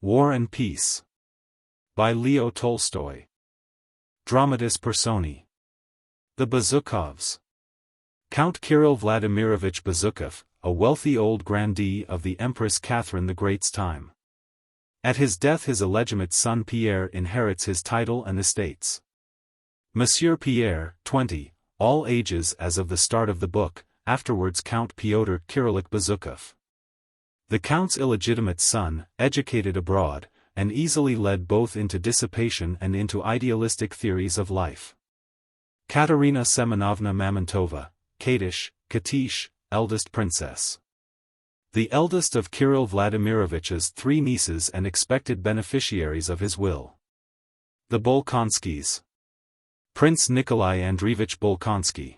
War and Peace. By Leo Tolstoy. Dramatis Personae. The Bezukhovs. Count Kirill Vladimirovich Bezukhov, a wealthy old grandee of the Empress Catherine the Great's time. At his death his illegitimate son Pierre inherits his title and estates. Monsieur Pierre, 20, all ages as of the start of the book, afterwards Count Pyotr Kirillich Bezukhov. The Count's illegitimate son, educated abroad, and easily led both into dissipation and into idealistic theories of life. Katerina Semenovna Mamontova, Katish, eldest princess. The eldest of Kirill Vladimirovich's three nieces and expected beneficiaries of his will. The Bolkonskys. Prince Nikolai Andreevich Bolkonsky.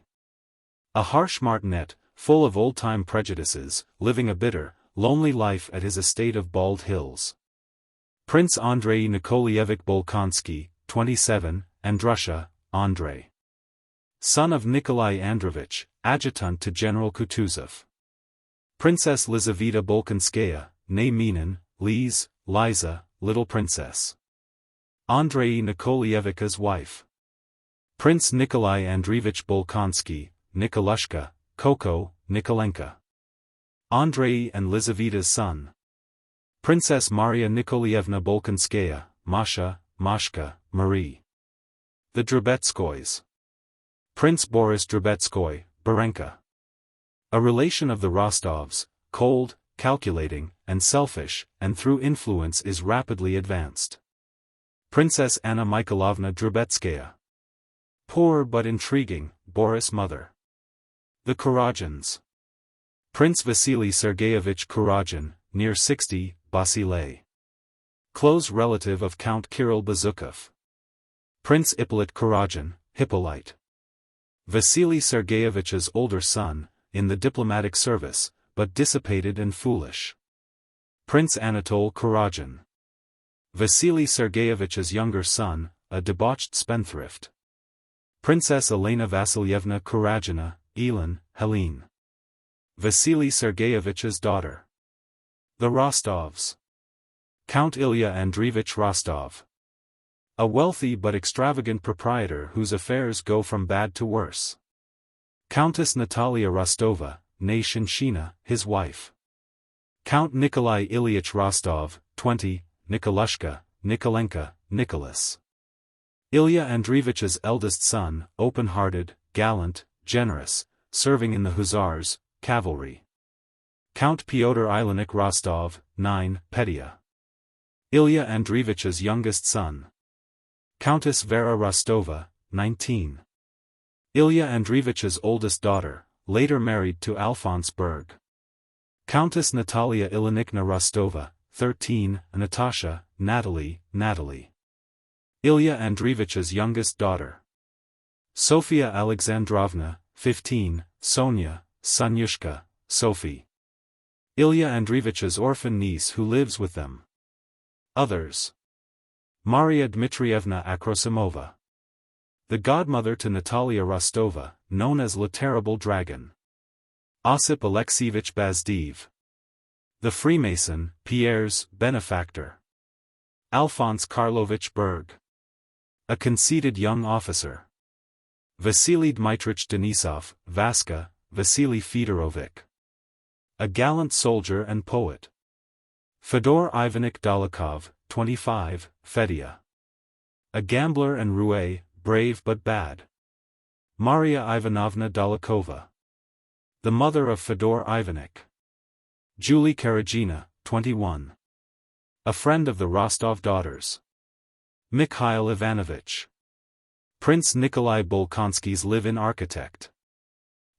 A harsh martinet, full of old-time prejudices, living a bitter, lonely life at his estate of Bald Hills. Prince Andrei Nikolaevich Bolkonsky, 27, Andrusha, Andrei. Son of Nikolai Andreevich, adjutant to General Kutuzov. Princess Lizaveta Bolkonskaya, née Minin, Liza, little princess. Andrei Nikolaevich's wife. Prince Nikolai Andreevich Bolkonsky, Nikolushka, Koko, Nikolenka. Andrei and Lizaveta's son. Princess Maria Nikolaevna Bolkonskaya, Mashka, Marie. The Drobetskoys. Prince Boris Drobetskoy, Berenka. A relation of the Rostovs, cold, calculating, and selfish, and through influence is rapidly advanced. Princess Anna Mikhailovna Drobetskaya. Poor but intriguing, Boris' mother. The Kuragins. Prince Vasily Sergeyevich Kuragin, near 60, Basile. Close relative of Count Kirill Bezukhov. Prince Ippolit Kuragin, Hippolyte. Vasily Sergeyevich's older son, in the diplomatic service, but dissipated and foolish. Prince Anatole Kuragin. Vasily Sergeyevich's younger son, a debauched spendthrift. Princess Elena Vasilyevna Kuragina, Helene. Vasily Sergeyevich's daughter. The Rostovs. Count Ilya Andreevich Rostov. A wealthy but extravagant proprietor whose affairs go from bad to worse. Countess Natalia Rostova, née Shinshina, his wife. Count Nikolai Ilyich Rostov, 20, Nikolushka, Nikolenka, Nicholas. Ilya Andreevich's eldest son, open-hearted, gallant, generous, serving in the hussars, cavalry. Count Pyotr Ilyich Rostov, 9, Petya. Ilya Andreevich's youngest son. Countess Vera Rostova, 19. Ilya Andreevich's oldest daughter, later married to Alphonse Berg. Countess Natalia Ilyinichna Rostova, 13, Natasha, Natalie. Ilya Andreevich's youngest daughter. Sofia Alexandrovna, 15, Sonya, Sonyushka, Sophie. Ilya Andreevich's orphan niece who lives with them. Others. Maria Dmitrievna Akrosimova. The godmother to Natalia Rostova, known as Le Terrible Dragon. Osip Alexievich Bazdev. The Freemason, Pierre's benefactor. Alphonse Karlovich Berg. A conceited young officer. Vasily Dmitrich Denisov, Vaska, Vasily Fedorovich. A gallant soldier and poet. Fyodor Ivanich Dolokhov, 25, Fedya. A gambler and roue, brave but bad. Maria Ivanovna Dolokhova. The mother of Fyodor Ivanich. Julie Karagina, 21. A friend of the Rostov daughters. Mikhail Ivanovich. Prince Nikolai Bolkonsky's live-in architect.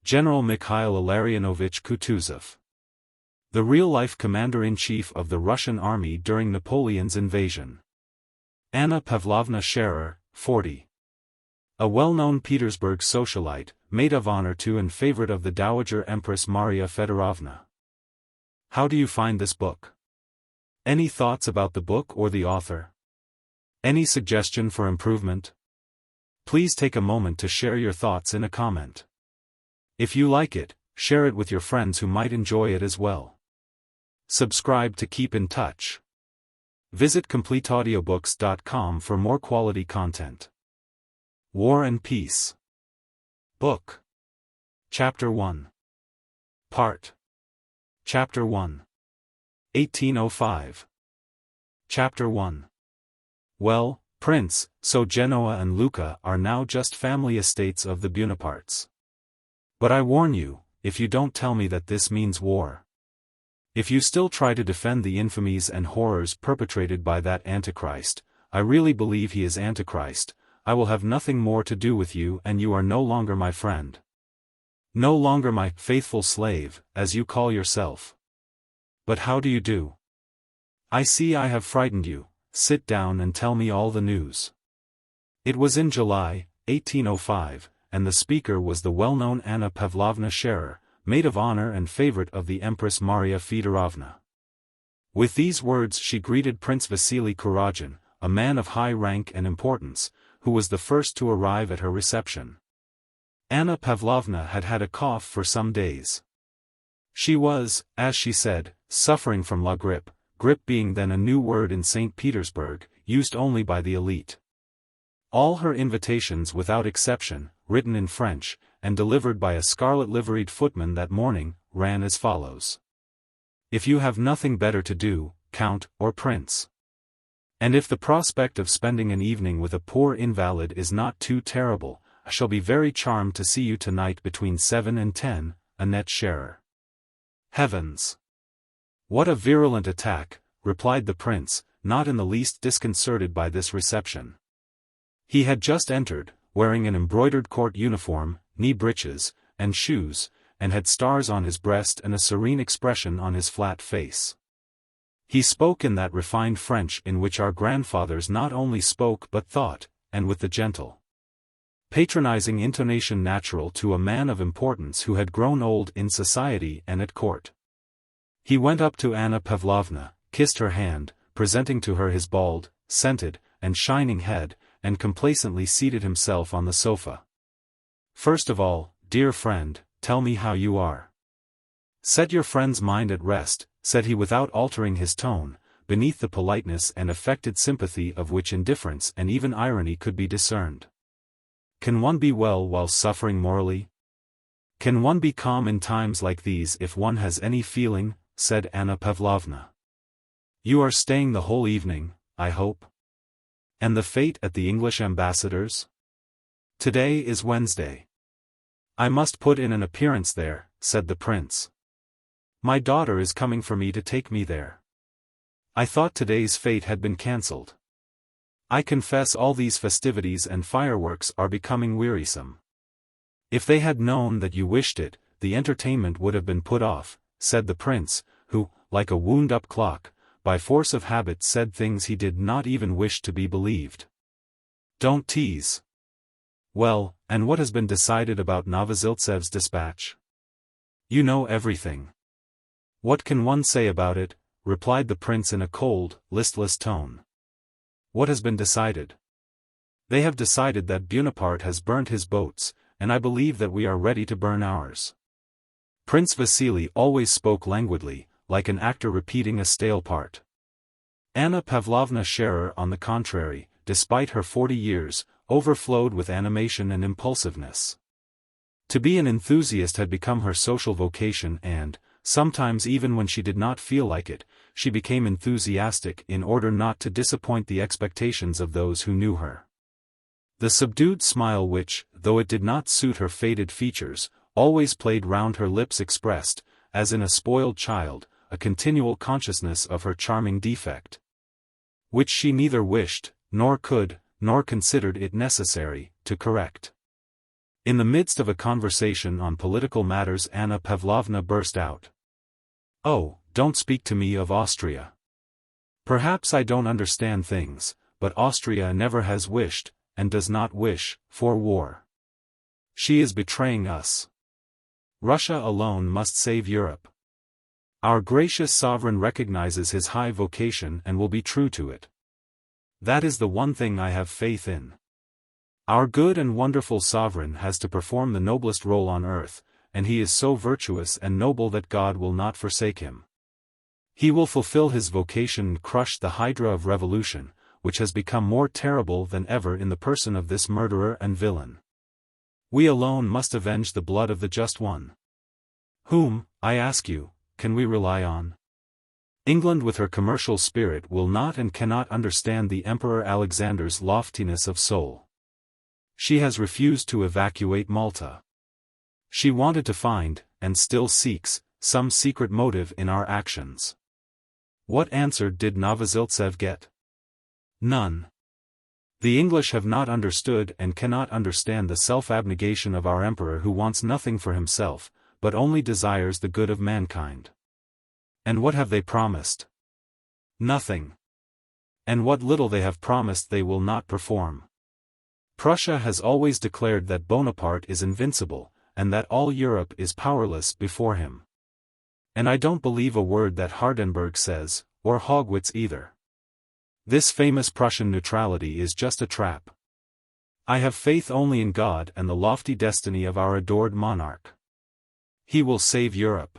General Mikhail Illarionovich Kutuzov. The real-life commander-in-chief of the Russian army during Napoleon's invasion. Anna Pavlovna Scherer, 40. A well-known Petersburg socialite, maid of honor to and favorite of the Dowager Empress Maria Fedorovna. How do you find this book? Any thoughts about the book or the author? Any suggestion for improvement? Please take a moment to share your thoughts in a comment. If you like it, share it with your friends who might enjoy it as well. Subscribe to keep in touch. Visit CompleteAudiobooks.com for more quality content. War and Peace. Book. Chapter 1. Part. Chapter 1. 1805. Chapter 1. Well, Prince, so Genoa and Lucca are now just family estates of the Buonapartes. But I warn you, if you don't tell me that this means war. If you still try to defend the infamies and horrors perpetrated by that Antichrist, I really believe he is Antichrist, I will have nothing more to do with you, and you are no longer my friend. No longer my faithful slave, as you call yourself. But how do you do? I see I have frightened you. Sit down and tell me all the news. It was in July, 1805, and the speaker was the well-known Anna Pavlovna Scherer, maid of honor and favorite of the Empress Maria Fedorovna. With these words she greeted Prince Vasily Kuragin, a man of high rank and importance, who was the first to arrive at her reception. Anna Pavlovna had had a cough for some days. She was, as she said, suffering from la grippe, grippe being then a new word in St. Petersburg, used only by the elite. All her invitations without exception, written in French, and delivered by a scarlet-liveried footman that morning, ran as follows. If you have nothing better to do, Count, or Prince. And if the prospect of spending an evening with a poor invalid is not too terrible, I shall be very charmed to see you tonight between 7 and 10, Annette Scherer. Heavens! What a virulent attack, replied the prince, not in the least disconcerted by this reception. He had just entered, wearing an embroidered court uniform, knee breeches, and shoes, and had stars on his breast and a serene expression on his flat face. He spoke in that refined French in which our grandfathers not only spoke but thought, and with the gentle, patronizing intonation natural to a man of importance who had grown old in society and at court. He went up to Anna Pavlovna, kissed her hand, presenting to her his bald, scented, and shining head, and complacently seated himself on the sofa. First of all, dear friend, tell me how you are. Set your friend's mind at rest, said he without altering his tone, beneath the politeness and affected sympathy of which indifference and even irony could be discerned. Can one be well while suffering morally? Can one be calm in times like these if one has any feeling? Said Anna Pavlovna. You are staying the whole evening, I hope? And the fete at the English ambassador's? Today is Wednesday. I must put in an appearance there, said the prince. My daughter is coming for me to take me there. I thought today's fete had been cancelled. I confess all these festivities and fireworks are becoming wearisome. If they had known that you wished it, the entertainment would have been put off, said the prince, who, like a wound-up clock, by force of habit said things he did not even wish to be believed. Don't tease. Well, and what has been decided about Novoziltsev's dispatch? You know everything. What can one say about it? Replied the prince in a cold, listless tone. What has been decided? They have decided that Bonaparte has burnt his boats, and I believe that we are ready to burn ours. Prince Vasily always spoke languidly, like an actor repeating a stale part. Anna Pavlovna Scherer, on the contrary, despite her 40 years, overflowed with animation and impulsiveness. To be an enthusiast had become her social vocation and, sometimes even when she did not feel like it, she became enthusiastic in order not to disappoint the expectations of those who knew her. The subdued smile which, though it did not suit her faded features, always played round her lips expressed, as in a spoiled child, a continual consciousness of her charming defect, which she neither wished, nor could, nor considered it necessary, to correct. In the midst of a conversation on political matters Anna Pavlovna burst out. Oh, don't speak to me of Austria. Perhaps I don't understand things, but Austria never has wished, and does not wish, for war. She is betraying us. Russia alone must save Europe. Our gracious sovereign recognizes his high vocation and will be true to it. That is the one thing I have faith in. Our good and wonderful sovereign has to perform the noblest role on earth, and he is so virtuous and noble that God will not forsake him. He will fulfill his vocation and crush the hydra of revolution, which has become more terrible than ever in the person of this murderer and villain. We alone must avenge the blood of the just one. Whom, I ask you, can we rely on? England with her commercial spirit will not and cannot understand the Emperor Alexander's loftiness of soul. She has refused to evacuate Malta. She wanted to find, and still seeks, some secret motive in our actions. What answer did Novoziltsev get? None. The English have not understood and cannot understand the self-abnegation of our emperor, who wants nothing for himself, but only desires the good of mankind. And what have they promised? Nothing. And what little they have promised they will not perform. Prussia has always declared that Bonaparte is invincible, and that all Europe is powerless before him. And I don't believe a word that Hardenberg says, or Haugwitz either. This famous Prussian neutrality is just a trap. I have faith only in God and the lofty destiny of our adored monarch. He will save Europe.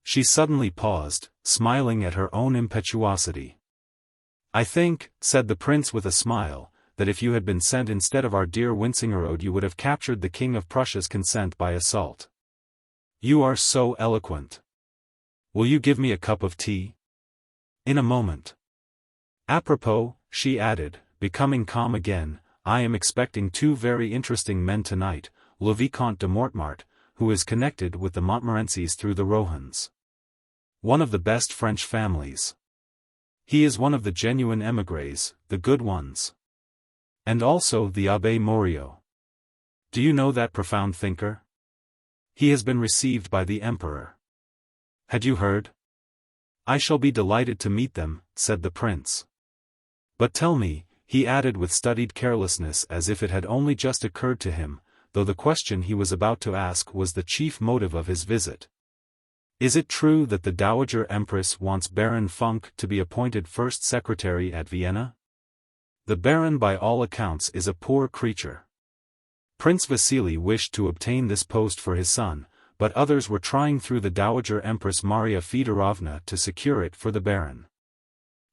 She suddenly paused, smiling at her own impetuosity. I think, said the prince with a smile, that if you had been sent instead of our dear Wintzingerode you would have captured the King of Prussia's consent by assault. You are so eloquent. Will you give me a cup of tea? In a moment. Apropos, she added, becoming calm again, I am expecting two very interesting men tonight, le Vicomte de Mortemart, who is connected with the Montmorencys through the Rohans. One of the best French families. He is one of the genuine émigrés, the good ones. And also the Abbé Morio. Do you know that profound thinker? He has been received by the emperor. Had you heard? I shall be delighted to meet them, said the prince. But tell me, he added with studied carelessness as if it had only just occurred to him, though the question he was about to ask was the chief motive of his visit. Is it true that the Dowager Empress wants Baron Funk to be appointed first secretary at Vienna? The Baron by all accounts is a poor creature. Prince Vasily wished to obtain this post for his son, but others were trying through the Dowager Empress Maria Fedorovna to secure it for the Baron.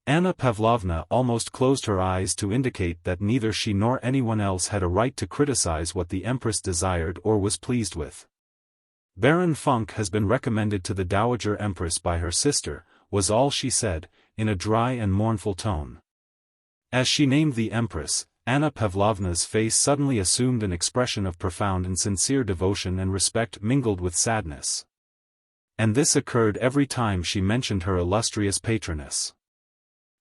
Anna Pavlovna almost closed her eyes to indicate that neither she nor anyone else had a right to criticize what the Empress desired or was pleased with. Baron Funk has been recommended to the Dowager Empress by her sister, was all she said, in a dry and mournful tone. As she named the Empress, Anna Pavlovna's face suddenly assumed an expression of profound and sincere devotion and respect mingled with sadness. And this occurred every time she mentioned her illustrious patroness.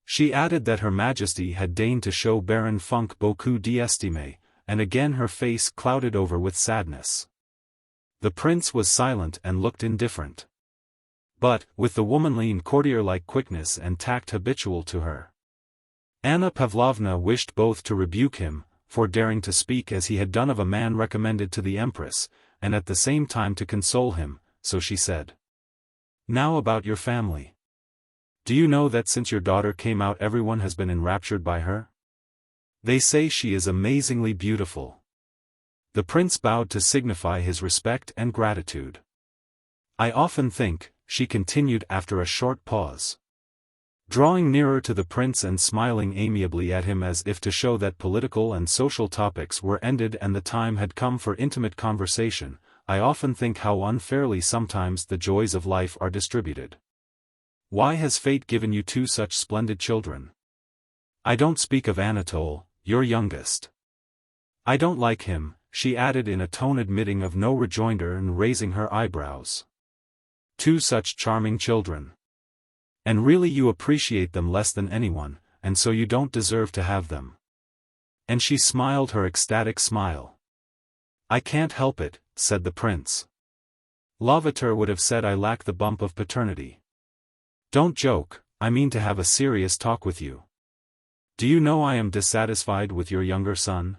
She added that Her Majesty had deigned to show Baron Funk beaucoup d'estime, and again her face clouded over with sadness. The prince was silent and looked indifferent. But, with the womanly and courtier-like quickness and tact habitual to her, Anna Pavlovna wished both to rebuke him, for daring to speak as he had done of a man recommended to the Empress, and at the same time to console him, so she said. Now about your family. Do you know that since your daughter came out everyone has been enraptured by her? They say she is amazingly beautiful. The prince bowed to signify his respect and gratitude. I often think, she continued after a short pause, drawing nearer to the prince and smiling amiably at him as if to show that political and social topics were ended and the time had come for intimate conversation, I often think how unfairly sometimes the joys of life are distributed. Why has fate given you two such splendid children? I don't speak of Anatole, your youngest. I don't like him, she added in a tone admitting of no rejoinder and raising her eyebrows. Two such charming children. And really you appreciate them less than anyone, and so you don't deserve to have them. And she smiled her ecstatic smile. I can't help it, said the prince. Lavater would have said I lack the bump of paternity. Don't joke, I mean to have a serious talk with you. Do you know I am dissatisfied with your younger son?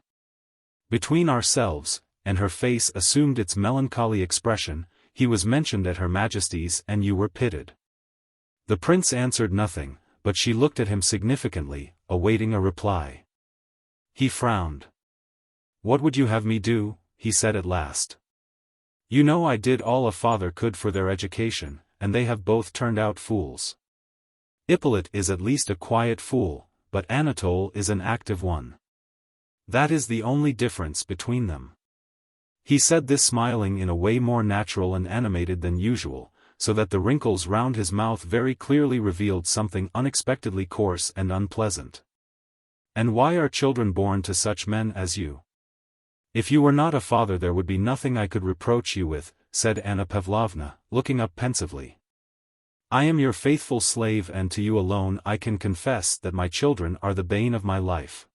Between ourselves, and her face assumed its melancholy expression, he was mentioned at Her Majesty's and you were pitted. The prince answered nothing, but she looked at him significantly, awaiting a reply. He frowned. What would you have me do? He said at last. You know I did all a father could for their education, and they have both turned out fools. Ippolit is at least a quiet fool, but Anatole is an active one. That is the only difference between them. He said this smiling in a way more natural and animated than usual, so that the wrinkles round his mouth very clearly revealed something unexpectedly coarse and unpleasant. And why are children born to such men as you? If you were not a father there would be nothing I could reproach you with, said Anna Pavlovna, looking up pensively. I am your faithful slave and to you alone I can confess that my children are the bane of my life.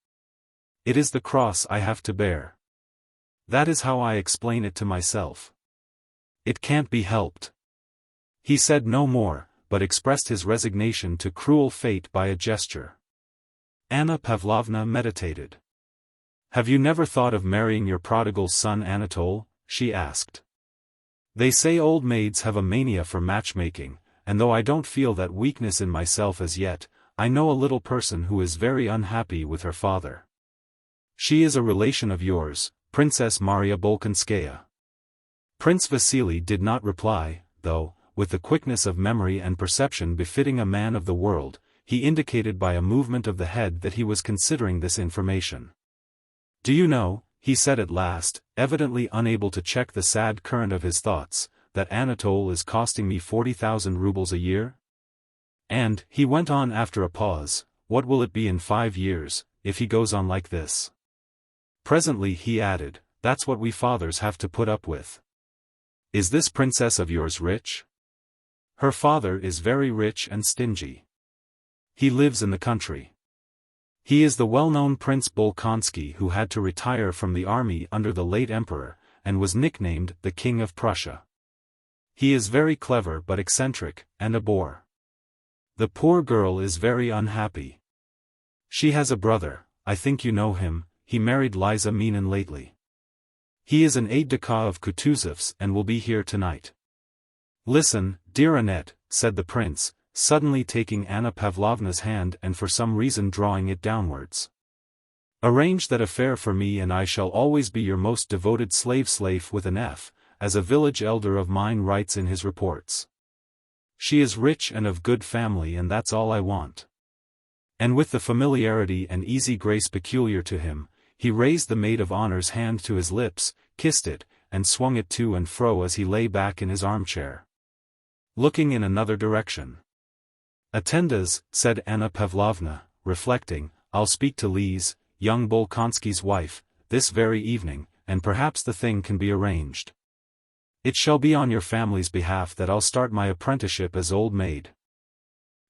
It is the cross I have to bear. That is how I explain it to myself. It can't be helped. He said no more, but expressed his resignation to cruel fate by a gesture. Anna Pavlovna meditated. Have you never thought of marrying your prodigal son Anatole? She asked. They say old maids have a mania for matchmaking, and though I don't feel that weakness in myself as yet, I know a little person who is very unhappy with her father. She is a relation of yours, Princess Maria Bolkonskaya. Prince Vasily did not reply, though, with the quickness of memory and perception befitting a man of the world, he indicated by a movement of the head that he was considering this information. Do you know, he said at last, evidently unable to check the sad current of his thoughts, that Anatole is costing me 40,000 rubles a year? And, he went on after a pause, what will it be in 5 years, if he goes on like this? Presently he added, that's what we fathers have to put up with. Is this princess of yours rich? Her father is very rich and stingy. He lives in the country. He is the well-known Prince Bolkonsky who had to retire from the army under the late emperor, and was nicknamed the King of Prussia. He is very clever but eccentric, and a bore. The poor girl is very unhappy. She has a brother, I think you know him, he married Liza Minin lately. He is an aide-de-camp of Kutuzov's and will be here tonight. Listen, dear Annette, said the prince, suddenly taking Anna Pavlovna's hand and for some reason drawing it downwards. Arrange that affair for me and I shall always be your most devoted slave with an F, as a village elder of mine writes in his reports. She is rich and of good family and that's all I want. And with the familiarity and easy grace peculiar to him, he raised the maid of honor's hand to his lips, kissed it, and swung it to and fro as he lay back in his armchair, looking in another direction. Attendas, said Anna Pavlovna, reflecting, I'll speak to Lise, young Bolkonsky's wife, this very evening, and perhaps the thing can be arranged. It shall be on your family's behalf that I'll start my apprenticeship as old maid.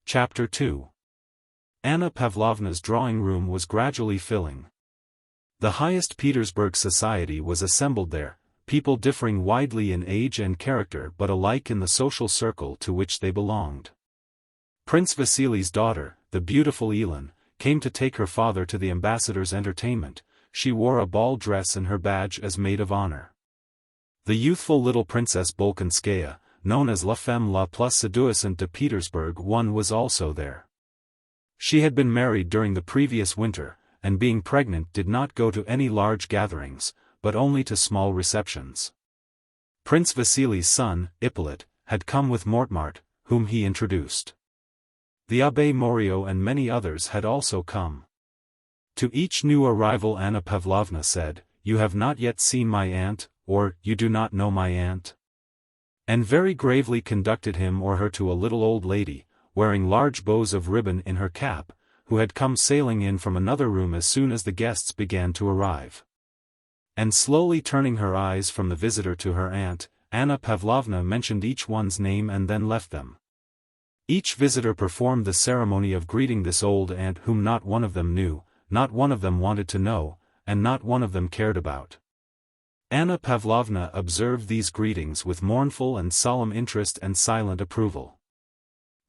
Chapter 2. Anna Pavlovna's drawing room was gradually filling. The highest Petersburg society was assembled there, people differing widely in age and character but alike in the social circle to which they belonged. Prince Vasily's daughter, the beautiful Elin, came to take her father to the ambassador's entertainment. She wore a ball dress and her badge as maid of honor. The youthful little Princess Bolkonskaya, known as La Femme la plus séduisante de Petersburg I, was also there. She had been married during the previous winter, and being pregnant did not go to any large gatherings, but only to small receptions. Prince Vasily's son, Ippolit, had come with Mortemart, whom he introduced. The Abbé Morio and many others had also come. To each new arrival Anna Pavlovna said, You have not yet seen my aunt, or, You do not know my aunt? And very gravely conducted him or her to a little old lady, wearing large bows of ribbon in her cap, who had come sailing in from another room as soon as the guests began to arrive. And slowly turning her eyes from the visitor to her aunt, Anna Pavlovna mentioned each one's name and then left them. Each visitor performed the ceremony of greeting this old aunt whom not one of them knew, not one of them wanted to know, and not one of them cared about. Anna Pavlovna observed these greetings with mournful and solemn interest and silent approval.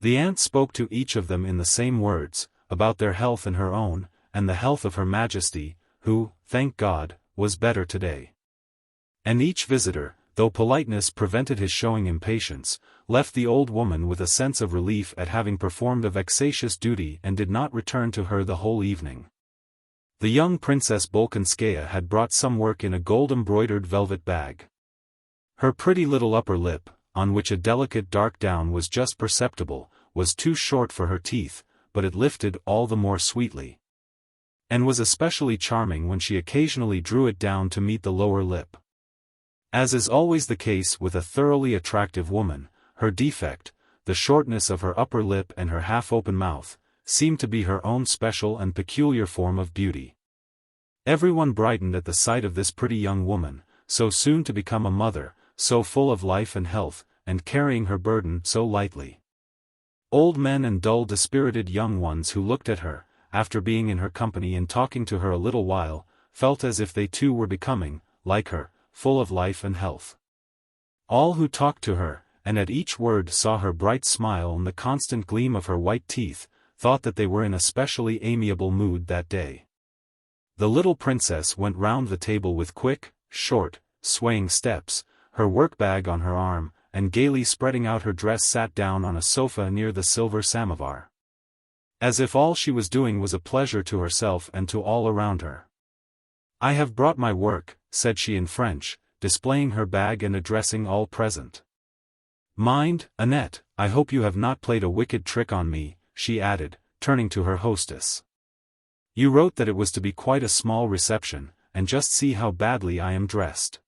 The aunt spoke to each of them in the same words, about their health and her own, and the health of Her Majesty, who, thank God, was better today. And each visitor, though politeness prevented his showing impatience, left the old woman with a sense of relief at having performed a vexatious duty and did not return to her the whole evening. The young Princess Bolkonskaya had brought some work in a gold-embroidered velvet bag. Her pretty little upper lip, on which a delicate dark down was just perceptible, was too short for her teeth, but it lifted all the more sweetly. And was especially charming when she occasionally drew it down to meet the lower lip. As is always the case with a thoroughly attractive woman, her defect, the shortness of her upper lip and her half-open mouth, seemed to be her own special and peculiar form of beauty. Everyone brightened at the sight of this pretty young woman, so soon to become a mother, so full of life and health, and carrying her burden so lightly. Old men and dull dispirited young ones who looked at her, after being in her company and talking to her a little while, felt as if they too were becoming, like her, full of life and health. All who talked to her, and at each word saw her bright smile and the constant gleam of her white teeth, thought that they were in a specially amiable mood that day. The little princess went round the table with quick, short, swaying steps, her work-bag on her arm, and gaily spreading out her dress sat down on a sofa near the silver samovar. As if all she was doing was a pleasure to herself and to all around her. "I have brought my work," said she in French, displaying her bag and addressing all present. "Mind, Annette, I hope you have not played a wicked trick on me," she added, turning to her hostess. "You wrote that it was to be quite a small reception, and just see how badly I am dressed."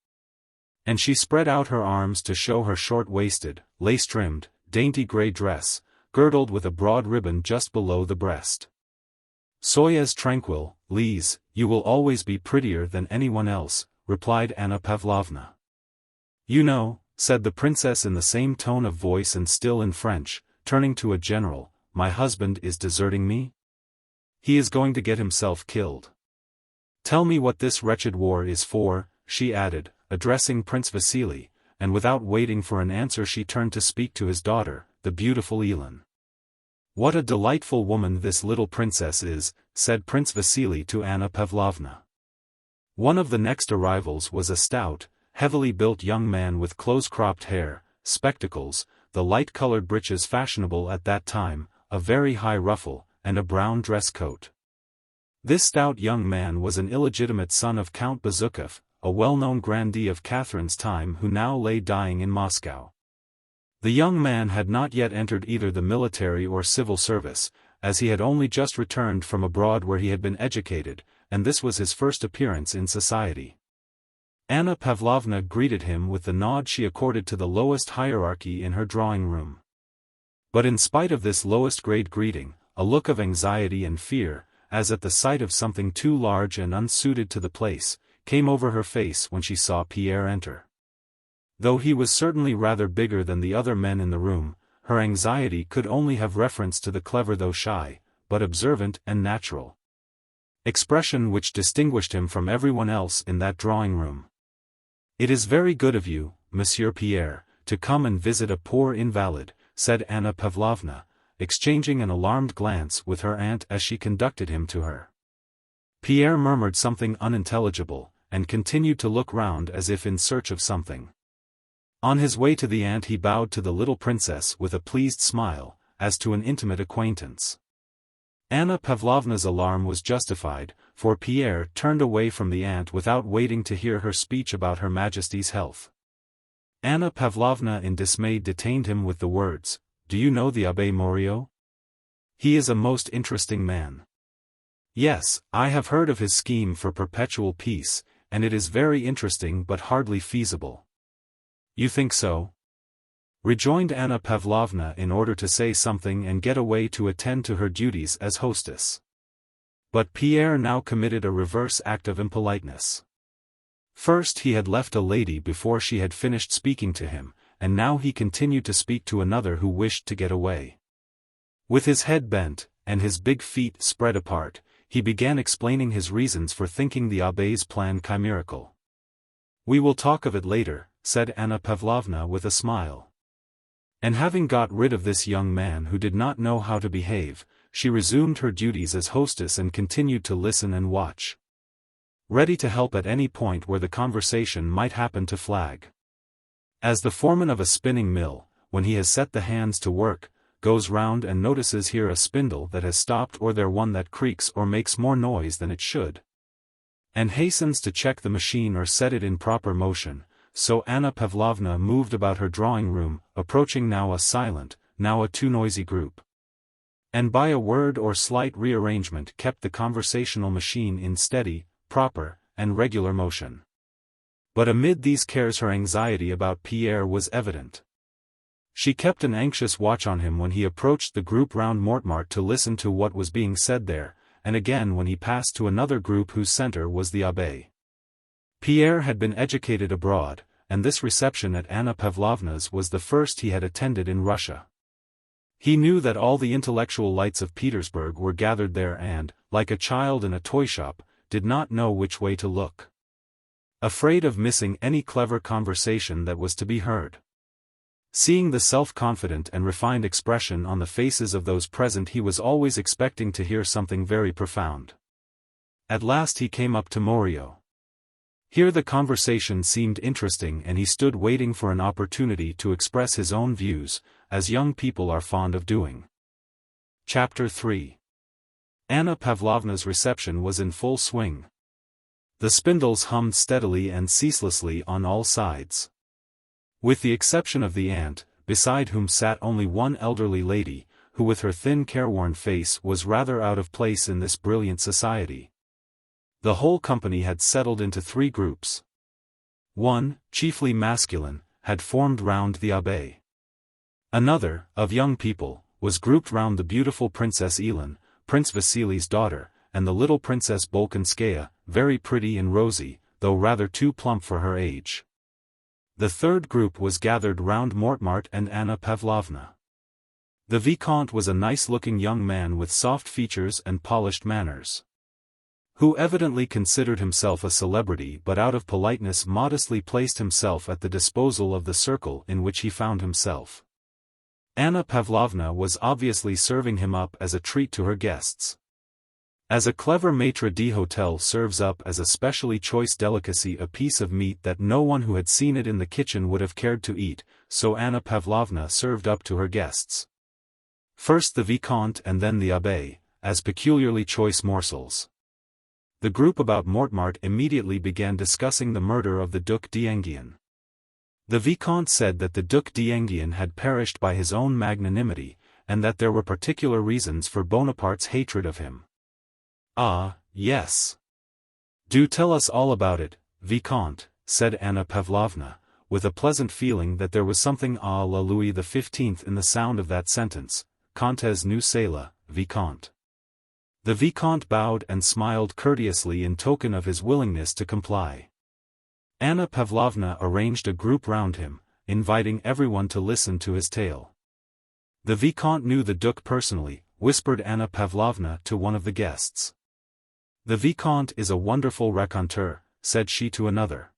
And she spread out her arms to show her short-waisted, lace-trimmed, dainty grey dress, girdled with a broad ribbon just below the breast. "Soyez tranquille, Lise, you will always be prettier than anyone else," replied Anna Pavlovna. "You know," said the princess in the same tone of voice and still in French, turning to a general, "my husband is deserting me? He is going to get himself killed. Tell me what this wretched war is for," she added, addressing Prince Vasily, and without waiting for an answer she turned to speak to his daughter, the beautiful Elin. "What a delightful woman this little princess is," said Prince Vasily to Anna Pavlovna. One of the next arrivals was a stout, heavily built young man with close-cropped hair, spectacles, the light-colored breeches fashionable at that time, a very high ruffle, and a brown dress coat. This stout young man was an illegitimate son of Count Bezukhov, a well-known grandee of Catherine's time who now lay dying in Moscow. The young man had not yet entered either the military or civil service, as he had only just returned from abroad where he had been educated, and this was his first appearance in society. Anna Pavlovna greeted him with the nod she accorded to the lowest hierarchy in her drawing-room. But in spite of this lowest-grade greeting, a look of anxiety and fear, as at the sight of something too large and unsuited to the place, came over her face when she saw Pierre enter. Though he was certainly rather bigger than the other men in the room, her anxiety could only have reference to the clever though shy, but observant and natural expression which distinguished him from everyone else in that drawing-room. "It is very good of you, Monsieur Pierre, to come and visit a poor invalid," said Anna Pavlovna, exchanging an alarmed glance with her aunt as she conducted him to her. Pierre murmured something unintelligible, and continued to look round as if in search of something. On his way to the aunt he bowed to the little princess with a pleased smile, as to an intimate acquaintance. Anna Pavlovna's alarm was justified, for Pierre turned away from the aunt without waiting to hear her speech about Her Majesty's health. Anna Pavlovna in dismay detained him with the words, "Do you know the Abbé Morio? He is a most interesting man." "Yes, I have heard of his scheme for perpetual peace, and it is very interesting but hardly feasible." "You think so?" rejoined Anna Pavlovna in order to say something and get away to attend to her duties as hostess. But Pierre now committed a reverse act of impoliteness. First he had left a lady before she had finished speaking to him, and now he continued to speak to another who wished to get away. With his head bent, and his big feet spread apart, he began explaining his reasons for thinking the abbé's plan chimerical. "We will talk of it later," said Anna Pavlovna with a smile. And having got rid of this young man who did not know how to behave, she resumed her duties as hostess and continued to listen and watch, ready to help at any point where the conversation might happen to flag. As the foreman of a spinning mill, when he has set the hands to work, goes round and notices here a spindle that has stopped or there one that creaks or makes more noise than it should, and hastens to check the machine or set it in proper motion, so Anna Pavlovna moved about her drawing-room, approaching now a silent, now a too noisy group. And by a word or slight rearrangement kept the conversational machine in steady, proper, and regular motion. But amid these cares her anxiety about Pierre was evident. She kept an anxious watch on him when he approached the group round Mortemart to listen to what was being said there, and again when he passed to another group whose center was the abbé. Pierre had been educated abroad, and this reception at Anna Pavlovna's was the first he had attended in Russia. He knew that all the intellectual lights of Petersburg were gathered there and, like a child in a toy shop, did not know which way to look. Afraid of missing any clever conversation that was to be heard. Seeing the self-confident and refined expression on the faces of those present, he was always expecting to hear something very profound. At last he came up to Morio. Here the conversation seemed interesting and he stood waiting for an opportunity to express his own views, as young people are fond of doing. Chapter 3. Anna Pavlovna's reception was in full swing. The spindles hummed steadily and ceaselessly on all sides. With the exception of the aunt, beside whom sat only one elderly lady, who with her thin careworn face was rather out of place in this brilliant society. The whole company had settled into three groups. One, chiefly masculine, had formed round the abbé. Another, of young people, was grouped round the beautiful Princess Elin, Prince Vasily's daughter, and the little Princess Bolkonskaya, very pretty and rosy, though rather too plump for her age. The third group was gathered round Mortemart and Anna Pavlovna. The Vicomte was a nice-looking young man with soft features and polished manners, who evidently considered himself a celebrity but out of politeness modestly placed himself at the disposal of the circle in which he found himself. Anna Pavlovna was obviously serving him up as a treat to her guests. As a clever maître d'hôtel serves up as a specially choice delicacy a piece of meat that no one who had seen it in the kitchen would have cared to eat, so Anna Pavlovna served up to her guests, first the Vicomte and then the abbé, as peculiarly choice morsels. The group about Mortemart immediately began discussing the murder of the Duc d'Enghien. The Vicomte said that the Duc d'Enghien had perished by his own magnanimity, and that there were particular reasons for Bonaparte's hatred of him. "Ah, yes. Do tell us all about it, Vicomte," said Anna Pavlovna, with a pleasant feeling that there was something à la Louis XV in the sound of that sentence, Comptez nous cela, Vicomte. The Vicomte bowed and smiled courteously in token of his willingness to comply. Anna Pavlovna arranged a group round him, inviting everyone to listen to his tale. The Vicomte knew the Duc personally, whispered Anna Pavlovna to one of the guests. The Vicomte is a wonderful raconteur, said she to another.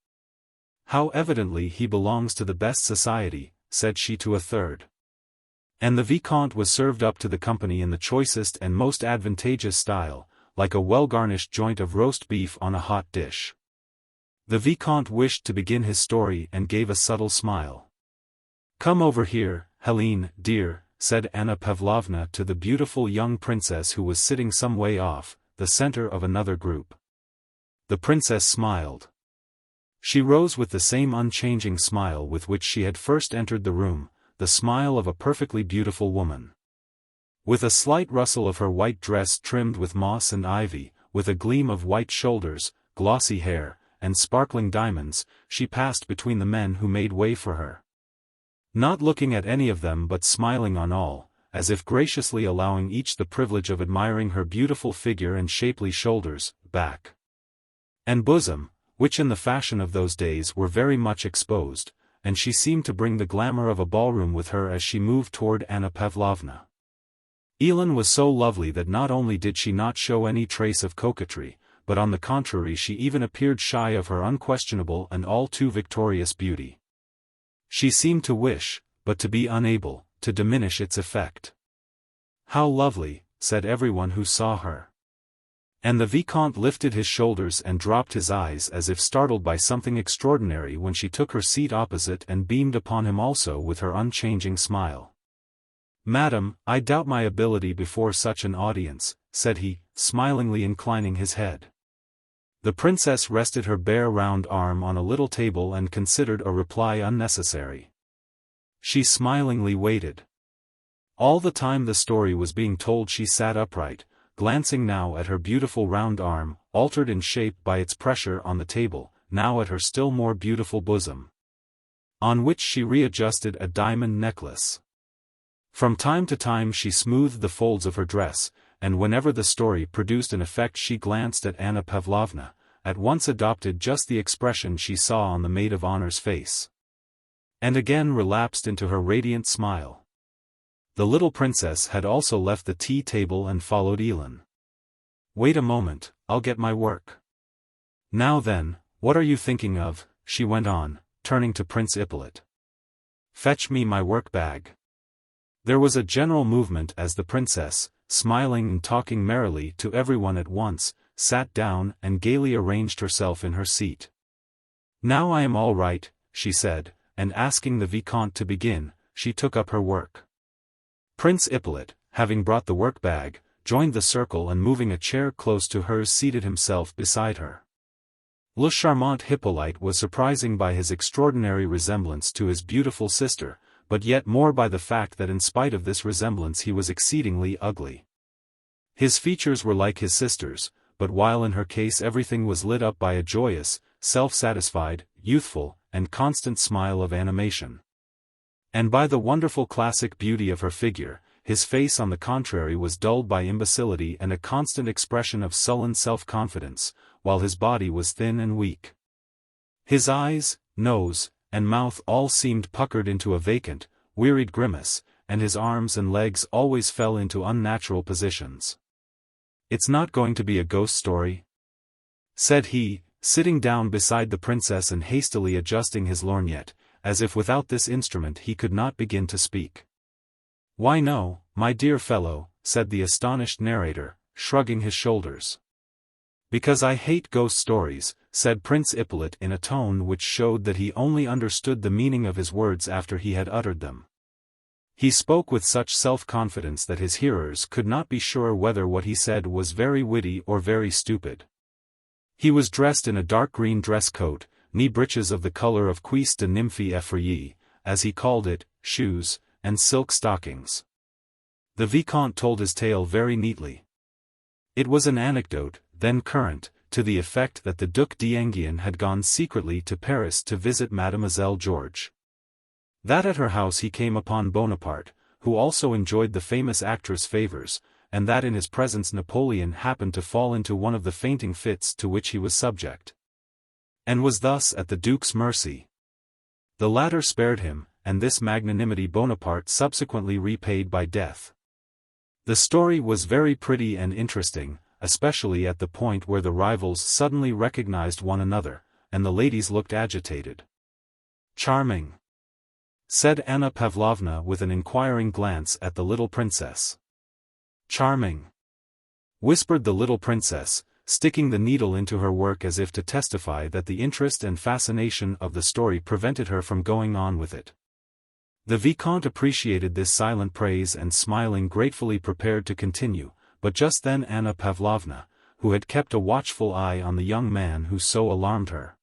How evidently he belongs to the best society, said she to a third. And the Vicomte was served up to the company in the choicest and most advantageous style, like a well-garnished joint of roast beef on a hot dish. The Vicomte wished to begin his story and gave a subtle smile. "Come over here, Helene, dear," said Anna Pavlovna to the beautiful young princess who was sitting some way off, the center of another group. The princess smiled. She rose with the same unchanging smile with which she had first entered the room, the smile of a perfectly beautiful woman. With a slight rustle of her white dress trimmed with moss and ivy, with a gleam of white shoulders, glossy hair, and sparkling diamonds, she passed between the men who made way for her. Not looking at any of them but smiling on all, as if graciously allowing each the privilege of admiring her beautiful figure and shapely shoulders, back, and bosom, which in the fashion of those days were very much exposed, and she seemed to bring the glamour of a ballroom with her as she moved toward Anna Pavlovna. Elin was so lovely that not only did she not show any trace of coquetry, but on the contrary she even appeared shy of her unquestionable and all too victorious beauty. She seemed to wish, but to be unable, to diminish its effect. "How lovely," said everyone who saw her. And the Vicomte lifted his shoulders and dropped his eyes as if startled by something extraordinary when she took her seat opposite and beamed upon him also with her unchanging smile. "Madam, I doubt my ability before such an audience," said he, smilingly inclining his head. The princess rested her bare round arm on a little table and considered a reply unnecessary. She smilingly waited. All the time the story was being told she sat upright, glancing now at her beautiful round arm, altered in shape by its pressure on the table, now at her still more beautiful bosom, on which she readjusted a diamond necklace. From time to time she smoothed the folds of her dress, and whenever the story produced an effect she glanced at Anna Pavlovna, at once adopted just the expression she saw on the maid of honor's face, and again relapsed into her radiant smile. The little princess had also left the tea table and followed Elin. "Wait a moment, I'll get my work. Now then, what are you thinking of?" she went on, turning to Prince Ippolit. "Fetch me my work-bag." There was a general movement as the princess, smiling and talking merrily to everyone at once, sat down and gaily arranged herself in her seat. "Now I am all right," she said, and asking the Vicomte to begin, she took up her work. Prince Ippolit, having brought the work-bag, joined the circle and moving a chair close to hers seated himself beside her. Le charmant Hippolyte was surprising by his extraordinary resemblance to his beautiful sister, but yet more by the fact that in spite of this resemblance he was exceedingly ugly. His features were like his sister's, but while in her case everything was lit up by a joyous, self-satisfied, youthful, and constant smile of animation, and by the wonderful classic beauty of her figure, his face on the contrary was dulled by imbecility and a constant expression of sullen self-confidence, while his body was thin and weak. His eyes, nose, and mouth all seemed puckered into a vacant, wearied grimace, and his arms and legs always fell into unnatural positions. "It's not going to be a ghost story?" said he, sitting down beside the princess and hastily adjusting his lorgnette, as if without this instrument he could not begin to speak. "Why no, my dear fellow," said the astonished narrator, shrugging his shoulders. "Because I hate ghost stories," said Prince Ippolit in a tone which showed that he only understood the meaning of his words after he had uttered them. He spoke with such self-confidence that his hearers could not be sure whether what he said was very witty or very stupid. He was dressed in a dark green dress coat, knee breeches of the color of cuisse de nymphe effrayée, as he called it, shoes, and silk stockings. The Vicomte told his tale very neatly. It was an anecdote, then current, to the effect that the Duc d'Enghien had gone secretly to Paris to visit Mademoiselle Georges. That at her house he came upon Bonaparte, who also enjoyed the famous actress' favors, and that in his presence Napoleon happened to fall into one of the fainting fits to which he was subject, and was thus at the Duke's mercy. The latter spared him, and this magnanimity Bonaparte subsequently repaid by death. The story was very pretty and interesting, especially at the point where the rivals suddenly recognized one another, and the ladies looked agitated. "Charming," said Anna Pavlovna with an inquiring glance at the little princess. "Charming," whispered the little princess, sticking the needle into her work as if to testify that the interest and fascination of the story prevented her from going on with it. The Vicomte appreciated this silent praise and smiling gratefully prepared to continue, but just then Anna Pavlovna, who had kept a watchful eye on the young man who so alarmed her,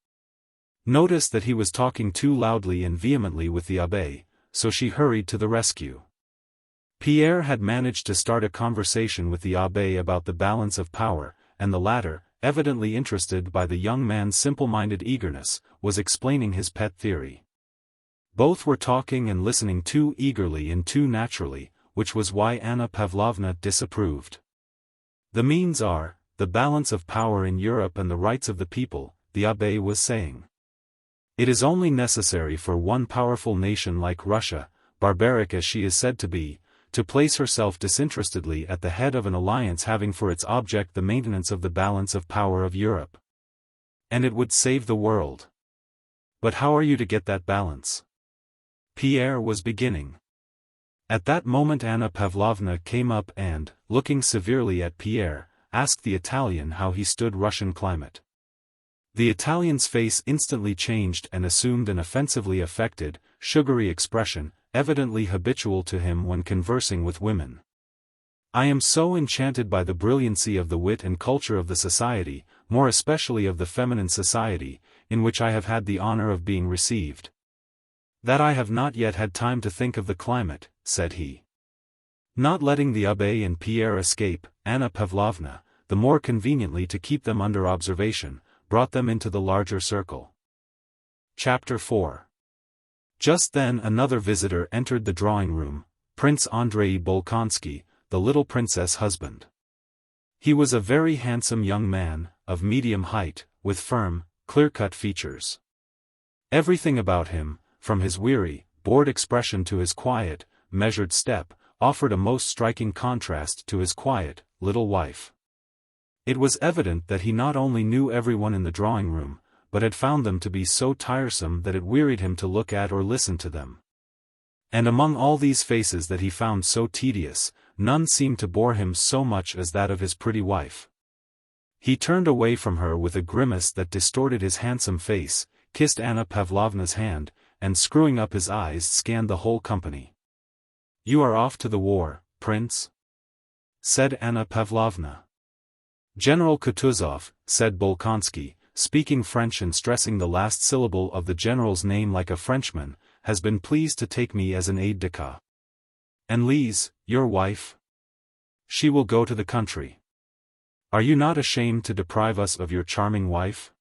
noticed that he was talking too loudly and vehemently with the abbé, so she hurried to the rescue. Pierre had managed to start a conversation with the abbé about the balance of power, and the latter, evidently interested by the young man's simple-minded eagerness, was explaining his pet theory. Both were talking and listening too eagerly and too naturally, which was why Anna Pavlovna disapproved. "The means are, the balance of power in Europe and the rights of the people," the abbé was saying. "It is only necessary for one powerful nation like Russia, barbaric as she is said to be, to place herself disinterestedly at the head of an alliance having for its object the maintenance of the balance of power of Europe. And it would save the world. But how are you to get that balance?" Pierre was beginning. At that moment Anna Pavlovna came up and, looking severely at Pierre, asked the Italian how he stood Russian climate. The Italian's face instantly changed and assumed an offensively affected, sugary expression, evidently habitual to him when conversing with women. "I am so enchanted by the brilliancy of the wit and culture of the society, more especially of the feminine society, in which I have had the honor of being received, that I have not yet had time to think of the climate," said he. Not letting the abbé and Pierre escape, Anna Pavlovna, the more conveniently to keep them under observation, brought them into the larger circle. Chapter 4. Just then another visitor entered the drawing-room, Prince Andrei Bolkonsky, the little princess' husband. He was a very handsome young man, of medium height, with firm, clear-cut features. Everything about him, from his weary, bored expression to his quiet, measured step, offered a most striking contrast to his quiet, little wife. It was evident that he not only knew everyone in the drawing-room, but had found them to be so tiresome that it wearied him to look at or listen to them. And among all these faces that he found so tedious, none seemed to bore him so much as that of his pretty wife. He turned away from her with a grimace that distorted his handsome face, kissed Anna Pavlovna's hand, and screwing up his eyes scanned the whole company. "You are off to the war, Prince?" said Anna Pavlovna. "General Kutuzov," said Bolkonsky, speaking French and stressing the last syllable of the general's name like a Frenchman, "has been pleased to take me as an aide-de-camp. And Lise, your wife? She will go to the country. Are you not ashamed to deprive us of your charming wife?"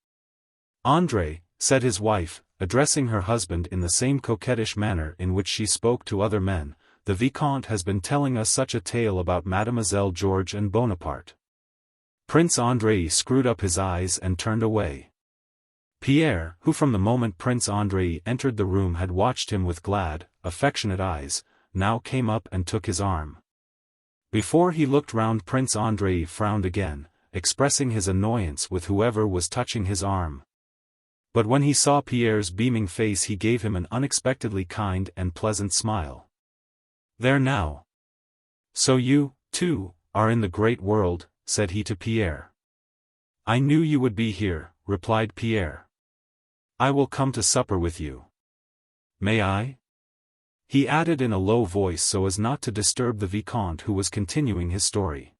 "Andrei," said his wife, addressing her husband in the same coquettish manner in which she spoke to other men, "the Vicomte has been telling us such a tale about Mademoiselle George and Bonaparte." Prince Andrei screwed up his eyes and turned away. Pierre, who from the moment Prince Andrei entered the room had watched him with glad, affectionate eyes, now came up and took his arm. Before he looked round, Prince Andrei frowned again, expressing his annoyance with whoever was touching his arm. But when he saw Pierre's beaming face he gave him an unexpectedly kind and pleasant smile. "There now. So you, too, are in the great world," said he to Pierre. "I knew you would be here," replied Pierre. "I will come to supper with you. May I?" he added in a low voice so as not to disturb the Vicomte who was continuing his story.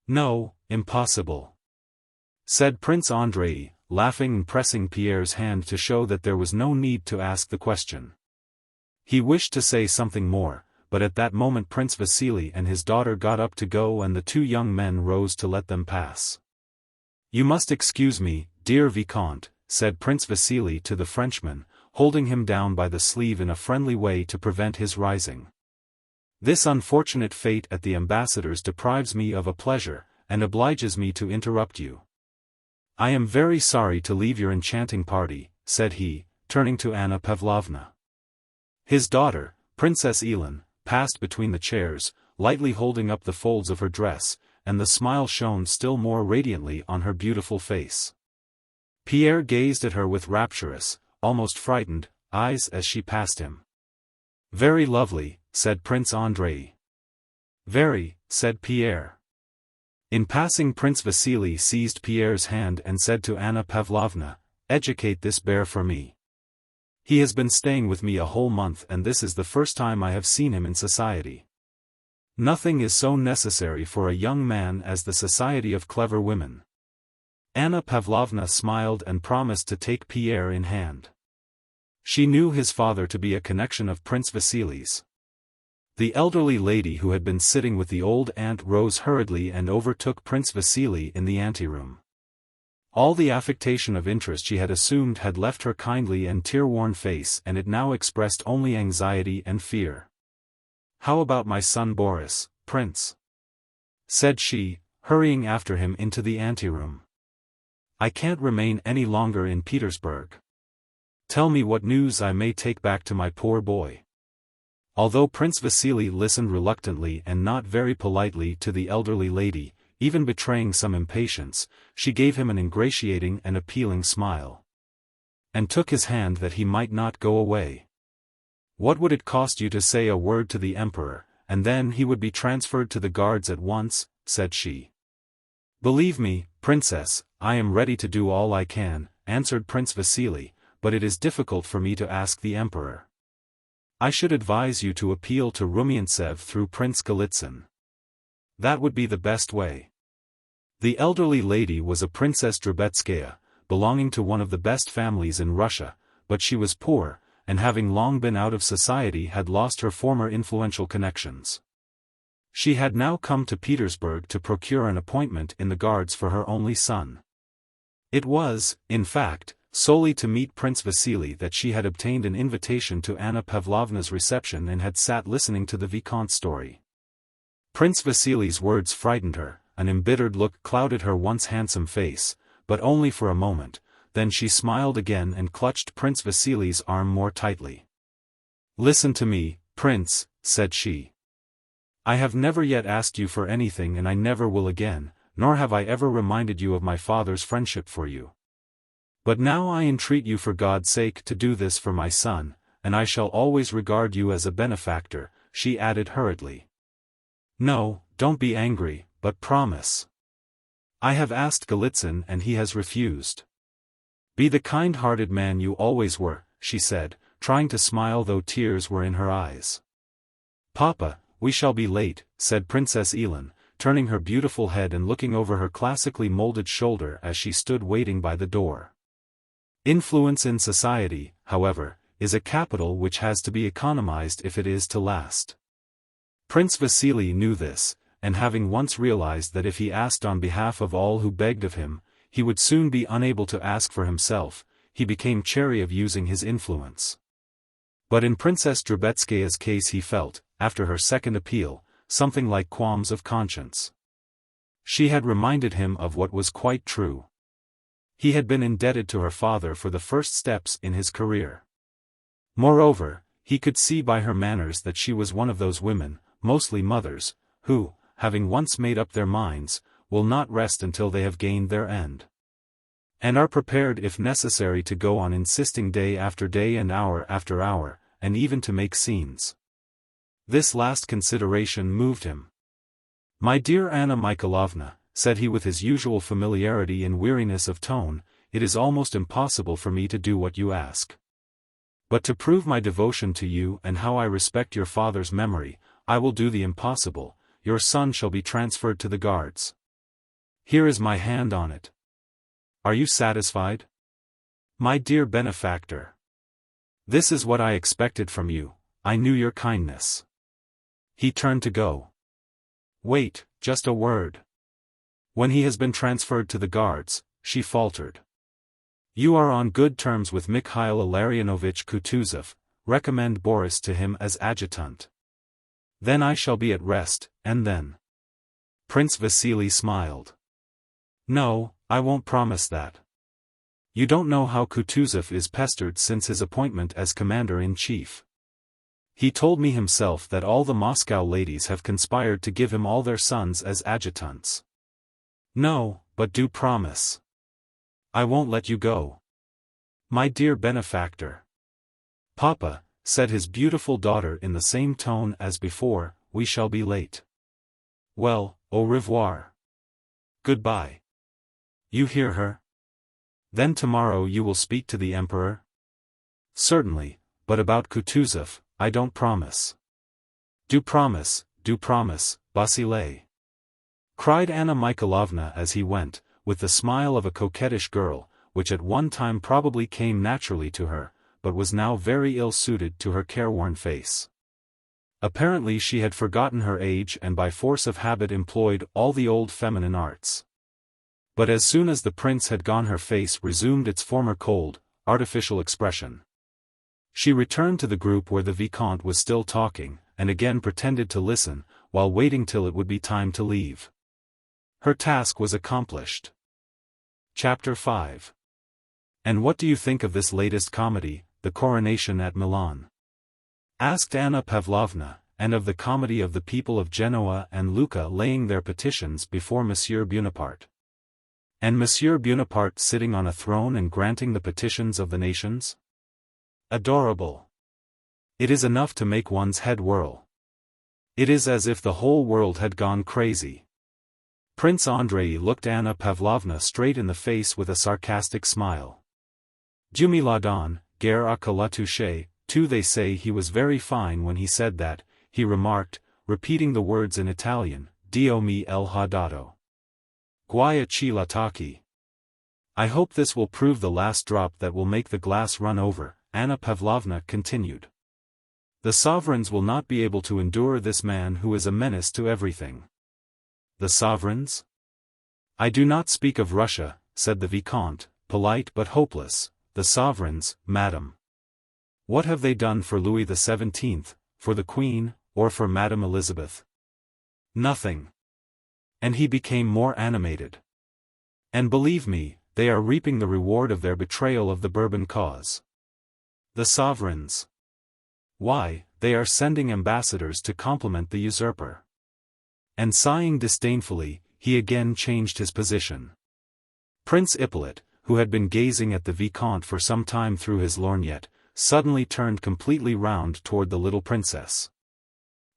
"No, impossible," said Prince Andrei, laughing and pressing Pierre's hand to show that there was no need to ask the question. He wished to say something more, but at that moment Prince Vasily and his daughter got up to go and the two young men rose to let them pass. "You must excuse me, dear Vicomte," said Prince Vasily to the Frenchman, holding him down by the sleeve in a friendly way to prevent his rising. "This unfortunate fate at the ambassador's deprives me of a pleasure, and obliges me to interrupt you. I am very sorry to leave your enchanting party," said he, turning to Anna Pavlovna. His daughter, Princess Elin, passed between the chairs, lightly holding up the folds of her dress, and the smile shone still more radiantly on her beautiful face. Pierre gazed at her with rapturous, almost frightened, eyes as she passed him. "Very lovely," said Prince Andrei. "Very," said Pierre. In passing Prince Vasily seized Pierre's hand and said to Anna Pavlovna, "Educate this bear for me. He has been staying with me a whole month and this is the first time I have seen him in society. Nothing is so necessary for a young man as the society of clever women." Anna Pavlovna smiled and promised to take Pierre in hand. She knew his father to be a connection of Prince Vasily's. The elderly lady who had been sitting with the old aunt rose hurriedly and overtook Prince Vasily in the anteroom. All the affectation of interest she had assumed had left her kindly and tear-worn face and it now expressed only anxiety and fear. "How about my son Boris, Prince?" said she, hurrying after him into the anteroom. "I can't remain any longer in Petersburg. Tell me what news I may take back to my poor boy." Although Prince Vasily listened reluctantly and not very politely to the elderly lady, even betraying some impatience, she gave him an ingratiating and appealing smile. And took his hand that he might not go away. "What would it cost you to say a word to the Emperor, and then he would be transferred to the Guards at once," said she. "Believe me, Princess, I am ready to do all I can," answered Prince Vasily, "but it is difficult for me to ask the Emperor. I should advise you to appeal to Rumyantsev through Prince Golitsyn. That would be the best way." The elderly lady was a Princess Drubetskaya, belonging to one of the best families in Russia, but she was poor, and having long been out of society had lost her former influential connections. She had now come to Petersburg to procure an appointment in the Guards for her only son. It was, in fact, solely to meet Prince Vasily that she had obtained an invitation to Anna Pavlovna's reception and had sat listening to the Vicomte's story. Prince Vasily's words frightened her, an embittered look clouded her once handsome face, but only for a moment, then she smiled again and clutched Prince Vasily's arm more tightly. "Listen to me, Prince," said she. "I have never yet asked you for anything and I never will again, nor have I ever reminded you of my father's friendship for you. But now I entreat you for God's sake to do this for my son, and I shall always regard you as a benefactor," she added hurriedly. "No, don't be angry, but promise. I have asked Golitsyn and he has refused. Be the kind-hearted man you always were," she said, trying to smile though tears were in her eyes. "Papa, we shall be late," said Princess Elin, turning her beautiful head and looking over her classically molded shoulder as she stood waiting by the door. Influence in society, however, is a capital which has to be economized if it is to last. Prince Vasily knew this, and having once realized that if he asked on behalf of all who begged of him, he would soon be unable to ask for himself, he became chary of using his influence. But in Princess Drubetskaya's case he felt, after her second appeal, something like qualms of conscience. She had reminded him of what was quite true. He had been indebted to her father for the first steps in his career. Moreover, he could see by her manners that she was one of those women, mostly mothers, who, having once made up their minds, will not rest until they have gained their end. And are prepared if necessary to go on insisting day after day and hour after hour, and even to make scenes. This last consideration moved him. "My dear Anna Mikhailovna," said he with his usual familiarity and weariness of tone, "it is almost impossible for me to do what you ask. But to prove my devotion to you and how I respect your father's memory, I will do the impossible. Your son shall be transferred to the Guards. Here is my hand on it. Are you satisfied? My dear benefactor. This is what I expected from you, I knew your kindness." He turned to go. "Wait, just a word. When he has been transferred to the Guards," she faltered. "You are on good terms with Mikhail Illarionovich Kutuzov, recommend Boris to him as adjutant. Then I shall be at rest, and then—" Prince Vasily smiled. "No, I won't promise that. You don't know how Kutuzov is pestered since his appointment as commander-in-chief. He told me himself that all the Moscow ladies have conspired to give him all their sons as adjutants. No, but do promise. I won't let you go. My dear benefactor." "Papa," said his beautiful daughter in the same tone as before, "we shall be late." "Well, au revoir. Goodbye. You hear her? Then tomorrow you will speak to the Emperor?" "Certainly, but about Kutuzov, I don't promise." Do promise, Vasily," cried Anna Mikhailovna as he went, with the smile of a coquettish girl, which at one time probably came naturally to her, but was now very ill-suited to her careworn face. Apparently she had forgotten her age and by force of habit employed all the old feminine arts. But as soon as the prince had gone her face resumed its former cold, artificial expression. She returned to the group where the Vicomte was still talking, and again pretended to listen, while waiting till it would be time to leave. Her task was accomplished. Chapter 5. "And what do you think of this latest comedy, The Coronation at Milan?" asked Anna Pavlovna, and of the comedy of the people of Genoa and Lucca laying their petitions before Monsieur Bonaparte. And Monsieur Bonaparte sitting on a throne and granting the petitions of the nations? Adorable. It is enough to make one's head whirl. It is as if the whole world had gone crazy. Prince Andrei looked Anna Pavlovna straight in the face with a sarcastic smile. "Du Miladon, guerre à la touche, too they say he was very fine when he said that," he remarked, repeating the words in Italian, "Dio mi el ha dato. Guai ci l'attacchi." "I hope this will prove the last drop that will make the glass run over," Anna Pavlovna continued. The sovereigns will not be able to endure this man who is a menace to everything. The sovereigns? I do not speak of Russia, said the Vicomte, polite but hopeless. The sovereigns, madam. What have they done for Louis XVII, for the Queen, or for Madame Elizabeth? Nothing. And he became more animated. And believe me, they are reaping the reward of their betrayal of the Bourbon cause. The sovereigns. Why, they are sending ambassadors to compliment the usurper. And sighing disdainfully, he again changed his position. Prince Hippolyte, who had been gazing at the Vicomte for some time through his lorgnette, suddenly turned completely round toward the little princess.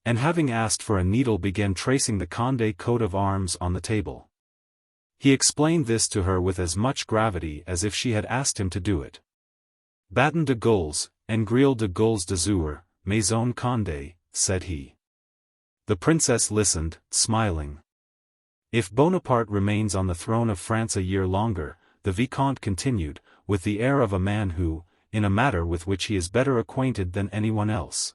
And having asked for a needle began tracing the Condé coat of arms on the table. He explained this to her with as much gravity as if she had asked him to do it. Bâton de Gueules, and grille de Gueules d'Azur, Maison Condé, said he. The princess listened, smiling. If Bonaparte remains on the throne of France a year longer, the Vicomte continued, with the air of a man who, in a matter with which he is better acquainted than anyone else,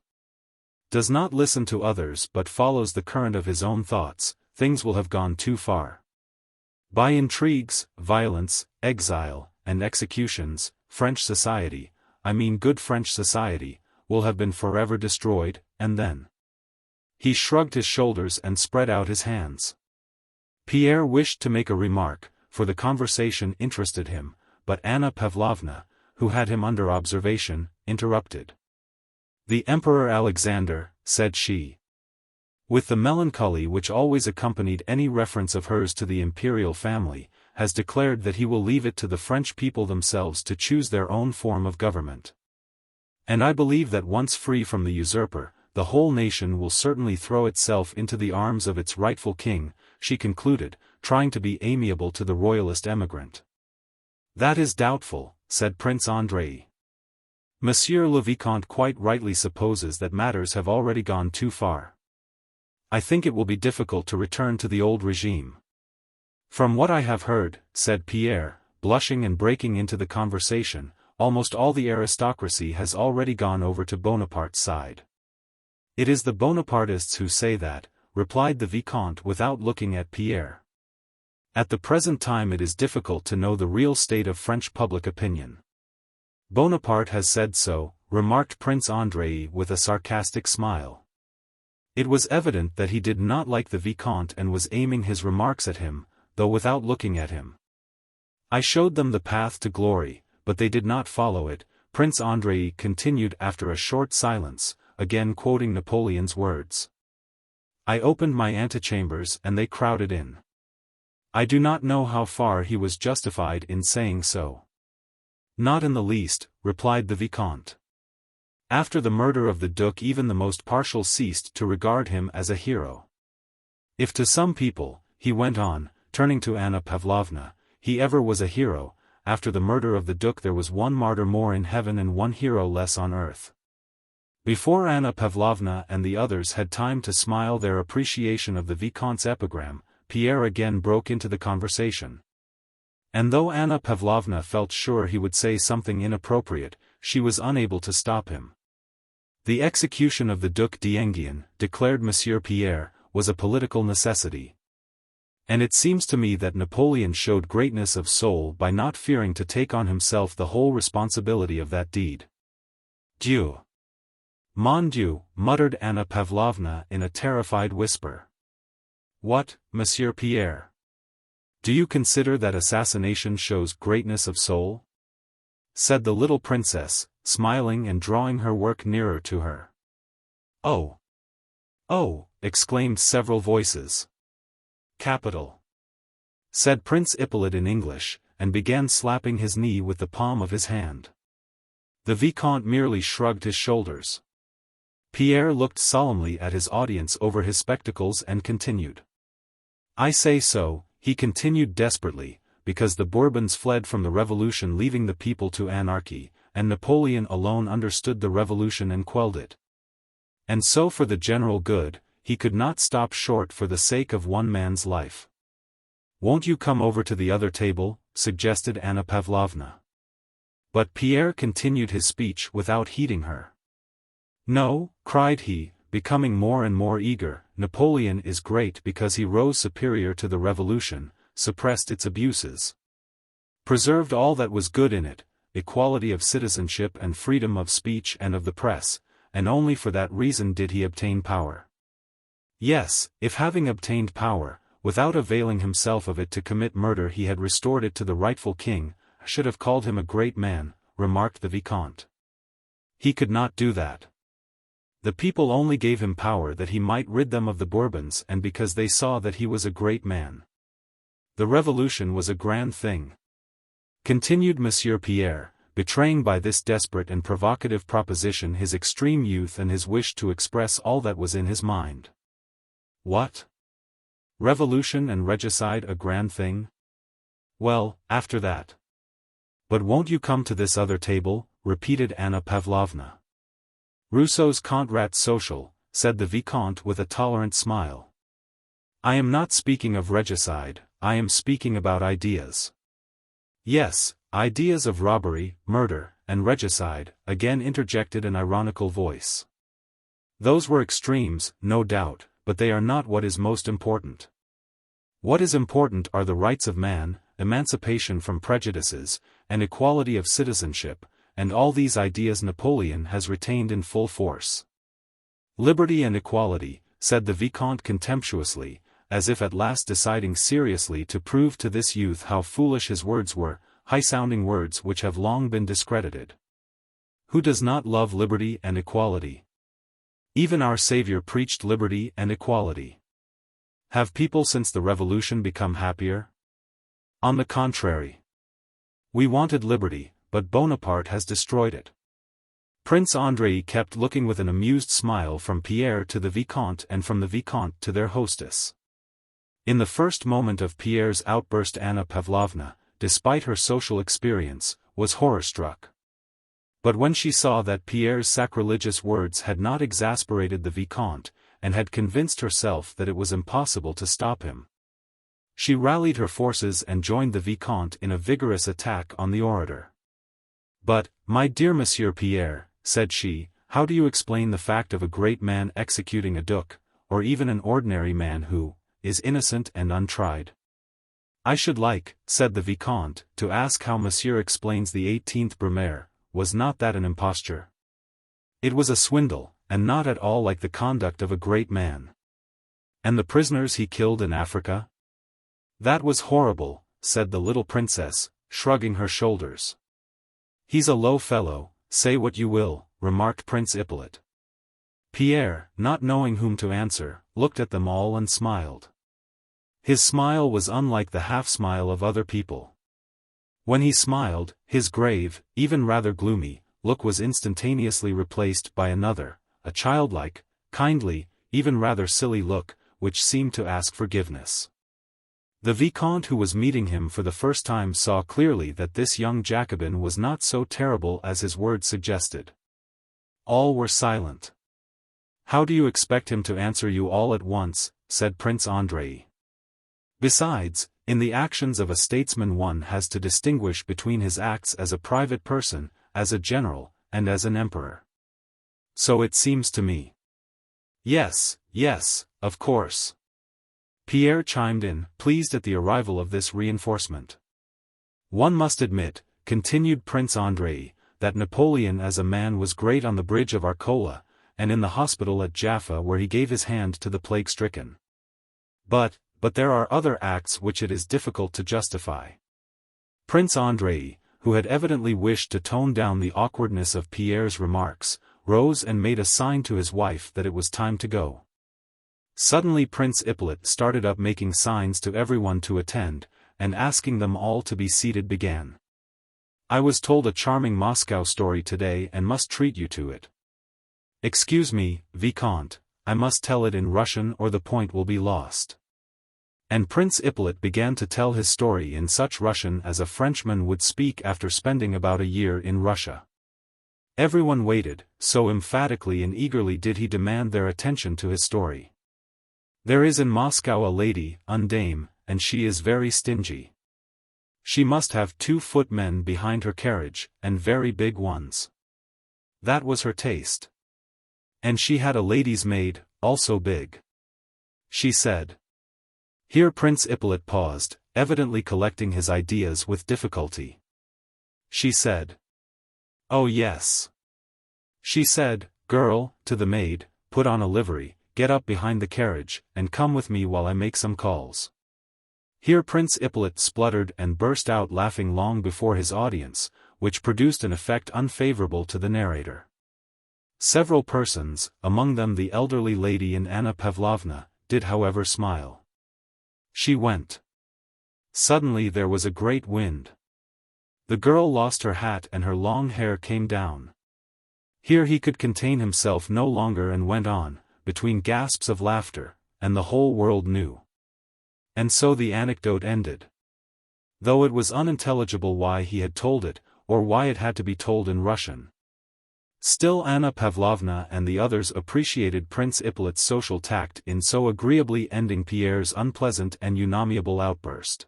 does not listen to others but follows the current of his own thoughts, things will have gone too far. By intrigues, violence, exile, and executions, French society, I mean good French society, will have been forever destroyed, and then. He shrugged his shoulders and spread out his hands. Pierre wished to make a remark, for the conversation interested him, but Anna Pavlovna, who had him under observation, interrupted. The Emperor Alexander, said she, with the melancholy which always accompanied any reference of hers to the imperial family, has declared that he will leave it to the French people themselves to choose their own form of government. And I believe that once free from the usurper, the whole nation will certainly throw itself into the arms of its rightful king, she concluded, trying to be amiable to the royalist emigrant. That is doubtful, said Prince Andrei. Monsieur le Vicomte quite rightly supposes that matters have already gone too far. I think it will be difficult to return to the old regime. From what I have heard, said Pierre, blushing and breaking into the conversation, almost all the aristocracy has already gone over to Bonaparte's side. It is the Bonapartists who say that, replied the Vicomte without looking at Pierre. At the present time it is difficult to know the real state of French public opinion. Bonaparte has said so, remarked Prince Andrei with a sarcastic smile. It was evident that he did not like the Vicomte and was aiming his remarks at him, though without looking at him. I showed them the path to glory, but they did not follow it, Prince Andrei continued after a short silence, again quoting Napoleon's words. I opened my antechambers and they crowded in. I do not know how far he was justified in saying so. Not in the least, replied the Vicomte. After the murder of the Duc even the most partial ceased to regard him as a hero. If to some people, he went on, turning to Anna Pavlovna, he ever was a hero, after the murder of the Duc there was one martyr more in heaven and one hero less on earth. Before Anna Pavlovna and the others had time to smile their appreciation of the Vicomte's epigram, Pierre again broke into the conversation. And though Anna Pavlovna felt sure he would say something inappropriate, she was unable to stop him. The execution of the Duc d'Enghien, declared Monsieur Pierre, was a political necessity. And it seems to me that Napoleon showed greatness of soul by not fearing to take on himself the whole responsibility of that deed. Dieu! Mon Dieu, muttered Anna Pavlovna in a terrified whisper. What, Monsieur Pierre? Do you consider that assassination shows greatness of soul? Said the little princess, smiling and drawing her work nearer to her. Oh! Oh! Exclaimed several voices. Capital! Said Prince Hippolyte in English, and began slapping his knee with the palm of his hand. The Vicomte merely shrugged his shoulders. Pierre looked solemnly at his audience over his spectacles and continued. I say so, he continued desperately, because the Bourbons fled from the revolution leaving the people to anarchy, and Napoleon alone understood the revolution and quelled it. And so for the general good, he could not stop short for the sake of one man's life. Won't you come over to the other table, suggested Anna Pavlovna. But Pierre continued his speech without heeding her. No, cried he, becoming more and more eager, Napoleon is great because he rose superior to the revolution, suppressed its abuses, preserved all that was good in it, equality of citizenship and freedom of speech and of the press, and only for that reason did he obtain power. Yes, if having obtained power, without availing himself of it to commit murder he had restored it to the rightful king, I should have called him a great man, remarked the Vicomte. He could not do that. The people only gave him power that he might rid them of the Bourbons and because they saw that he was a great man. The revolution was a grand thing. Continued Monsieur Pierre, betraying by this desperate and provocative proposition his extreme youth and his wish to express all that was in his mind. What? Revolution and regicide a grand thing? Well, after that. But won't you come to this other table? Repeated Anna Pavlovna. Rousseau's Contrat social, said the Vicomte with a tolerant smile. I am not speaking of regicide, I am speaking about ideas. Yes, ideas of robbery, murder, and regicide, again interjected an ironical voice. Those were extremes, no doubt, but they are not what is most important. What is important are the rights of man, emancipation from prejudices, and equality of citizenship, and all these ideas Napoleon has retained in full force. Liberty and equality, said the Vicomte contemptuously, as if at last deciding seriously to prove to this youth how foolish his words were, high-sounding words which have long been discredited. Who does not love liberty and equality? Even our Savior preached liberty and equality. Have people since the Revolution become happier? On the contrary. We wanted liberty, but Bonaparte has destroyed it. Prince Andrei kept looking with an amused smile from Pierre to the Vicomte and from the Vicomte to their hostess. In the first moment of Pierre's outburst Anna Pavlovna, despite her social experience, was horror-struck. But when she saw that Pierre's sacrilegious words had not exasperated the Vicomte, and had convinced herself that it was impossible to stop him, she rallied her forces and joined the Vicomte in a vigorous attack on the orator. But, my dear Monsieur Pierre, said she, how do you explain the fact of a great man executing a duke, or even an ordinary man who is innocent and untried? I should like, said the Vicomte, to ask how Monsieur explains the 18th Brumaire. Was not that an imposture? It was a swindle, and not at all like the conduct of a great man. And the prisoners he killed in Africa? That was horrible, said the little princess, shrugging her shoulders. He's a low fellow, say what you will, remarked Prince Hippolyte. Pierre, not knowing whom to answer, looked at them all and smiled. His smile was unlike the half-smile of other people. When he smiled, his grave, even rather gloomy, look was instantaneously replaced by another, a childlike, kindly, even rather silly look, which seemed to ask forgiveness. The Vicomte who was meeting him for the first time saw clearly that this young Jacobin was not so terrible as his words suggested. All were silent. How do you expect him to answer you all at once, said Prince Andrei. Besides, in the actions of a statesman one has to distinguish between his acts as a private person, as a general, and as an emperor. So it seems to me. Yes, yes, of course. Pierre chimed in, pleased at the arrival of this reinforcement. One must admit, continued Prince Andrei, that Napoleon as a man was great on the bridge of Arcola, and in the hospital at Jaffa where he gave his hand to the plague-stricken. But there are other acts which it is difficult to justify. Prince Andrei, who had evidently wished to tone down the awkwardness of Pierre's remarks, rose and made a sign to his wife that it was time to go. Suddenly Prince Hippolyte started up making signs to everyone to attend, and asking them all to be seated began. I was told a charming Moscow story today and must treat you to it. Excuse me, Vicomte, I must tell it in Russian or the point will be lost. And Prince Hippolyte began to tell his story in such Russian as a Frenchman would speak after spending about a year in Russia. Everyone waited, so emphatically and eagerly did he demand their attention to his story. There is in Moscow a lady, Undame, and she is very stingy. She must have 2 footmen behind her carriage, and very big ones. That was her taste. And she had a lady's maid, also big. She said. Here Prince Ippolit paused, evidently collecting his ideas with difficulty. She said. Oh yes. She said, girl, to the maid, put on a livery, get up behind the carriage, and come with me while I make some calls. Here Prince Ippolit spluttered and burst out laughing long before his audience, which produced an effect unfavorable to the narrator. Several persons, among them the elderly lady and Anna Pavlovna, did however smile. She went. Suddenly there was a great wind. The girl lost her hat and her long hair came down. Here he could contain himself no longer and went on, between gasps of laughter, and the whole world knew. And so the anecdote ended. Though it was unintelligible why he had told it, or why it had to be told in Russian. Still Anna Pavlovna and the others appreciated Prince Ippolit's social tact in so agreeably ending Pierre's unpleasant and unamiable outburst.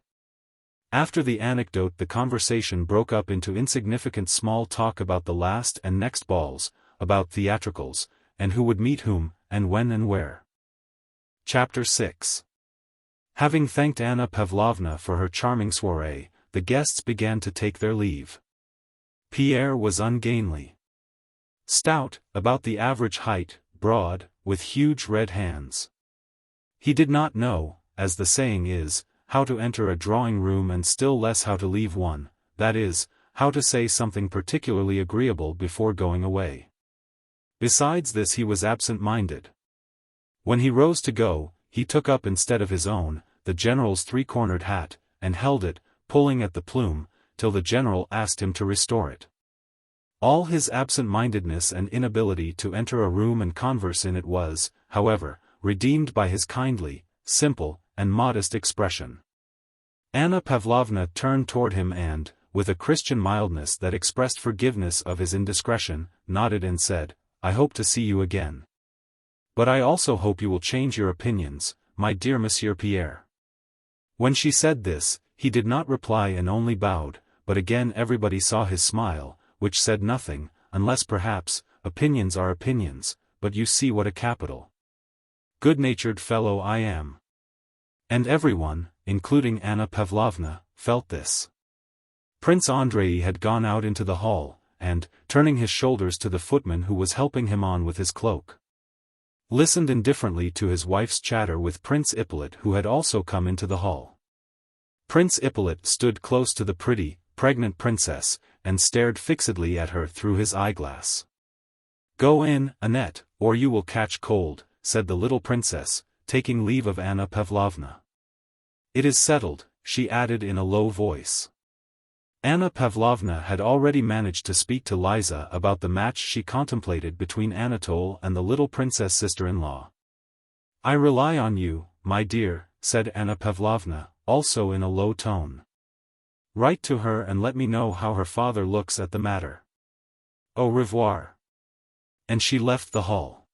After the anecdote the conversation broke up into insignificant small talk about the last and next balls, about theatricals, and who would meet whom, and when and where. Chapter 6. Having thanked Anna Pavlovna for her charming soirée, the guests began to take their leave. Pierre was ungainly. Stout, about the average height, broad, with huge red hands. He did not know, as the saying is, how to enter a drawing-room and still less how to leave one, that is, how to say something particularly agreeable before going away. Besides this he was absent-minded. When he rose to go, he took up instead of his own, the general's three-cornered hat, and held it, pulling at the plume, till the general asked him to restore it. All his absent-mindedness and inability to enter a room and converse in it was, however, redeemed by his kindly, simple, and modest expression. Anna Pavlovna turned toward him and, with a Christian mildness that expressed forgiveness of his indiscretion, nodded and said, I hope to see you again. But I also hope you will change your opinions, my dear Monsieur Pierre. When she said this, he did not reply and only bowed, but again everybody saw his smile, which said nothing, unless perhaps, opinions are opinions, but you see what a capital, good-natured fellow I am. And everyone, including Anna Pavlovna, felt this. Prince Andrei had gone out into the hall, and, turning his shoulders to the footman who was helping him on with his cloak, listened indifferently to his wife's chatter with Prince Ippolit who had also come into the hall. Prince Ippolit stood close to the pretty, pregnant princess, and stared fixedly at her through his eyeglass. Go in, Annette, or you will catch cold, said the little princess, taking leave of Anna Pavlovna. It is settled, she added in a low voice. Anna Pavlovna had already managed to speak to Liza about the match she contemplated between Anatole and the little princess sister-in-law. I rely on you, my dear, said Anna Pavlovna, also in a low tone. Write to her and let me know how her father looks at the matter. Au revoir. And she left the hall.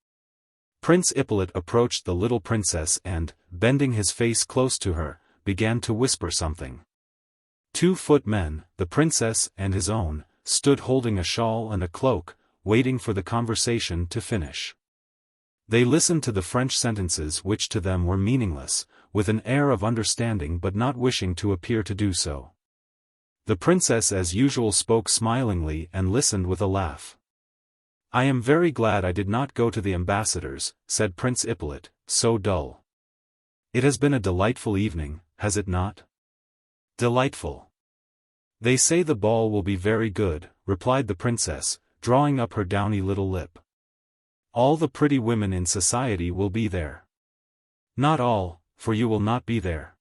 Prince Ippolit approached the little princess and, bending his face close to her, began to whisper something. 2 footmen, the princess and his own, stood holding a shawl and a cloak, waiting for the conversation to finish. They listened to the French sentences which to them were meaningless, with an air of understanding but not wishing to appear to do so. The princess as usual spoke smilingly and listened with a laugh. I am very glad I did not go to the ambassador's, said Prince Ippolit, so dull. It has been a delightful evening, has it not? Delightful. They say the ball will be very good, replied the princess, drawing up her downy little lip. All the pretty women in society will be there. Not all, for you will not be there.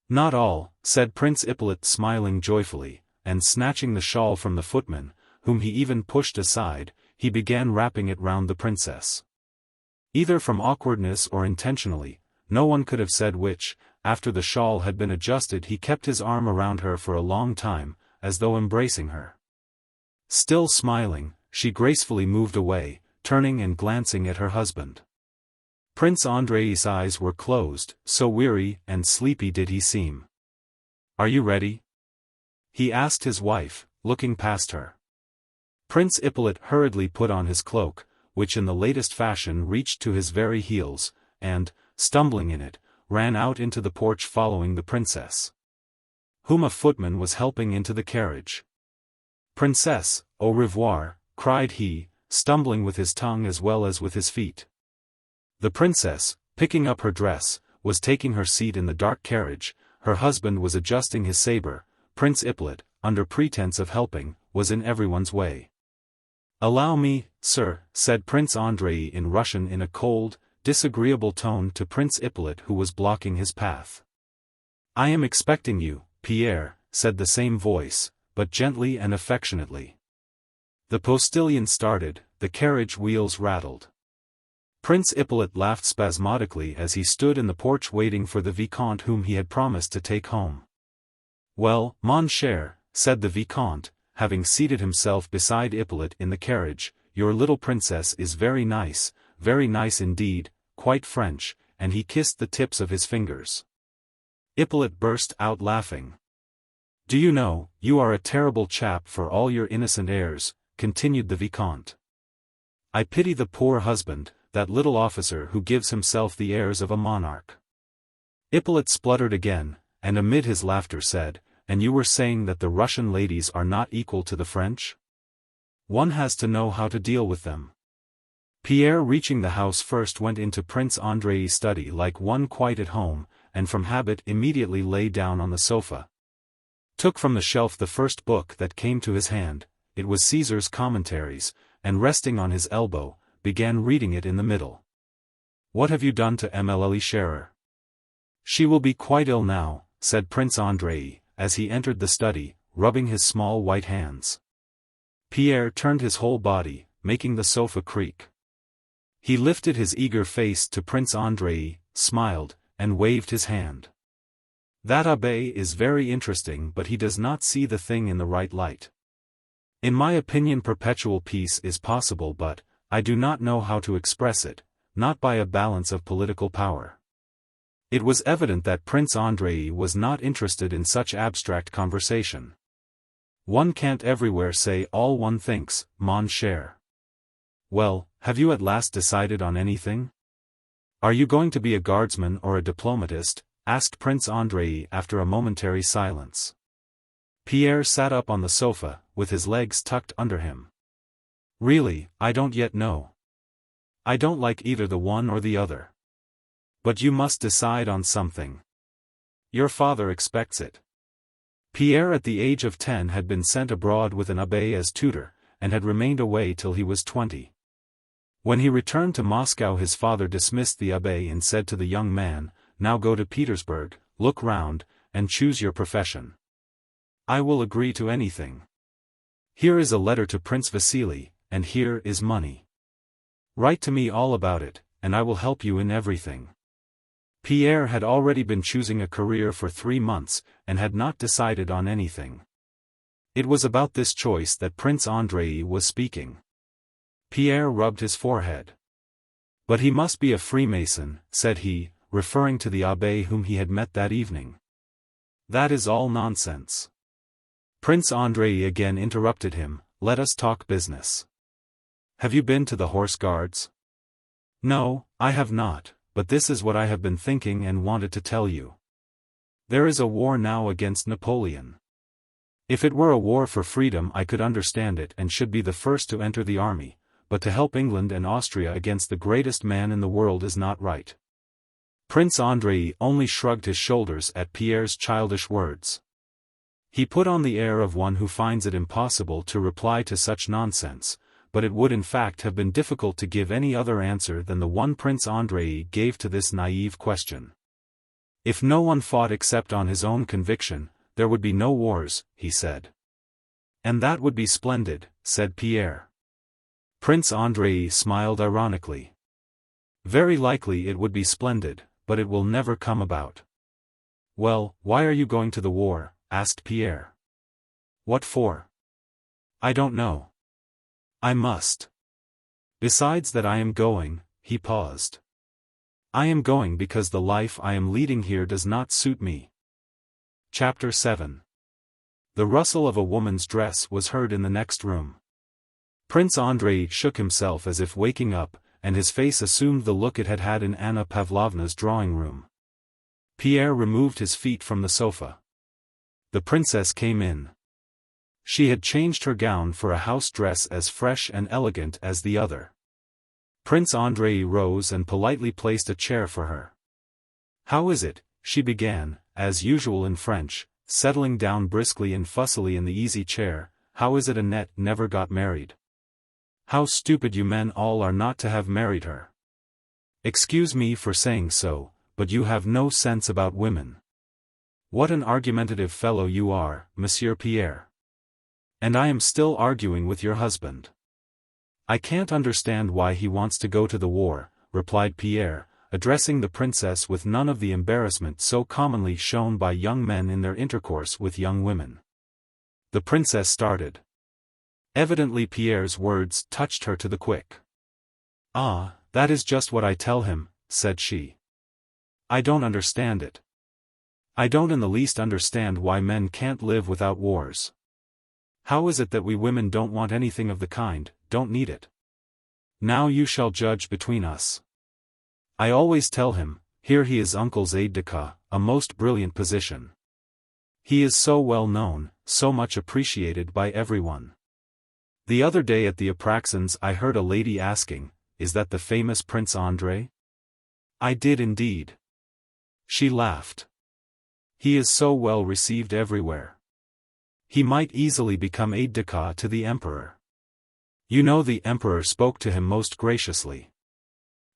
Not all, said Prince Ippolit smiling joyfully, and snatching the shawl from the footman, whom he even pushed aside, he began wrapping it round the princess. Either from awkwardness or intentionally, no one could have said which, after the shawl had been adjusted he kept his arm around her for a long time, as though embracing her. Still smiling, she gracefully moved away, turning and glancing at her husband. Prince Andrei's eyes were closed, so weary and sleepy did he seem. Are you ready? He asked his wife, looking past her. Prince Ippolit hurriedly put on his cloak, which in the latest fashion reached to his very heels, and, stumbling in it, ran out into the porch following the princess, whom a footman was helping into the carriage. "Princess, au revoir," cried he, stumbling with his tongue as well as with his feet. The princess, picking up her dress, was taking her seat in the dark carriage, her husband was adjusting his saber, Prince Ippolit, under pretense of helping, was in everyone's way. "Allow me, sir," said Prince Andrei in Russian in a cold, disagreeable tone to Prince Ippolit who was blocking his path. "I am expecting you, Pierre," said the same voice, but gently and affectionately. The postilion started, the carriage wheels rattled. Prince Ippolit laughed spasmodically as he stood in the porch waiting for the Vicomte whom he had promised to take home. "Well, mon cher," said the Vicomte, having seated himself beside Ippolit in the carriage, "your little princess is very nice indeed, quite French," and he kissed the tips of his fingers. Ippolit burst out laughing. "Do you know, you are a terrible chap for all your innocent airs," continued the Vicomte. "I pity the poor husband, that little officer who gives himself the airs of a monarch." Ippolit spluttered again, and amid his laughter said, "And you were saying that the Russian ladies are not equal to the French? One has to know how to deal with them." Pierre, reaching the house first, went into Prince Andrei's study like one quite at home, and from habit immediately lay down on the sofa. Took from the shelf the first book that came to his hand, it was Caesar's Commentaries, and resting on his elbow, began reading it in the middle. "What have you done to Emily Scherer?" "She will be quite ill now," said Prince Andrei, as he entered the study, rubbing his small white hands. Pierre turned his whole body, making the sofa creak. He lifted his eager face to Prince Andrei, smiled, and waved his hand. "That abbé is very interesting, but he does not see the thing in the right light. In my opinion perpetual peace is possible, but I do not know how to express it, not by a balance of political power." It was evident that Prince Andrei was not interested in such abstract conversation. "One can't everywhere say all one thinks, mon cher." "Well, have you at last decided on anything? Are you going to be a guardsman or a diplomatist?" asked Prince Andrei after a momentary silence. Pierre sat up on the sofa, with his legs tucked under him. "Really, I don't yet know. I don't like either the one or the other. But you must decide on something. Your father expects it." Pierre at the age of 10 had been sent abroad with an abbé as tutor, and had remained away till he was 20. When he returned to Moscow his father dismissed the abbé and said to the young man, "Now go to Petersburg, look round, and choose your profession. I will agree to anything. Here is a letter to Prince Vasily, and here is money. Write to me all about it, and I will help you in everything." Pierre had already been choosing a career for 3 months, and had not decided on anything. It was about this choice that Prince Andrei was speaking. Pierre rubbed his forehead. "But he must be a Freemason," said he, referring to the abbé whom he had met that evening. "That is all nonsense." Prince Andrei again interrupted him, "Let us talk business. Have you been to the Horse Guards?" "No, I have not, but this is what I have been thinking and wanted to tell you. There is a war now against Napoleon. If it were a war for freedom I could understand it and should be the first to enter the army, but to help England and Austria against the greatest man in the world is not right." Prince Andrei only shrugged his shoulders at Pierre's childish words. He put on the air of one who finds it impossible to reply to such nonsense, but it would in fact have been difficult to give any other answer than the one Prince Andrei gave to this naive question. If no one fought except on his own conviction, there would be no wars, he said. "And that would be splendid," said Pierre. Prince Andrei smiled ironically. "Very likely it would be splendid, but it will never come about." "Well, why are you going to the war?" asked Pierre. "What for?" "I don't know. I must. Besides that I am going," he paused. "I am going because the life I am leading here does not suit me." Chapter 7. The rustle of a woman's dress was heard in the next room. Prince Andrei shook himself as if waking up, and his face assumed the look it had had in Anna Pavlovna's drawing-room. Pierre removed his feet from the sofa. The princess came in. She had changed her gown for a house dress as fresh and elegant as the other. Prince Andrei rose and politely placed a chair for her. "How is it?" she began, as usual in French, settling down briskly and fussily in the easy chair. "How is it Annette never got married? How stupid you men all are not to have married her. Excuse me for saying so, but you have no sense about women. What an argumentative fellow you are, Monsieur Pierre. And I am still arguing with your husband." "I can't understand why he wants to go to the war," replied Pierre, addressing the princess with none of the embarrassment so commonly shown by young men in their intercourse with young women. The princess started. Evidently Pierre's words touched her to the quick. "Ah, that is just what I tell him," said she. "I don't understand it. I don't in the least understand why men can't live without wars. How is it that we women don't want anything of the kind, don't need it? Now you shall judge between us. I always tell him, here he is uncle's aide-de-camp, a most brilliant position. He is so well known, so much appreciated by everyone. The other day at the Apraxins I heard a lady asking, is that the famous Prince Andrei? I did indeed. She laughed. He is so well received everywhere. He might easily become aide-de-camp to the emperor. You know the emperor spoke to him most graciously.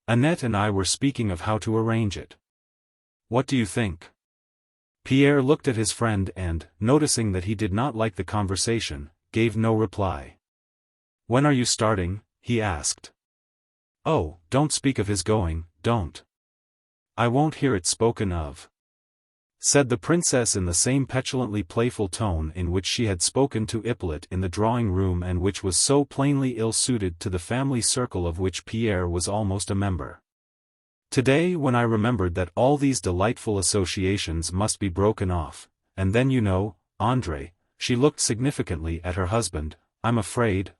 Annette and I were speaking of how to arrange it. What do you think?" Pierre looked at his friend and, noticing that he did not like the conversation, gave no reply. "When are you starting?" he asked. "Oh, don't speak of his going, don't. I won't hear it spoken of," said the princess in the same petulantly playful tone in which she had spoken to Hippolyte in the drawing-room and which was so plainly ill-suited to the family circle of which Pierre was almost a member. "Today when I remembered that all these delightful associations must be broken off, and then you know, Andrei," she looked significantly at her husband, I'm afraid,"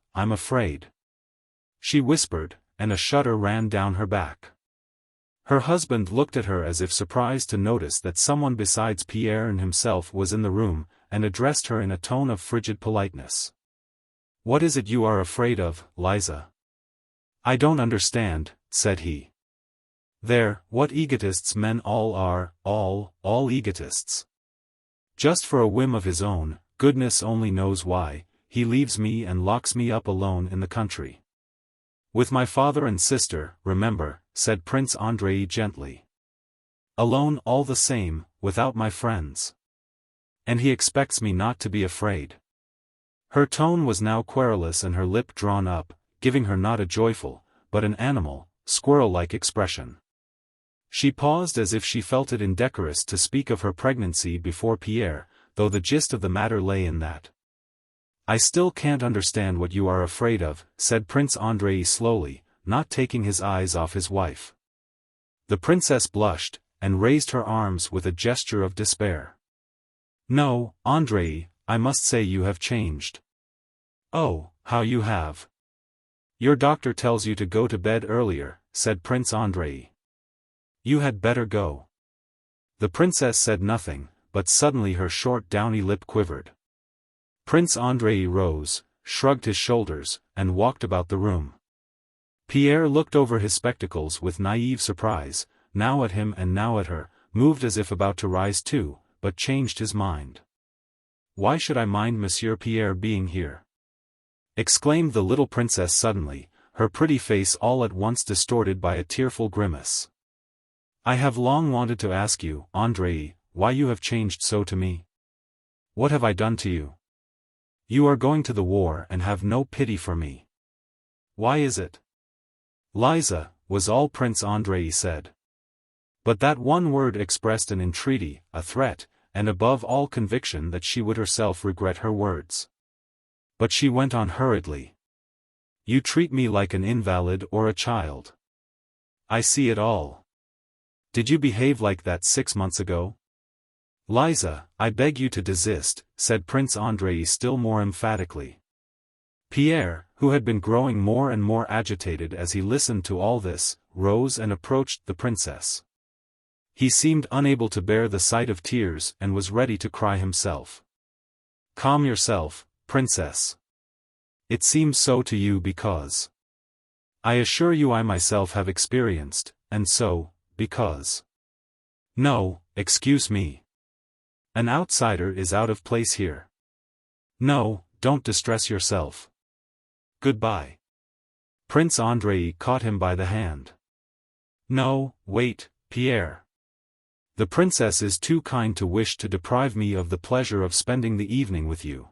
she whispered, and a shudder ran down her back. Her husband looked at her as if surprised to notice that someone besides Pierre and himself was in the room, and addressed her in a tone of frigid politeness. "What is it you are afraid of, Liza?" "I don't understand," said he. "There, what egotists men all are, all egotists. Just for a whim of his own, goodness only knows why, he leaves me and locks me up alone in the country. With my father and sister, remember," said Prince Andrei gently. "Alone all the same, without my friends. And he expects me not to be afraid." Her tone was now querulous and her lip drawn up, giving her not a joyful, but an animal, squirrel-like expression. She paused as if she felt it indecorous to speak of her pregnancy before Pierre, though the gist of the matter lay in that. "I still can't understand what you are afraid of," said Prince Andrei slowly, not taking his eyes off his wife. The princess blushed, and raised her arms with a gesture of despair. "No, Andrei, I must say you have changed. Oh, how you have. Your doctor tells you to go to bed earlier," said Prince Andrei. "You had better go." The princess said nothing, but suddenly her short downy lip quivered. Prince Andrei rose, shrugged his shoulders, and walked about the room. Pierre looked over his spectacles with naive surprise, now at him and now at her, moved as if about to rise too, but changed his mind. "Why should I mind Monsieur Pierre being here?" exclaimed the little princess suddenly, her pretty face all at once distorted by a tearful grimace. "I have long wanted to ask you, Andrei, why you have changed so to me. What have I done to you? You are going to the war and have no pity for me. Why is it?" "Liza," was all Prince Andrei said. But that one word expressed an entreaty, a threat, and above all conviction that she would herself regret her words. But she went on hurriedly. "You treat me like an invalid or a child. I see it all. Did you behave like that 6 months ago?" "Liza, I beg you to desist," said Prince Andrei still more emphatically. "Pierre, who had been growing more and more agitated as he listened to all this, rose and approached the princess. He seemed unable to bear the sight of tears and was ready to cry himself. "Calm yourself, princess. It seems so to you because I assure you I myself have experienced, and so, because no, excuse me. An outsider is out of place here. No, don't distress yourself. Goodbye." Prince Andrei caught him by the hand. "No, wait, Pierre. The princess is too kind to wish to deprive me of the pleasure of spending the evening with you."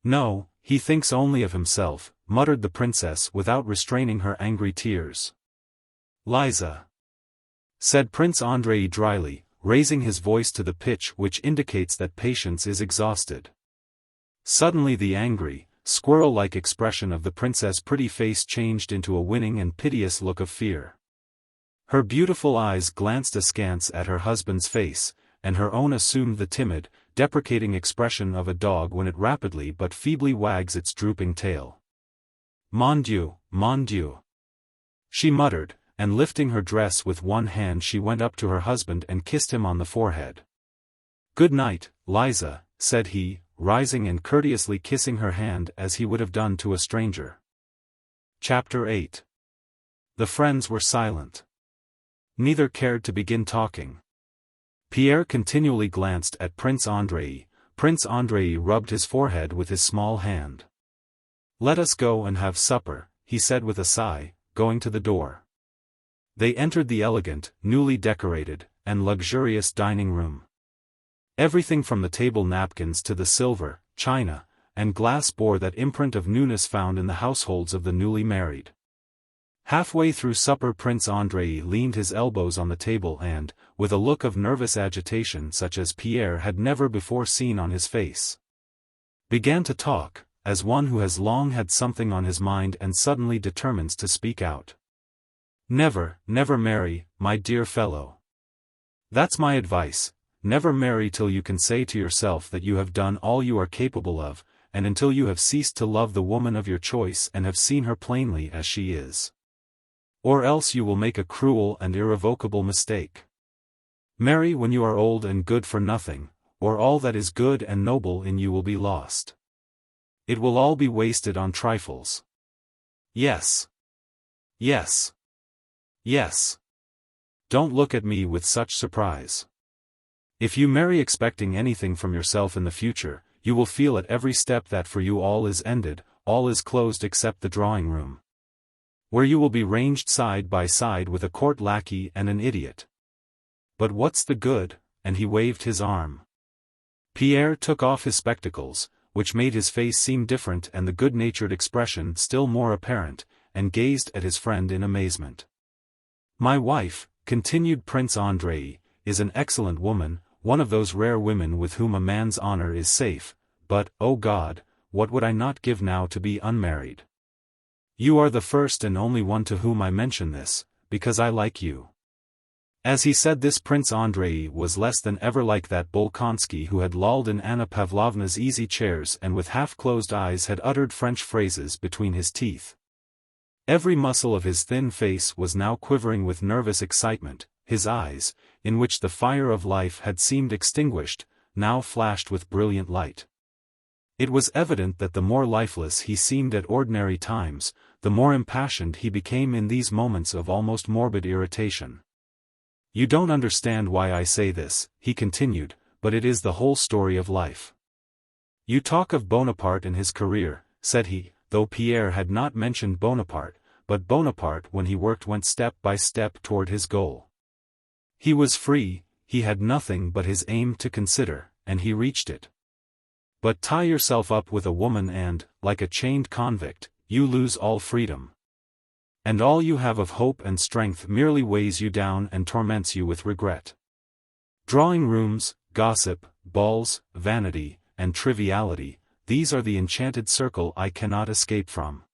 "No, he thinks only of himself," muttered the princess without restraining her angry tears. "Liza," said Prince Andrei dryly, raising his voice to the pitch which indicates that patience is exhausted. Suddenly the angry, squirrel-like expression of the princess' pretty face changed into a winning and piteous look of fear. Her beautiful eyes glanced askance at her husband's face, and her own assumed the timid, deprecating expression of a dog when it rapidly but feebly wags its drooping tail. Mon Dieu, she muttered, and lifting her dress with one hand she went up to her husband and kissed him on the forehead. "Good night, Liza," said he, rising and courteously kissing her hand as he would have done to a stranger. Chapter 8. The friends were silent. Neither cared to begin talking. Pierre continually glanced at Prince Andrei. Prince Andrei rubbed his forehead with his small hand. "Let us go and have supper," he said with a sigh, going to the door. They entered the elegant, newly decorated, and luxurious dining room. Everything from the table napkins to the silver, china, and glass bore that imprint of newness found in the households of the newly married. Halfway through supper Prince Andrei leaned his elbows on the table and, with a look of nervous agitation such as Pierre had never before seen on his face, began to talk, as one who has long had something on his mind and suddenly determines to speak out. "Never, never marry, my dear fellow. That's my advice. Never marry till you can say to yourself that you have done all you are capable of, and until you have ceased to love the woman of your choice and have seen her plainly as she is. Or else you will make a cruel and irrevocable mistake. Marry when you are old and good for nothing, or all that is good and noble in you will be lost. It will all be wasted on trifles. Yes. Yes. Yes. Don't look at me with such surprise. If you marry expecting anything from yourself in the future, you will feel at every step that for you all is ended, all is closed except the drawing room, where you will be ranged side by side with a court lackey and an idiot. But what's the good?" and he waved his arm. Pierre took off his spectacles, which made his face seem different and the good-natured expression still more apparent, and gazed at his friend in amazement. "My wife," continued Prince Andrei, "is an excellent woman, one of those rare women with whom a man's honor is safe, but, oh God, what would I not give now to be unmarried? You are the first and only one to whom I mention this, because I like you." As he said this Prince Andrei was less than ever like that Bolkonsky who had lolled in Anna Pavlovna's easy chairs and with half-closed eyes had uttered French phrases between his teeth. Every muscle of his thin face was now quivering with nervous excitement, his eyes, in which the fire of life had seemed extinguished, now flashed with brilliant light. It was evident that the more lifeless he seemed at ordinary times, the more impassioned he became in these moments of almost morbid irritation. "You don't understand why I say this," he continued, "but it is the whole story of life. You talk of Bonaparte and his career," said he, though Pierre had not mentioned Bonaparte, but Bonaparte when he worked went step by step toward his goal. He was free, he had nothing but his aim to consider, and he reached it. But tie yourself up with a woman and, like a chained convict, you lose all freedom. And all you have of hope and strength merely weighs you down and torments you with regret. Drawing rooms, gossip, balls, vanity, and triviality, these are the enchanted circle I cannot escape from.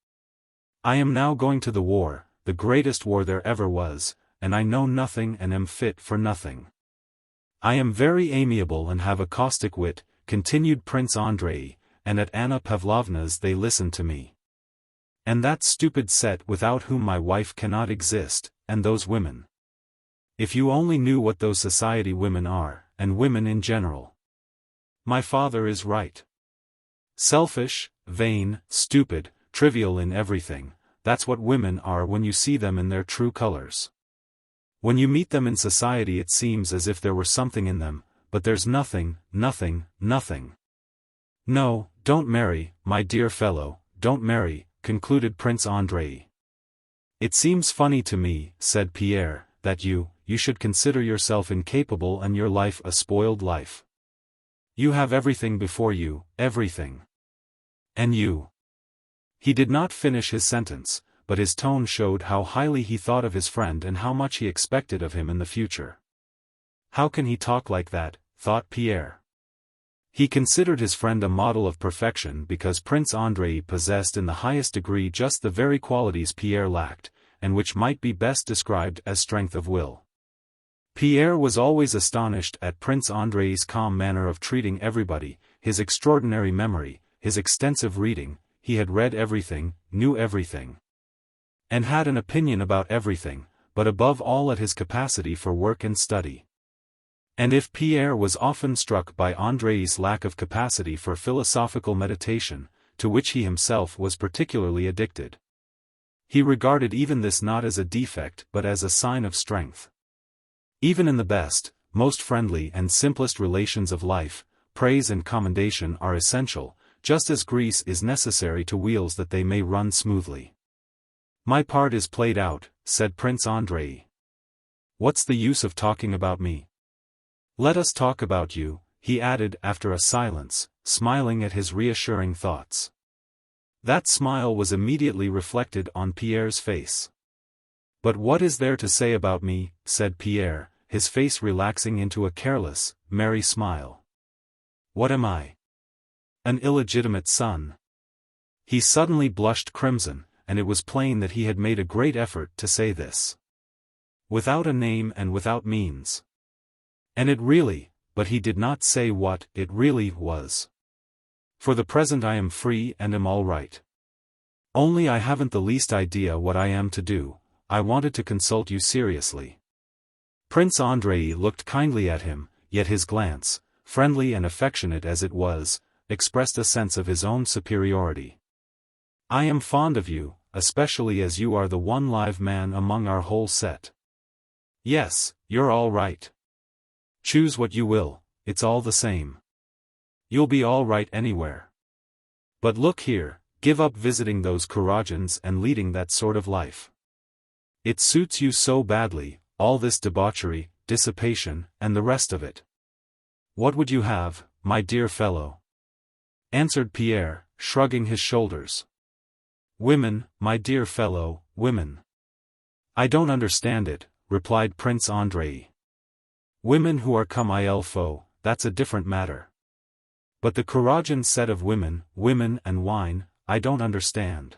I am now going to the war, the greatest war there ever was, and I know nothing and am fit for nothing. I am very amiable and have a caustic wit," continued Prince Andrei, "and at Anna Pavlovna's they listen to me. And that stupid set without whom my wife cannot exist, and those women. If you only knew what those society women are, and women in general. My father is right. Selfish, vain, stupid, trivial in everything, that's what women are when you see them in their true colors. When you meet them in society it seems as if there were something in them, but there's nothing, nothing, nothing. No, don't marry, my dear fellow, don't marry, concluded Prince Andrei. It seems funny to me, said Pierre, that you should consider yourself incapable and your life a spoiled life. You have everything before you, everything. And you. He did not finish his sentence, but his tone showed how highly he thought of his friend and how much he expected of him in the future. How can he talk like that, thought Pierre. He considered his friend a model of perfection because Prince Andrei possessed in the highest degree just the very qualities Pierre lacked, and which might be best described as strength of will. Pierre was always astonished at Prince Andrei's calm manner of treating everybody, his extraordinary memory, his extensive reading. He had read everything, knew everything, and had an opinion about everything, but above all at his capacity for work and study. And if Pierre was often struck by Andrei's lack of capacity for philosophical meditation, to which he himself was particularly addicted, he regarded even this not as a defect but as a sign of strength. Even in the best, most friendly and simplest relations of life, praise and commendation are essential, just as grease is necessary to wheels that they may run smoothly. My part is played out, said Prince Andrei. What's the use of talking about me? Let us talk about you, he added after a silence, smiling at his reassuring thoughts. That smile was immediately reflected on Pierre's face. But what is there to say about me, said Pierre, his face relaxing into a careless, merry smile. What am I? An illegitimate son. He suddenly blushed crimson, and it was plain that he had made a great effort to say this. Without a name and without means. And it really, but he did not say what it really was. For the present I am free and am all right. Only I haven't the least idea what I am to do. I wanted to consult you seriously. Prince Andrei looked kindly at him, yet his glance, friendly and affectionate as it was, expressed a sense of his own superiority. I am fond of you, especially as you are the one live man among our whole set. Yes, you're all right. Choose what you will, it's all the same. You'll be all right anywhere. But look here, give up visiting those Kuragins and leading that sort of life. It suits you so badly, all this debauchery, dissipation, and the rest of it. What would you have, my dear fellow? Answered Pierre, shrugging his shoulders. Women, my dear fellow, women. I don't understand it, replied Prince Andrei. Women who are comme il faut, that's a different matter. But the Kuragin set of women and wine, I don't understand.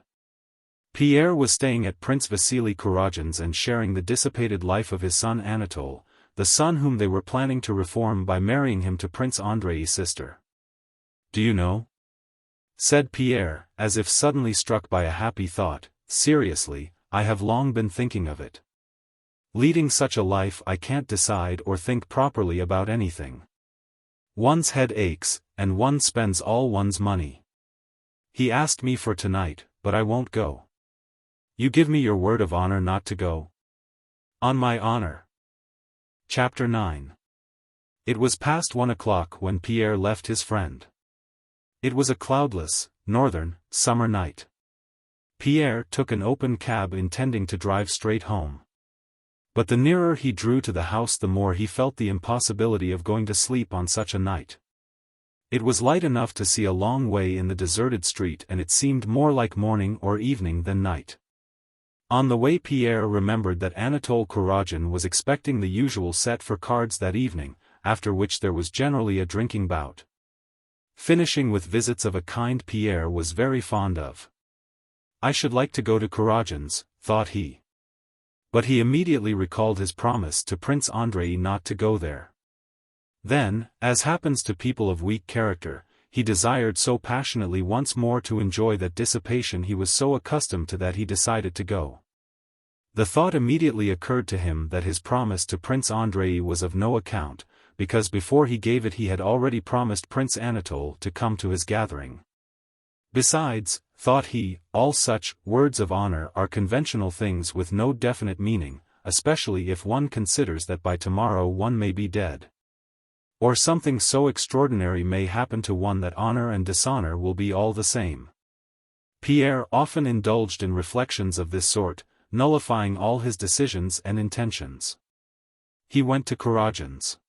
Pierre was staying at Prince Vasily Kuragin's and sharing the dissipated life of his son Anatole, the son whom they were planning to reform by marrying him to Prince Andrei's sister. Do you know? Said Pierre, as if suddenly struck by a happy thought, seriously, I have long been thinking of it. Leading such a life I can't decide or think properly about anything. One's head aches, and one spends all one's money. He asked me for tonight, but I won't go. You give me your word of honor not to go? On my honor. Chapter 9. It was past 1 o'clock when Pierre left his friend. It was a cloudless, northern, summer night. Pierre took an open cab intending to drive straight home. But the nearer he drew to the house the more he felt the impossibility of going to sleep on such a night. It was light enough to see a long way in the deserted street and it seemed more like morning or evening than night. On the way Pierre remembered that Anatole Kuragin was expecting the usual set for cards that evening, after which there was generally a drinking bout. Finishing with visits of a kind Pierre was very fond of. I should like to go to Kuragin's, thought he. But he immediately recalled his promise to Prince Andrei not to go there. Then, as happens to people of weak character, he desired so passionately once more to enjoy that dissipation he was so accustomed to that he decided to go. The thought immediately occurred to him that his promise to Prince Andrei was of no account, because before he gave it he had already promised Prince Anatole to come to his gathering. Besides, thought he, all such words of honor are conventional things with no definite meaning, especially if one considers that by tomorrow one may be dead. Or something so extraordinary may happen to one that honor and dishonor will be all the same. Pierre often indulged in reflections of this sort, nullifying all his decisions and intentions. He went to Kuragin's.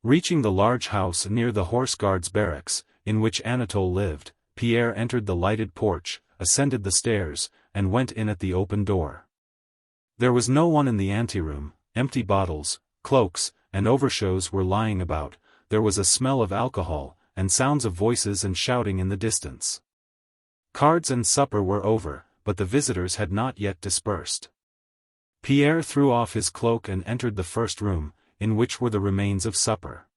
Reaching the large house near the Horse Guards barracks, in which Anatole lived, Pierre entered the lighted porch, ascended the stairs, and went in at the open door. There was no one in the anteroom. Empty bottles, cloaks, and overshoes were lying about. There was a smell of alcohol, and sounds of voices and shouting in the distance. Cards and supper were over, but the visitors had not yet dispersed. Pierre threw off his cloak and entered the first room, in which were the remains of supper.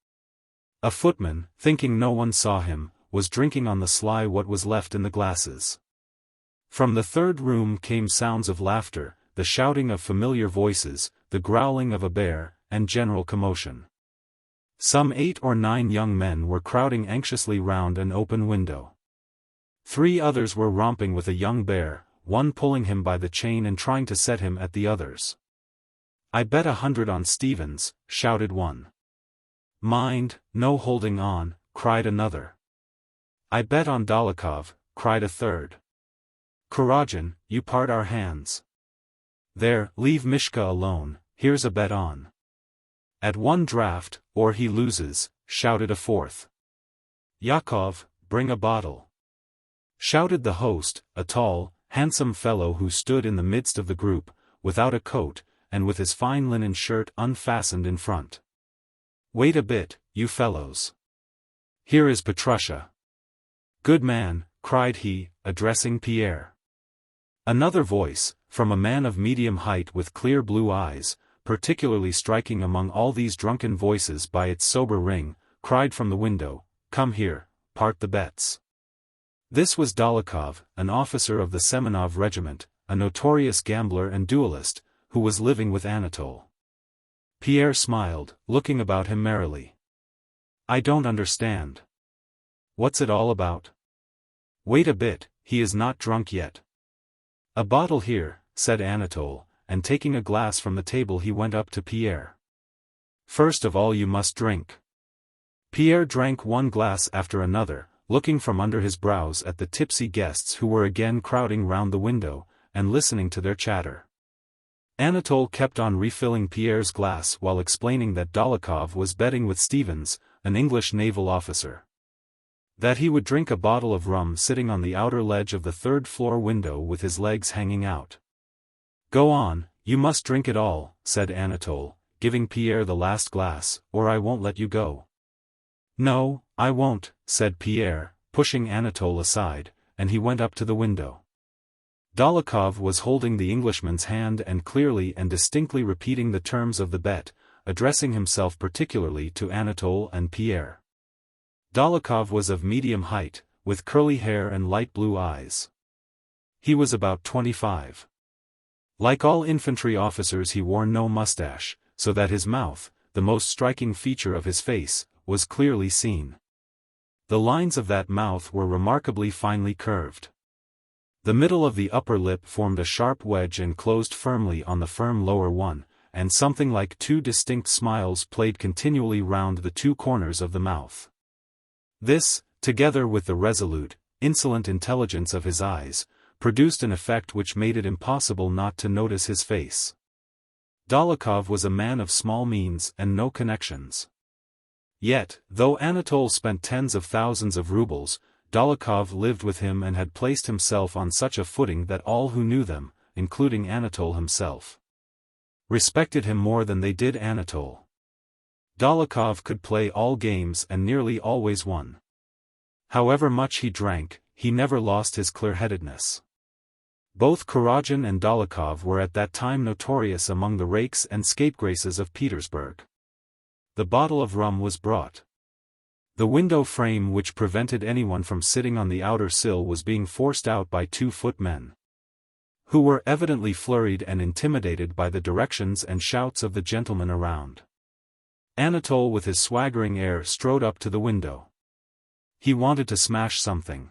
A footman, thinking no one saw him, was drinking on the sly what was left in the glasses. From the third room came sounds of laughter, the shouting of familiar voices, the growling of a bear, and general commotion. Some 8 or 9 young men were crowding anxiously round an open window. 3 others were romping with a young bear, one pulling him by the chain and trying to set him at the others. "I bet 100 on Stevens," shouted one. "Mind, no holding on," cried another. "I bet on Dolokhov," cried a third. "Kuragin, you part our hands." "There, leave Mishka alone, here's a bet on." "At one draft, or he loses," shouted a fourth. "Yakov, bring a bottle," shouted the host, a tall, handsome fellow who stood in the midst of the group, without a coat, and with his fine linen shirt unfastened in front. "Wait a bit, you fellows. Here is Petrusha." "Good man," cried he, addressing Pierre. Another voice, from a man of medium height with clear blue eyes, particularly striking among all these drunken voices by its sober ring, cried from the window, "Come here, part the bets." This was Dolokhov, an officer of the Semenov regiment, a notorious gambler and duelist, who was living with Anatole. Pierre smiled, looking about him merrily. "I don't understand. What's it all about?" "Wait a bit, he is not drunk yet." "A bottle here," said Anatole, and taking a glass from the table he went up to Pierre. "First of all you must drink." Pierre drank one glass after another, looking from under his brows at the tipsy guests who were again crowding round the window, and listening to their chatter. Anatole kept on refilling Pierre's glass while explaining that Dolokhov was betting with Stevens, an English naval officer. That he would drink a bottle of rum sitting on the outer ledge of the third-floor window with his legs hanging out. "Go on, you must drink it all," said Anatole, giving Pierre the last glass, "or I won't let you go." "No, I won't," said Pierre, pushing Anatole aside, and he went up to the window. Dolokhov was holding the Englishman's hand and clearly and distinctly repeating the terms of the bet, addressing himself particularly to Anatole and Pierre. Dolokhov was of medium height, with curly hair and light blue eyes. He was about 25. Like all infantry officers he wore no mustache, so that his mouth, the most striking feature of his face, was clearly seen. The lines of that mouth were remarkably finely curved. The middle of the upper lip formed a sharp wedge and closed firmly on the firm lower one, and something like 2 distinct smiles played continually round the 2 corners of the mouth. This, together with the resolute, insolent intelligence of his eyes, produced an effect which made it impossible not to notice his face. Dolokhov was a man of small means and no connections. Yet, though Anatole spent tens of thousands of rubles, Dolokhov lived with him and had placed himself on such a footing that all who knew them, including Anatole himself, respected him more than they did Anatole. Dolokhov could play all games and nearly always won. However much he drank, he never lost his clear-headedness. Both Kuragin and Dolokhov were at that time notorious among the rakes and scapegraces of Petersburg. The bottle of rum was brought. The window frame which prevented anyone from sitting on the outer sill was being forced out by 2 footmen, who were evidently flurried and intimidated by the directions and shouts of the gentlemen around. Anatole with his swaggering air strode up to the window. He wanted to smash something.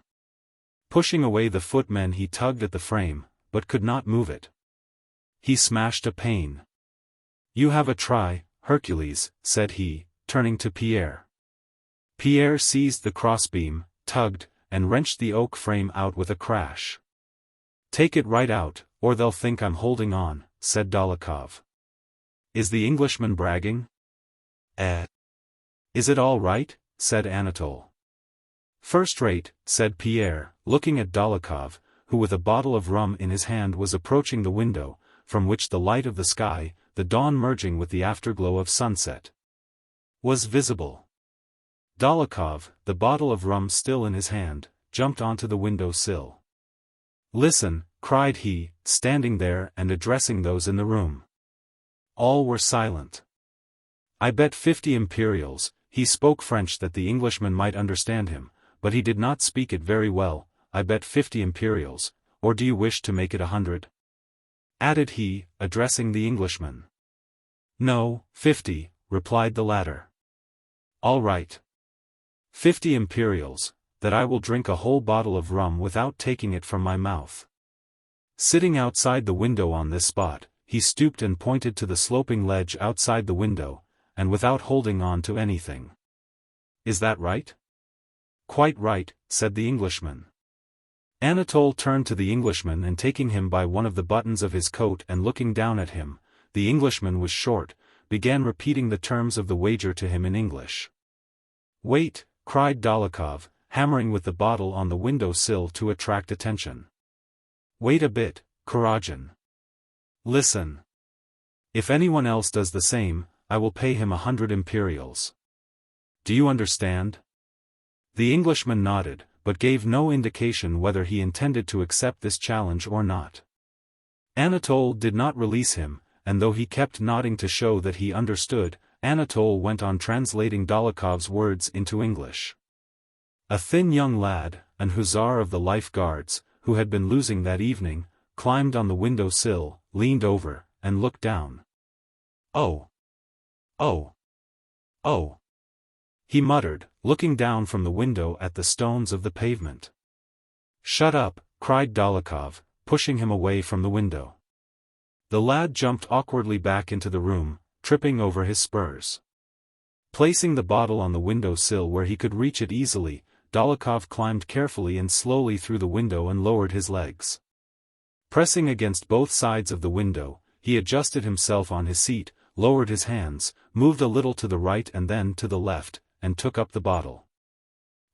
Pushing away the footmen, he tugged at the frame, but could not move it. He smashed a pane. "You have a try, Hercules," said he, turning to Pierre. Pierre seized the crossbeam, tugged, and wrenched the oak frame out with a crash. "Take it right out, or they'll think I'm holding on," said Dólokhov. "Is the Englishman bragging?" "Is it all right?" said Anatole. "First rate," said Pierre, looking at Dólokhov, who with a bottle of rum in his hand was approaching the window, from which the light of the sky, the dawn merging with the afterglow of sunset, was visible. Dólokhov, the bottle of rum still in his hand, jumped onto the window sill. "Listen," cried he, standing there and addressing those in the room. All were silent. "I bet 50 imperials," he spoke French that the Englishman might understand him, but he did not speak it very well. "I bet 50 imperials, or do you wish to make it 100? Added he, addressing the Englishman. "No, 50, replied the latter. "All right. 50 imperials, that I will drink a whole bottle of rum without taking it from my mouth." Sitting outside the window on this spot, he stooped and pointed to the sloping ledge outside the window, and without holding on to anything. "Is that right?" "Quite right," said the Englishman. Anatole turned to the Englishman and taking him by one of the buttons of his coat and looking down at him, the Englishman was short, began repeating the terms of the wager to him in English. "Wait," cried Dólokhov, hammering with the bottle on the window sill to attract attention. "Wait a bit, Kuragin. Listen. If anyone else does the same, I will pay him 100 imperials. Do you understand?" The Englishman nodded, but gave no indication whether he intended to accept this challenge or not. Anatole did not release him, and though he kept nodding to show that he understood, Anatole went on translating Dólokhov's words into English. A thin young lad, an hussar of the Life Guards, who had been losing that evening, climbed on the window sill, leaned over, and looked down. "Oh! Oh! Oh!" he muttered, looking down from the window at the stones of the pavement. "Shut up," cried Dólokhov, pushing him away from the window. The lad jumped awkwardly back into the room, tripping over his spurs. Placing the bottle on the window sill where he could reach it easily, Dólokhov climbed carefully and slowly through the window and lowered his legs. Pressing against both sides of the window, he adjusted himself on his seat, lowered his hands, moved a little to the right and then to the left, and took up the bottle.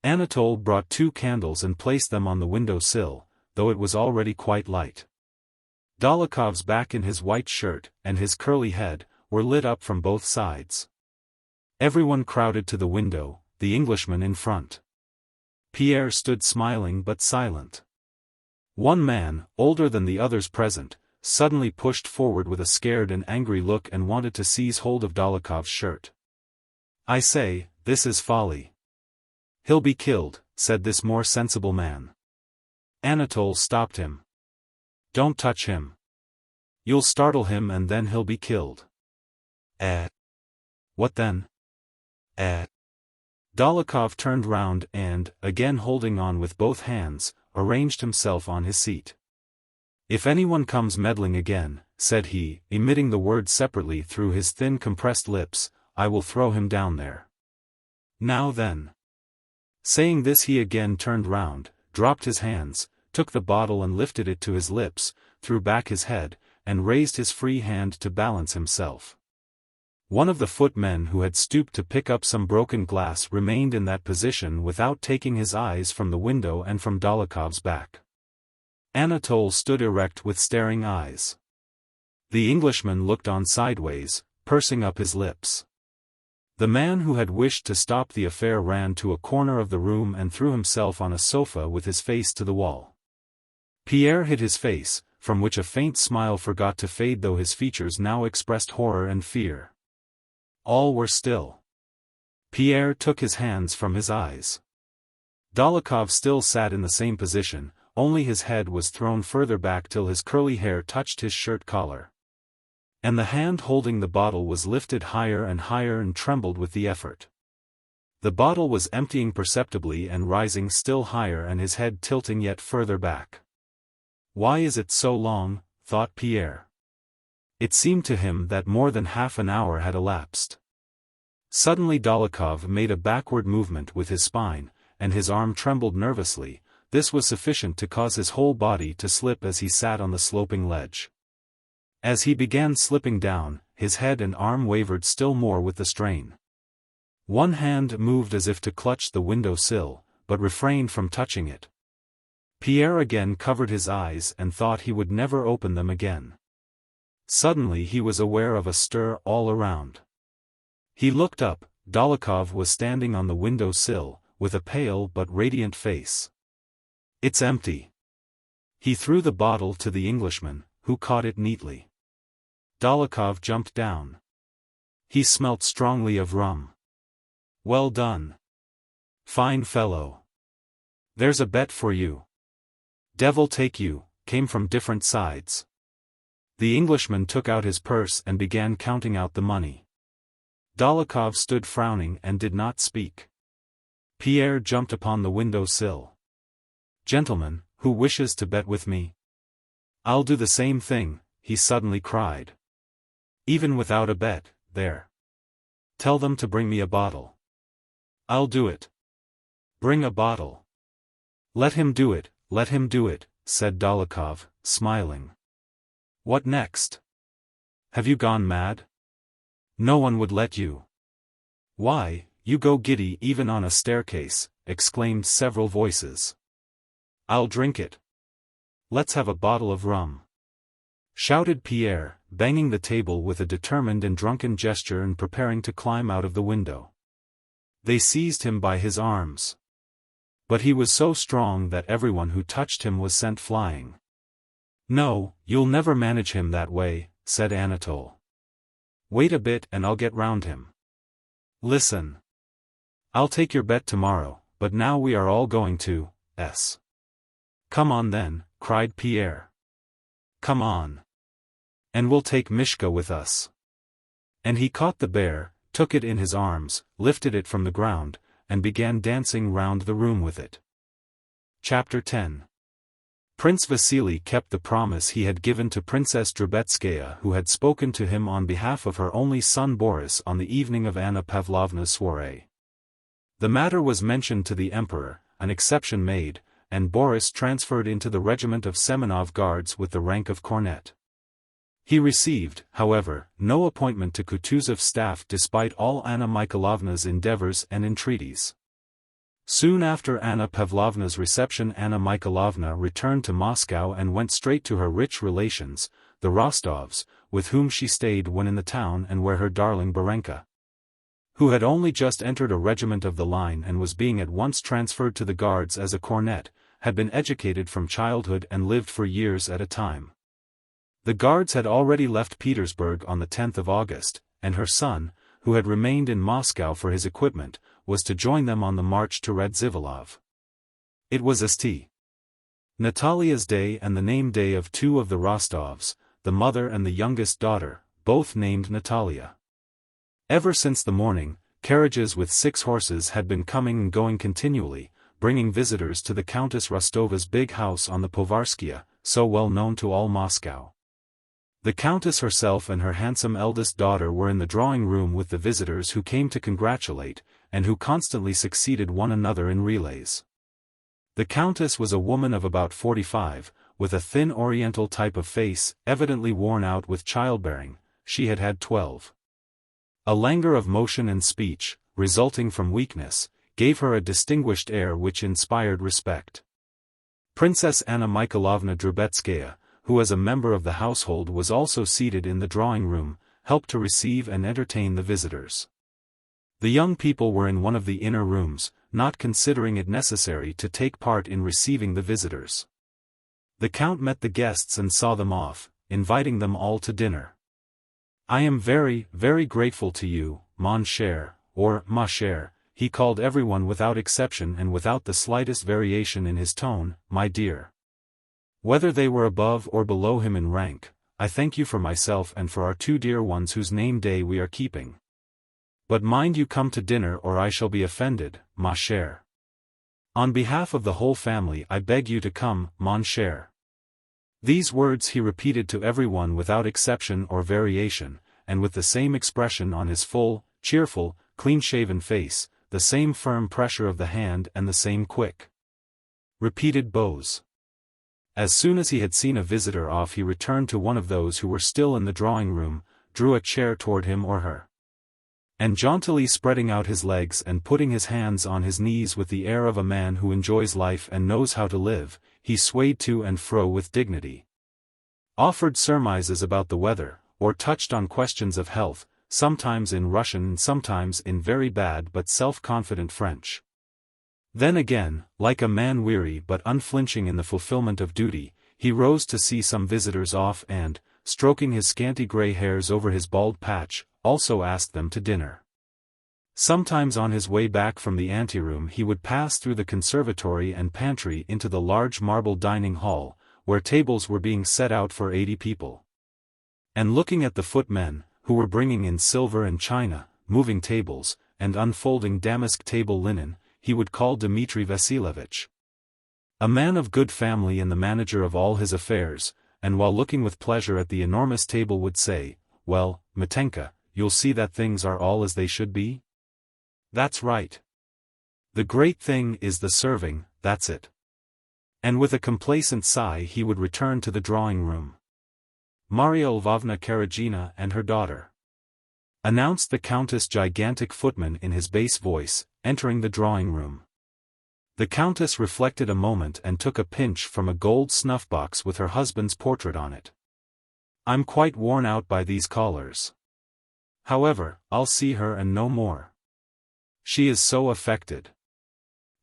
Anatole brought 2 candles and placed them on the window sill, though it was already quite light. Dólokhov's back in his white shirt, and his curly head, were lit up from both sides. Everyone crowded to the window, the Englishman in front. Pierre stood smiling but silent. One man, older than the others present, suddenly pushed forward with a scared and angry look and wanted to seize hold of Dólokhov's shirt. "I say, this is folly." "He'll be killed," said this more sensible man. Anatole stopped him. "Don't touch him. You'll startle him and then he'll be killed." What then?" Dólokhov turned round and, again holding on with both hands, arranged himself on his seat. "If anyone comes meddling again," said he, emitting the words separately through his thin compressed lips, "I will throw him down there. Now then." Saying this he again turned round, dropped his hands, took the bottle and lifted it to his lips, threw back his head, and raised his free hand to balance himself. One of the footmen who had stooped to pick up some broken glass remained in that position without taking his eyes from the window and from Dólokhov's back. Anatole stood erect with staring eyes. The Englishman looked on sideways, pursing up his lips. The man who had wished to stop the affair ran to a corner of the room and threw himself on a sofa with his face to the wall. Pierre hid his face, from which a faint smile forgot to fade though his features now expressed horror and fear. All were still. Pierre took his hands from his eyes. Dólokhov still sat in the same position, only his head was thrown further back till his curly hair touched his shirt collar. And the hand holding the bottle was lifted higher and trembled with the effort. The bottle was emptying perceptibly and rising still higher, and his head tilting yet further back. Why is it so long? Thought Pierre. It seemed to him that more than half an hour had elapsed. Suddenly Dólokhov made a backward movement with his spine, and his arm trembled nervously. This was sufficient to cause his whole body to slip as he sat on the sloping ledge. As he began slipping down, his head and arm wavered still more with the strain. One hand moved as if to clutch the window sill, but refrained from touching it. Pierre again covered his eyes and thought he would never open them again. Suddenly he was aware of a stir all around. He looked up. Dólokhov was standing on the window sill, with a pale but radiant face. "It's empty." He threw the bottle to the Englishman, who caught it neatly. Dólokhov jumped down. He smelt strongly of rum. "Well done. Fine fellow. There's a bet for you." "Devil take you," came from different sides. The Englishman took out his purse and began counting out the money. Dólokhov stood frowning and did not speak. Pierre jumped upon the window sill. "Gentlemen, who wishes to bet with me?" "I'll do the same thing," he suddenly cried. "Even without a bet, there. Tell them to bring me a bottle." "I'll do it." "Bring a bottle." Let him do it," said Dólokhov, smiling. "What next? Have you gone mad? No one would let you." "Why, you go giddy even on a staircase," exclaimed several voices. "I'll drink it." "Let's have a bottle of rum," shouted Pierre, banging the table with a determined and drunken gesture and preparing to climb out of the window. They seized him by his arms. But he was so strong that everyone who touched him was sent flying. "No, you'll never manage him that way," said Anatole. "Wait a bit and I'll get round him." "Listen. I'll take your bet tomorrow, but now we are all going to S." "Come on then," cried Pierre. "Come on. And we'll take Mishka with us." And he caught the bear, took it in his arms, lifted it from the ground, and began dancing round the room with it. Chapter 10. Prince Vasily kept the promise he had given to Princess Drubetskaya, who had spoken to him on behalf of her only son Boris on the evening of Anna Pavlovna's soirée. The matter was mentioned to the Emperor, an exception made, and Boris transferred into the regiment of Semenov Guards with the rank of cornet. He received, however, no appointment to Kutuzov's staff despite all Anna Mikhailovna's endeavors and entreaties. Soon after Anna Pavlovna's reception, Anna Mikhailovna returned to Moscow and went straight to her rich relations, the Rostovs, with whom she stayed when in the town and where her darling Barenka, who had only just entered a regiment of the line and was being at once transferred to the Guards as a cornet, had been educated from childhood and lived for years at a time. The Guards had already left Petersburg on the 10th of August, and her son, who had remained in Moscow for his equipment, was to join them on the march to Radzivilov. It was St. Natalia's day and the name day of two of the Rostovs, the mother and the youngest daughter, both named Natalia. Ever since the morning, carriages with 6 horses had been coming and going continually, bringing visitors to the Countess Rostova's big house on the Povarskia, so well known to all Moscow. The Countess herself and her handsome eldest daughter were in the drawing room with the visitors who came to congratulate, and who constantly succeeded one another in relays. The Countess was a woman of about 45, with a thin oriental type of face, evidently worn out with childbearing. She had had 12. A languor of motion and speech, resulting from weakness, gave her a distinguished air which inspired respect. Princess Anna Mikhailovna Drubetskaya, who as a member of the household was also seated in the drawing room, helped to receive and entertain the visitors. The young people were in one of the inner rooms, not considering it necessary to take part in receiving the visitors. The Count met the guests and saw them off, inviting them all to dinner. "I am very, very grateful to you, mon cher," or ma chère, he called everyone without exception and without the slightest variation in his tone, my dear. Whether they were above or below him in rank, I thank you for myself and for our two dear ones whose name day we are keeping. But mind you come to dinner or I shall be offended, ma chère. On behalf of the whole family I beg you to come, mon cher. These words he repeated to everyone without exception or variation, and with the same expression on his full, cheerful, clean-shaven face, the same firm pressure of the hand and the same quick, repeated bows. As soon as he had seen a visitor off he returned to one of those who were still in the drawing-room, drew a chair toward him or her, and jauntily spreading out his legs and putting his hands on his knees with the air of a man who enjoys life and knows how to live, he swayed to and fro with dignity, offered surmises about the weather, or touched on questions of health, sometimes in Russian and sometimes in very bad but self-confident French. Then again, like a man weary but unflinching in the fulfillment of duty, he rose to see some visitors off and, stroking his scanty grey hairs over his bald patch, also asked them to dinner. Sometimes on his way back from the anteroom he would pass through the conservatory and pantry into the large marble dining hall, where tables were being set out for 80 people. And looking at the footmen, who were bringing in silver and china, moving tables, and unfolding damask table linen, he would call Dmitri Vasilievich, a man of good family and the manager of all his affairs, and while looking with pleasure at the enormous table would say, "Well, Mitenka, you'll see that things are all as they should be? That's right. The great thing is the serving, that's it." And with a complacent sigh he would return to the drawing-room. Maria Lvovna Karagina and her daughter, announced the Countess' gigantic footman in his bass voice, entering the drawing-room. The Countess reflected a moment and took a pinch from a gold snuff-box with her husband's portrait on it. "I'm quite worn out by these callers. However, I'll see her and no more. She is so affected.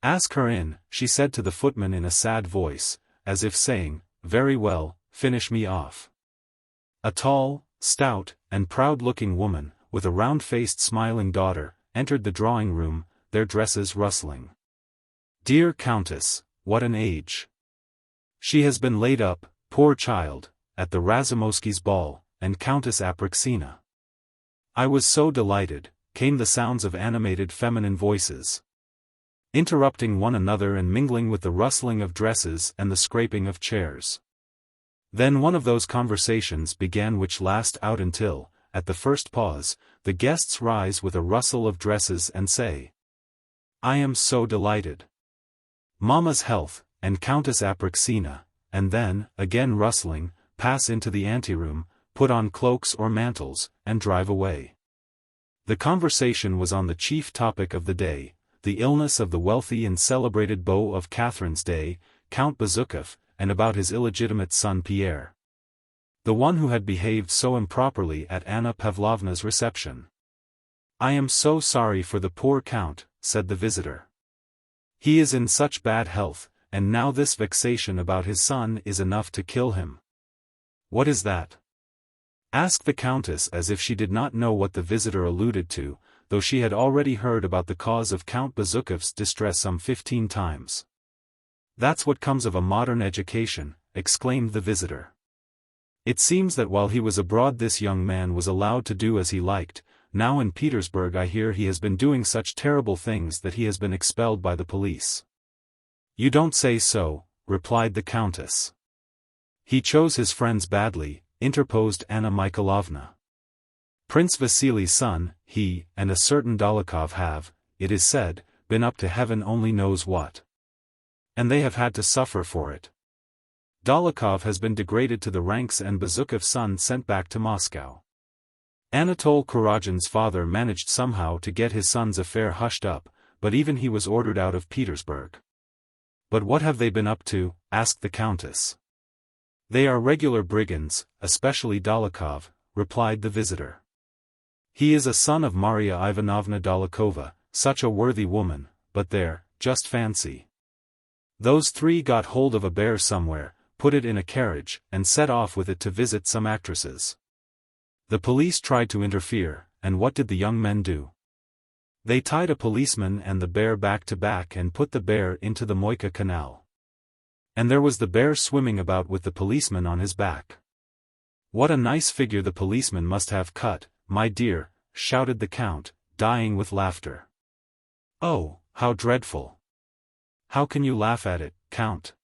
Ask her in," she said to the footman in a sad voice, as if saying, "Very well, finish me off." A tall, stout, and proud-looking woman, with a round-faced smiling daughter, entered the drawing-room, their dresses rustling. "Dear Countess, what an age! She has been laid up, poor child, at the Razumowski's ball, and Countess Apraxina." "I was so delighted," came the sounds of animated feminine voices, interrupting one another and mingling with the rustling of dresses and the scraping of chairs. Then one of those conversations began which last out until, at the first pause, the guests rise with a rustle of dresses and say, "I am so delighted. Mamma's health," and Countess Apraxina, and then, again rustling, pass into the anteroom, put on cloaks or mantles, and drive away. The conversation was on the chief topic of the day, the illness of the wealthy and celebrated beau of Catherine's day, Count Bezukhov, and about his illegitimate son Pierre, the one who had behaved so improperly at Anna Pavlovna's reception. "I am so sorry for the poor Count," said the visitor. "He is in such bad health, and now this vexation about his son is enough to kill him." "What is that?" asked the Countess as if she did not know what the visitor alluded to, though she had already heard about the cause of Count Bezukhov's distress some 15 times. "That's what comes of a modern education," exclaimed the visitor. "It seems that while he was abroad this young man was allowed to do as he liked. Now in Petersburg I hear he has been doing such terrible things that he has been expelled by the police." "You don't say so," replied the Countess. "He chose his friends badly," interposed Anna Mikhailovna. "Prince Vasily's son, he, and a certain Dolokhov have, it is said, been up to heaven only knows what. And they have had to suffer for it. Dolokhov has been degraded to the ranks and Bezukhov's son sent back to Moscow. Anatole Kuragin's father managed somehow to get his son's affair hushed up, but even he was ordered out of Petersburg." "But what have they been up to?" asked the Countess. "They are regular brigands, especially Dolokhov," replied the visitor. "He is a son of Maria Ivanovna Dolokhova, such a worthy woman, but there, just fancy. Those three got hold of a bear somewhere, put it in a carriage, and set off with it to visit some actresses. The police tried to interfere, and what did the young men do? They tied a policeman and the bear back to back and put the bear into the Moika Canal. And there was the bear swimming about with the policeman on his back. What a nice figure the policeman must have cut, my dear, shouted the Count, dying with laughter. Oh, how dreadful! How can you laugh at it, Count?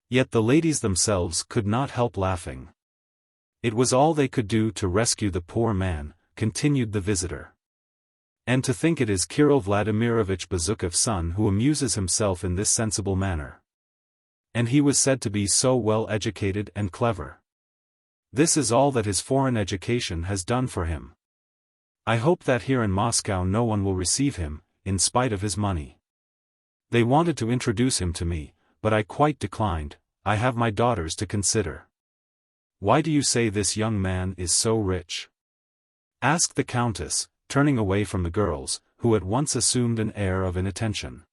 Yet the ladies themselves could not help laughing. It was all they could do to rescue the poor man, continued the visitor. And to think it is Kirill Vladimirovich Bezukhov's son who amuses himself in this sensible manner. And he was said to be so well educated and clever. This is all that his foreign education has done for him. I hope that here in Moscow no one will receive him, in spite of his money. They wanted to introduce him to me, but I quite declined. I have my daughters to consider. Why do you say this young man is so rich? Asked the Countess, turning away from the girls, who at once assumed an air of inattention.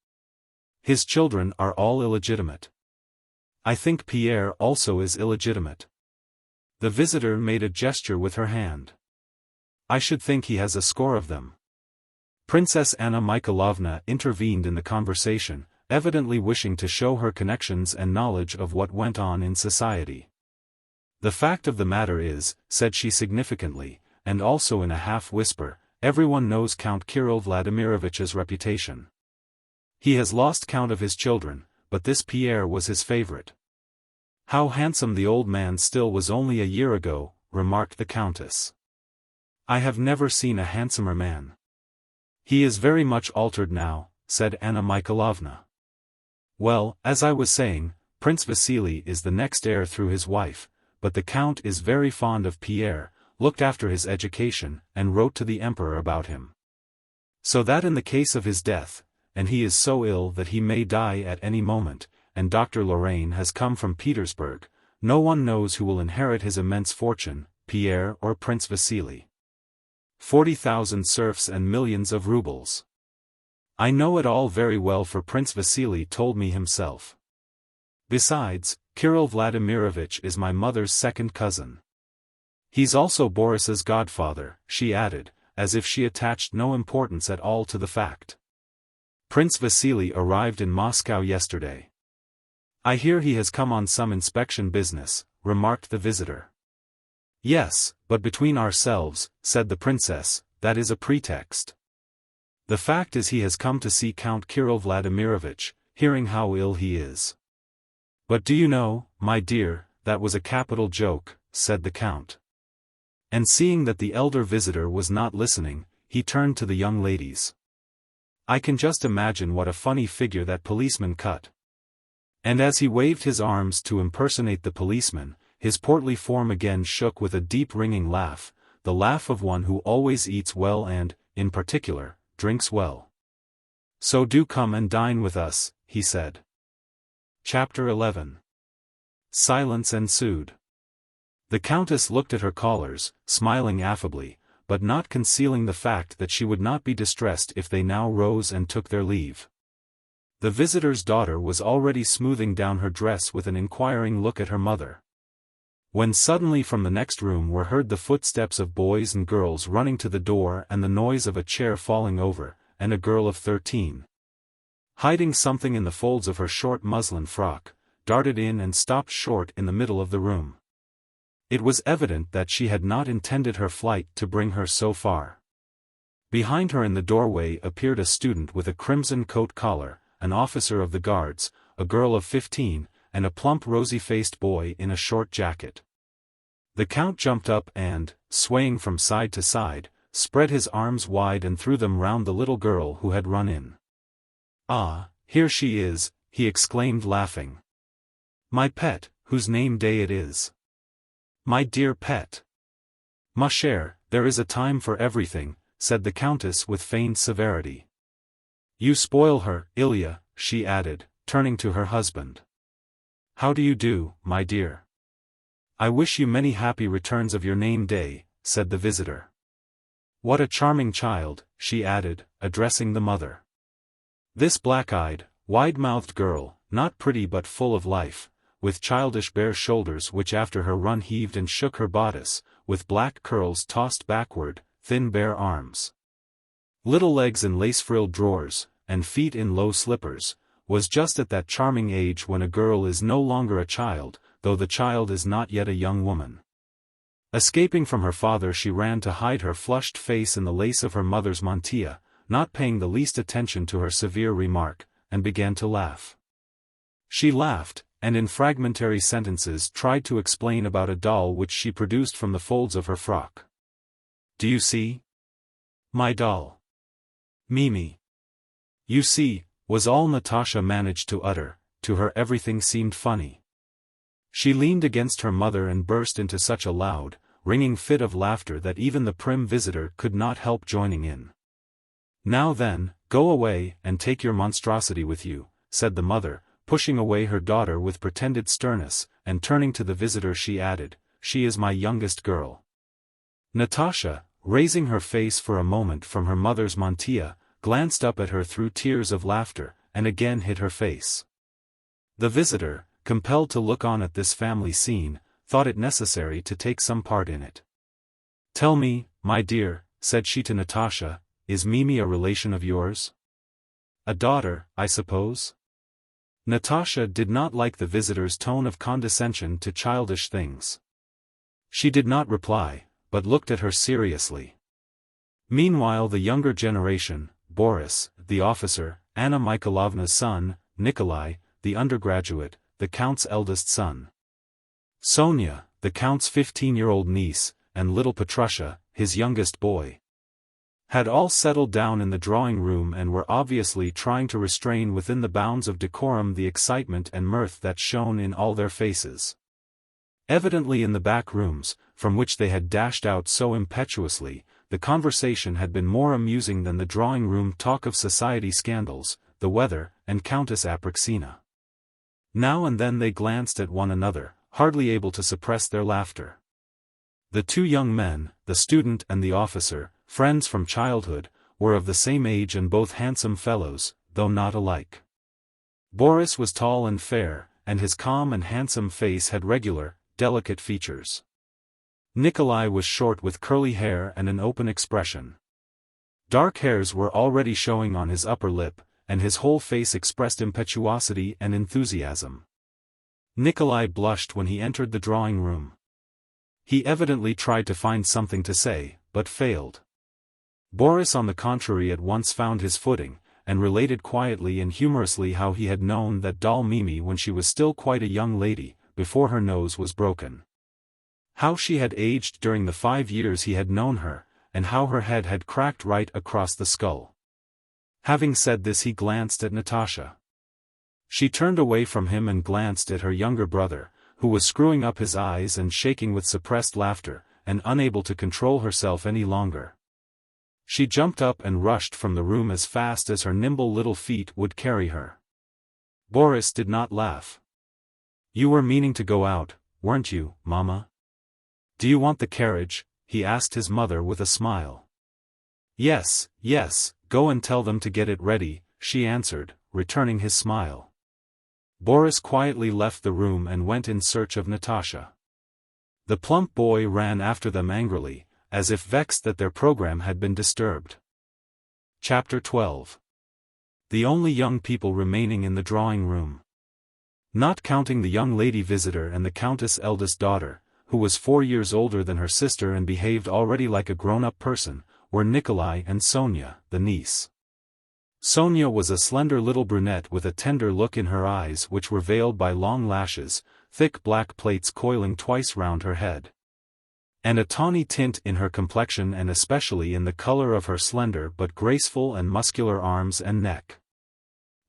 His children are all illegitimate. I think Pierre also is illegitimate. The visitor made a gesture with her hand. I should think he has a score of them. Princess Anna Mikhailovna intervened in the conversation, evidently wishing to show her connections and knowledge of what went on in society. The fact of the matter is, said she significantly, and also in a half-whisper, everyone knows Count Kirill Vladimirovich's reputation. He has lost count of his children, but this Pierre was his favorite. How handsome the old man still was only a year ago, remarked the Countess. I have never seen a handsomer man. He is very much altered now, said Anna Mikhailovna. Well, as I was saying, Prince Vasily is the next heir through his wife, but the Count is very fond of Pierre, looked after his education, and wrote to the Emperor about him. So that in the case of his death, and he is so ill that he may die at any moment, and Dr. Lorraine has come from Petersburg, no one knows who will inherit his immense fortune, Pierre or Prince Vasily. 40,000 serfs and millions of rubles. I know it all very well, for Prince Vasily told me himself. Besides, Kirill Vladimirovich is my mother's second cousin. He's also Boris's godfather, she added, as if she attached no importance at all to the fact. Prince Vasily arrived in Moscow yesterday. I hear he has come on some inspection business, remarked the visitor. Yes, but between ourselves, said the princess, that is a pretext. The fact is he has come to see Count Kirill Vladimirovich, hearing how ill he is. But do you know, my dear, that was a capital joke, said the Count. And seeing that the elder visitor was not listening, he turned to the young ladies. I can just imagine what a funny figure that policeman cut. And as he waved his arms to impersonate the policeman, his portly form again shook with a deep ringing laugh, the laugh of one who always eats well and, in particular, drinks well. So do come and dine with us, he said. Chapter 11. Silence ensued. The Countess looked at her callers, smiling affably, but not concealing the fact that she would not be distressed if they now rose and took their leave. The visitor's daughter was already smoothing down her dress with an inquiring look at her mother. When suddenly from the next room were heard the footsteps of boys and girls running to the door and the noise of a chair falling over, and a girl of 13, hiding something in the folds of her short muslin frock, darted in and stopped short in the middle of the room. It was evident that she had not intended her flight to bring her so far. Behind her in the doorway appeared a student with a crimson coat collar, an officer of the guards, a girl of 15, and a plump rosy-faced boy in a short jacket. The Count jumped up and, swaying from side to side, spread his arms wide and threw them round the little girl who had run in. Ah, here she is, he exclaimed laughing. My pet, whose name day it is. My dear pet. Ma chère, there is a time for everything, said the Countess with feigned severity. You spoil her, Ilya, she added, turning to her husband. How do you do, my dear? I wish you many happy returns of your name day, said the visitor. What a charming child, she added, addressing the mother. This black-eyed, wide-mouthed girl, not pretty but full of life, with childish bare shoulders which after her run heaved and shook her bodice, with black curls tossed backward, thin bare arms. little legs in lace-frilled drawers, and feet in low slippers, was just at that charming age when a girl is no longer a child, though the child is not yet a young woman. Escaping from her father, she ran to hide her flushed face in the lace of her mother's mantilla, not paying the least attention to her severe remark, and began to laugh. She laughed, and in fragmentary sentences tried to explain about a doll which she produced from the folds of her frock. "Do you see? My doll. Mimi. You see," was all Natasha managed to utter. To her everything seemed funny. She leaned against her mother and burst into such a loud, ringing fit of laughter that even the prim visitor could not help joining in. "Now then, go away and take your monstrosity with you," said the mother, pushing away her daughter with pretended sternness, and turning to the visitor she added, "She is my youngest girl." Natasha, raising her face for a moment from her mother's mantilla, glanced up at her through tears of laughter, and again hid her face. The visitor, compelled to look on at this family scene, thought it necessary to take some part in it. "Tell me, my dear," said she to Natasha, "is Mimi a relation of yours? A daughter, I suppose?" Natasha did not like the visitor's tone of condescension to childish things. She did not reply, but looked at her seriously. Meanwhile the younger generation, Boris, the officer, Anna Mikhailovna's son, Nikolai, the undergraduate, the count's eldest son, Sonia, the count's 15-year-old niece, and little Petrusha, his youngest boy, had all settled down in the drawing room and were obviously trying to restrain within the bounds of decorum the excitement and mirth that shone in all their faces. Evidently in the back rooms, from which they had dashed out so impetuously, the conversation had been more amusing than the drawing-room talk of society scandals, the weather, and Countess Apraxina. Now and then they glanced at one another, hardly able to suppress their laughter. The two young men, the student and the officer, friends from childhood, were of the same age and both handsome fellows, though not alike. Boris was tall and fair, and his calm and handsome face had regular, delicate features. Nikolai was short with curly hair and an open expression. Dark hairs were already showing on his upper lip, and his whole face expressed impetuosity and enthusiasm. Nikolai blushed when he entered the drawing-room. He evidently tried to find something to say, but failed. Boris on the contrary at once found his footing, and related quietly and humorously how he had known that doll Mimi when she was still quite a young lady, before her nose was broken. How she had aged during the 5 years he had known her, and how her head had cracked right across the skull. Having said this he glanced at Natasha. She turned away from him and glanced at her younger brother, who was screwing up his eyes and shaking with suppressed laughter, and unable to control herself any longer. She jumped up and rushed from the room as fast as her nimble little feet would carry her. Boris did not laugh. "You were meaning to go out, weren't you, Mama? Do you want the carriage?" he asked his mother with a smile. "Yes, yes, go and tell them to get it ready," she answered, returning his smile. Boris quietly left the room and went in search of Natasha. The plump boy ran after them angrily, as if vexed that their program had been disturbed. Chapter 12. The only young people remaining in the drawing-room. Not counting the young lady visitor and the countess' eldest daughter, who was 4 years older than her sister and behaved already like a grown-up person, were Nikolai and Sonia, the niece. Sonia was a slender little brunette with a tender look in her eyes which were veiled by long lashes, thick black plaits coiling twice round her head, and a tawny tint in her complexion and especially in the color of her slender but graceful and muscular arms and neck.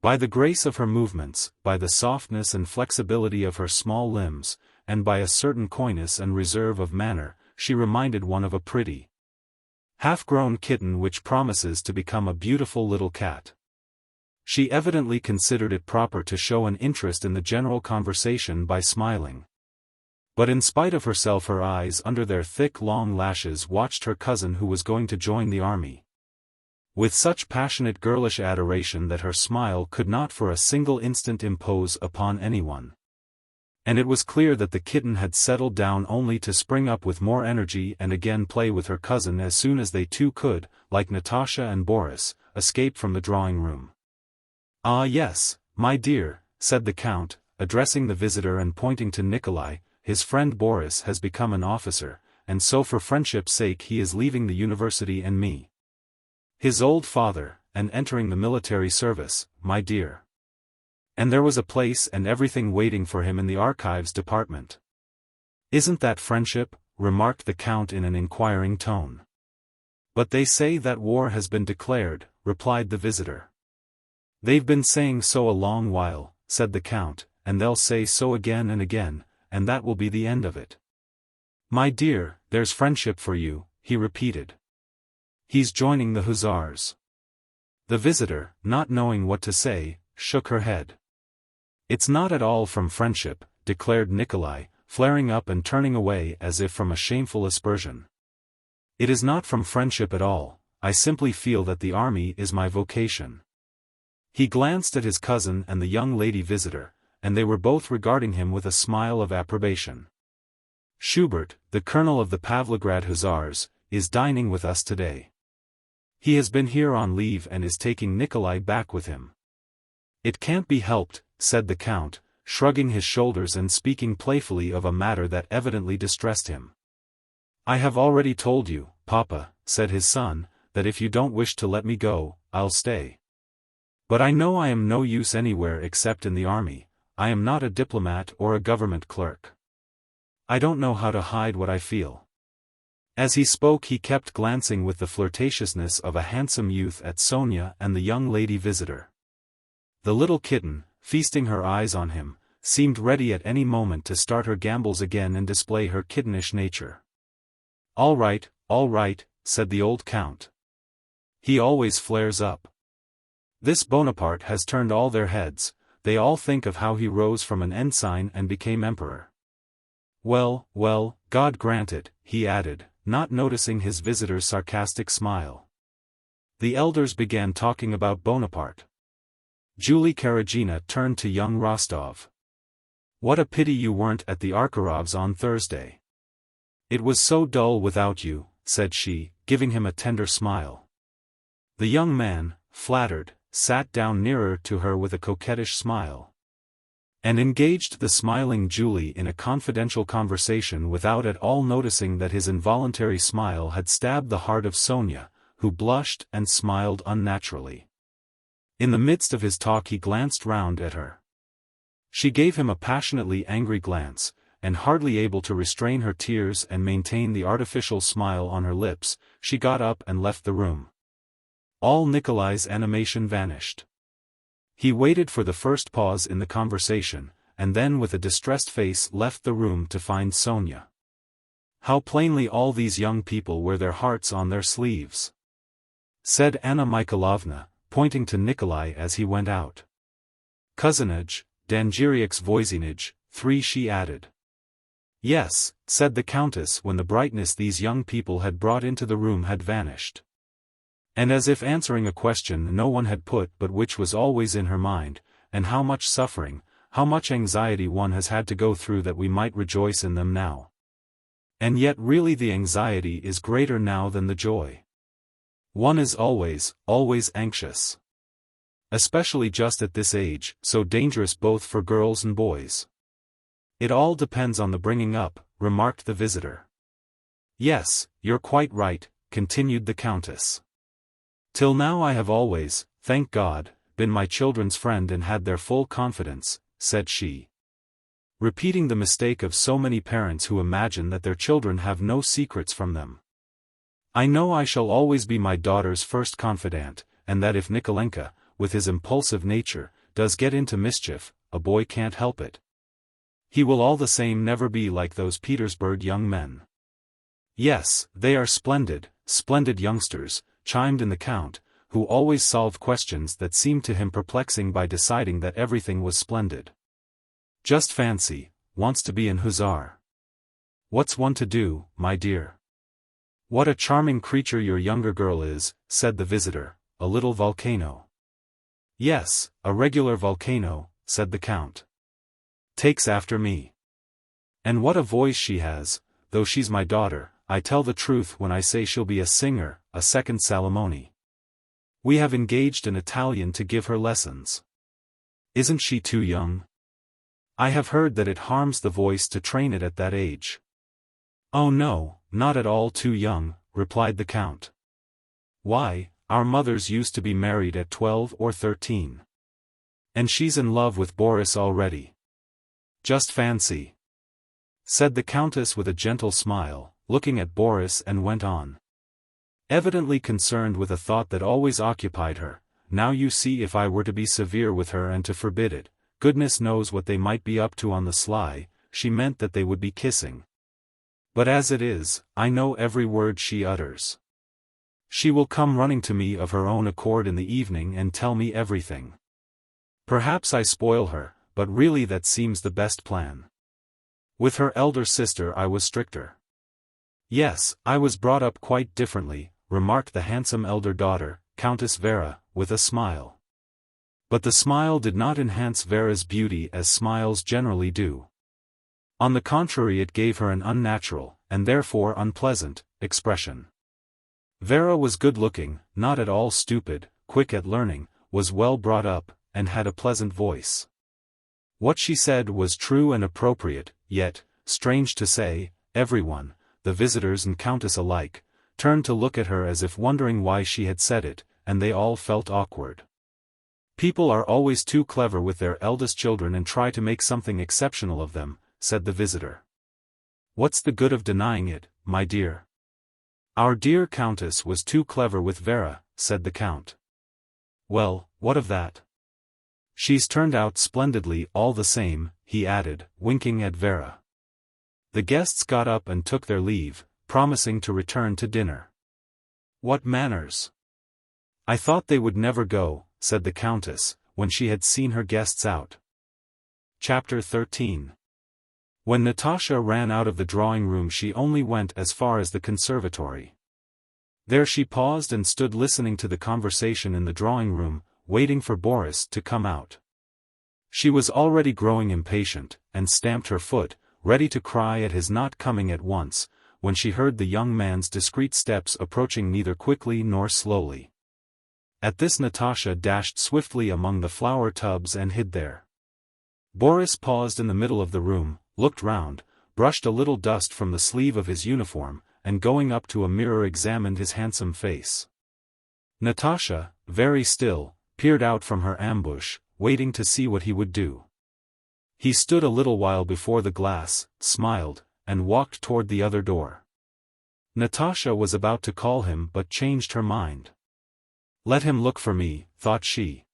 By the grace of her movements, by the softness and flexibility of her small limbs, and by a certain coyness and reserve of manner, she reminded one of a pretty, half-grown kitten which promises to become a beautiful little cat. She evidently considered it proper to show an interest in the general conversation by smiling. But in spite of herself her eyes under their thick long lashes watched her cousin who was going to join the army, with such passionate girlish adoration that her smile could not for a single instant impose upon anyone. And it was clear that the kitten had settled down only to spring up with more energy and again play with her cousin as soon as they two could, like Natasha and Boris, escape from the drawing-room. "Ah yes, my dear," said the Count, addressing the visitor and pointing to Nikolai, "his friend Boris has become an officer, and so for friendship's sake he is leaving the university and me. His old father, and entering the military service, my dear. And there was a place and everything waiting for him in the archives department." "Isn't that friendship?" remarked the Count in an inquiring tone. "But they say that war has been declared," replied the visitor. "They've been saying so a long while," said the Count, "and they'll say so again and again, and that will be the end of it." "My dear, there's friendship for you," he repeated. "He's joining the hussars." The visitor, not knowing what to say, shook her head. "It's not at all from friendship," declared Nikolai, flaring up and turning away as if from a shameful aspersion. "It is not from friendship at all, I simply feel that the army is my vocation." He glanced at his cousin and the young lady visitor, and they were both regarding him with a smile of approbation. "Schubert, the colonel of the Pavlograd Hussars, is dining with us today. He has been here on leave and is taking Nikolai back with him." "It can't be helped," said the Count, shrugging his shoulders and speaking playfully of a matter that evidently distressed him. "I have already told you, Papa," said his son, "that if you don't wish to let me go, I'll stay. But I know I am no use anywhere except in the army. I am not a diplomat or a government clerk. I don't know how to hide what I feel." As he spoke he kept glancing with the flirtatiousness of a handsome youth at Sonia and the young lady visitor. The little kitten, feasting her eyes on him, seemed ready at any moment to start her gambols again and display her kittenish nature. All right," said the old Count. "He always flares up. This Bonaparte has turned all their heads, they all think of how he rose from an ensign and became emperor. Well, God grant it," he added, not noticing his visitor's sarcastic smile. The elders began talking about Bonaparte. Julie Karagina turned to young Rostov. "What a pity you weren't at the Arkarovs on Thursday. It was so dull without you," said she, giving him a tender smile. The young man, flattered, sat down nearer to her with a coquettish smile, and engaged the smiling Julie in a confidential conversation without at all noticing that his involuntary smile had stabbed the heart of Sonia, who blushed and smiled unnaturally. In the midst of his talk he glanced round at her. She gave him a passionately angry glance, and hardly able to restrain her tears and maintain the artificial smile on her lips, she got up and left the room. All Nikolai's animation vanished. He waited for the first pause in the conversation, and then with a distressed face left the room to find Sonia. "How plainly all these young people wear their hearts on their sleeves," said Anna Mikhailovna, pointing to Nikolai as he went out. "Cousinage, Dangiriak's voisinage, 3," she added. "Yes," said the Countess when the brightness these young people had brought into the room had vanished. And as if answering a question no one had put but which was always in her mind, "And how much suffering, how much anxiety one has had to go through that we might rejoice in them now. And yet really the anxiety is greater now than the joy. One is always anxious. Especially just at this age, so dangerous both for girls and boys." "It all depends on the bringing up," remarked the visitor. "Yes, you're quite right," continued the Countess. "Till now I have always, thank God, been my children's friend and had their full confidence," said she, repeating the mistake of so many parents who imagine that their children have no secrets from them. "I know I shall always be my daughter's first confidant, and that if Nikolenka, with his impulsive nature, does get into mischief, a boy can't help it. He will all the same never be like those Petersburg young men." "Yes, they are splendid youngsters," chimed in the Count, who always solved questions that seemed to him perplexing by deciding that everything was splendid. "Just fancy, wants to be an hussar. What's one to do, my dear?" "What a charming creature your younger girl is," said the visitor, "a little volcano." "Yes, a regular volcano," said the Count. "Takes after me. And what a voice she has, though she's my daughter. I tell the truth when I say she'll be a singer, a second Salomone. We have engaged an Italian to give her lessons. Isn't she too young? I have heard that it harms the voice to train it at that age. Oh no, not at all too young, replied the Count. Why, our mothers used to be married at 12 or 13. And she's in love with Boris already. Just fancy, said the Countess with a gentle smile, looking at Boris, and went on. Evidently concerned with a thought that always occupied her. Now you see, if I were to be severe with her and to forbid it, goodness knows what they might be up to on the sly. She meant that they would be kissing. But as it is, I know every word she utters. She will come running to me of her own accord in the evening and tell me everything. Perhaps I spoil her, but really that seems the best plan. With her elder sister I was stricter. Yes, I was brought up quite differently, remarked the handsome elder daughter, Countess Vera, with a smile. But the smile did not enhance Vera's beauty as smiles generally do. On the contrary, it gave her an unnatural, and therefore unpleasant, expression. Vera was good-looking, not at all stupid, quick at learning, was well brought up, and had a pleasant voice. What she said was true and appropriate, yet, strange to say, everyone, the visitors and Countess alike, turned to look at her as if wondering why she had said it, and they all felt awkward. People are always too clever with their eldest children and try to make something exceptional of them, said the visitor. What's the good of denying it, my dear? Our dear Countess was too clever with Vera, said the Count. Well, what of that? She's turned out splendidly all the same, he added, winking at Vera. The guests got up and took their leave, promising to return to dinner. What manners! I thought they would never go, said the Countess, when she had seen her guests out. Chapter 13. When Natasha ran out of the drawing-room she only went as far as the conservatory. There she paused and stood listening to the conversation in the drawing-room, waiting for Boris to come out. She was already growing impatient, and stamped her foot, ready to cry at his not coming at once, when she heard the young man's discreet steps approaching neither quickly nor slowly. At this Natasha dashed swiftly among the flower tubs and hid there. Boris paused in the middle of the room, looked round, brushed a little dust from the sleeve of his uniform, and going up to a mirror examined his handsome face. Natasha, very still, peered out from her ambush, waiting to see what he would do. He stood a little while before the glass, smiled, and walked toward the other door. Natasha was about to call him but changed her mind. Let him look for me, thought she.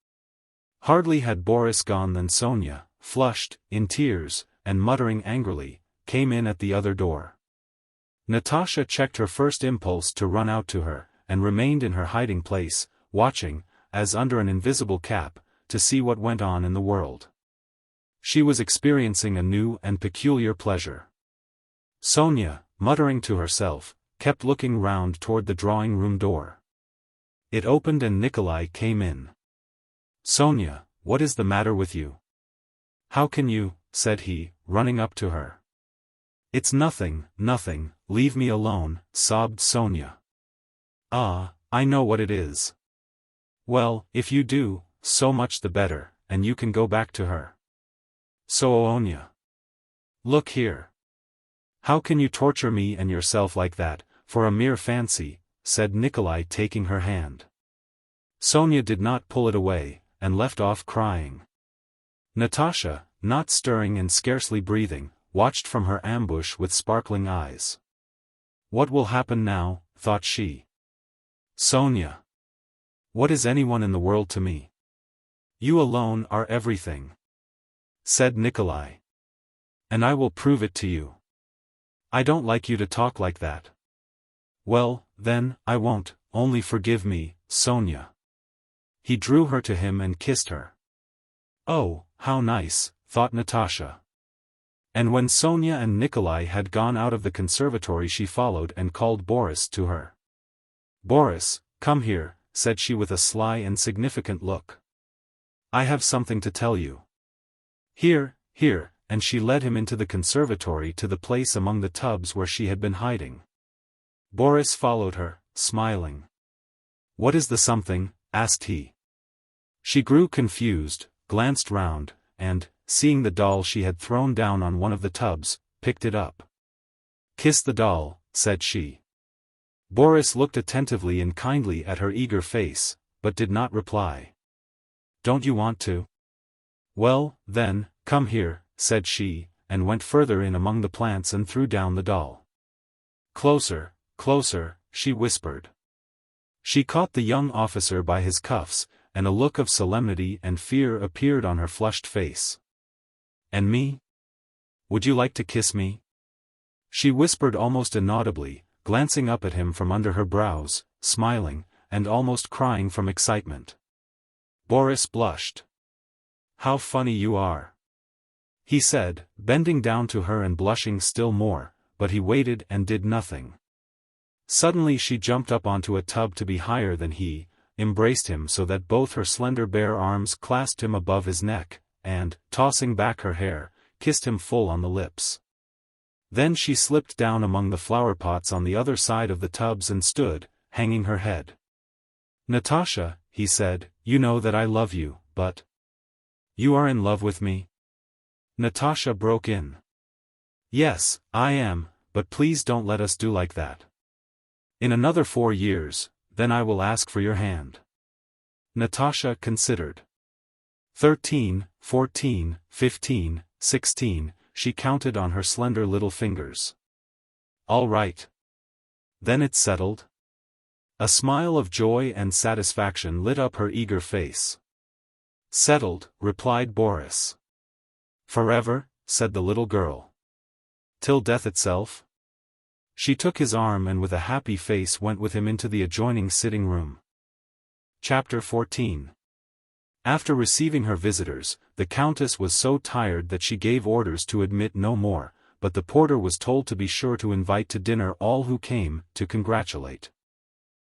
Hardly had Boris gone than Sonia, flushed, in tears, and muttering angrily, came in at the other door. Natasha checked her first impulse to run out to her, and remained in her hiding place, watching, as under an invisible cap, to see what went on in the world. She was experiencing a new and peculiar pleasure. Sonia, muttering to herself, kept looking round toward the drawing-room door. It opened and Nikolai came in. Sonia, what is the matter with you? How can you, said he, running up to her. It's nothing, nothing, leave me alone, sobbed Sonia. Ah, I know what it is. Well, if you do, so much the better, and you can go back to her. So Onya. Look here. How can you torture me and yourself like that, for a mere fancy, said Nikolai taking her hand. Sonia did not pull it away, and left off crying. Natasha, not stirring and scarcely breathing, watched from her ambush with sparkling eyes. What will happen now, thought she. Sonia. What is anyone in the world to me? You alone are everything, said Nikolai. And I will prove it to you. I don't like you to talk like that. Well, then, I won't, only forgive me, Sonia. He drew her to him and kissed her. Oh, how nice, thought Natasha. And when Sonia and Nikolai had gone out of the conservatory she followed and called Boris to her. Boris, come here, said she with a sly and significant look. I have something to tell you. Here, and she led him into the conservatory to the place among the tubs where she had been hiding. Boris followed her, smiling. "What is the something?" asked he. She grew confused, glanced round, and, seeing the doll she had thrown down on one of the tubs, picked it up. "Kiss the doll," said she. Boris looked attentively and kindly at her eager face, but did not reply. "Don't you want to?" "Well, then, come here," said she, and went further in among the plants and threw down the doll. "Closer, closer," she whispered. She caught the young officer by his cuffs, and a look of solemnity and fear appeared on her flushed face. "And me? Would you like to kiss me?" she whispered almost inaudibly, glancing up at him from under her brows, smiling, and almost crying from excitement. Boris blushed. "How funny you are," he said, bending down to her and blushing still more, but he waited and did nothing. Suddenly she jumped up onto a tub to be higher than he, embraced him so that both her slender bare arms clasped him above his neck, and, tossing back her hair, kissed him full on the lips. Then she slipped down among the flower pots on the other side of the tubs and stood, hanging her head. "Natasha," he said, "you know that I love you, but you are in love with me?" Natasha broke in. "Yes, I am, but please don't let us do like that. In another 4 years, then I will ask for your hand." Natasha considered. 13, 14, 15, 16, she counted on her slender little fingers. "All right. Then it's settled?" A smile of joy and satisfaction lit up her eager face. "Settled," replied Boris. "Forever?" said the little girl. "Till death itself?" She took his arm and with a happy face went with him into the adjoining sitting room. Chapter 14. After receiving her visitors, the Countess was so tired that she gave orders to admit no more, but the porter was told to be sure to invite to dinner all who came, to congratulate.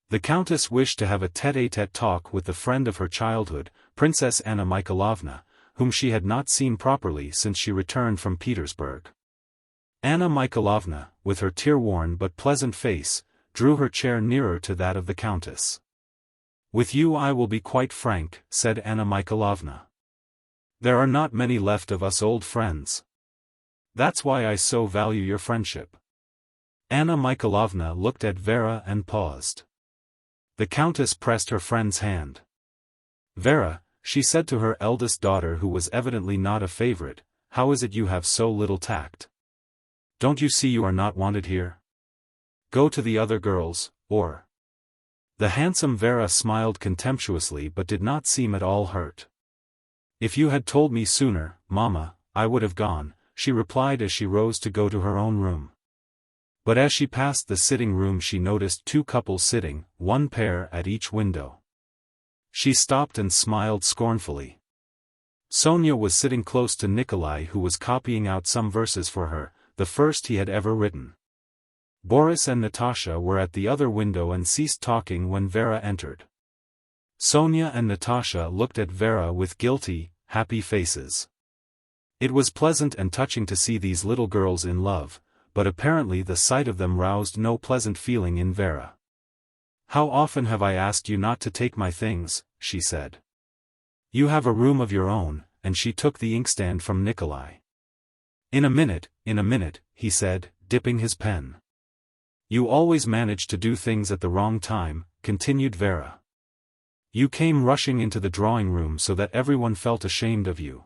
The Countess wished to have a tête-à-tête talk with the friend of her childhood, Princess Anna Mikhailovna, whom she had not seen properly since she returned from Petersburg. Anna Mikhailovna, with her tear-worn but pleasant face, drew her chair nearer to that of the Countess. "With you I will be quite frank," said Anna Mikhailovna. "There are not many left of us old friends. That's why I so value your friendship." Anna Mikhailovna looked at Vera and paused. The Countess pressed her friend's hand. "Vera," she said to her eldest daughter who was evidently not a favorite, "how is it you have so little tact? Don't you see you are not wanted here? Go to the other girls, or—" The handsome Vera smiled contemptuously but did not seem at all hurt. "If you had told me sooner, Mama, I would have gone," she replied as she rose to go to her own room. But as she passed the sitting room she noticed 2 couples sitting, one pair at each window. She stopped and smiled scornfully. Sonia was sitting close to Nikolai who was copying out some verses for her, the first he had ever written. Boris and Natasha were at the other window and ceased talking when Vera entered. Sonia and Natasha looked at Vera with guilty, happy faces. It was pleasant and touching to see these little girls in love, but apparently the sight of them roused no pleasant feeling in Vera. "How often have I asked you not to take my things," she said. "You have a room of your own," and she took the inkstand from Nikolai. In a minute," he said, dipping his pen. "You always manage to do things at the wrong time," continued Vera. "You came rushing into the drawing room so that everyone felt ashamed of you."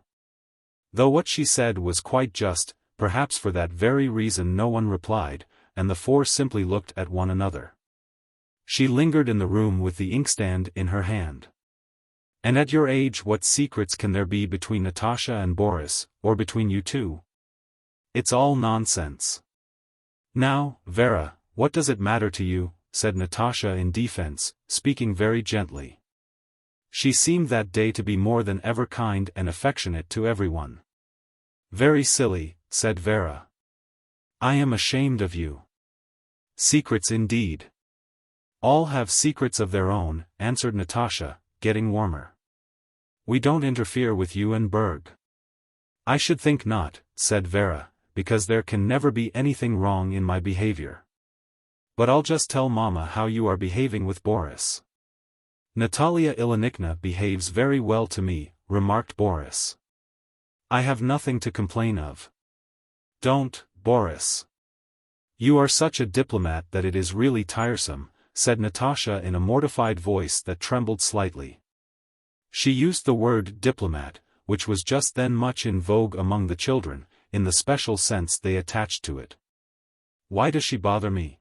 Though what she said was quite just, perhaps for that very reason no one replied, and the 4 simply looked at one another. She lingered in the room with the inkstand in her hand. "And at your age what secrets can there be between Natasha and Boris, or between you two? It's all nonsense." "Now, Vera, what does it matter to you?" said Natasha in defense, speaking very gently. She seemed that day to be more than ever kind and affectionate to everyone. "Very silly," said Vera. "I am ashamed of you." "Secrets indeed." "All have secrets of their own," answered Natasha, getting warmer. "We don't interfere with you and Berg." I should think not, said Vera, because there can never be anything wrong in my behavior. But I'll just tell Mama how you are behaving with Boris. Natalia Ilyinichna behaves very well to me, remarked Boris. I have nothing to complain of. Don't, Boris. You are such a diplomat that it is really tiresome, said Natasha in a mortified voice that trembled slightly. She used the word diplomat, which was just then much in vogue among the children, in the special sense they attached to it. Why does she bother me?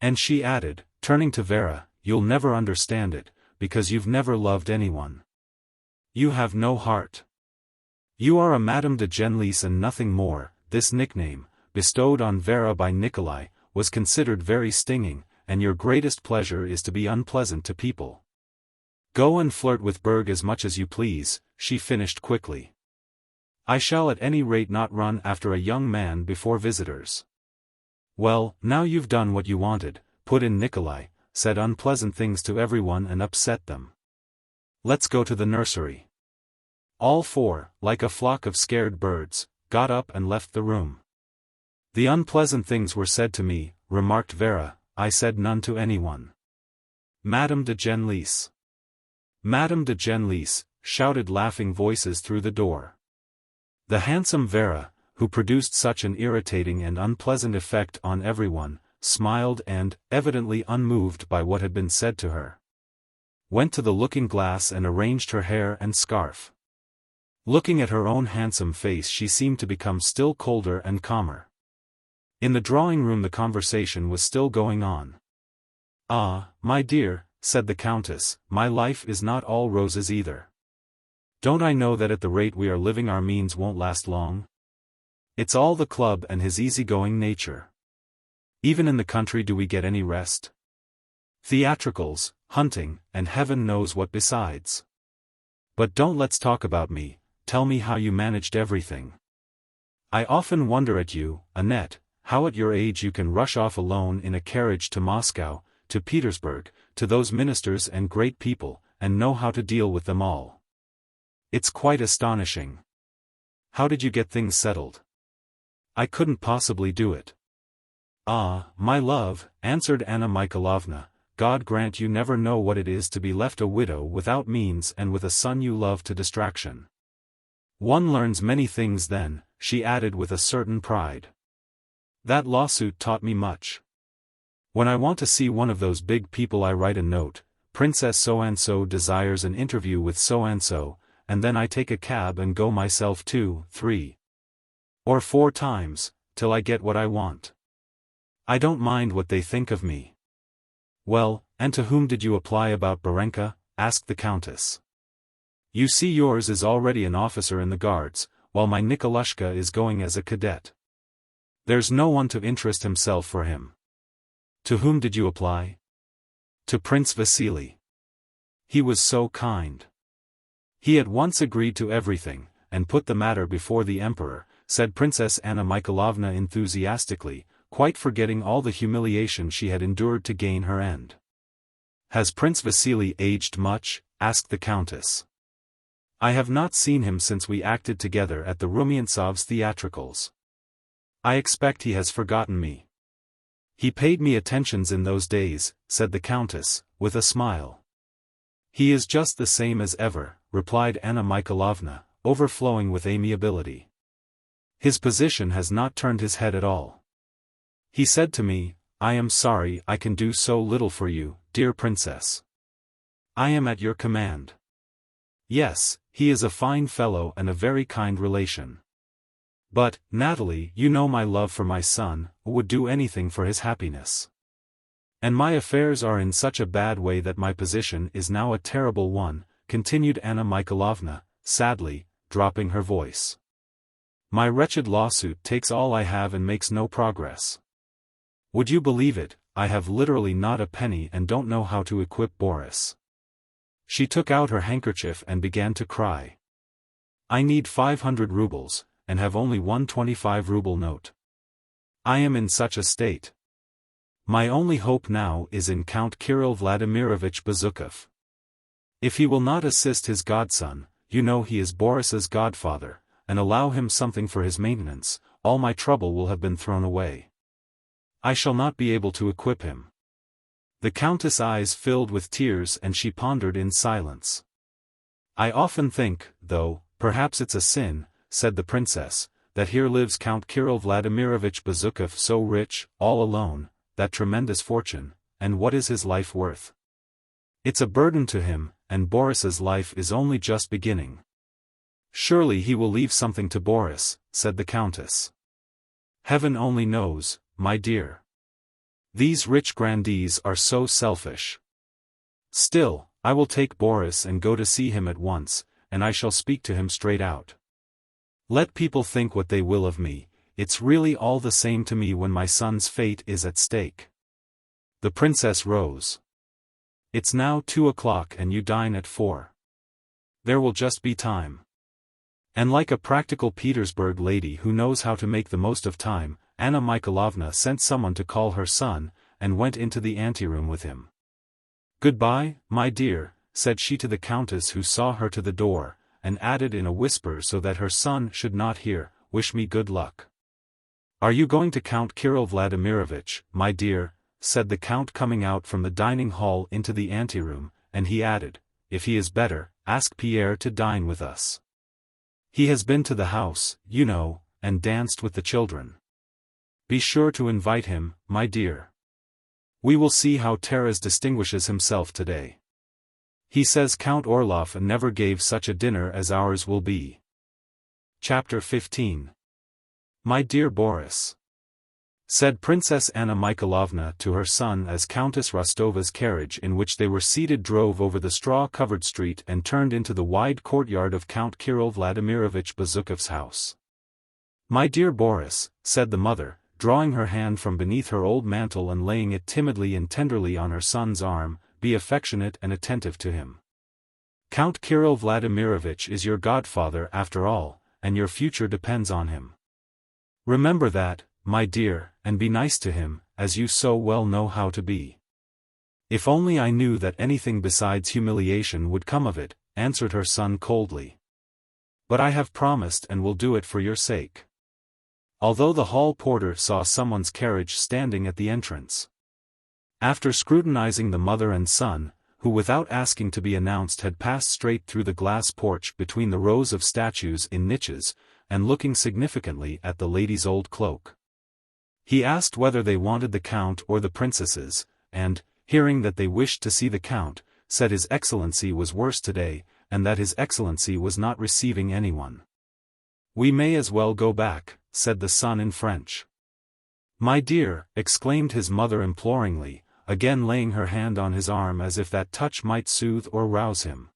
And she added, turning to Vera, you'll never understand it, because you've never loved anyone. You have no heart. You are a Madame de Genlis and nothing more. This nickname, bestowed on Vera by Nikolai, was considered very stinging, and your greatest pleasure is to be unpleasant to people. Go and flirt with Berg as much as you please, she finished quickly. I shall at any rate not run after a young man before visitors. Well, now you've done what you wanted, put in Nikolai, said unpleasant things to everyone and upset them. Let's go to the nursery. All four, like a flock of scared birds, got up and left the room. The unpleasant things were said to me, remarked Vera, I said none to anyone. Madame de Genlis. Madame de Genlis, shouted laughing voices through the door. The handsome Vera, who produced such an irritating and unpleasant effect on everyone, smiled and, evidently unmoved by what had been said to her, went to the looking-glass and arranged her hair and scarf. Looking at her own handsome face, she seemed to become still colder and calmer. In the drawing-room the conversation was still going on. Ah, my dear, said the Countess, my life is not all roses either. Don't I know that at the rate we are living our means won't last long? It's all the club and his easy-going nature. Even in the country do we get any rest? Theatricals, hunting, and heaven knows what besides. But don't let's talk about me. Tell me how you managed everything. I often wonder at you, Annette, how at your age you can rush off alone in a carriage to Moscow, to Petersburg, to those ministers and great people, and know how to deal with them all. It's quite astonishing. How did you get things settled? I couldn't possibly do it. Ah, my love, answered Anna Mikhailovna, God grant you never know what it is to be left a widow without means and with a son you love to distraction. One learns many things then, she added with a certain pride. That lawsuit taught me much. When I want to see one of those big people I write a note, Princess so-and-so desires an interview with so-and-so, and then I take a cab and go myself 2, 3, or 4 times, till I get what I want. I don't mind what they think of me. Well, and to whom did you apply about Barenka? Asked the Countess. You see, yours is already an officer in the Guards, while my Nikolushka is going as a cadet. There's no one to interest himself for him. To whom did you apply? To Prince Vasily. He was so kind. He at once agreed to everything, and put the matter before the Emperor, said Princess Anna Mikhailovna enthusiastically, quite forgetting all the humiliation she had endured to gain her end. Has Prince Vasily aged much? Asked the Countess. I have not seen him since we acted together at the Rumiantsovs' theatricals. I expect he has forgotten me. He paid me attentions in those days, said the Countess, with a smile. He is just the same as ever, replied Anna Mikhailovna, overflowing with amiability. His position has not turned his head at all. He said to me, I am sorry I can do so little for you, dear princess. I am at your command. Yes, he is a fine fellow and a very kind relation. But, Natalie, you know my love for my son, would do anything for his happiness. And my affairs are in such a bad way that my position is now a terrible one, continued Anna Mikhailovna, sadly, dropping her voice. My wretched lawsuit takes all I have and makes no progress. Would you believe it, I have literally not a penny and don't know how to equip Boris. She took out her handkerchief and began to cry. I need 500 rubles, and have only one 25-ruble note. I am in such a state. My only hope now is in Count Kirill Vladimirovich Bezukhov. If he will not assist his godson, you know he is Boris's godfather, and allow him something for his maintenance, all my trouble will have been thrown away. I shall not be able to equip him." The countess' eyes filled with tears and she pondered in silence. "I often think, though, perhaps it's a sin," said the princess, "that here lives Count Kirill Vladimirovich Bezukhov so rich, all alone, that tremendous fortune, and what is his life worth? It's a burden to him, and Boris's life is only just beginning." "Surely he will leave something to Boris," said the countess. "Heaven only knows, my dear. These rich grandees are so selfish. Still, I will take Boris and go to see him at once, and I shall speak to him straight out. Let people think what they will of me, it's really all the same to me when my son's fate is at stake." The princess rose. "It's now 2 o'clock and you dine at 4. There will just be time." And like a practical Petersburg lady who knows how to make the most of time, Anna Mikhailovna sent someone to call her son, and went into the anteroom with him. "Goodbye, my dear," said she to the countess who saw her to the door, and added in a whisper so that her son should not hear, "Wish me good luck." "Are you going to Count Kirill Vladimirovich, my dear?" said the count coming out from the dining hall into the anteroom, and he added, "If he is better, ask Pierre to dine with us. He has been to the house, you know, and danced with the children. Be sure to invite him, my dear. We will see how Taras distinguishes himself today. He says Count Orlov never gave such a dinner as ours will be." Chapter 15. "My dear Boris," said Princess Anna Mikhailovna to her son as Countess Rostova's carriage in which they were seated drove over the straw-covered street and turned into the wide courtyard of Count Kirill Vladimirovich Bezukhov's house. "My dear Boris," said the mother, drawing her hand from beneath her old mantle and laying it timidly and tenderly on her son's arm, "be affectionate and attentive to him. Count Kirill Vladimirovich is your godfather after all, and your future depends on him. Remember that, my dear, and be nice to him, as you so well know how to be." "If only I knew that anything besides humiliation would come of it," answered her son coldly. "But I have promised and will do it for your sake." Although the hall porter saw someone's carriage standing at the entrance. After scrutinizing the mother and son, who without asking to be announced had passed straight through the glass porch between the rows of statues in niches, and looking significantly at the lady's old cloak, he asked whether they wanted the count or the princesses, and, hearing that they wished to see the count, said His Excellency was worse today, and that His Excellency was not receiving anyone. "We may as well go back," said the son in French. "My dear," exclaimed his mother imploringly, again laying her hand on his arm as if that touch might soothe or rouse him.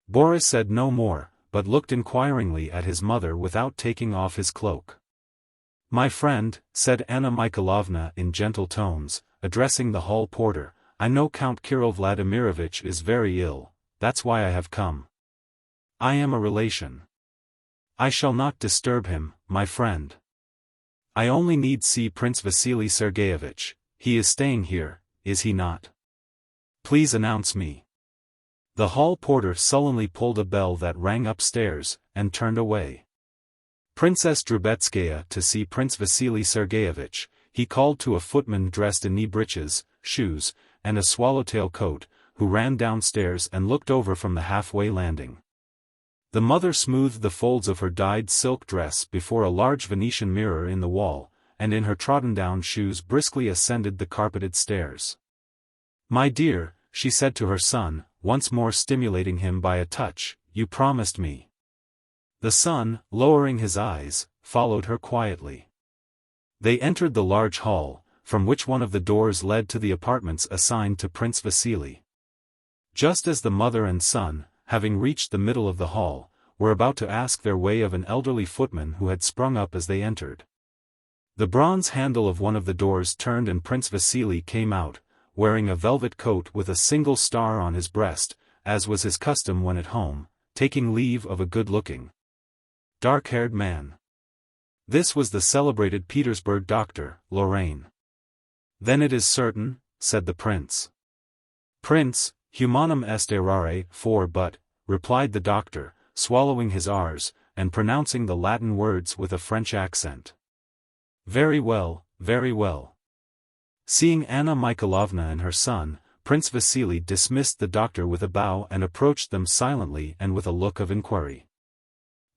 Boris said no more, but looked inquiringly at his mother without taking off his cloak. "My friend," said Anna Mikhailovna in gentle tones, addressing the hall porter, "I know Count Kirill Vladimirovich is very ill, that's why I have come. I am a relation. I shall not disturb him, my friend. I only need see Prince Vasily Sergeyevich. He is staying here, is he not? Please announce me." The hall porter sullenly pulled a bell that rang upstairs, and turned away. "Princess Drubetskaya to see Prince Vasily Sergeyevich," he called to a footman dressed in knee breeches, shoes, and a swallowtail coat, who ran downstairs and looked over from the halfway landing. The mother smoothed the folds of her dyed silk dress before a large Venetian mirror in the wall, and in her trodden-down shoes briskly ascended the carpeted stairs. "My dear," she said to her son, once more stimulating him by a touch, "you promised me." The son, lowering his eyes, followed her quietly. They entered the large hall, from which one of the doors led to the apartments assigned to Prince Vasily. Just as the mother and son, having reached the middle of the hall, were about to ask their way of an elderly footman who had sprung up as they entered. The bronze handle of one of the doors turned and Prince Vasily came out, wearing a velvet coat with a single star on his breast, as was his custom when at home, taking leave of a good-looking, dark-haired man. This was the celebrated Petersburg doctor, Lorraine. "Then it is certain," said the prince. "Prince, humanum est errare, for but," replied the doctor, swallowing his r's, and pronouncing the Latin words with a French accent. Very well, very well. Seeing Anna Mikhailovna and her son, Prince Vasily dismissed the doctor with a bow and approached them silently and with a look of inquiry.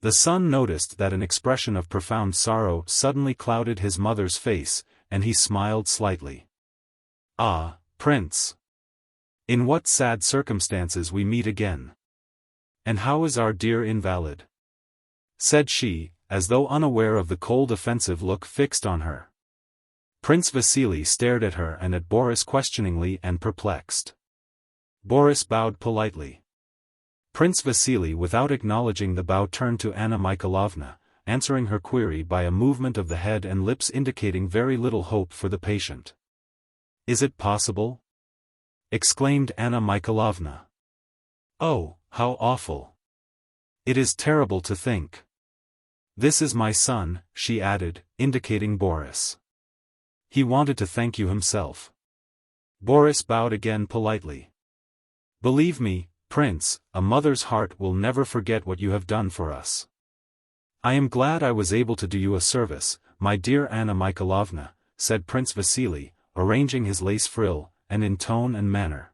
The son noticed that an expression of profound sorrow suddenly clouded his mother's face, and he smiled slightly. "Ah, Prince! In what sad circumstances we meet again! And how is our dear invalid?" said she, as though unaware of the cold offensive look fixed on her. Prince Vasily stared at her and at Boris questioningly and perplexed. Boris bowed politely. Prince Vasily, without acknowledging the bow, turned to Anna Mikhailovna, answering her query by a movement of the head and lips indicating very little hope for the patient. "Is it possible?" exclaimed Anna Mikhailovna. "Oh, how awful! It is terrible to think. This is my son," she added, indicating Boris. "He wanted to thank you himself." Boris bowed again politely. "Believe me, Prince, a mother's heart will never forget what you have done for us. I am glad I was able to do you a service, my dear Anna Mikhailovna," said Prince Vasily, arranging his lace frill, and in tone and manner.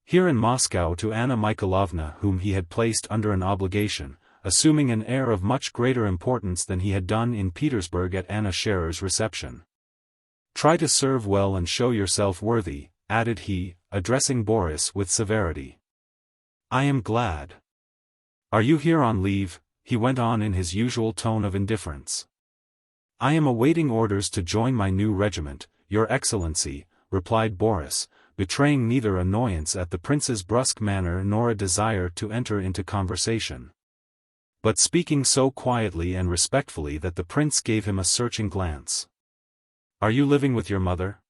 Here in Moscow to Anna Mikhailovna, whom he had placed under an obligation, assuming an air of much greater importance than he had done in Petersburg at Anna Scherer's reception. "Try to serve well and show yourself worthy," added he, addressing Boris with severity. "I am glad. Are you here on leave?" he went on in his usual tone of indifference. "I am awaiting orders to join my new regiment, Your Excellency," replied Boris, betraying neither annoyance at the prince's brusque manner nor a desire to enter into conversation, but speaking so quietly and respectfully that the prince gave him a searching glance. "Are you living with your mother?"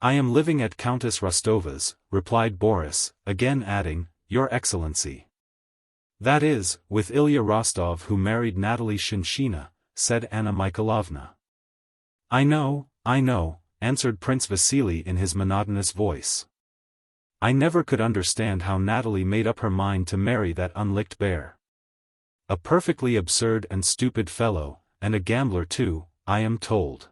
"I am living at Countess Rostova's," replied Boris, again adding, "Your Excellency." "That is, with Ilya Rostov, who married Natalie Shinshina," said Anna Mikhailovna. I know," answered Prince Vasily in his monotonous voice. "I never could understand how Natalie made up her mind to marry that unlicked bear. A perfectly absurd and stupid fellow, and a gambler too, I am told.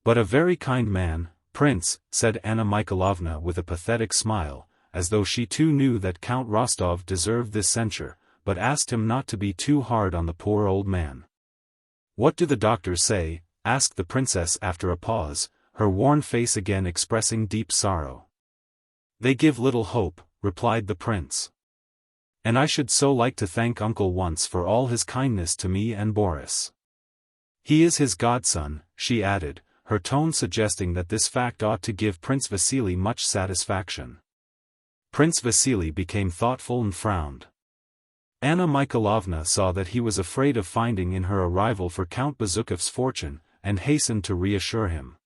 But a very kind man, Prince," said Anna Mikhailovna with a pathetic smile, as though she too knew that Count Rostov deserved this censure, but asked him not to be too hard on the poor old man. "What do the doctors say?" asked the princess after a pause, her worn face again expressing deep sorrow. "They give little hope," replied the prince. "And I should so like to thank Uncle once for all his kindness to me and Boris. He is his godson," she added, her tone suggesting that this fact ought to give Prince Vasily much satisfaction. Prince Vasily became thoughtful and frowned. Anna Mikhailovna saw that he was afraid of finding in her a rival for Count Bezukhov's fortune, and hastened to reassure him.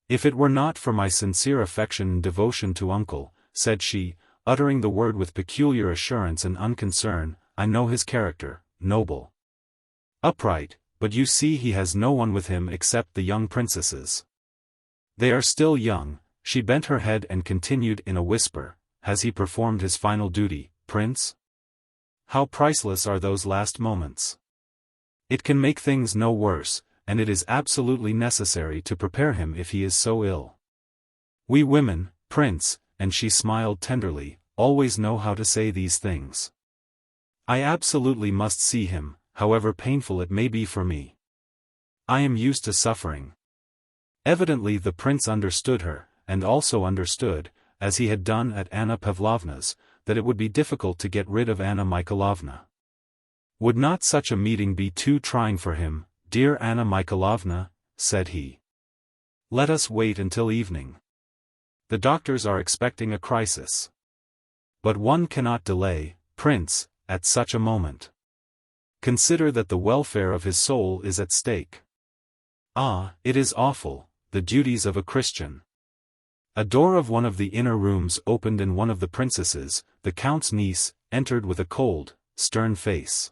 "If it were not for my sincere affection and devotion to Uncle," said she, uttering the word with peculiar assurance and unconcern, "I know his character, noble, upright, but you see he has no one with him except the young princesses. They are still young." She bent her head and continued in a whisper, "Has he performed his final duty, Prince? How priceless are those last moments! It can make things no worse, and it is absolutely necessary to prepare him if he is so ill. We women, Prince," and she smiled tenderly, "always know how to say these things. I absolutely must see him, however painful it may be for me. I am used to suffering." Evidently the prince understood her, and also understood, as he had done at Anna Pavlovna's, that it would be difficult to get rid of Anna Mikhailovna. "Would not such a meeting be too trying for him, dear Anna Mikhailovna?" said he. "Let us wait until evening. The doctors are expecting a crisis. But one cannot delay, Prince, at such a moment. Consider that the welfare of his soul is at stake. Ah, it is awful, the duties of a Christian." A door of one of the inner rooms opened and one of the princesses, the count's niece, entered with a cold, stern face.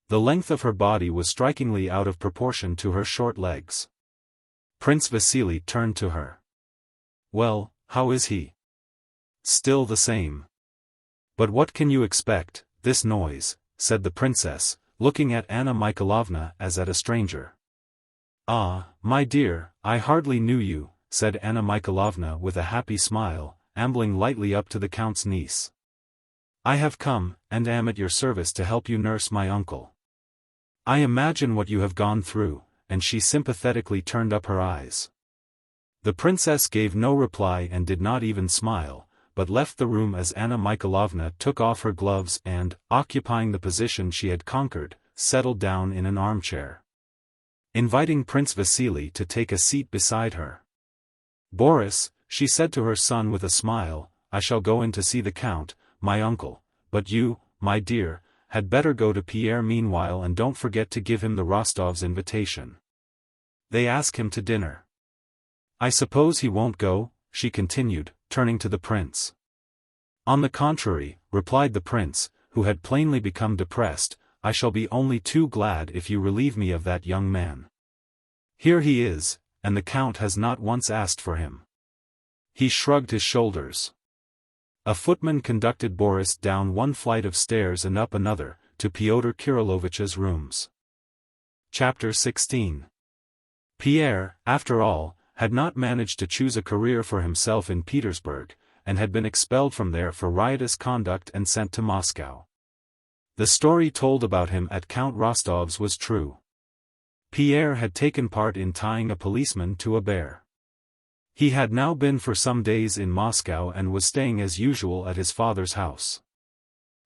The length of her body was strikingly out of proportion to her short legs. Prince Vasily turned to her. "Well, how is he?" "Still the same. But what can you expect, this noise," said the princess, looking at Anna Mikhailovna as at a stranger. "Ah, my dear, I hardly knew you," said Anna Mikhailovna with a happy smile, ambling lightly up to the count's niece. "I have come, and am at your service to help you nurse my uncle. I imagine what you have gone through," and she sympathetically turned up her eyes. The princess gave no reply and did not even smile, but left the room as Anna Mikhailovna took off her gloves and, occupying the position she had conquered, settled down in an armchair, inviting Prince Vasily to take a seat beside her. "Boris," she said to her son with a smile, "I shall go in to see the count, my uncle, but you, my dear, had better go to Pierre meanwhile and don't forget to give him the Rostovs' invitation. They ask him to dinner." "I suppose he won't go?" she continued, turning to the prince. "On the contrary," replied the prince, who had plainly become depressed, "I shall be only too glad if you relieve me of that young man. Here he is, and the count has not once asked for him." He shrugged his shoulders. A footman conducted Boris down one flight of stairs and up another, to Pyotr Kirillovich's rooms. Chapter 16. Pierre, after all, had not managed to choose a career for himself in Petersburg, and had been expelled from there for riotous conduct and sent to Moscow. The story told about him at Count Rostov's was true. Pierre had taken part in tying a policeman to a bear. He had now been for some days in Moscow and was staying as usual at his father's house.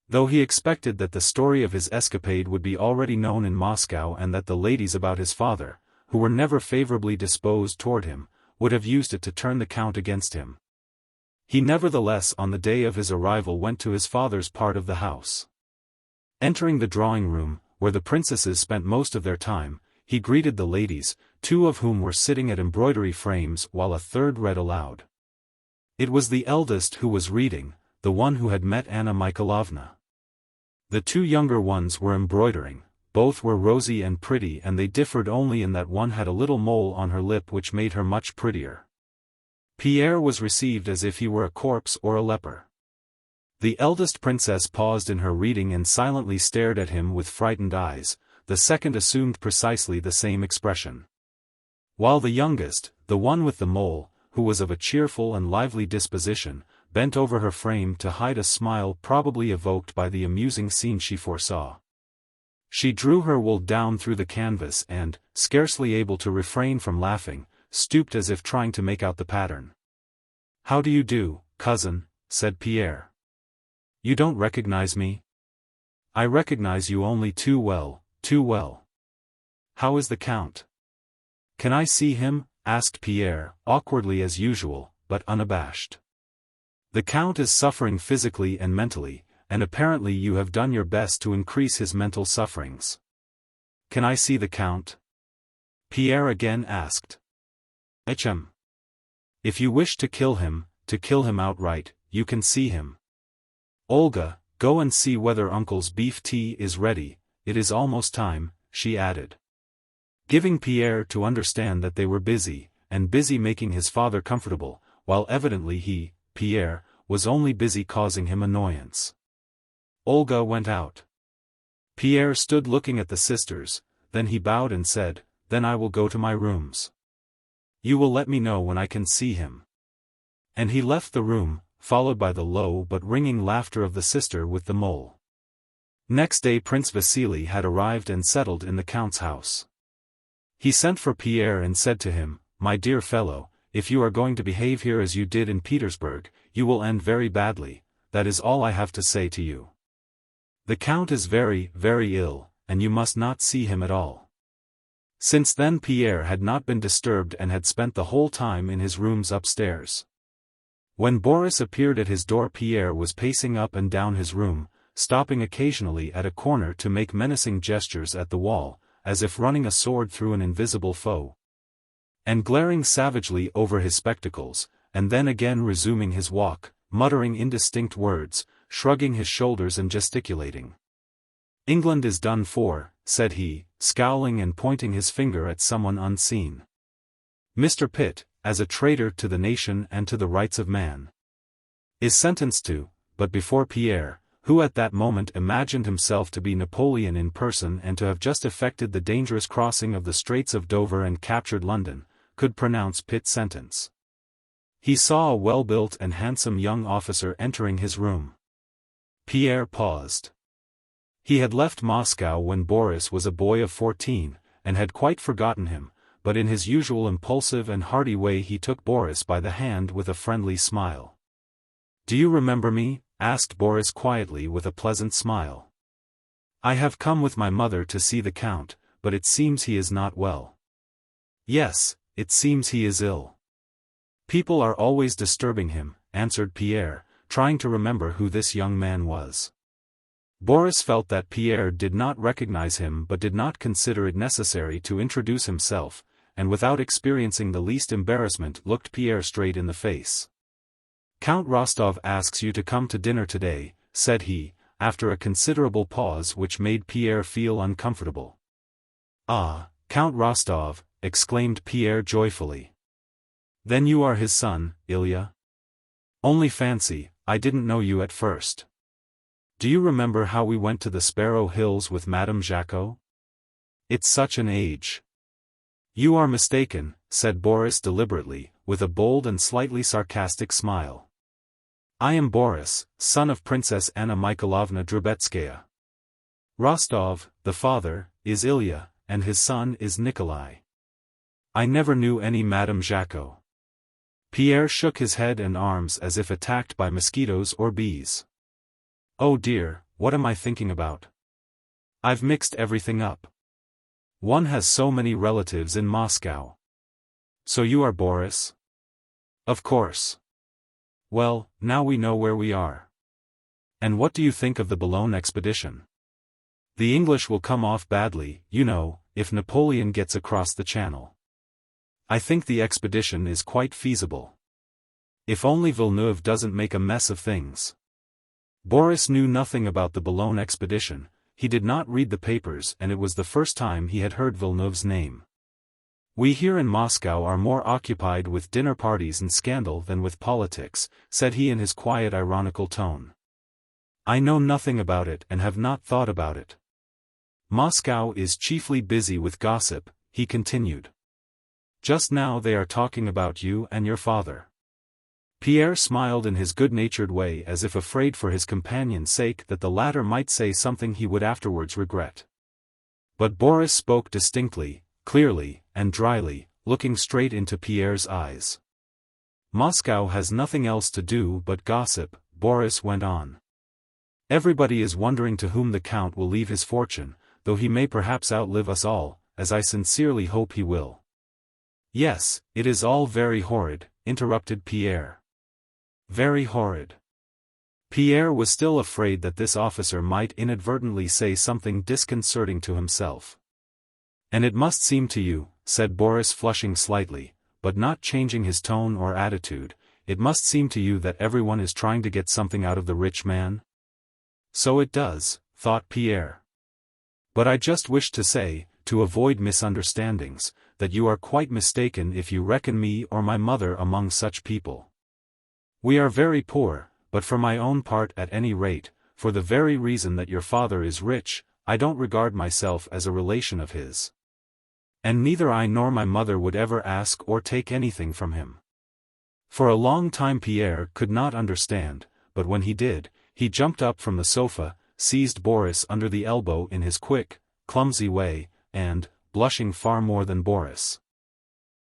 Though he expected that the story of his escapade would be already known in Moscow and that the ladies about his father, who were never favorably disposed toward him, would have used it to turn the count against him. He nevertheless on the day of his arrival went to his father's part of the house. Entering the drawing room, where the princesses spent most of their time, he greeted the ladies, two of whom were sitting at embroidery frames while a third read aloud. It was the eldest who was reading, the one who had met Anna Mikhailovna. The two younger ones were embroidering. Both were rosy and pretty, and they differed only in that one had a little mole on her lip which made her much prettier. Pierre was received as if he were a corpse or a leper. The eldest princess paused in her reading and silently stared at him with frightened eyes, the second assumed precisely the same expression. While the youngest, the one with the mole, who was of a cheerful and lively disposition, bent over her frame to hide a smile probably evoked by the amusing scene she foresaw. She drew her wool down through the canvas and, scarcely able to refrain from laughing, stooped as if trying to make out the pattern. "How do you do, cousin?" said Pierre. "You don't recognize me?" "I recognize you only too well, too well. How is the count?" "Can I see him?" asked Pierre, awkwardly as usual, but unabashed. "The count is suffering physically and mentally, and apparently you have done your best to increase his mental sufferings." "Can I see the count?" Pierre again asked. "XXIII. If you wish to kill him outright, you can see him. Olga, go and see whether uncle's beef tea is ready, it is almost time," she added, giving Pierre to understand that they were busy making his father comfortable, while evidently he, Pierre, was only busy causing him annoyance. Olga went out. Pierre stood looking at the sisters, then he bowed and said, "Then I will go to my rooms. You will let me know when I can see him." And he left the room, followed by the low but ringing laughter of the sister with the mole. Next day Prince Vasily had arrived and settled in the count's house. He sent for Pierre and said to him, "My dear fellow, if you are going to behave here as you did in Petersburg, you will end very badly, that is all I have to say to you. The count is very, very ill, and you must not see him at all." Since then Pierre had not been disturbed and had spent the whole time in his rooms upstairs. When Boris appeared at his door Pierre was pacing up and down his room, stopping occasionally at a corner to make menacing gestures at the wall, as if running a sword through an invisible foe, and glaring savagely over his spectacles, and then again resuming his walk, muttering indistinct words, shrugging his shoulders and gesticulating. "England is done for," said he, scowling and pointing his finger at someone unseen. "Mr. Pitt, as a traitor to the nation and to the rights of man, is sentenced to," but before Pierre, who at that moment imagined himself to be Napoleon in person and to have just effected the dangerous crossing of the Straits of Dover and captured London, could pronounce Pitt's sentence. He saw a well-built and handsome young officer entering his room. Pierre paused. He had left Moscow when Boris was a boy of 14, and had quite forgotten him, but in his usual impulsive and hearty way he took Boris by the hand with a friendly smile. "Do you remember me?" asked Boris quietly with a pleasant smile. "I have come with my mother to see the Count, but it seems he is not well." "Yes, it seems he is ill. People are always disturbing him," answered Pierre, trying to remember who this young man was. Boris felt that Pierre did not recognize him but did not consider it necessary to introduce himself, and without experiencing the least embarrassment looked Pierre straight in the face. "Count Rostov asks you to come to dinner today," said he, after a considerable pause which made Pierre feel uncomfortable. "Ah, Count Rostov," exclaimed Pierre joyfully. "Then you are his son, Ilya? Only fancy, I didn't know you at first. Do you remember how we went to the Sparrow Hills with Madame Jacquot? It's such an age." "You are mistaken," said Boris deliberately, with a bold and slightly sarcastic smile. "I am Boris, son of Princess Anna Mikhailovna Drubetskaya. Rostov, the father, is Ilya, and his son is Nikolai. I never knew any Madame Jacquot." Pierre shook his head and arms as if attacked by mosquitoes or bees. "Oh dear, what am I thinking about? I've mixed everything up. One has so many relatives in Moscow." "So you are Boris?" "Of course. Well, now we know where we are. And what do you think of the Boulogne expedition? The English will come off badly, you know, if Napoleon gets across the Channel. I think the expedition is quite feasible. If only Villeneuve doesn't make a mess of things." Boris knew nothing about the Boulogne expedition, he did not read the papers and it was the first time he had heard Villeneuve's name. "We here in Moscow are more occupied with dinner parties and scandal than with politics," said he in his quiet ironical tone. "I know nothing about it and have not thought about it. Moscow is chiefly busy with gossip," he continued. "Just now they are talking about you and your father." Pierre smiled in his good-natured way as if afraid for his companion's sake that the latter might say something he would afterwards regret. But Boris spoke distinctly, clearly, and dryly, looking straight into Pierre's eyes. "Moscow has nothing else to do but gossip," Boris went on. "Everybody is wondering to whom the Count will leave his fortune, though he may perhaps outlive us all, as I sincerely hope he will." "Yes, it is all very horrid," interrupted Pierre. "Very horrid." Pierre was still afraid that this officer might inadvertently say something disconcerting to himself. "And it must seem to you," said Boris flushing slightly, but not changing his tone or attitude, "it must seem to you that everyone is trying to get something out of the rich man?" "So it does," thought Pierre. "But I just wished to say, to avoid misunderstandings, that you are quite mistaken if you reckon me or my mother among such people. We are very poor, but for my own part at any rate, for the very reason that your father is rich, I don't regard myself as a relation of his. And neither I nor my mother would ever ask or take anything from him." For a long time Pierre could not understand, but when he did, he jumped up from the sofa, seized Boris under the elbow in his quick, clumsy way, and, blushing far more than Boris,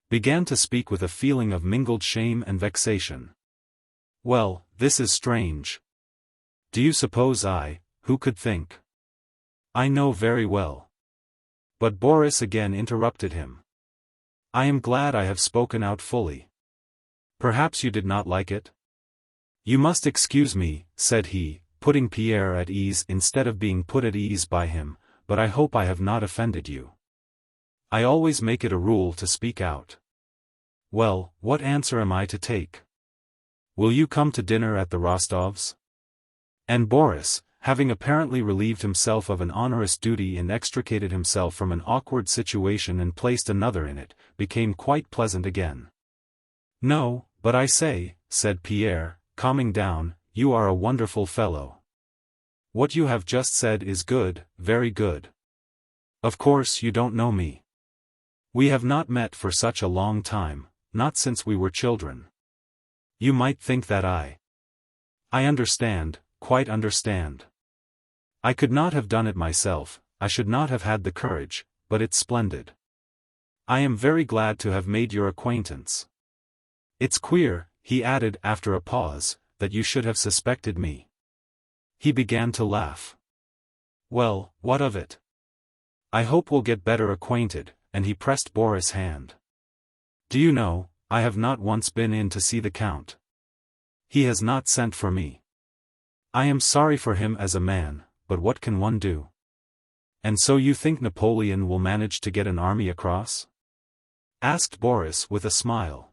began to speak with a feeling of mingled shame and vexation. "Well, this is strange. Do you suppose who could think? I know very well." But Boris again interrupted him. "I am glad I have spoken out fully. Perhaps you did not like it?" "You must excuse me," said he, putting Pierre at ease instead of being put at ease by him, "but I hope I have not offended you. I always make it a rule to speak out. Well, what answer am I to take? Will you come to dinner at the Rostovs?" And Boris, having apparently relieved himself of an onerous duty and extricated himself from an awkward situation and placed another in it, became quite pleasant again. "No, but I say," said Pierre, calming down, "you are a wonderful fellow. What you have just said is good, very good. Of course you don't know me. We have not met for such a long time, not since we were children. You might think that I understand, quite understand. I could not have done it myself, I should not have had the courage, but it's splendid. I am very glad to have made your acquaintance. It's queer, he added after a pause, that you should have suspected me. He began to laugh. Well, what of it? I hope we'll get better acquainted, and he pressed Boris' hand. Do you know, I have not once been in to see the Count. He has not sent for me. I am sorry for him as a man, but what can one do? And so you think Napoleon will manage to get an army across? Asked Boris with a smile.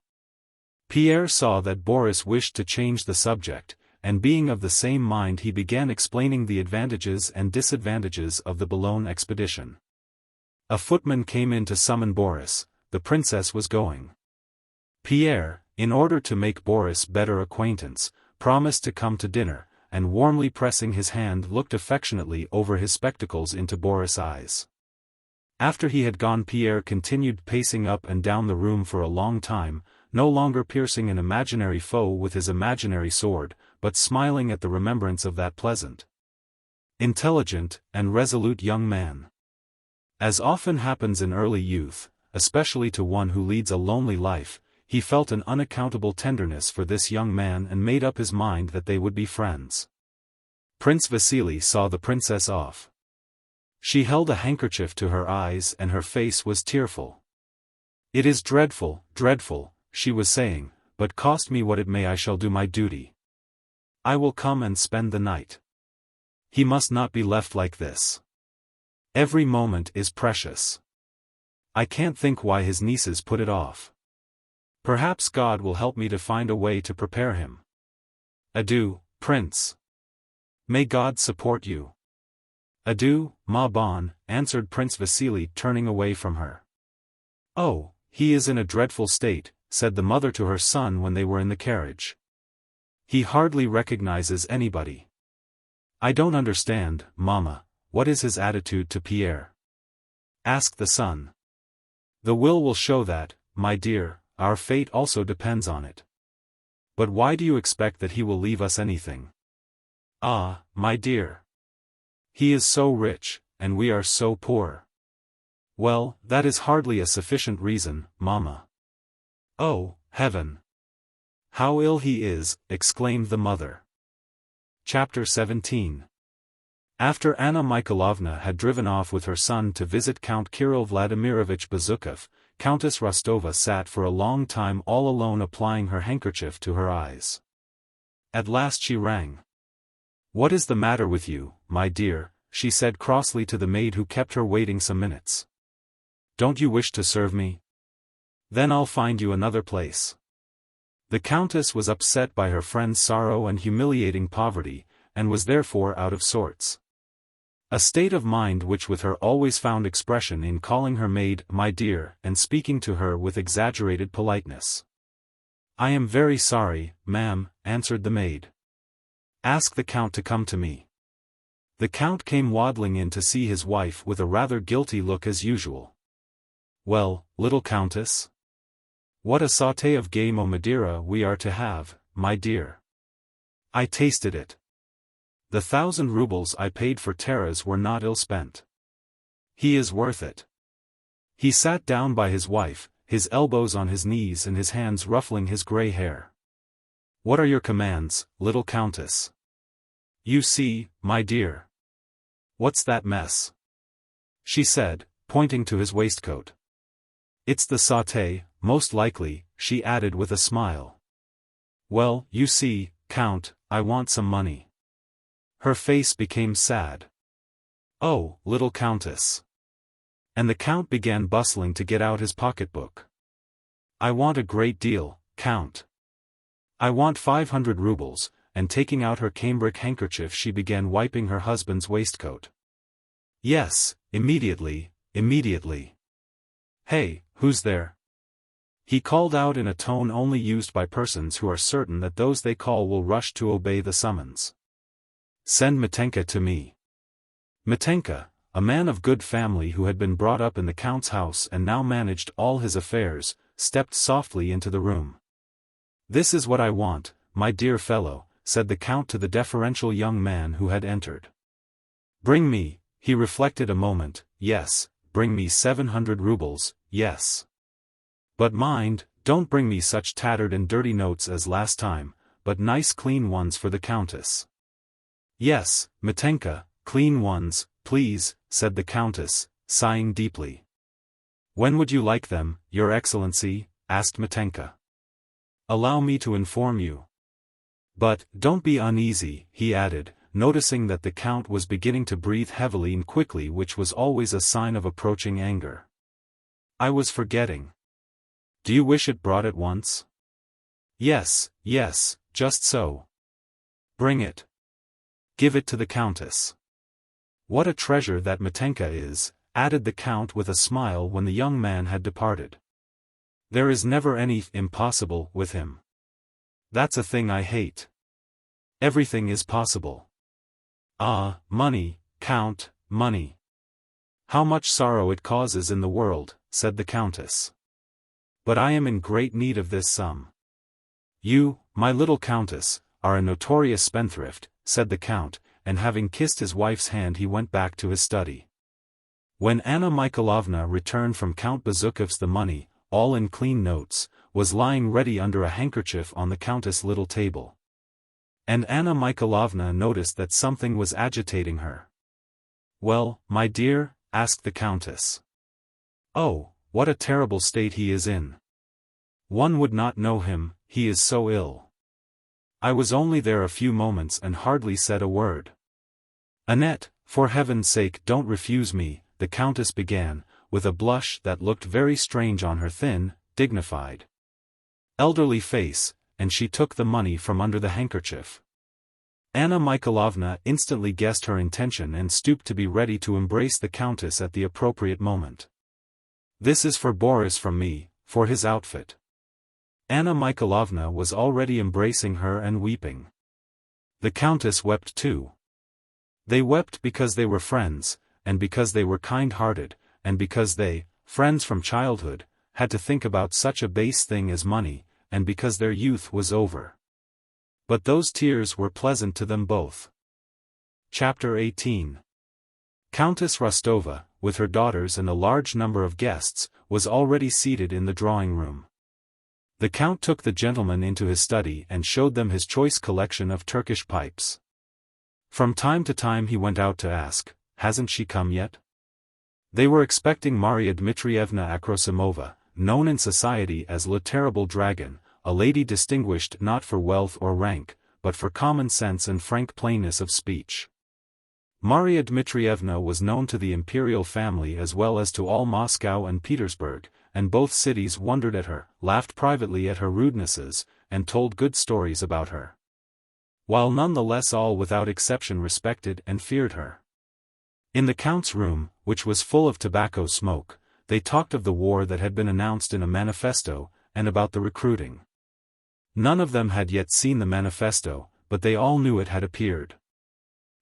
Pierre saw that Boris wished to change the subject, and being of the same mind he began explaining the advantages and disadvantages of the Boulogne expedition. A footman came in to summon Boris. The princess was going. Pierre, in order to make Boris better acquaintance, promised to come to dinner, and warmly pressing his hand looked affectionately over his spectacles into Boris' eyes. After he had gone, Pierre continued pacing up and down the room for a long time, no longer piercing an imaginary foe with his imaginary sword, but smiling at the remembrance of that pleasant, intelligent, and resolute young man. As often happens in early youth, especially to one who leads a lonely life, he felt an unaccountable tenderness for this young man and made up his mind that they would be friends. Prince Vasily saw the princess off. She held a handkerchief to her eyes and her face was tearful. It is dreadful, dreadful, she was saying, but cost me what it may, I shall do my duty. I will come and spend the night. He must not be left like this. Every moment is precious. I can't think why his nieces put it off. Perhaps God will help me to find a way to prepare him. Adieu, Prince. May God support you. Adieu, ma bonne, answered Prince Vasily, turning away from her. Oh, he is in a dreadful state, said the mother to her son when they were in the carriage. He hardly recognizes anybody. I don't understand, Mama, what is his attitude to Pierre? Asked the son. The will show that, my dear, our fate also depends on it. But why do you expect that he will leave us anything? Ah, my dear. He is so rich, and we are so poor. Well, that is hardly a sufficient reason, Mama. Oh, heaven! How ill he is, exclaimed the mother. Chapter 17. After Anna Mikhailovna had driven off with her son to visit Count Kirill Vladimirovich Bezukhov, Countess Rostova sat for a long time all alone applying her handkerchief to her eyes. At last she rang. What is the matter with you, my dear? She said crossly to the maid who kept her waiting some minutes. Don't you wish to serve me? Then I'll find you another place. The countess was upset by her friend's sorrow and humiliating poverty, and was therefore out of sorts. A state of mind which with her always found expression in calling her maid my dear and speaking to her with exaggerated politeness. I am very sorry, ma'am, answered the maid. Ask the count to come to me. The count came waddling in to see his wife with a rather guilty look as usual. Well, little countess? What a sauté of game au Madeira we are to have, my dear. I tasted it. The 1,000 rubles I paid for Taras were not ill spent. He is worth it. He sat down by his wife, his elbows on his knees and his hands ruffling his grey hair. What are your commands, little countess? You see, my dear. What's that mess? She said, pointing to his waistcoat. It's the sauté, most likely, she added with a smile. Well, you see, Count, I want some money. Her face became sad. Oh, little countess. And the count began bustling to get out his pocketbook. I want a great deal, Count. I want 500 rubles, and taking out her cambric handkerchief she began wiping her husband's waistcoat. Yes, immediately, immediately. Hey, who's there? He called out in a tone only used by persons who are certain that those they call will rush to obey the summons. send Mitenka to me." Mitenka, a man of good family who had been brought up in the count's house and now managed all his affairs, stepped softly into the room. "This is what I want, my dear fellow," said the count to the deferential young man who had entered. "Bring me," he reflected a moment, "yes, bring me 700 rubles, yes. But mind, don't bring me such tattered and dirty notes as last time, but nice clean ones for the countess." "Yes, Mitenka, clean ones, please," said the countess, sighing deeply. "When would you like them, your excellency?" asked Mitenka. "Allow me to inform you. But, don't be uneasy," he added, noticing that the count was beginning to breathe heavily and quickly, which was always a sign of approaching anger. "I was forgetting. Do you wish it brought at once?" "Yes, yes, just so." "Bring it. Give it to the countess. What a treasure that Mitenka is," added the count with a smile when the young man had departed. "There is never any impossible with him. That's a thing I hate. Everything is possible." "Ah, money, count, money. How much sorrow it causes in the world," said the countess. "But I am in great need of this sum." "You, my little countess, are a notorious spendthrift," said the count, and having kissed his wife's hand he went back to his study. When Anna Mikhailovna returned from Count Bezukhov's, the money, all in clean notes, was lying ready under a handkerchief on the countess' little table. And Anna Mikhailovna noticed that something was agitating her. "Well, my dear?" asked the countess. "Oh, what a terrible state he is in. One would not know him, he is so ill. I was only there a few moments and hardly said a word." "Annette, for heaven's sake don't refuse me," the countess began, with a blush that looked very strange on her thin, dignified, elderly face, and she took the money from under the handkerchief. Anna Mikhailovna instantly guessed her intention and stooped to be ready to embrace the countess at the appropriate moment. "This is for Boris from me, for his outfit." Anna Mikhailovna was already embracing her and weeping. The countess wept too. They wept because they were friends, and because they were kind-hearted, and because they, friends from childhood, had to think about such a base thing as money, and because their youth was over. But those tears were pleasant to them both. Chapter 18. Countess Rostova, with her daughters and a large number of guests, was already seated in the drawing-room. The count took the gentlemen into his study and showed them his choice collection of Turkish pipes. From time to time he went out to ask, "Hasn't she come yet?" They were expecting Maria Dmitrievna Akrosimova, known in society as Le Terrible Dragon, a lady distinguished not for wealth or rank, but for common sense and frank plainness of speech. Maria Dmitrievna was known to the imperial family as well as to all Moscow and Petersburg, and both cities wondered at her, laughed privately at her rudenesses, and told good stories about her. While none the less all without exception respected and feared her. In the count's room, which was full of tobacco smoke, they talked of the war that had been announced in a manifesto, and about the recruiting. None of them had yet seen the manifesto, but they all knew it had appeared.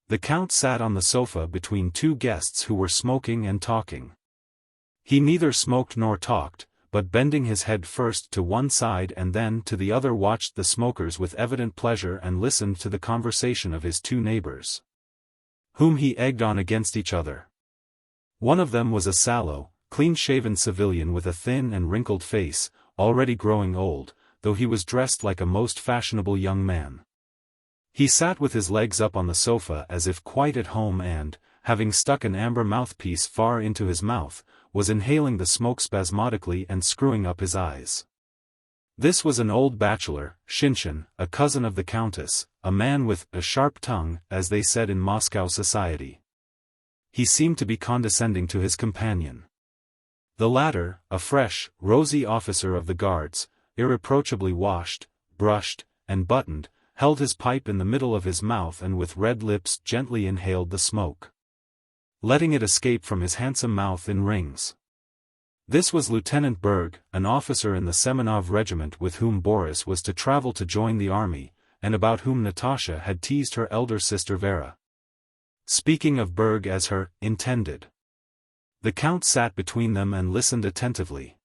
The count sat on the sofa between two guests who were smoking and talking. He neither smoked nor talked, but bending his head first to one side and then to the other watched the smokers with evident pleasure and listened to the conversation of his two neighbors, whom he egged on against each other. One of them was a sallow, clean-shaven civilian with a thin and wrinkled face, already growing old, though he was dressed like a most fashionable young man. He sat with his legs up on the sofa as if quite at home and, having stuck an amber mouthpiece far into his mouth, was inhaling the smoke spasmodically and screwing up his eyes. This was an old bachelor, Shinshin, a cousin of the countess, a man with a sharp tongue, as they said in Moscow society. He seemed to be condescending to his companion. The latter, a fresh, rosy officer of the guards, irreproachably washed, brushed, and buttoned, held his pipe in the middle of his mouth and with red lips gently inhaled the smoke, letting it escape from his handsome mouth in rings. This was Lieutenant Berg, an officer in the Semenov regiment with whom Boris was to travel to join the army, and about whom Natasha had teased her elder sister Vera. Speaking of Berg as her intended. The Count sat between them and listened attentively.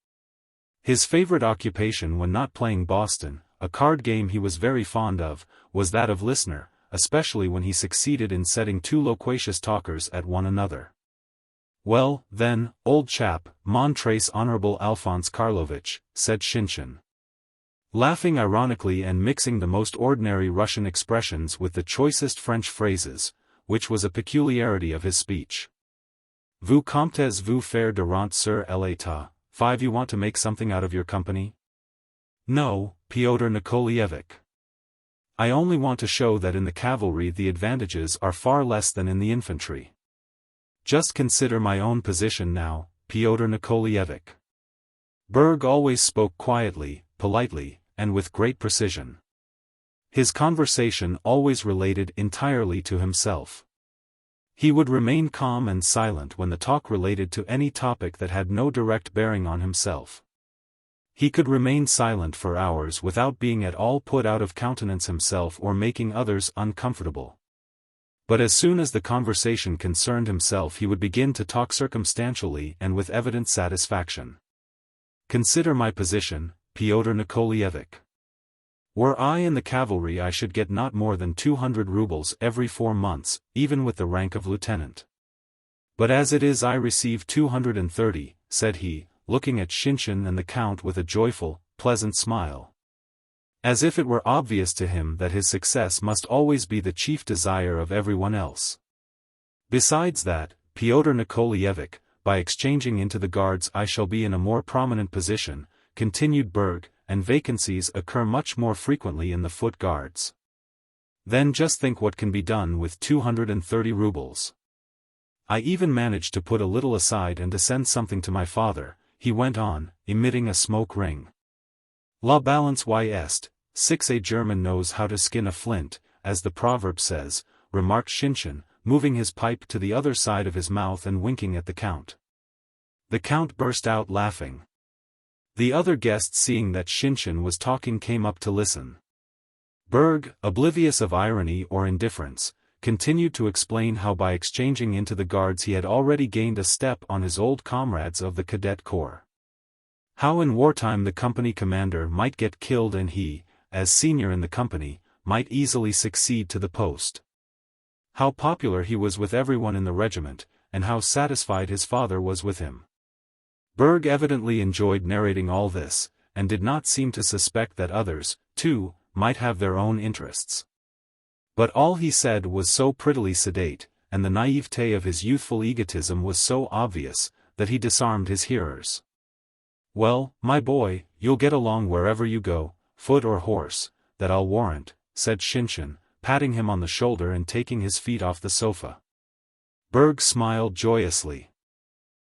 His favorite occupation when not playing Boston, a card game he was very fond of, was that of listener, especially when he succeeded in setting two loquacious talkers at one another. "Well, then, old chap, mon trace honorable Alphonse Karlovich," said Shinshin, laughing ironically and mixing the most ordinary Russian expressions with the choicest French phrases, which was a peculiarity of his speech. "Vous comptez vous faire de rente sur l'état, five you want to make something out of your company?" "No, Pyotr Nikolaevich. I only want to show that in the cavalry the advantages are far less than in the infantry. Just consider my own position now, Pyotr Nikolaevich." Berg always spoke quietly, politely, and with great precision. His conversation always related entirely to himself. He would remain calm and silent when the talk related to any topic that had no direct bearing on himself. He could remain silent for hours without being at all put out of countenance himself or making others uncomfortable. But as soon as the conversation concerned himself he would begin to talk circumstantially and with evident satisfaction. "Consider my position, Pyotr Nikolaevich. Were I in the cavalry I should get not more than 200 rubles every 4 months, even with the rank of lieutenant. But as it is I receive 230, said he, looking at Shinshin and the Count with a joyful, pleasant smile. As if it were obvious to him that his success must always be the chief desire of everyone else. "Besides that, Pyotr Nikolaevich, by exchanging into the Guards I shall be in a more prominent position," continued Berg, "and vacancies occur much more frequently in the Foot Guards. Then just think what can be done with 230 rubles. I even managed to put a little aside and to send something to my father," he went on, emitting a smoke ring. "La balance y est, six a German knows how to skin a flint, as the proverb says," remarked Shinshin, moving his pipe to the other side of his mouth and winking at the Count. The Count burst out laughing. The other guests seeing that Shinshin was talking came up to listen. Berg, oblivious of irony or indifference, continued to explain how by exchanging into the Guards he had already gained a step on his old comrades of the Cadet Corps. How in wartime the company commander might get killed and he, as senior in the company, might easily succeed to the post. How popular he was with everyone in the regiment, and how satisfied his father was with him. Berg evidently enjoyed narrating all this, and did not seem to suspect that others, too, might have their own interests. But all he said was so prettily sedate, and the naivete of his youthful egotism was so obvious, that he disarmed his hearers. "Well, my boy, you'll get along wherever you go, foot or horse, that I'll warrant," said Shinshin, patting him on the shoulder and taking his feet off the sofa. Berg smiled joyously.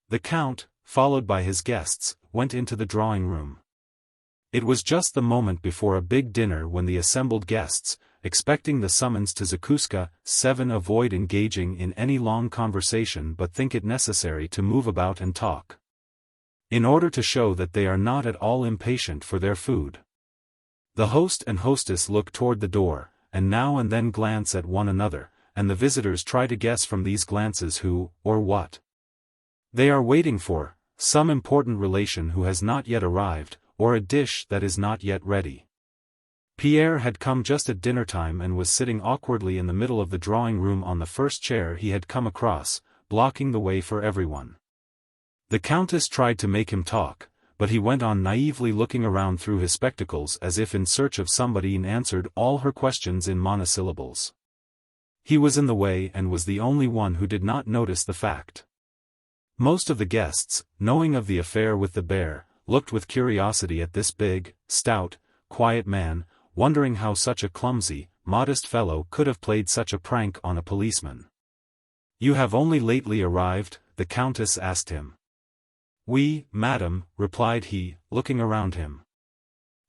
The Count, followed by his guests, went into the drawing-room. It was just the moment before a big dinner when the assembled guests, expecting the summons to Zakuska, 7 avoid engaging in any long conversation but think it necessary to move about and talk, in order to show that they are not at all impatient for their food. The host and hostess look toward the door, and now and then glance at one another, and the visitors try to guess from these glances who, or what, they are waiting for, some important relation who has not yet arrived, or a dish that is not yet ready. Pierre had come just at dinner time and was sitting awkwardly in the middle of the drawing-room on the first chair he had come across, blocking the way for everyone. The Countess tried to make him talk, but he went on naively looking around through his spectacles as if in search of somebody and answered all her questions in monosyllables. He was in the way and was the only one who did not notice the fact. Most of the guests, knowing of the affair with the bear, looked with curiosity at this big, stout, quiet man, wondering how such a clumsy, modest fellow could have played such a prank on a policeman. "You have only lately arrived?" the Countess asked him. "Oui, madam," replied he, looking around him.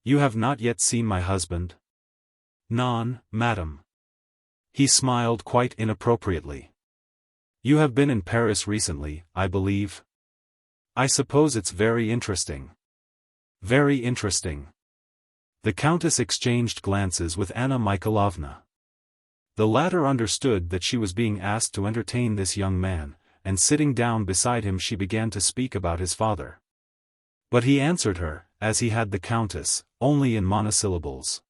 "You have not yet seen my husband?" "Non, madam." He smiled quite inappropriately. "You have been in Paris recently, I believe? I suppose it's very interesting." "Very interesting." The countess exchanged glances with Anna Mikhailovna. The latter understood that she was being asked to entertain this young man, and sitting down beside him she began to speak about his father. But he answered her, as he had the countess, only in monosyllables.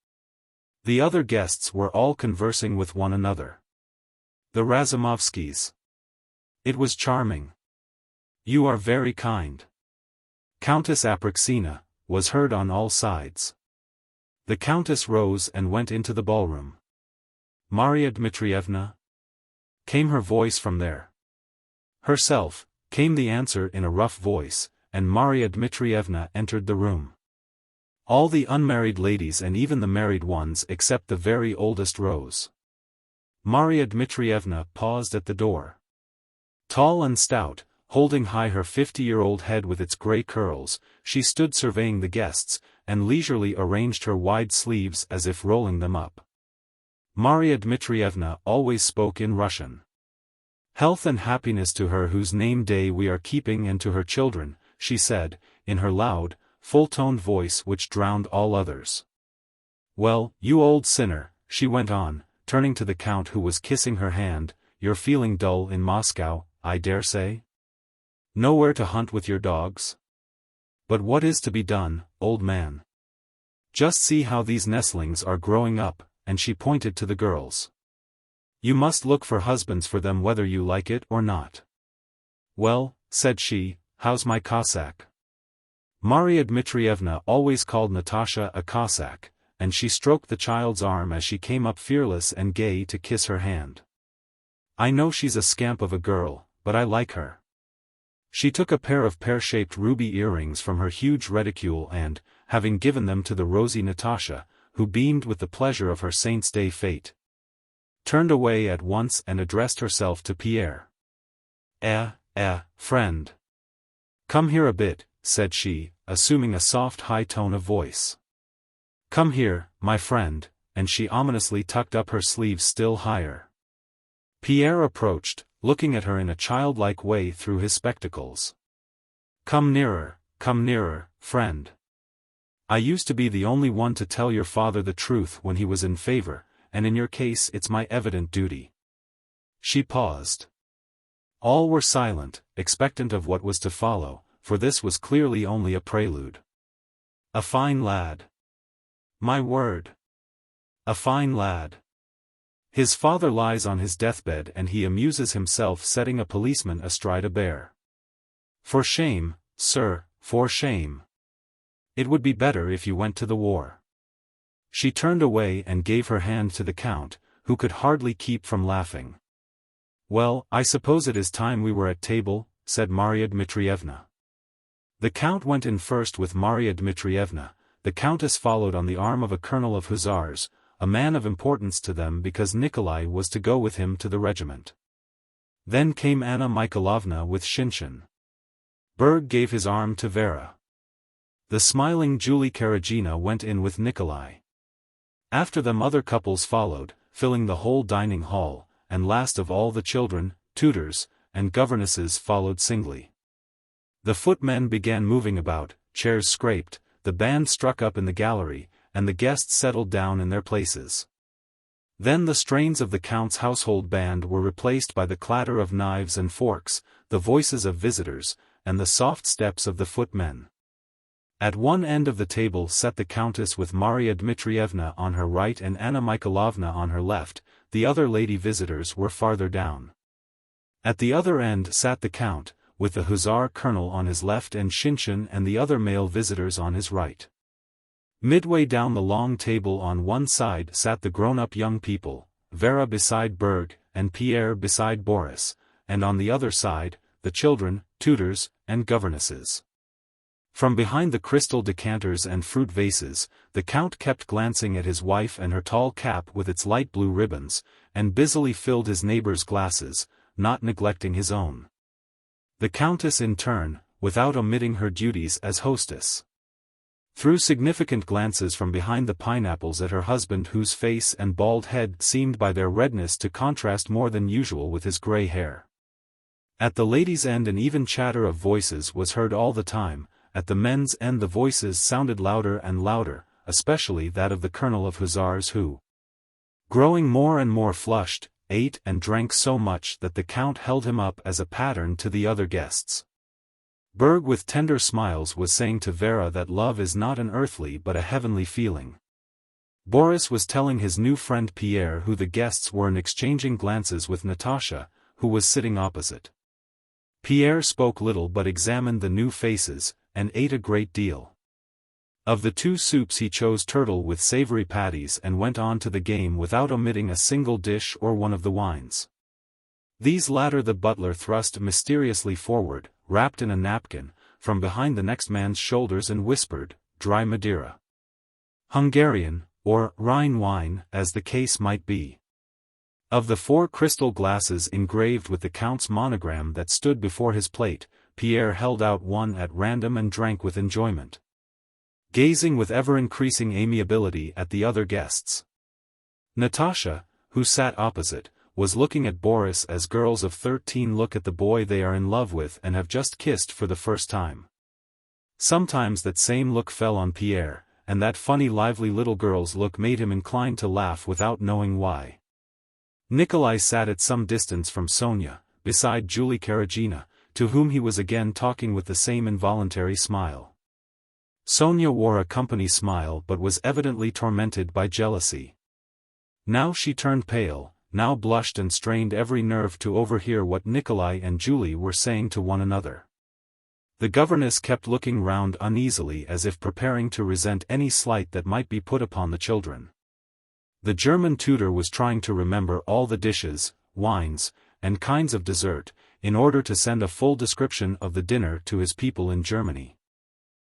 The other guests were all conversing with one another. The Razumovskys. It was charming. You are very kind. Countess Apraxina, was heard on all sides. The countess rose and went into the ballroom. Maria Dmitrievna? Came her voice from there. Herself, came the answer in a rough voice, and Maria Dmitrievna entered the room. All the unmarried ladies and even the married ones except the very oldest rose. Maria Dmitrievna paused at the door. Tall and stout, holding high her 50-year-old head with its grey curls, she stood surveying the guests, and leisurely arranged her wide sleeves as if rolling them up. Maria Dmitrievna always spoke in Russian. Health and happiness to her whose name day we are keeping and to her children, she said, in her loud, full-toned voice which drowned all others. Well, you old sinner, she went on, turning to the count who was kissing her hand, you're feeling dull in Moscow, I dare say? Nowhere to hunt with your dogs? But what is to be done, old man? Just see how these nestlings are growing up, and she pointed to the girls. You must look for husbands for them whether you like it or not. Well, said she, how's my Cossack? Maria Dmitrievna always called Natasha a Cossack, and she stroked the child's arm as she came up fearless and gay to kiss her hand. I know she's a scamp of a girl, but I like her. She took a pair of pear-shaped ruby earrings from her huge reticule and, having given them to the rosy Natasha, who beamed with the pleasure of her saint's day fate, turned away at once and addressed herself to Pierre. Friend. Come here a bit, said she, assuming a soft high tone of voice. Come here, my friend, and she ominously tucked up her sleeves still higher. Pierre approached, looking at her in a childlike way through his spectacles. Come nearer, friend. I used to be the only one to tell your father the truth when he was in favor, and in your case it's my evident duty. She paused. All were silent, expectant of what was to follow, for this was clearly only a prelude. A fine lad. My word. A fine lad. His father lies on his deathbed and he amuses himself setting a policeman astride a bear. For shame, sir, for shame. It would be better if you went to the war. She turned away and gave her hand to the count, who could hardly keep from laughing. Well, I suppose it is time we were at table, said Maria Dmitrievna. The count went in first with Maria Dmitrievna, the countess followed on the arm of a colonel of hussars, a man of importance to them because Nikolai was to go with him to the regiment. Then came Anna Mikhailovna with Shinshin. Berg gave his arm to Vera. The smiling Julie Karagina went in with Nikolai. After them other couples followed, filling the whole dining hall, and last of all the children, tutors, and governesses followed singly. The footmen began moving about, chairs scraped, the band struck up in the gallery, and the guests settled down in their places. Then the strains of the count's household band were replaced by the clatter of knives and forks, the voices of visitors, and the soft steps of the footmen. At one end of the table sat the countess with Maria Dmitrievna on her right and Anna Mikhailovna on her left, the other lady visitors were farther down. At the other end sat the count, with the hussar colonel on his left and Shinshin and the other male visitors on his right. Midway down the long table on one side sat the grown-up young people, Vera beside Berg, and Pierre beside Boris, and on the other side, the children, tutors, and governesses. From behind the crystal decanters and fruit vases, the count kept glancing at his wife and her tall cap with its light blue ribbons, and busily filled his neighbors' glasses, not neglecting his own. The countess in turn, without omitting her duties as hostess, threw significant glances from behind the pineapples at her husband whose face and bald head seemed by their redness to contrast more than usual with his grey hair. At the ladies' end an even chatter of voices was heard all the time, at the men's end the voices sounded louder and louder, especially that of the colonel of hussars who, growing more and more flushed, ate and drank so much that the count held him up as a pattern to the other guests. Berg with tender smiles was saying to Vera that love is not an earthly but a heavenly feeling. Boris was telling his new friend Pierre who the guests were and exchanging glances with Natasha, who was sitting opposite. Pierre spoke little but examined the new faces, and ate a great deal. Of the two soups he chose turtle with savory patties and went on to the game without omitting a single dish or one of the wines. These latter the butler thrust mysteriously forward, wrapped in a napkin, from behind the next man's shoulders and whispered, "Dry Madeira. Hungarian, or Rhine wine, as the case might be." Of the 4 crystal glasses engraved with the count's monogram that stood before his plate, Pierre held out one at random and drank with enjoyment, gazing with ever-increasing amiability at the other guests. Natasha, who sat opposite, was looking at Boris as girls of 13 look at the boy they are in love with and have just kissed for the first time. Sometimes that same look fell on Pierre, and that funny lively little girl's look made him inclined to laugh without knowing why. Nikolai sat at some distance from Sonia, beside Julie Karagina, to whom he was again talking with the same involuntary smile. Sonia wore a company smile but was evidently tormented by jealousy. Now she turned pale, now blushed and strained every nerve to overhear what Nikolai and Julie were saying to one another. The governess kept looking round uneasily as if preparing to resent any slight that might be put upon the children. The German tutor was trying to remember all the dishes, wines, and kinds of dessert, in order to send a full description of the dinner to his people in Germany.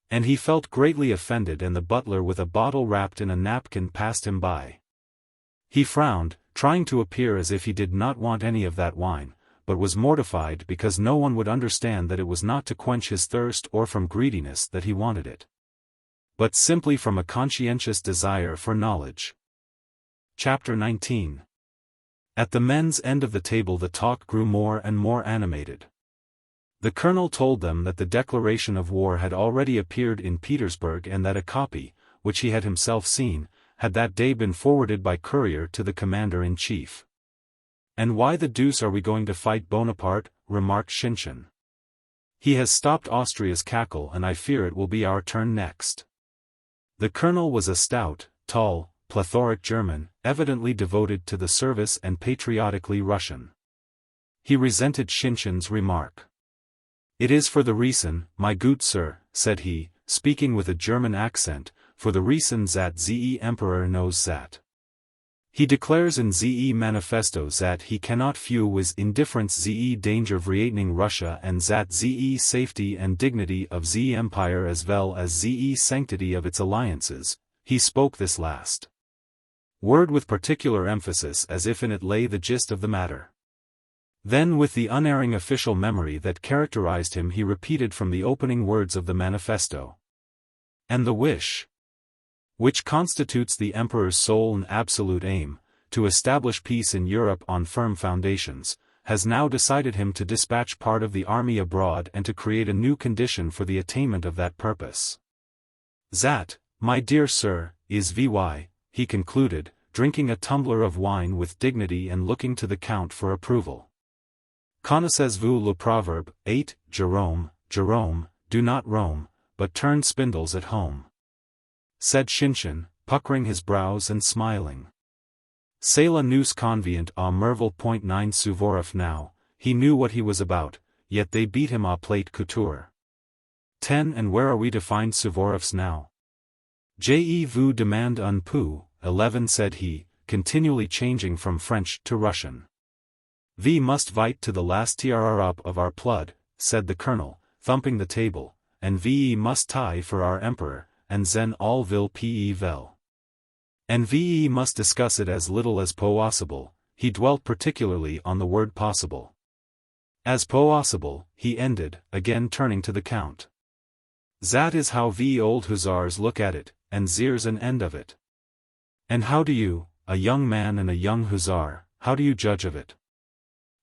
And he felt greatly offended, and the butler with a bottle wrapped in a napkin passed him by. He frowned, trying to appear as if he did not want any of that wine, but was mortified because no one would understand that it was not to quench his thirst or from greediness that he wanted it, but simply from a conscientious desire for knowledge. Chapter 19. At the men's end of the table the talk grew more and more animated. The colonel told them that the declaration of war had already appeared in Petersburg and that a copy, which he had himself seen, had that day been forwarded by courier to the commander-in-chief. "And why the deuce are we going to fight Bonaparte?" remarked Shinshin. "He has stopped Austria's cackle and I fear it will be our turn next." The colonel was a stout, tall, plethoric German, evidently devoted to the service and patriotically Russian. He resented Shinshin's remark. "It is for the reason, my good sir," said he, speaking with a German accent, "for the reason that the Emperor knows that. He declares in the manifesto that he cannot view with indifference the danger threatening Russia and that the safety and dignity of the empire as well as the sanctity of its alliances." He spoke this last word with particular emphasis as if in it lay the gist of the matter. Then with the unerring official memory that characterized him he repeated from the opening words of the manifesto. "And the wish, which constitutes the emperor's sole and absolute aim, to establish peace in Europe on firm foundations, has now decided him to dispatch part of the army abroad and to create a new condition for the attainment of that purpose. That, my dear sir, is VIII," he concluded, drinking a tumbler of wine with dignity and looking to the count for approval. "Connaissez-vous le proverbe, 8, Jerome, Jerome, do not roam, but turn spindles at home?" said Shinshin, puckering his brows and smiling. "C'est la nous convient à merveille.9 Suvorov now," he knew what he was about, yet they beat him à plate couture. 10 And where are we to find Suvorovs now? Je vous demande un peu, 11 said he, continually changing from French to Russian. "We must fight to the last tear up of our blood," said the colonel, thumping the table, "and we must tie for our emperor, and then all will be well. And we must discuss it as little as possible." He dwelt particularly on the word possible. "As possible," he ended, again turning to the count. "That is how we old hussars look at it, and there's an end of it. And how do you, a young man and a young hussar, how do you judge of it?"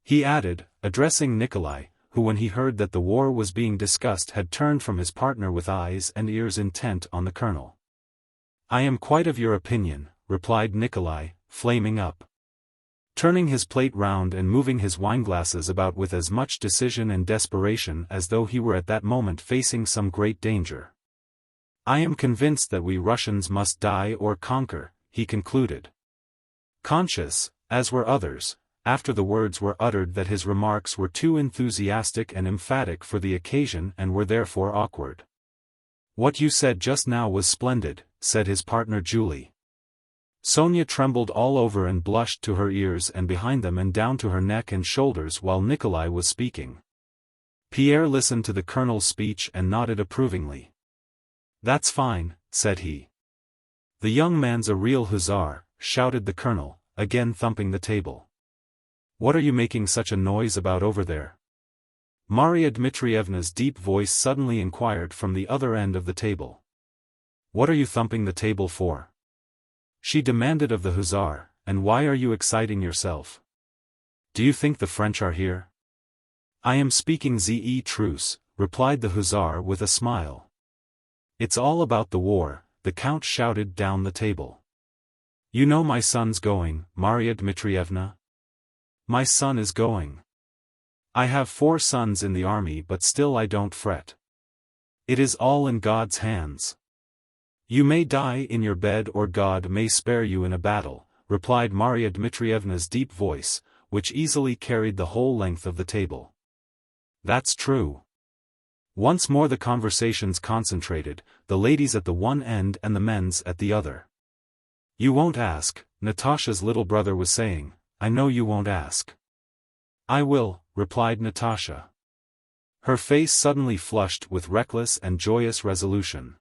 he added, addressing Nikolai, who when he heard that the war was being discussed had turned from his partner with eyes and ears intent on the colonel. "I am quite of your opinion," replied Nikolai, flaming up, turning his plate round and moving his wineglasses about with as much decision and desperation as though he were at that moment facing some great danger. "I am convinced that we Russians must die or conquer," he concluded. Conscious, as were others, after the words were uttered, that his remarks were too enthusiastic and emphatic for the occasion and were therefore awkward. "What you said just now was splendid," said his partner Julie. Sonia trembled all over and blushed to her ears and behind them and down to her neck and shoulders while Nikolai was speaking. Pierre listened to the colonel's speech and nodded approvingly. "That's fine," said he. "The young man's a real hussar," shouted the colonel, again thumping the table. "What are you making such a noise about over there?" Maria Dmitrievna's deep voice suddenly inquired from the other end of the table. "What are you thumping the table for?" she demanded of the hussar, "and why are you exciting yourself? Do you think the French are here?" "I am speaking the truce," replied the hussar with a smile. "It's all about the war," the count shouted down the table. "You know my son's going, Maria Dmitrievna? My son is going. I have 4 sons in the army, but still I don't fret. It is all in God's hands. You may die in your bed or God may spare you in a battle," replied Maria Dmitrievna's deep voice, which easily carried the whole length of the table. "That's true." Once more the conversations concentrated, the ladies at the one end and the men's at the other. "You won't ask," Natasha's little brother was saying. "I know you won't ask." "I will," replied Natasha. Her face suddenly flushed with reckless and joyous resolution.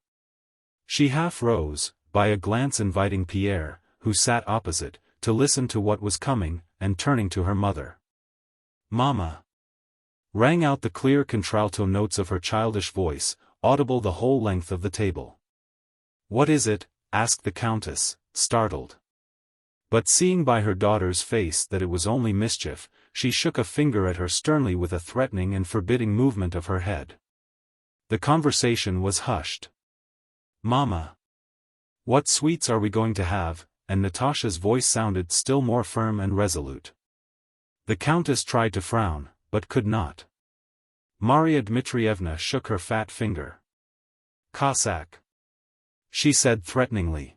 She half rose, by a glance inviting Pierre, who sat opposite, to listen to what was coming, and turning to her mother. "Mama!" rang out the clear contralto notes of her childish voice, audible the whole length of the table. "What is it?" asked the countess, startled. But seeing by her daughter's face that it was only mischief, she shook a finger at her sternly with a threatening and forbidding movement of her head. The conversation was hushed. "Mama! What sweets are we going to have?" and Natasha's voice sounded still more firm and resolute. The countess tried to frown, but could not. Maria Dmitrievna shook her fat finger. "Cossack!" she said threateningly.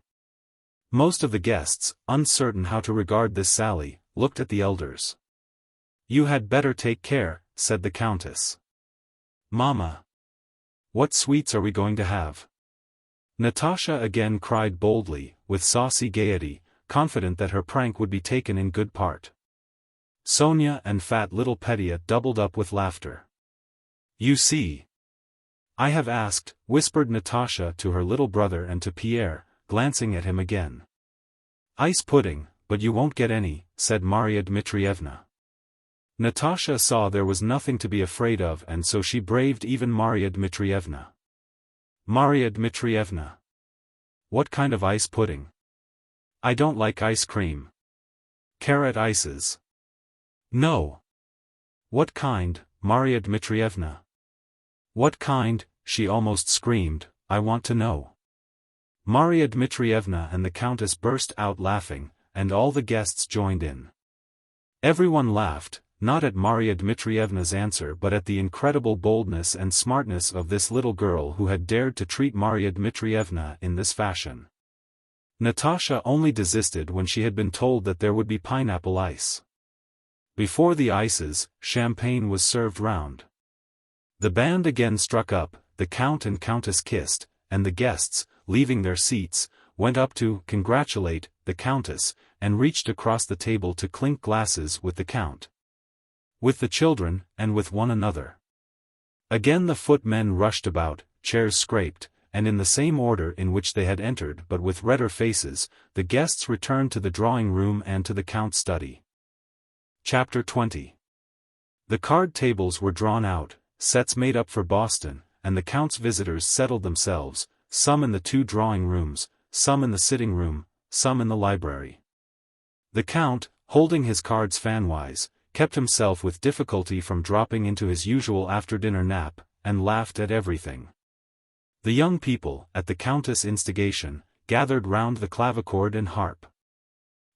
Most of the guests, uncertain how to regard this sally, looked at the elders. "You had better take care," said the countess. "Mama! What sweets are we going to have?" Natasha again cried boldly, with saucy gaiety, confident that her prank would be taken in good part. Sonia and fat little Petya doubled up with laughter. "You see, I have asked," whispered Natasha to her little brother and to Pierre, glancing at him again. "Ice pudding, but you won't get any," said Maria Dmitrievna. Natasha saw there was nothing to be afraid of, and so she braved even Maria Dmitrievna. "Maria Dmitrievna! What kind of ice pudding? I don't like ice cream. Carrot ices. No." "What kind, Maria Dmitrievna? What kind?" she almost screamed. "I want to know." Maria Dmitrievna and the countess burst out laughing, and all the guests joined in. Everyone laughed, not at Maria Dmitrievna's answer but at the incredible boldness and smartness of this little girl who had dared to treat Maria Dmitrievna in this fashion. Natasha only desisted when she had been told that there would be pineapple ice. Before the ices, champagne was served round. The band again struck up, the count and countess kissed, and the guests, leaving their seats, went up to congratulate the countess, and reached across the table to clink glasses with the count, with the children, and with one another. Again the footmen rushed about, chairs scraped, and in the same order in which they had entered but with redder faces, the guests returned to the drawing-room and to the count's study. Chapter 20. The card tables were drawn out, sets made up for Boston, and the count's visitors settled themselves, some in the 2 drawing-rooms, some in the sitting-room, some in the library. The count, holding his cards fanwise, kept himself with difficulty from dropping into his usual after-dinner nap, and laughed at everything. The young people, at the countess' instigation, gathered round the clavichord and harp.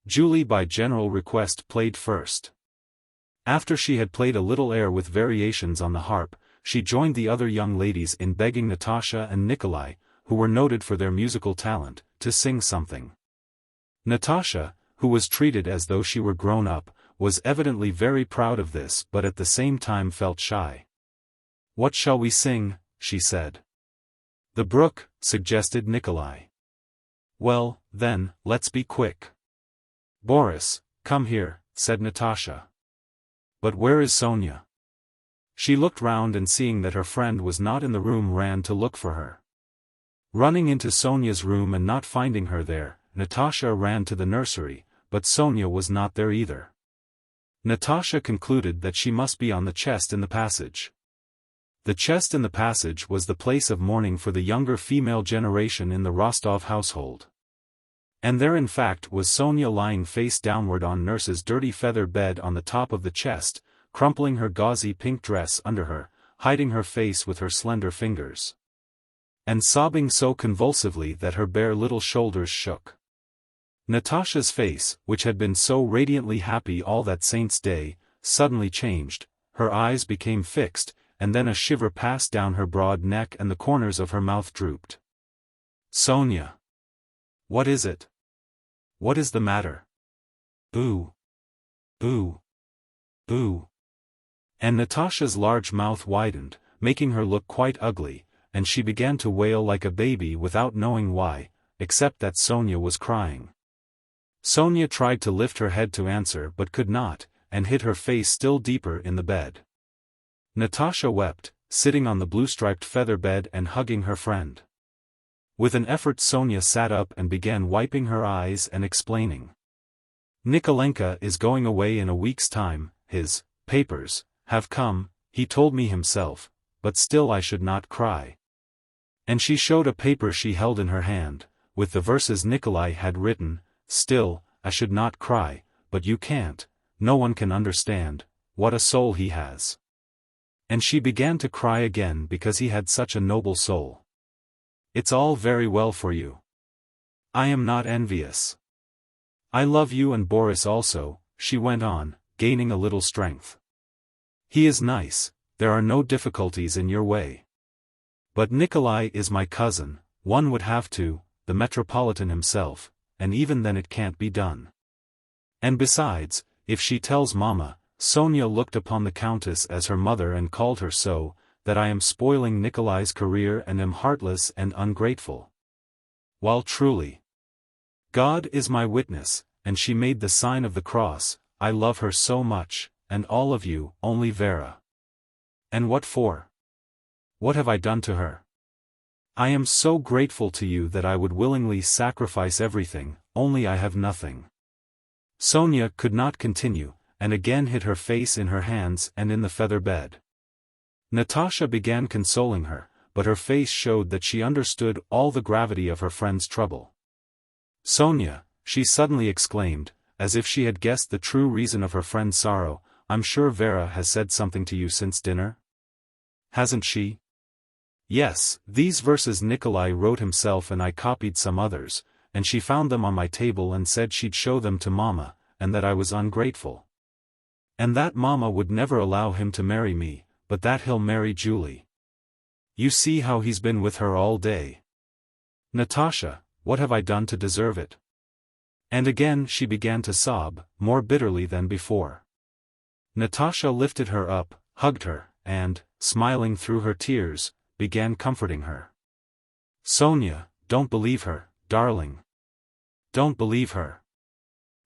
Julie by general request played first. After she had played a little air with variations on the harp, she joined the other young ladies in begging Natasha and Nikolai, who were noted for their musical talent, to sing something. Natasha, who was treated as though she were grown up, was evidently very proud of this but at the same time felt shy. "What shall we sing?" she said. "The Brook," suggested Nikolai. "Well, then, let's be quick." "Boris, come here," said Natasha. "But where is Sonia?" She looked round and seeing that her friend was not in the room ran to look for her. Running into Sonia's room and not finding her there, Natasha ran to the nursery, but Sonia was not there either. Natasha concluded that she must be on the chest in the passage. The chest in the passage was the place of mourning for the younger female generation in the Rostov household. And there in fact was Sonia lying face downward on nurse's dirty feather bed on the top of the chest, crumpling her gauzy pink dress under her, hiding her face with her slender fingers, and sobbing so convulsively that her bare little shoulders shook. Natasha's face, which had been so radiantly happy all that saint's day, suddenly changed, her eyes became fixed, and then a shiver passed down her broad neck and the corners of her mouth drooped. "Sonia! What is it? What is the matter? Boo! Boo! Boo!" And Natasha's large mouth widened, making her look quite ugly, and she began to wail like a baby without knowing why, except that Sonia was crying. Sonia tried to lift her head to answer but could not, and hid her face still deeper in the bed. Natasha wept, sitting on the blue-striped feather bed and hugging her friend. With an effort Sonia sat up and began wiping her eyes and explaining. "Nikolenka is going away in a week's time, his papers have come, he told me himself, but still I should not cry." And she showed a paper she held in her hand, with the verses Nikolai had written. "Still, I should not cry, but you can't, no one can understand, what a soul he has." And she began to cry again because he had such a noble soul. "It's all very well for you. I am not envious. I love you and Boris also," she went on, gaining a little strength. "He is nice, there are no difficulties in your way. But Nikolai is my cousin, one would have to, the Metropolitan himself, and even then it can't be done. And besides, if she tells Mama," Sonia looked upon the Countess as her mother and called her so, "that I am spoiling Nikolai's career and am heartless and ungrateful. While truly, God is my witness," and she made the sign of the cross, "I love her so much, and all of you, only Vera. And what for? What have I done to her? I am so grateful to you that I would willingly sacrifice everything, only I have nothing." Sonia could not continue, and again hid her face in her hands and in the feather bed. Natasha began consoling her, but her face showed that she understood all the gravity of her friend's trouble. "Sonia," she suddenly exclaimed, as if she had guessed the true reason of her friend's sorrow, "I'm sure Vera has said something to you since dinner? Hasn't she?" "Yes, these verses Nikolai wrote himself and I copied some others, and she found them on my table and said she'd show them to Mama, and that I was ungrateful. And that Mama would never allow him to marry me, but that he'll marry Julie. You see how he's been with her all day. Natasha, what have I done to deserve it?" And again she began to sob, more bitterly than before. Natasha lifted her up, hugged her, and, smiling through her tears, began comforting her. "Sonia, don't believe her, darling. Don't believe her.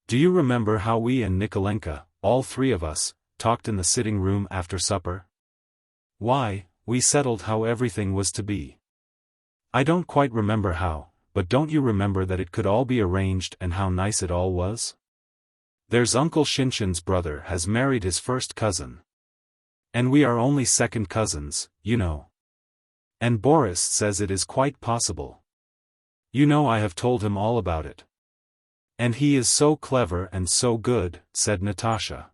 Do you remember how we and Nikolenka, all three of us, talked in the sitting room after supper? Why, we settled how everything was to be. I don't quite remember how, but don't you remember that it could all be arranged and how nice it all was? There's Uncle Shinshin's brother has married his first cousin. And we are only second cousins, you know. And Boris says it is quite possible. You know I have told him all about it. And he is so clever and so good," said Natasha.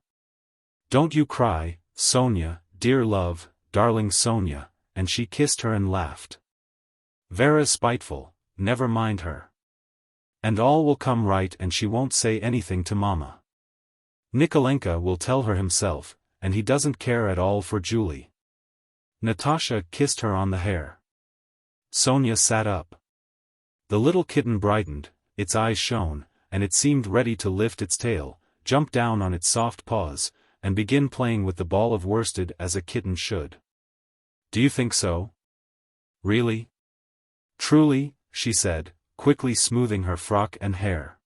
"Don't you cry, Sonia, dear love, darling Sonia," and she kissed her and laughed. "Vera's spiteful, never mind her. And all will come right and she won't say anything to Mama. Nikolenka will tell her himself, and he doesn't care at all for Julie. Natasha kissed her on the hair. Sonia sat up. The little kitten brightened, its eyes shone, and it seemed ready to lift its tail, jump down on its soft paws, and begin playing with the ball of worsted as a kitten should. Do you think so? Really? Truly, she said, quickly smoothing her frock and hair.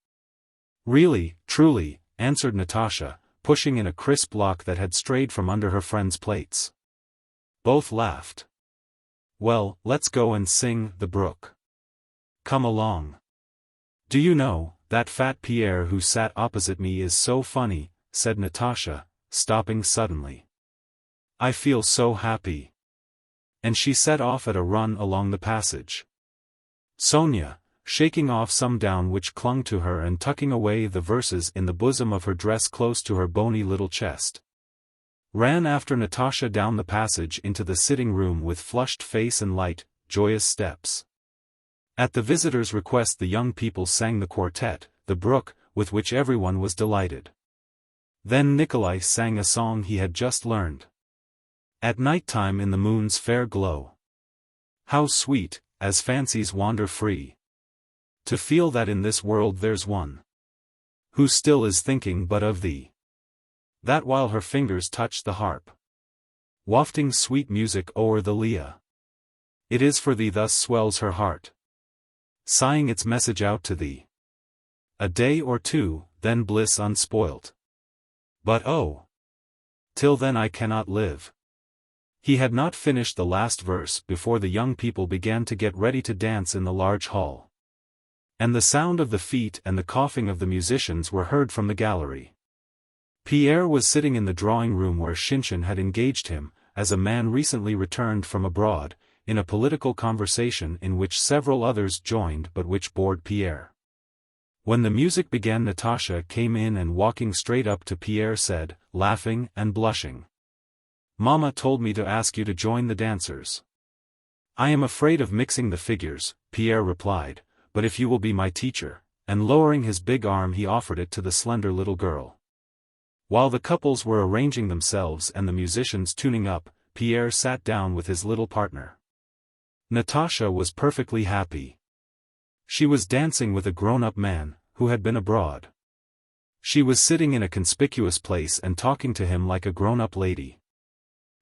Really, truly, answered Natasha, pushing in a crisp lock that had strayed from under her friend's plaits. Both laughed. Well, let's go and sing The Brook. Come along. Do you know, that fat Pierre who sat opposite me is so funny, said Natasha, stopping suddenly. I feel so happy. And she set off at a run along the passage. Sonia, shaking off some down which clung to her and tucking away the verses in the bosom of her dress close to her bony little chest, ran after Natasha down the passage into the sitting room with flushed face and light, joyous steps. At the visitor's request the young people sang the quartet, The Brook, with which everyone was delighted. Then Nikolai sang a song he had just learned. At night time in the moon's fair glow. How sweet, as fancies wander free, to feel that in this world there's one who still is thinking but of thee. That while her fingers touch the harp, wafting sweet music o'er the Lea, it is for thee thus swells her heart, sighing its message out to thee. A day or two, then bliss unspoilt. But oh! Till then I cannot live. He had not finished the last verse before the young people began to get ready to dance in the large hall. And the sound of the feet and the coughing of the musicians were heard from the gallery. Pierre was sitting in the drawing-room where Shinshin had engaged him, as a man recently returned from abroad, in a political conversation in which several others joined but which bored Pierre. When the music began Natasha came in and walking straight up to Pierre said, laughing and blushing. Mama told me to ask you to join the dancers. I am afraid of mixing the figures, Pierre replied, but if you will be my teacher, and lowering his big arm he offered it to the slender little girl. While the couples were arranging themselves and the musicians tuning up, Pierre sat down with his little partner. Natasha was perfectly happy. She was dancing with a grown-up man, who had been abroad. She was sitting in a conspicuous place and talking to him like a grown-up lady.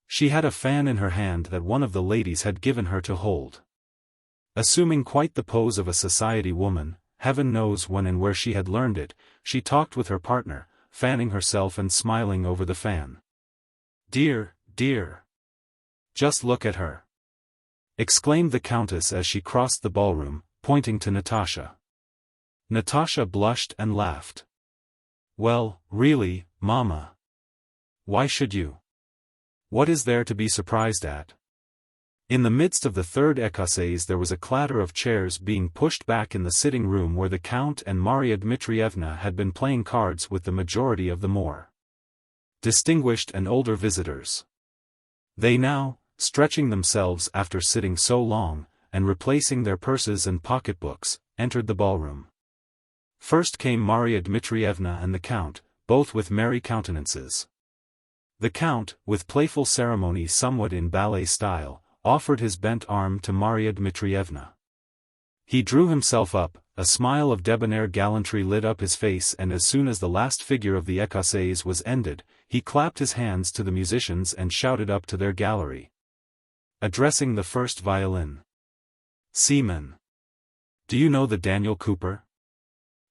She had a fan in her hand that one of the ladies had given her to hold. Assuming quite the pose of a society woman, heaven knows when and where she had learned it, she talked with her partner, fanning herself and smiling over the fan. Dear, dear! Just look at her! Exclaimed the countess as she crossed the ballroom, pointing to Natasha. Natasha blushed and laughed. Well, really, Mama. Why should you? What is there to be surprised at? In the midst of the third XXIII there was a clatter of chairs being pushed back in the sitting room where the Count and Maria Dmitrievna had been playing cards with the majority of the more distinguished and older visitors. They now, stretching themselves after sitting so long, and replacing their purses and pocketbooks, entered the ballroom. First came Maria Dmitrievna and the Count, both with merry countenances. The Count, with playful ceremony somewhat in ballet style, offered his bent arm to Maria Dmitrievna. He drew himself up, a smile of debonair gallantry lit up his face, and as soon as the last figure of the XXIII was ended, he clapped his hands to the musicians and shouted up to their gallery, addressing the first violin. Seaman. Do you know the Daniel Cooper?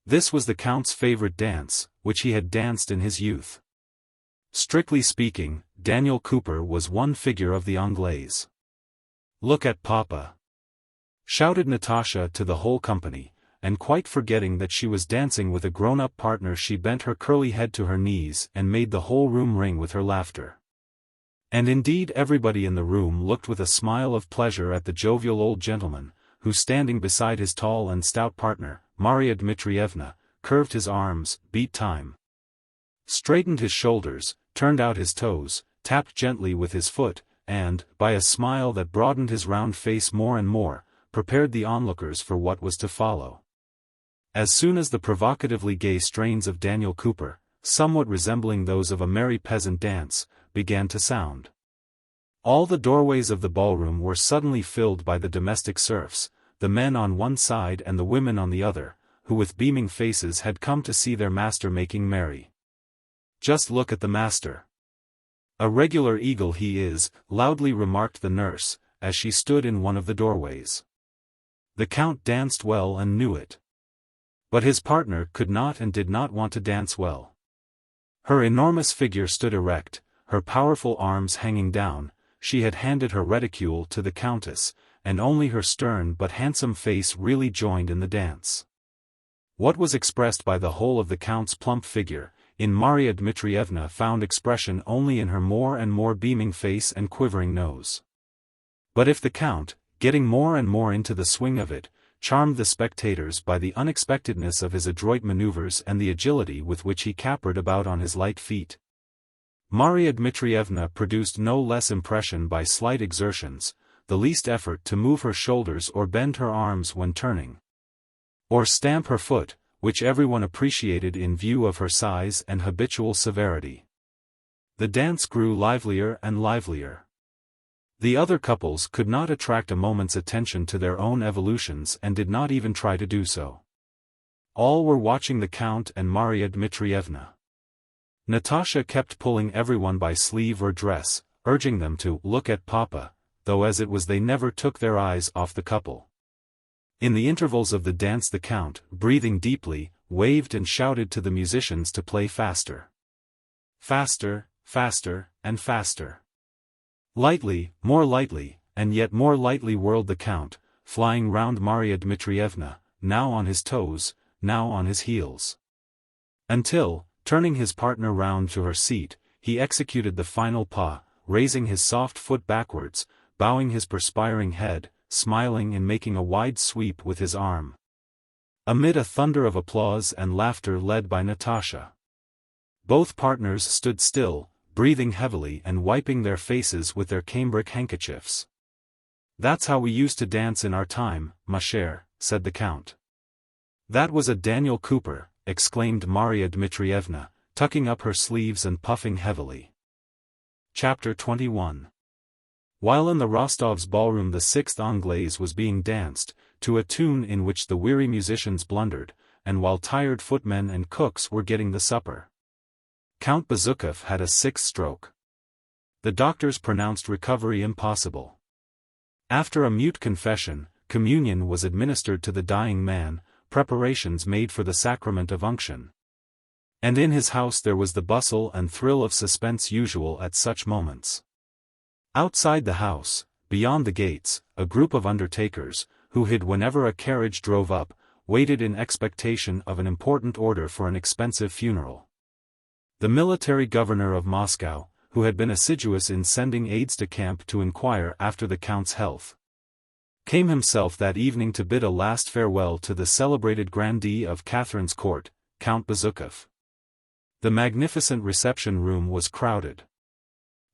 This was the Count's favorite dance, which he had danced in his youth. Strictly speaking, Daniel Cooper was one figure of the Anglaise. Look at Papa! Shouted Natasha to the whole company, and quite forgetting that she was dancing with a grown-up partner she bent her curly head to her knees and made the whole room ring with her laughter. And indeed everybody in the room looked with a smile of pleasure at the jovial old gentleman, who standing beside his tall and stout partner, Maria Dmitrievna, curved his arms, beat time, straightened his shoulders, turned out his toes, tapped gently with his foot, and, by a smile that broadened his round face more and more, prepared the onlookers for what was to follow. As soon as the provocatively gay strains of Daniel Cooper, somewhat resembling those of a merry peasant dance, began to sound, all the doorways of the ballroom were suddenly filled by the domestic serfs, the men on one side and the women on the other, who with beaming faces had come to see their master making merry. "Just look at the master. A regular eagle he is," loudly remarked the nurse, as she stood in one of the doorways. The count danced well and knew it. But his partner could not and did not want to dance well. Her enormous figure stood erect, her powerful arms hanging down. She had handed her reticule to the countess, and only her stern but handsome face really joined in the dance. What was expressed by the whole of the count's plump figure, in Marya Dmitrievna found expression only in her more and more beaming face and quivering nose. But if the count, getting more and more into the swing of it, charmed the spectators by the unexpectedness of his adroit maneuvers and the agility with which he capered about on his light feet, Marya Dmitrievna produced no less impression by slight exertions, the least effort to move her shoulders or bend her arms when turning, or stamp her foot, which everyone appreciated in view of her size and habitual severity. The dance grew livelier and livelier. The other couples could not attract a moment's attention to their own evolutions and did not even try to do so. All were watching the count and Marya Dmitrievna. Natasha kept pulling everyone by sleeve or dress, urging them to "look at Papa," though as it was they never took their eyes off the couple. In the intervals of the dance the count, breathing deeply, waved and shouted to the musicians to play faster. Faster, faster, and faster. Lightly, and yet more lightly whirled the count, flying round Marya Dmitrievna, now on his toes, now on his heels. Until, turning his partner round to her seat, he executed the final pas, raising his soft foot backwards, bowing his perspiring head, smiling and making a wide sweep with his arm. Amid a thunder of applause and laughter led by Natasha, both partners stood still, breathing heavily and wiping their faces with their cambric handkerchiefs. "That's how we used to dance in our time, ma chère," said the count. "That was a Daniel Cooper," exclaimed Marya Dmitrievna, tucking up her sleeves and puffing heavily. Chapter 21. While in the Rostovs' ballroom the sixth Anglaise was being danced, to a tune in which the weary musicians blundered, and while tired footmen and cooks were getting the supper, Count Bezukhov had a sixth stroke. The doctors pronounced recovery impossible. After a mute confession, communion was administered to the dying man, preparations made for the sacrament of unction. And in his house there was the bustle and thrill of suspense usual at such moments. Outside the house, beyond the gates, a group of undertakers, who hid whenever a carriage drove up, waited in expectation of an important order for an expensive funeral. The military governor of Moscow, who had been assiduous in sending aides de camp to inquire after the count's health, came himself that evening to bid a last farewell to the celebrated grandee of Catherine's court, Count Bezukhov. The magnificent reception room was crowded.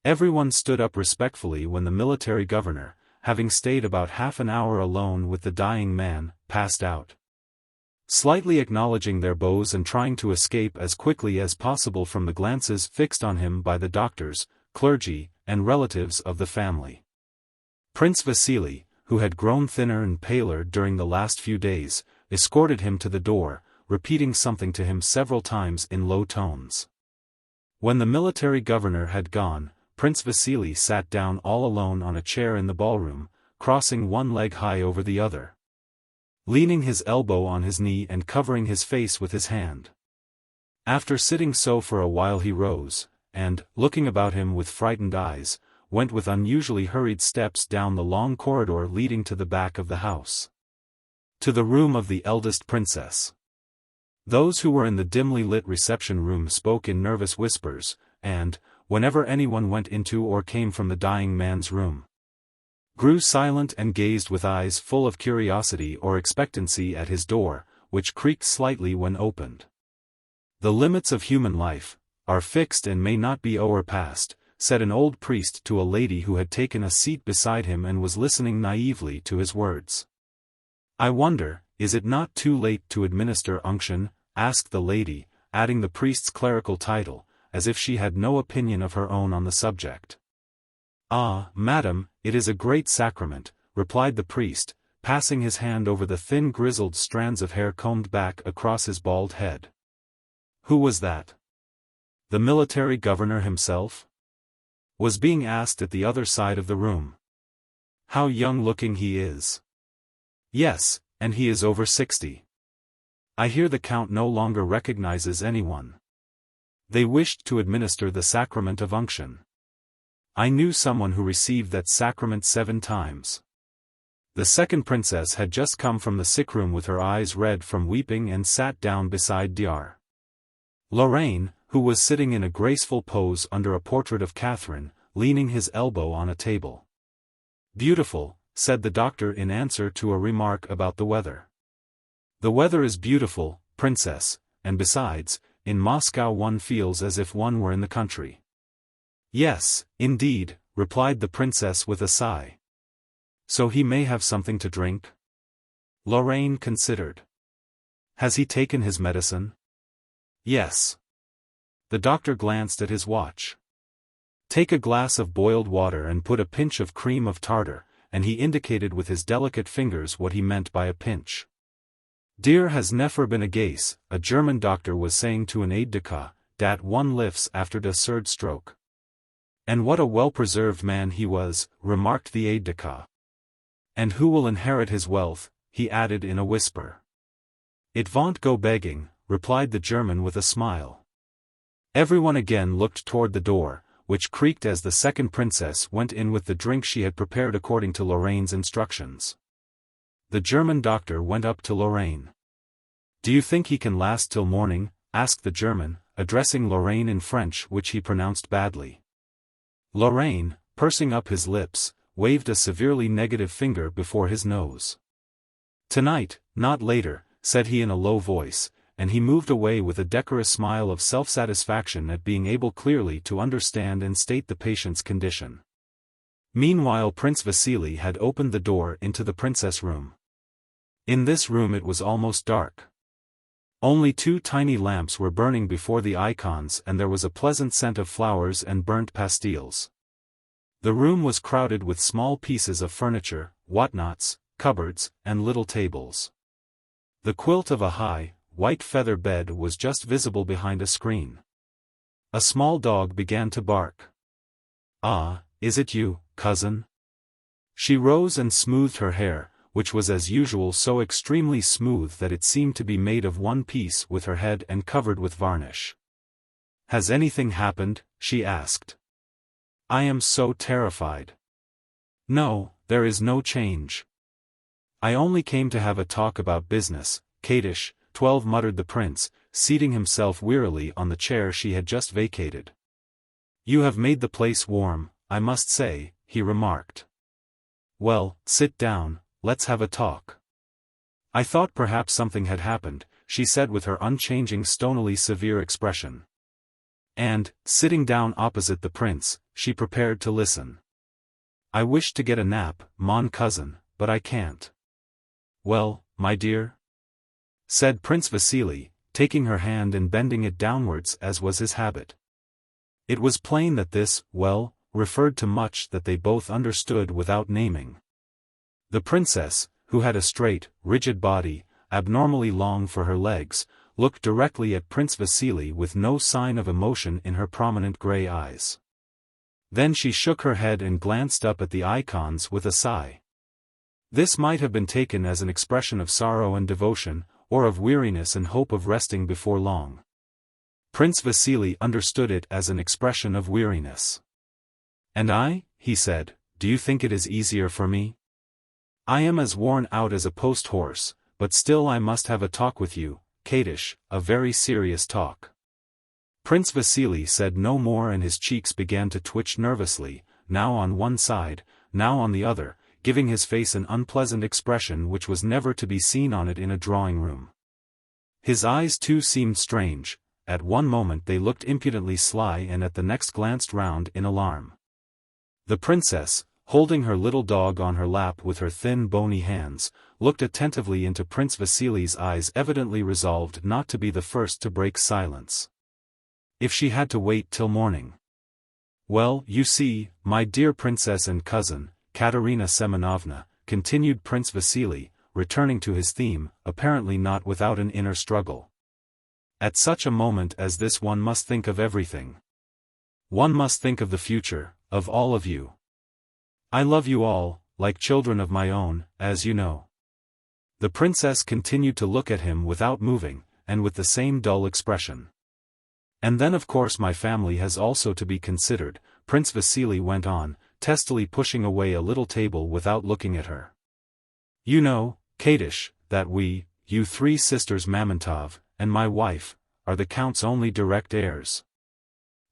Everyone stood up respectfully when the military governor, having stayed about half an hour alone with the dying man, passed out. Slightly acknowledging their bows and trying to escape as quickly as possible from the glances fixed on him by the doctors, clergy, and relatives of the family. Prince Vasily, who had grown thinner and paler during the last few days, escorted him to the door, repeating something to him several times in low tones. When the military governor had gone, Prince Vasily sat down all alone on a chair in the ballroom, crossing one leg high over the other, leaning his elbow on his knee and covering his face with his hand. After sitting so for a while he rose, and, looking about him with frightened eyes, went with unusually hurried steps down the long corridor leading to the back of the house, to the room of the eldest princess. Those who were in the dimly lit reception room spoke in nervous whispers, and, whenever anyone went into or came from the dying man's room, grew silent and gazed with eyes full of curiosity or expectancy at his door, which creaked slightly when opened. "The limits of human life are fixed and may not be overpassed," said an old priest to a lady who had taken a seat beside him and was listening naively to his words. "I wonder, is it not too late to administer unction?" asked the lady, adding the priest's clerical title, as if she had no opinion of her own on the subject. "Ah, madam, it is a great sacrament," replied the priest, passing his hand over the thin grizzled strands of hair combed back across his bald head. "Who was that? The military governor himself?" was being asked at the other side of the room. "How young-looking he is." "Yes, and he is over 60. I hear the count no longer recognizes anyone. They wished to administer the sacrament of unction. I knew someone who received that sacrament 7 times. The second princess had just come from the sickroom with her eyes red from weeping and sat down beside Dr. Lorraine, who was sitting in a graceful pose under a portrait of Catherine, leaning his elbow on a table. "Beautiful," said the doctor in answer to a remark about the weather. "The weather is beautiful, princess, and besides, in Moscow one feels as if one were in the country." "Yes, indeed," replied the princess with a sigh. "So he may have something to drink?" Lorraine considered. "Has he taken his medicine?" "Yes." The doctor glanced at his watch. "Take a glass of boiled water and put a pinch of cream of tartar," and he indicated with his delicate fingers what he meant by a pinch. "Dir has never been a gaze," a German doctor was saying to an aide-de-camp, "dat one lifts after the third stroke." "And what a well-preserved man he was," remarked the aide-de-camp. "And who will inherit his wealth?" he added in a whisper. "It won't go begging," replied the German with a smile. Everyone again looked toward the door, which creaked as the second princess went in with the drink she had prepared according to Lorraine's instructions. The German doctor went up to Lorraine. "Do you think he can last till morning?" asked the German, addressing Lorraine in French which he pronounced badly. Lorraine, pursing up his lips, waved a severely negative finger before his nose. "Tonight, not later," said he in a low voice, and he moved away with a decorous smile of self-satisfaction at being able clearly to understand and state the patient's condition. Meanwhile Prince Vasily had opened the door into the princess' room. In this room it was almost dark. Only 2 tiny lamps were burning before the icons and there was a pleasant scent of flowers and burnt pastilles. The room was crowded with small pieces of furniture, whatnots, cupboards, and little tables. The quilt of a high, white feather bed was just visible behind a screen. A small dog began to bark. "Ah, is it you, cousin?" She rose and smoothed her hair, which was as usual so extremely smooth that it seemed to be made of one piece with her head and covered with varnish. "Has anything happened?" she asked. "I am so terrified." "No, there is no change. I only came to have a talk about business, Kadish, 12 muttered the prince, seating himself wearily on the chair she had just vacated. "You have made the place warm, I must say," he remarked. "Well, sit down, let's have a talk." "I thought perhaps something had happened," she said with her unchanging stonily severe expression. And, sitting down opposite the prince, she prepared to listen. "I wish to get a nap, mon cousin, but I can't." "Well, my dear?" said Prince Vasily, taking her hand and bending it downwards as was his habit. It was plain that this, well, referred to much that they both understood without naming. The princess, who had a straight, rigid body, abnormally long for her legs, looked directly at Prince Vasily with no sign of emotion in her prominent grey eyes. Then she shook her head and glanced up at the icons with a sigh. This might have been taken as an expression of sorrow and devotion, or of weariness and hope of resting before long. Prince Vasily understood it as an expression of weariness. "And I," he said, "do you think it is easier for me? I am as worn out as a post horse, but still I must have a talk with you, Kadish, a very serious talk." Prince Vasily said no more and his cheeks began to twitch nervously, now on one side, now on the other, giving his face an unpleasant expression which was never to be seen on it in a drawing-room. His eyes too seemed strange, at one moment they looked impudently sly and at the next glanced round in alarm. The princess, holding her little dog on her lap with her thin bony hands, looked attentively into Prince Vasili's eyes, evidently resolved not to be the first to break silence. If she had to wait till morning. Well, you see, my dear princess and cousin, Katerina Semenovna, continued Prince Vasili, returning to his theme, apparently not without an inner struggle. At such a moment as this one must think of everything. One must think of the future, of all of you. I love you all, like children of my own, as you know. The princess continued to look at him without moving, and with the same dull expression. And then of course my family has also to be considered, Prince Vasili went on, testily pushing away a little table without looking at her. You know, Katish, that we, you three sisters Mamontov, and my wife, are the count's only direct heirs.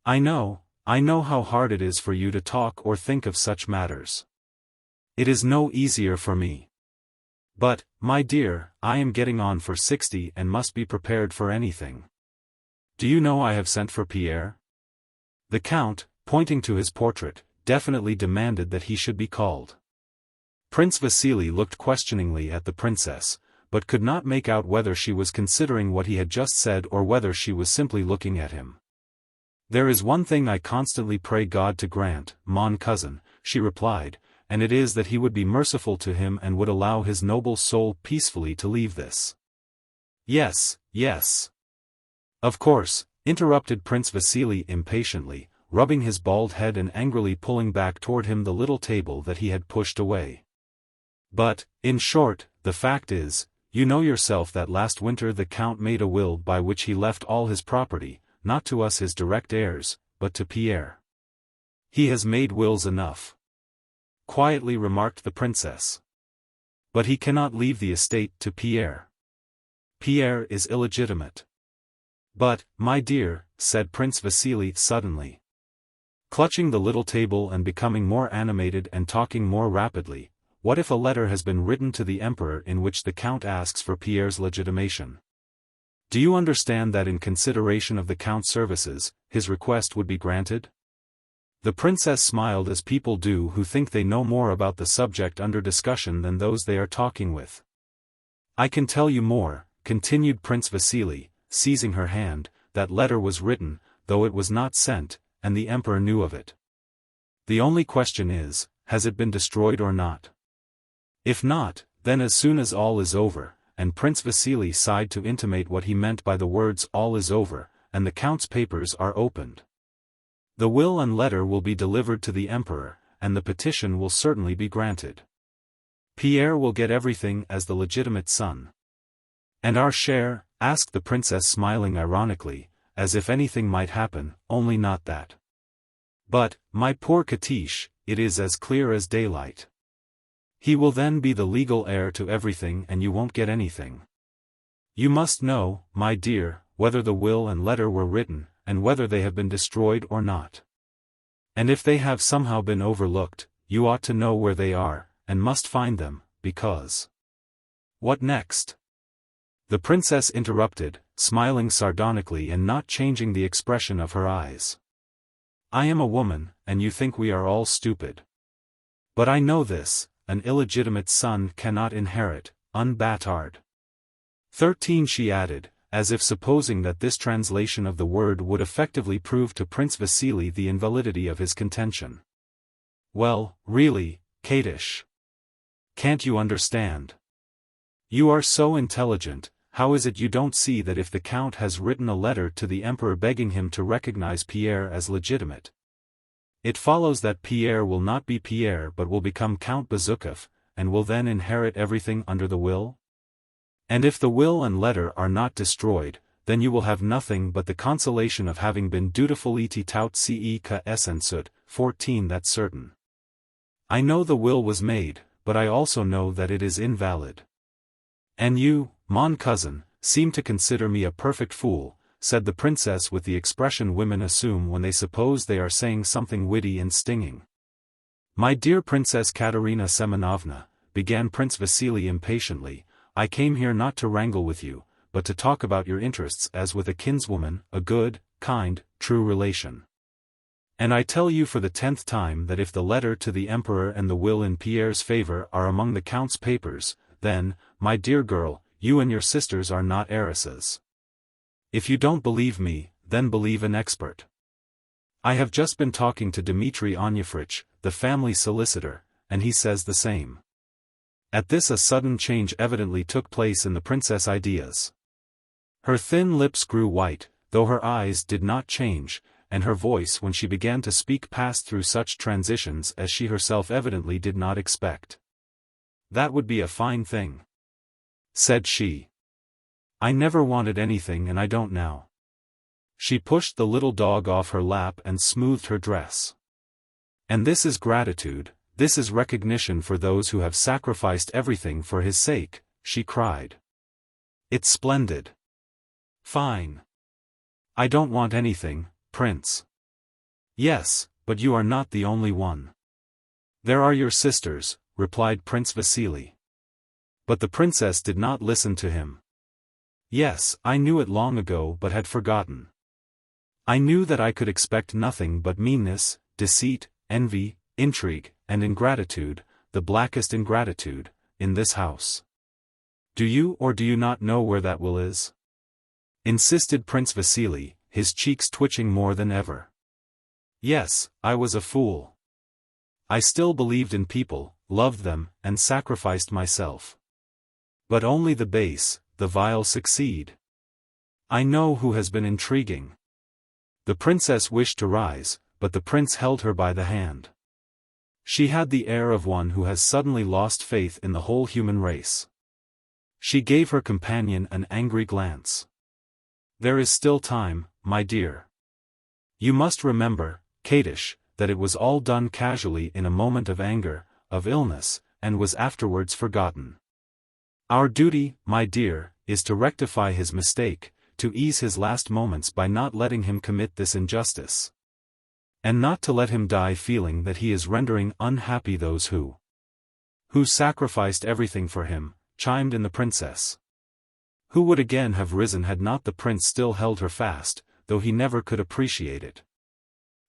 I know how hard it is for you to talk or think of such matters. It is no easier for me. But, my dear, I am getting on for 60 and must be prepared for anything. Do you know I have sent for Pierre? The count, pointing to his portrait, definitely demanded that he should be called. Prince Vasili looked questioningly at the princess, but could not make out whether she was considering what he had just said or whether she was simply looking at him. There is one thing I constantly pray God to grant, mon cousin, she replied, and it is that he would be merciful to him and would allow his noble soul peacefully to leave this. Yes, yes. Of course, interrupted Prince Vasili impatiently, rubbing his bald head and angrily pulling back toward him the little table that he had pushed away. But, in short, the fact is, you know yourself that last winter the count made a will by which he left all his property, not to us his direct heirs, but to Pierre. He has made wills enough, quietly remarked the princess. But he cannot leave the estate to Pierre. Pierre is illegitimate. But, my dear, said Prince Vasili suddenly, clutching the little table and becoming more animated and talking more rapidly, what if a letter has been written to the emperor in which the count asks for Pierre's legitimation? Do you understand that in consideration of the count's services, his request would be granted? The princess smiled as people do who think they know more about the subject under discussion than those they are talking with. I can tell you more, continued Prince Vasili, seizing her hand, that letter was written, though it was not sent, and the emperor knew of it. The only question is, has it been destroyed or not? If not, then as soon as all is over, and Prince Vasili sighed to intimate what he meant by the words all is over, and the count's papers are opened. The will and letter will be delivered to the emperor, and the petition will certainly be granted. Pierre will get everything as the legitimate son. And our share? Asked the princess smiling ironically, as if anything might happen, only not that. But, my poor Katish, it is as clear as daylight. He will then be the legal heir to everything and you won't get anything. You must know, my dear, whether the will and letter were written, and whether they have been destroyed or not. And if they have somehow been overlooked, you ought to know where they are, and must find them, because... What next? The princess interrupted, smiling sardonically and not changing the expression of her eyes. I am a woman, and you think we are all stupid. But I know this, an illegitimate son cannot inherit, unbattered. 13 she added, as if supposing that this translation of the word would effectively prove to Prince Vasili the invalidity of his contention. Well, really, Katish. Can't you understand? You are so intelligent. How is it you don't see that if the count has written a letter to the emperor begging him to recognize Pierre as legitimate, it follows that Pierre will not be Pierre but will become Count Bezukhov, and will then inherit everything under the will? And if the will and letter are not destroyed, then you will have nothing but the consolation of having been dutifully tout ce que essensut, 14 that's certain. I know the will was made, but I also know that it is invalid. And you, mon cousin, seem to consider me a perfect fool, said the princess with the expression women assume when they suppose they are saying something witty and stinging. My dear Princess Katerina Semenovna, began Prince Vasili impatiently, I came here not to wrangle with you, but to talk about your interests as with a kinswoman, a good, kind, true relation. And I tell you for the 10th time that if the letter to the Emperor and the will in Pierre's favor are among the Count's papers, then, my dear girl, you and your sisters are not heiresses. If you don't believe me, then believe an expert. I have just been talking to Dmitri Onyefrich, the family solicitor, and he says the same. At this a sudden change evidently took place in the princess' ideas. Her thin lips grew white, though her eyes did not change, and her voice when she began to speak passed through such transitions as she herself evidently did not expect. That would be a fine thing, said she. I never wanted anything and I don't now. She pushed the little dog off her lap and smoothed her dress. And this is gratitude, this is recognition for those who have sacrificed everything for his sake, she cried. It's splendid. Fine. I don't want anything, Prince. Yes, but you are not the only one. There are your sisters, replied Prince Vasily. But the princess did not listen to him. Yes, I knew it long ago but had forgotten. I knew that I could expect nothing but meanness, deceit, envy, intrigue, and ingratitude, the blackest ingratitude, in this house. Do you or do you not know where that will is? Insisted Prince Vasily, his cheeks twitching more than ever. Yes, I was a fool. I still believed in people, loved them, and sacrificed myself. But only the base, the vile succeed. I know who has been intriguing. The princess wished to rise, but the prince held her by the hand. She had the air of one who has suddenly lost faith in the whole human race. She gave her companion an angry glance. There is still time, my dear. You must remember, Katish, that it was all done casually in a moment of anger, of illness, and was afterwards forgotten. Our duty, my dear, is to rectify his mistake, to ease his last moments by not letting him commit this injustice. And not to let him die feeling that he is rendering unhappy those who sacrificed everything for him, chimed in the princess. Who would again have risen had not the prince still held her fast, though he never could appreciate it.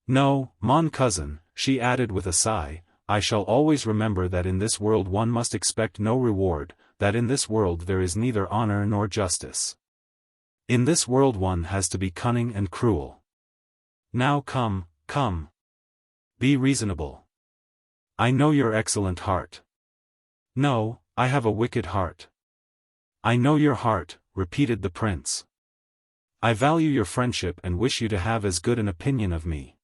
No, mon cousin, she added with a sigh, I shall always remember that in this world one must expect no reward, that in this world there is neither honor nor justice. In this world one has to be cunning and cruel. Now come, come. Be reasonable. I know your excellent heart. No, I have a wicked heart. I know your heart, repeated the prince. I value your friendship and wish you to have as good an opinion of me.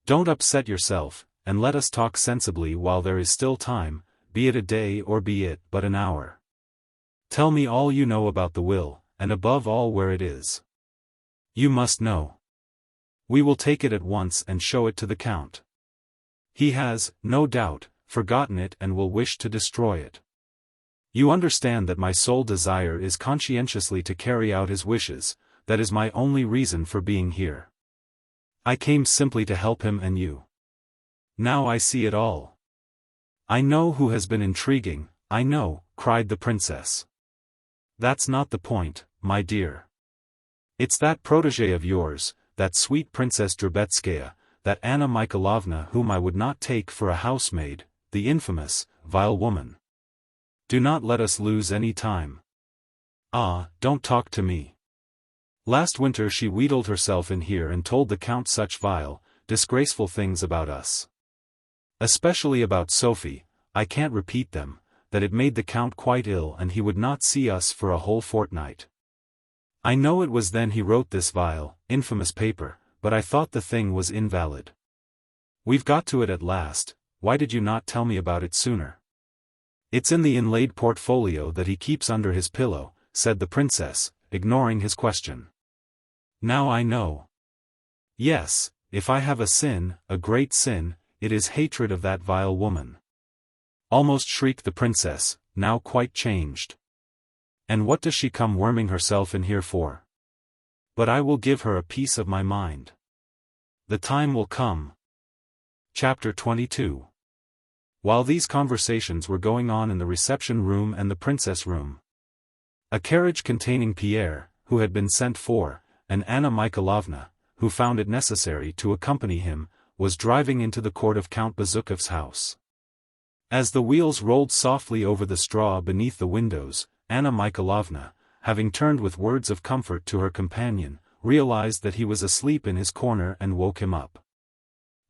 Don't upset yourself, and let us talk sensibly while there is still time, be it a day or be it but an hour. Tell me all you know about the will, and above all where it is. You must know. We will take it at once and show it to the Count. He has, no doubt, forgotten it and will wish to destroy it. You understand that my sole desire is conscientiously to carry out his wishes, that is my only reason for being here. I came simply to help him and you. Now I see it all. I know who has been intriguing, I know, cried the princess. That's not the point, my dear. It's that protégé of yours, that sweet Princess Drubetskaya, that Anna Mikhailovna whom I would not take for a housemaid, the infamous, vile woman. Do not let us lose any time. Ah, don't talk to me. Last winter she wheedled herself in here and told the Count such vile, disgraceful things about us. Especially about Sophie, I can't repeat them, that it made the Count quite ill and he would not see us for a whole fortnight. I know it was then he wrote this vile, infamous paper, but I thought the thing was invalid. We've got to it at last, why did you not tell me about it sooner? It's in the inlaid portfolio that he keeps under his pillow, said the princess, ignoring his question. Now I know. Yes, if I have a sin, a great sin, it is hatred of that vile woman. Almost shrieked the princess, now quite changed. And what does she come worming herself in here for? But I will give her a piece of my mind. The time will come. Chapter 22. While these conversations were going on in the reception room and the princess room, a carriage containing Pierre, who had been sent for, and Anna Mikhailovna, who found it necessary to accompany him, was driving into the court of Count Bezukhov's house. As the wheels rolled softly over the straw beneath the windows, Anna Mikhailovna, having turned with words of comfort to her companion, realized that he was asleep in his corner and woke him up.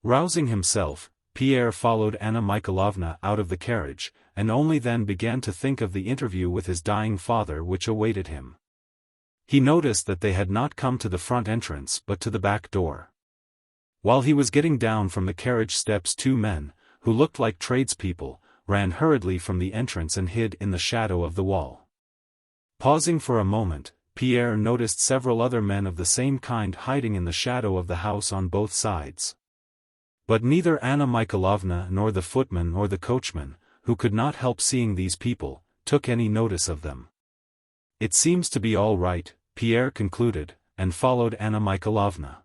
Rousing himself, Pierre followed Anna Mikhailovna out of the carriage, and only then began to think of the interview with his dying father which awaited him. He noticed that they had not come to the front entrance but to the back door. While he was getting down from the carriage steps, two men, who looked like tradespeople, ran hurriedly from the entrance and hid in the shadow of the wall. Pausing for a moment, Pierre noticed several other men of the same kind hiding in the shadow of the house on both sides. But neither Anna Mikhailovna nor the footman nor the coachman, who could not help seeing these people, took any notice of them. It seems to be all right, Pierre concluded, and followed Anna Mikhailovna.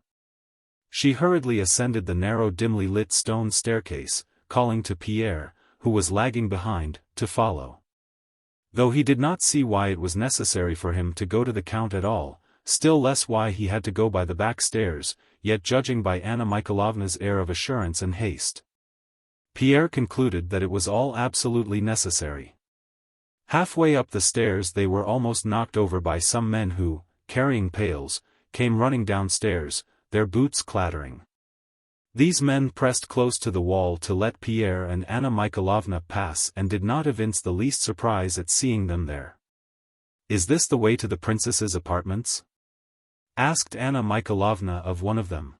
She hurriedly ascended the narrow dimly lit stone staircase, calling to Pierre, who was lagging behind, to follow. Though he did not see why it was necessary for him to go to the Count at all, still less why he had to go by the back stairs, yet judging by Anna Mikhailovna's air of assurance and haste, Pierre concluded that it was all absolutely necessary. Halfway up the stairs they were almost knocked over by some men who, carrying pails, came running downstairs, their boots clattering. These men pressed close to the wall to let Pierre and Anna Mikhailovna pass and did not evince the least surprise at seeing them there. "Is this the way to the princess's apartments?" asked Anna Mikhailovna of one of them.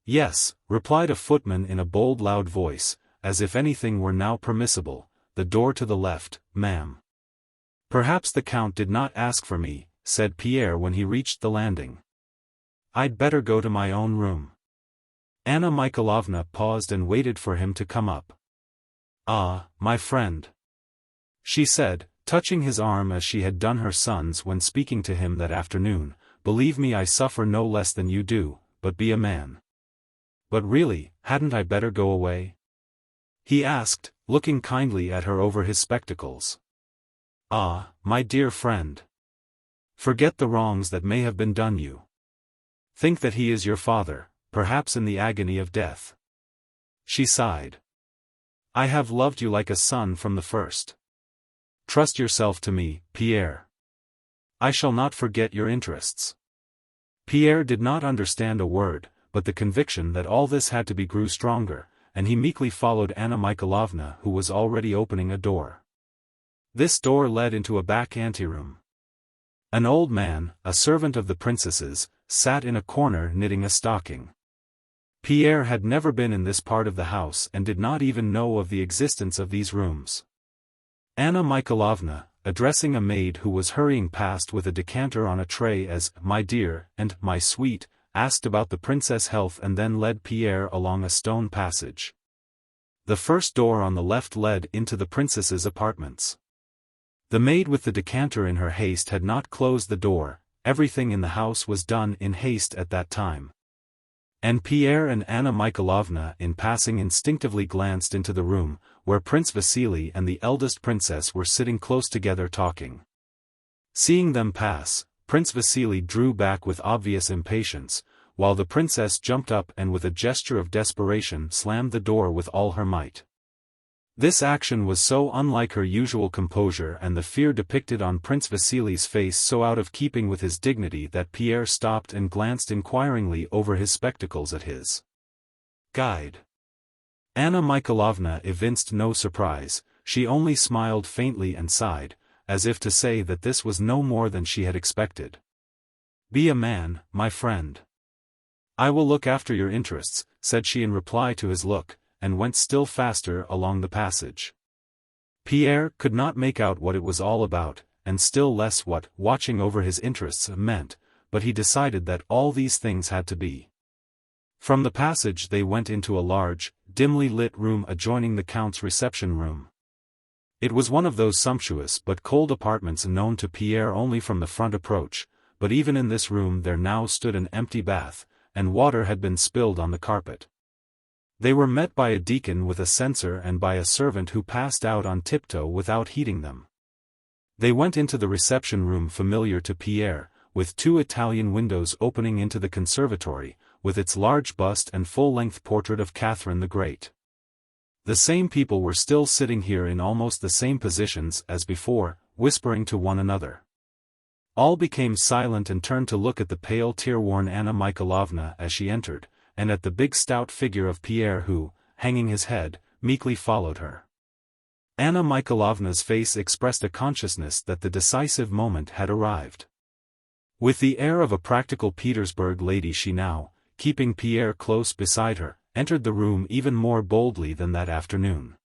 "Yes," replied a footman in a bold loud voice, as if anything were now permissible, "the door to the left, ma'am." "Perhaps the Count did not ask for me," said Pierre when he reached the landing. "I'd better go to my own room." Anna Mikhailovna paused and waited for him to come up. "Ah, my friend," she said, touching his arm as she had done her son's when speaking to him that afternoon, "believe me, I suffer no less than you do, but be a man." "But really, hadn't I better go away?" he asked, looking kindly at her over his spectacles. "Ah, my dear friend. Forget the wrongs that may have been done you. Think that he is your father, perhaps in the agony of death." She sighed. "I have loved you like a son from the first. Trust yourself to me, Pierre. I shall not forget your interests." Pierre did not understand a word, but the conviction that all this had to be grew stronger, and he meekly followed Anna Mikhailovna, who was already opening a door. This door led into a back anteroom. An old man, a servant of the princess's, sat in a corner knitting a stocking. Pierre had never been in this part of the house and did not even know of the existence of these rooms. Anna Mikhailovna, addressing a maid who was hurrying past with a decanter on a tray as "my dear" and "my sweet," asked about the princess' health and then led Pierre along a stone passage. The first door on the left led into the princess's apartments. The maid with the decanter in her haste had not closed the door. Everything in the house was done in haste at that time. And Pierre and Anna Mikhailovna in passing instinctively glanced into the room, where Prince Vasily and the eldest princess were sitting close together talking. Seeing them pass, Prince Vasily drew back with obvious impatience, while the princess jumped up and with a gesture of desperation slammed the door with all her might. This action was so unlike her usual composure and the fear depicted on Prince Vasily's face so out of keeping with his dignity that Pierre stopped and glanced inquiringly over his spectacles at his guide. Anna Mikhailovna evinced no surprise, she only smiled faintly and sighed, as if to say that this was no more than she had expected. "Be a man, my friend. I will look after your interests," said she in reply to his look, and went still faster along the passage. Pierre could not make out what it was all about, and still less what "watching over his interests" meant, but he decided that all these things had to be. From the passage they went into a large, dimly lit room adjoining the Count's reception room. It was one of those sumptuous but cold apartments known to Pierre only from the front approach, but even in this room there now stood an empty bath, and water had been spilled on the carpet. They were met by a deacon with a censer and by a servant who passed out on tiptoe without heeding them. They went into the reception room familiar to Pierre, with 2 Italian windows opening into the conservatory, with its large bust and full-length portrait of Catherine the Great. The same people were still sitting here in almost the same positions as before, whispering to one another. All became silent and turned to look at the pale tear-worn Anna Mikhailovna as she entered, and at the big stout figure of Pierre who, hanging his head, meekly followed her. Anna Mikhailovna's face expressed a consciousness that the decisive moment had arrived. With the air of a practical Petersburg lady she now, keeping Pierre close beside her, entered the room even more boldly than that afternoon.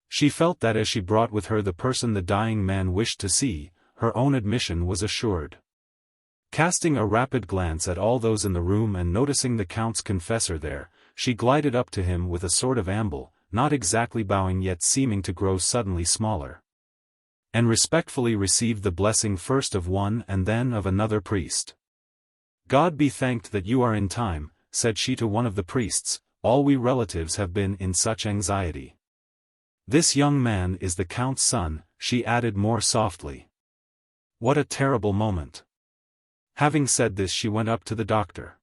She felt that as she brought with her the person the dying man wished to see, her own admission was assured. Casting a rapid glance at all those in the room and noticing the Count's confessor there, she glided up to him with a sort of amble, not exactly bowing yet seeming to grow suddenly smaller, and respectfully received the blessing first of one and then of another priest. "God be thanked that you are in time," said she to one of the priests, "all we relatives have been in such anxiety. This young man is the Count's son," she added more softly. What a terrible moment! Having said this she went up to the doctor.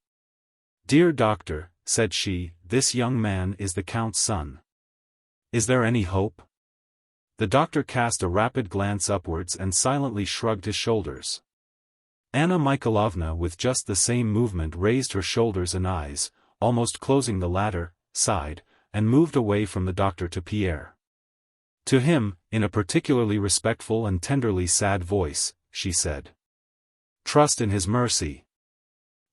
"Dear doctor," said she, "this young man is the Count's son. Is there any hope?" The doctor cast a rapid glance upwards and silently shrugged his shoulders. Anna Mikhailovna with just the same movement raised her shoulders and eyes, almost closing the latter, sighed, and moved away from the doctor to Pierre. To him, in a particularly respectful and tenderly sad voice, she said, "Trust in his mercy."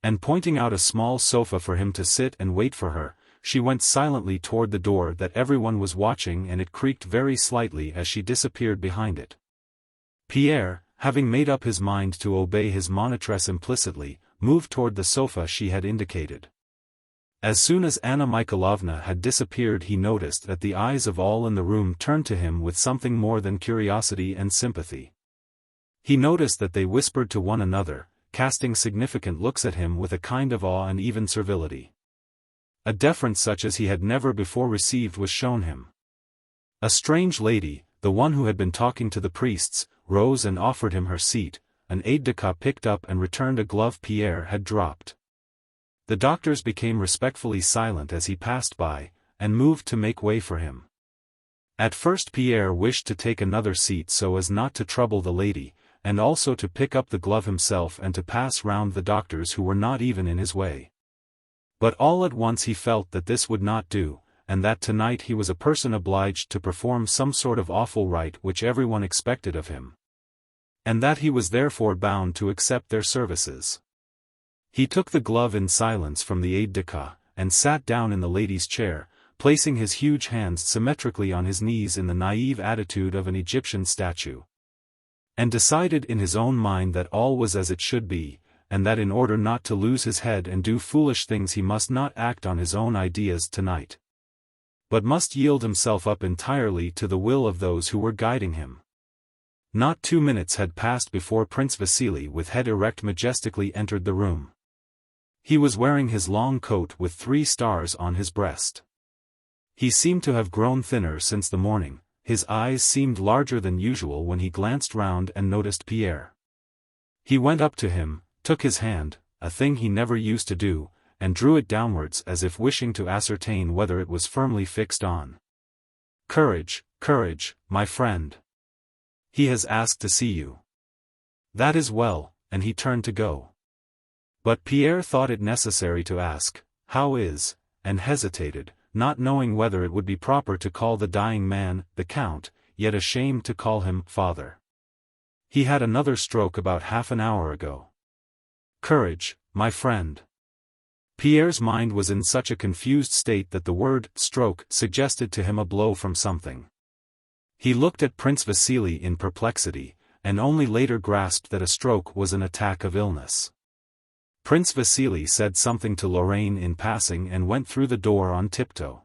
And pointing out a small sofa for him to sit and wait for her, she went silently toward the door that everyone was watching, and it creaked very slightly as she disappeared behind it. Pierre, having made up his mind to obey his monitress implicitly, moved toward the sofa she had indicated. As soon as Anna Mikhailovna had disappeared he noticed that the eyes of all in the room turned to him with something more than curiosity and sympathy. He noticed that they whispered to one another, casting significant looks at him with a kind of awe and even servility. A deference such as he had never before received was shown him. A strange lady, the one who had been talking to the priests, rose and offered him her seat. An aide-de-camp picked up and returned a glove Pierre had dropped. The doctors became respectfully silent as he passed by, and moved to make way for him. At first Pierre wished to take another seat so as not to trouble the lady, and also to pick up the glove himself and to pass round the doctors who were not even in his way. But all at once he felt that this would not do, and that tonight he was a person obliged to perform some sort of awful rite which everyone expected of him, and that he was therefore bound to accept their services. He took the glove in silence from the aide-de-camp, and sat down in the lady's chair, placing his huge hands symmetrically on his knees in the naive attitude of an Egyptian statue. And decided in his own mind that all was as it should be, and that in order not to lose his head and do foolish things he must not act on his own ideas tonight, but must yield himself up entirely to the will of those who were guiding him. Not 2 minutes had passed before Prince Vasily with head erect majestically entered the room. He was wearing his long coat with 3 stars on his breast. He seemed to have grown thinner since the morning, his eyes seemed larger than usual when he glanced round and noticed Pierre. He went up to him, took his hand, a thing he never used to do, and drew it downwards as if wishing to ascertain whether it was firmly fixed on. "Courage, courage, my friend. He has asked to see you." "That is well," and he turned to go. But Pierre thought it necessary to ask, "How is," and hesitated, not knowing whether it would be proper to call the dying man, the Count, yet ashamed to call him father. "He had another stroke about half an hour ago." "Courage, my friend." Pierre's mind was in such a confused state that the word stroke suggested to him a blow from something. He looked at Prince Vasily in perplexity, and only later grasped that a stroke was an attack of illness. Prince Vasily said something to Lorraine in passing and went through the door on tiptoe.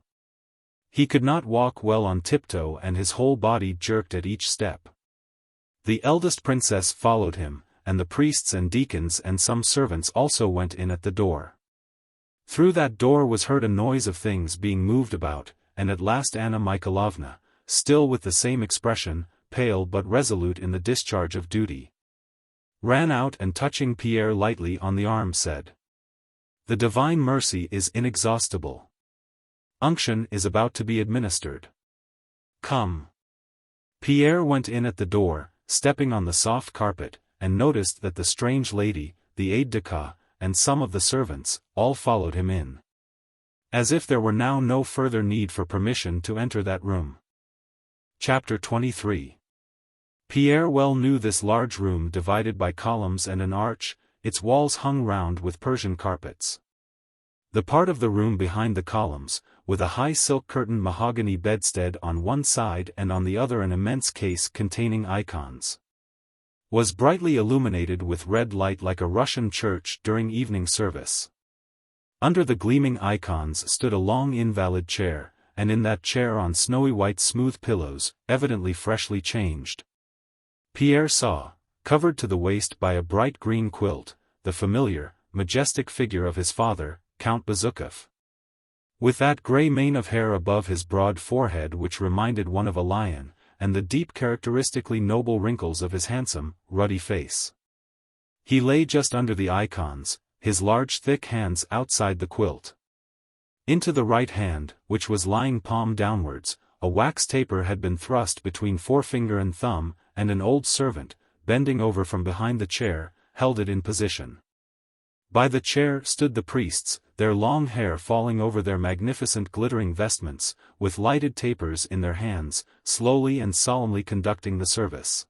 He could not walk well on tiptoe and his whole body jerked at each step. The eldest princess followed him, and the priests and deacons and some servants also went in at the door. Through that door was heard a noise of things being moved about, and at last Anna Mikhailovna, still with the same expression, pale but resolute in the discharge of duty, ran out and touching Pierre lightly on the arm said, "The divine mercy is inexhaustible. Unction is about to be administered. Come." Pierre went in at the door, stepping on the soft carpet, and noticed that the strange lady, the aide-de-camp, and some of the servants, all followed him in. As if there were now no further need for permission to enter that room. Chapter 23. Pierre well knew this large room divided by columns and an arch, its walls hung round with Persian carpets. The part of the room behind the columns, with a high silk-curtained mahogany bedstead on one side and on the other an immense case containing icons, was brightly illuminated with red light like a Russian church during evening service. Under the gleaming icons stood a long invalid chair, and in that chair on snowy white smooth pillows, evidently freshly changed, Pierre saw, covered to the waist by a bright green quilt, the familiar, majestic figure of his father, Count Bezukhov. With that grey mane of hair above his broad forehead which reminded one of a lion, and the deep characteristically noble wrinkles of his handsome, ruddy face. He lay just under the icons, his large thick hands outside the quilt. Into the right hand, which was lying palm downwards, a wax taper had been thrust between forefinger and thumb, and an old servant, bending over from behind the chair, held it in position. By the chair stood the priests, their long hair falling over their magnificent glittering vestments, with lighted tapers in their hands, slowly and solemnly conducting the service.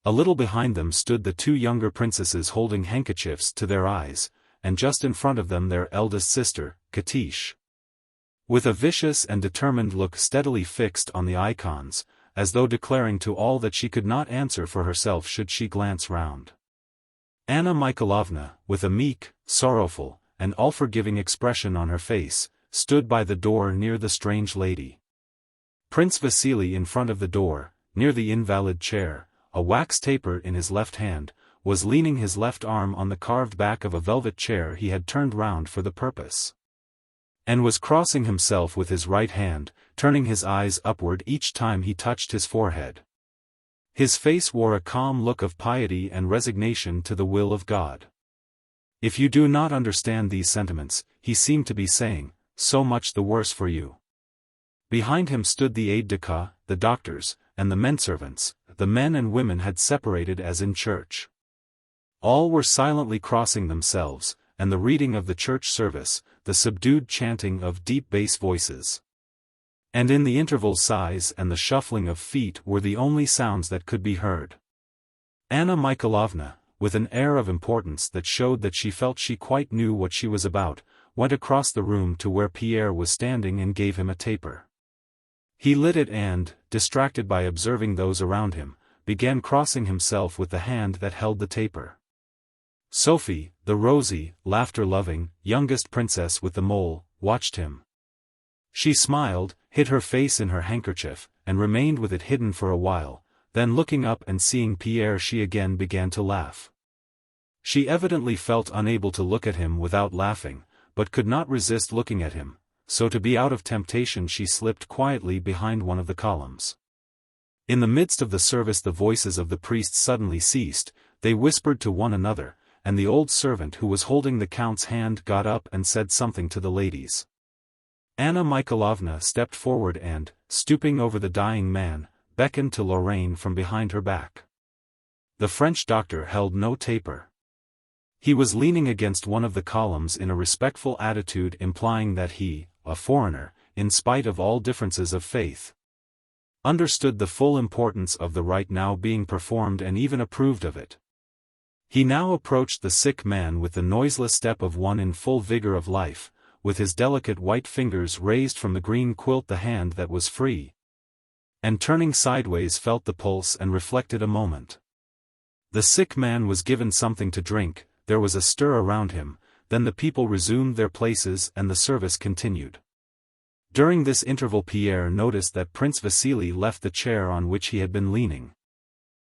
A little behind them stood the two younger princesses holding handkerchiefs to their eyes, and just in front of them their eldest sister, Katish. With a vicious and determined look steadily fixed on the icons, as though declaring to all that she could not answer for herself should she glance round. Anna Mikhailovna, with a meek, sorrowful, and all-forgiving expression on her face, stood by the door near the strange lady. Prince Vasily in front of the door, near the invalid chair, a wax taper in his left hand, was leaning his left arm on the carved back of a velvet chair he had turned round for the purpose, and was crossing himself with his right hand, turning his eyes upward each time he touched his forehead. His face wore a calm look of piety and resignation to the will of God. If you do not understand these sentiments, he seemed to be saying, so much the worse for you. Behind him stood the aide-de-camp, the doctors, and the menservants. The men and women had separated as in church. All were silently crossing themselves, and the reading of the church service, the subdued chanting of deep bass voices, and in the intervals sighs and the shuffling of feet were the only sounds that could be heard. Anna Mikhailovna, with an air of importance that showed that she felt she quite knew what she was about, went across the room to where Pierre was standing and gave him a taper. He lit it and, distracted by observing those around him, began crossing himself with the hand that held the taper. Sophie, the rosy, laughter-loving, youngest princess with the mole, watched him. She smiled, hid her face in her handkerchief, and remained with it hidden for a while, then looking up and seeing Pierre she again began to laugh. She evidently felt unable to look at him without laughing, but could not resist looking at him, so to be out of temptation she slipped quietly behind one of the columns. In the midst of the service the voices of the priests suddenly ceased, they whispered to one another, and the old servant who was holding the count's hand got up and said something to the ladies. Anna Mikhailovna stepped forward and, stooping over the dying man, beckoned to Lorraine from behind her back. The French doctor held no taper. He was leaning against one of the columns in a respectful attitude implying that he, a foreigner, in spite of all differences of faith, understood the full importance of the rite now being performed and even approved of it. He now approached the sick man with the noiseless step of one in full vigor of life, with his delicate white fingers raised from the green quilt the hand that was free, and turning sideways felt the pulse and reflected a moment. The sick man was given something to drink, there was a stir around him, then the people resumed their places and the service continued. During this interval Pierre noticed that Prince Vasily left the chair on which he had been leaning,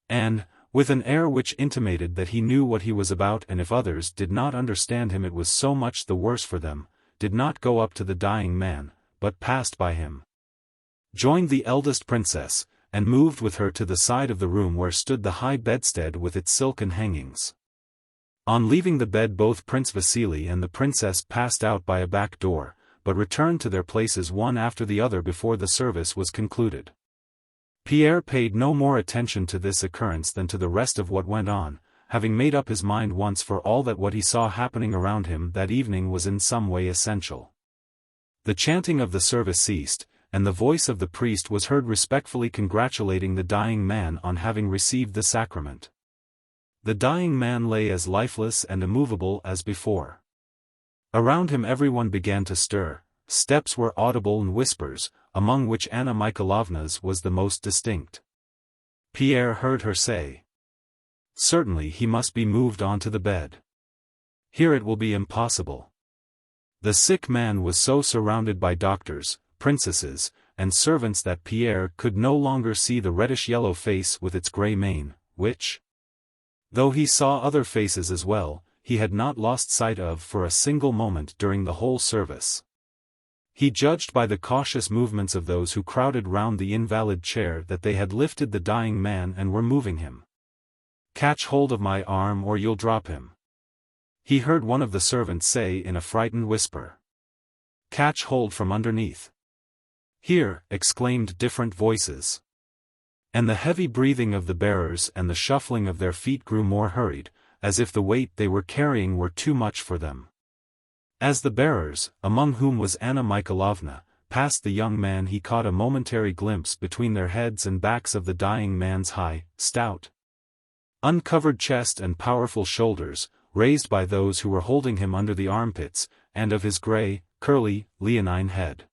and, with an air which intimated that he knew what he was about and if others did not understand him it was so much the worse for them, did not go up to the dying man, but passed by him, joined the eldest princess, and moved with her to the side of the room where stood the high bedstead with its silken hangings. On leaving the bed both Prince Vasily and the princess passed out by a back door, but returned to their places one after the other before the service was concluded. Pierre paid no more attention to this occurrence than to the rest of what went on, having made up his mind once for all that what he saw happening around him that evening was in some way essential. The chanting of the service ceased, and the voice of the priest was heard respectfully congratulating the dying man on having received the sacrament. The dying man lay as lifeless and immovable as before. Around him everyone began to stir, steps were audible and whispers, among which Anna Mikhailovna's was the most distinct. Pierre heard her say, "Certainly he must be moved on to the bed. Here it will be impossible." The sick man was so surrounded by doctors, princesses, and servants that Pierre could no longer see the reddish-yellow face with its grey mane, which, though he saw other faces as well, he had not lost sight of for a single moment during the whole service. He judged by the cautious movements of those who crowded round the invalid chair that they had lifted the dying man and were moving him. "Catch hold of my arm or you'll drop him," he heard one of the servants say in a frightened whisper. "Catch hold from underneath." "Here," exclaimed different voices. And the heavy breathing of the bearers and the shuffling of their feet grew more hurried, as if the weight they were carrying were too much for them. As the bearers, among whom was Anna Mikhailovna, passed the young man he caught a momentary glimpse between their heads and backs of the dying man's high, stout, uncovered chest and powerful shoulders, raised by those who were holding him under the armpits, and of his grey, curly, leonine head.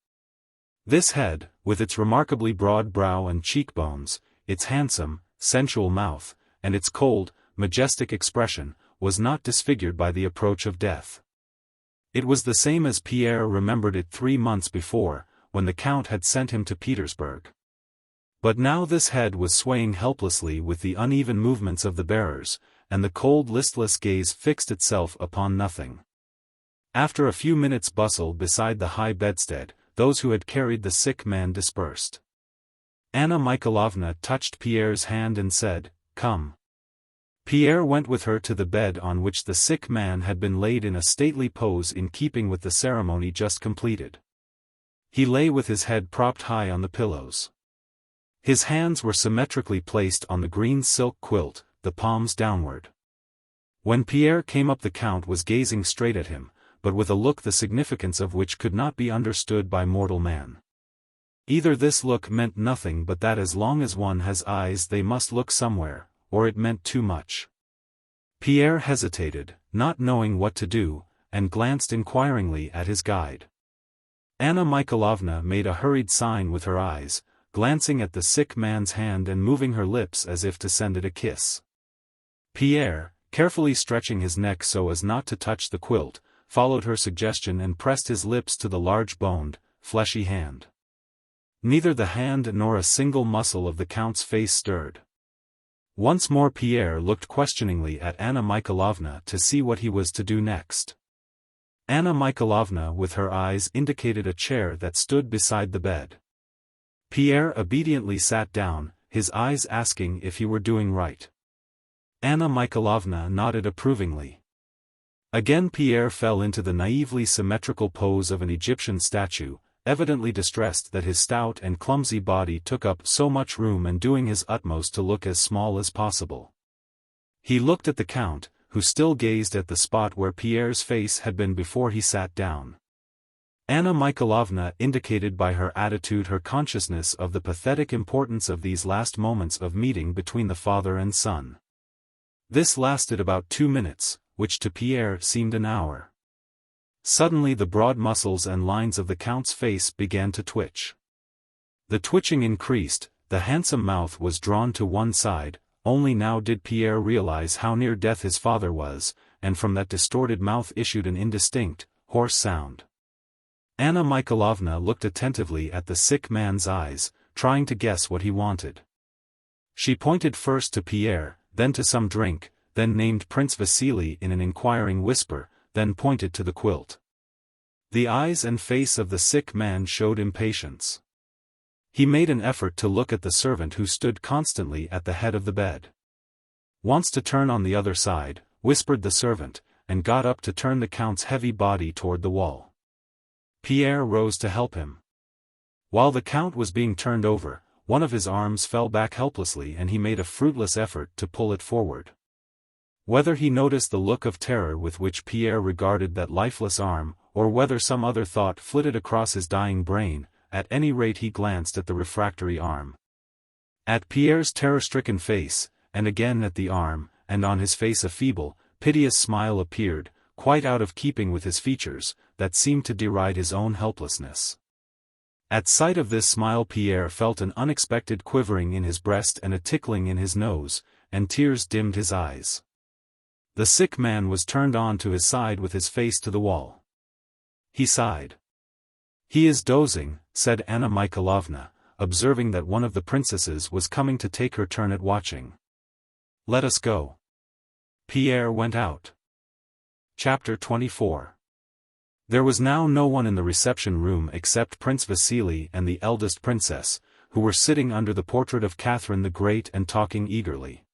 This head, with its remarkably broad brow and cheekbones, its handsome, sensual mouth, and its cold, majestic expression, was not disfigured by the approach of death. It was the same as Pierre remembered it 3 months before, when the Count had sent him to Petersburg. But now this head was swaying helplessly with the uneven movements of the bearers, and the cold listless gaze fixed itself upon nothing. After a few minutes' bustle beside the high bedstead, those who had carried the sick man dispersed. Anna Mikhailovna touched Pierre's hand and said, "Come." Pierre went with her to the bed on which the sick man had been laid in a stately pose in keeping with the ceremony just completed. He lay with his head propped high on the pillows. His hands were symmetrically placed on the green silk quilt, the palms downward. When Pierre came up the Count was gazing straight at him, but with a look the significance of which could not be understood by mortal man. Either this look meant nothing but that as long as one has eyes they must look somewhere, or it meant too much. Pierre hesitated, not knowing what to do, and glanced inquiringly at his guide. Anna Mikhailovna made a hurried sign with her eyes, glancing at the sick man's hand and moving her lips as if to send it a kiss. Pierre, carefully stretching his neck so as not to touch the quilt, followed her suggestion and pressed his lips to the large boned, fleshy hand. Neither the hand nor a single muscle of the Count's face stirred. Once more Pierre looked questioningly at Anna Mikhailovna to see what he was to do next. Anna Mikhailovna with her eyes indicated a chair that stood beside the bed. Pierre obediently sat down, his eyes asking if he were doing right. Anna Mikhailovna nodded approvingly. Again Pierre fell into the naively symmetrical pose of an Egyptian statue, evidently distressed that his stout and clumsy body took up so much room and doing his utmost to look as small as possible. He looked at the Count, who still gazed at the spot where Pierre's face had been before he sat down. Anna Mikhailovna indicated by her attitude her consciousness of the pathetic importance of these last moments of meeting between the father and son. This lasted about 2 minutes, which to Pierre seemed an hour. Suddenly the broad muscles and lines of the Count's face began to twitch. The twitching increased, the handsome mouth was drawn to one side, only now did Pierre realize how near death his father was, and from that distorted mouth issued an indistinct, hoarse sound. Anna Mikhailovna looked attentively at the sick man's eyes, trying to guess what he wanted. She pointed first to Pierre, then to some drink, then named Prince Vasily in an inquiring whisper, then pointed to the quilt. The eyes and face of the sick man showed impatience. He made an effort to look at the servant who stood constantly at the head of the bed. "Wants to turn on the other side," whispered the servant, and got up to turn the count's heavy body toward the wall. Pierre rose to help him. While the count was being turned over, one of his arms fell back helplessly and he made a fruitless effort to pull it forward. Whether he noticed the look of terror with which Pierre regarded that lifeless arm, or whether some other thought flitted across his dying brain, at any rate he glanced at the refractory arm. At Pierre's terror-stricken face, and again at the arm, and on his face a feeble, piteous smile appeared, quite out of keeping with his features, that seemed to deride his own helplessness. At sight of this smile Pierre felt an unexpected quivering in his breast and a tickling in his nose, and tears dimmed his eyes. The sick man was turned on to his side with his face to the wall. He sighed. "He is dozing," said Anna Mikhailovna, observing that one of the princesses was coming to take her turn at watching. "Let us go." Pierre went out. Chapter 24. There was now no one in the reception room except Prince Vasily and the eldest princess, who were sitting under the portrait of Catherine the Great and talking eagerly.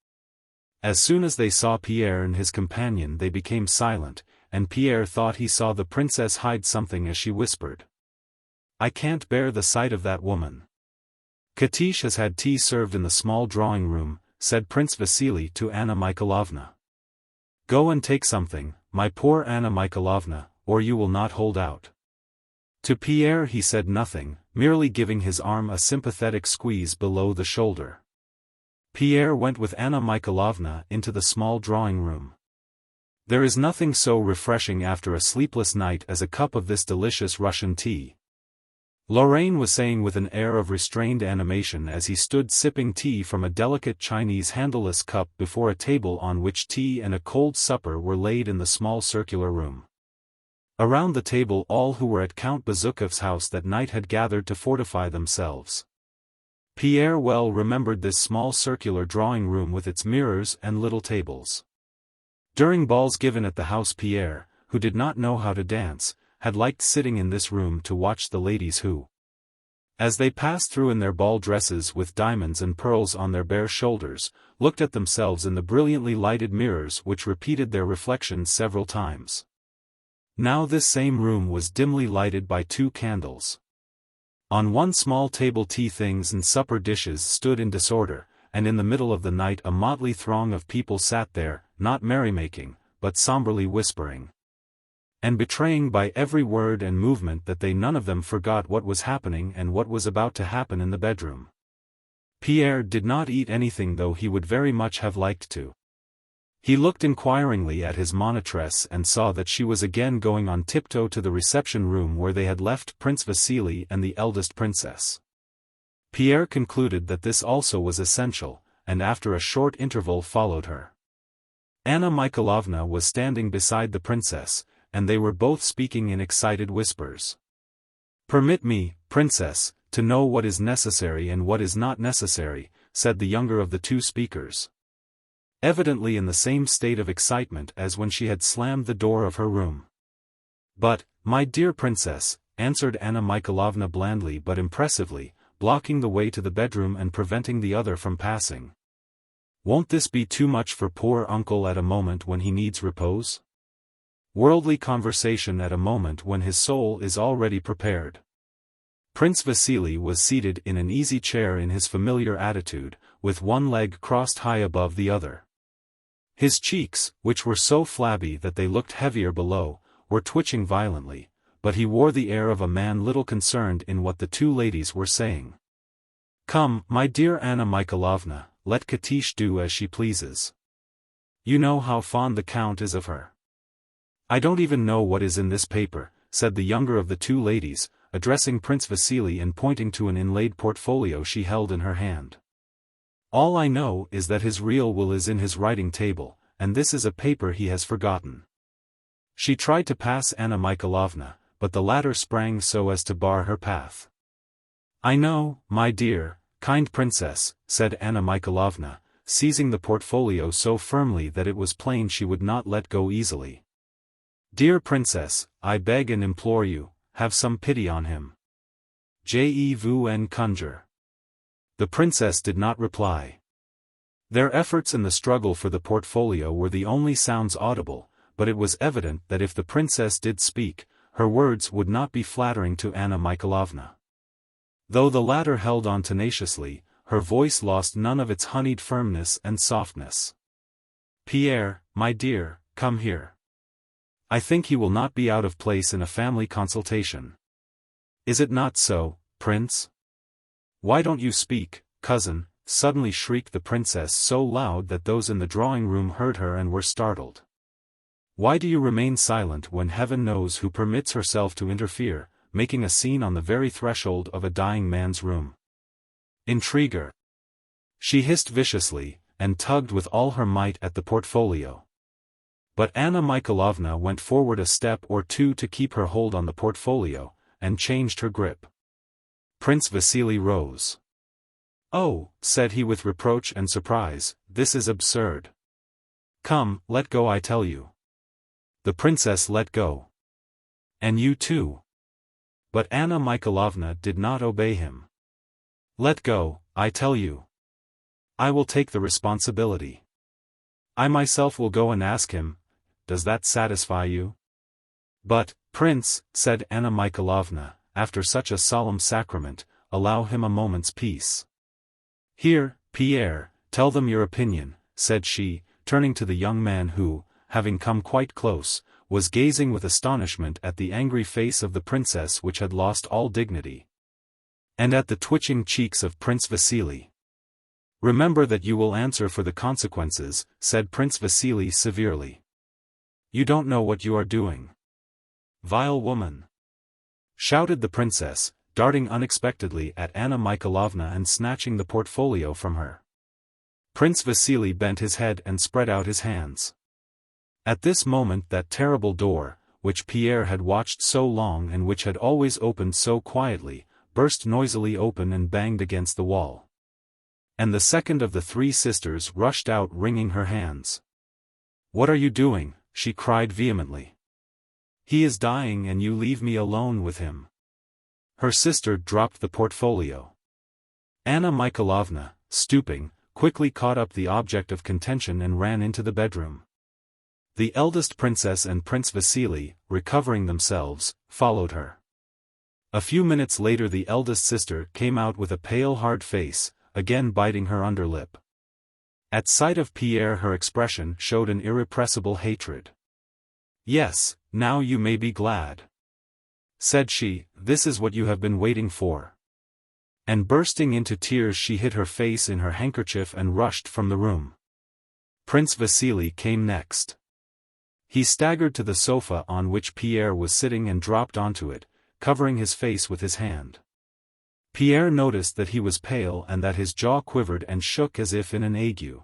As soon as they saw Pierre and his companion they became silent, and Pierre thought he saw the princess hide something as she whispered, "I can't bear the sight of that woman." "Katish has had tea served in the small drawing-room," said Prince Vasily to Anna Mikhailovna. "Go and take something, my poor Anna Mikhailovna, or you will not hold out." To Pierre he said nothing, merely giving his arm a sympathetic squeeze below the shoulder. Pierre went with Anna Mikhailovna into the small drawing-room. There is nothing so refreshing after a sleepless night as a cup of this delicious Russian tea. Lorraine was saying with an air of restrained animation as he stood sipping tea from a delicate Chinese handleless cup before a table on which tea and a cold supper were laid in the small circular room. Around the table all who were at Count Bezukhov's house that night had gathered to fortify themselves. Pierre well remembered this small circular drawing-room with its mirrors and little tables. During balls given at the house Pierre, who did not know how to dance, had liked sitting in this room to watch the ladies who, as they passed through in their ball dresses with diamonds and pearls on their bare shoulders, looked at themselves in the brilliantly lighted mirrors which repeated their reflections several times. Now this same room was dimly lighted by 2 candles. On one small table tea things and supper dishes stood in disorder, and in the middle of the night a motley throng of people sat there, not merrymaking, but somberly whispering, and betraying by every word and movement that they none of them forgot what was happening and what was about to happen in the bedroom. Pierre did not eat anything though he would very much have liked to. He looked inquiringly at his monitress and saw that she was again going on tiptoe to the reception room where they had left Prince Vasily and the eldest princess. Pierre concluded that this also was essential, and after a short interval followed her. Anna Mikhailovna was standing beside the princess, and they were both speaking in excited whispers. "Permit me, princess, to know what is necessary and what is not necessary," said the younger of the 2 speakers, evidently in the same state of excitement as when she had slammed the door of her room. "But, my dear princess," answered Anna Mikhailovna blandly but impressively, blocking the way to the bedroom and preventing the other from passing. "Won't this be too much for poor uncle at a moment when he needs repose? Worldly conversation at a moment when his soul is already prepared." Prince Vasily was seated in an easy chair in his familiar attitude, with one leg crossed high above the other. His cheeks, which were so flabby that they looked heavier below, were twitching violently, but he wore the air of a man little concerned in what the 2 ladies were saying. "Come, my dear Anna Mikhailovna, let Katish do as she pleases. You know how fond the count is of her." "I don't even know what is in this paper," said the younger of the 2 ladies, addressing Prince Vasily and pointing to an inlaid portfolio she held in her hand. "All I know is that his real will is in his writing table, and this is a paper he has forgotten." She tried to pass Anna Mikhailovna, but the latter sprang so as to bar her path. "I know, my dear, kind princess," said Anna Mikhailovna, seizing the portfolio so firmly that it was plain she would not let go easily. "Dear princess, I beg and implore you, have some pity on him. Je vous en conjure." The princess did not reply. Their efforts in the struggle for the portfolio were the only sounds audible, but it was evident that if the princess did speak, her words would not be flattering to Anna Mikhailovna. Though the latter held on tenaciously, her voice lost none of its honeyed firmness and softness. "Pierre, my dear, come here. I think he will not be out of place in a family consultation. Is it not so, prince? Why don't you speak, cousin?" suddenly shrieked the princess so loud that those in the drawing-room heard her and were startled. "Why do you remain silent when heaven knows who permits herself to interfere, making a scene on the very threshold of a dying man's room? Intriguer!" She hissed viciously, and tugged with all her might at the portfolio. But Anna Mikhailovna went forward a step or two to keep her hold on the portfolio, and changed her grip. Prince Vasily rose. "Oh," said he with reproach and surprise, "this is absurd. Come, let go, I tell you." The princess let go. "And you too." But Anna Mikhailovna did not obey him. "Let go, I tell you. I will take the responsibility. I myself will go and ask him. Does that satisfy you?" "But, prince," said Anna Mikhailovna, "after such a solemn sacrament, allow him a moment's peace." "Here, Pierre, tell them your opinion," said she, turning to the young man who, having come quite close, was gazing with astonishment at the angry face of the princess which had lost all dignity, and at the twitching cheeks of Prince Vasily. "Remember that you will answer for the consequences," said Prince Vasily severely. "You don't know what you are doing. Vile woman!" shouted the princess, darting unexpectedly at Anna Mikhailovna and snatching the portfolio from her. Prince Vasily bent his head and spread out his hands. At this moment that terrible door, which Pierre had watched so long and which had always opened so quietly, burst noisily open and banged against the wall. And the second of the three sisters rushed out wringing her hands. "What are you doing?" she cried vehemently. "He is dying and you leave me alone with him." Her sister dropped the portfolio. Anna Mikhailovna, stooping, quickly caught up the object of contention and ran into the bedroom. The eldest princess and Prince Vasily, recovering themselves, followed her. A few minutes later the eldest sister came out with a pale hard face, again biting her underlip. At sight of Pierre her expression showed an irrepressible hatred. "Yes, now you may be glad," said she, "this is what you have been waiting for." And bursting into tears she hid her face in her handkerchief and rushed from the room. Prince Vasily came next. He staggered to the sofa on which Pierre was sitting and dropped onto it, covering his face with his hand. Pierre noticed that he was pale and that his jaw quivered and shook as if in an ague.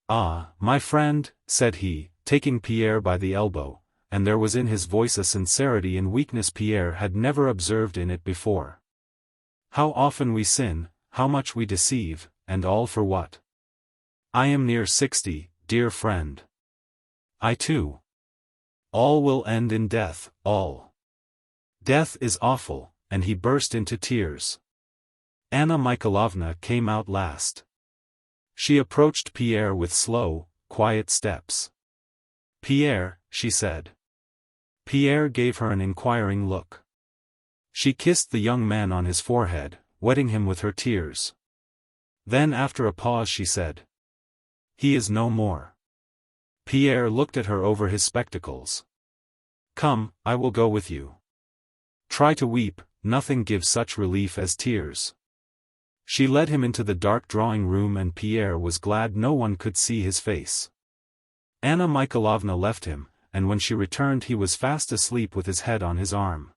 "Ah, my friend," said he, taking Pierre by the elbow, and there was in his voice a sincerity and weakness Pierre had never observed in it before. "How often we sin, how much we deceive, and all for what? I am near 60, dear friend. I too. All will end in death, all. Death is awful," and he burst into tears. Anna Mikhailovna came out last. She approached Pierre with slow, quiet steps. "Pierre," she said. Pierre gave her an inquiring look. She kissed the young man on his forehead, wetting him with her tears. Then after a pause she said, "He is no more." Pierre looked at her over his spectacles. "Come, I will go with you. Try to weep, nothing gives such relief as tears." She led him into the dark drawing-room and Pierre was glad no one could see his face. Anna Mikhailovna left him, and when she returned he was fast asleep with his head on his arm.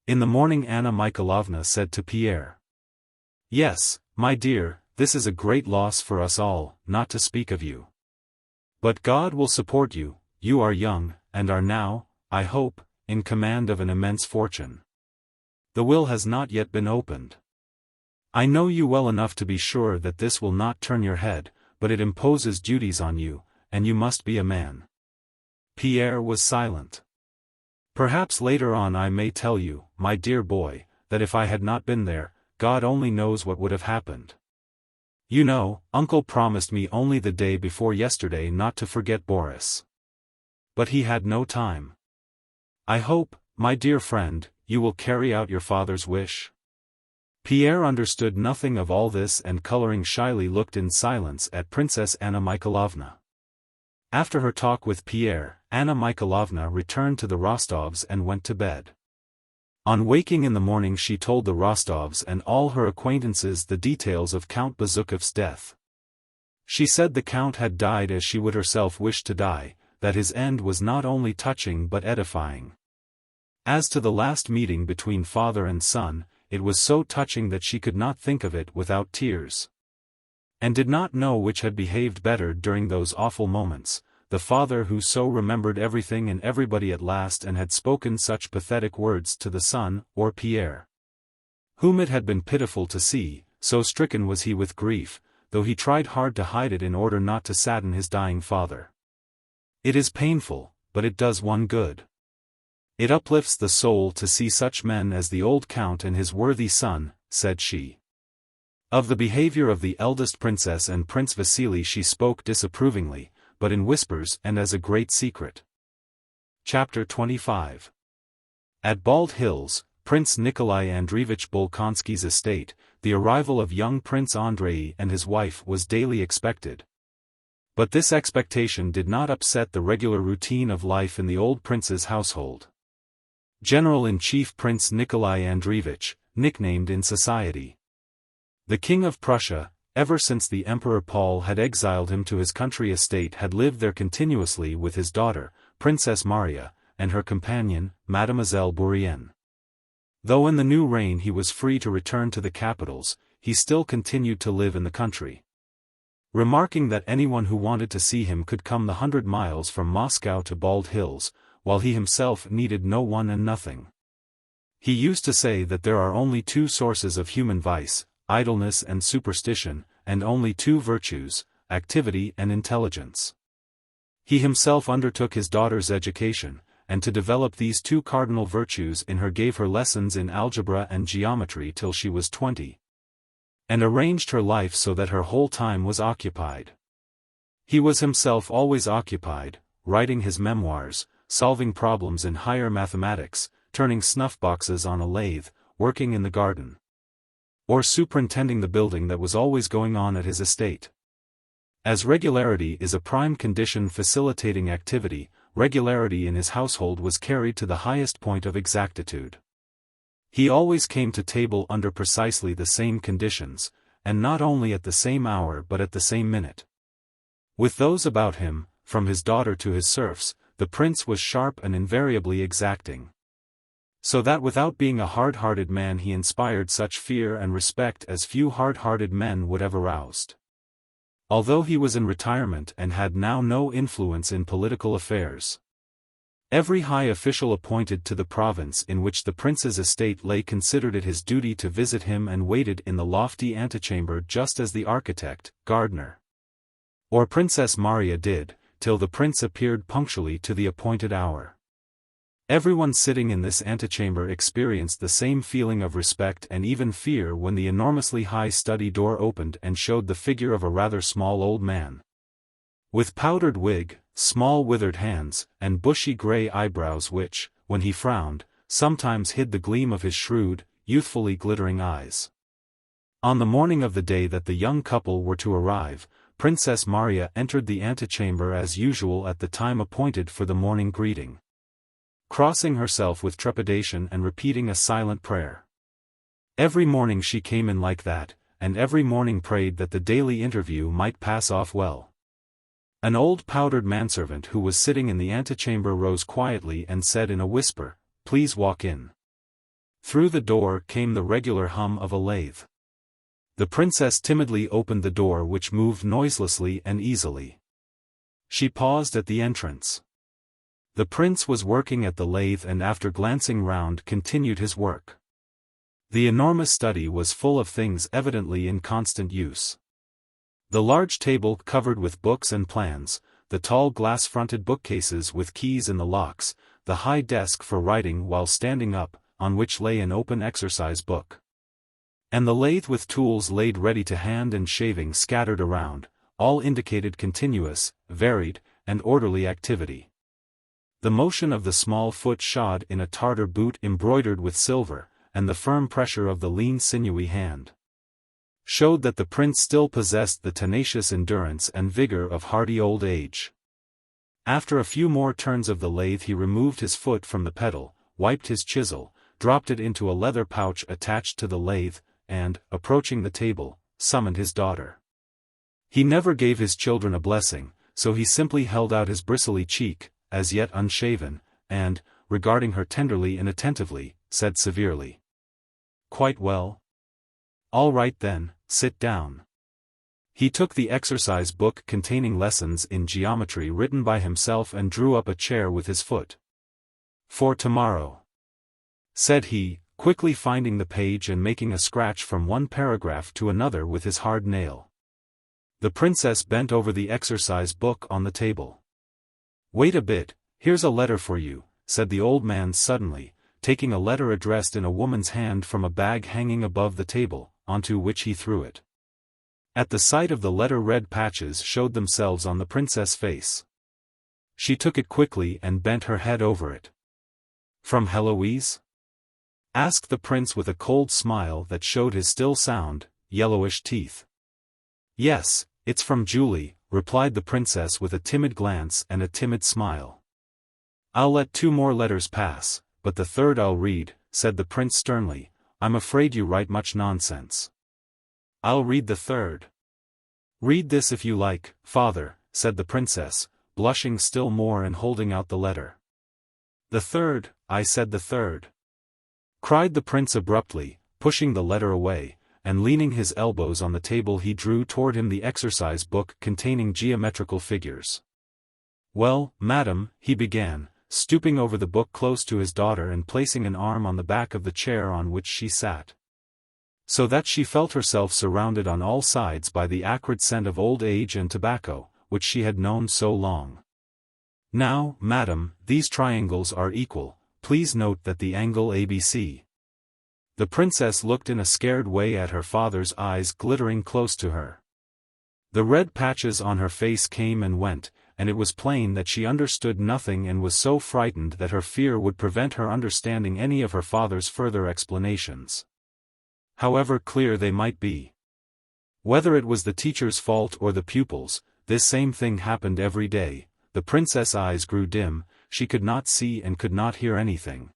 In the morning Anna Mikhailovna said to Pierre, "Yes, my dear, this is a great loss for us all, not to speak of you. But God will support you, you are young, and are now, I hope, in command of an immense fortune. The will has not yet been opened. I know you well enough to be sure that this will not turn your head, but it imposes duties on you, and you must be a man." Pierre was silent. "Perhaps later on I may tell you, my dear boy, that if I had not been there, God only knows what would have happened. You know, Uncle promised me only the day before yesterday not to forget Boris. But he had no time. I hope, my dear friend, you will carry out your father's wish. Pierre understood nothing of all this and coloring shyly looked in silence at Princess Anna Mikhailovna. After her talk with Pierre, Anna Mikhailovna returned to the Rostovs and went to bed. On waking in the morning she told the Rostovs and all her acquaintances the details of Count Bezukhov's death. She said the Count had died as she would herself wish to die, that his end was not only touching but edifying. As to the last meeting between father and son, it was so touching that she could not think of it without tears. And did not know which had behaved better during those awful moments, the father who so remembered everything and everybody at last and had spoken such pathetic words to the son, or Pierre, whom it had been pitiful to see, so stricken was he with grief, though he tried hard to hide it in order not to sadden his dying father. It is painful, but it does one good. It uplifts the soul to see such men as the old Count and his worthy son, said she. Of the behavior of the eldest princess and Prince Vasily she spoke disapprovingly, but in whispers and as a great secret. Chapter 25. At Bald Hills, Prince Nikolai Andreevich Bolkonsky's estate, the arrival of young Prince Andrei and his wife was daily expected. But this expectation did not upset the regular routine of life in the old prince's household. General-in-Chief Prince Nikolai Andreevich, nicknamed in society the King of Prussia, ever since the Emperor Paul had exiled him to his country estate, had lived there continuously with his daughter, Princess Maria, and her companion, Mademoiselle Bourienne. Though in the new reign he was free to return to the capitals, he still continued to live in the country. Remarking that anyone who wanted to see him could come the 100 miles from Moscow to Bald Hills, while he himself needed no one and nothing. He used to say that there are only two sources of human vice, idleness and superstition, and only two virtues, activity and intelligence. He himself undertook his daughter's education, and to develop these two cardinal virtues in her gave her lessons in algebra and geometry till she was 20. And arranged her life so that her whole time was occupied. He was himself always occupied, writing his memoirs, solving problems in higher mathematics, turning snuff-boxes on a lathe, working in the garden, or superintending the building that was always going on at his estate. As regularity is a prime condition facilitating activity, regularity in his household was carried to the highest point of exactitude. He always came to table under precisely the same conditions, and not only at the same hour but at the same minute. With those about him, from his daughter to his serfs, the prince was sharp and invariably exacting. So that without being a hard-hearted man he inspired such fear and respect as few hard-hearted men would have aroused. Although he was in retirement and had now no influence in political affairs, every high official appointed to the province in which the prince's estate lay considered it his duty to visit him and waited in the lofty antechamber just as the architect, gardener, or Princess Maria did, till the prince appeared punctually to the appointed hour. Everyone sitting in this antechamber experienced the same feeling of respect and even fear when the enormously high study door opened and showed the figure of a rather small old man, with powdered wig, small withered hands, and bushy grey eyebrows which, when he frowned, sometimes hid the gleam of his shrewd, youthfully glittering eyes. On the morning of the day that the young couple were to arrive, Princess Maria entered the antechamber as usual at the time appointed for the morning greeting, crossing herself with trepidation and repeating a silent prayer. Every morning she came in like that, and every morning prayed that the daily interview might pass off well. An old powdered manservant who was sitting in the antechamber rose quietly and said in a whisper, "Please walk in." Through the door came the regular hum of a lathe. The princess timidly opened the door, which moved noiselessly and easily. She paused at the entrance. The prince was working at the lathe and after glancing round continued his work. The enormous study was full of things evidently in constant use. The large table covered with books and plans, the tall glass-fronted bookcases with keys in the locks, the high desk for writing while standing up, on which lay an open exercise book. And the lathe with tools laid ready to hand and shaving scattered around, all indicated continuous, varied, and orderly activity. The motion of the small foot shod in a Tartar boot embroidered with silver, and the firm pressure of the lean sinewy hand, showed that the prince still possessed the tenacious endurance and vigor of hardy old age. After a few more turns of the lathe he removed his foot from the pedal, wiped his chisel, dropped it into a leather pouch attached to the lathe, and, approaching the table, summoned his daughter. He never gave his children a blessing, so he simply held out his bristly cheek, as yet unshaven, and, regarding her tenderly and attentively, said severely, "Quite well? All right then, sit down." He took the exercise book containing lessons in geometry written by himself and drew up a chair with his foot. "For tomorrow," said he, quickly finding the page and making a scratch from one paragraph to another with his hard nail. The princess bent over the exercise book on the table. "Wait a bit, here's a letter for you," said the old man suddenly, taking a letter addressed in a woman's hand from a bag hanging above the table, onto which he threw it. At the sight of the letter red patches showed themselves on the princess' face. She took it quickly and bent her head over it. "From Heloise?" asked the prince with a cold smile that showed his still sound, yellowish teeth. "Yes, it's from Julie," replied the princess with a timid glance and a timid smile. "I'll let 2 more letters pass, but the 3rd I'll read," said the prince sternly. "I'm afraid you write much nonsense." "I'll read the 3rd. "Read this if you like, father," said the princess, blushing still more and holding out the letter. "The 3rd, I said the 3rd," cried the prince abruptly, pushing the letter away, and leaning his elbows on the table he drew toward him the exercise book containing geometrical figures. "Well, madam," he began, stooping over the book close to his daughter and placing an arm on the back of the chair on which she sat, so that she felt herself surrounded on all sides by the acrid scent of old age and tobacco, which she had known so long. "Now, madam, these triangles are equal, please note that the angle ABC." The princess looked in a scared way at her father's eyes glittering close to her. The red patches on her face came and went, and it was plain that she understood nothing and was so frightened that her fear would prevent her understanding any of her father's further explanations, however clear they might be. Whether it was the teacher's fault or the pupil's, this same thing happened every day. The princess' eyes grew dim, she could not see and could not hear anything,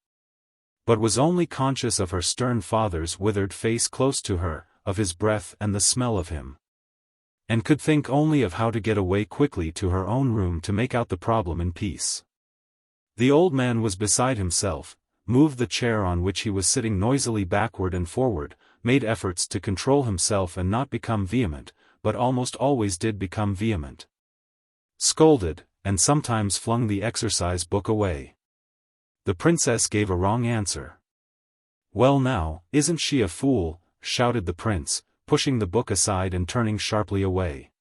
but was only conscious of her stern father's withered face close to her, of his breath and the smell of him, and could think only of how to get away quickly to her own room to make out the problem in peace. The old man was beside himself, moved the chair on which he was sitting noisily backward and forward, made efforts to control himself and not become vehement, but almost always did become vehement, scolded, and sometimes flung the exercise book away. The princess gave a wrong answer. "Well now, isn't she a fool?" shouted the prince, pushing the book aside and turning sharply away.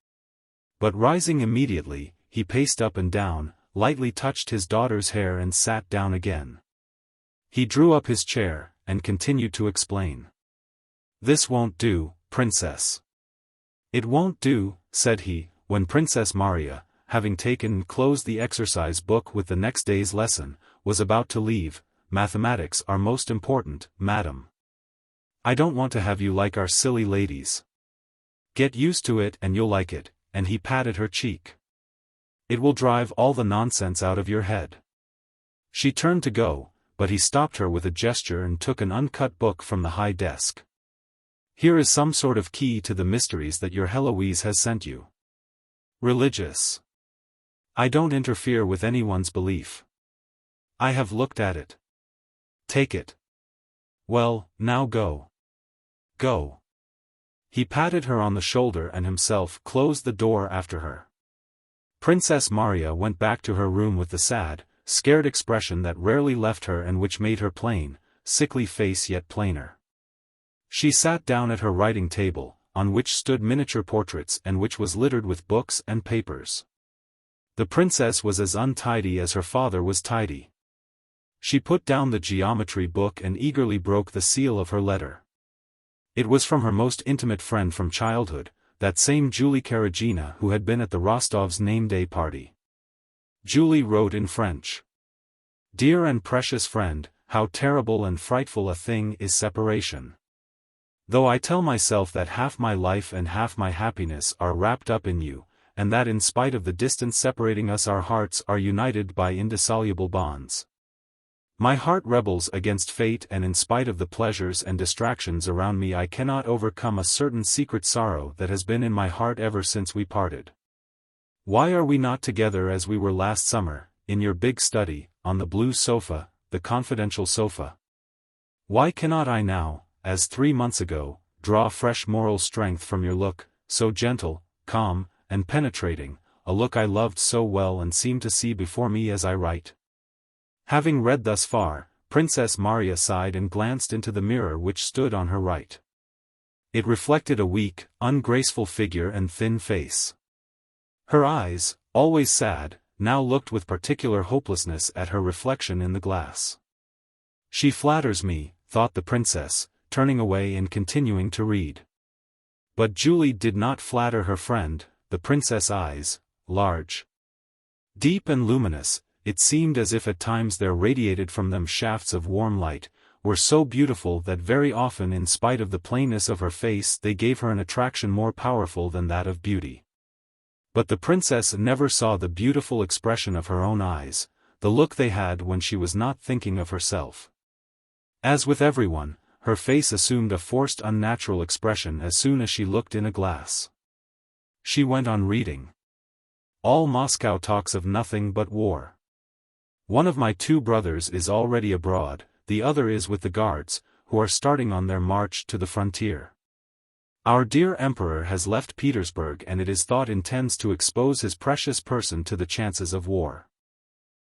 But rising immediately, he paced up and down, lightly touched his daughter's hair and sat down again. He drew up his chair, and continued to explain. "This won't do, princess." "It won't do," said he, when Princess Maria, having taken and closed the exercise book with the next day's lesson, was about to leave. "Mathematics are most important, madam. I don't want to have you like our silly ladies. Get used to it and you'll like it," and he patted her cheek. "It will drive all the nonsense out of your head." She turned to go, but he stopped her with a gesture and took an uncut book from the high desk. "Here is some sort of key to the mysteries that your Heloise has sent you. Religious. I don't interfere with anyone's belief. I have looked at it. Take it. Well, now go. Go." He patted her on the shoulder and himself closed the door after her. Princess Maria went back to her room with the sad, scared expression that rarely left her and which made her plain, sickly face yet plainer. She sat down at her writing table, on which stood miniature portraits and which was littered with books and papers. The princess was as untidy as her father was tidy. She put down the geometry book and eagerly broke the seal of her letter. It was from her most intimate friend from childhood, that same Julie Karagina who had been at the Rostovs' name-day party. Julie wrote in French. Dear and precious friend, how terrible and frightful a thing is separation. Though I tell myself that half my life and half my happiness are wrapped up in you, and that in spite of the distance separating us our hearts are united by indissoluble bonds. My heart rebels against fate, and in spite of the pleasures and distractions around me I cannot overcome a certain secret sorrow that has been in my heart ever since we parted. Why are we not together as we were last summer, in your big study, on the blue sofa, the confidential sofa? Why cannot I now, as 3 months ago, draw fresh moral strength from your look, so gentle, calm, and penetrating, a look I loved so well and seem to see before me as I write? Having read thus far, Princess Maria sighed and glanced into the mirror which stood on her right. It reflected a weak, ungraceful figure and thin face. Her eyes, always sad, now looked with particular hopelessness at her reflection in the glass. She flatters me, thought the princess, turning away and continuing to read. But Julie did not flatter her friend. The princess' eyes, large, deep and luminous, it seemed as if at times there radiated from them shafts of warm light, were so beautiful that very often in spite of the plainness of her face they gave her an attraction more powerful than that of beauty. But the princess never saw the beautiful expression of her own eyes, the look they had when she was not thinking of herself. As with everyone, her face assumed a forced unnatural expression as soon as she looked in a glass. She went on reading. All Moscow talks of nothing but war. One of my 2 brothers is already abroad, the other is with the Guards, who are starting on their march to the frontier. Our dear Emperor has left Petersburg and it is thought intends to expose his precious person to the chances of war.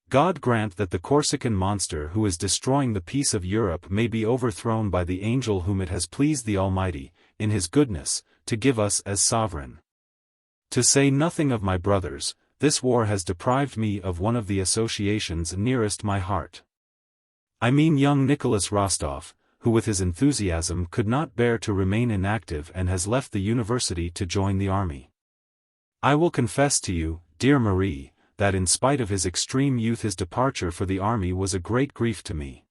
God grant that the Corsican monster who is destroying the peace of Europe may be overthrown by the angel whom it has pleased the Almighty, in his goodness, to give us as sovereign. To say nothing of my brothers, this war has deprived me of one of the associations nearest my heart. I mean young Nicholas Rostov, who with his enthusiasm could not bear to remain inactive and has left the university to join the army. I will confess to you, dear Marie, that in spite of his extreme youth his departure for the army was a great grief to me.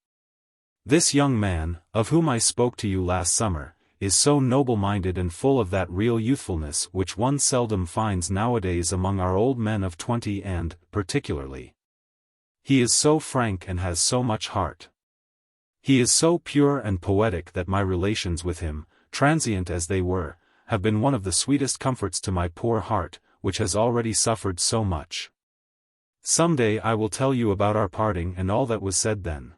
This young man, of whom I spoke to you last summer, is so noble-minded and full of that real youthfulness which one seldom finds nowadays among our old men of 20 and, particularly, he is so frank and has so much heart. He is so pure and poetic that my relations with him, transient as they were, have been one of the sweetest comforts to my poor heart, which has already suffered so much. Some day I will tell you about our parting and all that was said then.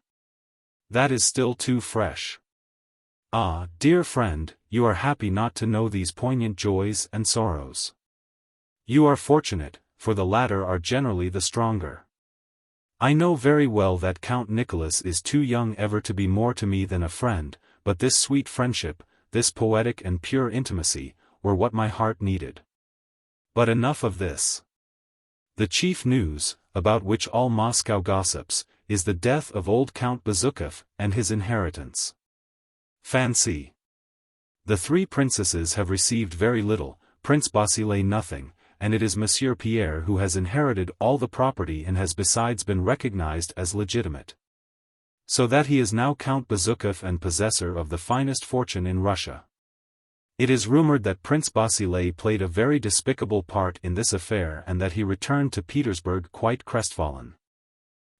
That is still too fresh. Ah, dear friend, you are happy not to know these poignant joys and sorrows. You are fortunate, for the latter are generally the stronger. I know very well that Count Nicholas is too young ever to be more to me than a friend, but this sweet friendship, this poetic and pure intimacy, were what my heart needed. But enough of this. The chief news, about which all Moscow gossips, is the death of old Count Bezukhov and his inheritance. Fancy. The 3 princesses have received very little, Prince Basile nothing, and it is Monsieur Pierre who has inherited all the property and has besides been recognized as legitimate. So that he is now Count Bezukhov and possessor of the finest fortune in Russia. It is rumored that Prince Basile played a very despicable part in this affair and that he returned to Petersburg quite crestfallen.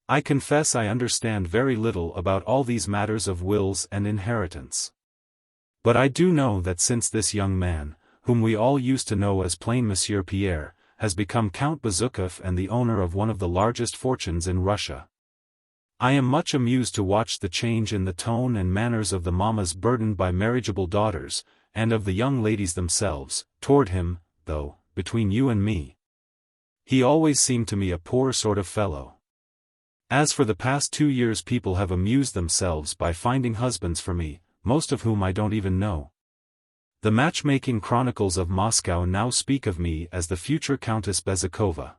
I confess I understand very little about all these matters of wills and inheritance. But I do know that since this young man, whom we all used to know as plain Monsieur Pierre, has become Count Bezukhov and the owner of one of the largest fortunes in Russia, I am much amused to watch the change in the tone and manners of the mammas burdened by marriageable daughters, and of the young ladies themselves, toward him, though, between you and me, he always seemed to me a poor sort of fellow. As for the past 2 years people have amused themselves by finding husbands for me, most of whom I don't even know. The matchmaking chronicles of Moscow now speak of me as the future Countess Bezukhova.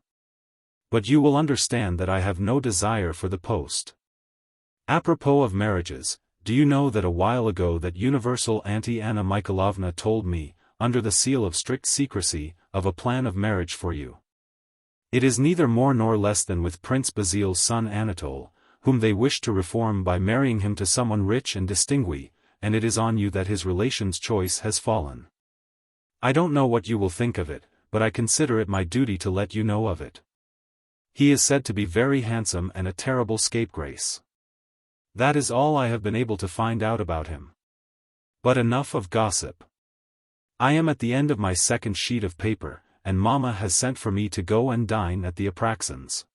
But you will understand that I have no desire for the post. Apropos of marriages, do you know that a while ago that universal Auntie Anna Mikhailovna told me, under the seal of strict secrecy, of a plan of marriage for you. It is neither more nor less than with Prince Basil's son Anatole, whom they wish to reform by marrying him to someone rich and distinguished, and it is on you that his relation's choice has fallen. I don't know what you will think of it, but I consider it my duty to let you know of it. He is said to be very handsome and a terrible scapegrace. That is all I have been able to find out about him. But enough of gossip. I am at the end of my second sheet of paper, and Mamma has sent for me to go and dine at the Apraxins'.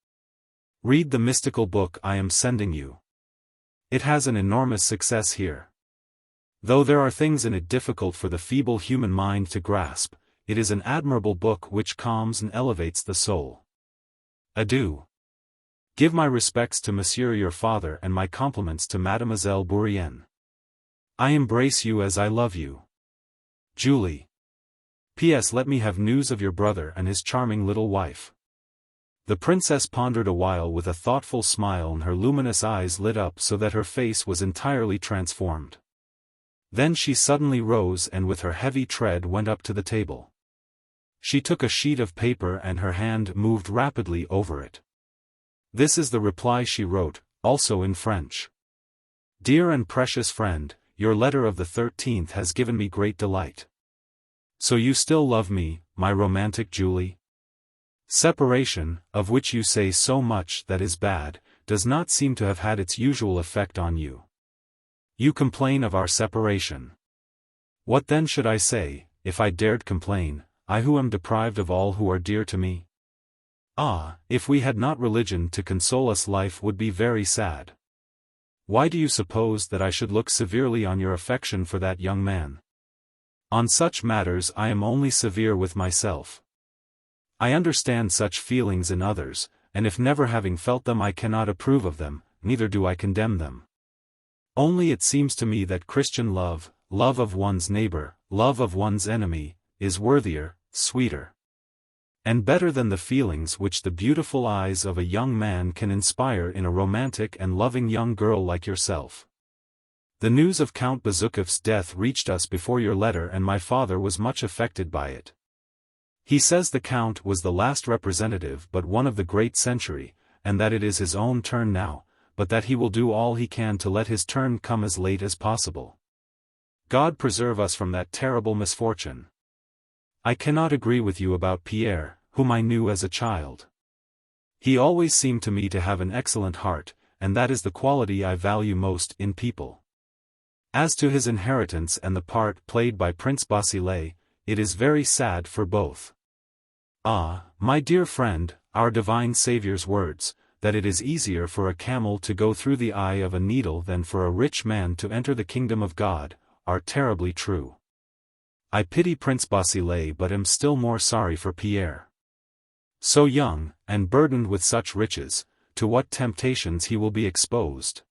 Read the mystical book I am sending you. It has an enormous success here. Though there are things in it difficult for the feeble human mind to grasp, it is an admirable book which calms and elevates the soul. Adieu. Give my respects to Monsieur your father and my compliments to Mademoiselle Bourrienne. I embrace you as I love you. Julie. P.S. Let me have news of your brother and his charming little wife. The princess pondered a while with a thoughtful smile, and her luminous eyes lit up so that her face was entirely transformed. Then she suddenly rose and with her heavy tread went up to the table. She took a sheet of paper and her hand moved rapidly over it. This is the reply she wrote, also in French. Dear and precious friend, your letter of the 13th has given me great delight. So you still love me, my romantic Julie? Separation, of which you say so much that is bad, does not seem to have had its usual effect on you. You complain of our separation. What then should I say, if I dared complain, I who am deprived of all who are dear to me? Ah, if we had not religion to console us, life would be very sad. Why do you suppose that I should look severely on your affection for that young man? On such matters I am only severe with myself. I understand such feelings in others, and if never having felt them I cannot approve of them, neither do I condemn them. Only it seems to me that Christian love, love of one's neighbor, love of one's enemy, is worthier, sweeter, and better than the feelings which the beautiful eyes of a young man can inspire in a romantic and loving young girl like yourself. The news of Count Bezukhov's death reached us before your letter, and my father was much affected by it. He says the Count was the last representative but one of the great century, and that it is his own turn now, but that he will do all he can to let his turn come as late as possible. God preserve us from that terrible misfortune. I cannot agree with you about Pierre, whom I knew as a child. He always seemed to me to have an excellent heart, and that is the quality I value most in people. As to his inheritance and the part played by Prince Basile, it is very sad for both. Ah, my dear friend, our divine Saviour's words, that it is easier for a camel to go through the eye of a needle than for a rich man to enter the kingdom of God, are terribly true. I pity Prince Basile but am still more sorry for Pierre. So young, and burdened with such riches, to what temptations he will be exposed.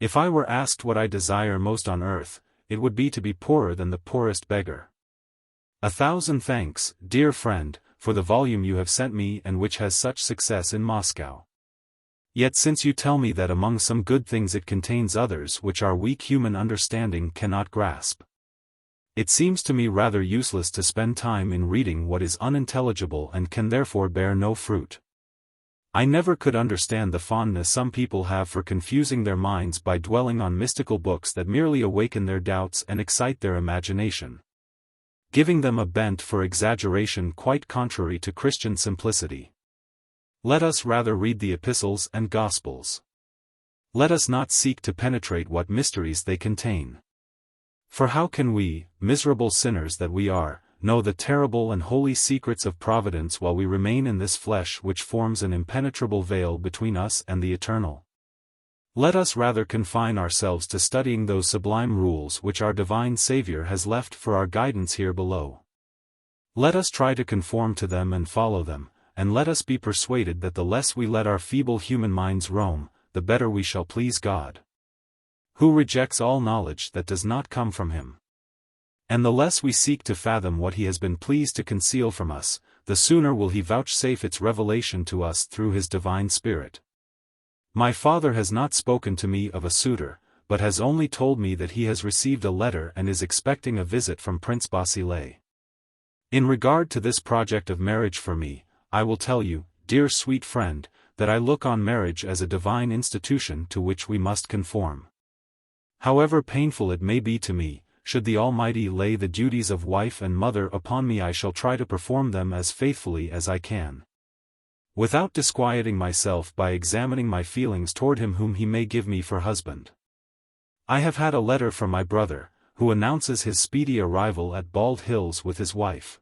If I were asked what I desire most on earth, it would be to be poorer than the poorest beggar. 1,000 thanks, dear friend, for the volume you have sent me and which has such success in Moscow. Yet since you tell me that among some good things it contains others which our weak human understanding cannot grasp, it seems to me rather useless to spend time in reading what is unintelligible and can therefore bear no fruit. I never could understand the fondness some people have for confusing their minds by dwelling on mystical books that merely awaken their doubts and excite their imagination, giving them a bent for exaggeration quite contrary to Christian simplicity. Let us rather read the epistles and gospels. Let us not seek to penetrate what mysteries they contain. For how can we, miserable sinners that we are, know the terrible and holy secrets of providence while we remain in this flesh which forms an impenetrable veil between us and the eternal? Let us rather confine ourselves to studying those sublime rules which our divine Saviour has left for our guidance here below. Let us try to conform to them and follow them, and let us be persuaded that the less we let our feeble human minds roam, the better we shall please God, who rejects all knowledge that does not come from him. And the less we seek to fathom what he has been pleased to conceal from us, the sooner will he vouchsafe its revelation to us through his divine Spirit. My father has not spoken to me of a suitor, but has only told me that he has received a letter and is expecting a visit from Prince Basile. In regard to this project of marriage for me, I will tell you, dear sweet friend, that I look on marriage as a divine institution to which we must conform. However painful it may be to me, should the Almighty lay the duties of wife and mother upon me, I shall try to perform them as faithfully as I can, without disquieting myself by examining my feelings toward him whom he may give me for husband. I have had a letter from my brother, who announces his speedy arrival at Bald Hills with his wife.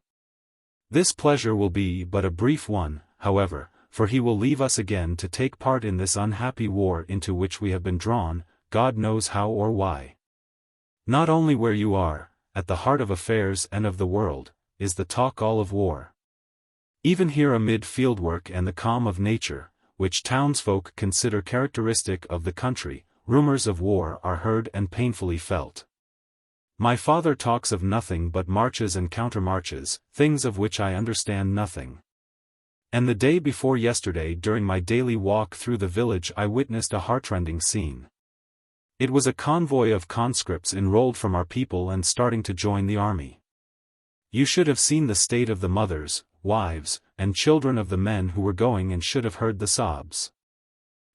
This pleasure will be but a brief one, however, for he will leave us again to take part in this unhappy war into which we have been drawn, God knows how or why. Not only where you are, at the heart of affairs and of the world, is the talk all of war. Even here amid fieldwork and the calm of nature, which townsfolk consider characteristic of the country, rumors of war are heard and painfully felt. My father talks of nothing but marches and countermarches, things of which I understand nothing. And the day before yesterday during my daily walk through the village I witnessed a heartrending scene. It was a convoy of conscripts enrolled from our people and starting to join the army. You should have seen the state of the mothers, wives, and children of the men who were going and should have heard the sobs.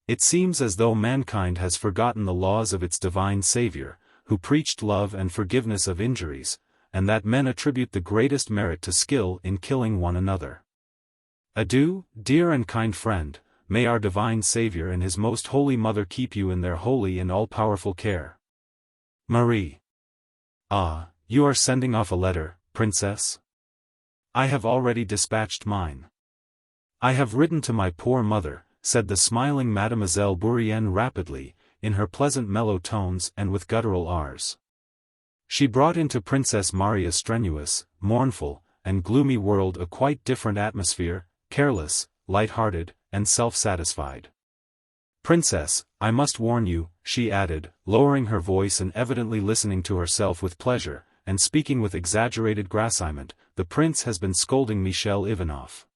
It seems as though mankind has forgotten the laws of its divine Savior, who preached love and forgiveness of injuries, and that men attribute the greatest merit to skill in killing one another. Adieu, dear and kind friend, may our divine Savior and his most holy mother keep you in their holy and all-powerful care. Marie. Ah, you are sending off a letter, princess? I have already dispatched mine. I have written to my poor mother, said the smiling Mademoiselle Bourienne rapidly, in her pleasant mellow tones and with guttural R's. She brought into Princess Maria's strenuous, mournful, and gloomy world a quite different atmosphere, careless, light-hearted, and self-satisfied. Princess, I must warn you, she added, lowering her voice and evidently listening to herself with pleasure, and speaking with exaggerated grassiment, the prince has been scolding Michel Ivanov.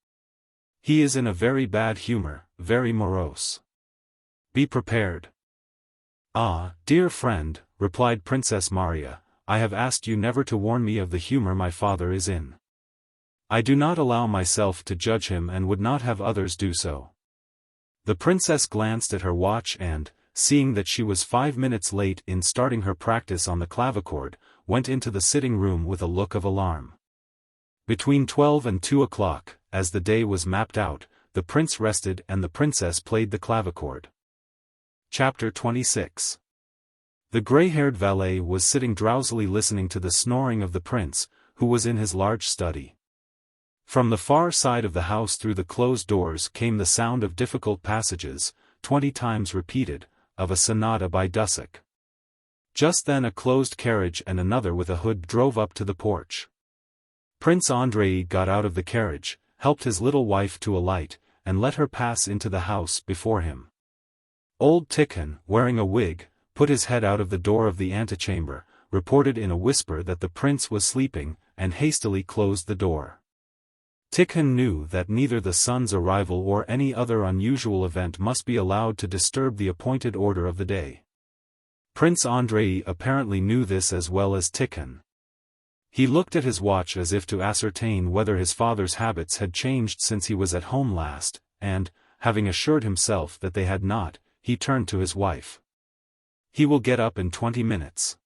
He is in a very bad humor, very morose. Be prepared. Ah, dear friend, replied Princess Maria, I have asked you never to warn me of the humor my father is in. I do not allow myself to judge him and would not have others do so. The princess glanced at her watch and, seeing that she was 5 minutes late in starting her practice on the clavichord, went into the sitting room with a look of alarm. Between 12 and 2 o'clock, as the day was mapped out, the prince rested and the princess played the clavichord. Chapter 26. The gray-haired valet was sitting drowsily listening to the snoring of the prince, who was in his large study. From the far side of the house through the closed doors came the sound of difficult passages, 20 times repeated, of a sonata by Dussek. Just then a closed carriage and another with a hood drove up to the porch. Prince Andrei got out of the carriage, helped his little wife to alight, and let her pass into the house before him. Old Tikhon, wearing a wig, put his head out of the door of the antechamber, reported in a whisper that the prince was sleeping, and hastily closed the door. Tikhon knew that neither the son's arrival or any other unusual event must be allowed to disturb the appointed order of the day. Prince Andrei apparently knew this as well as Tikhon. He looked at his watch as if to ascertain whether his father's habits had changed since he was at home last, and, having assured himself that they had not, he turned to his wife. He will get up in 20 minutes.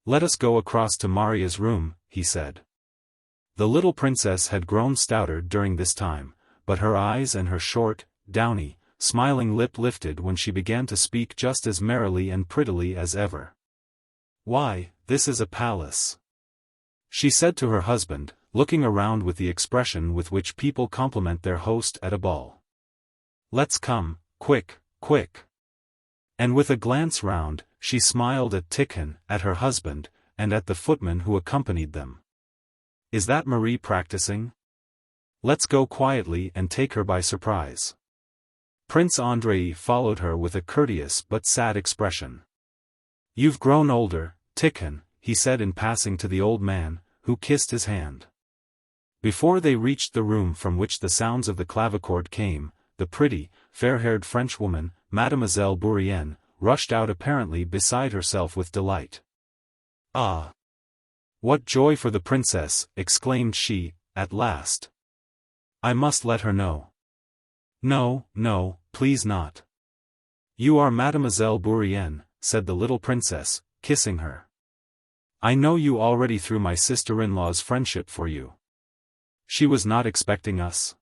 Let us go across to Maria's room, he said. The little princess had grown stouter during this time, but her eyes and her short, downy, smiling lip lifted when she began to speak just as merrily and prettily as ever. Why, this is a palace, she said to her husband, looking around with the expression with which people compliment their host at a ball. Let's come, quick, quick. And with a glance round, she smiled at Tikhon, at her husband, and at the footman who accompanied them. Is that Marie practicing? Let's go quietly and take her by surprise. Prince Andrei followed her with a courteous but sad expression. You've grown older, Tikhon, he said in passing to the old man, who kissed his hand. Before they reached the room from which the sounds of the clavichord came, the pretty, fair-haired Frenchwoman, Mademoiselle Bourienne, rushed out apparently beside herself with delight. "Ah! What joy for the princess," exclaimed she, at last. "I must let her know." "No, no, please not. You are Mademoiselle Bourienne," said the little princess, kissing her. "I know you already through my sister-in-law's friendship for you. She was not expecting us."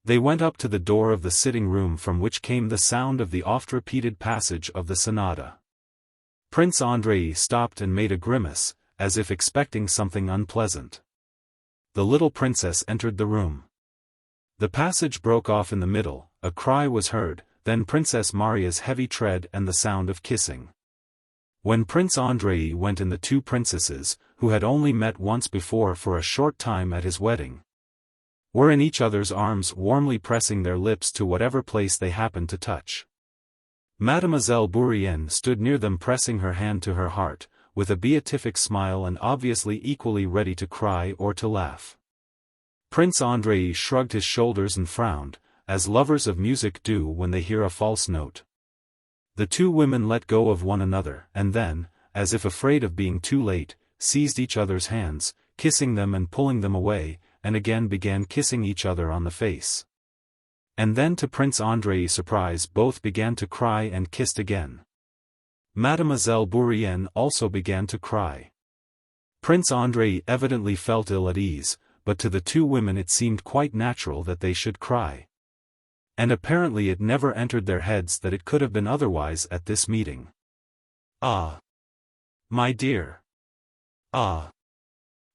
They went up to the door of the sitting-room from which came the sound of the oft-repeated passage of the sonata. Prince Andrei stopped and made a grimace, as if expecting something unpleasant. The little princess entered the room. The passage broke off in the middle, a cry was heard, then Princess Maria's heavy tread and the sound of kissing. When Prince Andrei went in, the two princesses, who had only met once before for a short time at his wedding, were in each other's arms, warmly pressing their lips to whatever place they happened to touch. Mademoiselle Bourienne stood near them, pressing her hand to her heart, with a beatific smile and obviously equally ready to cry or to laugh. Prince Andrei shrugged his shoulders and frowned, as lovers of music do when they hear a false note. The two women let go of one another, and then, as if afraid of being too late, seized each other's hands, kissing them and pulling them away, and again began kissing each other on the face. And then, to Prince Andrei's surprise, both began to cry and kissed again. Mademoiselle Bourienne also began to cry. Prince Andrei evidently felt ill at ease, but to the two women it seemed quite natural that they should cry. And apparently it never entered their heads that it could have been otherwise at this meeting. "Ah! My dear! Ah!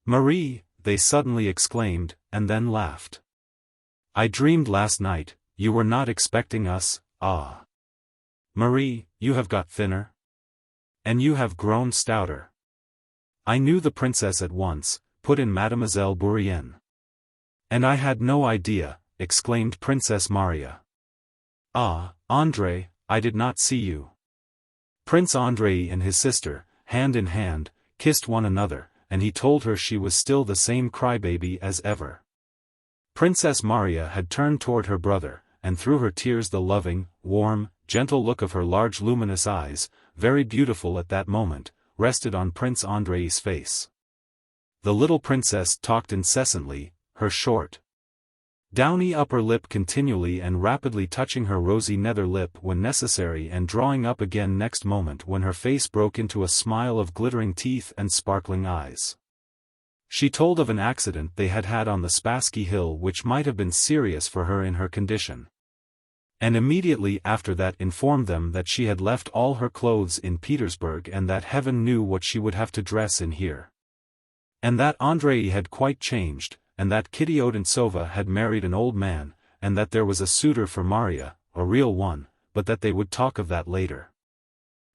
Marie!" they suddenly exclaimed, and then laughed. "I dreamed last night, you were not expecting us, ah! Marie, you have got thinner. And you have grown stouter." "I knew the princess at once," put in Mademoiselle Bourienne. "And I had no idea," exclaimed Princess Maria. "Ah, Andrei, I did not see you." Prince Andrei and his sister, hand in hand, kissed one another, and he told her she was still the same crybaby as ever. Princess Maria had turned toward her brother, and through her tears the loving, warm, gentle look of her large luminous eyes, very beautiful at that moment, rested on Prince Andrei's face. The little princess talked incessantly, her short, downy upper lip continually and rapidly touching her rosy nether lip when necessary and drawing up again next moment when her face broke into a smile of glittering teeth and sparkling eyes. She told of an accident they had had on the Spassky Hill which might have been serious for her in her condition. And immediately after that informed them that she had left all her clothes in Petersburg and that heaven knew what she would have to dress in here. And that Andrei had quite changed, and that Kitty Odintsova had married an old man, and that there was a suitor for Maria, a real one, but that they would talk of that later.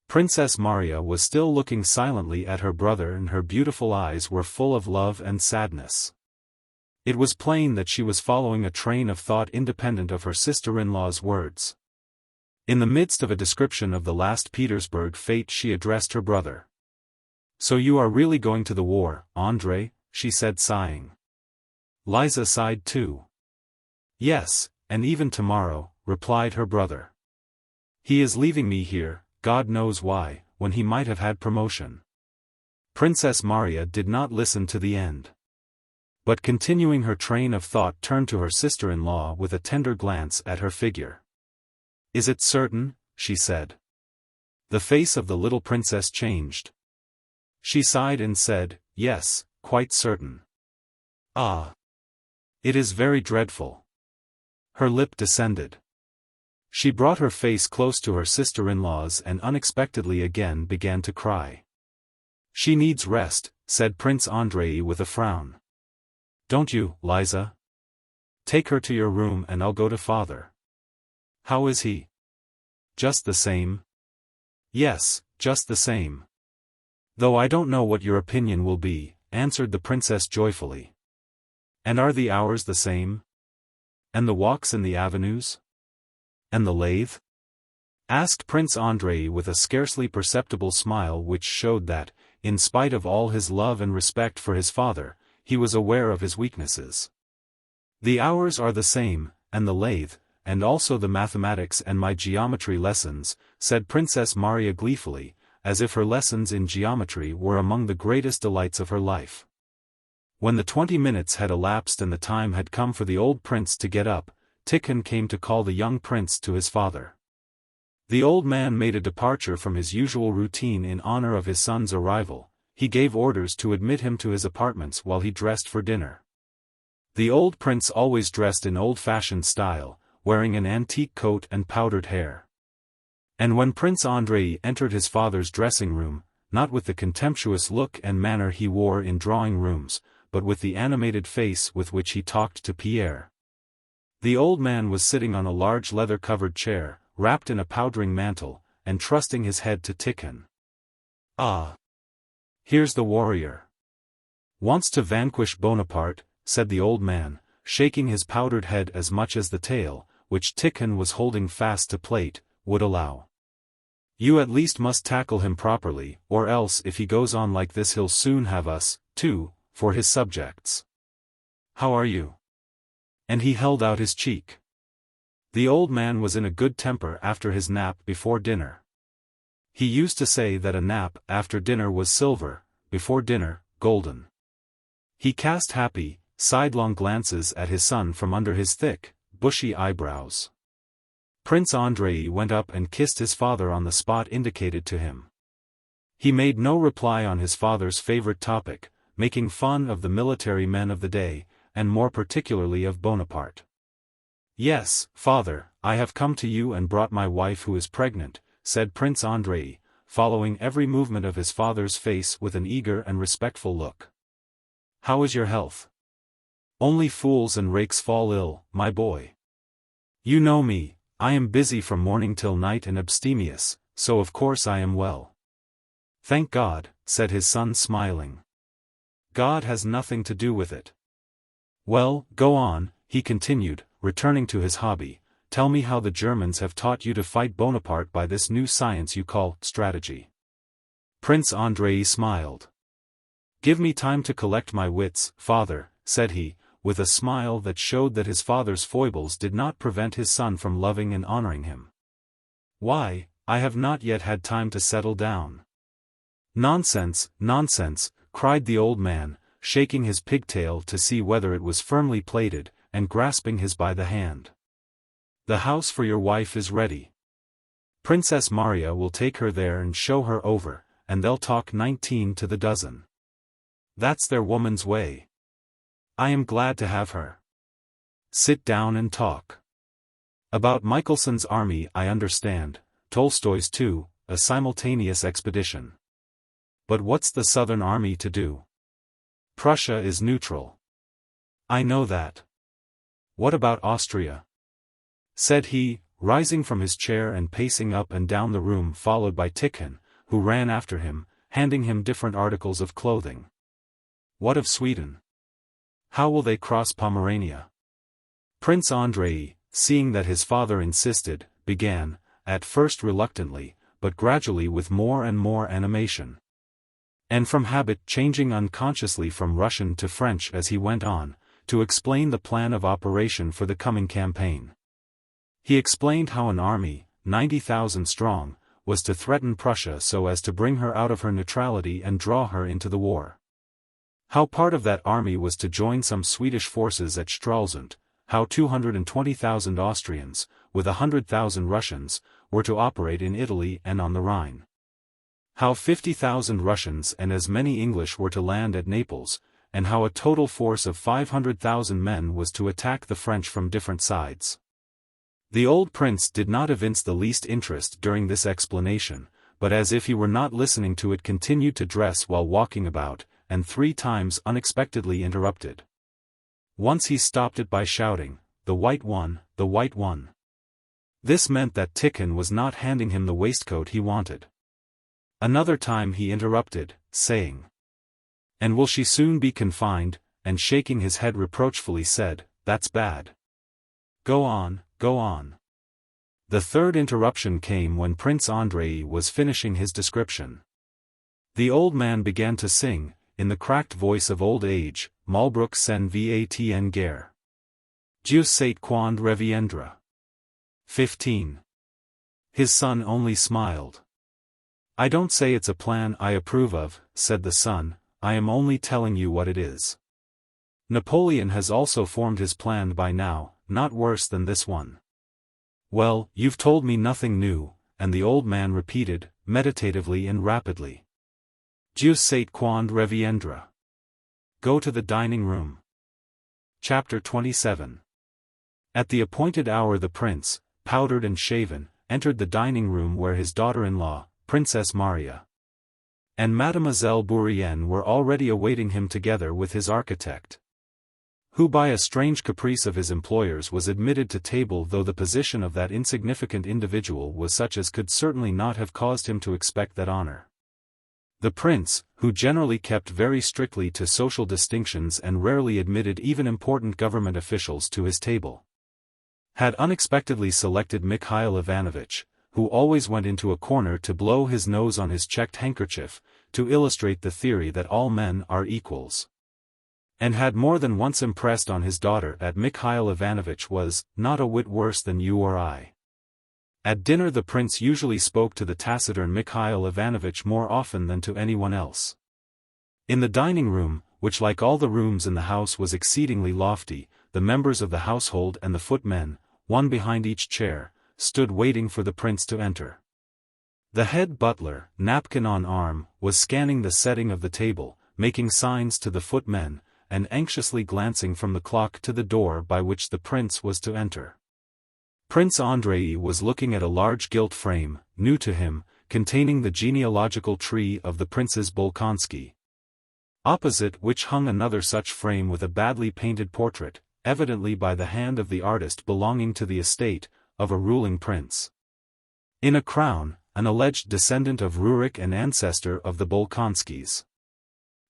Princess Maria was still looking silently at her brother and her beautiful eyes were full of love and sadness. It was plain that she was following a train of thought independent of her sister-in-law's words. In the midst of a description of the last Petersburg fete she addressed her brother. "So you are really going to the war, Andrei?" she said, sighing. Liza sighed too. "Yes, and even tomorrow," replied her brother. "He is leaving me here, God knows why, when he might have had promotion." Princess Maria did not listen to the end, but continuing her train of thought turned to her sister-in-law with a tender glance at her figure. "Is it certain?" she said. The face of the little princess changed. She sighed and said, "Yes, quite certain." "Ah! It is very dreadful." Her lip descended. She brought her face close to her sister-in-law's and unexpectedly again began to cry. "She needs rest," said Prince Andrei with a frown. "Don't you, Liza? Take her to your room and I'll go to father." "How is he?" "Just the same." "Yes, just the same. Though I don't know what your opinion will be," answered the princess joyfully. "And are the hours the same? And the walks in the avenues? And the lathe?" asked Prince Andrei with a scarcely perceptible smile which showed that, in spite of all his love and respect for his father, he was aware of his weaknesses. "The hours are the same, and the lathe, and also the mathematics and my geometry lessons," said Princess Maria gleefully, as if her lessons in geometry were among the greatest delights of her life. When the 20 minutes had elapsed and the time had come for the old prince to get up, Tikhon came to call the young prince to his father. The old man made a departure from his usual routine in honor of his son's arrival. He gave orders to admit him to his apartments while he dressed for dinner. The old prince always dressed in old-fashioned style, wearing an antique coat and powdered hair. And when Prince Andrei entered his father's dressing room, not with the contemptuous look and manner he wore in drawing rooms, but with the animated face with which he talked to Pierre. The old man was sitting on a large leather-covered chair, wrapped in a powdering mantle, and trusting his head to Tikhon. "Ah! Here's the warrior. Wants to vanquish Bonaparte," said the old man, shaking his powdered head as much as the tail, which Tikhon was holding fast to plate, would allow. "You at least must tackle him properly, or else if he goes on like this he'll soon have us, too, for his subjects. How are you?" And he held out his cheek. The old man was in a good temper after his nap before dinner. He used to say that a nap after dinner was silver, before dinner, golden. He cast happy, sidelong glances at his son from under his thick, bushy eyebrows. Prince Andrei went up and kissed his father on the spot indicated to him. He made no reply on his father's favorite topic, making fun of the military men of the day, and more particularly of Bonaparte. "Yes, father, I have come to you and brought my wife who is pregnant," said Prince Andrei, following every movement of his father's face with an eager and respectful look. "How is your health?" "Only fools and rakes fall ill, my boy. You know me, I am busy from morning till night and abstemious, so of course I am well." "Thank God," said his son smiling. "God has nothing to do with it." "Well, go on," he continued, returning to his hobby. "Tell me how the Germans have taught you to fight Bonaparte by this new science you call strategy." Prince Andrei smiled. "Give me time to collect my wits, father," said he, with a smile that showed that his father's foibles did not prevent his son from loving and honoring him. "Why, I have not yet had time to settle down." "Nonsense, nonsense," cried the old man, shaking his pigtail to see whether it was firmly plaited, and grasping his by the hand. "The house for your wife is ready. Princess Maria will take her there and show her over, and they'll talk 19 to the dozen. That's their woman's way. I am glad to have her. Sit down and talk. About Michelson's army I understand, Tolstoy's too, a simultaneous expedition. But what's the Southern Army to do? Prussia is neutral. I know that. What about Austria?" said he, rising from his chair and pacing up and down the room followed by Tikhon, who ran after him, handing him different articles of clothing. "What of Sweden? How will they cross Pomerania?" Prince Andrei, seeing that his father insisted, began, at first reluctantly, but gradually with more and more animation. And from habit changing unconsciously from Russian to French as he went on, to explain the plan of operation for the coming campaign. He explained how an army, 90,000 strong, was to threaten Prussia so as to bring her out of her neutrality and draw her into the war. How part of that army was to join some Swedish forces at Stralsund, how 220,000 Austrians, with 100,000 Russians, were to operate in Italy and on the Rhine. How 50,000 Russians and as many English were to land at Naples, and how a total force of 500,000 men was to attack the French from different sides. The old prince did not evince the least interest during this explanation, but as if he were not listening to it continued to dress while walking about, and 3 times unexpectedly interrupted. Once he stopped it by shouting, "The white one, the white one." This meant that Tikhon was not handing him the waistcoat he wanted. Another time he interrupted, saying, "And will she soon be confined?" and shaking his head reproachfully said, "That's bad. Go on, go on." The third interruption came when Prince Andrei was finishing his description. The old man began to sing, in the cracked voice of old age, Malbrook sen vatn guerre. Dieu sait quand reviendra. 15. His son only smiled. I don't say it's a plan I approve of, said the son, I am only telling you what it is. Napoleon has also formed his plan by now, not worse than this one. Well, you've told me nothing new, and the old man repeated, meditatively and rapidly. Dieu sait quand reviendra. Go to the dining room. Chapter 27. At the appointed hour the prince, powdered and shaven, entered the dining room where his daughter-in-law, Princess Maria, and Mademoiselle Bourienne were already awaiting him together with his architect, who by a strange caprice of his employers was admitted to table, though the position of that insignificant individual was such as could certainly not have caused him to expect that honor. The prince, who generally kept very strictly to social distinctions and rarely admitted even important government officials to his table, had unexpectedly selected Mikhail Ivanovich, who always went into a corner to blow his nose on his checked handkerchief, to illustrate the theory that all men are equals, and had more than once impressed on his daughter that Mikhail Ivanovich was not a whit worse than you or I. At dinner the prince usually spoke to the taciturn Mikhail Ivanovich more often than to anyone else. In the dining room, which like all the rooms in the house was exceedingly lofty, the members of the household and the footmen, one behind each chair, stood waiting for the prince to enter. The head butler, napkin on arm, was scanning the setting of the table, making signs to the footmen, and anxiously glancing from the clock to the door by which the prince was to enter. Prince Andrei was looking at a large gilt frame, new to him, containing the genealogical tree of the princes Bolkonsky, opposite which hung another such frame with a badly painted portrait, evidently by the hand of the artist belonging to the estate, of a ruling prince. In a crown, an alleged descendant of Rurik and ancestor of the Bolkonskys.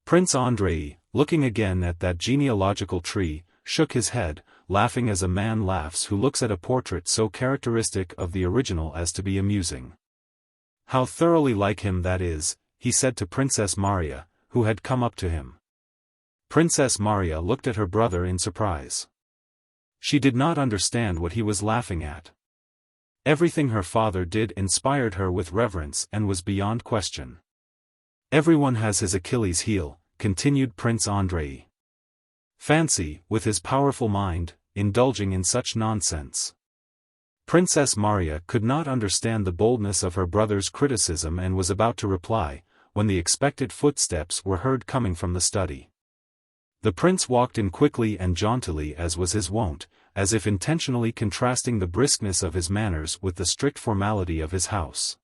Prince Andrei, looking again at that genealogical tree, shook his head, laughing as a man laughs who looks at a portrait so characteristic of the original as to be amusing. How thoroughly like him that is, he said to Princess Maria, who had come up to him. Princess Maria looked at her brother in surprise. She did not understand what he was laughing at. Everything her father did inspired her with reverence and was beyond question. Everyone has his Achilles heel, continued Prince Andrei. Fancy, with his powerful mind, indulging in such nonsense. Princess Maria could not understand the boldness of her brother's criticism and was about to reply, when the expected footsteps were heard coming from the study. The prince walked in quickly and jauntily as was his wont, as if intentionally contrasting the briskness of his manners with the strict formality of his house.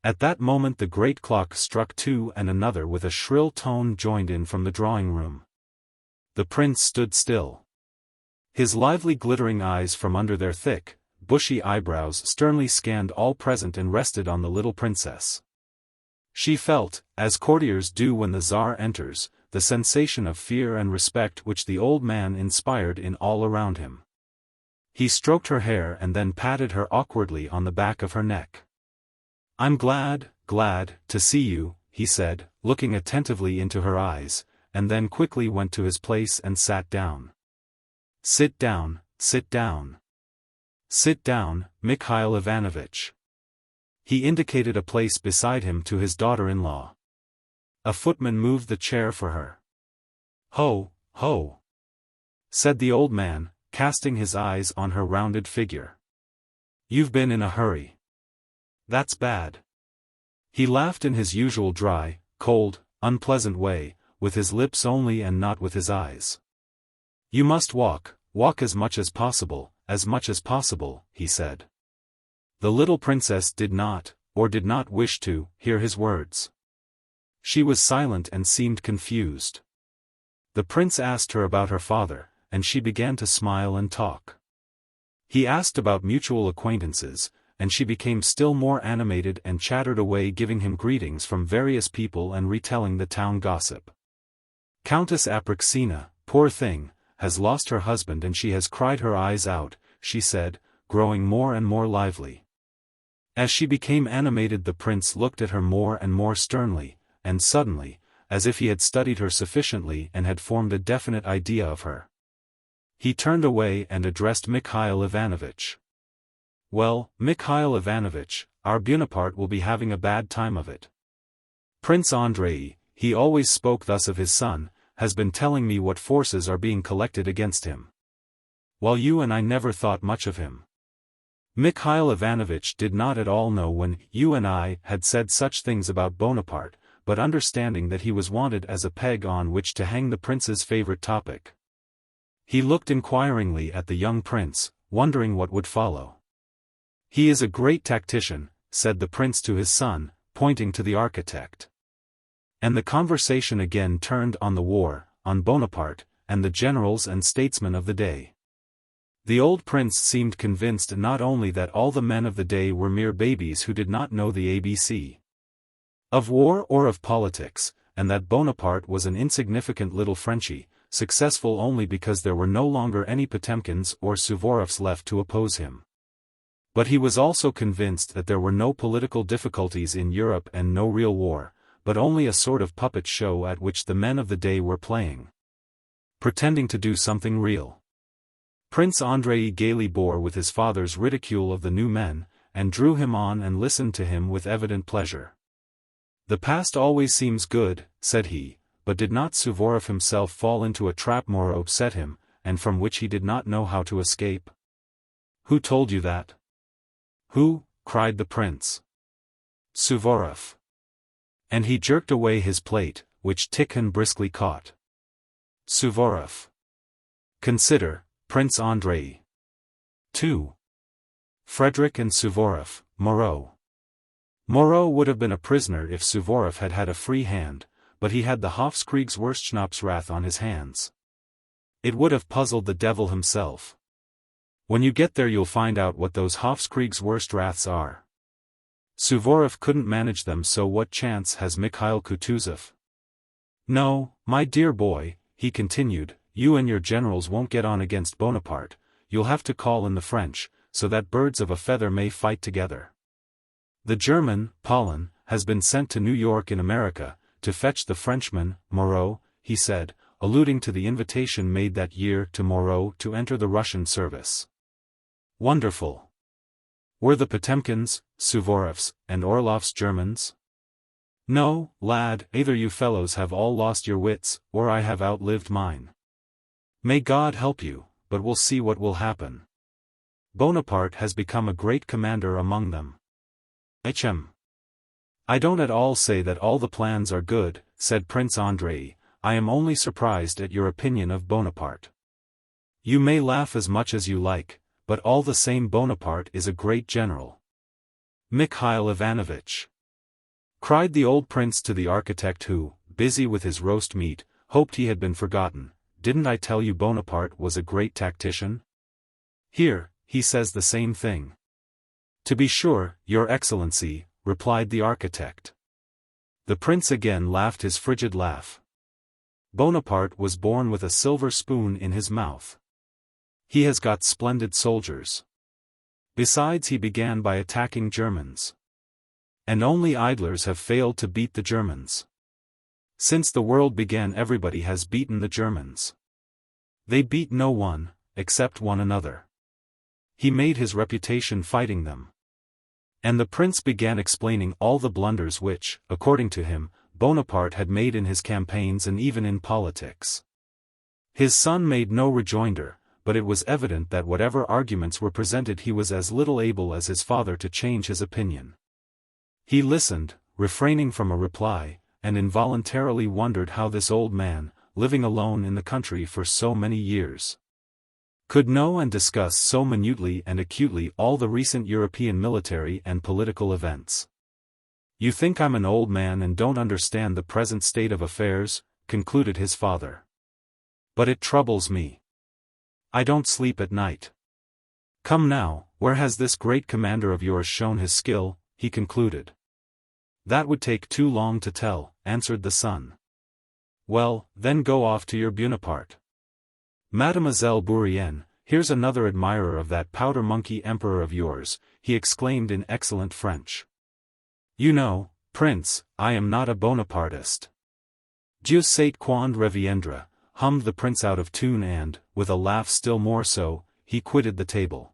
At that moment the great clock struck 2 and another with a shrill tone joined in from the drawing-room. The prince stood still. His lively glittering eyes from under their thick, bushy eyebrows sternly scanned all present and rested on the little princess. She felt, as courtiers do when the Tsar enters, the sensation of fear and respect which the old man inspired in all around him. He stroked her hair and then patted her awkwardly on the back of her neck. "I'm glad to see you," he said, looking attentively into her eyes, and then quickly went to his place and sat down. Sit down, sit down. Sit down, Mikhail Ivanovich." He indicated a place beside him to his daughter-in-law. A footman moved the chair for her. "Ho, ho," said the old man, casting his eyes on her rounded figure. "You've been in a hurry. That's bad." He laughed in his usual dry, cold, unpleasant way, with his lips only and not with his eyes. "You must walk as much as possible, he said. The little princess did not wish to, hear his words. She was silent and seemed confused. The prince asked her about her father, and she began to smile and talk. He asked about mutual acquaintances, and she became still more animated and chattered away giving him greetings from various people and retelling the town gossip. "Countess Apraxina, poor thing, has lost her husband and she has cried her eyes out," she said, growing more and more lively. As she became animated the prince looked at her more and more sternly, and suddenly, as if he had studied her sufficiently and had formed a definite idea of her, he turned away and addressed Mikhail Ivanovich. Well, Mikhail Ivanovich, our Bonaparte will be having a bad time of it. Prince Andrei, he always spoke thus of his son, has been telling me what forces are being collected against him. While you and I never thought much of him. Mikhail Ivanovich did not at all know when you and I had said such things about Bonaparte, but understanding that he was wanted as a peg on which to hang the prince's favorite topic. He looked inquiringly at the young prince, wondering what would follow. He is a great tactician, said the prince to his son, pointing to the architect. And the conversation again turned on the war, on Bonaparte, and the generals and statesmen of the day. The old prince seemed convinced not only that all the men of the day were mere babies who did not know the ABC of war or of politics, and that Bonaparte was an insignificant little Frenchie, successful only because there were no longer any Potemkins or Suvorovs left to oppose him. But he was also convinced that there were no political difficulties in Europe and no real war, but only a sort of puppet show at which the men of the day were playing, pretending to do something real. Prince Andrei gaily bore with his father's ridicule of the new men, and drew him on and listened to him with evident pleasure. The past always seems good, said he, but did not Suvorov himself fall into a trap Moreau set him, and from which he did not know how to escape? Who told you that? Who? Cried the prince. Suvorov. And he jerked away his plate, which Tikhon briskly caught. Suvorov. Consider, Prince Andrei. 2. Frederick and Suvorov, Moreau. Moreau would have been a prisoner if Suvorov had had a free hand, but he had the Hofkriegswurstschnapsrath on his hands. It would have puzzled the devil himself. When you get there you'll find out what those Hofkriegswurstraths are. Suvorov couldn't manage them, so what chance has Mikhail Kutuzov? No, my dear boy, he continued, you and your generals won't get on against Bonaparte, you'll have to call in the French, so that birds of a feather may fight together. The German, Polon, has been sent to New York in America, to fetch the Frenchman, Moreau, he said, alluding to the invitation made that year to Moreau to enter the Russian service. Wonderful. Were the Potemkins, Suvorovs, and Orlovs Germans? No, lad, either you fellows have all lost your wits, or I have outlived mine. May God help you, but we'll see what will happen. Bonaparte has become a great commander among them. XXIII. I don't at all say that all the plans are good, said Prince Andrei, I am only surprised at your opinion of Bonaparte. You may laugh as much as you like, but all the same Bonaparte is a great general. Mikhail Ivanovich. Cried the old prince to the architect who, busy with his roast meat, hoped he had been forgotten, didn't I tell you Bonaparte was a great tactician? Here, he says the same thing. To be sure, your excellency, replied the architect. The prince again laughed his frigid laugh. Bonaparte was born with a silver spoon in his mouth. He has got splendid soldiers. Besides, he began by attacking Germans. And only idlers have failed to beat the Germans. Since the world began, everybody has beaten the Germans. They beat no one, except one another. He made his reputation fighting them. And the prince began explaining all the blunders which, according to him, Bonaparte had made in his campaigns and even in politics. His son made no rejoinder, but it was evident that whatever arguments were presented he was as little able as his father to change his opinion. He listened, refraining from a reply, and involuntarily wondered how this old man, living alone in the country for so many years, could know and discuss so minutely and acutely all the recent European military and political events. You think I'm an old man and don't understand the present state of affairs, concluded his father. But it troubles me. I don't sleep at night. Come now, where has this great commander of yours shown his skill, he concluded. That would take too long to tell, answered the son. Well, then go off to your Bonaparte. Mademoiselle Bourrienne, here's another admirer of that powder-monkey emperor of yours, he exclaimed in excellent French. You know, Prince, I am not a Bonapartist. Dieu sait quand reviendra, hummed the prince out of tune and, with a laugh still more so, he quitted the table.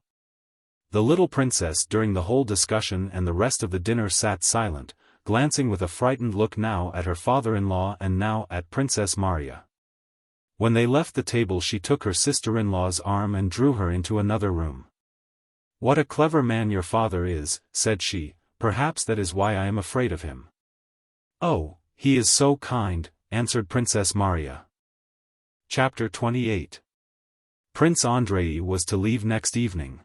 The little princess during the whole discussion and the rest of the dinner sat silent, glancing with a frightened look now at her father-in-law and now at Princess Marya. When they left the table she took her sister-in-law's arm and drew her into another room. "What a clever man your father is," said she, "perhaps that is why I am afraid of him." "Oh, he is so kind," answered Princess Marya. Chapter 28. Prince Andrei was to leave next evening.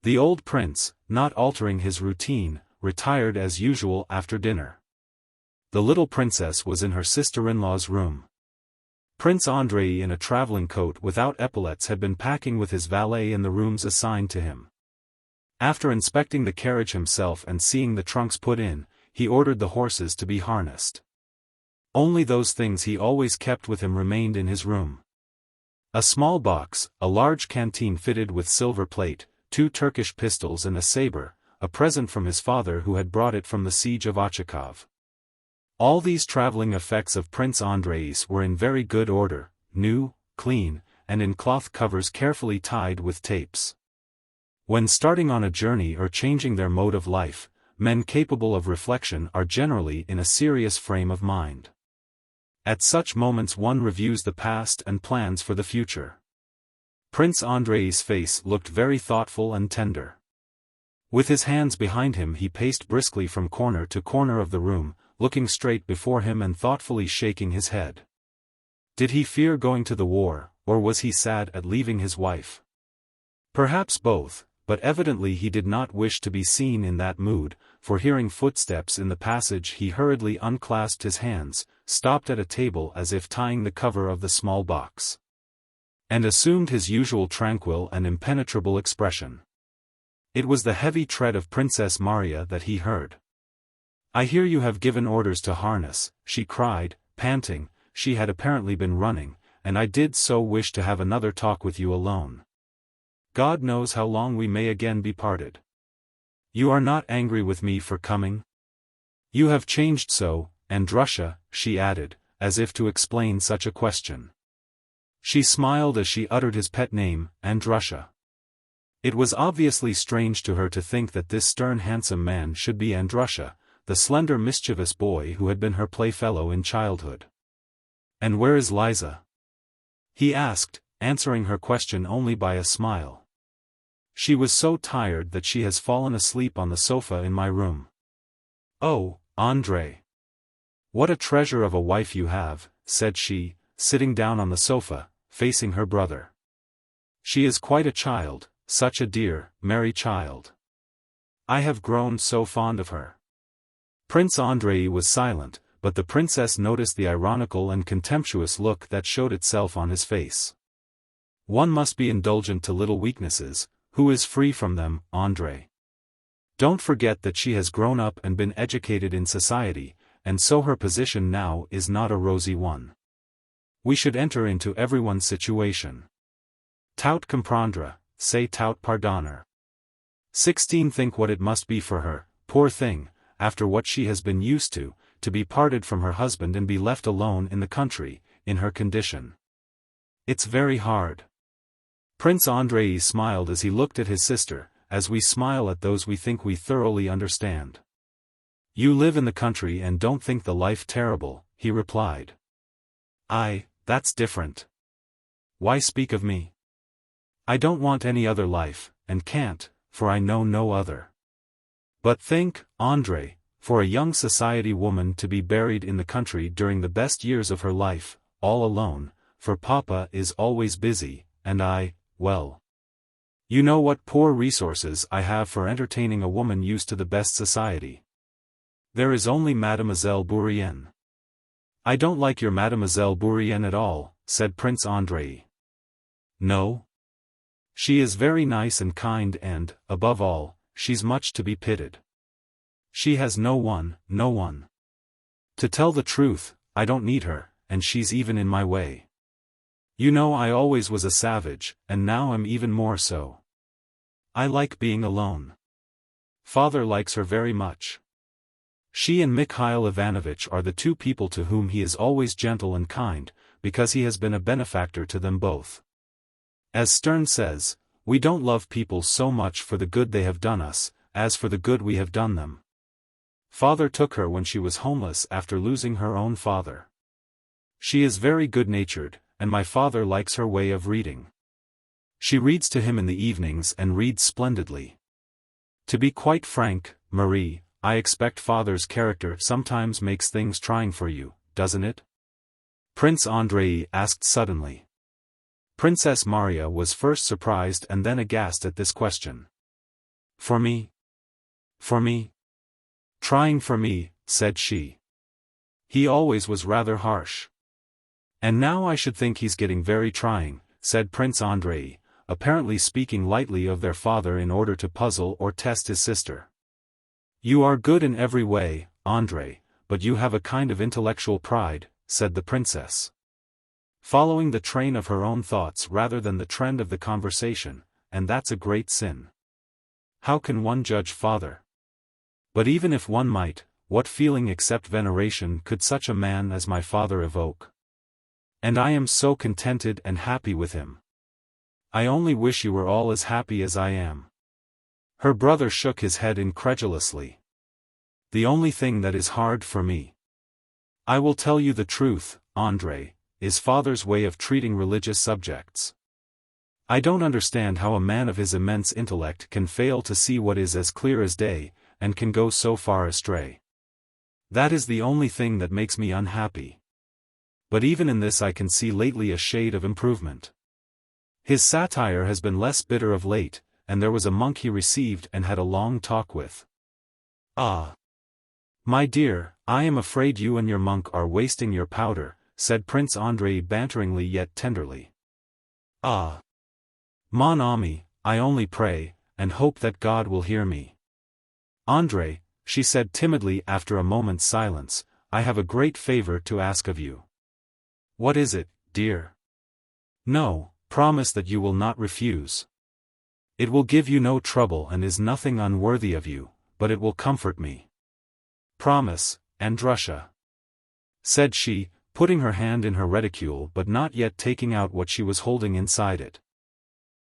The old prince, not altering his routine, retired as usual after dinner. The little princess was in her sister-in-law's room. Prince Andrei in a traveling coat without epaulets had been packing with his valet in the rooms assigned to him. After inspecting the carriage himself and seeing the trunks put in, he ordered the horses to be harnessed. Only those things he always kept with him remained in his room. A small box, a large canteen fitted with silver plate, 2 Turkish pistols and a saber, a present from his father who had brought it from the siege of Ochakov. All these traveling effects of Prince Andrei's were in very good order, new, clean, and in cloth covers carefully tied with tapes. When starting on a journey or changing their mode of life, men capable of reflection are generally in a serious frame of mind. At such moments one reviews the past and plans for the future. Prince Andrei's face looked very thoughtful and tender. With his hands behind him he paced briskly from corner to corner of the room, looking straight before him and thoughtfully shaking his head. Did he fear going to the war, or was he sad at leaving his wife? Perhaps both, but evidently he did not wish to be seen in that mood, for hearing footsteps in the passage he hurriedly unclasped his hands, stopped at a table as if tying the cover of the small box, and assumed his usual tranquil and impenetrable expression. It was the heavy tread of Princess Marya that he heard. "I hear you have given orders to harness," she cried, panting. She had apparently been running, "and I did so wish to have another talk with you alone. God knows how long we may again be parted. You are not angry with me for coming? You have changed so, Andrusha," she added, as if to explain such a question. She smiled as she uttered his pet name, Andrusha. It was obviously strange to her to think that this stern handsome man should be Andrusha, the slender mischievous boy who had been her playfellow in childhood. "And where is Liza?" he asked, answering her question only by a smile. "She was so tired that she has fallen asleep on the sofa in my room." "Oh, Andrei! What a treasure of a wife you have," said she, sitting down on the sofa, facing her brother. "She is quite a child, such a dear, merry child. I have grown so fond of her." Prince Andrei was silent, but the princess noticed the ironical and contemptuous look that showed itself on his face. "One must be indulgent to little weaknesses. Who is free from them, Andrei? Don't forget that she has grown up and been educated in society, and so her position now is not a rosy one. We should enter into everyone's situation. Tout comprendre, c'est tout pardonner. 16 Think what it must be for her, poor thing, after what she has been used to be parted from her husband and be left alone in the country, in her condition. It's very hard." Prince Andrei smiled as he looked at his sister, as we smile at those we think we thoroughly understand. "You live in the country and don't think the life terrible," he replied. That's different. Why speak of me? I don't want any other life, and can't, for I know no other. But think, Andrei, for a young society woman to be buried in the country during the best years of her life, all alone, for Papa is always busy, and well. You know what poor resources I have for entertaining a woman used to the best society. There is only Mademoiselle Bourrienne." "I don't like your Mademoiselle Bourrienne at all," said Prince Andrei. "No? She is very nice and kind and, above all, she's much to be pitied. She has no one. To tell the truth, I don't need her, and she's even in my way. You know I always was a savage, and now I'm even more so. I like being alone. Father likes her very much. She and Mikhail Ivanovitch are the two people to whom he is always gentle and kind, because he has been a benefactor to them both. As Sterne says, We don't love people so much for the good they have done us, as for the good we have done them. Father took her when she was homeless after losing her own father. She is very good-natured, and my father likes her way of reading. She reads to him in the evenings and reads splendidly. To be quite frank, Marie, I expect father's character sometimes makes things trying for you, doesn't it? Prince Andrei asked suddenly. Princess Maria was first surprised and then aghast at this question. For me? For me? Trying for me, said she. He always was rather harsh. And now I should think he's getting very trying, said Prince Andrei, apparently speaking lightly of their father in order to puzzle or test his sister. You are good in every way, Andrei, but you have a kind of intellectual pride, said the princess. Following the train of her own thoughts rather than the trend of the conversation, and that's a great sin. How can one judge father? But even if one might, what feeling except veneration could such a man as my father evoke? And I am so contented and happy with him. I only wish you were all as happy as I am. Her brother shook his head incredulously. The only thing that is hard for me, I will tell you the truth, Andrei, is father's way of treating religious subjects. I don't understand how a man of his immense intellect can fail to see what is as clear as day, and can go so far astray. That is the only thing that makes me unhappy. But even in this I can see lately a shade of improvement. His satire has been less bitter of late, and there was a monk he received and had a long talk with. Ah! My dear, I am afraid you and your monk are wasting your powder, said Prince Andrei banteringly yet tenderly. Ah! Mon ami, I only pray, and hope that God will hear me. Andrei, she said timidly after a moment's silence, I have a great favor to ask of you. What is it, dear? No, promise that you will not refuse. It will give you no trouble and is nothing unworthy of you, but it will comfort me. Promise, Andrusha, said she, putting her hand in her reticule but not yet taking out what she was holding inside it.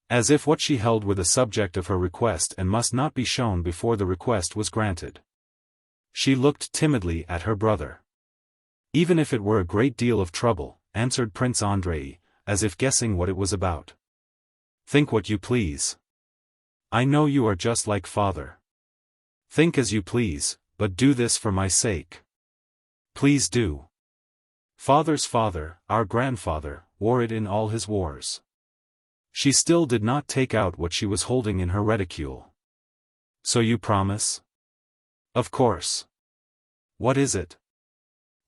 As if what she held were the subject of her request and must not be shown before the request was granted. She looked timidly at her brother. Even if it were a great deal of trouble, answered Prince Andrei, as if guessing what it was about. Think what you please. I know you are just like father. Think as you please, but do this for my sake. Please do. Father's father, our grandfather, wore it in all his wars. She still did not take out what she was holding in her reticule. So you promise? Of course. What is it?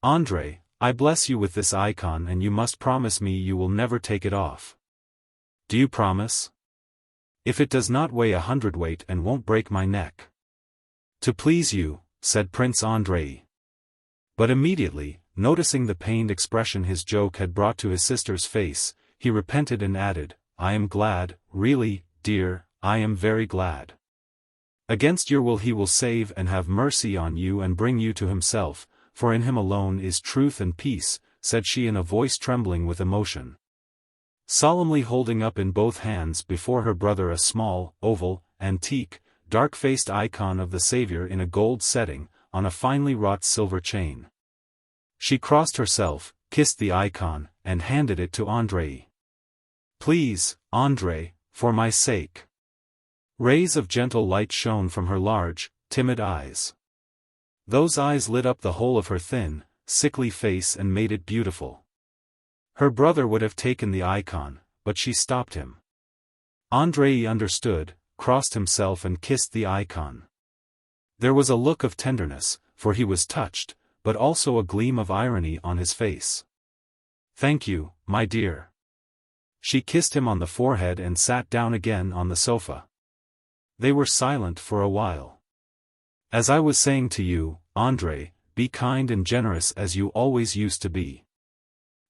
Andrei, I bless you with this icon and you must promise me you will never take it off. Do you promise? If it does not weigh 100 weight and won't break my neck. To please you, said Prince Andrei. But immediately, noticing the pained expression his joke had brought to his sister's face, he repented and added, I am glad, really, dear, I am very glad. Against your will he will save and have mercy on you and bring you to himself, for in him alone is truth and peace, said she in a voice trembling with emotion. Solemnly holding up in both hands before her brother a small, oval, antique, dark-faced icon of the Savior in a gold setting, on a finely wrought silver chain. She crossed herself, kissed the icon, and handed it to Andrei. Please, Andrei, for my sake. Rays of gentle light shone from her large, timid eyes. Those eyes lit up the whole of her thin, sickly face and made it beautiful. Her brother would have taken the icon, but she stopped him. Andrei understood, crossed himself and kissed the icon. There was a look of tenderness, for he was touched, but also a gleam of irony on his face. Thank you, my dear. She kissed him on the forehead and sat down again on the sofa. They were silent for a while. As I was saying to you, Andrei, be kind and generous as you always used to be.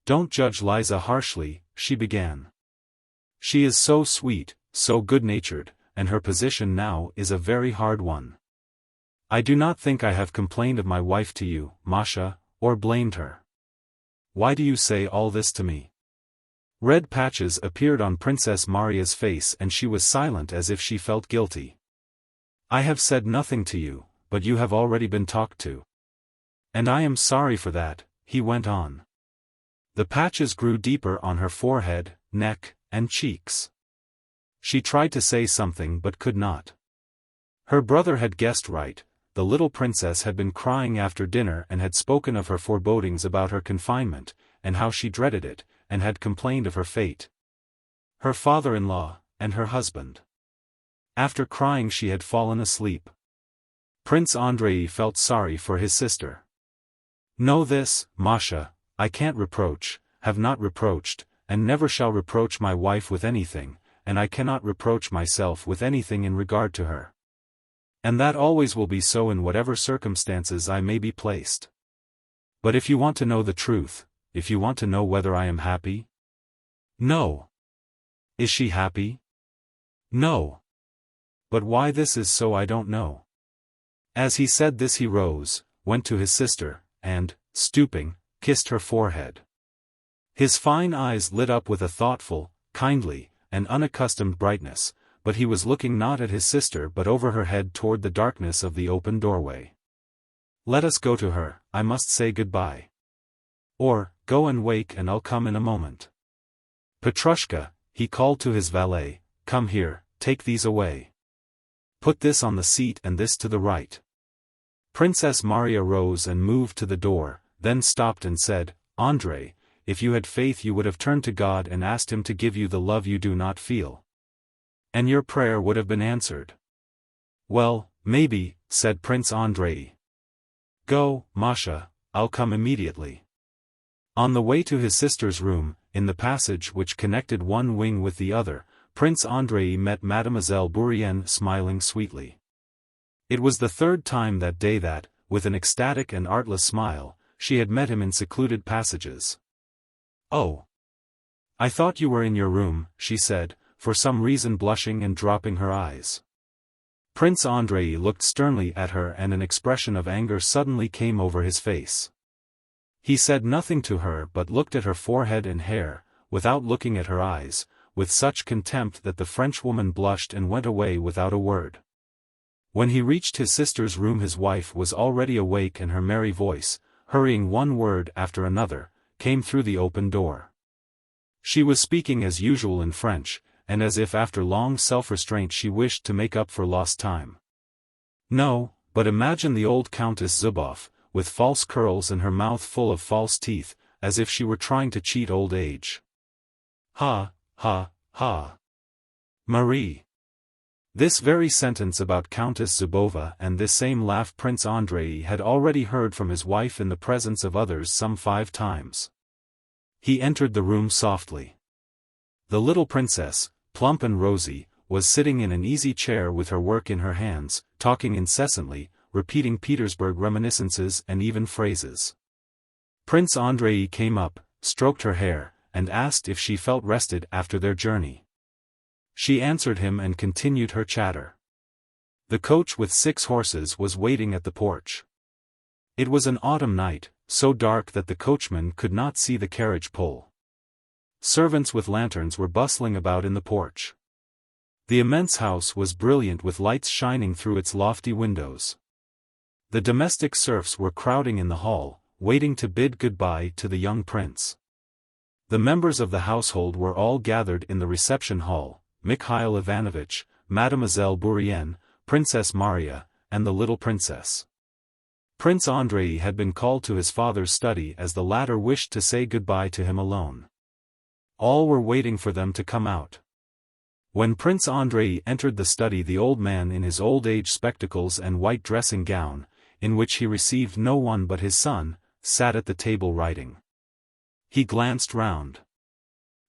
Don't judge Liza harshly, she began. She is so sweet, so good-natured, and her position now is a very hard one. I do not think I have complained of my wife to you, Masha, or blamed her. Why do you say all this to me? Red patches appeared on Princess Maria's face and she was silent as if she felt guilty. I have said nothing to you, but you have already been talked to. And I am sorry for that, he went on. The patches grew deeper on her forehead, neck, and cheeks. She tried to say something but could not. Her brother had guessed right. The little princess had been crying after dinner and had spoken of her forebodings about her confinement, and how she dreaded it, and had complained of her fate. Her father-in-law, and her husband. After crying she had fallen asleep. Prince Andrei felt sorry for his sister. Know this, Masha, I can't reproach, have not reproached, and never shall reproach my wife with anything, and I cannot reproach myself with anything in regard to her. And that always will be so in whatever circumstances I may be placed. But if you want to know the truth, if you want to know whether I am happy? No. Is she happy? No. But why this is so I don't know. As he said this he rose, went to his sister, and, stooping, kissed her forehead. His fine eyes lit up with a thoughtful, kindly, and unaccustomed brightness, but he was looking not at his sister but over her head toward the darkness of the open doorway. Let us go to her, I must say goodbye. Or, go and wake and I'll come in a moment. Petrushka, he called to his valet, come here, take these away. Put this on the seat and this to the right. Princess Maria rose and moved to the door, then stopped and said, Andrei, if you had faith you would have turned to God and asked him to give you the love you do not feel. And your prayer would have been answered. Well, maybe, said Prince Andrei. Go, Masha, I'll come immediately. On the way to his sister's room, in the passage which connected one wing with the other, Prince Andrei met Mademoiselle Bourienne smiling sweetly. It was the third time that day that, with an ecstatic and artless smile, she had met him in secluded passages. Oh! I thought you were in your room, she said, for some reason blushing and dropping her eyes. Prince Andrei looked sternly at her and an expression of anger suddenly came over his face. He said nothing to her but looked at her forehead and hair, without looking at her eyes, with such contempt that the Frenchwoman blushed and went away without a word. When he reached his sister's room his wife was already awake and her merry voice, hurrying one word after another, came through the open door. She was speaking as usual in French, and as if after long self-restraint she wished to make up for lost time. No, but imagine the old Countess Zuboff, with false curls and her mouth full of false teeth, as if she were trying to cheat old age. Ha, ha, ha. Marie. This very sentence about Countess Zubova and this same laugh Prince Andrei had already heard from his wife in the presence of others some 5 times. He entered the room softly. The little princess, plump and rosy, was sitting in an easy chair with her work in her hands, talking incessantly, repeating Petersburg reminiscences and even phrases. Prince Andrei came up, stroked her hair, and asked if she felt rested after their journey. She answered him and continued her chatter. The coach with 6 horses was waiting at the porch. It was an autumn night, so dark that the coachman could not see the carriage pull. Servants with lanterns were bustling about in the porch. The immense house was brilliant with lights shining through its lofty windows. The domestic serfs were crowding in the hall, waiting to bid goodbye to the young prince. The members of the household were all gathered in the reception hall, Mikhail Ivanovich, Mademoiselle Bourienne, Princess Maria, and the little princess. Prince Andrei had been called to his father's study as the latter wished to say goodbye to him alone. All were waiting for them to come out. When Prince Andrei entered the study the old man in his old age spectacles and white dressing gown, in which he received no one but his son, sat at the table writing. He glanced round.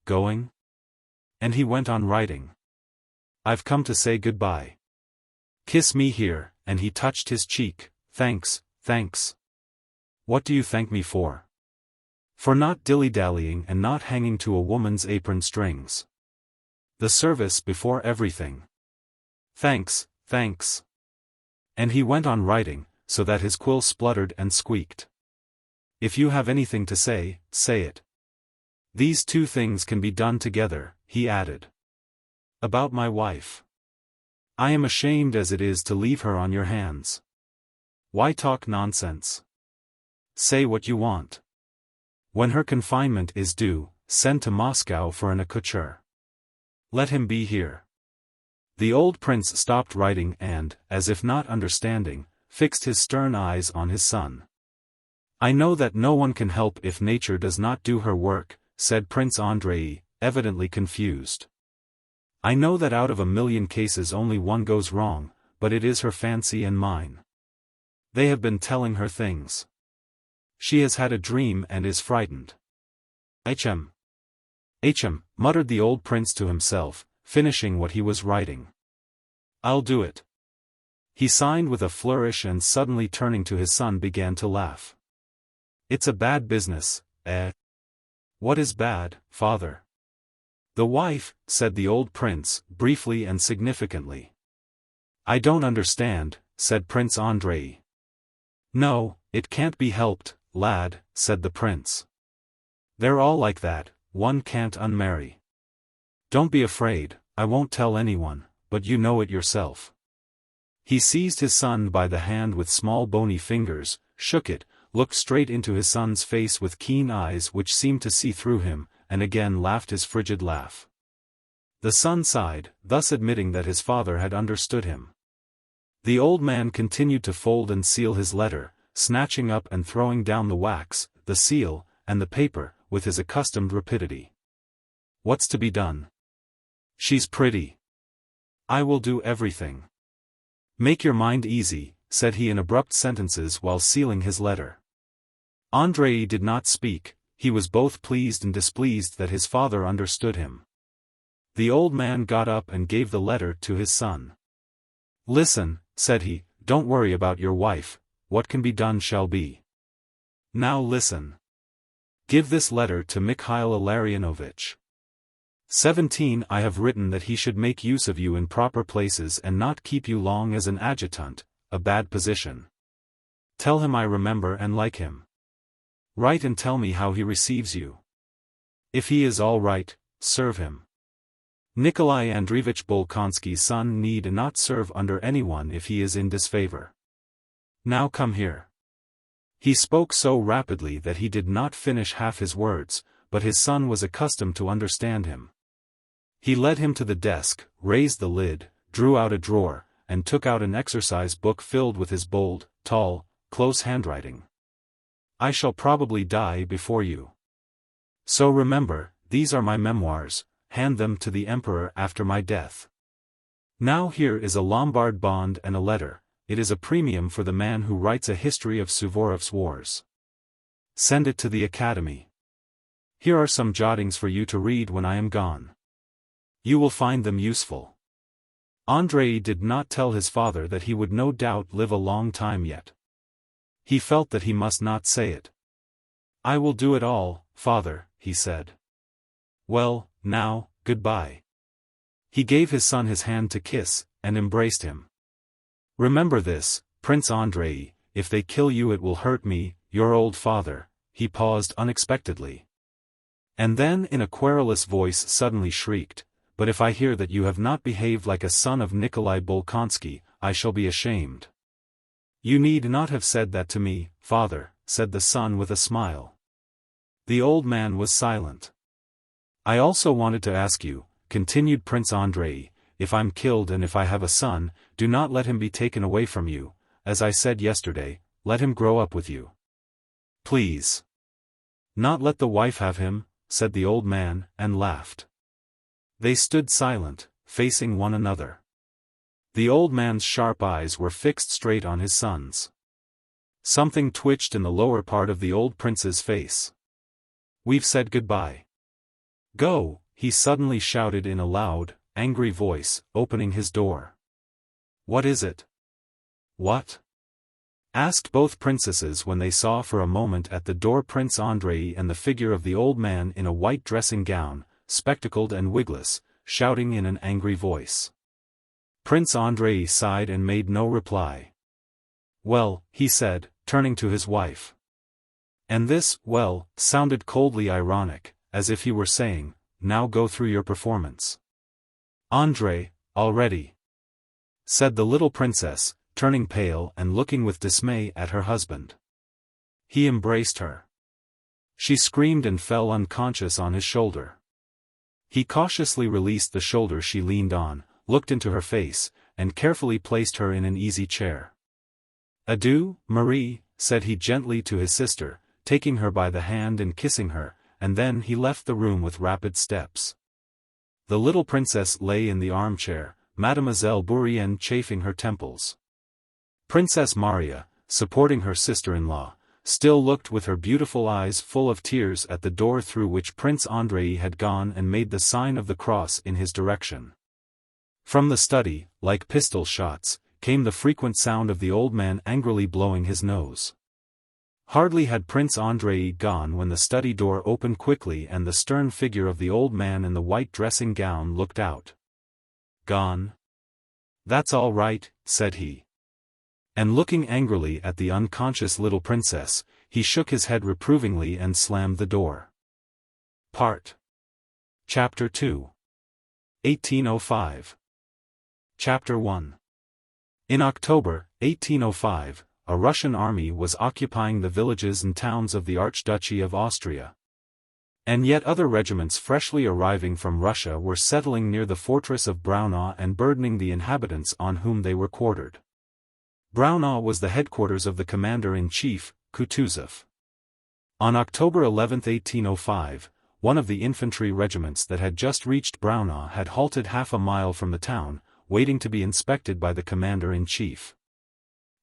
Going? And he went on writing. I've come to say goodbye. Kiss me here, and he touched his cheek. Thanks, thanks. What do you thank me for? For not dilly-dallying and not hanging to a woman's apron strings. The service before everything. Thanks, thanks. And he went on writing, so that his quill spluttered and squeaked. If you have anything to say, say it. These two things can be done together, he added. About my wife. I am ashamed as it is to leave her on your hands. Why talk nonsense? Say what you want. When her confinement is due, send to Moscow for an accoucheur. Let him be here. The old prince stopped writing and, as if not understanding, fixed his stern eyes on his son. I know that no one can help if nature does not do her work, said Prince Andrei, evidently confused. I know that out of 1,000,000 cases only one goes wrong, but it is her fancy and mine. They have been telling her things. She has had a dream and is frightened. XXIII, muttered the old prince to himself, finishing what he was writing. I'll do it. He signed with a flourish and suddenly turning to his son began to laugh. It's a bad business, eh? What is bad, father? The wife, said the old prince, briefly and significantly. I don't understand, said Prince Andrei. No, it can't be helped, lad, said the prince. They're all like that, one can't unmarry. Don't be afraid, I won't tell anyone, but you know it yourself. He seized his son by the hand with small bony fingers, shook it, looked straight into his son's face with keen eyes which seemed to see through him, and again laughed his frigid laugh. The son sighed, thus admitting that his father had understood him. The old man continued to fold and seal his letter, snatching up and throwing down the wax, the seal, and the paper, with his accustomed rapidity. What's to be done? She's pretty. I will do everything. Make your mind easy, said he in abrupt sentences while sealing his letter. Andrei did not speak, he was both pleased and displeased that his father understood him. The old man got up and gave the letter to his son. Listen, said he, don't worry about your wife, what can be done shall be. Now listen. Give this letter to Mikhail Illarionovitch. 17 I have written that he should make use of you in proper places and not keep you long as an adjutant, a bad position. Tell him I remember and like him. Write and tell me how he receives you. If he is all right, serve him. Nikolai Andreevich Bolkonsky's son need not serve under anyone if he is in disfavor. Now come here. He spoke so rapidly that he did not finish half his words, but his son was accustomed to understand him. He led him to the desk, raised the lid, drew out a drawer, and took out an exercise book filled with his bold, tall, close handwriting. I shall probably die before you. So remember, these are my memoirs, hand them to the emperor after my death. Now here is a Lombard bond and a letter, it is a premium for the man who writes a history of Suvorov's wars. Send it to the academy. Here are some jottings for you to read when I am gone. You will find them useful. Andrei did not tell his father that he would no doubt live a long time yet. He felt that he must not say it. I will do it all, father, he said. Well, now, goodbye. He gave his son his hand to kiss, and embraced him. Remember this, Prince Andrei, if they kill you it will hurt me, your old father. He paused unexpectedly. And then in a querulous voice suddenly shrieked, but if I hear that you have not behaved like a son of Nikolai Bolkonsky, I shall be ashamed. You need not have said that to me, father, said the son with a smile. The old man was silent. I also wanted to ask you, continued Prince Andrei, if I'm killed and if I have a son, do not let him be taken away from you, as I said yesterday, let him grow up with you. Please. Not let the wife have him, said the old man, and laughed. They stood silent, facing one another. The old man's sharp eyes were fixed straight on his son's. Something twitched in the lower part of the old prince's face. We've said goodbye. Go, he suddenly shouted in a loud, angry voice, opening his door. What is it? What? Asked both princesses when they saw for a moment at the door Prince Andrei and the figure of the old man in a white dressing gown, spectacled and wigless, shouting in an angry voice. Prince Andrei sighed and made no reply. Well, he said, turning to his wife. And this, well, sounded coldly ironic, as if he were saying, "Now go through your performance." "Andrei, already," said the little princess, turning pale and looking with dismay at her husband. He embraced her. She screamed and fell unconscious on his shoulder. He cautiously released the shoulder she leaned on, looked into her face, and carefully placed her in an easy chair. "Adieu, Marie," said he gently to his sister, taking her by the hand and kissing her, and then he left the room with rapid steps. The little princess lay in the armchair, Mademoiselle Bourienne chafing her temples. Princess Maria, supporting her sister-in-law, still looked with her beautiful eyes full of tears at the door through which Prince Andrei had gone and made the sign of the cross in his direction. From the study, like pistol shots, came the frequent sound of the old man angrily blowing his nose. Hardly had Prince Andrei gone when the study door opened quickly and the stern figure of the old man in the white dressing gown looked out. "Gone? That's all right," said he. And looking angrily at the unconscious little princess, he shook his head reprovingly and slammed the door. Chapter 2. 1805. Chapter 1. In October, 1805, a Russian army was occupying the villages and towns of the Archduchy of Austria. And yet other regiments freshly arriving from Russia were settling near the fortress of Braunau and burdening the inhabitants on whom they were quartered. Braunau was the headquarters of the commander-in-chief, Kutuzov. On October 11, 1805, one of the infantry regiments that had just reached Braunau had halted half a mile from the town, waiting to be inspected by the commander-in-chief.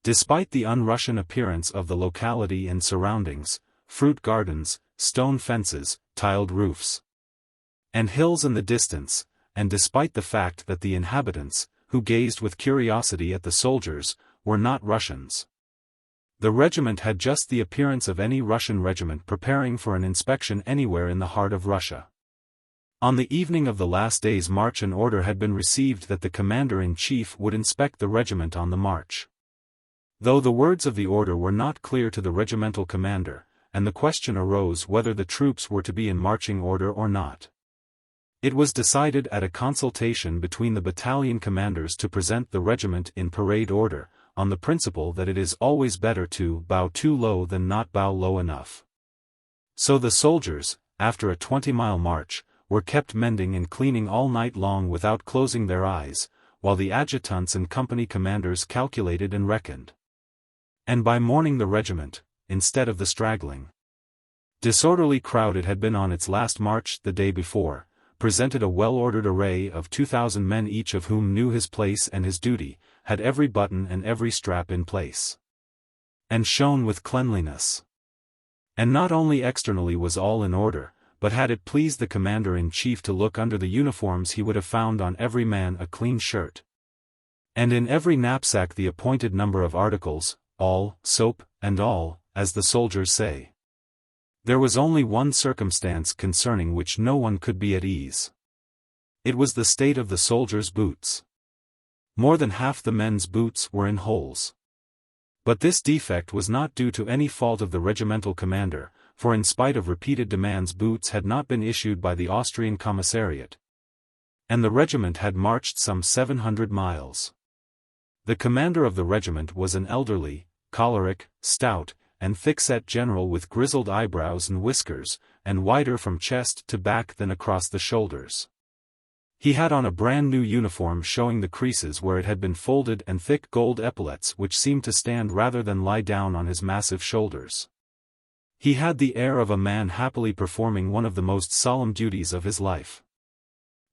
Despite the un-Russian appearance of the locality and surroundings, fruit gardens, stone fences, tiled roofs, and hills in the distance, and despite the fact that the inhabitants, who gazed with curiosity at the soldiers, were not Russians. The regiment had just the appearance of any Russian regiment preparing for an inspection anywhere in the heart of Russia. On the evening of the last day's march an order had been received that the commander-in-chief would inspect the regiment on the march. Though the words of the order were not clear to the regimental commander, and the question arose whether the troops were to be in marching order or not. It was decided at a consultation between the battalion commanders to present the regiment in parade order, on the principle that it is always better to bow too low than not bow low enough. So the soldiers, after a 20-mile march, were kept mending and cleaning all night long without closing their eyes, while the adjutants and company commanders calculated and reckoned. And by morning the regiment, instead of the straggling, disorderly crowd it had been on its last march the day before, presented a well-ordered array of 2,000 men, each of whom knew his place and his duty, had every button and every strap in place, and shone with cleanliness. And not only externally was all in order, but had it pleased the commander-in-chief to look under the uniforms he would have found on every man a clean shirt, and in every knapsack the appointed number of articles, all, soap, and all, as the soldiers say. There was only one circumstance concerning which no one could be at ease. It was the state of the soldiers' boots. More than half the men's boots were in holes. But this defect was not due to any fault of the regimental commander, for in spite of repeated demands boots had not been issued by the Austrian commissariat, and the regiment had marched some 700 miles. The commander of the regiment was an elderly, choleric, stout, and thick-set general with grizzled eyebrows and whiskers, and wider from chest to back than across the shoulders. He had on a brand-new uniform showing the creases where it had been folded and thick gold epaulets which seemed to stand rather than lie down on his massive shoulders. He had the air of a man happily performing one of the most solemn duties of his life.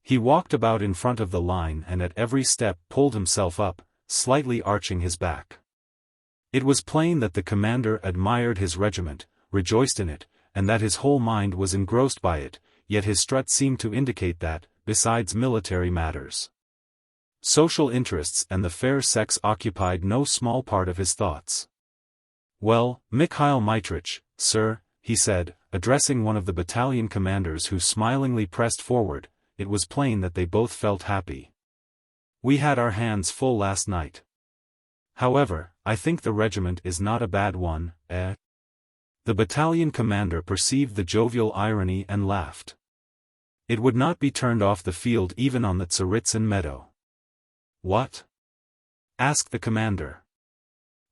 He walked about in front of the line and at every step pulled himself up, slightly arching his back. It was plain that the commander admired his regiment, rejoiced in it, and that his whole mind was engrossed by it, yet his strut seemed to indicate that, besides military matters, social interests and the fair sex occupied no small part of his thoughts. "Well, Mikhail Mitrich, sir," he said, addressing one of the battalion commanders who smilingly pressed forward. It was plain that they both felt happy. "We had our hands full last night. However, I think the regiment is not a bad one, eh?" The battalion commander perceived the jovial irony and laughed. It would not be turned off the field even on the Tsaritsyn meadow. What? Asked the commander.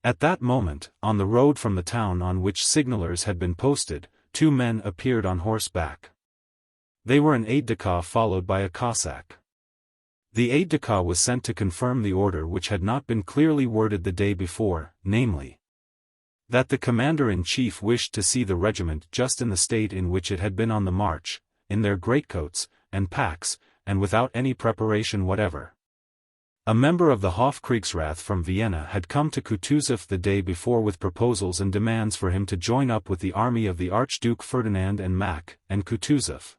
At that moment, on the road from the town on which signalers had been posted, two men appeared on horseback. They were an aide-de-camp followed by a Cossack. The aide-de-camp was sent to confirm the order which had not been clearly worded the day before, namely, that the commander-in-chief wished to see the regiment just in the state in which it had been on the march, in their greatcoats and packs, and without any preparation whatever. A member of the Hofkriegsrath from Vienna had come to Kutuzov the day before with proposals and demands for him to join up with the army of the Archduke Ferdinand and Mack, and Kutuzov,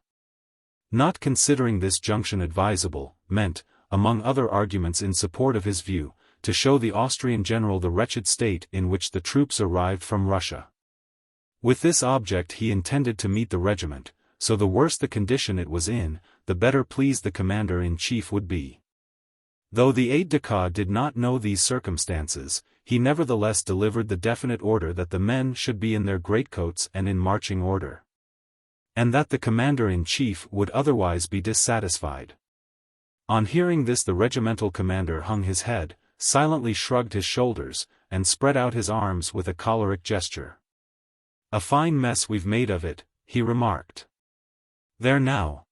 not considering this junction advisable, meant, among other arguments in support of his view, to show the Austrian general the wretched state in which the troops arrived from Russia. With this object he intended to meet the regiment, so the worse the condition it was in, the better pleased the commander-in-chief would be. Though the aide-de-camp did not know these circumstances, he nevertheless delivered the definite order that the men should be in their greatcoats and in marching order, and that the commander-in-chief would otherwise be dissatisfied. On hearing this the regimental commander hung his head, silently shrugged his shoulders, and spread out his arms with a choleric gesture. "A fine mess we've made of it," he remarked. "There now.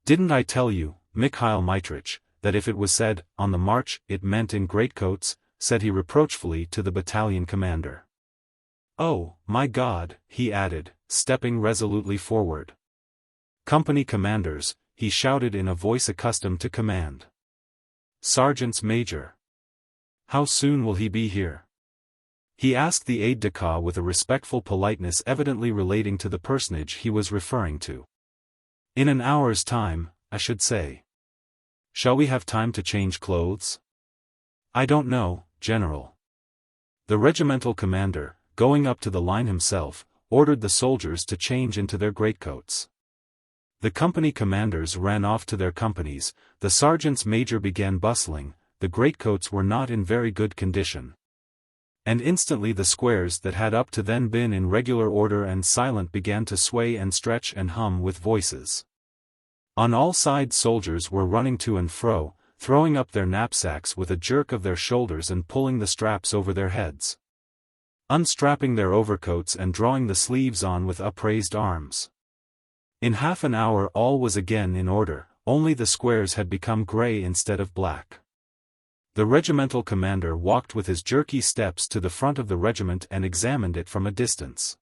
Didn't I tell you, Mikhail Mitrich, that if it was said, on the march, it meant in greatcoats," said he reproachfully to the battalion commander. "Oh, my God," he added, stepping resolutely forward. "Company commanders," he shouted in a voice accustomed to command. "Sergeants major. How soon will he be here?" He asked the aide-de-camp with a respectful politeness evidently relating to the personage he was referring to. "In an hour's time, I should say." "Shall we have time to change clothes?" "I don't know, General." The regimental commander, going up to the line himself, ordered the soldiers to change into their greatcoats. The company commanders ran off to their companies, the sergeants major began bustling, the greatcoats were not in very good condition. And instantly the squares that had up to then been in regular order and silent began to sway and stretch and hum with voices. On all sides soldiers were running to and fro, throwing up their knapsacks with a jerk of their shoulders and pulling the straps over their heads, unstrapping their overcoats and drawing the sleeves on with upraised arms. In half an hour all was again in order, only the squares had become grey instead of black. The regimental commander walked with his jerky steps to the front of the regiment and examined it from a distance.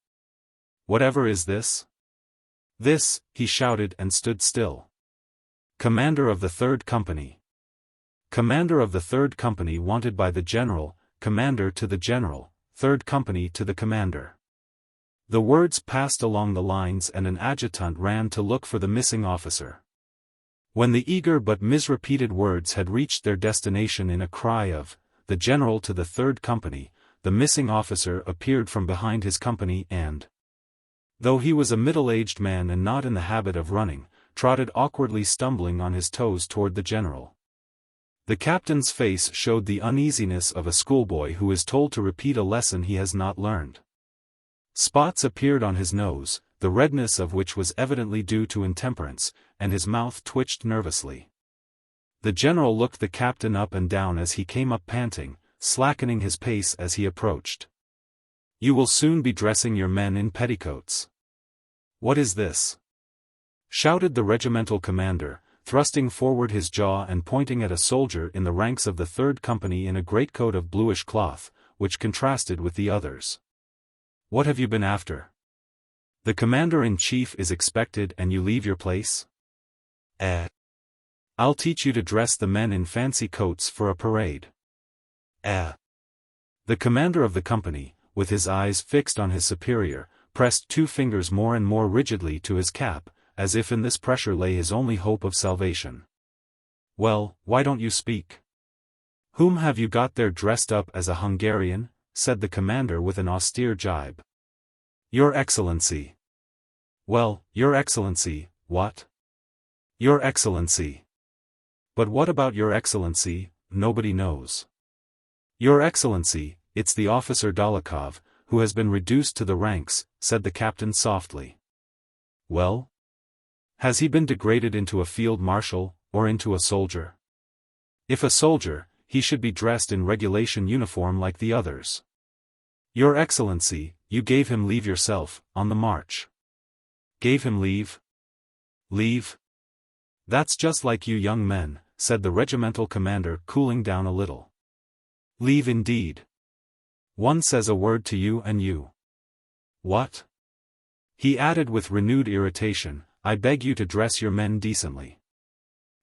"Whatever is this?" "This," he shouted and stood still. "Commander of the 3rd Company. Commander of the 3rd Company wanted by the General, Commander to the General, 3rd Company to the Commander." The words passed along the lines and an adjutant ran to look for the missing officer. When the eager but misrepeated words had reached their destination in a cry of, "The General to the 3rd Company," the missing officer appeared from behind his company and, though he was a middle-aged man and not in the habit of running, trotted awkwardly stumbling on his toes toward the general. The captain's face showed the uneasiness of a schoolboy who is told to repeat a lesson he has not learned. Spots appeared on his nose, the redness of which was evidently due to intemperance, and his mouth twitched nervously. The general looked the captain up and down as he came up panting, slackening his pace as he approached. "You will soon be dressing your men in petticoats." "What is this?" shouted the regimental commander, thrusting forward his jaw and pointing at a soldier in the ranks of the 3rd Company in a greatcoat of bluish cloth, which contrasted with the others. "What have you been after? The commander-in-chief is expected and you leave your place? I'll teach you to dress the men in fancy coats for a parade." The commander of the company, with his eyes fixed on his superior, pressed 2 fingers more and more rigidly to his cap, as if in this pressure lay his only hope of salvation. "Well, why don't you speak? Whom have you got there dressed up as a Hungarian?" said the commander with an austere jibe. "Your Excellency." "Well, Your Excellency, what?" "Your Excellency." "But what about Your Excellency? Nobody knows." "Your Excellency, it's the officer Dolokhov, who has been reduced to the ranks," said the captain softly. "Well? Has he been degraded into a field marshal, or into a soldier? If a soldier, he should be dressed in regulation uniform like the others." "Your Excellency, you gave him leave yourself, on the march." "Gave him leave? Leave? That's just like you young men," said the regimental commander, cooling down a little. "Leave indeed. One says a word to you and you—" "What?" He added with renewed irritation, "I beg you to dress your men decently."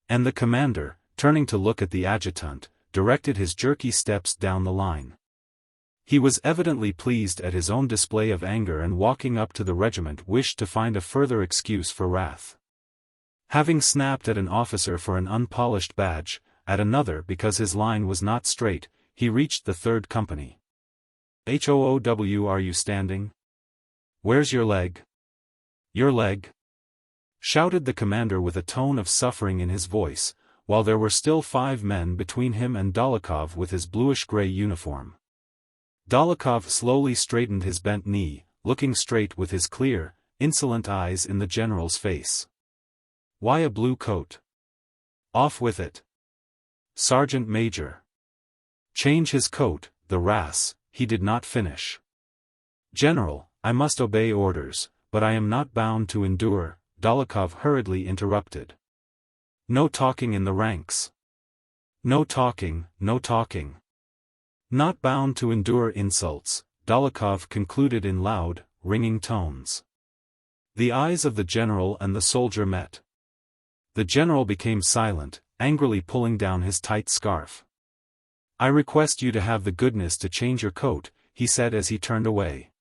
And the commander, turning to look at the adjutant, directed his jerky steps down the line. He was evidently pleased at his own display of anger, and walking up to the regiment wished to find a further excuse for wrath. Having snapped at an officer for an unpolished badge, at another because his line was not straight, he reached the 3rd company. "How are you standing? Where's your leg? Your leg?" shouted the commander with a tone of suffering in his voice, while there were still 5 men between him and Dólokhov with his bluish-gray uniform. Dólokhov slowly straightened his bent knee, looking straight with his clear, insolent eyes in the general's face. "Why a blue coat? Off with it. Sergeant Major." "Change his coat, the ras," he did not finish. "General, I must obey orders, but I am not bound to endure," Dólokhov hurriedly interrupted. "No talking in the ranks. No talking, no talking. Not bound to endure insults," Dólokhov concluded in loud, ringing tones. The eyes of the general and the soldier met. The general became silent, angrily pulling down his tight scarf. "I request you to have the goodness to change your coat," he said as he turned away.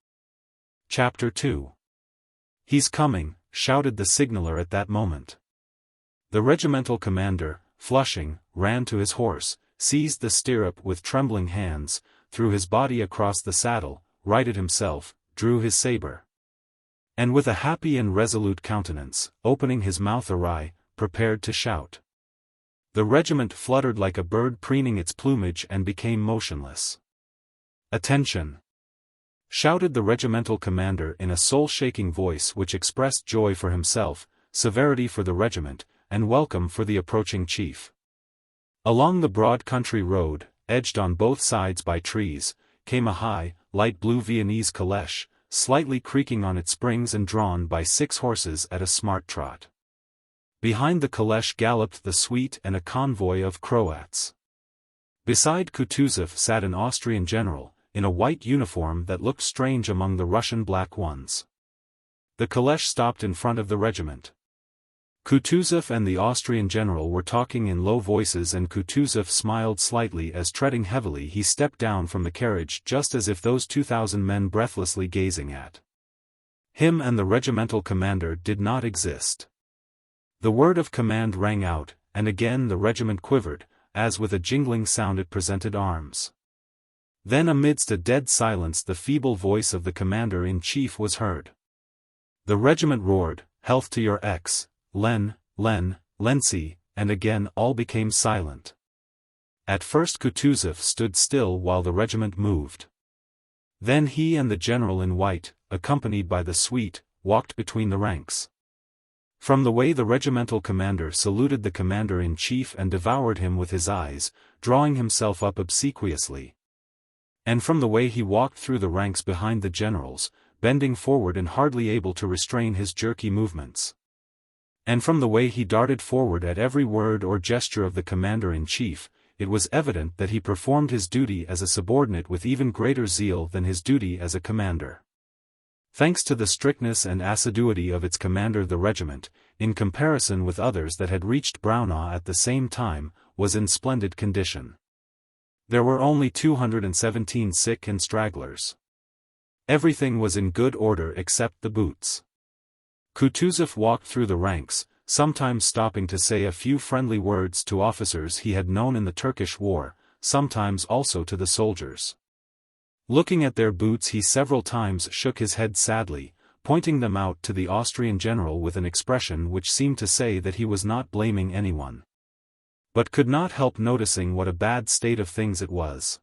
Chapter 2. "He's coming," shouted the signaller at that moment. The regimental commander, flushing, ran to his horse, seized the stirrup with trembling hands, threw his body across the saddle, righted himself, drew his saber. And with a happy and resolute countenance, opening his mouth awry, prepared to shout. The regiment fluttered like a bird preening its plumage and became motionless. "Attention!" shouted the regimental commander in a soul-shaking voice which expressed joy for himself, severity for the regiment, and welcome for the approaching chief. Along the broad country road, edged on both sides by trees, came a high, light blue Viennese calèche, slightly creaking on its springs and drawn by 6 horses at a smart trot. Behind the calèche galloped the suite and a convoy of Croats. Beside Kutuzov sat an Austrian general, in a white uniform that looked strange among the Russian black ones. The calèche stopped in front of the regiment. Kutuzov and the Austrian general were talking in low voices, and Kutuzov smiled slightly as, treading heavily, he stepped down from the carriage just as if those 2,000 men breathlessly gazing at him and the regimental commander did not exist. The word of command rang out, and again the regiment quivered, as with a jingling sound it presented arms. Then amidst a dead silence the feeble voice of the commander-in-chief was heard. The regiment roared, "Health to your ex, Lency," and again all became silent. At first Kutuzov stood still while the regiment moved. Then he and the general in white, accompanied by the suite, walked between the ranks. From the way the regimental commander saluted the commander-in-chief and devoured him with his eyes, drawing himself up obsequiously. And from the way he walked through the ranks behind the generals, bending forward and hardly able to restrain his jerky movements. And from the way he darted forward at every word or gesture of the commander-in-chief, it was evident that he performed his duty as a subordinate with even greater zeal than his duty as a commander. Thanks to the strictness and assiduity of its commander, the regiment, in comparison with others that had reached Braunau at the same time, was in splendid condition. There were only 217 sick and stragglers. Everything was in good order except the boots. Kutuzov walked through the ranks, sometimes stopping to say a few friendly words to officers he had known in the Turkish War, sometimes also to the soldiers. Looking at their boots, he several times shook his head sadly, pointing them out to the Austrian general with an expression which seemed to say that he was not blaming anyone, but could not help noticing what a bad state of things it was.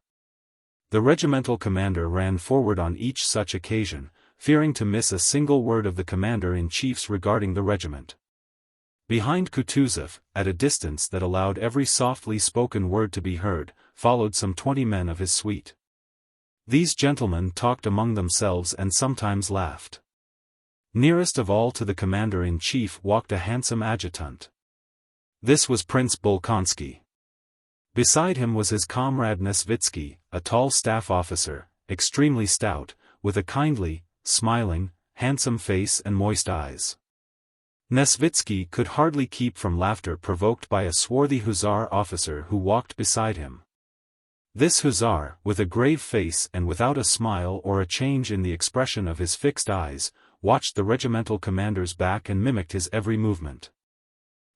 The regimental commander ran forward on each such occasion, fearing to miss a single word of the commander-in-chief's regarding the regiment. Behind Kutuzov, at a distance that allowed every softly spoken word to be heard, followed some 20 men of his suite. These gentlemen talked among themselves and sometimes laughed. Nearest of all to the commander-in-chief walked a handsome adjutant. This was Prince Bolkonsky. Beside him was his comrade Nesvitsky, a tall staff officer, extremely stout, with a kindly, smiling, handsome face and moist eyes. Nesvitsky could hardly keep from laughter provoked by a swarthy hussar officer who walked beside him. This hussar, with a grave face and without a smile or a change in the expression of his fixed eyes, watched the regimental commander's back and mimicked his every movement.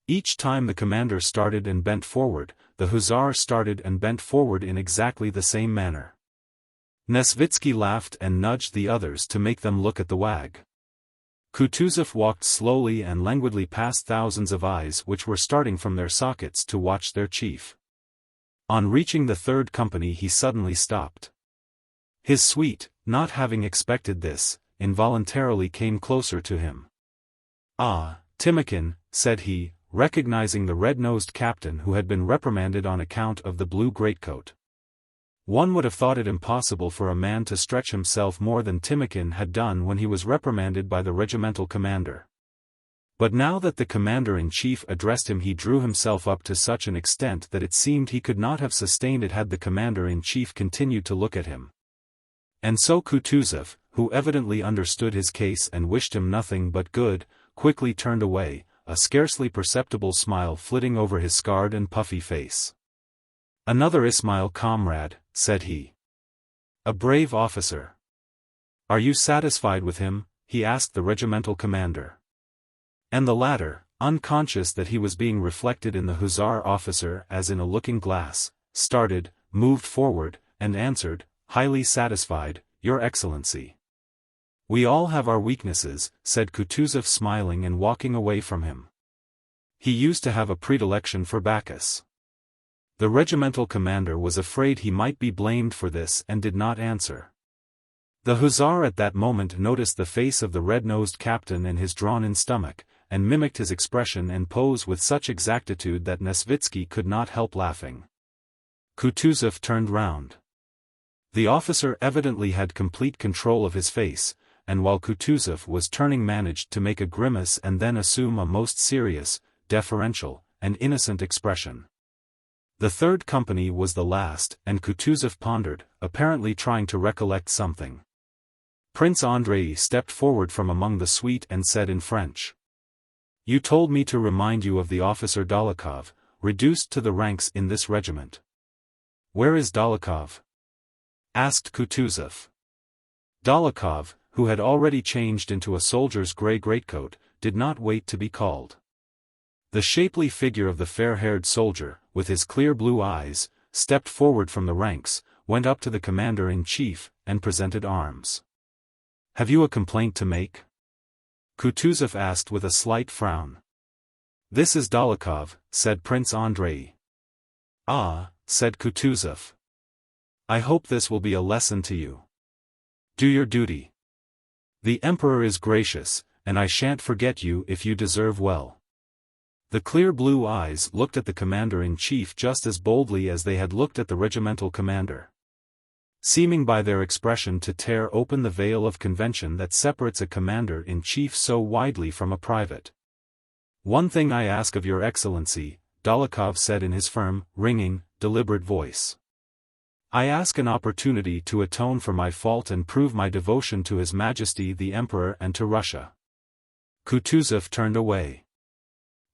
Each time the commander started and bent forward, the hussar started and bent forward in exactly the same manner. Nesvitsky laughed and nudged the others to make them look at the wag. Kutuzov walked slowly and languidly past thousands of eyes which were starting from their sockets to watch their chief. On reaching the third company he suddenly stopped. His suite, not having expected this, involuntarily came closer to him. "Ah, Timokhin," said he, recognizing the red-nosed captain who had been reprimanded on account of the blue greatcoat. One would have thought it impossible for a man to stretch himself more than Timokhin had done when he was reprimanded by the regimental commander. But now that the commander-in-chief addressed him he drew himself up to such an extent that it seemed he could not have sustained it had the commander-in-chief continued to look at him. And so Kutuzov, who evidently understood his case and wished him nothing but good, quickly turned away, a scarcely perceptible smile flitting over his scarred and puffy face. "Another Ismail comrade," said he. "A brave officer. Are you satisfied with him?" he asked the regimental commander. And the latter, unconscious that he was being reflected in the hussar officer as in a looking-glass, started, moved forward, and answered, "Highly satisfied, Your Excellency." "We all have our weaknesses," said Kutuzov smiling and walking away from him. He used to have a predilection for Bacchus. The regimental commander was afraid he might be blamed for this and did not answer. The hussar at that moment noticed the face of the red-nosed captain and his drawn-in stomach, and mimicked his expression and pose with such exactitude that Nesvitsky could not help laughing. Kutuzov turned round. The officer evidently had complete control of his face, and while Kutuzov was turning managed to make a grimace and then assume a most serious, deferential, and innocent expression. The third company was the last, and Kutuzov pondered, apparently trying to recollect something. Prince Andrei stepped forward from among the suite and said in French, "You told me to remind you of the officer Dolokhov, reduced to the ranks in this regiment." "Where is Dolokhov?" asked Kutuzov. Dolokhov, who had already changed into a soldier's grey greatcoat, did not wait to be called. The shapely figure of the fair-haired soldier, with his clear blue eyes, stepped forward from the ranks, went up to the commander-in-chief, and presented arms. "Have you a complaint to make?" Kutuzov asked with a slight frown. "This is Dolokhov," said Prince Andrei. "Ah," said Kutuzov. "I hope this will be a lesson to you. Do your duty. The Emperor is gracious, and I shan't forget you if you deserve well." The clear blue eyes looked at the commander-in-chief just as boldly as they had looked at the regimental commander, seeming by their expression to tear open the veil of convention that separates a commander-in-chief so widely from a private. "One thing I ask of your Excellency," Dolokhov said in his firm, ringing, deliberate voice. "I ask an opportunity to atone for my fault and prove my devotion to His Majesty the Emperor and to Russia." Kutuzov turned away.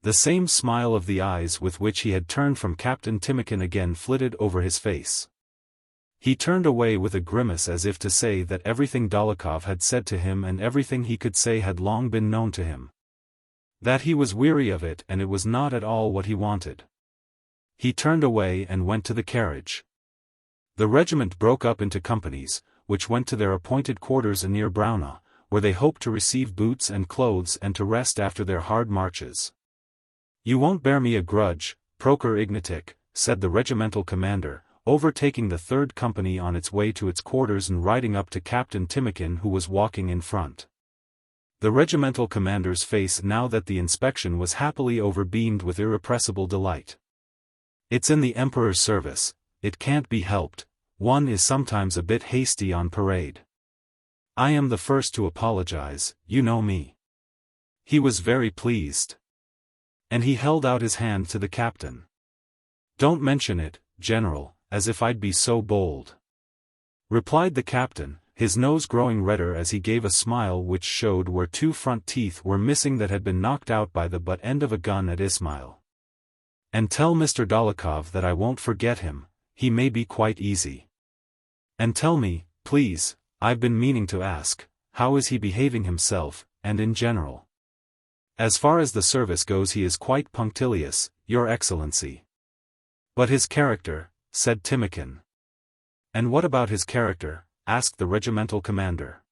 The same smile of the eyes with which he had turned from Captain Timokhin again flitted over his face. He turned away with a grimace as if to say that everything Dolokhov had said to him and everything he could say had long been known to him. That he was weary of it and it was not at all what he wanted. He turned away and went to the carriage. The regiment broke up into companies, which went to their appointed quarters near Brauna, where they hoped to receive boots and clothes and to rest after their hard marches. "You won't bear me a grudge, Prokhor Ignatic," said the regimental commander, overtaking the 3rd Company on its way to its quarters and riding up to Captain Timokhin, who was walking in front. The regimental commander's face now that the inspection was happily over beamed with irrepressible delight. It's in the Emperor's service, it can't be helped, one is sometimes a bit hasty on parade. I am the first to apologize, you know me. He was very pleased. And he held out his hand to the captain. Don't mention it, General, as if I'd be so bold, replied the captain, his nose growing redder as he gave a smile which showed where 2 front teeth were missing that had been knocked out by the butt end of a gun at Ismail. And tell Mr. Dolokhov that I won't forget him, he may be quite easy. And tell me, please, I've been meaning to ask, how is he behaving himself, and in general? As far as the service goes he is quite punctilious, Your Excellency. But his character, said Timokhin. And what about his character? Asked the regimental commander.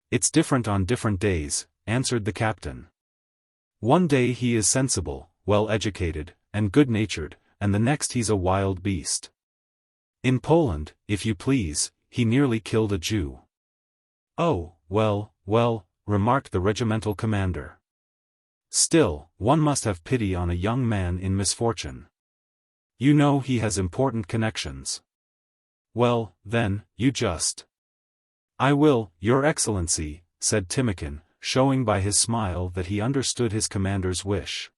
It's different on different days, answered the captain. One day he is sensible, well-educated, and good-natured, and the next he's a wild beast. In Poland, if you please, he nearly killed a Jew. Oh, well, remarked the regimental commander. Still, one must have pity on a young man in misfortune. You know he has important connections. Well, then, you just. I will, Your Excellency, said Timokhin, showing by his smile that he understood his commander's wish.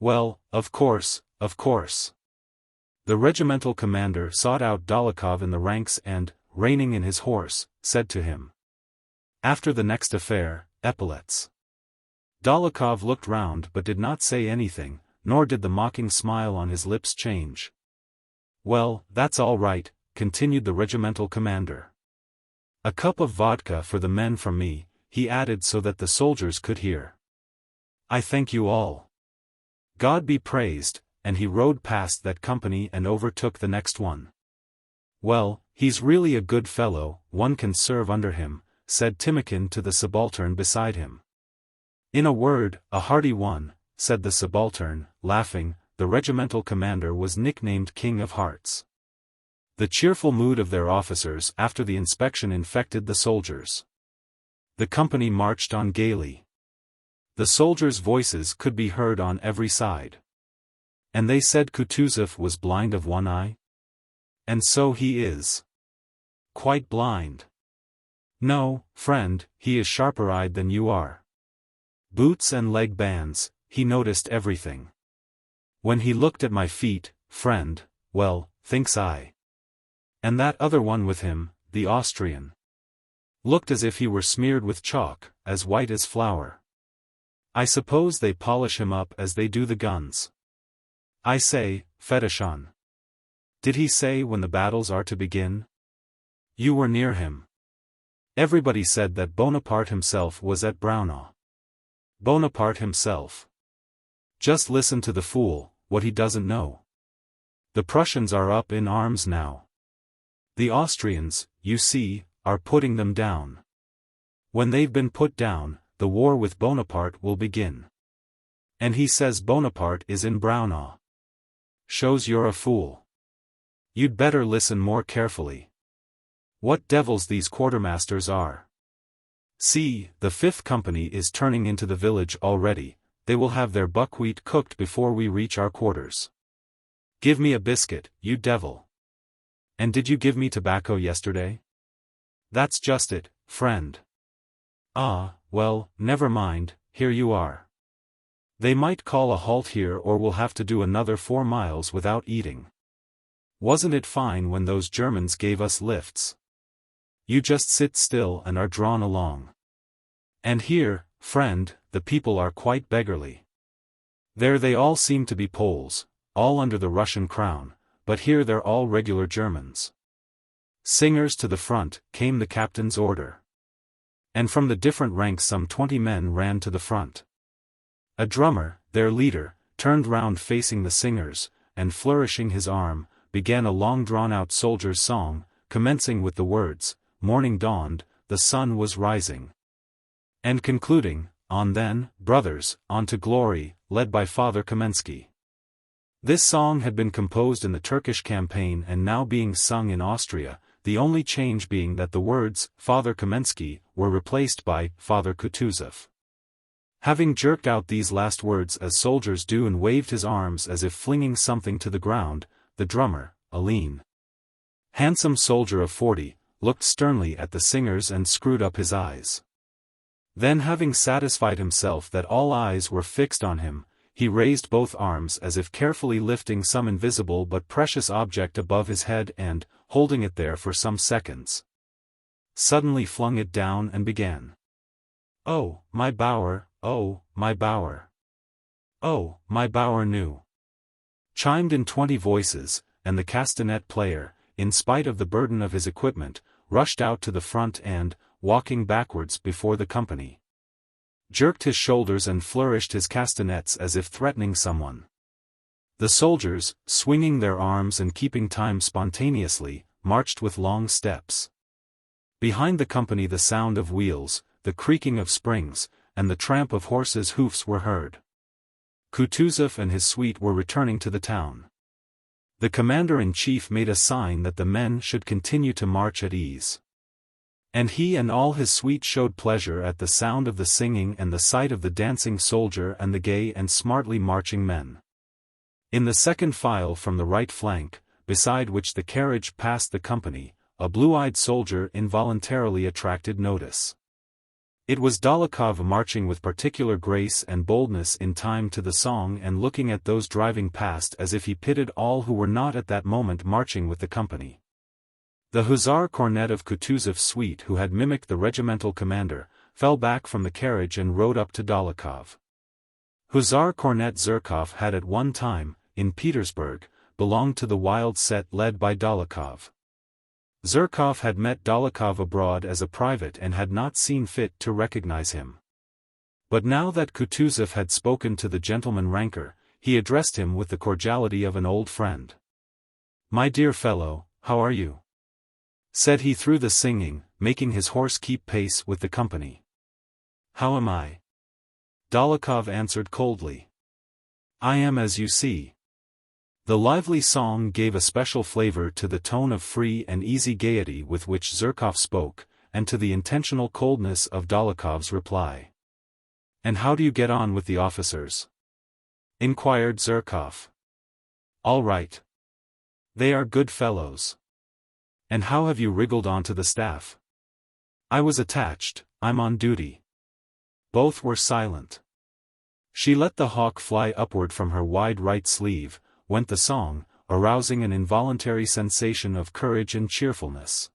Well, of course. The regimental commander sought out Dolokhov in the ranks and, reining in his horse, said to him. After the next affair, epaulets. Dolokhov looked round but did not say anything, nor did the mocking smile on his lips change. Well, that's all right, continued the regimental commander. A cup of vodka for the men from me, he added so that the soldiers could hear. I thank you all. God be praised, and he rode past that company and overtook the next one. Well, he's really a good fellow, one can serve under him, said Timokhin to the subaltern beside him. In a word, a hearty one, said the subaltern, laughing. The regimental commander was nicknamed King of Hearts. The cheerful mood of their officers after the inspection infected the soldiers. The company marched on gaily. The soldiers' voices could be heard on every side. And they said Kutuzov was blind of one eye? And so he is. Quite blind. No, friend, he is sharper-eyed than you are. Boots and leg bands, he noticed everything. When he looked at my feet, friend, well, thinks I. And that other one with him, the Austrian. Looked as if he were smeared with chalk, as white as flour. I suppose they polish him up as they do the guns. I say, Fedoshan. Did he say when the battles are to begin? You were near him. Everybody said that Bonaparte himself was at Braunau. Bonaparte himself. Just listen to the fool, what he doesn't know. The Prussians are up in arms now. The Austrians, you see, are putting them down. When they've been put down, the war with Bonaparte will begin. And he says Bonaparte is in Braunau. Shows you're a fool. You'd better listen more carefully. What devils these quartermasters are. See, the 5th Company is turning into the village already, they will have their buckwheat cooked before we reach our quarters. Give me a biscuit, you devil. And did you give me tobacco yesterday? That's just it, friend. Ah, well, never mind, here you are. They might call a halt here or we'll have to do another 4 miles without eating. Wasn't it fine when those Germans gave us lifts? You just sit still and are drawn along. And here, friend, the people are quite beggarly. There they all seem to be Poles, all under the Russian crown, but here they're all regular Germans. Singers to the front, came the captain's order. And from the different ranks some 20 men ran to the front. A drummer, their leader, turned round facing the singers, and flourishing his arm, began a long drawn-out soldier's song, commencing with the words, "Morning dawned, the sun was rising." And concluding, "On then, brothers, on to glory," led by Father Kamensky. This song had been composed in the Turkish campaign and now being sung in Austria, the only change being that the words, Father Kamensky, were replaced by, Father Kutuzov. Having jerked out these last words as soldiers do and waved his arms as if flinging something to the ground, the drummer, a lean, handsome soldier of 40, looked sternly at the singers and screwed up his eyes. Then, having satisfied himself that all eyes were fixed on him, he raised both arms as if carefully lifting some invisible but precious object above his head and, holding it there for some seconds, suddenly flung it down and began. Oh, my bower, oh, my bower. Oh, my bower new. Chimed in 20 voices, and the castanet player, in spite of the burden of his equipment, rushed out to the front and, walking backwards before the company, jerked his shoulders and flourished his castanets as if threatening someone. The soldiers, swinging their arms and keeping time spontaneously, marched with long steps. Behind the company the sound of wheels, the creaking of springs, and the tramp of horses' hoofs were heard. Kutuzov and his suite were returning to the town. The commander-in-chief made a sign that the men should continue to march at ease. And he and all his suite showed pleasure at the sound of the singing and the sight of the dancing soldier and the gay and smartly marching men. In the second file from the right flank, beside which the carriage passed the company, a blue-eyed soldier involuntarily attracted notice. It was Dolokhov marching with particular grace and boldness in time to the song and looking at those driving past as if he pitied all who were not at that moment marching with the company. The hussar cornet of Kutuzov's suite, who had mimicked the regimental commander, fell back from the carriage and rode up to Dolokhov. Hussar cornet Zherkov had at one time, in Petersburg, belonged to the wild set led by Dolokhov. Zherkov had met Dolokhov abroad as a private and had not seen fit to recognize him. But now that Kutuzov had spoken to the gentleman ranker, he addressed him with the cordiality of an old friend. "My dear fellow, how are you?" said he through the singing, making his horse keep pace with the company. "How am I?" Dolokhov answered coldly. "I am as you see." The lively song gave a special flavor to the tone of free and easy gaiety with which Zherkov spoke, and to the intentional coldness of Dolokhov's reply. "And how do you get on with the officers?" inquired Zherkov. "All right. They are good fellows." "And how have you wriggled onto the staff?" "I was attached, I'm on duty." Both were silent. She let the hawk fly upward from her wide right sleeve, went the song, arousing an involuntary sensation of courage and cheerfulness.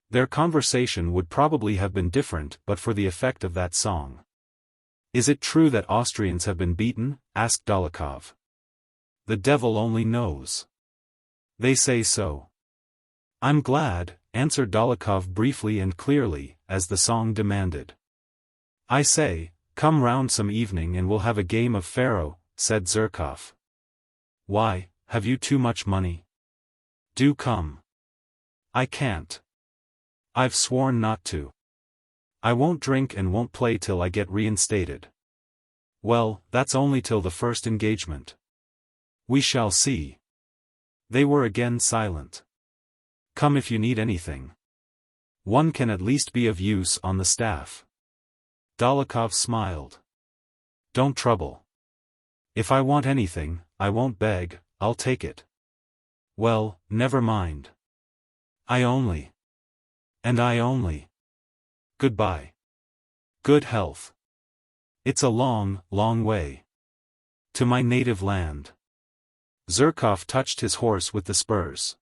Their conversation would probably have been different but for the effect of that song. "Is it true that Austrians have been beaten?" asked Dolokhov. "The devil only knows. They say so." "I'm glad," answered Dolokhov briefly and clearly, as the song demanded. "I say, come round some evening and we'll have a game of faro," said Zherkov. "Why, have you too much money?" "Do come." "I can't. I've sworn not to. I won't drink and won't play till I get reinstated." "Well, that's only till the first engagement." "We shall see." They were again silent. "Come if you need anything. One can at least be of use on the staff." Dolokhov smiled. "Don't trouble. If I want anything, I won't beg, I'll take it." "Well, never mind. I only. Goodbye. Good health. It's a long, long way. To my native land." Zherkov touched his horse with the spurs.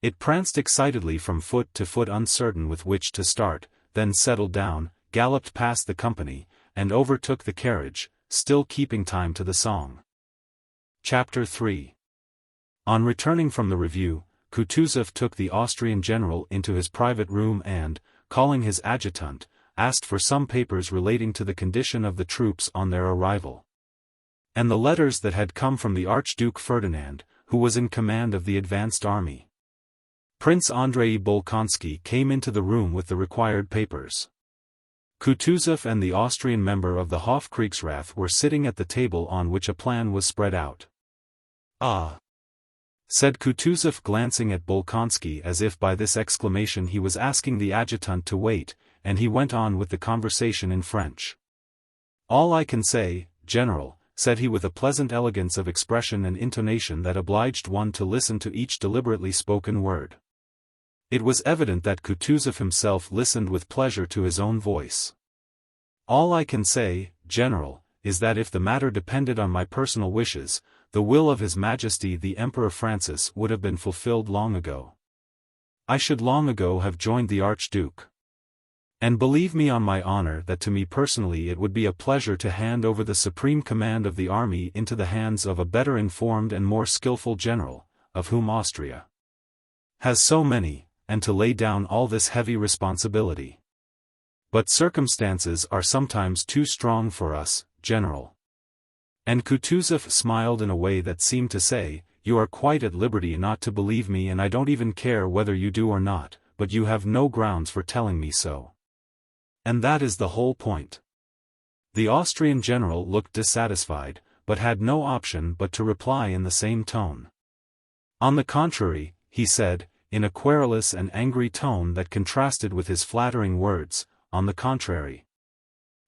It pranced excitedly from foot to foot, uncertain with which to start, then settled down, galloped past the company, and overtook the carriage, still keeping time to the song. Chapter 3. On returning from the review, Kutuzov took the Austrian general into his private room and, calling his adjutant, asked for some papers relating to the condition of the troops on their arrival, and the letters that had come from the Archduke Ferdinand, who was in command of the advanced army. Prince Andrei Bolkonsky came into the room with the required papers. Kutuzov and the Austrian member of the Hofkriegsrath were sitting at the table on which a plan was spread out. "Ah!" said Kutuzov, glancing at Bolkonsky as if by this exclamation he was asking the adjutant to wait, and he went on with the conversation in French. "All I can say, General," said he with a pleasant elegance of expression and intonation that obliged one to listen to each deliberately spoken word. It was evident that Kutuzov himself listened with pleasure to his own voice. "All I can say, General, is that if the matter depended on my personal wishes, the will of His Majesty the Emperor Francis would have been fulfilled long ago. I should long ago have joined the Archduke. And believe me on my honor that to me personally it would be a pleasure to hand over the supreme command of the army into the hands of a better informed and more skillful general, of whom Austria has so many, and to lay down all this heavy responsibility. But circumstances are sometimes too strong for us, General." And Kutuzov smiled in a way that seemed to say, "You are quite at liberty not to believe me, and I don't even care whether you do or not, but you have no grounds for telling me so. And that is the whole point." The Austrian general looked dissatisfied, but had no option but to reply in the same tone. "On the contrary," he said, in a querulous and angry tone that contrasted with his flattering words, "on the contrary.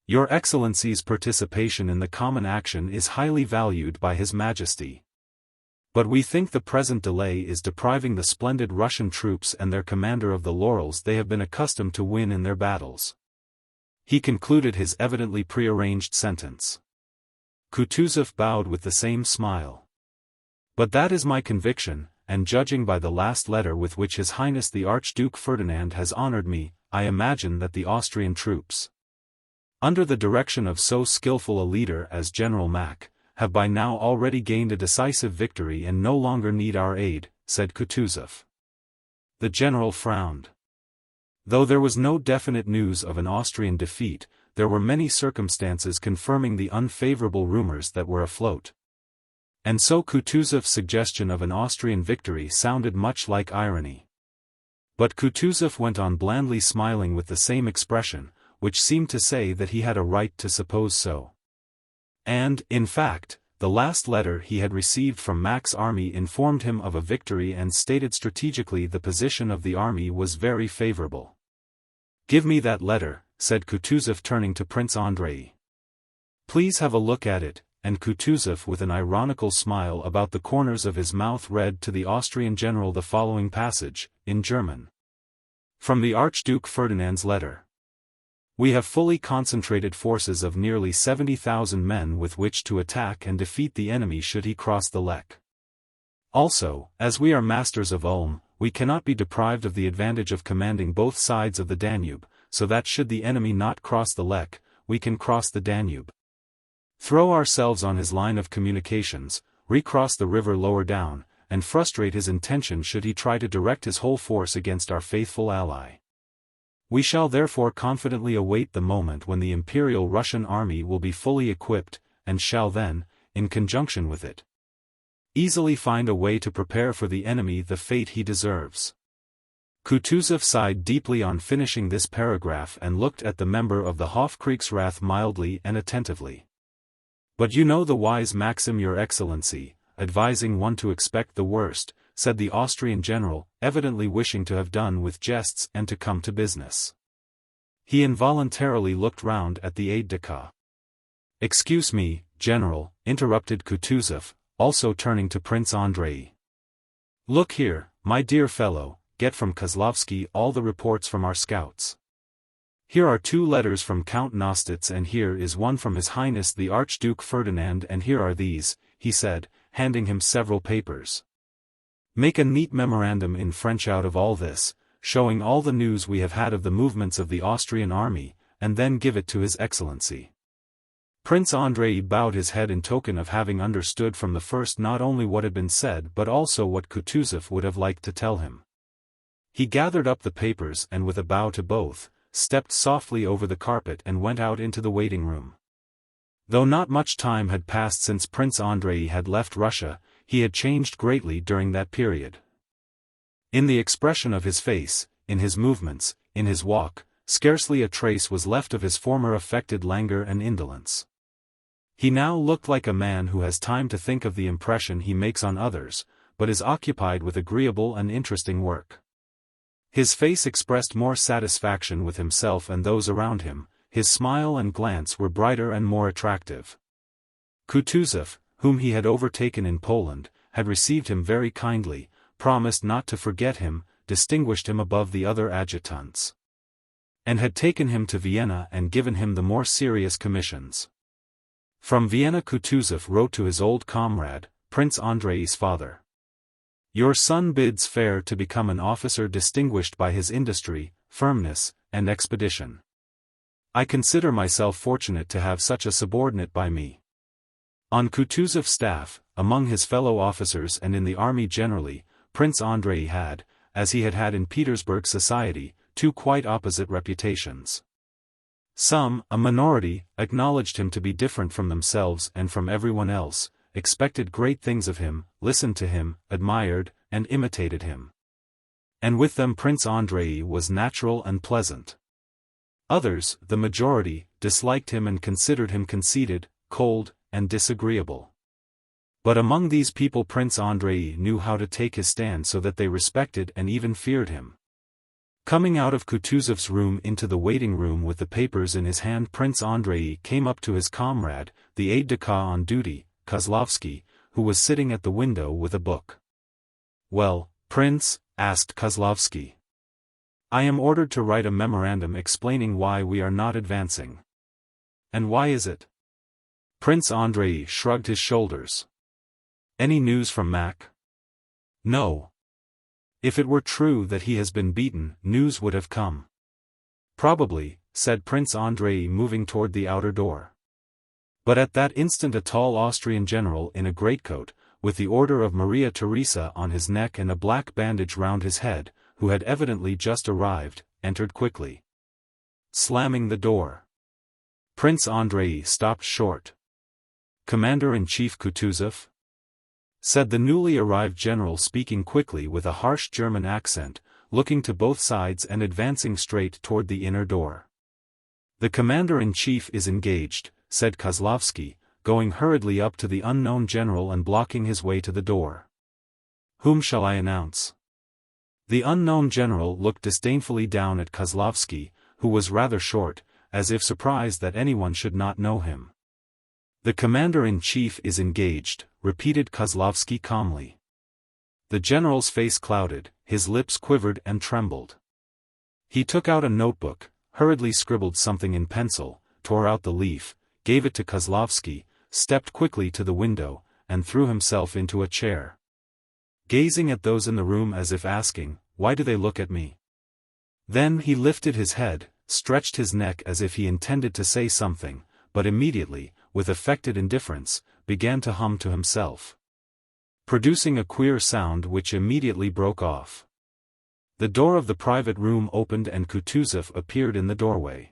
Your Excellency's participation in the common action is highly valued by His Majesty. But we think the present delay is depriving the splendid Russian troops and their commander of the laurels they have been accustomed to win in their battles." He concluded his evidently prearranged sentence. Kutuzov bowed with the same smile. "But that is my conviction, and judging by the last letter with which His Highness the Archduke Ferdinand has honored me, I imagine that the Austrian troops, under the direction of so skillful a leader as General Mack, have by now already gained a decisive victory and no longer need our aid," said Kutuzov. The general frowned. Though there was no definite news of an Austrian defeat, there were many circumstances confirming the unfavorable rumors that were afloat. And so Kutuzov's suggestion of an Austrian victory sounded much like irony. But Kutuzov went on blandly smiling with the same expression, which seemed to say that he had a right to suppose so. And, in fact, the last letter he had received from Mack's army informed him of a victory and stated strategically the position of the army was very favorable. "Give me that letter," said Kutuzov, turning to Prince Andrei. "Please have a look at it," and Kutuzov with an ironical smile about the corners of his mouth read to the Austrian general the following passage, in German. From the Archduke Ferdinand's letter. "We have fully concentrated forces of nearly 70,000 men with which to attack and defeat the enemy should he cross the Lech. Also, as we are masters of Ulm, we cannot be deprived of the advantage of commanding both sides of the Danube, so that should the enemy not cross the Lech, we can cross the Danube. Throw ourselves on his line of communications, recross the river lower down, and frustrate his intention should he try to direct his whole force against our faithful ally. We shall therefore confidently await the moment when the Imperial Russian army will be fully equipped, and shall then, in conjunction with it, easily find a way to prepare for the enemy the fate he deserves." Kutuzov sighed deeply on finishing this paragraph and looked at the member of the Hofkriegsrath mildly and attentively. "But you know the wise maxim, Your Excellency, advising one to expect the worst," said the Austrian general, evidently wishing to have done with jests and to come to business. He involuntarily looked round at the aide-de-camp. "Excuse me, General," interrupted Kutuzov, also turning to Prince Andrei. "Look here, my dear fellow, get from Kozlovsky all the reports from our scouts. Here are 2 letters from Count Nostitz and here is one from His Highness the Archduke Ferdinand and here are these," he said, handing him several papers. "Make a neat memorandum in French out of all this, showing all the news we have had of the movements of the Austrian army, and then give it to His Excellency." Prince Andrei bowed his head in token of having understood from the first not only what had been said but also what Kutuzov would have liked to tell him. He gathered up the papers and with a bow to both, stepped softly over the carpet and went out into the waiting room. Though not much time had passed since Prince Andrei had left Russia, he had changed greatly during that period. In the expression of his face, in his movements, in his walk, scarcely a trace was left of his former affected languor and indolence. He now looked like a man who has time to think of the impression he makes on others, but is occupied with agreeable and interesting work. His face expressed more satisfaction with himself and those around him, his smile and glance were brighter and more attractive. Kutuzov, whom he had overtaken in Poland, had received him very kindly, promised not to forget him, distinguished him above the other adjutants, and had taken him to Vienna and given him the more serious commissions. From Vienna Kutuzov wrote to his old comrade, Prince Andrei's father. Your son bids fair to become an officer distinguished by his industry, firmness, and expedition. I consider myself fortunate to have such a subordinate by me. On Kutuzov's staff, among his fellow officers and in the army generally, Prince Andrei had, as he had had in Petersburg society, two quite opposite reputations. Some, a minority, acknowledged him to be different from themselves and from everyone else, expected great things of him, listened to him, admired, and imitated him. And with them Prince Andrei was natural and pleasant. Others, the majority, disliked him and considered him conceited, cold, and disagreeable. But among these people Prince Andrei knew how to take his stand so that they respected and even feared him. Coming out of Kutuzov's room into the waiting room with the papers in his hand, Prince Andrei came up to his comrade, the aide-de-camp on duty, Kozlovsky, who was sitting at the window with a book. Well, Prince, asked Kozlovsky. I am ordered to write a memorandum explaining why we are not advancing. And why is it? Prince Andrei shrugged his shoulders. Any news from Mack? No. If it were true that he has been beaten, news would have come. Probably, said Prince Andrei moving toward the outer door. But at that instant a tall Austrian general in a greatcoat, with the Order of Maria Theresa on his neck and a black bandage round his head, who had evidently just arrived, entered quickly, slamming the door. Prince Andrei stopped short. Commander-in-Chief Kutuzov? Said the newly arrived general, speaking quickly with a harsh German accent, looking to both sides and advancing straight toward the inner door. The commander-in-chief is engaged, said Kozlovsky, going hurriedly up to the unknown general and blocking his way to the door. Whom shall I announce? The unknown general looked disdainfully down at Kozlovsky, who was rather short, as if surprised that anyone should not know him. The commander-in-chief is engaged, repeated Kozlovsky calmly. The general's face clouded, his lips quivered and trembled. He took out a notebook, hurriedly scribbled something in pencil, tore out the leaf, gave it to Kozlovsky, stepped quickly to the window, and threw himself into a chair, gazing at those in the room as if asking, why do they look at me? Then he lifted his head, stretched his neck as if he intended to say something, but immediately, with affected indifference, began to hum to himself, producing a queer sound which immediately broke off. The door of the private room opened and Kutuzov appeared in the doorway.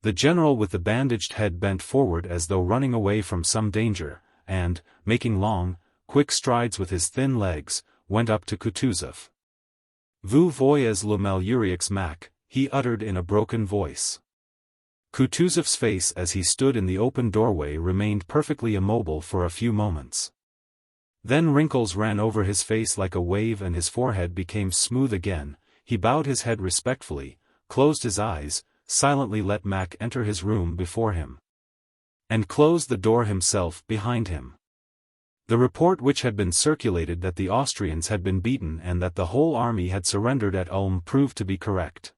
The general with the bandaged head bent forward as though running away from some danger, and, making long, quick strides with his thin legs, went up to Kutuzov. Vous voyez le malheureux Mack, he uttered in a broken voice. Kutuzov's face as he stood in the open doorway remained perfectly immobile for a few moments. Then wrinkles ran over his face like a wave and his forehead became smooth again. He bowed his head respectfully, closed his eyes, silently let Mack enter his room before him, and closed the door himself behind him. The report which had been circulated that the Austrians had been beaten and that the whole army had surrendered at Ulm proved to be correct.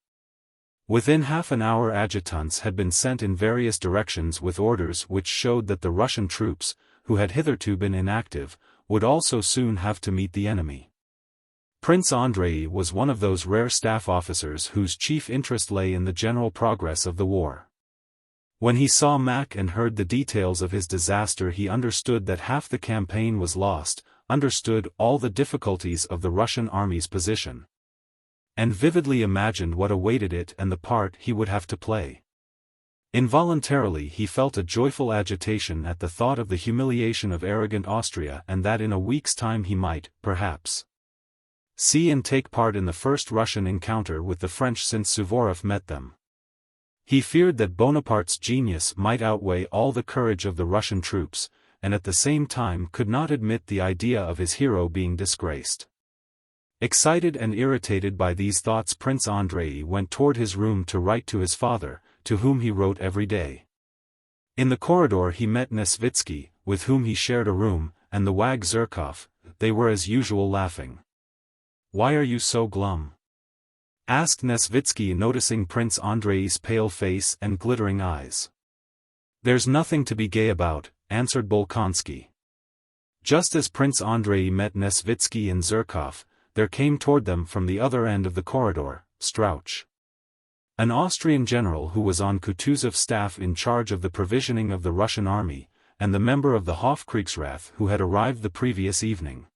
Within half an hour adjutants had been sent in various directions with orders which showed that the Russian troops, who had hitherto been inactive, would also soon have to meet the enemy. Prince Andrei was one of those rare staff officers whose chief interest lay in the general progress of the war. When he saw Mack and heard the details of his disaster, he understood that half the campaign was lost, understood all the difficulties of the Russian army's position, and vividly imagined what awaited it and the part he would have to play. Involuntarily he felt a joyful agitation at the thought of the humiliation of arrogant Austria and that in a week's time he might, perhaps, see and take part in the first Russian encounter with the French since Suvorov met them. He feared that Bonaparte's genius might outweigh all the courage of the Russian troops, and at the same time could not admit the idea of his hero being disgraced. Excited and irritated by these thoughts, Prince Andrei went toward his room to write to his father, to whom he wrote every day. In the corridor he met Nesvitsky, with whom he shared a room, and the wag Zherkov. They were as usual laughing. "Why are you so glum?" asked Nesvitsky, noticing Prince Andrei's pale face and glittering eyes. "There's nothing to be gay about," answered Bolkonsky. Just as Prince Andrei met Nesvitsky and Zherkov, there came toward them from the other end of the corridor, Strauch, an Austrian general who was on Kutuzov's staff in charge of the provisioning of the Russian army, and the member of the Hofkriegsrath who had arrived the previous evening.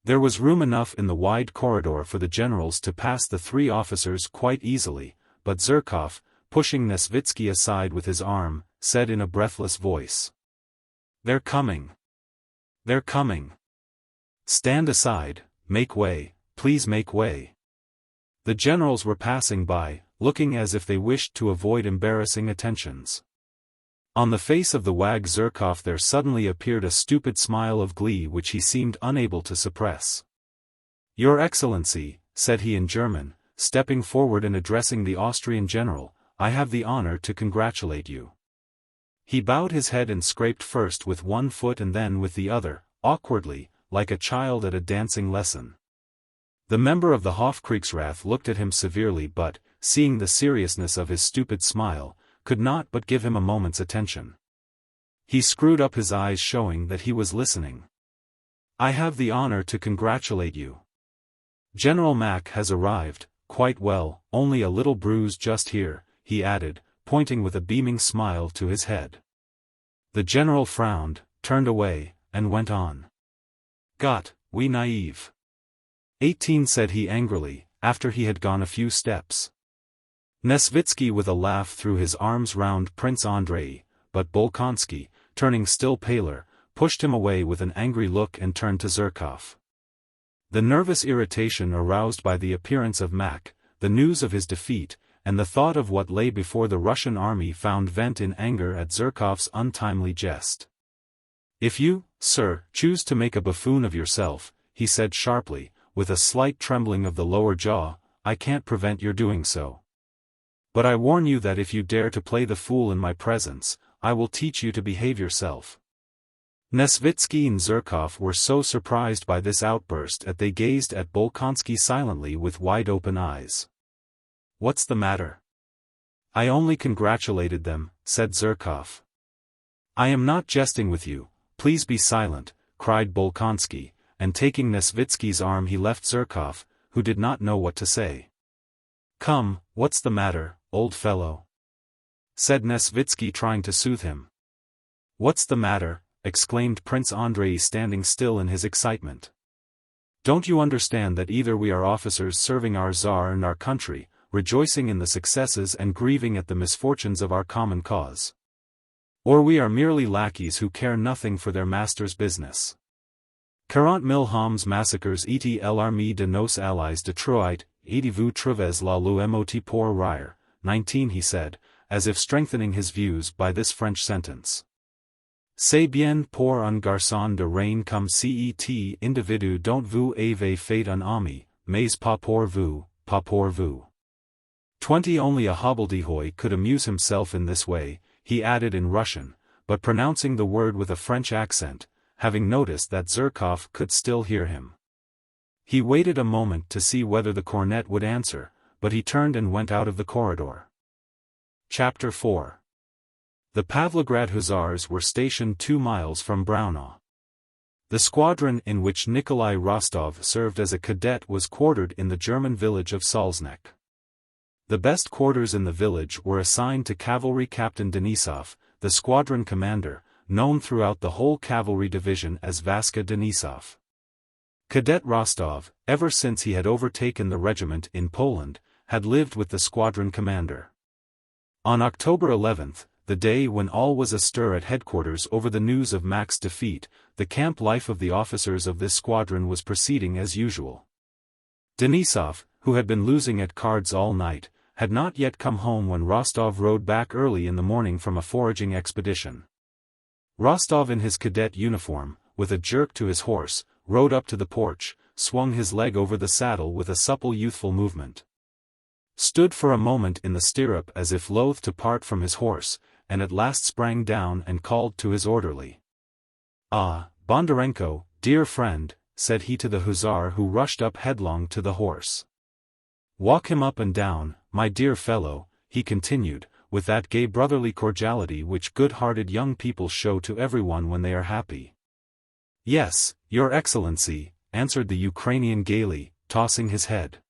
There was room enough in the wide corridor for the generals to pass the three officers quite easily, but Zherkov, pushing Nesvitsky aside with his arm, said in a breathless voice, "They're coming! They're coming! Stand aside, make way, please make way." The generals were passing by, looking as if they wished to avoid embarrassing attentions. On the face of the wag Zherkov there suddenly appeared a stupid smile of glee which he seemed unable to suppress. "Your Excellency," said he in German, stepping forward and addressing the Austrian general, "I have the honor to congratulate you." He bowed his head and scraped first with one foot and then with the other, awkwardly, like a child at a dancing lesson. The member of the Hofkriegsrath looked at him severely but, seeing the seriousness of his stupid smile, could not but give him a moment's attention. He screwed up his eyes, showing that he was listening. "I have the honor to congratulate you. General Mack has arrived, quite well, only a little bruised just here," he added, pointing with a beaming smile to his head. The general frowned, turned away, and went on. "Gott, wie naive. 18," said he angrily, after he had gone a few steps. Nesvitsky with a laugh threw his arms round Prince Andrei, but Bolkonsky, turning still paler, pushed him away with an angry look and turned to Zherkov. The nervous irritation aroused by the appearance of Mack, the news of his defeat, and the thought of what lay before the Russian army found vent in anger at Zherkov's untimely jest. "If you, sir, choose to make a buffoon of yourself," he said sharply, with a slight trembling of the lower jaw, "I can't prevent your doing so. But I warn you that if you dare to play the fool in my presence, I will teach you to behave yourself." Nesvitsky and Zherkov were so surprised by this outburst that they gazed at Bolkonsky silently with wide-open eyes. "What's the matter?" "I only congratulated them," said Zherkov. "I am not jesting with you, please be silent," cried Bolkonsky, and taking Nesvitsky's arm he left Zherkov, who did not know what to say. "Come, what's the matter, old fellow?" said Nesvitsky, trying to soothe him. "What's the matter?" exclaimed Prince Andrei, standing still in his excitement. "Don't you understand that either we are officers serving our Tsar and our country, rejoicing in the successes and grieving at the misfortunes of our common cause, or we are merely lackeys who care nothing for their master's business? 40 000 hommes massacres et l'armée de nos alliés détruite, et vous trouvez la l'emote pour rire." 19, he said, as if strengthening his views by this French sentence. "C'est bien pour un garçon de reine comme cet individu dont vous avez fait un ami, mais pas pour vous, pas pour vous." 20 Only a hobbledehoy could amuse himself in this way, he added in Russian, but pronouncing the word with a French accent, having noticed that Zherkov could still hear him. He waited a moment to see whether the cornet would answer, but he turned and went out of the corridor. Chapter 4. The Pavlograd Hussars were stationed 2 miles from Braunau. The squadron in which Nikolai Rostov served as a cadet was quartered in the German village of Salznek. The best quarters in the village were assigned to Cavalry Captain Denisov, the squadron commander, known throughout the whole cavalry division as Vaska Denisov. Cadet Rostov, ever since he had overtaken the regiment in Poland, had lived with the squadron commander. On October 11, the day when all was astir at headquarters over the news of Mack's defeat, the camp life of the officers of this squadron was proceeding as usual. Denisov, who had been losing at cards all night, had not yet come home when Rostov rode back early in the morning from a foraging expedition. Rostov in his cadet uniform, with a jerk to his horse, rode up to the porch, swung his leg over the saddle with a supple youthful movement. Stood for a moment in the stirrup as if loath to part from his horse, and at last sprang down and called to his orderly. "Ah, Bondarenko, dear friend," said he to the hussar who rushed up headlong to the horse. "Walk him up and down, my dear fellow," he continued, with that gay brotherly cordiality which good-hearted young people show to everyone when they are happy. "Yes, your excellency," answered the Ukrainian gaily, tossing his head.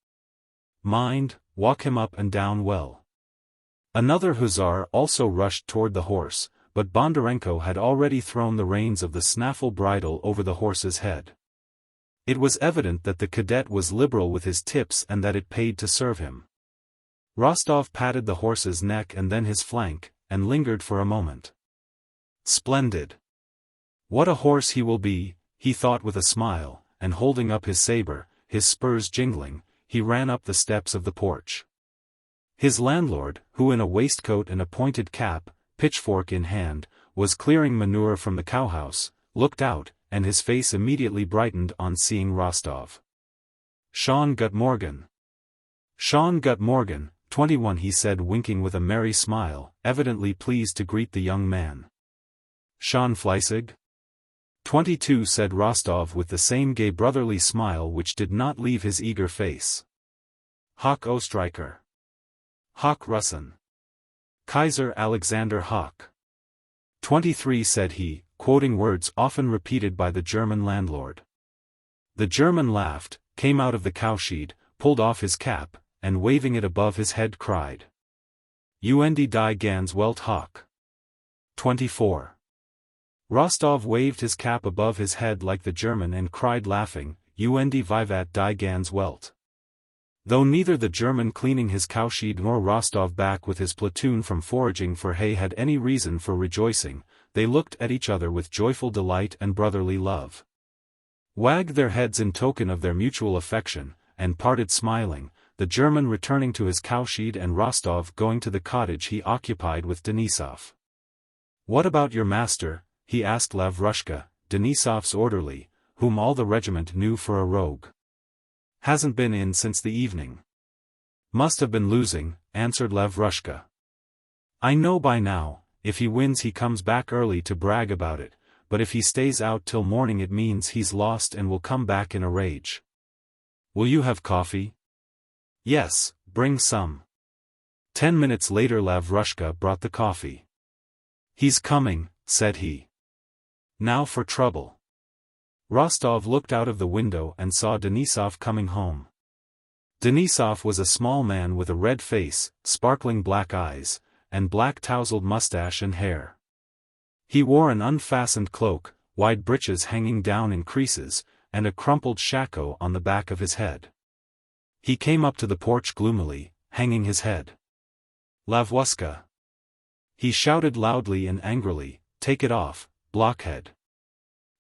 "Mind, walk him up and down well." Another hussar also rushed toward the horse, but Bondarenko had already thrown the reins of the snaffle bridle over the horse's head. It was evident that the cadet was liberal with his tips and that it paid to serve him. Rostov patted the horse's neck and then his flank, and lingered for a moment. "Splendid! What a horse he will be," he thought with a smile, and holding up his saber, his spurs jingling, he ran up the steps of the porch. His landlord, who in a waistcoat and a pointed cap, pitchfork in hand, was clearing manure from the cowhouse, looked out, and his face immediately brightened on seeing Rostov. "Schön gut Morgen. Schön gut Morgen, 21," he said, winking with a merry smile, evidently pleased to greet the young man. "Schön fleissig?" 22, said Rostov with the same gay brotherly smile which did not leave his eager face. "Hoch Österreicher. Hoch Russen. Kaiser Alexander Hoch." 23, said he, quoting words often repeated by the German landlord. The German laughed, came out of the cowshed, pulled off his cap, and waving it above his head cried, "Und die ganz Welt hoch." 24. Rostov waved his cap above his head like the German and cried laughing, "Und vivat die ganz Welt." Though neither the German cleaning his cowshed nor Rostov back with his platoon from foraging for hay had any reason for rejoicing, they looked at each other with joyful delight and brotherly love. Wagged their heads in token of their mutual affection, and parted smiling, the German returning to his cowshed and Rostov going to the cottage he occupied with Denisov. "What about your master?" he asked Lavrushka, Denisov's orderly, whom all the regiment knew for a rogue. "Hasn't been in since the evening." "Must have been losing," answered Lavrushka. "I know by now, if he wins he comes back early to brag about it, but if he stays out till morning it means he's lost and will come back in a rage. Will you have coffee?" "Yes, bring some." 10 minutes later Lavrushka brought the coffee. "He's coming," said he. "Now for trouble." Rostov looked out of the window and saw Denisov coming home. Denisov was a small man with a red face, sparkling black eyes, and black tousled mustache and hair. He wore an unfastened cloak, wide breeches hanging down in creases, and a crumpled shako on the back of his head. He came up to the porch gloomily, hanging his head. "Lavrushka!" he shouted loudly and angrily, "Take it off, blockhead."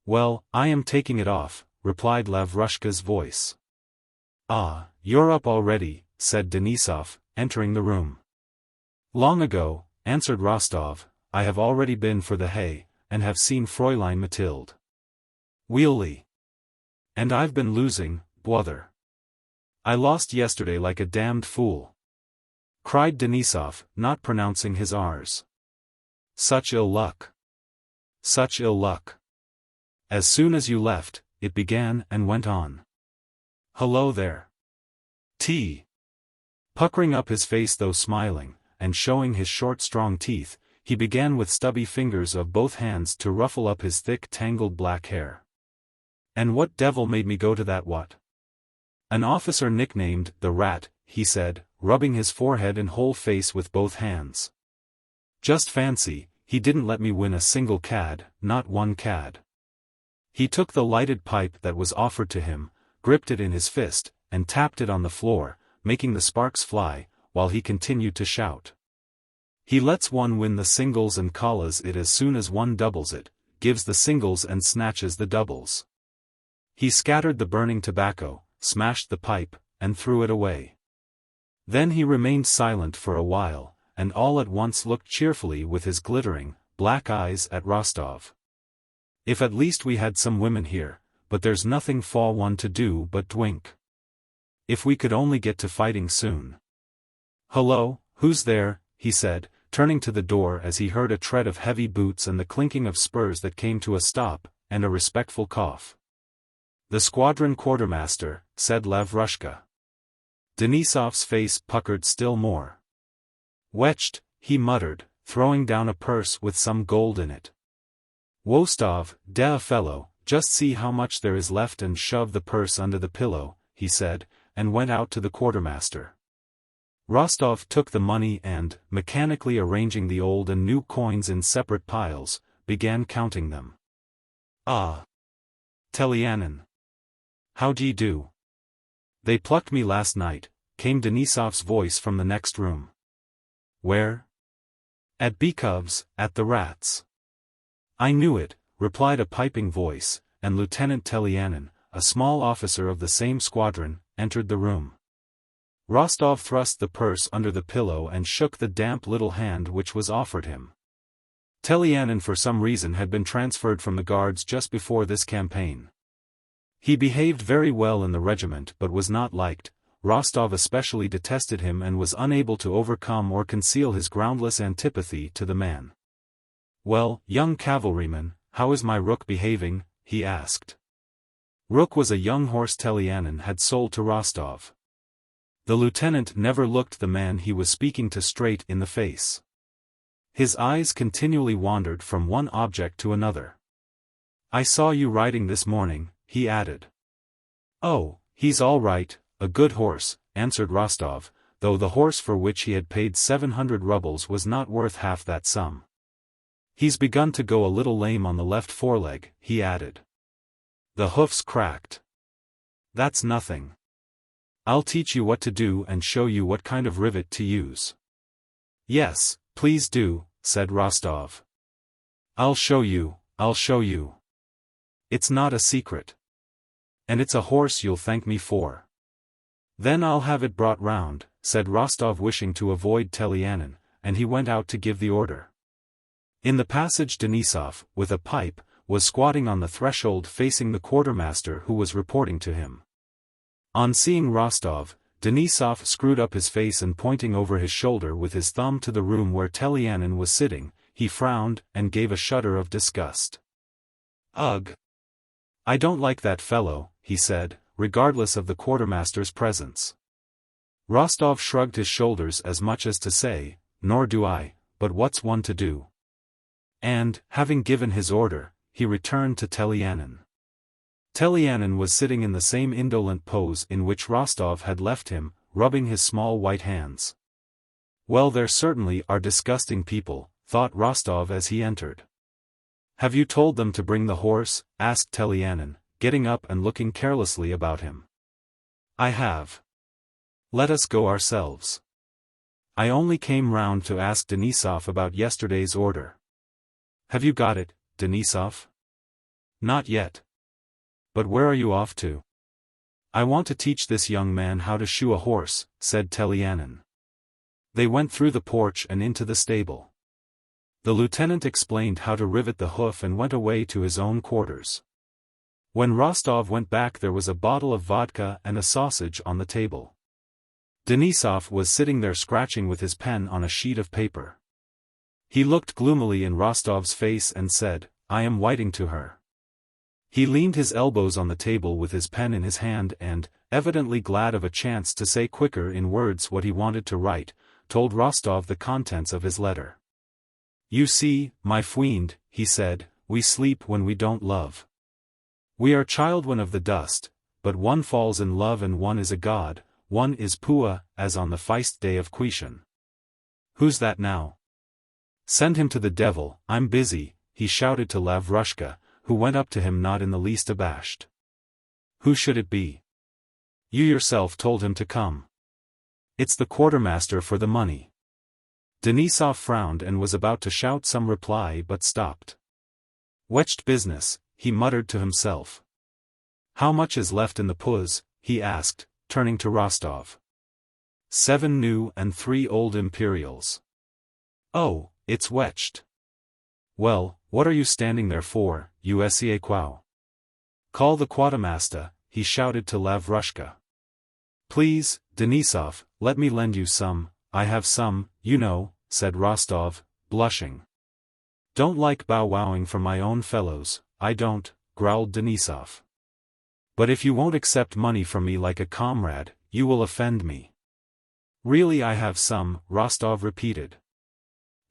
"Well, I am taking it off," replied Lavrushka's voice. "Ah, you're up already," said Denisov, entering the room. "Long ago," answered Rostov, "I have already been for the hay, and have seen Fräulein Mathilde. Really. And I've been losing, bwother. I lost yesterday like a damned fool," cried Denisov, not pronouncing his R's. "Such ill luck. Such ill luck. As soon as you left, it began and went on. Hello there. T. Puckering up his face though smiling, and showing his short strong teeth, he began with stubby fingers of both hands to ruffle up his thick tangled black hair. "And what devil made me go to that what? An officer nicknamed the Rat," he said, rubbing his forehead and whole face with both hands. "Just fancy, he didn't let me win a single cad, not one cad." He took the lighted pipe that was offered to him, gripped it in his fist, and tapped it on the floor, making the sparks fly, while he continued to shout. "He lets one win the singles and calls it as soon as one doubles it, gives the singles and snatches the doubles. He scattered the burning tobacco, smashed the pipe, and threw it away. Then he remained silent for a while, and all at once looked cheerfully with his glittering, black eyes at Rostov. "If at least we had some women here, but there's nothing for one to do but drink. If we could only get to fighting soon." "Hullo, who's there?" he said, turning to the door as he heard a tread of heavy boots and the clinking of spurs that came to a stop, and a respectful cough. "The squadron quartermaster," said Lavrushka. Denisov's face puckered still more. "Wetched," he muttered, throwing down a purse with some gold in it. "Wostov, da fellow, just see how much there is left and shove the purse under the pillow," he said, and went out to the quartermaster. Rostov took the money and, mechanically arranging the old and new coins in separate piles, began counting them. "Ah! Telyanin. How d'ye do? They plucked me last night," came Denisov's voice from the next room. "Where?" "At Bezukov's, at the Rats." "I knew it," replied a piping voice, and Lieutenant Telyanin, a small officer of the same squadron, entered the room. Rostov thrust the purse under the pillow and shook the damp little hand which was offered him. Telyanin for some reason had been transferred from the Guards just before this campaign. He behaved very well in the regiment but was not liked. Rostov especially detested him and was unable to overcome or conceal his groundless antipathy to the man. "Well, young cavalryman, how is my Rook behaving?" he asked. Rook was a young horse Telyanin had sold to Rostov. The lieutenant never looked the man he was speaking to straight in the face. His eyes continually wandered from one object to another. "I saw you riding this morning," he added. "Oh, he's all right, a good horse," answered Rostov, though the horse for which he had paid 700 rubles was not worth half that sum. "He's begun to go a little lame on the left foreleg," he added. "The hoof's cracked." "That's nothing. I'll teach you what to do and show you what kind of rivet to use." "Yes, please do," said Rostov. I'll show you. It's not a secret. And it's a horse you'll thank me for." "Then I'll have it brought round," said Rostov, wishing to avoid Telyanin, and he went out to give the order. In the passage Denisov, with a pipe, was squatting on the threshold facing the quartermaster who was reporting to him. On seeing Rostov, Denisov screwed up his face and pointing over his shoulder with his thumb to the room where Telyanin was sitting, he frowned and gave a shudder of disgust. "Ugh! I don't like that fellow," he said, regardless of the quartermaster's presence. Rostov shrugged his shoulders as much as to say, "Nor do I, but what's one to do?" And, having given his order, he returned to Telyanin. Telyanin was sitting in the same indolent pose in which Rostov had left him, rubbing his small white hands. "Well, there certainly are disgusting people," thought Rostov as he entered. "Have you told them to bring the horse?" asked Telyanin, getting up and looking carelessly about him. "I have. Let us go ourselves. I only came round to ask Denisov about yesterday's order." "Have you got it, Denisov?" "Not yet. But where are you off to?" "I want to teach this young man how to shoe a horse," said Telyanin. They went through the porch and into the stable. The lieutenant explained how to rivet the hoof and went away to his own quarters. When Rostov went back there was a bottle of vodka and a sausage on the table. Denisov was sitting there scratching with his pen on a sheet of paper. He looked gloomily in Rostov's face and said, "I am writing to her." He leaned his elbows on the table with his pen in his hand and, evidently glad of a chance to say quicker in words what he wanted to write, told Rostov the contents of his letter. "You see, my friend," he said, "we sleep when we don't love. We are children of the dust, but one falls in love and one is a god, one is Pua, as on the feast day of Quetian. Who's that now? Send him to the devil, I'm busy," he shouted to Lavrushka, who went up to him not in the least abashed. "Who should it be? You yourself told him to come." "It's the quartermaster for the money." Denisov frowned and was about to shout some reply but stopped. "Wetched business," he muttered to himself. "How much is left in the puz?" he asked, turning to Rostov. 7 new and 3 old imperials. Oh, it's wetched. Well, what are you standing there for, Usiequao? Call the quartermaster, he shouted to Lavrushka. Please, Denisov, let me lend you some, I have some, you know, said Rostov, blushing. Don't like bow-wowing from my own fellows, I don't, growled Denisov. But if you won't accept money from me like a comrade, you will offend me. Really I have some, Rostov repeated.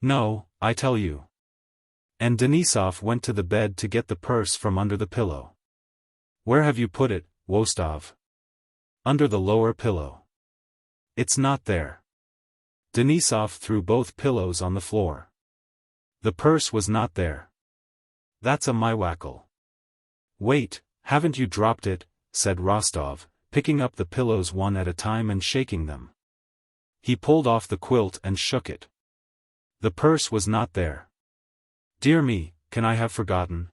No, I tell you. And Denisov went to the bed to get the purse from under the pillow. Where have you put it, Wostov? Under the lower pillow. It's not there. Denisov threw both pillows on the floor. The purse was not there. That's a mywackle. Wait, haven't you dropped it, said Rostov, picking up the pillows one at a time and shaking them. He pulled off the quilt and shook it. The purse was not there. Dear me, can I have forgotten?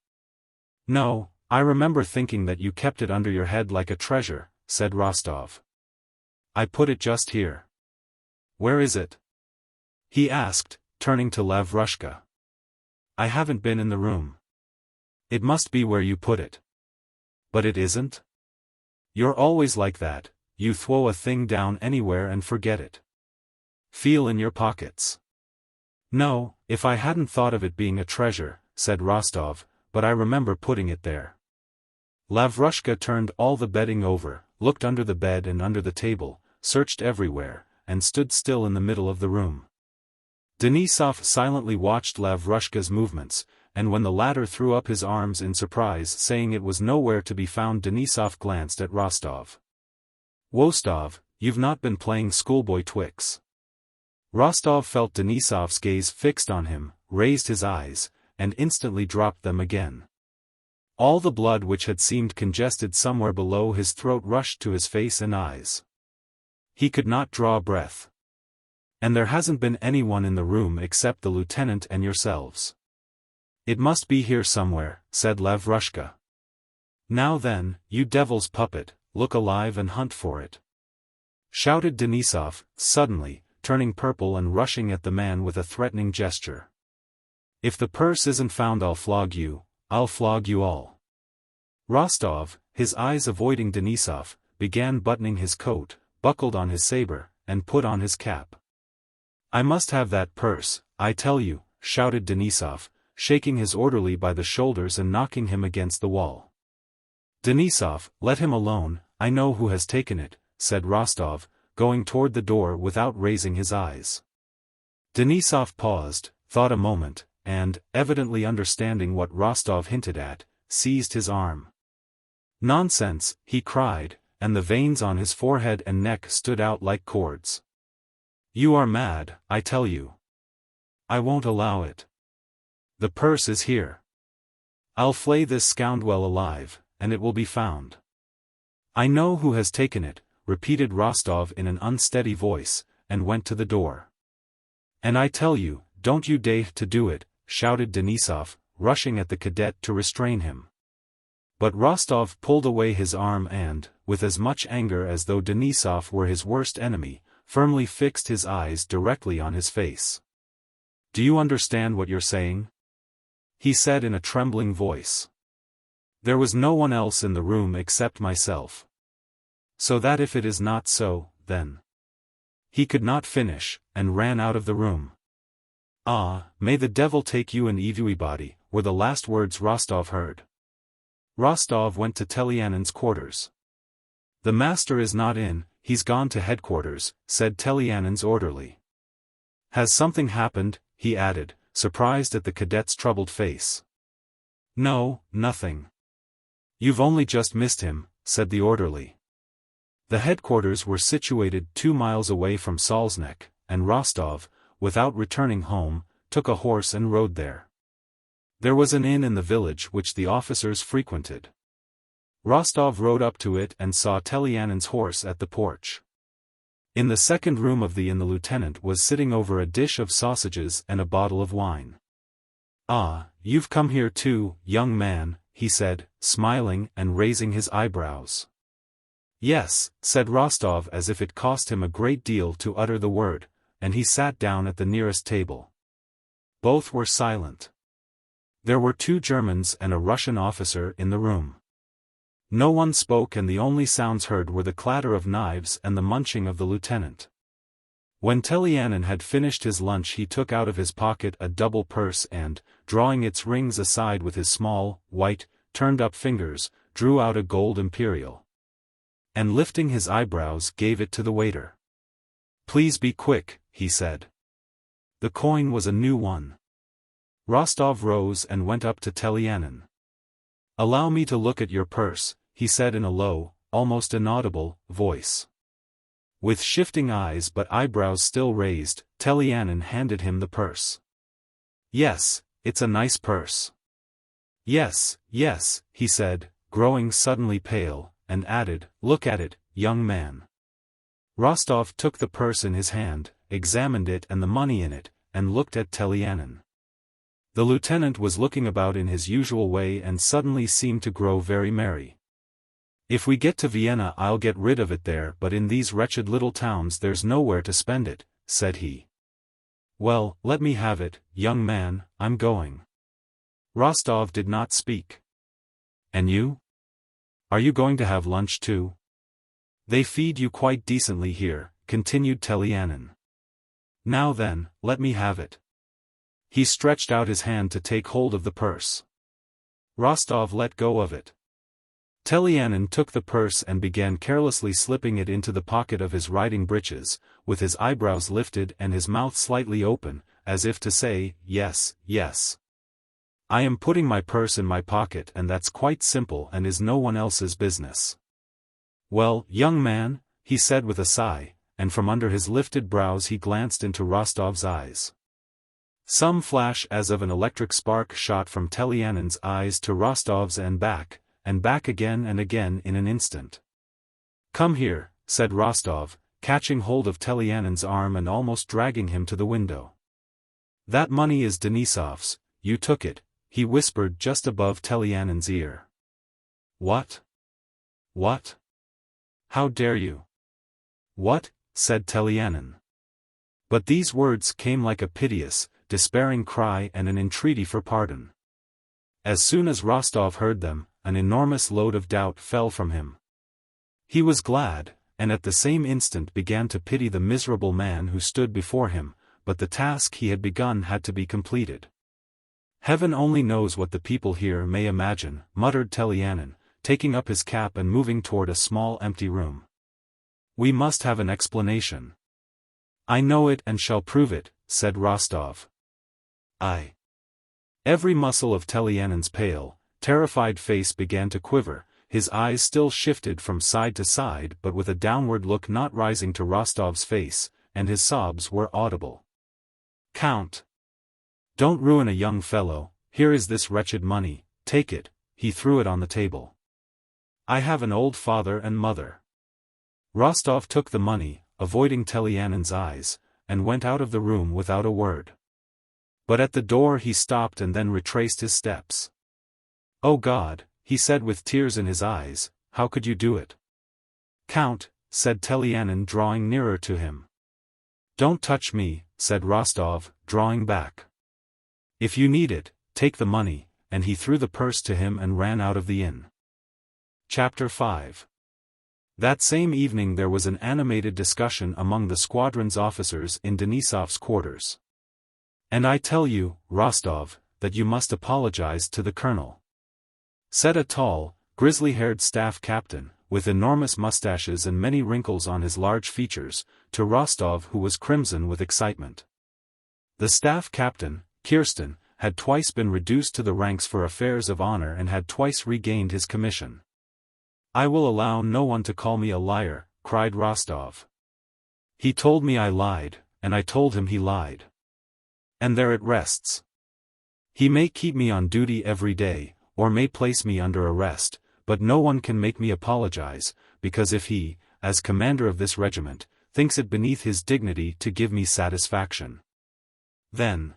No, I remember thinking that you kept it under your head like a treasure, said Rostov. I put it just here. Where is it? He asked, turning to Lavrushka. I haven't been in the room. It must be where you put it. But it isn't? You're always like that, you throw a thing down anywhere and forget it. Feel in your pockets. No, if I hadn't thought of it being a treasure, said Rostov, but I remember putting it there. Lavrushka turned all the bedding over, looked under the bed and under the table, searched everywhere, and stood still in the middle of the room. Denisov silently watched Lavrushka's movements, and when the latter threw up his arms in surprise saying it was nowhere to be found, Denisov glanced at Rostov. Wostov, you've not been playing schoolboy Twix. Rostov felt Denisov's gaze fixed on him, raised his eyes, and instantly dropped them again. All the blood which had seemed congested somewhere below his throat rushed to his face and eyes. He could not draw breath. And there hasn't been anyone in the room except the lieutenant and yourselves. It must be here somewhere, said Lavrushka. Now then, you devil's puppet, look alive and hunt for it. Shouted Denisov, suddenly, turning purple and rushing at the man with a threatening gesture. If the purse isn't found I'll flog you all. Rostov, his eyes avoiding Denisov, began buttoning his coat, buckled on his saber, and put on his cap. I must have that purse, I tell you, shouted Denisov, shaking his orderly by the shoulders and knocking him against the wall. Denisov, let him alone, I know who has taken it, said Rostov, going toward the door without raising his eyes. Denisov paused, thought a moment, and, evidently understanding what Rostov hinted at, seized his arm. Nonsense, he cried, and the veins on his forehead and neck stood out like cords. You are mad, I tell you. I won't allow it. The purse is here. I'll flay this scoundrel alive, and it will be found. I know who has taken it, repeated Rostov in an unsteady voice, and went to the door. And I tell you, don't you dare to do it, shouted Denisov, rushing at the cadet to restrain him. But Rostov pulled away his arm and, with as much anger as though Denisov were his worst enemy, firmly fixed his eyes directly on his face. Do you understand what you're saying? He said in a trembling voice. There was no one else in the room except myself. So that if it is not so, then. He could not finish, and ran out of the room. Ah, may the devil take you and everybody, were the last words Rostov heard. Rostov went to Telyanin's quarters. The master is not in, he's gone to headquarters, said Telyanin's orderly. Has something happened, he added, surprised at the cadet's troubled face. No, nothing. You've only just missed him, said the orderly. The headquarters were situated 2 miles away from Salznek, and Rostov, without returning home, took a horse and rode there. There was an inn in the village which the officers frequented. Rostov rode up to it and saw Telyanin's horse at the porch. In the second room of the inn the lieutenant was sitting over a dish of sausages and a bottle of wine. Ah, you've come here too, young man, he said, smiling and raising his eyebrows. Yes, said Rostov as if it cost him a great deal to utter the word, and he sat down at the nearest table. Both were silent. There were 2 Germans and a Russian officer in the room. No one spoke, and the only sounds heard were the clatter of knives and the munching of the lieutenant. When Telyánin had finished his lunch, he took out of his pocket a double purse and, drawing its rings aside with his small, white, turned-up fingers, drew out a gold imperial. And lifting his eyebrows, gave it to the waiter. "Please be quick," he said. The coin was a new one. Rostov rose and went up to Telyánin. "Allow me to look at your purse," he said in a low, almost inaudible, voice. With shifting eyes but eyebrows still raised, Telyánin handed him the purse. "Yes, it's a nice purse." "Yes, yes," he said, growing suddenly pale, and added, "Look at it, young man." Rostov took the purse in his hand, examined it and the money in it, and looked at Telyánin. The lieutenant was looking about in his usual way and suddenly seemed to grow very merry. "If we get to Vienna I'll get rid of it there, but in these wretched little towns there's nowhere to spend it," said he. "Well, let me have it, young man, I'm going." Rostov did not speak. "And you? Are you going to have lunch too?" "They feed you quite decently here," continued Telyánin. "Now then, let me have it." He stretched out his hand to take hold of the purse. Rostov let go of it. Telyánin took the purse and began carelessly slipping it into the pocket of his riding breeches, with his eyebrows lifted and his mouth slightly open, as if to say, "Yes, yes. I am putting my purse in my pocket, and that's quite simple and is no one else's business." "Well, young man," he said with a sigh, and from under his lifted brows he glanced into Rostov's eyes. Some flash as of an electric spark shot from Telyánin's eyes to Rostov's and back again and again in an instant. "Come here," said Rostov, catching hold of Telyánin's arm and almost dragging him to the window. "That money is Denisov's, you took it," he whispered just above Telyánin's ear. "What? What? How dare you?" "What?" said Telyánin. But these words came like a piteous, despairing cry and an entreaty for pardon. As soon as Rostov heard them, an enormous load of doubt fell from him. He was glad, and at the same instant began to pity the miserable man who stood before him, but the task he had begun had to be completed. "Heaven only knows what the people here may imagine," muttered Telyánin, taking up his cap and moving toward a small empty room. "We must have an explanation." "I know it and shall prove it," said Rostov. Every muscle of Telyánin's pale, terrified face began to quiver, his eyes still shifted from side to side but with a downward look not rising to Rostov's face, and his sobs were audible. "Count! Don't ruin a young fellow, here is this wretched money, take it," he threw it on the table. "I have an old father and mother." Rostov took the money, avoiding Telyánin's eyes, and went out of the room without a word. But at the door he stopped and then retraced his steps. "Oh God," he said with tears in his eyes, "how could you do it?" "Count," said Telyánin drawing nearer to him. "Don't touch me," said Rostov, drawing back. "If you need it, take the money," and he threw the purse to him and ran out of the inn. Chapter 5. That same evening there was an animated discussion among the squadron's officers in Denisov's quarters. "And I tell you, Rostov, that you must apologize to the colonel," said a tall, grizzly-haired staff captain, with enormous mustaches and many wrinkles on his large features, to Rostov who was crimson with excitement. The staff captain, Kirsten, had twice been reduced to the ranks for affairs of honor and had twice regained his commission. "I will allow no one to call me a liar," cried Rostov. "He told me I lied, and I told him he lied. And there it rests. He may keep me on duty every day, or may place me under arrest, but no one can make me apologize, because if he, as commander of this regiment, thinks it beneath his dignity to give me satisfaction, then—"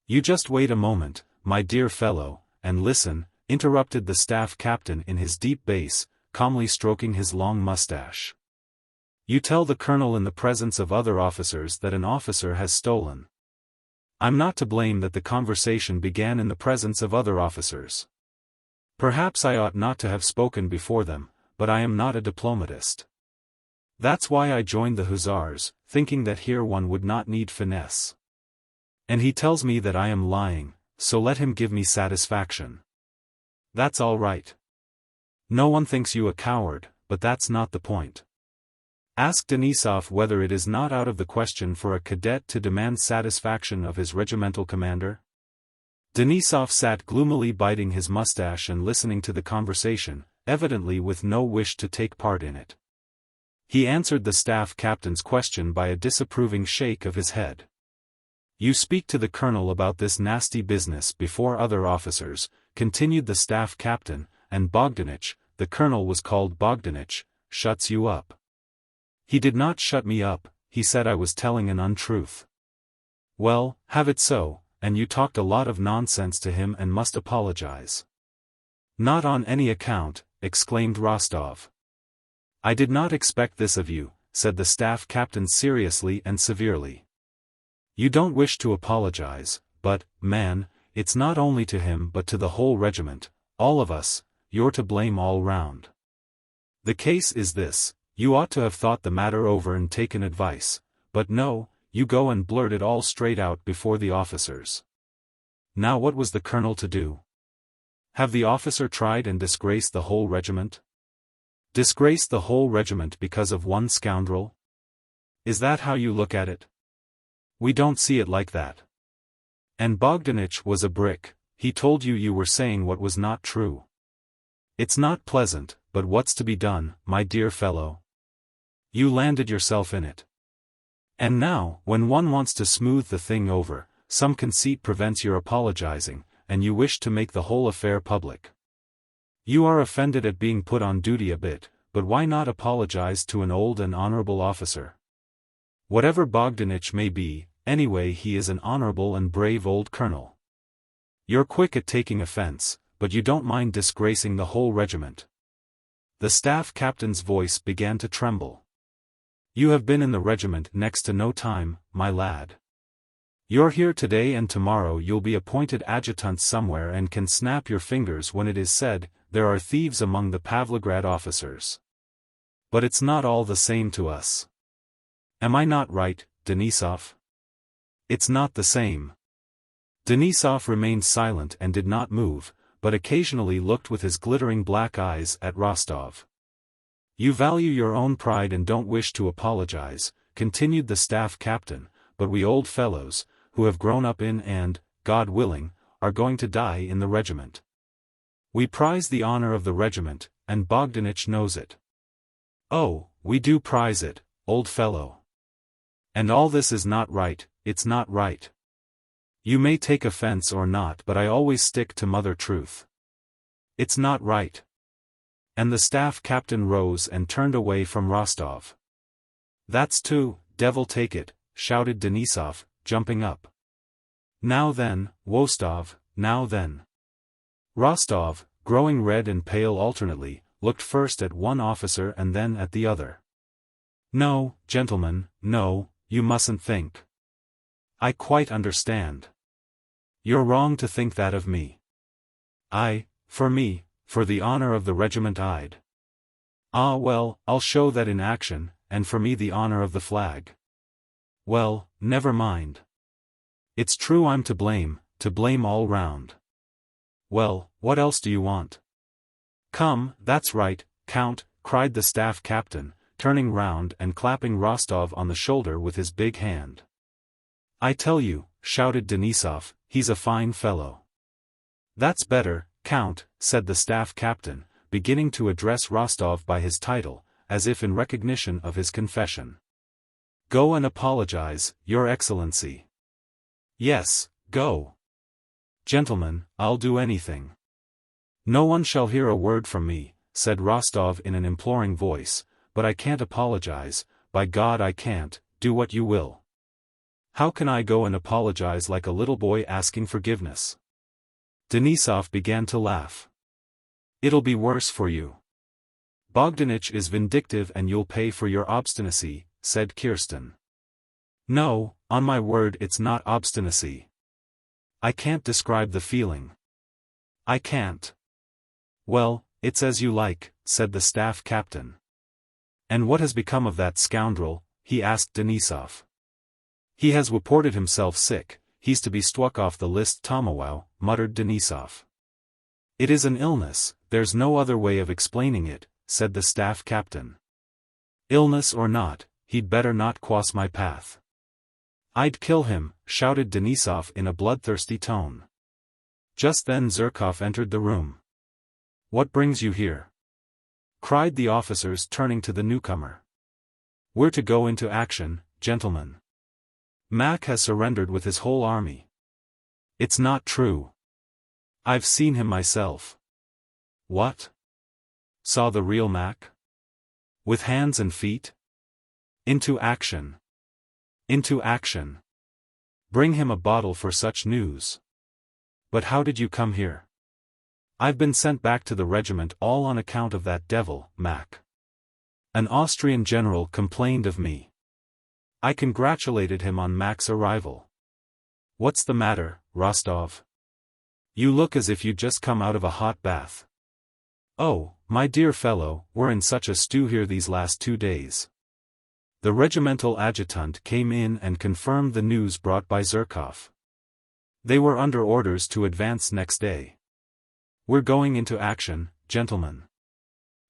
"You just wait a moment, my dear fellow, and listen," interrupted the staff captain in his deep bass, calmly stroking his long mustache. You tell the colonel in the presence of other officers that an officer has stolen. I'm not to blame that the conversation began in the presence of other officers. Perhaps I ought not to have spoken before them, but I am not a diplomatist. That's why I joined the hussars, thinking that here one would not need finesse. And he tells me that I am lying, so let him give me satisfaction. That's all right. No one thinks you a coward, but that's not the point. Ask Denisov whether it is not out of the question for a cadet to demand satisfaction of his regimental commander. Denisov sat gloomily biting his mustache and listening to the conversation, evidently with no wish to take part in it. He answered the staff captain's question by a disapproving shake of his head. You speak to the colonel about this nasty business before other officers, continued the staff captain, and Bogdanich, the colonel was called Bogdanich, shuts you up. He did not shut me up, he said I was telling an untruth. Well, have it so, and you talked a lot of nonsense to him and must apologize. Not on any account, exclaimed Rostov. I did not expect this of you, said the staff captain seriously and severely. You don't wish to apologize, but, man, it's not only to him but to the whole regiment, all of us, you're to blame all round. The case is this. You ought to have thought the matter over and taken advice, but no, you go and blurt it all straight out before the officers. Now what was the colonel to do? Have the officer tried and disgraced the whole regiment? Disgraced the whole regiment because of one scoundrel? Is that how you look at it? We don't see it like that. And Bogdanich was a brick, he told you were saying what was not true. It's not pleasant, but what's to be done, my dear fellow? You landed yourself in it. And now, when one wants to smooth the thing over, some conceit prevents your apologizing, and you wish to make the whole affair public. You are offended at being put on duty a bit, but why not apologize to an old and honorable officer? Whatever Bogdanich may be, anyway he is an honorable and brave old colonel. You're quick at taking offense, but you don't mind disgracing the whole regiment. The staff captain's voice began to tremble. You have been in the regiment next to no time, my lad. You're here today and tomorrow you'll be appointed adjutant somewhere and can snap your fingers when it is said, there are thieves among the Pavlograd officers. But it's not all the same to us. Am I not right, Denisov? It's not the same. Denisov remained silent and did not move, but occasionally looked with his glittering black eyes at Rostov. You value your own pride and don't wish to apologize, continued the staff captain, but we old fellows, who have grown up in and, God willing, are going to die in the regiment. We prize the honor of the regiment, and Bogdanich knows it. Oh, we do prize it, old fellow. And all this is not right, it's not right. You may take offense or not, but I always stick to mother truth. It's not right. And the staff captain rose and turned away from Rostov. That's too, devil take it, shouted Denisov, jumping up. Now then, Wostov, now then. Rostov, growing red and pale alternately, looked first at one officer and then at the other. No, gentlemen, no, you mustn't think. I quite understand. You're wrong to think that of me. For the honor of the regiment I'd. Ah well, I'll show that in action, and for me the honor of the flag. Well, never mind. It's true I'm to blame all round. Well, what else do you want? Come, that's right, Count, cried the staff captain, turning round and clapping Rostov on the shoulder with his big hand. I tell you, shouted Denisov, he's a fine fellow. That's better, Count, said the staff captain, beginning to address Rostov by his title, as if in recognition of his confession. Go and apologize, Your Excellency. Yes, go. Gentlemen, I'll do anything. No one shall hear a word from me, said Rostov in an imploring voice, but I can't apologize, by God I can't, do what you will. How can I go and apologize like a little boy asking forgiveness? Denisov began to laugh. It'll be worse for you. Bogdanich is vindictive and you'll pay for your obstinacy, said Kirsten. No, on my word it's not obstinacy. I can't describe the feeling. I can't. Well, it's as you like, said the staff captain. And what has become of that scoundrel? He asked Denisov. He has reported himself sick, he's to be struck off the list tomorrow, muttered Denisov. It is an illness, there's no other way of explaining it, said the staff captain. Illness or not, he'd better not cross my path. I'd kill him, shouted Denisov in a bloodthirsty tone. Just then Zherkov entered the room. What brings you here? Cried the officers, turning to the newcomer. We're to go into action, gentlemen. Mack has surrendered with his whole army. It's not true. I've seen him myself. What? Saw the real Mack? With hands and feet? Into action. Into action. Bring him a bottle for such news. But how did you come here? I've been sent back to the regiment all on account of that devil, Mack. An Austrian general complained of me. I congratulated him on Mack's arrival. What's the matter, Rostov? You look as if you'd just come out of a hot bath. Oh, my dear fellow, we're in such a stew here these last 2 days. The regimental adjutant came in and confirmed the news brought by Zherkov. They were under orders to advance next day. We're going into action, gentlemen.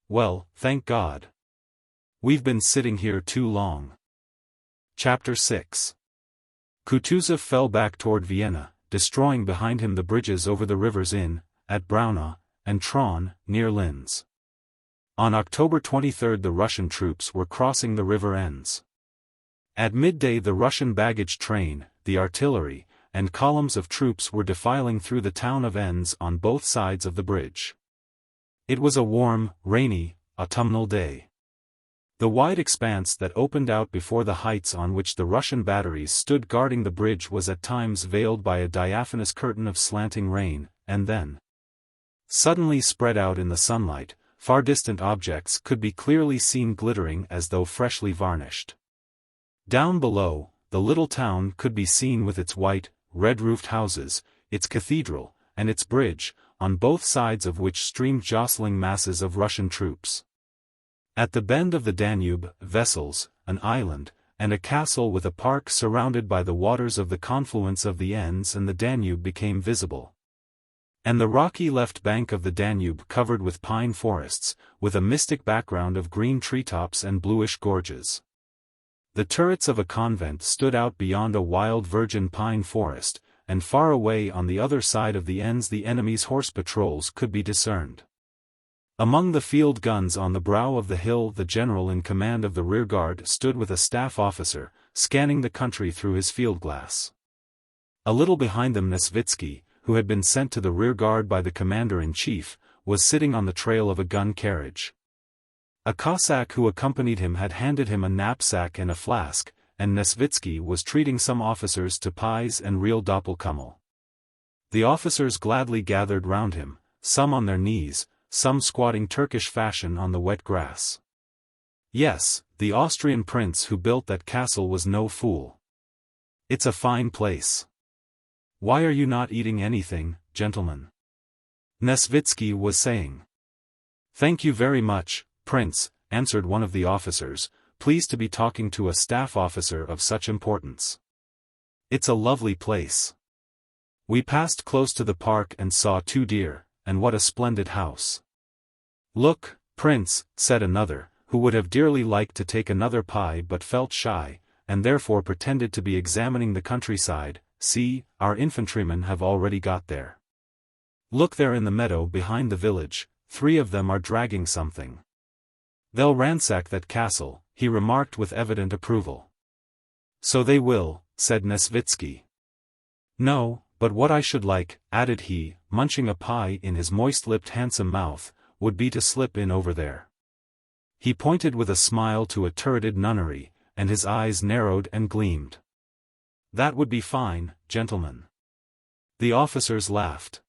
Well, thank God. We've been sitting here too long. Chapter 6. Kutuzov fell back toward Vienna, destroying behind him the bridges over the rivers Inn, at Braunau, and Traun, near Linz. On October 23 the Russian troops were crossing the river Enns. At midday the Russian baggage train, the artillery, and columns of troops were defiling through the town of Enns on both sides of the bridge. It was a warm, rainy, autumnal day. The wide expanse that opened out before the heights on which the Russian batteries stood guarding the bridge was at times veiled by a diaphanous curtain of slanting rain, and then, suddenly spread out in the sunlight, far distant objects could be clearly seen glittering as though freshly varnished. Down below, the little town could be seen with its white, red-roofed houses, its cathedral, and its bridge, on both sides of which streamed jostling masses of Russian troops. At the bend of the Danube, vessels, an island, and a castle with a park surrounded by the waters of the confluence of the Enns and the Danube became visible. And the rocky left bank of the Danube covered with pine forests, with a mystic background of green treetops and bluish gorges. The turrets of a convent stood out beyond a wild virgin pine forest, and far away on the other side of the Enns the enemy's horse patrols could be discerned. Among the field guns on the brow of the hill the general in command of the rearguard stood with a staff officer, scanning the country through his field glass. A little behind them Nesvitsky, who had been sent to the rearguard by the commander-in-chief, was sitting on the trail of a gun carriage. A Cossack who accompanied him had handed him a knapsack and a flask, and Nesvitsky was treating some officers to pies and real doppelkummel. The officers gladly gathered round him, some on their knees, some squatting Turkish fashion on the wet grass. Yes, the Austrian prince who built that castle was no fool. It's a fine place. Why are you not eating anything, gentlemen? Nesvitsky was saying. Thank you very much, Prince, answered one of the officers, pleased to be talking to a staff officer of such importance. It's a lovely place. We passed close to the park and saw 2 deer, and what a splendid house. Look, Prince, said another, who would have dearly liked to take another pie but felt shy, and therefore pretended to be examining the countryside. See, our infantrymen have already got there. Look there in the meadow behind the village, 3 of them are dragging something. They'll ransack that castle, he remarked with evident approval. So they will, said Nesvitsky. No, but what I should like, added he, munching a pie in his moist-lipped handsome mouth, would be to slip in over there. He pointed with a smile to a turreted nunnery, and his eyes narrowed and gleamed. That would be fine, gentlemen. The officers laughed.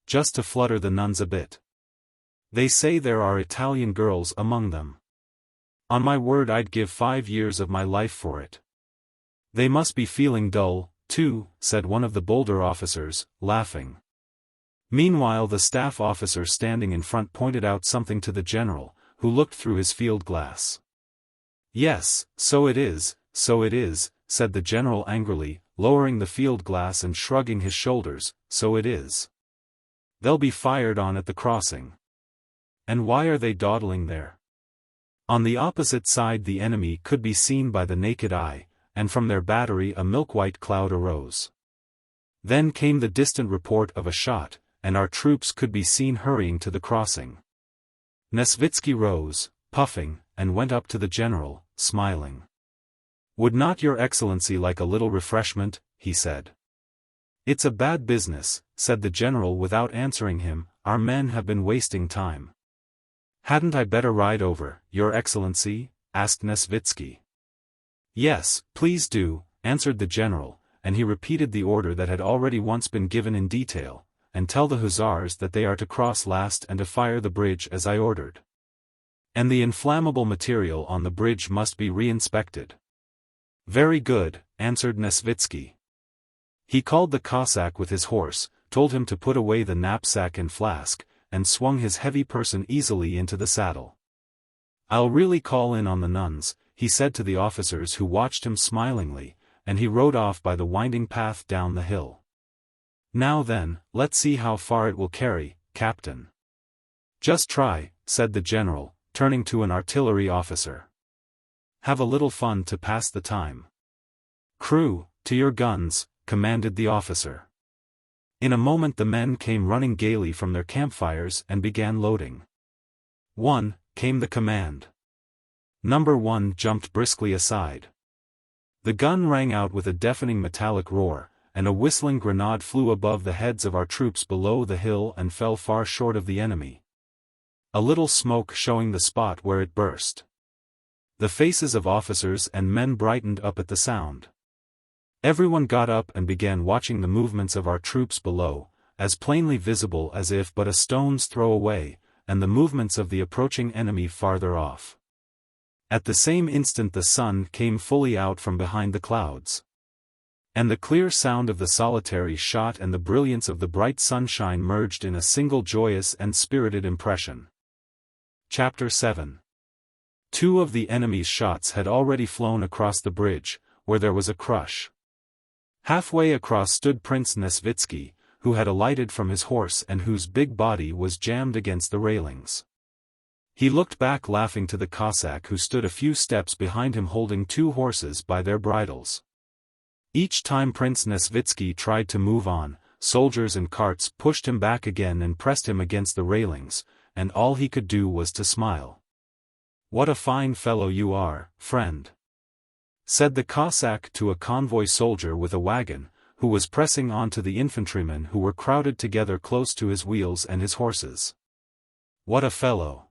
Just to flutter the nuns a bit. They say there are Italian girls among them. On my word, I'd give 5 years of my life for it. They must be feeling dull, too, said one of the bolder officers, laughing. Meanwhile the staff officer standing in front pointed out something to the general, who looked through his field glass. Yes, so it is, said the general angrily, lowering the field glass and shrugging his shoulders, so it is. They'll be fired on at the crossing. And why are they dawdling there? On the opposite side the enemy could be seen by the naked eye, and from their battery a milk-white cloud arose. Then came the distant report of a shot, and our troops could be seen hurrying to the crossing. Nesvitsky rose, puffing, and went up to the general, smiling. "Would not your excellency like a little refreshment?" he said. "It's a bad business," said the general without answering him, "our men have been wasting time." "Hadn't I better ride over, your excellency?" asked Nesvitsky. "Yes, please do," answered the general, and he repeated the order that had already once been given in detail, "and tell the hussars that they are to cross last and to fire the bridge as I ordered. And the inflammable material on the bridge must be re-inspected." "Very good," answered Nesvitsky. He called the Cossack with his horse, told him to put away the knapsack and flask, and swung his heavy person easily into the saddle. "I'll really call in on the nuns," he said to the officers who watched him smilingly, and he rode off by the winding path down the hill. "Now then, let's see how far it will carry, Captain." "Just try," said the general, turning to an artillery officer. "Have a little fun to pass the time." "Crew, to your guns," commanded the officer. In a moment the men came running gaily from their campfires and began loading. "1," came the command. Number 1 jumped briskly aside. The gun rang out with a deafening metallic roar, and a whistling grenade flew above the heads of our troops below the hill and fell far short of the enemy, a little smoke showing the spot where it burst. The faces of officers and men brightened up at the sound. Everyone got up and began watching the movements of our troops below, as plainly visible as if but a stone's throw away, and the movements of the approaching enemy farther off. At the same instant the sun came fully out from behind the clouds. And the clear sound of the solitary shot and the brilliance of the bright sunshine merged in a single joyous and spirited impression. Chapter 7. 2 of the enemy's shots had already flown across the bridge, where there was a crush. Halfway across stood Prince Nesvitsky, who had alighted from his horse and whose big body was jammed against the railings. He looked back laughing to the Cossack who stood a few steps behind him holding 2 horses by their bridles. Each time Prince Nesvitsky tried to move on, soldiers and carts pushed him back again and pressed him against the railings, and all he could do was to smile. "What a fine fellow you are, friend," said the Cossack to a convoy soldier with a wagon, who was pressing on to the infantrymen who were crowded together close to his wheels and his horses. "What a fellow!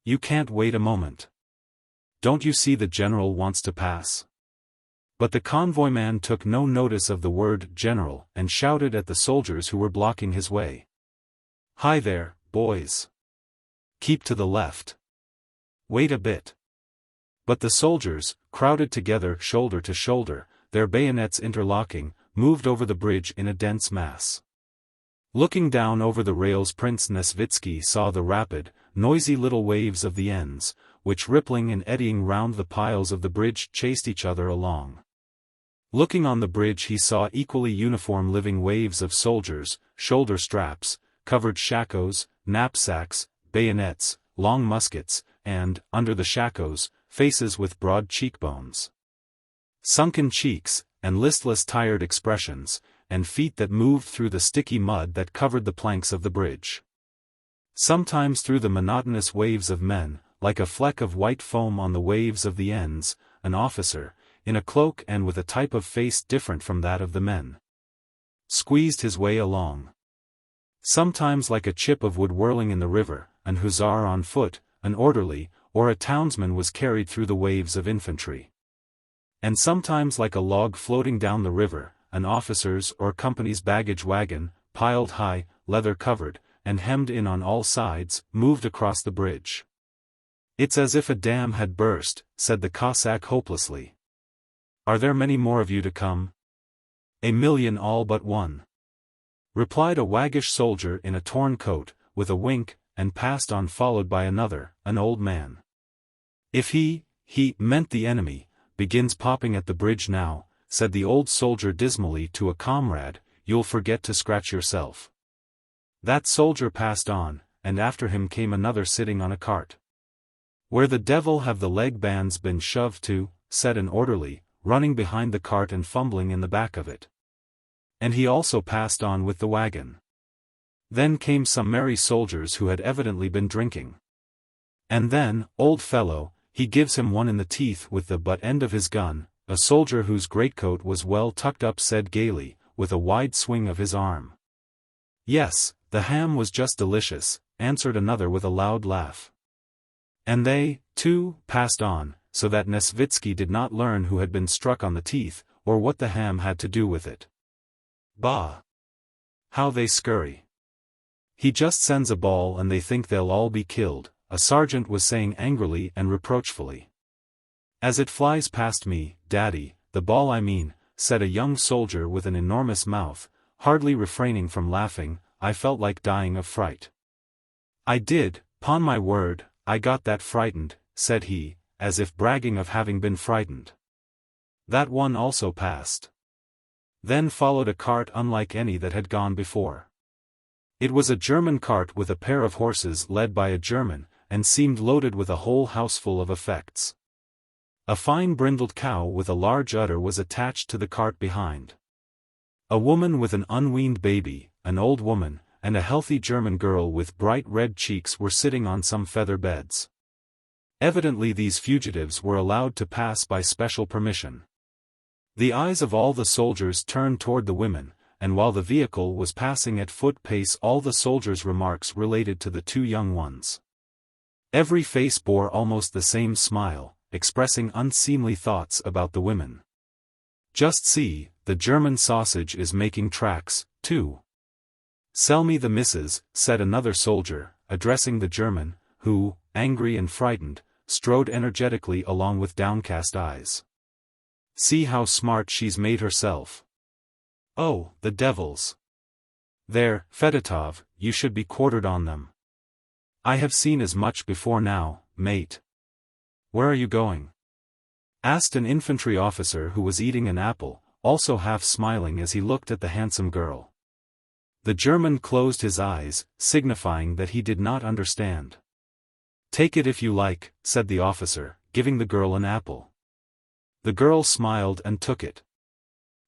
You can't wait a moment. Don't you see the general wants to pass?" But the convoyman took no notice of the word general and shouted at the soldiers who were blocking his way. "Hi there, boys! Keep to the left. Wait a bit." But the soldiers, crowded together shoulder to shoulder, their bayonets interlocking, moved over the bridge in a dense mass. Looking down over the rails Prince Nesvitsky saw the rapid, noisy little waves of the ends, which rippling and eddying round the piles of the bridge chased each other along. Looking on the bridge he saw equally uniform living waves of soldiers, shoulder straps, covered shakos, knapsacks, bayonets, long muskets, and, under the shakos, faces with broad cheekbones, sunken cheeks, and listless tired expressions, and feet that moved through the sticky mud that covered the planks of the bridge. Sometimes through the monotonous waves of men, like a fleck of white foam on the waves of the ends, an officer, in a cloak and with a type of face different from that of the men, squeezed his way along. Sometimes like a chip of wood whirling in the river, an hussar on foot, an orderly, or a townsman was carried through the waves of infantry. And sometimes like a log floating down the river, an officer's or company's baggage wagon, piled high, leather-covered, and hemmed in on all sides, moved across the bridge. "It's as if a dam had burst," said the Cossack hopelessly. "Are there many more of you to come?" "A million all but one," replied a waggish soldier in a torn coat, with a wink, and passed on followed by another, an old man. "If he meant the enemy, begins popping at the bridge now," said the old soldier dismally to a comrade, "you'll forget to scratch yourself." That soldier passed on, and after him came another sitting on a cart. "Where the devil have the leg bands been shoved to?" said an orderly, running behind the cart and fumbling in the back of it. And he also passed on with the wagon. Then came some merry soldiers who had evidently been drinking. And then, old fellow, he gives him one in the teeth with the butt end of his gun. A soldier whose greatcoat was well tucked up said gaily, with a wide swing of his arm. "Yes, the ham was just delicious," answered another with a loud laugh. And they, too, passed on, so that Nesvitsky did not learn who had been struck on the teeth, or what the ham had to do with it. "Bah! How they scurry! He just sends a ball and they think they'll all be killed," a sergeant was saying angrily and reproachfully. "As it flies past me, Daddy, the ball I mean," said a young soldier with an enormous mouth, hardly refraining from laughing. "I felt like dying of fright. I did, 'pon my word, I got that frightened," said he, as if bragging of having been frightened. That one also passed. Then followed a cart unlike any that had gone before. It was a German cart with a pair of horses led by a German, and seemed loaded with a whole houseful of effects. A fine brindled cow with a large udder was attached to the cart behind. A woman with an unweaned baby, an old woman, and a healthy German girl with bright red cheeks were sitting on some feather beds. Evidently these fugitives were allowed to pass by special permission. The eyes of all the soldiers turned toward the women, and while the vehicle was passing at foot pace all the soldiers' remarks related to the two young ones. Every face bore almost the same smile, expressing unseemly thoughts about the women. "Just see, the German sausage is making tracks, too." "Sell me the missus," said another soldier, addressing the German, who, angry and frightened, strode energetically along with downcast eyes. "See how smart she's made herself. Oh, the devils! There, Fedotov, you should be quartered on them. I have seen as much before now, mate." "Where are you going?" asked an infantry officer who was eating an apple, also half smiling as he looked at the handsome girl. The German closed his eyes, signifying that he did not understand. "Take it if you like," said the officer, giving the girl an apple. The girl smiled and took it.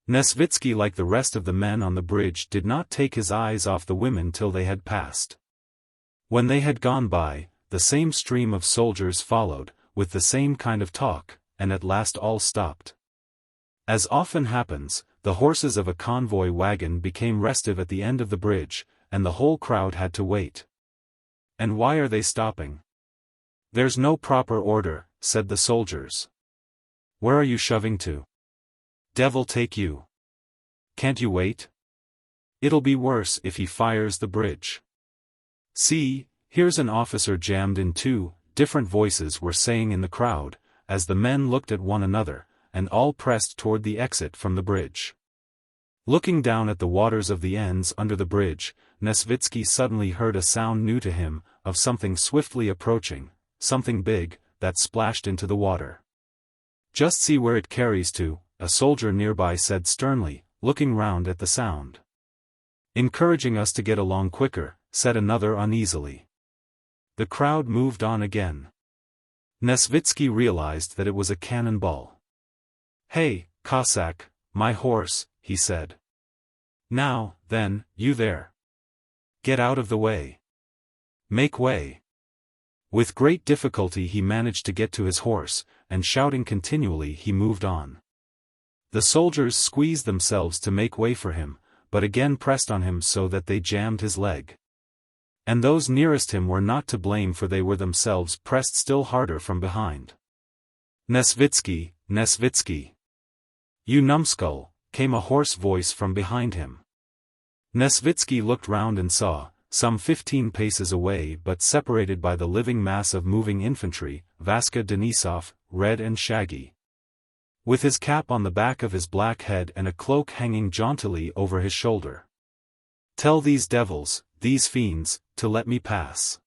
Nesvitsky, like the rest of the men on the bridge, did not take his eyes off the women till they had passed. When they had gone by, the same stream of soldiers followed, with the same kind of talk, and at last all stopped. As often happens, the horses of a convoy wagon became restive at the end of the bridge, and the whole crowd had to wait. "And why are they stopping?" "There's no proper order," said the soldiers. "Where are you shoving to? Devil take you! Can't you wait? It'll be worse if he fires the bridge. See, here's an officer jammed in too," different voices were saying in the crowd, as the men looked at one another, and all pressed toward the exit from the bridge. Looking down at the waters of the Enns under the bridge, Nesvitsky suddenly heard a sound new to him, of something swiftly approaching, something big, that splashed into the water. "Just see where it carries to," a soldier nearby said sternly, looking round at the sound. "Encouraging us to get along quicker," said another uneasily. The crowd moved on again. Nesvitsky realized that it was a cannonball. "Hey, Cossack, my horse," he said. "Now, then, you there. Get out of the way. Make way." With great difficulty he managed to get to his horse, and shouting continually he moved on. The soldiers squeezed themselves to make way for him, but again pressed on him so that they jammed his leg. And those nearest him were not to blame, for they were themselves pressed still harder from behind. "Nesvitsky, Nesvitsky! You numbskull!" came a hoarse voice from behind him. Nesvitsky looked round and saw, some 15 paces away but separated by the living mass of moving infantry, Vaska Denisov, red and shaggy, with his cap on the back of his black head and a cloak hanging jauntily over his shoulder. "Tell these devils, these fiends, to let me pass,"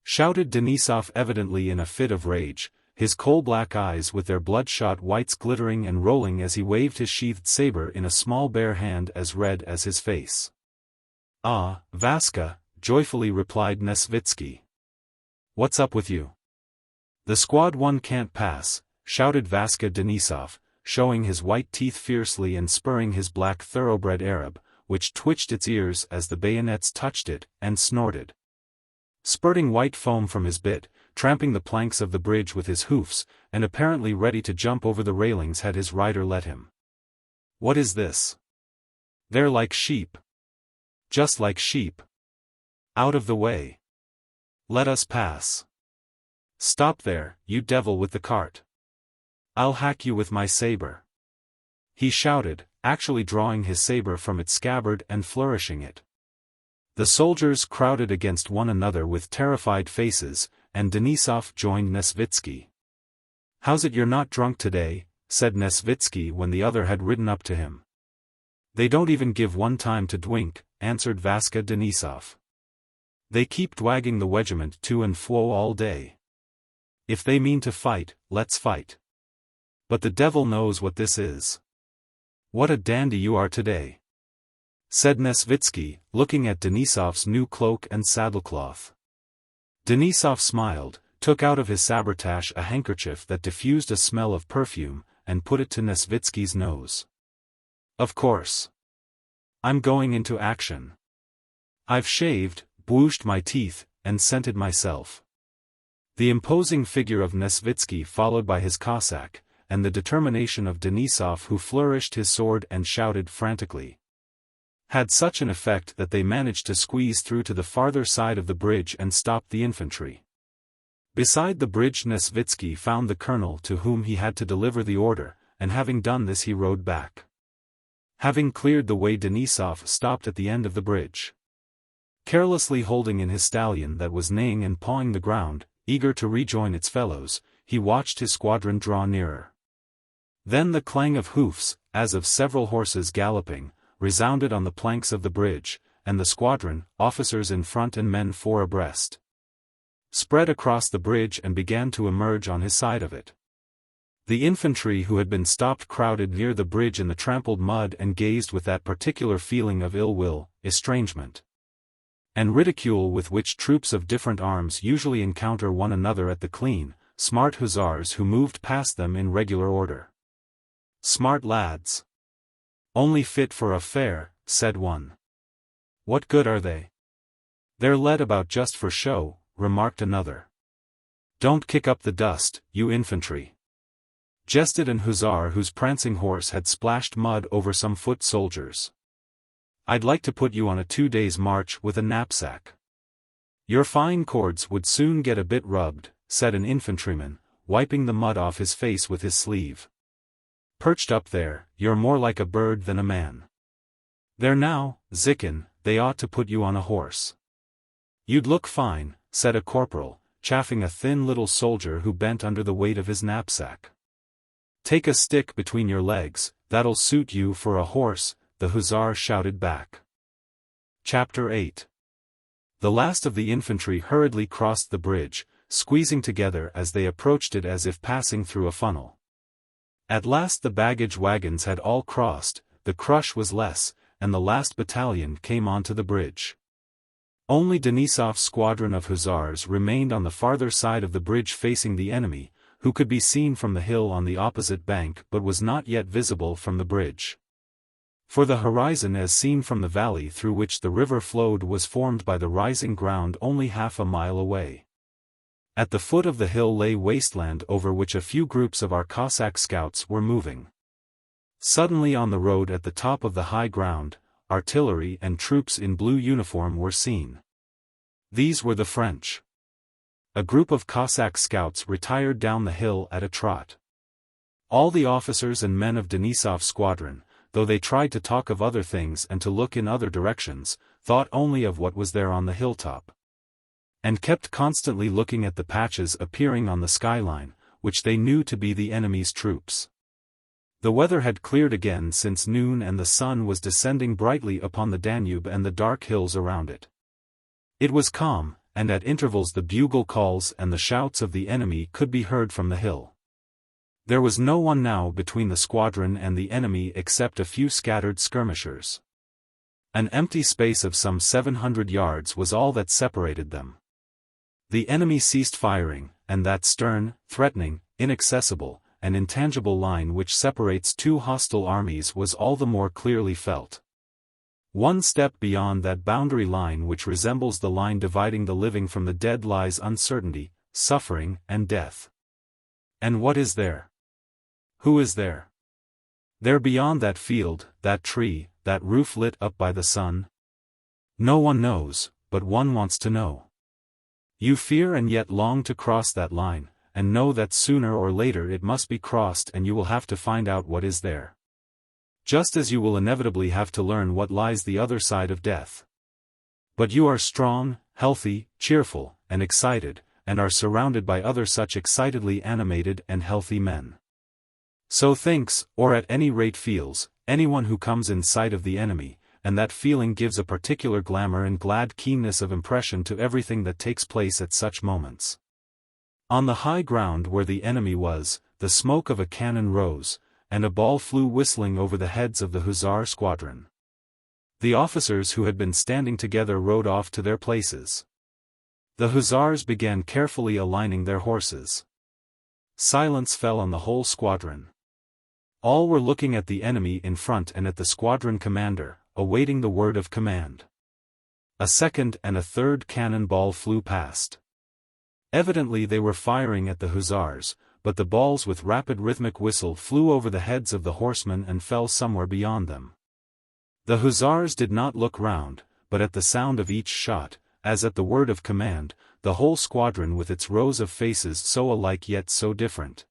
shouted Denisov, evidently in a fit of rage, his coal-black eyes with their bloodshot whites glittering and rolling as he waved his sheathed saber in a small bare hand as red as his face. "Ah, Vaska," joyfully replied Nesvitsky. "What's up with you?" "The squad one can't pass," shouted Vaska Denisov, showing his white teeth fiercely and spurring his black thoroughbred Arab, which twitched its ears as the bayonets touched it, and snorted. Spurting white foam from his bit, tramping the planks of the bridge with his hoofs, and apparently ready to jump over the railings had his rider let him. "What is this? They're like sheep. Just like sheep. Out of the way. Let us pass. Stop there, you devil with the cart. I'll hack you with my saber," he shouted, actually drawing his saber from its scabbard and flourishing it. The soldiers crowded against one another with terrified faces, and Denisov joined Nesvitsky. "How's it you're not drunk today?" said Nesvitsky when the other had ridden up to him. "They don't even give one time to drink," answered Vaska Denisov. "They keep dragging the regiment to and fro all day. If they mean to fight, let's fight. But the devil knows what this is." "What a dandy you are today," said Nesvitsky, looking at Denisov's new cloak and saddlecloth. Denisov smiled, took out of his sabretache a handkerchief that diffused a smell of perfume, and put it to Nesvitsky's nose. "Of course. I'm going into action. I've shaved, bruised my teeth, and scented myself." The imposing figure of Nesvitsky followed by his Cossack, and the determination of Denisov, who flourished his sword and shouted frantically, had such an effect that they managed to squeeze through to the farther side of the bridge and stop the infantry. Beside the bridge Nesvitsky found the colonel to whom he had to deliver the order, and having done this he rode back. Having cleared the way, Denisov stopped at the end of the bridge. Carelessly holding in his stallion that was neighing and pawing the ground, eager to rejoin its fellows, he watched his squadron draw nearer. Then the clang of hoofs, as of several horses galloping, resounded on the planks of the bridge, and the squadron, officers in front and men four abreast, spread across the bridge and began to emerge on his side of it. The infantry who had been stopped crowded near the bridge in the trampled mud and gazed with that particular feeling of ill will, estrangement, and ridicule with which troops of different arms usually encounter one another at the clean, smart hussars who moved past them in regular order. "Smart lads. Only fit for a fair," said one. "What good are they? They're led about just for show," remarked another. "Don't kick up the dust, you infantry," jested an hussar whose prancing horse had splashed mud over some foot soldiers. "I'd like to put you on a 2 days' march with a knapsack. Your fine cords would soon get a bit rubbed," said an infantryman, wiping the mud off his face with his sleeve. "Perched up there, you're more like a bird than a man. There now, Zikin, they ought to put you on a horse. You'd look fine," said a corporal, chaffing a thin little soldier who bent under the weight of his knapsack. "Take a stick between your legs, that'll suit you for a horse," the hussar shouted back. Chapter 8. The last of the infantry hurriedly crossed the bridge, squeezing together as they approached it as if passing through a funnel. At last the baggage wagons had all crossed, the crush was less, and the last battalion came onto the bridge. Only Denisov's squadron of hussars remained on the farther side of the bridge facing the enemy, who could be seen from the hill on the opposite bank but was not yet visible from the bridge. For the horizon as seen from the valley through which the river flowed was formed by the rising ground only half a mile away. At the foot of the hill lay wasteland over which a few groups of our Cossack scouts were moving. Suddenly on the road at the top of the high ground, artillery and troops in blue uniform were seen. These were the French. A group of Cossack scouts retired down the hill at a trot. All the officers and men of Denisov's squadron, though they tried to talk of other things and to look in other directions, thought only of what was there on the hilltop. And kept constantly looking at the patches appearing on the skyline, which they knew to be the enemy's troops. The weather had cleared again since noon and the sun was descending brightly upon the Danube and the dark hills around it. It was calm, and at intervals the bugle calls and the shouts of the enemy could be heard from the hill. There was no one now between the squadron and the enemy except a few scattered skirmishers. An empty space of some 700 yards was all that separated them. The enemy ceased firing, and that stern, threatening, inaccessible, and intangible line which separates two hostile armies was all the more clearly felt. One step beyond that boundary line which resembles the line dividing the living from the dead lies uncertainty, suffering, and death. And what is there? Who is there? There beyond that field, that tree, that roof lit up by the sun? No one knows, but one wants to know. You fear and yet long to cross that line, and know that sooner or later it must be crossed and you will have to find out what is there. Just as you will inevitably have to learn what lies the other side of death. But you are strong, healthy, cheerful, and excited, and are surrounded by other such excitedly animated and healthy men. So thinks, or at any rate feels, anyone who comes in sight of the enemy, and that feeling gives a particular glamour and glad keenness of impression to everything that takes place at such moments. On the high ground where the enemy was, the smoke of a cannon rose, and a ball flew whistling over the heads of the hussar squadron. The officers who had been standing together rode off to their places. The hussars began carefully aligning their horses. Silence fell on the whole squadron. All were looking at the enemy in front and at the squadron commander, awaiting the word of command. A second and a third cannon ball flew past. Evidently they were firing at the hussars, but the balls with rapid rhythmic whistle flew over the heads of the horsemen and fell somewhere beyond them. The hussars did not look round, but at the sound of each shot, as at the word of command, the whole squadron with its rows of faces so alike yet so different,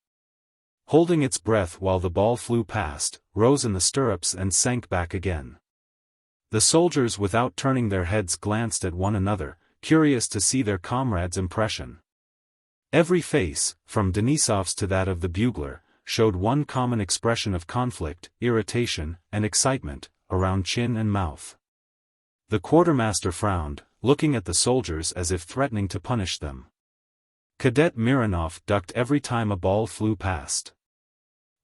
holding its breath while the ball flew past, rose in the stirrups and sank back again. The soldiers without turning their heads glanced at one another, curious to see their comrades' impression. Every face, from Denisov's to that of the bugler, showed one common expression of conflict, irritation, and excitement, around chin and mouth. The quartermaster frowned, looking at the soldiers as if threatening to punish them. Cadet Mironov ducked every time a ball flew past.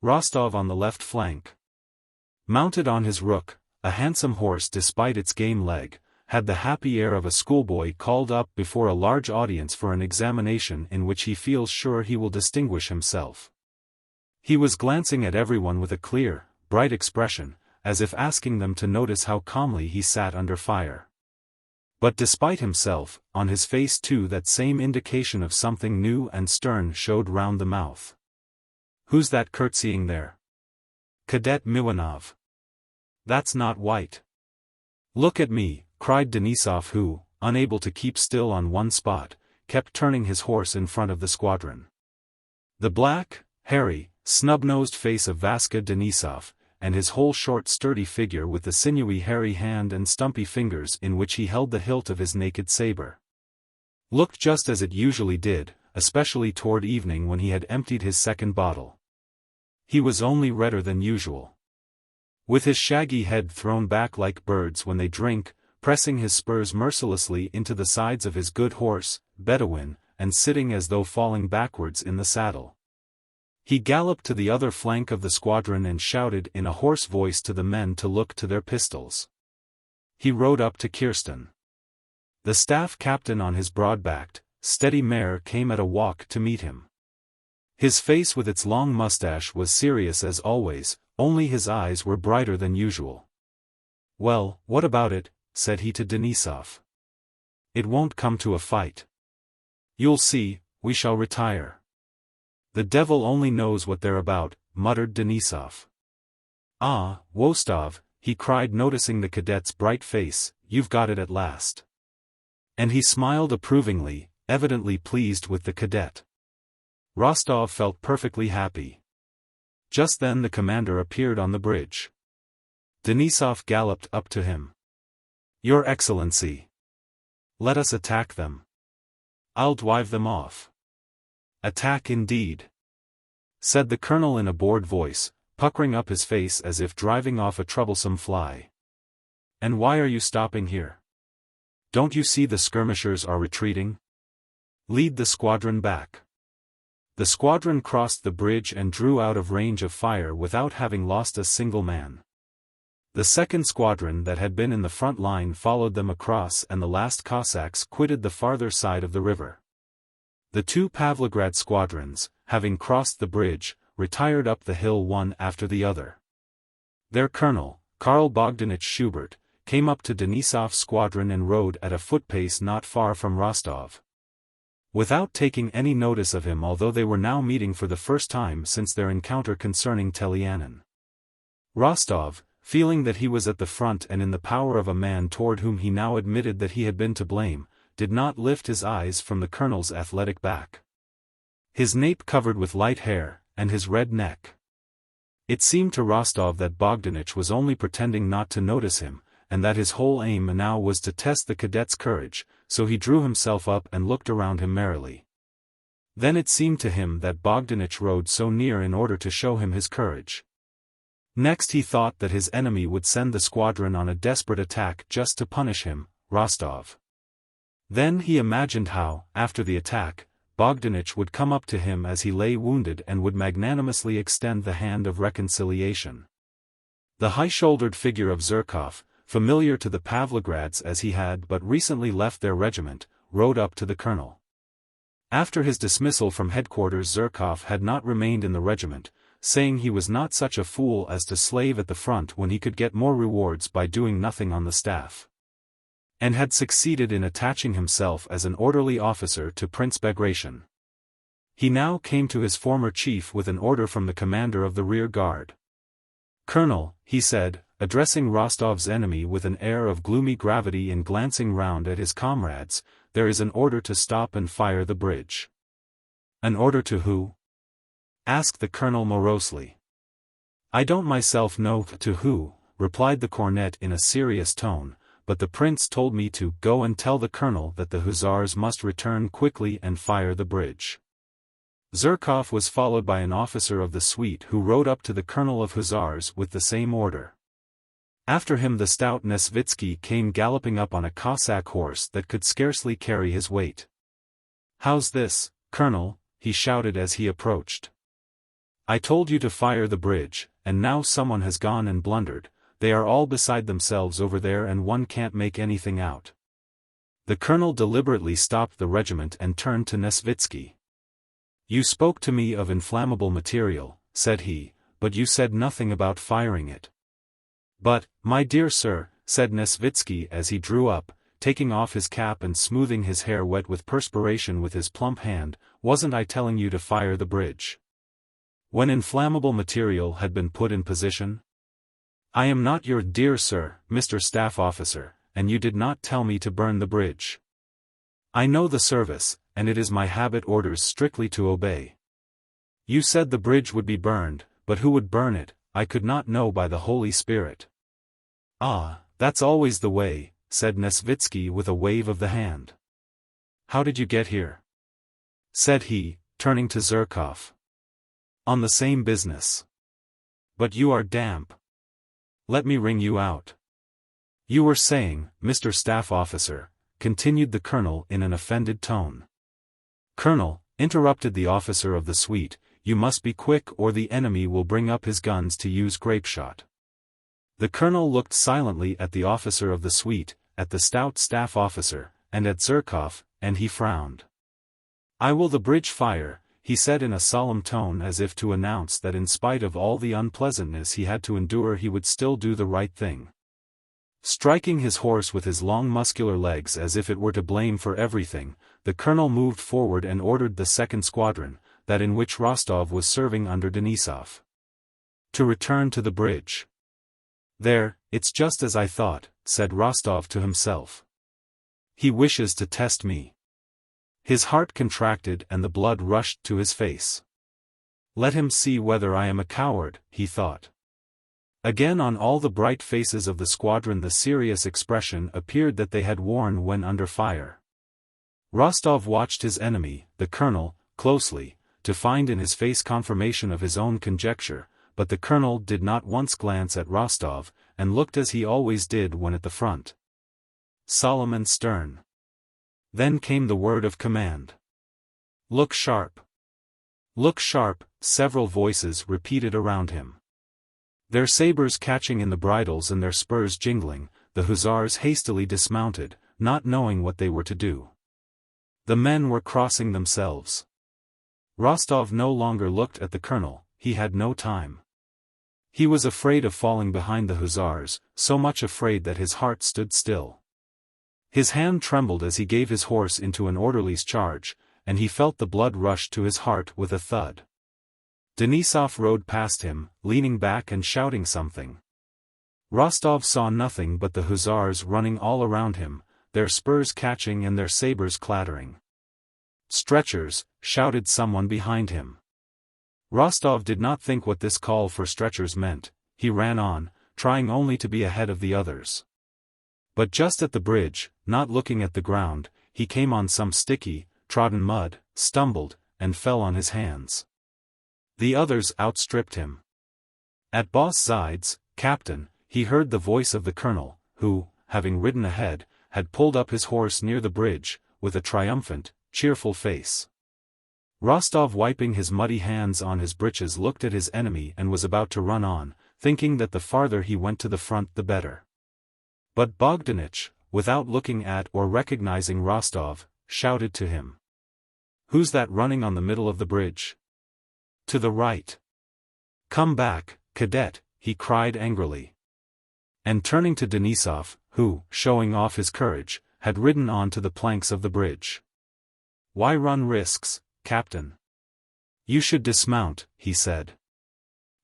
Rostov on the left flank, mounted on his rook, a handsome horse despite its game leg, had the happy air of a schoolboy called up before a large audience for an examination in which he feels sure he will distinguish himself. He was glancing at everyone with a clear, bright expression, as if asking them to notice how calmly he sat under fire. But despite himself, on his face too that same indication of something new and stern showed round the mouth. Who's that curtsying there? Cadet Mironov. That's not white. Look at me, cried Denisov who, unable to keep still on one spot, kept turning his horse in front of the squadron. The black, hairy, snub-nosed face of Vaska Denisov, and his whole short sturdy figure with the sinewy hairy hand and stumpy fingers in which he held the hilt of his naked saber, looked just as it usually did, especially toward evening when he had emptied his second bottle. He was only redder than usual. With his shaggy head thrown back like birds when they drink, pressing his spurs mercilessly into the sides of his good horse, Bedouin, and sitting as though falling backwards in the saddle, he galloped to the other flank of the squadron and shouted in a hoarse voice to the men to look to their pistols. He rode up to Kirsten. The staff captain on his broad-backed, steady mare came at a walk to meet him. His face with its long mustache was serious as always, only his eyes were brighter than usual. "Well, what about it?" said he to Denisov. "It won't come to a fight. You'll see, we shall retire." "The devil only knows what they're about," muttered Denisov. "Ah, Wostov," he cried noticing the cadet's bright face, "you've got it at last." And he smiled approvingly, evidently pleased with the cadet. Rostov felt perfectly happy. Just then the commander appeared on the bridge. Denisov galloped up to him. Your Excellency. Let us attack them. I'll drive them off. Attack indeed, said the colonel in a bored voice, puckering up his face as if driving off a troublesome fly. And why are you stopping here? Don't you see the skirmishers are retreating? Lead the squadron back. The squadron crossed the bridge and drew out of range of fire without having lost a single man. The second squadron that had been in the front line followed them across, and the last Cossacks quitted the farther side of the river. The two Pavlograd squadrons, having crossed the bridge, retired up the hill one after the other. Their colonel, Karl Bogdanich Schubert, came up to Denisov's squadron and rode at a foot-pace not far from Rostov. Without taking any notice of him, although they were now meeting for the first time since their encounter concerning Telianin. Rostov, feeling that he was at the front and in the power of a man toward whom he now admitted that he had been to blame, did not lift his eyes from the colonel's athletic back. His nape covered with light hair, and his red neck. It seemed to Rostov that Bogdanich was only pretending not to notice him, and that his whole aim now was to test the cadet's courage, so he drew himself up and looked around him merrily. Then it seemed to him that Bogdanich rode so near in order to show him his courage. Next he thought that his enemy would send the squadron on a desperate attack just to punish him, Rostov. Then he imagined how, after the attack, Bogdanich would come up to him as he lay wounded and would magnanimously extend the hand of reconciliation. The high-shouldered figure of Zherkov, familiar to the Pavlograds as he had but recently left their regiment, rode up to the colonel. After his dismissal from headquarters, Zherkov had not remained in the regiment, saying he was not such a fool as to slave at the front when he could get more rewards by doing nothing on the staff, and had succeeded in attaching himself as an orderly officer to Prince Bagration. He now came to his former chief with an order from the commander of the rear guard. "Colonel," he said, addressing Rostov's enemy with an air of gloomy gravity and glancing round at his comrades, "there is an order to stop and fire the bridge." "An order to who?" asked the colonel morosely. "I don't myself know to who," replied the cornet in a serious tone, "but the prince told me to go and tell the colonel that the hussars must return quickly and fire the bridge." Zherkov was followed by an officer of the suite who rode up to the colonel of hussars with the same order. After him the stout Nesvitsky came galloping up on a Cossack horse that could scarcely carry his weight. "How's this, colonel?" he shouted as he approached. "I told you to fire the bridge, and now someone has gone and blundered. They are all beside themselves over there and one can't make anything out." The colonel deliberately stopped the regiment and turned to Nesvitsky. "You spoke to me of inflammable material," said he, "but you said nothing about firing it." "But, my dear sir," said Nesvitsky as he drew up, taking off his cap and smoothing his hair wet with perspiration with his plump hand, "wasn't I telling you to fire the bridge when inflammable material had been put in position? I am not your dear sir, Mr. Staff Officer, and you did not tell me to burn the bridge. I know the service, and it is my habit orders strictly to obey. You said the bridge would be burned, but who would burn it, I could not know by the Holy Spirit." "Ah, that's always the way," said Nesvitsky with a wave of the hand. "How did you get here?" said he, turning to Zherkov. "On the same business. But you are damp. Let me wring you out." "You were saying, Mr. Staff Officer," continued the colonel in an offended tone. "Colonel," interrupted the officer of the suite, "you must be quick or the enemy will bring up his guns to use grapeshot." The colonel looked silently at the officer of the suite, at the stout staff officer, and at Zherkov, and he frowned. "I will the bridge fire," he said in a solemn tone as if to announce that in spite of all the unpleasantness he had to endure he would still do the right thing. Striking his horse with his long muscular legs as if it were to blame for everything, the colonel moved forward and ordered the second squadron, that in which Rostov was serving under Denisov, to return to the bridge. "There, it's just as I thought," said Rostov to himself. "He wishes to test me." His heart contracted and the blood rushed to his face. "Let him see whether I am a coward," he thought. Again on all the bright faces of the squadron the serious expression appeared that they had worn when under fire. Rostov watched his enemy, the colonel, closely, to find in his face confirmation of his own conjecture, but the colonel did not once glance at Rostov, and looked as he always did when at the front. Solemn and stern. Then came the word of command. "Look sharp! Look sharp!" several voices repeated around him. Their sabers catching in the bridles and their spurs jingling, the hussars hastily dismounted, not knowing what they were to do. The men were crossing themselves. Rostov no longer looked at the colonel, he had no time. He was afraid of falling behind the hussars, so much afraid that his heart stood still. His hand trembled as he gave his horse into an orderly's charge, and he felt the blood rush to his heart with a thud. Denisov rode past him, leaning back and shouting something. Rostov saw nothing but the hussars running all around him, their spurs catching and their sabers clattering. "Stretchers!" shouted someone behind him. Rostov did not think what this call for stretchers meant, he ran on, trying only to be ahead of the others. But just at the bridge, not looking at the ground, he came on some sticky, trodden mud, stumbled, and fell on his hands. The others outstripped him. At Boss Zide's, captain, he heard the voice of the colonel, who, having ridden ahead, had pulled up his horse near the bridge, with a triumphant, cheerful face. Rostov, wiping his muddy hands on his breeches, looked at his enemy and was about to run on, thinking that the farther he went to the front the better. But Bogdanich, without looking at or recognizing Rostov, shouted to him. "Who's that running on the middle of the bridge? To the right. Come back, cadet," he cried angrily. And turning to Denisov, who, showing off his courage, had ridden on to the planks of the bridge. "Why run risks, Captain? You should dismount," he said.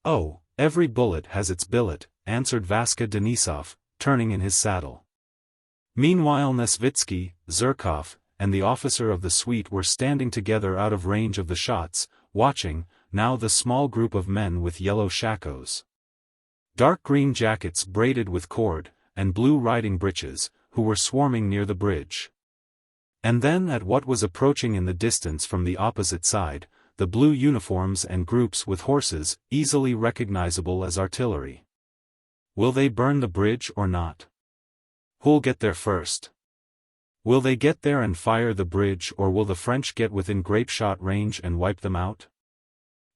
"Oh, every bullet has its billet," answered Vaska Denisov, turning in his saddle. Meanwhile Nesvitsky, Zherkov, and the officer of the suite were standing together out of range of the shots, watching, now the small group of men with yellow shakos, dark green jackets braided with cord, and blue riding breeches, who were swarming near the bridge. And then at what was approaching in the distance from the opposite side, the blue uniforms and groups with horses, easily recognizable as artillery. Will they burn the bridge or not? Who'll get there first? Will they get there and fire the bridge, or will the French get within grape-shot range and wipe them out?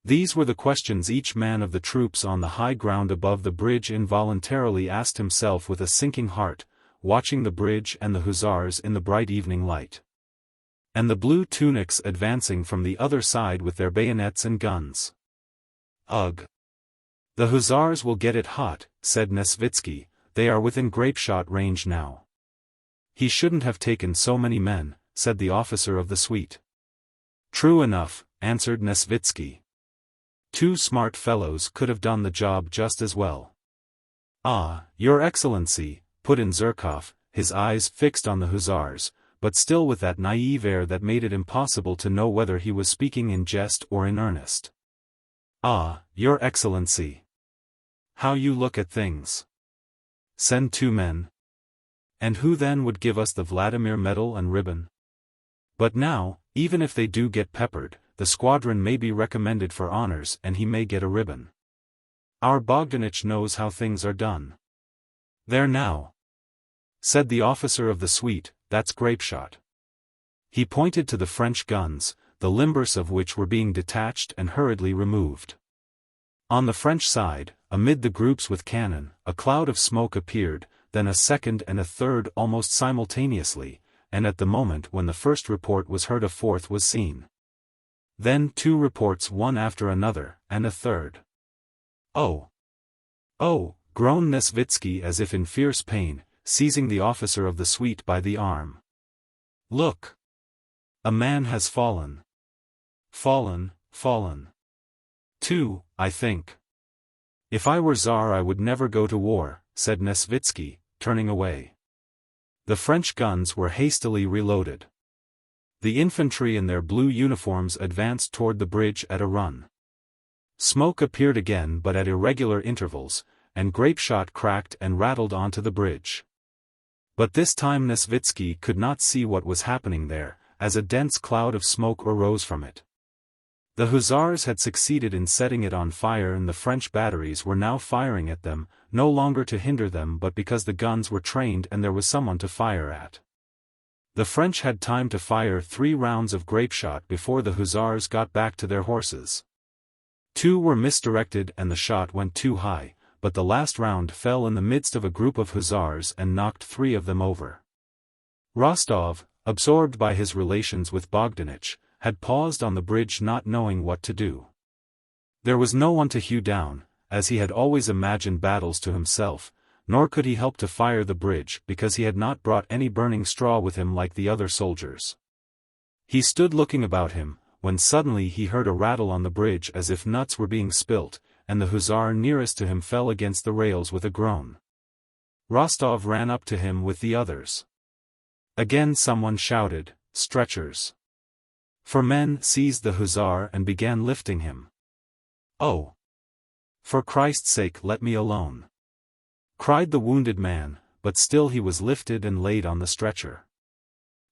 These were the questions each man of the troops on the high ground above the bridge involuntarily asked himself with a sinking heart, watching the bridge and the hussars in the bright evening light. And the blue tunics advancing from the other side with their bayonets and guns. "Ugh! The hussars will get it hot," said Nesvitsky, "they are within grape-shot range now." "He shouldn't have taken so many men," said the officer of the suite. "True enough," answered Nesvitsky. "Two smart fellows could have done the job just as well." "Ah, Your Excellency," put in Zherkov, his eyes fixed on the hussars, but still with that naive air that made it impossible to know whether he was speaking in jest or in earnest. "Ah, Your Excellency. How you look at things. Send 2 men. And who then would give us the Vladimir medal and ribbon? But now, even if they do get peppered, the squadron may be recommended for honors and he may get a ribbon. Our Bogdanich knows how things are done." "There now," said the officer of the suite, "that's grapeshot." He pointed to the French guns, the limbers of which were being detached and hurriedly removed. On the French side, amid the groups with cannon, a cloud of smoke appeared, then a second and a third almost simultaneously, and at the moment when the first report was heard a fourth was seen. Then 2 reports one after another, and a third. "Oh! Oh!" groaned Nesvitsky as if in fierce pain, seizing the officer of the suite by the arm. "Look! A man has fallen. Fallen, fallen. 2, I think. If I were Tsar I would never go to war," said Nesvitsky, turning away. The French guns were hastily reloaded. The infantry in their blue uniforms advanced toward the bridge at a run. Smoke appeared again but at irregular intervals, and grapeshot cracked and rattled onto the bridge. But this time Nesvitsky could not see what was happening there, as a dense cloud of smoke arose from it. The hussars had succeeded in setting it on fire, and the French batteries were now firing at them, no longer to hinder them but because the guns were trained and there was someone to fire at. The French had time to fire 3 rounds of grapeshot before the hussars got back to their horses. 2 were misdirected and the shot went too high, but the last round fell in the midst of a group of hussars and knocked 3 of them over. Rostov, absorbed by his relations with Bogdanich, had paused on the bridge not knowing what to do. There was no one to hew down, as he had always imagined battles to himself, nor could he help to fire the bridge because he had not brought any burning straw with him like the other soldiers. He stood looking about him, when suddenly he heard a rattle on the bridge as if nuts were being spilt, and the hussar nearest to him fell against the rails with a groan. Rostov ran up to him with the others. Again someone shouted, "Stretchers!" 4 men seized the hussar and began lifting him. "Oh! For Christ's sake, let me alone!" cried the wounded man, but still he was lifted and laid on the stretcher.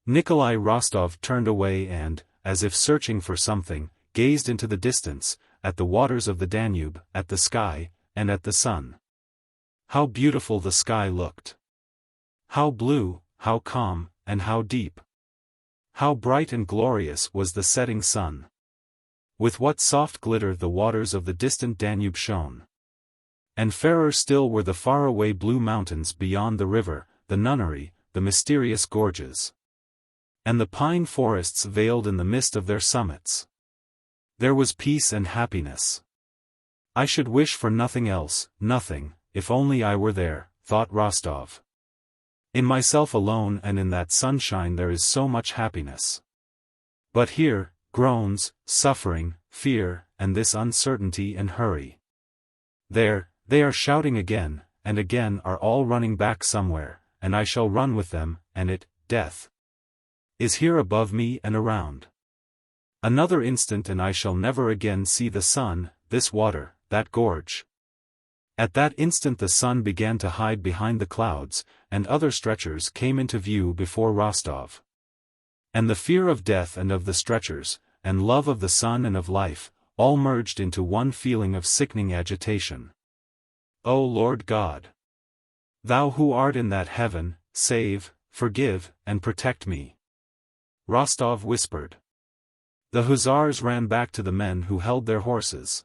Nikolai Rostov turned away and, as if searching for something, gazed into the distance, at the waters of the Danube, at the sky, and at the sun. How beautiful the sky looked! How blue, how calm, and how deep! How bright and glorious was the setting sun! With what soft glitter the waters of the distant Danube shone! And fairer still were the far-away blue mountains beyond the river, the nunnery, the mysterious gorges. And the pine forests veiled in the mist of their summits. There was peace and happiness. I should wish for nothing else, nothing, if only I were there, thought Rostov. In myself alone and in that sunshine there is so much happiness. But here, groans, suffering, fear, and this uncertainty and hurry. There, they are shouting again, and again are all running back somewhere, and I shall run with them, and it, death, is here above me and around. Another instant and I shall never again see the sun, this water, that gorge. At that instant the sun began to hide behind the clouds, and other stretchers came into view before Rostov. And the fear of death and of the stretchers, and love of the sun and of life, all merged into one feeling of sickening agitation. O Lord God! Thou who art in that heaven, save, forgive, and protect me. Rostov whispered. The hussars ran back to the men who held their horses.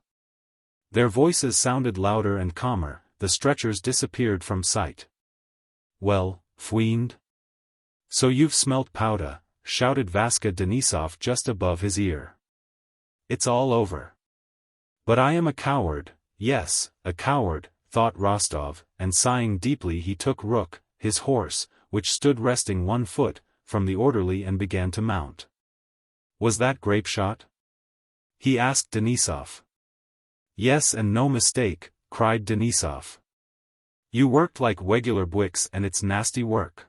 Their voices sounded louder and calmer, the stretchers disappeared from sight. Well, fiend? So you've smelt powder, shouted Vaska Denisov just above his ear. It's all over. But I am a coward, yes, a coward, thought Rostov, and sighing deeply he took Rook, his horse, which stood resting 1 foot, from the orderly and began to mount. Was that grapeshot? He asked Denisov. Yes, and no mistake, cried Denisov. You worked like regular Bwix and it's nasty work.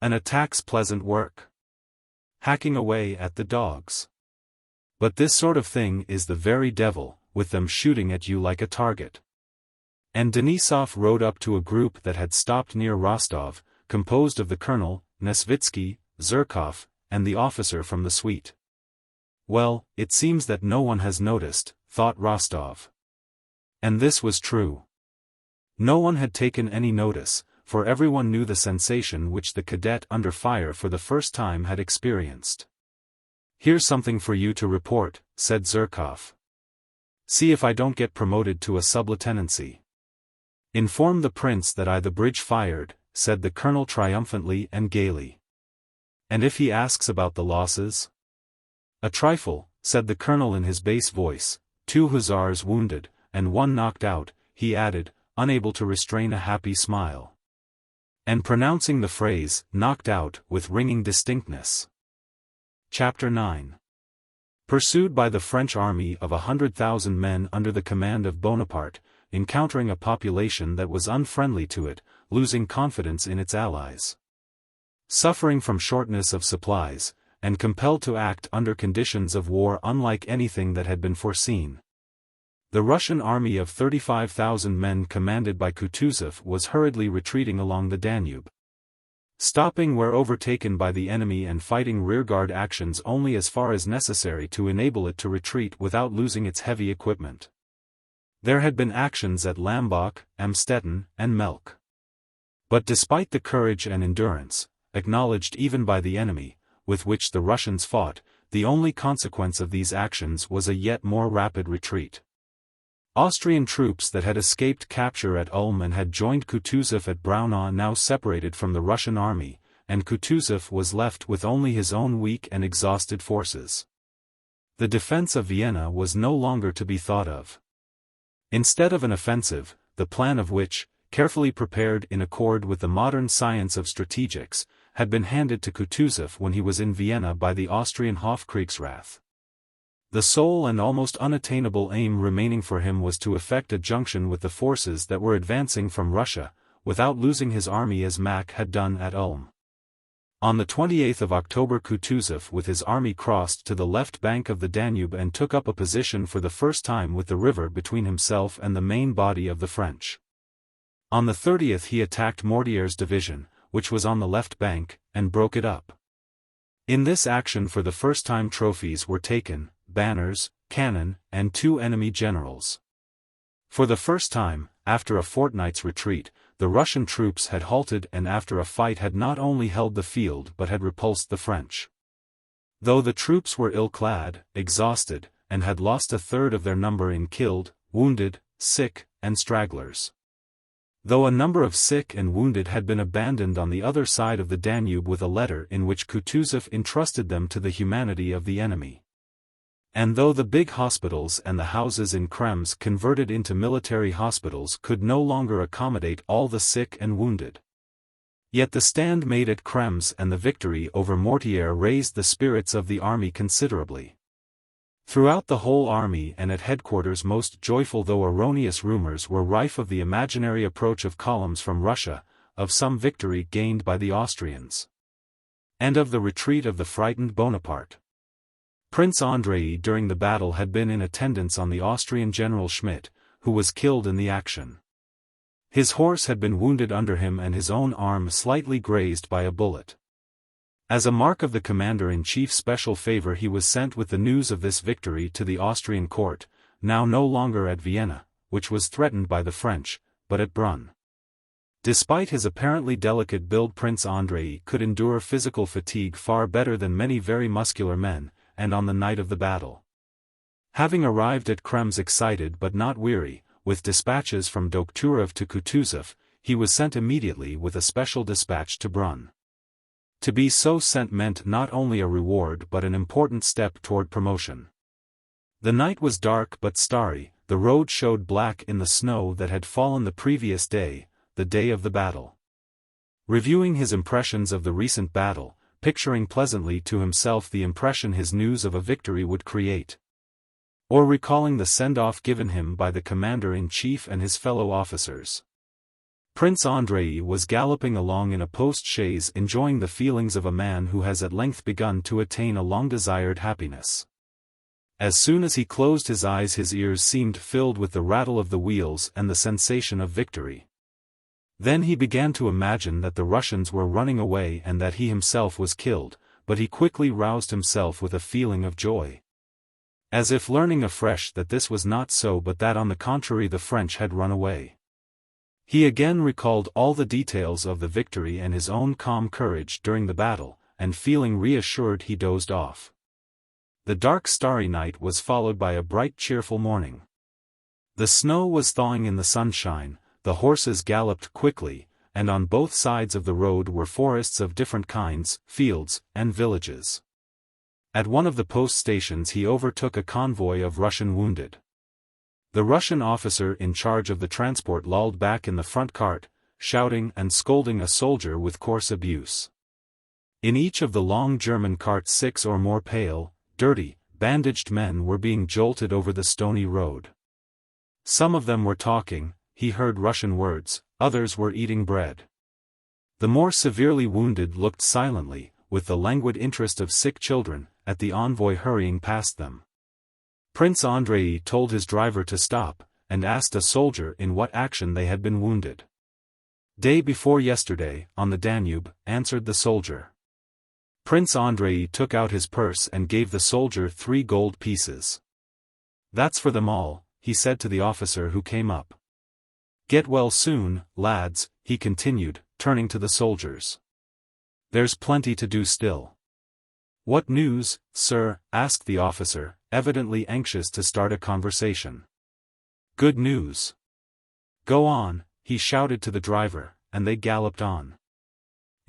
An attack's pleasant work. Hacking away at the dogs. But this sort of thing is the very devil, with them shooting at you like a target. And Denisov rode up to a group that had stopped near Rostov, composed of the colonel, Nesvitsky, Zherkov, and the officer from the suite. Well, it seems that no one has noticed, thought Rostov. And this was true. No one had taken any notice, for everyone knew the sensation which the cadet under fire for the first time had experienced. Here's something for you to report, said Zherkov. See if I don't get promoted to a sublieutenancy. Inform the prince that I the bridge fired, said the colonel triumphantly and gaily. And if he asks about the losses? A trifle, said the colonel in his bass voice, 2 hussars wounded, and 1 knocked out, he added, unable to restrain a happy smile. And pronouncing the phrase, knocked out, with ringing distinctness. Chapter 9. Pursued by the French army of 100,000 men under the command of Bonaparte, encountering a population that was unfriendly to it, losing confidence in its allies. Suffering from shortness of supplies, and compelled to act under conditions of war unlike anything that had been foreseen. The Russian army of 35,000 men commanded by Kutuzov was hurriedly retreating along the Danube, stopping where overtaken by the enemy and fighting rearguard actions only as far as necessary to enable it to retreat without losing its heavy equipment. There had been actions at Lambach, Amstetten, and Melk. But despite the courage and endurance, acknowledged even by the enemy, with which the Russians fought, the only consequence of these actions was a yet more rapid retreat. Austrian troops that had escaped capture at Ulm and had joined Kutuzov at Braunau now separated from the Russian army, and Kutuzov was left with only his own weak and exhausted forces. The defense of Vienna was no longer to be thought of. Instead of an offensive, the plan of which, carefully prepared in accord with the modern science of strategics, had been handed to Kutuzov when he was in Vienna by the Austrian Hofkriegsrath. The sole and almost unattainable aim remaining for him was to effect a junction with the forces that were advancing from Russia, without losing his army as Mack had done at Ulm. On the 28th of October Kutuzov with his army crossed to the left bank of the Danube and took up a position for the first time with the river between himself and the main body of the French. On the 30th he attacked Mortier's division, which was on the left bank, and broke it up. In this action for the first time trophies were taken, banners, cannon, and 2 enemy generals. For the first time, after a fortnight's retreat, the Russian troops had halted and after a fight had not only held the field but had repulsed the French. Though the troops were ill-clad, exhausted, and had lost a third of their number in killed, wounded, sick, and stragglers. Though a number of sick and wounded had been abandoned on the other side of the Danube with a letter in which Kutuzov entrusted them to the humanity of the enemy. And though the big hospitals and the houses in Krems converted into military hospitals could no longer accommodate all the sick and wounded. Yet the stand made at Krems and the victory over Mortier raised the spirits of the army considerably. Throughout the whole army and at headquarters most joyful though erroneous rumors were rife of the imaginary approach of columns from Russia, of some victory gained by the Austrians, and of the retreat of the frightened Bonaparte. Prince Andrei during the battle had been in attendance on the Austrian General Schmidt, who was killed in the action. His horse had been wounded under him and his own arm slightly grazed by a bullet. As a mark of the commander-in-chief's special favor he was sent with the news of this victory to the Austrian court, now no longer at Vienna, which was threatened by the French, but at Brunn. Despite his apparently delicate build Prince Andrei could endure physical fatigue far better than many very muscular men, and on the night of the battle, having arrived at Krems excited but not weary, with dispatches from Dokhturov to Kutuzov, he was sent immediately with a special dispatch to Brunn. To be so sent meant not only a reward but an important step toward promotion. The night was dark but starry, the road showed black in the snow that had fallen the previous day, the day of the battle. Reviewing his impressions of the recent battle, picturing pleasantly to himself the impression his news of a victory would create, or recalling the send-off given him by the commander-in-chief and his fellow officers, Prince Andrei was galloping along in a post-chaise enjoying the feelings of a man who has at length begun to attain a long-desired happiness. As soon as he closed his eyes his ears seemed filled with the rattle of the wheels and the sensation of victory. Then he began to imagine that the Russians were running away and that he himself was killed, but he quickly roused himself with a feeling of joy, as if learning afresh that this was not so but that on the contrary the French had run away. He again recalled all the details of the victory and his own calm courage during the battle, and feeling reassured he dozed off. The dark starry night was followed by a bright cheerful morning. The snow was thawing in the sunshine, the horses galloped quickly, and on both sides of the road were forests of different kinds, fields, and villages. At one of the post stations he overtook a convoy of Russian wounded. The Russian officer in charge of the transport lolled back in the front cart, shouting and scolding a soldier with coarse abuse. In each of the long German carts 6 or more pale, dirty, bandaged men were being jolted over the stony road. Some of them were talking, he heard Russian words, others were eating bread. The more severely wounded looked silently, with the languid interest of sick children, at the envoy hurrying past them. Prince Andrei told his driver to stop, and asked a soldier in what action they had been wounded. Day before yesterday, on the Danube, answered the soldier. Prince Andrei took out his purse and gave the soldier 3 gold pieces. That's for them all, he said to the officer who came up. Get well soon, lads, he continued, turning to the soldiers. There's plenty to do still. What news, sir? Asked the officer, evidently anxious to start a conversation. Good news. Go on, he shouted to the driver, and they galloped on.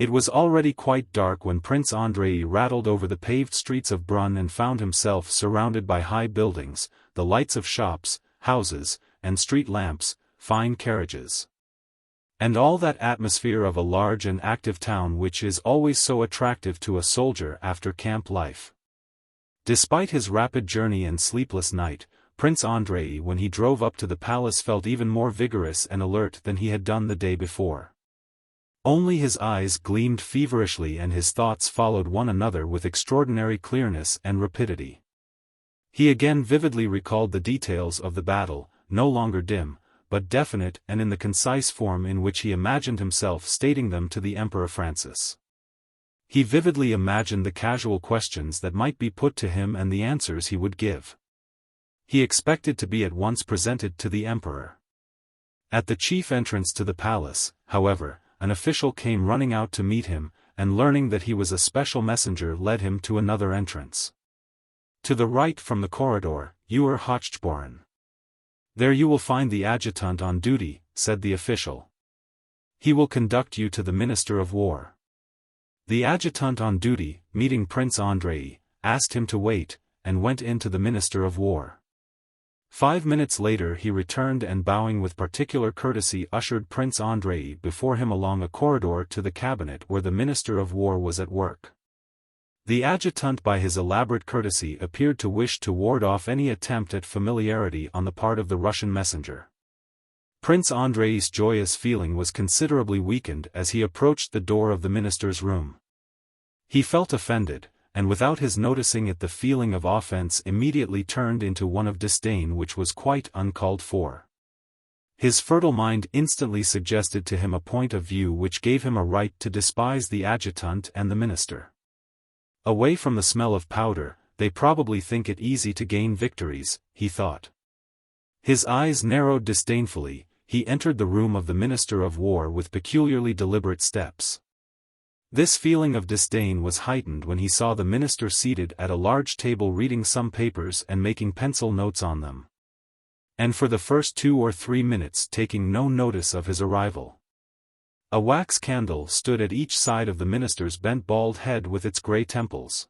It was already quite dark when Prince Andrei rattled over the paved streets of Brunn and found himself surrounded by high buildings, the lights of shops, houses, and street lamps, fine carriages. And all that atmosphere of a large and active town which is always so attractive to a soldier after camp life. Despite his rapid journey and sleepless night, Prince Andrei when he drove up to the palace felt even more vigorous and alert than he had done the day before. Only his eyes gleamed feverishly and his thoughts followed one another with extraordinary clearness and rapidity. He again vividly recalled the details of the battle, no longer dim, but definite and in the concise form in which he imagined himself stating them to the Emperor Francis. He vividly imagined the casual questions that might be put to him and the answers he would give. He expected to be at once presented to the Emperor. At the chief entrance to the palace, however, an official came running out to meet him, and learning that he was a special messenger led him to another entrance. To the right from the corridor, Euer Hochgeboren. There you will find the adjutant on duty, said the official. He will conduct you to the Minister of War. The adjutant on duty, meeting Prince Andrei, asked him to wait, and went in to the Minister of War. 5 minutes later he returned and bowing with particular courtesy ushered Prince Andrei before him along a corridor to the cabinet where the Minister of War was at work. The adjutant by his elaborate courtesy appeared to wish to ward off any attempt at familiarity on the part of the Russian messenger. Prince Andrei's joyous feeling was considerably weakened as he approached the door of the minister's room. He felt offended, and without his noticing it the feeling of offense immediately turned into one of disdain which was quite uncalled for. His fertile mind instantly suggested to him a point of view which gave him a right to despise the adjutant and the minister. Away from the smell of powder, they probably think it easy to gain victories, he thought. His eyes narrowed disdainfully, he entered the room of the Minister of War with peculiarly deliberate steps. This feeling of disdain was heightened when he saw the minister seated at a large table reading some papers and making pencil notes on them. And for the first 2 or 3 minutes taking no notice of his arrival. A wax candle stood at each side of the minister's bent bald head with its grey temples.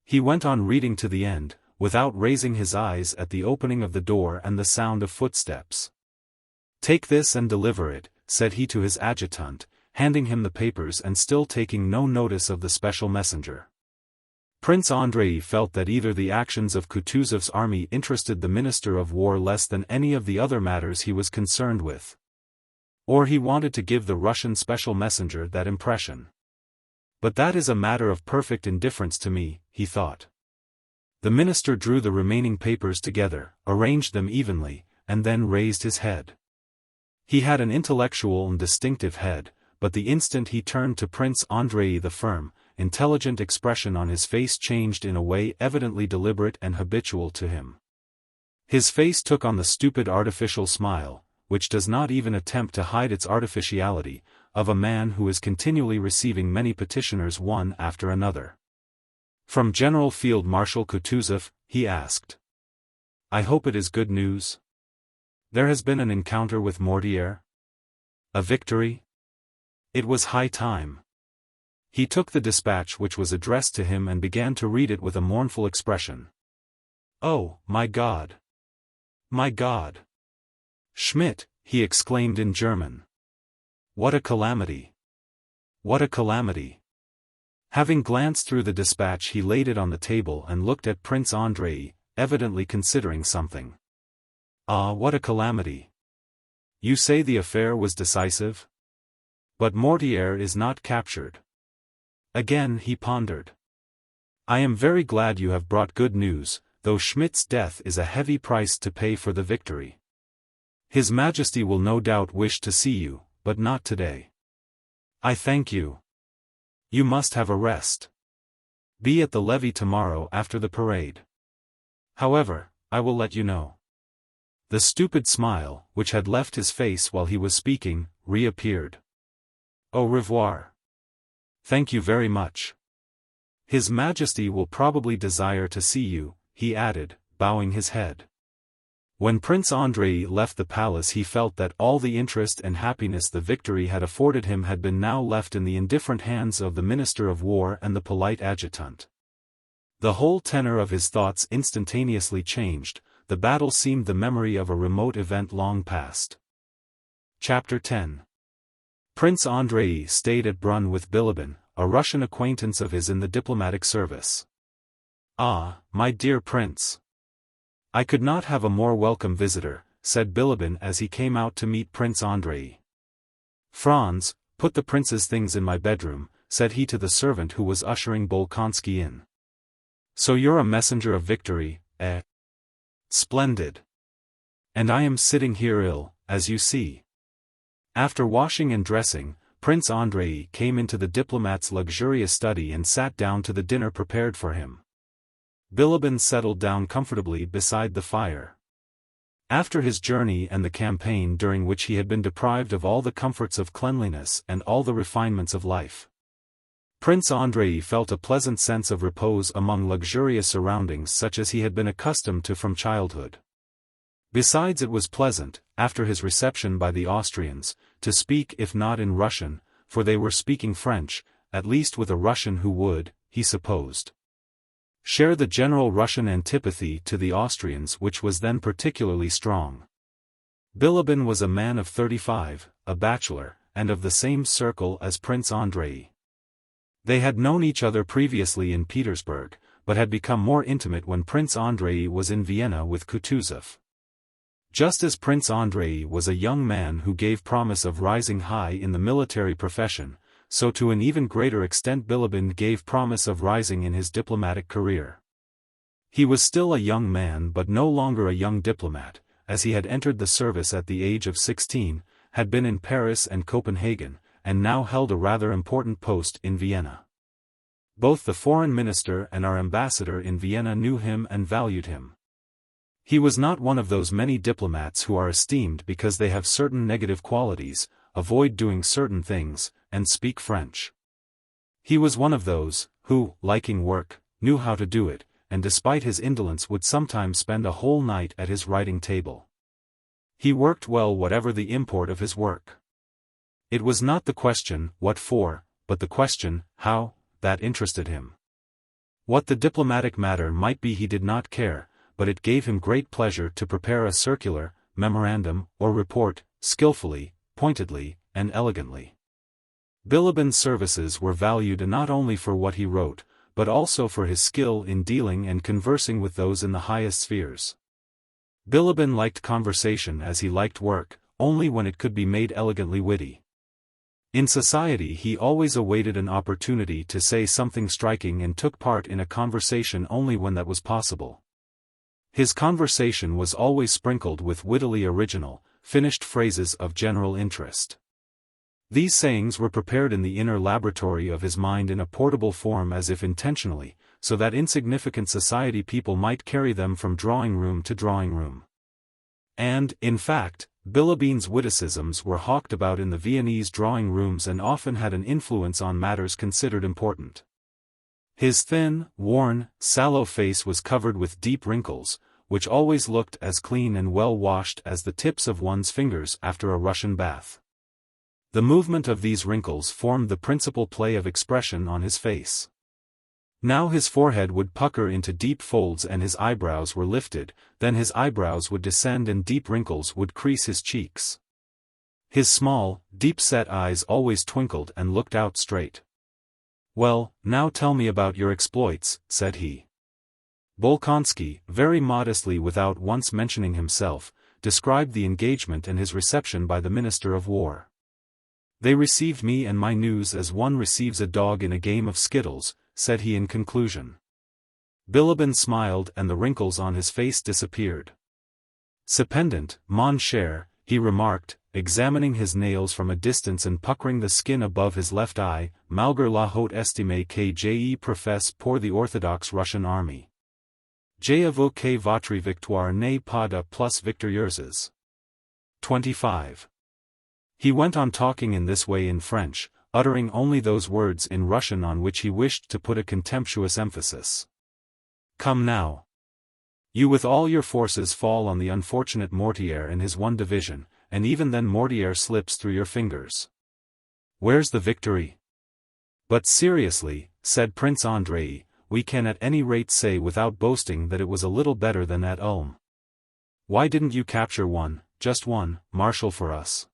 He went on reading to the end, without raising his eyes at the opening of the door and the sound of footsteps. Take this and deliver it, said he to his adjutant, handing him the papers and still taking no notice of the special messenger. Prince Andrei felt that either the actions of Kutuzov's army interested the Minister of War less than any of the other matters he was concerned with. Or he wanted to give the Russian special messenger that impression. But that is a matter of perfect indifference to me, he thought. The minister drew the remaining papers together, arranged them evenly, and then raised his head. He had an intellectual and distinctive head, but the instant he turned to Prince Andrei the firm, intelligent expression on his face changed in a way evidently deliberate and habitual to him. His face took on the stupid artificial smile, which does not even attempt to hide its artificiality, of a man who is continually receiving many petitioners one after another. From General Field Marshal Kutuzov, he asked. I hope it is good news. There has been an encounter with Mortier? A victory? It was high time. He took the dispatch which was addressed to him and began to read it with a mournful expression. Oh, my God! My God! Schmidt, he exclaimed in German. What a calamity! What a calamity! Having glanced through the dispatch he laid it on the table and looked at Prince Andrei, evidently considering something. Ah, what a calamity! You say the affair was decisive? But Mortier is not captured. Again he pondered. I am very glad you have brought good news, though Schmidt's death is a heavy price to pay for the victory. His Majesty will no doubt wish to see you, but not today. I thank you. You must have a rest. Be at the levee tomorrow after the parade. However, I will let you know. The stupid smile, which had left his face while he was speaking, reappeared. Au revoir. Thank you very much. His Majesty will probably desire to see you, he added, bowing his head. When Prince Andrei left the palace he felt that all the interest and happiness the victory had afforded him had been now left in the indifferent hands of the Minister of War and the polite adjutant. The whole tenor of his thoughts instantaneously changed, the battle seemed the memory of a remote event long past. Chapter 10. Prince Andrei stayed at Brunn with Bilibin, a Russian acquaintance of his in the diplomatic service. Ah, my dear prince. I could not have a more welcome visitor, said Bilibin as he came out to meet Prince Andrei. Franz, put the prince's things in my bedroom, said he to the servant who was ushering Bolkonsky in. So you're a messenger of victory, eh? Splendid. And I am sitting here ill, as you see. After washing and dressing, Prince Andrei came into the diplomat's luxurious study and sat down to the dinner prepared for him. Bilibin settled down comfortably beside the fire. After his journey and the campaign during which he had been deprived of all the comforts of cleanliness and all the refinements of life, Prince Andrei felt a pleasant sense of repose among luxurious surroundings such as he had been accustomed to from childhood. Besides, it was pleasant, after his reception by the Austrians, to speak if not in Russian, for they were speaking French, at least with a Russian who would, he supposed, share the general Russian antipathy to the Austrians which was then particularly strong. Bilibin was a man of 35, a bachelor, and of the same circle as Prince Andrei. They had known each other previously in Petersburg, but had become more intimate when Prince Andrei was in Vienna with Kutuzov. Just as Prince Andrei was a young man who gave promise of rising high in the military profession, so to an even greater extent Bilibin gave promise of rising in his diplomatic career. He was still a young man but no longer a young diplomat, as he had entered the service at the age of 16, had been in Paris and Copenhagen, and now held a rather important post in Vienna. Both the foreign minister and our ambassador in Vienna knew him and valued him. He was not one of those many diplomats who are esteemed because they have certain negative qualities, avoid doing certain things, and speak French. He was one of those, who, liking work, knew how to do it, and despite his indolence would sometimes spend a whole night at his writing table. He worked well whatever the import of his work. It was not the question, what for, but the question, how, that interested him. What the diplomatic matter might be he did not care, but it gave him great pleasure to prepare a circular, memorandum, or report, skillfully, pointedly, and elegantly. Bilibin's services were valued not only for what he wrote, but also for his skill in dealing and conversing with those in the highest spheres. Bilibin liked conversation as he liked work, only when it could be made elegantly witty. In society he always awaited an opportunity to say something striking and took part in a conversation only when that was possible. His conversation was always sprinkled with wittily original, finished phrases of general interest. These sayings were prepared in the inner laboratory of his mind in a portable form as if intentionally, so that insignificant society people might carry them from drawing room to drawing room. And, in fact, Bilibin's witticisms were hawked about in the Viennese drawing rooms and often had an influence on matters considered important. His thin, worn, sallow face was covered with deep wrinkles, which always looked as clean and well washed as the tips of one's fingers after a Russian bath. The movement of these wrinkles formed the principal play of expression on his face. Now his forehead would pucker into deep folds and his eyebrows were lifted, then his eyebrows would descend and deep wrinkles would crease his cheeks. His small, deep-set eyes always twinkled and looked out straight. "Well, now tell me about your exploits," said he. Bolkonsky, very modestly without once mentioning himself, described the engagement and his reception by the Minister of War. "They received me and my news as one receives a dog in a game of skittles," said he in conclusion. Bilibin smiled and the wrinkles on his face disappeared. "Cependant, mon cher," he remarked, examining his nails from a distance and puckering the skin above his left eye, "malgré la haute estime que je professe pour the Orthodox Russian army. J'avoue que votre victoire n'est pas de plus victorieuse." 25. He went on talking in this way in French, uttering only those words in Russian on which he wished to put a contemptuous emphasis. "Come now. You with all your forces fall on the unfortunate Mortier and his one division, and even then Mortier slips through your fingers. Where's the victory?" "But seriously," said Prince Andrei, "we can at any rate say without boasting that it was a little better than at Ulm. Why didn't you capture one, just one, marshal for us?"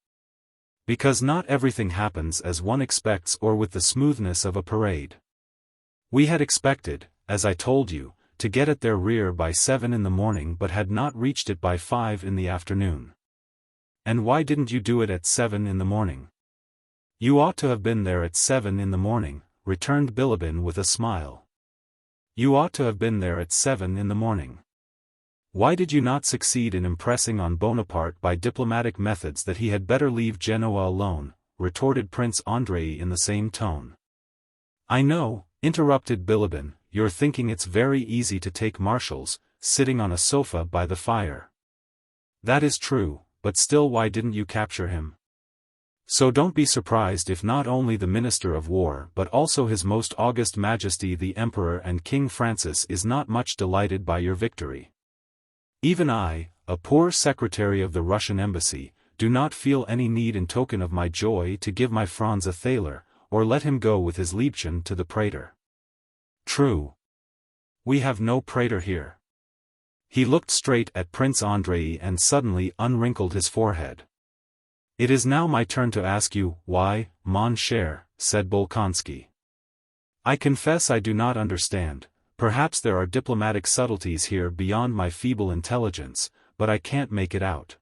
"Because not everything happens as one expects or with the smoothness of a parade. We had expected, as I told you, to get at their rear by 7 in the morning but had not reached it by 5 in the afternoon." "And why didn't you do it at 7 in the morning?" "You ought to have been there at 7 in the morning," returned Bilibin with a smile. "You ought to have been there at 7 in the morning. Why did you not succeed in impressing on Bonaparte by diplomatic methods that he had better leave Genoa alone?" retorted Prince Andrei in the same tone. "I know," interrupted Bilibin, "you're thinking it's very easy to take marshals, sitting on a sofa by the fire. That is true, but still why didn't you capture him? So don't be surprised if not only the Minister of War but also His Most August Majesty the Emperor and King Francis is not much delighted by your victory. Even I, a poor secretary of the Russian embassy, do not feel any need in token of my joy to give my Franz a thaler, or let him go with his Liebchen to the Prater. True. We have no Prater here." He looked straight at Prince Andrei and suddenly unwrinkled his forehead. "It is now my turn to ask you, why, mon cher," said Bolkonsky. "I confess I do not understand. Perhaps there are diplomatic subtleties here beyond my feeble intelligence, but I can't make it out.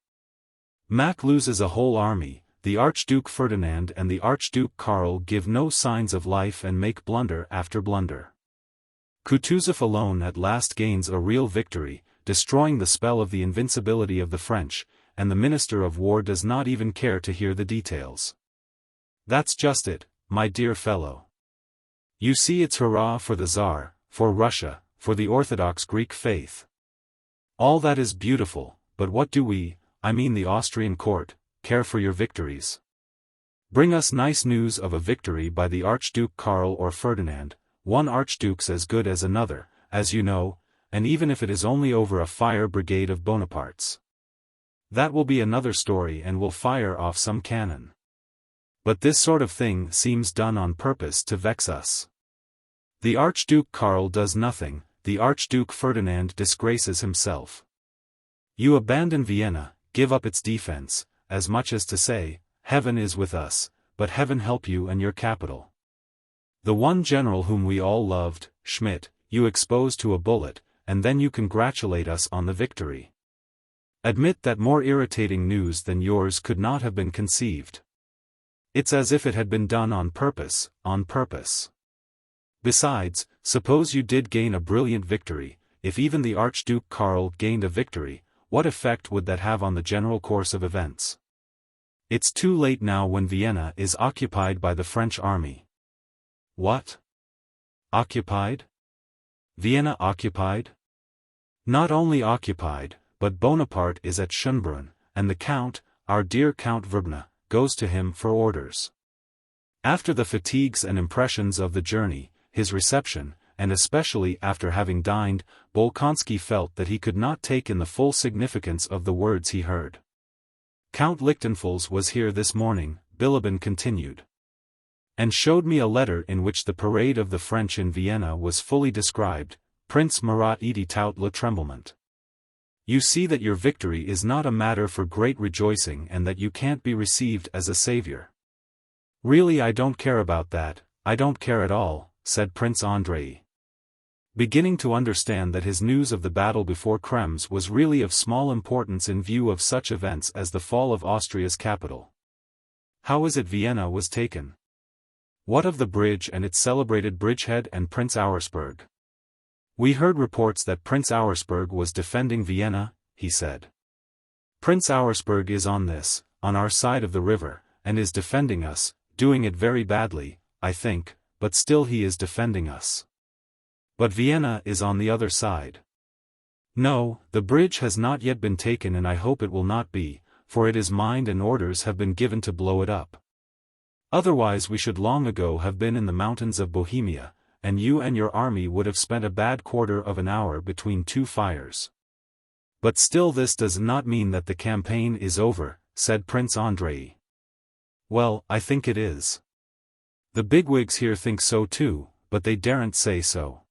Mack loses a whole army, the Archduke Ferdinand and the Archduke Karl give no signs of life and make blunder after blunder. Kutuzov alone at last gains a real victory, destroying the spell of the invincibility of the French, and the Minister of War does not even care to hear the details. That's just it, my dear fellow. You see, it's hurrah for the Tsar, for Russia, for the Orthodox Greek faith. All that is beautiful, but what do we, I mean the Austrian court, care for your victories? Bring us nice news of a victory by the Archduke Karl or Ferdinand. One archduke's as good as another, as you know, and even if it is only over a fire brigade of Bonaparte's. That will be another story and will fire off some cannon. But this sort of thing seems done on purpose to vex us. The Archduke Karl does nothing, the Archduke Ferdinand disgraces himself. You abandon Vienna, give up its defense, as much as to say, heaven is with us, but heaven help you and your capital. The one general whom we all loved, Schmidt, you expose to a bullet, and then you congratulate us on the victory. Admit that more irritating news than yours could not have been conceived. It's as if it had been done on purpose, on purpose. Besides, suppose you did gain a brilliant victory, if even the Archduke Karl gained a victory, what effect would that have on the general course of events? It's too late now when Vienna is occupied by the French army. What? Occupied? Vienna occupied? Not only occupied, but Bonaparte is at Schönbrunn, and the Count, our dear Count Verbna, goes to him for orders. After the fatigues and impressions of the journey, his reception, and especially after having dined, Bolkonsky felt that he could not take in the full significance of the words he heard. Count Lichtenfels was here this morning, Bilibin continued, and showed me a letter in which the parade of the French in Vienna was fully described. Prince Murat était tout le tremblement. You see that your victory is not a matter for great rejoicing and that you can't be received as a savior. Really, I don't care about that, I don't care at all, said Prince Andrei, beginning to understand that his news of the battle before Krems was really of small importance in view of such events as the fall of Austria's capital. How is it Vienna was taken? What of the bridge and its celebrated bridgehead and Prince Auersperg? "We heard reports that Prince Auersperg was defending Vienna," he said. "Prince Auersperg is on our side of the river, and is defending us, doing it very badly, I think, but still he is defending us. But Vienna is on the other side. No, the bridge has not yet been taken, and I hope it will not be, for it is mined and orders have been given to blow it up. Otherwise we should long ago have been in the mountains of Bohemia, and you and your army would have spent a bad quarter of an hour between two fires. But still this does not mean that the campaign is over," said Prince Andrei. "Well, I think it is. The bigwigs here think so too, but they daren't say so.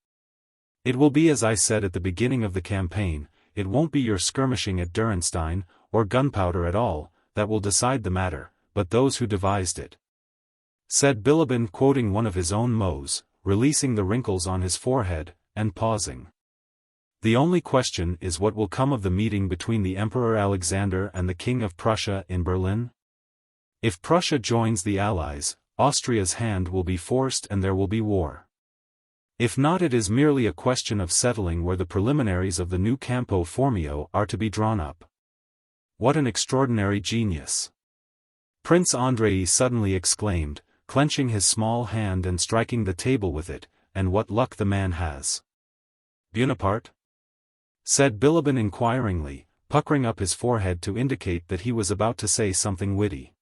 It will be as I said at the beginning of the campaign, it won't be your skirmishing at Durenstein, or gunpowder at all, that will decide the matter, but those who devised it," said Bilibin, quoting one of his own mots, releasing the wrinkles on his forehead, and pausing. "The only question is what will come of the meeting between the Emperor Alexander and the King of Prussia in Berlin? If Prussia joins the Allies, Austria's hand will be forced and there will be war. If not, it is merely a question of settling where the preliminaries of the new Campo Formio are to be drawn up." "What an extraordinary genius!" Prince Andrei suddenly exclaimed, clenching his small hand and striking the table with it, "and what luck the man has!" "Bonaparte?" said Bilibin inquiringly, puckering up his forehead to indicate that he was about to say something witty.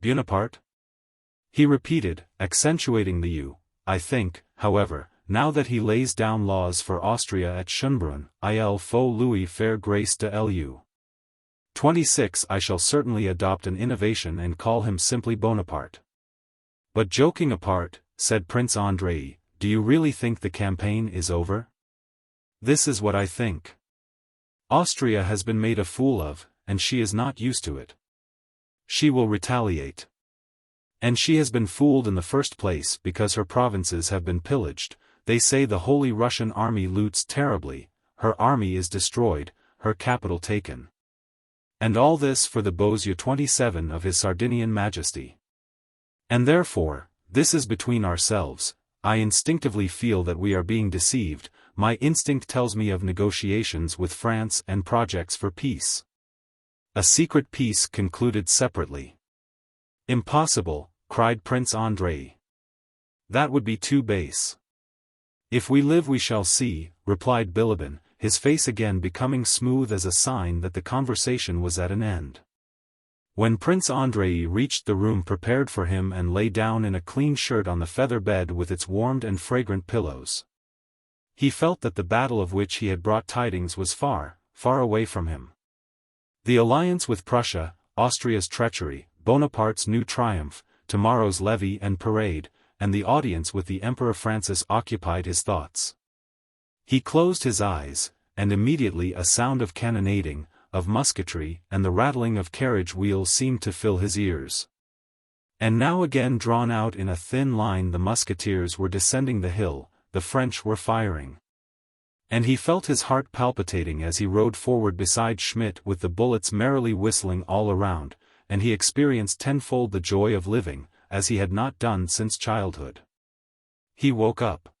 "Bonaparte?" he repeated, accentuating the U. "I think, however, now that he lays down laws for Austria at Schönbrunn, il faut lui faire grâce de Lu. 26 I shall certainly adopt an innovation and call him simply Bonaparte." "But joking apart," said Prince Andrei, "do you really think the campaign is over? This is what I think. Austria has been made a fool of, and she is not used to it. She will retaliate. And she has been fooled in the first place because her provinces have been pillaged. They say the Holy Russian army loots terribly, her army is destroyed, her capital taken. And all this for the beaux yeux 27 of His Sardinian Majesty. And therefore, this is between ourselves, I instinctively feel that we are being deceived, my instinct tells me of negotiations with France and projects for peace. A secret peace concluded separately." "Impossible," cried Prince Andrei. "That would be too base." "If we live we shall see," replied Bilibin, his face again becoming smooth as a sign that the conversation was at an end. When Prince Andrei reached the room prepared for him and lay down in a clean shirt on the feather bed with its warmed and fragrant pillows, he felt that the battle of which he had brought tidings was far, far away from him. The alliance with Prussia, Austria's treachery, Bonaparte's new triumph, tomorrow's levee and parade, and the audience with the Emperor Francis occupied his thoughts. He closed his eyes, and immediately a sound of cannonading, of musketry and the rattling of carriage wheels seemed to fill his ears. And now again drawn out in a thin line the musketeers were descending the hill, the French were firing. And he felt his heart palpitating as he rode forward beside Schmidt with the bullets merrily whistling all around, and he experienced tenfold the joy of living, as he had not done since childhood. He woke up.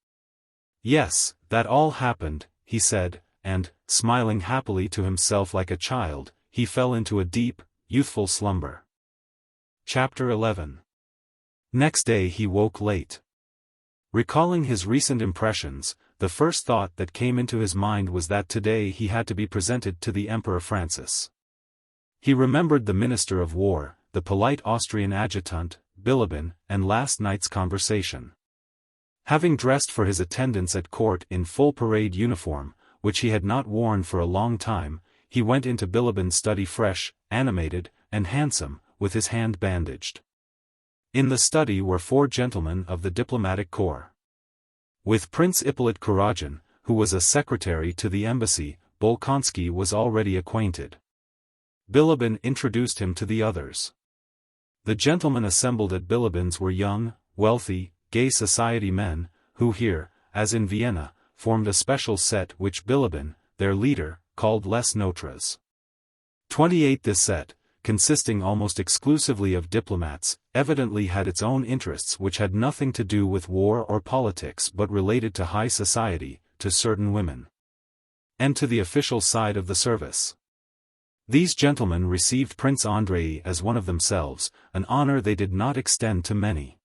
"Yes, that all happened," he said, and, smiling happily to himself like a child, he fell into a deep, youthful slumber. Chapter 11. Next day he woke late. Recalling his recent impressions, the first thought that came into his mind was that today he had to be presented to the Emperor Francis. He remembered the Minister of War, the polite Austrian adjutant, Bilibin, and last night's conversation. Having dressed for his attendance at court in full parade uniform, which he had not worn for a long time, he went into Bilibin's study fresh, animated, and handsome, with his hand bandaged. In the study were 4 gentlemen of the diplomatic corps. With Prince Ippolit Kuragin, who was a secretary to the embassy, Bolkonsky was already acquainted. Bilibin introduced him to the others. The gentlemen assembled at Bilibin's were young, wealthy, gay society men, who here, as in Vienna, formed a special set which Bilibin, their leader, called les Notres. 28 This set, consisting almost exclusively of diplomats, evidently had its own interests which had nothing to do with war or politics but related to high society, to to certain women, and to the official side of the service. These gentlemen received Prince Andrei as one of themselves, an honor they did not extend to many.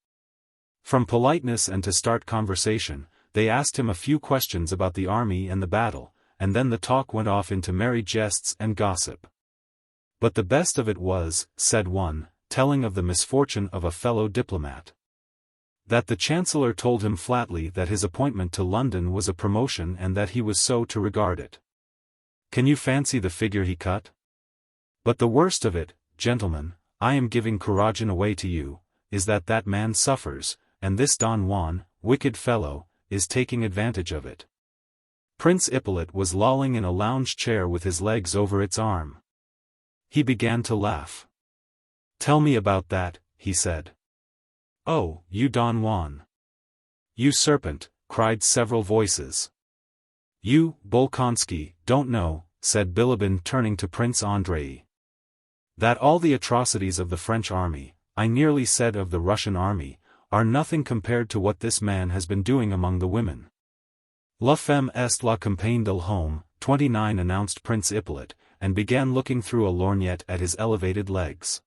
From politeness and to start conversation, they asked him a few questions about the army and the battle, and then the talk went off into merry jests and gossip. But the best of it was, said one, telling of the misfortune of a fellow diplomat. That the Chancellor told him flatly that his appointment to London was a promotion and that he was so to regard it. Can you fancy the figure he cut? But the worst of it, gentlemen, I am giving Kuragin away to you, is that that man suffers, and this Don Juan, wicked fellow, is taking advantage of it. Prince Ippolit was lolling in a lounge chair with his legs over its arm. He began to laugh. Tell me about that, he said. Oh, you Don Juan. You serpent, cried several voices. You, Bolkonsky, don't know, said Bilibin turning to Prince Andrei. That all the atrocities of the French army, I nearly said of the Russian army, are nothing compared to what this man has been doing among the women. La femme est la compagne de l'homme, 29 announced Prince Ippolit, and began looking through a lorgnette at his elevated legs.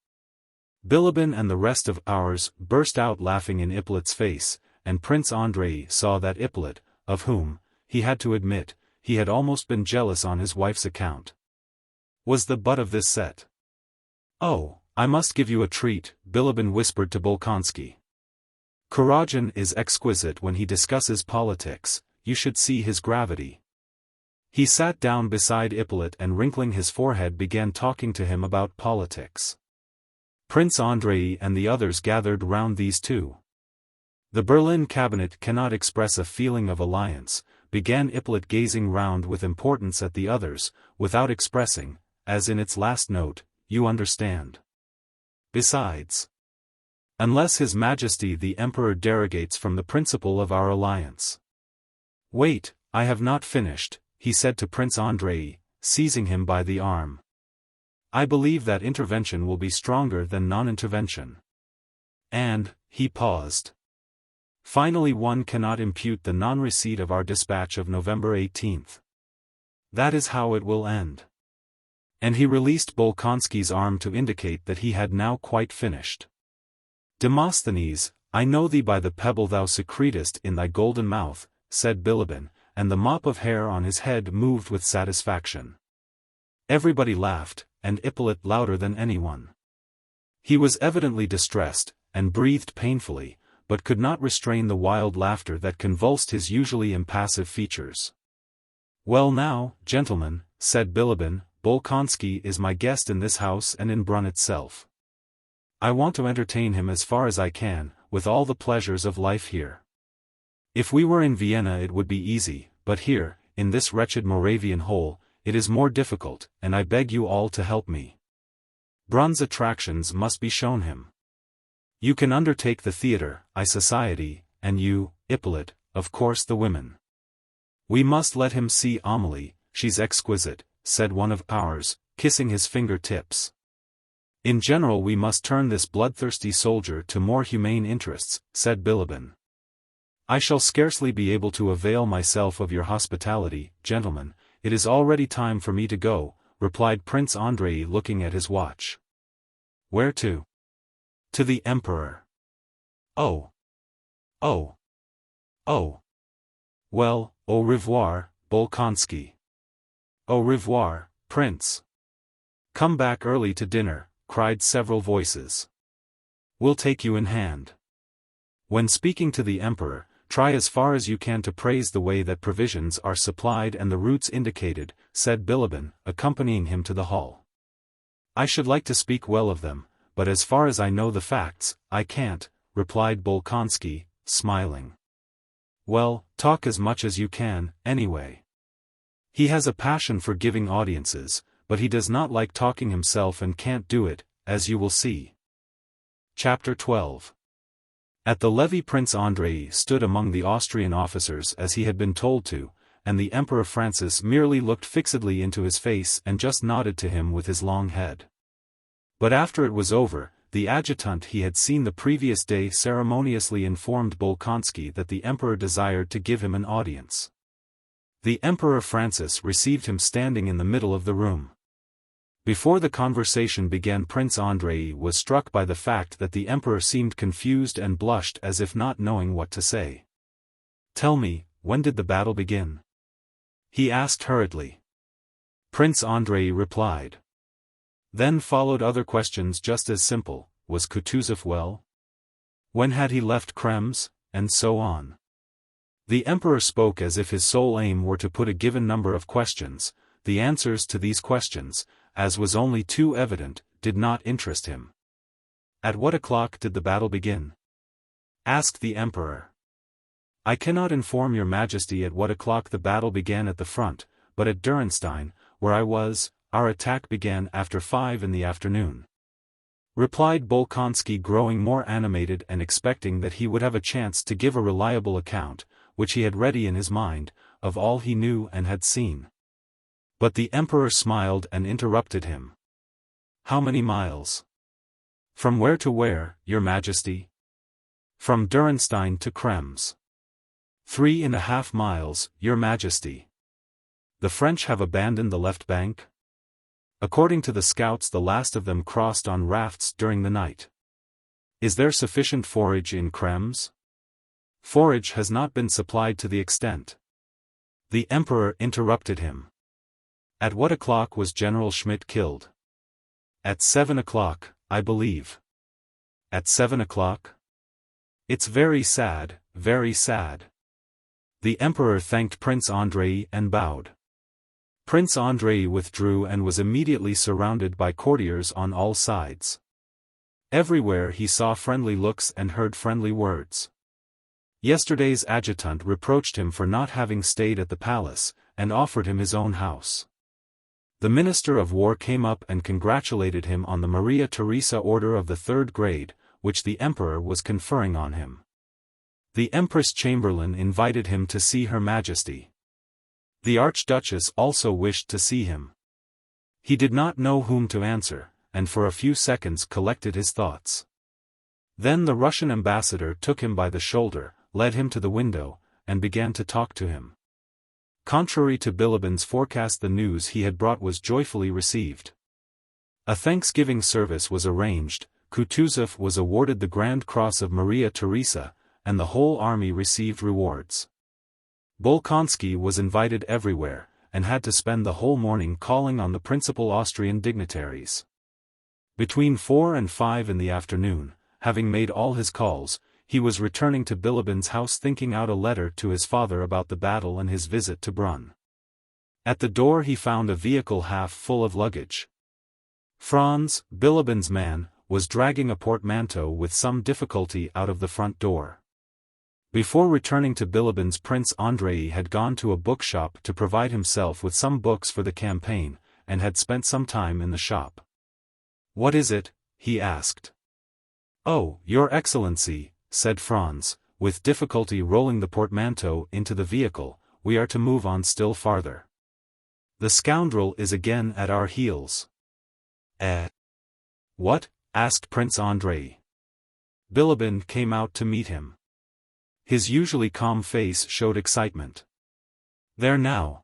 Bilibin and the rest of ours burst out laughing in Ippolit's face, and Prince Andrei saw that Ippolit, of whom, he had to admit, he had almost been jealous on his wife's account, was the butt of this set. Oh, I must give you a treat, Bilibin whispered to Bolkonsky. Kuragin is exquisite when he discusses politics, you should see his gravity. He sat down beside Ippolit and wrinkling his forehead began talking to him about politics. Prince Andrei and the others gathered round these two. The Berlin cabinet cannot express a feeling of alliance, began Ippolit gazing round with importance at the others, without expressing, as in its last note, you understand. Besides, unless His Majesty the Emperor derogates from the principle of our alliance. Wait, I have not finished, he said to Prince Andrei, seizing him by the arm. I believe that intervention will be stronger than non-intervention. And, he paused. Finally, one cannot impute the non-receipt of our dispatch of November 18th. That is how it will end. And he released Bolkonsky's arm to indicate that he had now quite finished. Demosthenes, I know thee by the pebble thou secretest in thy golden mouth, said Bilibin, and the mop of hair on his head moved with satisfaction. Everybody laughed, and Ippolit louder than anyone. He was evidently distressed, and breathed painfully, but could not restrain the wild laughter that convulsed his usually impassive features. Well now, gentlemen, said Bilibin, Bolkonsky is my guest in this house and in Brunn itself. I want to entertain him as far as I can, with all the pleasures of life here. If we were in Vienna it would be easy, but here, in this wretched Moravian hole, it is more difficult, and I beg you all to help me. Brunn's attractions must be shown him. You can undertake the theatre, I society, and you, Ippolit, of course the women. We must let him see Amelie, she's exquisite, said one of ours, kissing his finger-tips. In general we must turn this bloodthirsty soldier to more humane interests, said Bilibin. I shall scarcely be able to avail myself of your hospitality, gentlemen, it is already time for me to go, replied Prince Andrei looking at his watch. Where to? To the Emperor. Oh. Oh. Oh. Well, au revoir, Bolkonsky. Au revoir, Prince. Come back early to dinner, cried several voices. We'll take you in hand. When speaking to the Emperor, try as far as you can to praise the way that provisions are supplied and the routes indicated, said Bilibin, accompanying him to the hall. I should like to speak well of them, but as far as I know the facts, I can't, replied Bolkonsky, smiling. Well, talk as much as you can, anyway. He has a passion for giving audiences, but he does not like talking himself and can't do it, as you will see. Chapter 12. At the levee Prince Andrei stood among the Austrian officers as he had been told to, and the Emperor Francis merely looked fixedly into his face and just nodded to him with his long head. But after it was over, the adjutant he had seen the previous day ceremoniously informed Bolkonsky that the Emperor desired to give him an audience. The Emperor Francis received him standing in the middle of the room. Before the conversation began, Prince Andrei was struck by the fact that the Emperor seemed confused and blushed as if not knowing what to say. "Tell me, when did the battle begin?" he asked hurriedly. Prince Andrei replied. Then followed other questions just as simple: was Kutuzov well? When had he left Krems? And so on. The Emperor spoke as if his sole aim were to put a given number of questions. The answers to these questions, as was only too evident, did not interest him. "At what o'clock did the battle begin?" asked the Emperor. "I cannot inform your Majesty at what o'clock the battle began at the front, but at Dürrenstein, where I was, our attack began after 5 in the afternoon," replied Bolkonsky, growing more animated and expecting that he would have a chance to give a reliable account, which he had ready in his mind, of all he knew and had seen. But the Emperor smiled and interrupted him. "How many miles?" "From where to where, your Majesty?" "From Dürrenstein to Krems." 3.5 miles, your Majesty." "The French have abandoned the left bank?" "According to the scouts, the last of them crossed on rafts during the night." "Is there sufficient forage in Krems?" "Forage has not been supplied to the extent." The Emperor interrupted him. "At what o'clock was General Schmidt killed?" "At 7 o'clock, I believe." "At 7 o'clock? It's very sad, very sad." The Emperor thanked Prince Andrei and bowed. Prince Andrei withdrew and was immediately surrounded by courtiers on all sides. Everywhere he saw friendly looks and heard friendly words. Yesterday's adjutant reproached him for not having stayed at the palace, and offered him his own house. The Minister of War came up and congratulated him on the Maria Theresa Order of the 3rd grade, which the Emperor was conferring on him. The Empress Chamberlain invited him to see Her Majesty. The Archduchess also wished to see him. He did not know whom to answer, and for a few seconds collected his thoughts. Then the Russian ambassador took him by the shoulder, led him to the window, and began to talk to him. Contrary to Bilibin's forecast, the news he had brought was joyfully received. A Thanksgiving service was arranged, Kutuzov was awarded the Grand Cross of Maria Theresa, and the whole army received rewards. Bolkonsky was invited everywhere, and had to spend the whole morning calling on the principal Austrian dignitaries. Between 4 and 5 in the afternoon, having made all his calls, he was returning to Bilibin's house, thinking out a letter to his father about the battle and his visit to Brunn. At the door he found a vehicle half full of luggage. Franz, Bilibin's man, was dragging a portmanteau with some difficulty out of the front door. Before returning to Bilibin's, Prince Andrei had gone to a bookshop to provide himself with some books for the campaign, and had spent some time in the shop. "What is it?" he asked. "Oh, Your Excellency," said Franz, with difficulty rolling the portmanteau into the vehicle, "we are to move on still farther. The scoundrel is again at our heels." "Eh? What?" asked Prince Andrei. Bilibin came out to meet him. His usually calm face showed excitement. "There now.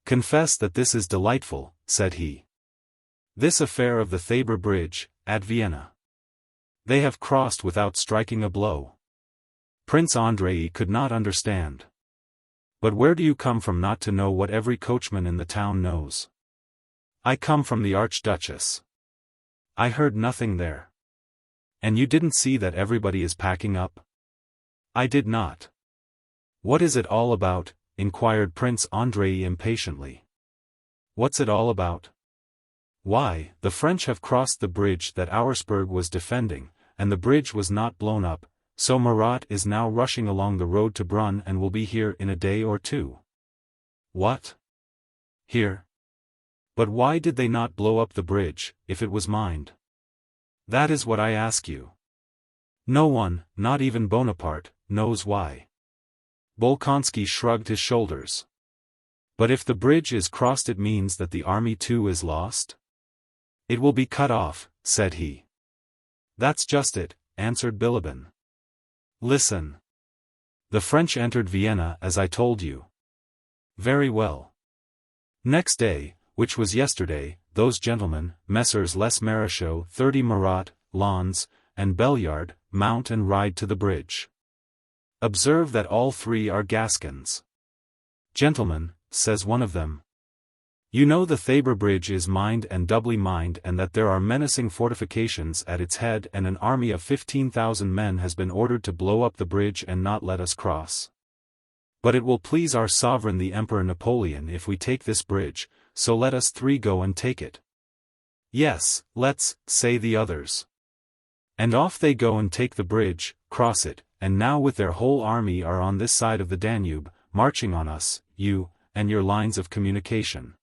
Confess that this is delightful," said he. "This affair of the Thabor Bridge, at Vienna. They have crossed without striking a blow." Prince Andrei could not understand. "But where do you come from not to know what every coachman in the town knows?" "I come from the Archduchess." "I heard nothing there." "And you didn't see that everybody is packing up?" "I did not." "What is it all about?" inquired Prince Andrei impatiently. "What's it all about?" "Why, the French have crossed the bridge that Auersperg was defending, and the bridge was not blown up, so Marat is now rushing along the road to Brunn and will be here in a day or two." "What? Here? But why did they not blow up the bridge, if it was mined?" "That is what I ask you. No one, not even Bonaparte, knows why." Bolkonsky shrugged his shoulders. "But if the bridge is crossed, it means that the army too is lost?" "It will be cut off," said he. "That's just it," answered Bilibin. "Listen. The French entered Vienna as I told you. Very well. Next day, which was yesterday, those gentlemen, Messrs. Les Maréchaux, 30 Marat, Lons, and Belliard, mount and ride to the bridge. Observe that all three are Gascons. Gentlemen, says one of them, you know the Thabor Bridge is mined and doubly mined, and that there are menacing fortifications at its head, and an army of 15,000 men has been ordered to blow up the bridge and not let us cross. But it will please our sovereign the Emperor Napoleon if we take this bridge, so let us three go and take it. Yes, let's, say the others. And off they go and take the bridge, cross it, and now with their whole army are on this side of the Danube, marching on us, you, and your lines of communication.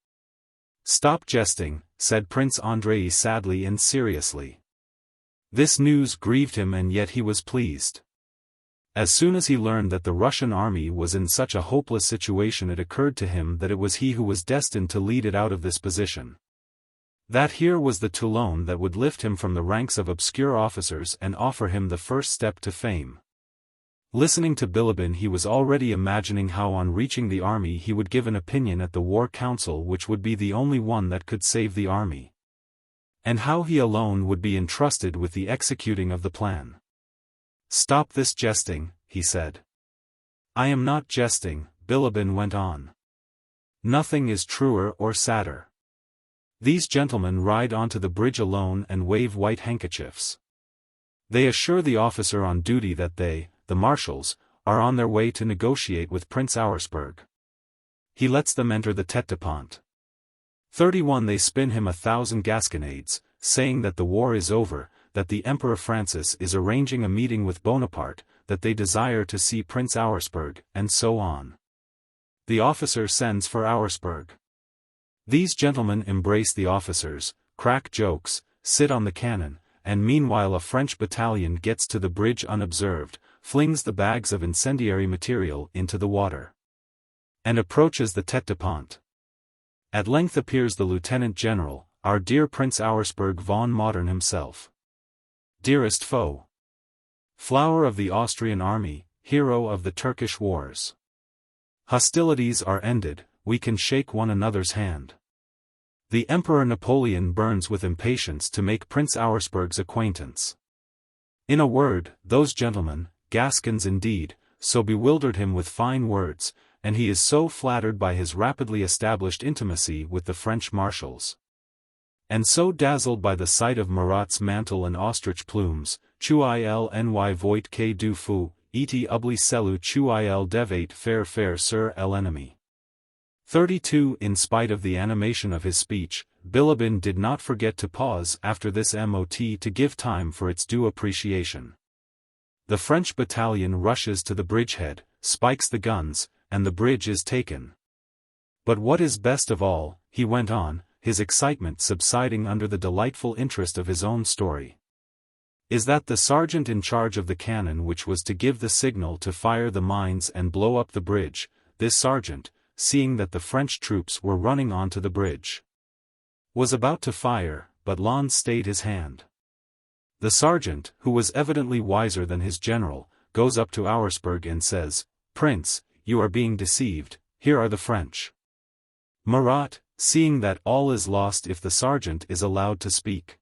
Stop jesting, said Prince Andrei sadly and seriously. This news grieved him, and yet he was pleased. As soon as he learned that the Russian army was in such a hopeless situation, it occurred to him that it was he who was destined to lead it out of this position. That here was the Toulon that would lift him from the ranks of obscure officers and offer him the first step to fame. Listening to Bilibin, he was already imagining how on reaching the army he would give an opinion at the war council which would be the only one that could save the army. And how he alone would be entrusted with the executing of the plan. Stop this jesting, he said. I am not jesting, Bilibin went on. Nothing is truer or sadder. These gentlemen ride onto the bridge alone and wave white handkerchiefs. They assure the officer on duty that they, the marshals, are on their way to negotiate with Prince Auersperg. He lets them enter the tête-de-pont. 31 They spin him 1,000 gasconades, saying that the war is over, that the Emperor Francis is arranging a meeting with Bonaparte, that they desire to see Prince Auersperg, and so on. The officer sends for Auersperg. These gentlemen embrace the officers, crack jokes, sit on the cannon, and meanwhile a French battalion gets to the bridge unobserved, flings the bags of incendiary material into the water, and approaches the tête-de-pont. At length appears the Lieutenant General, our dear Prince Auersperg von Modern himself. Dearest foe. Flower of the Austrian army, hero of the Turkish wars. Hostilities are ended, we can shake one another's hand. The Emperor Napoleon burns with impatience to make Prince Auersperg's acquaintance. In a word, those gentlemen, Gascons indeed, so bewildered him with fine words, and he is so flattered by his rapidly established intimacy with the French marshals, and so dazzled by the sight of Marat's mantle and ostrich plumes, il ny voit que du fou, et oublie celui il devait faire sur l'ennemi. 32 In spite of the animation of his speech, Bilibin did not forget to pause after this mot to give time for its due appreciation. The French battalion rushes to the bridgehead, spikes the guns, and the bridge is taken. But what is best of all, he went on, his excitement subsiding under the delightful interest of his own story, is that the sergeant in charge of the cannon which was to give the signal to fire the mines and blow up the bridge, this sergeant, seeing that the French troops were running onto the bridge, was about to fire, but Lons stayed his hand. The sergeant, who was evidently wiser than his general, goes up to Auersperg and says, Prince, you are being deceived, here are the French. Marat, seeing that all is lost if the sergeant is allowed to speak,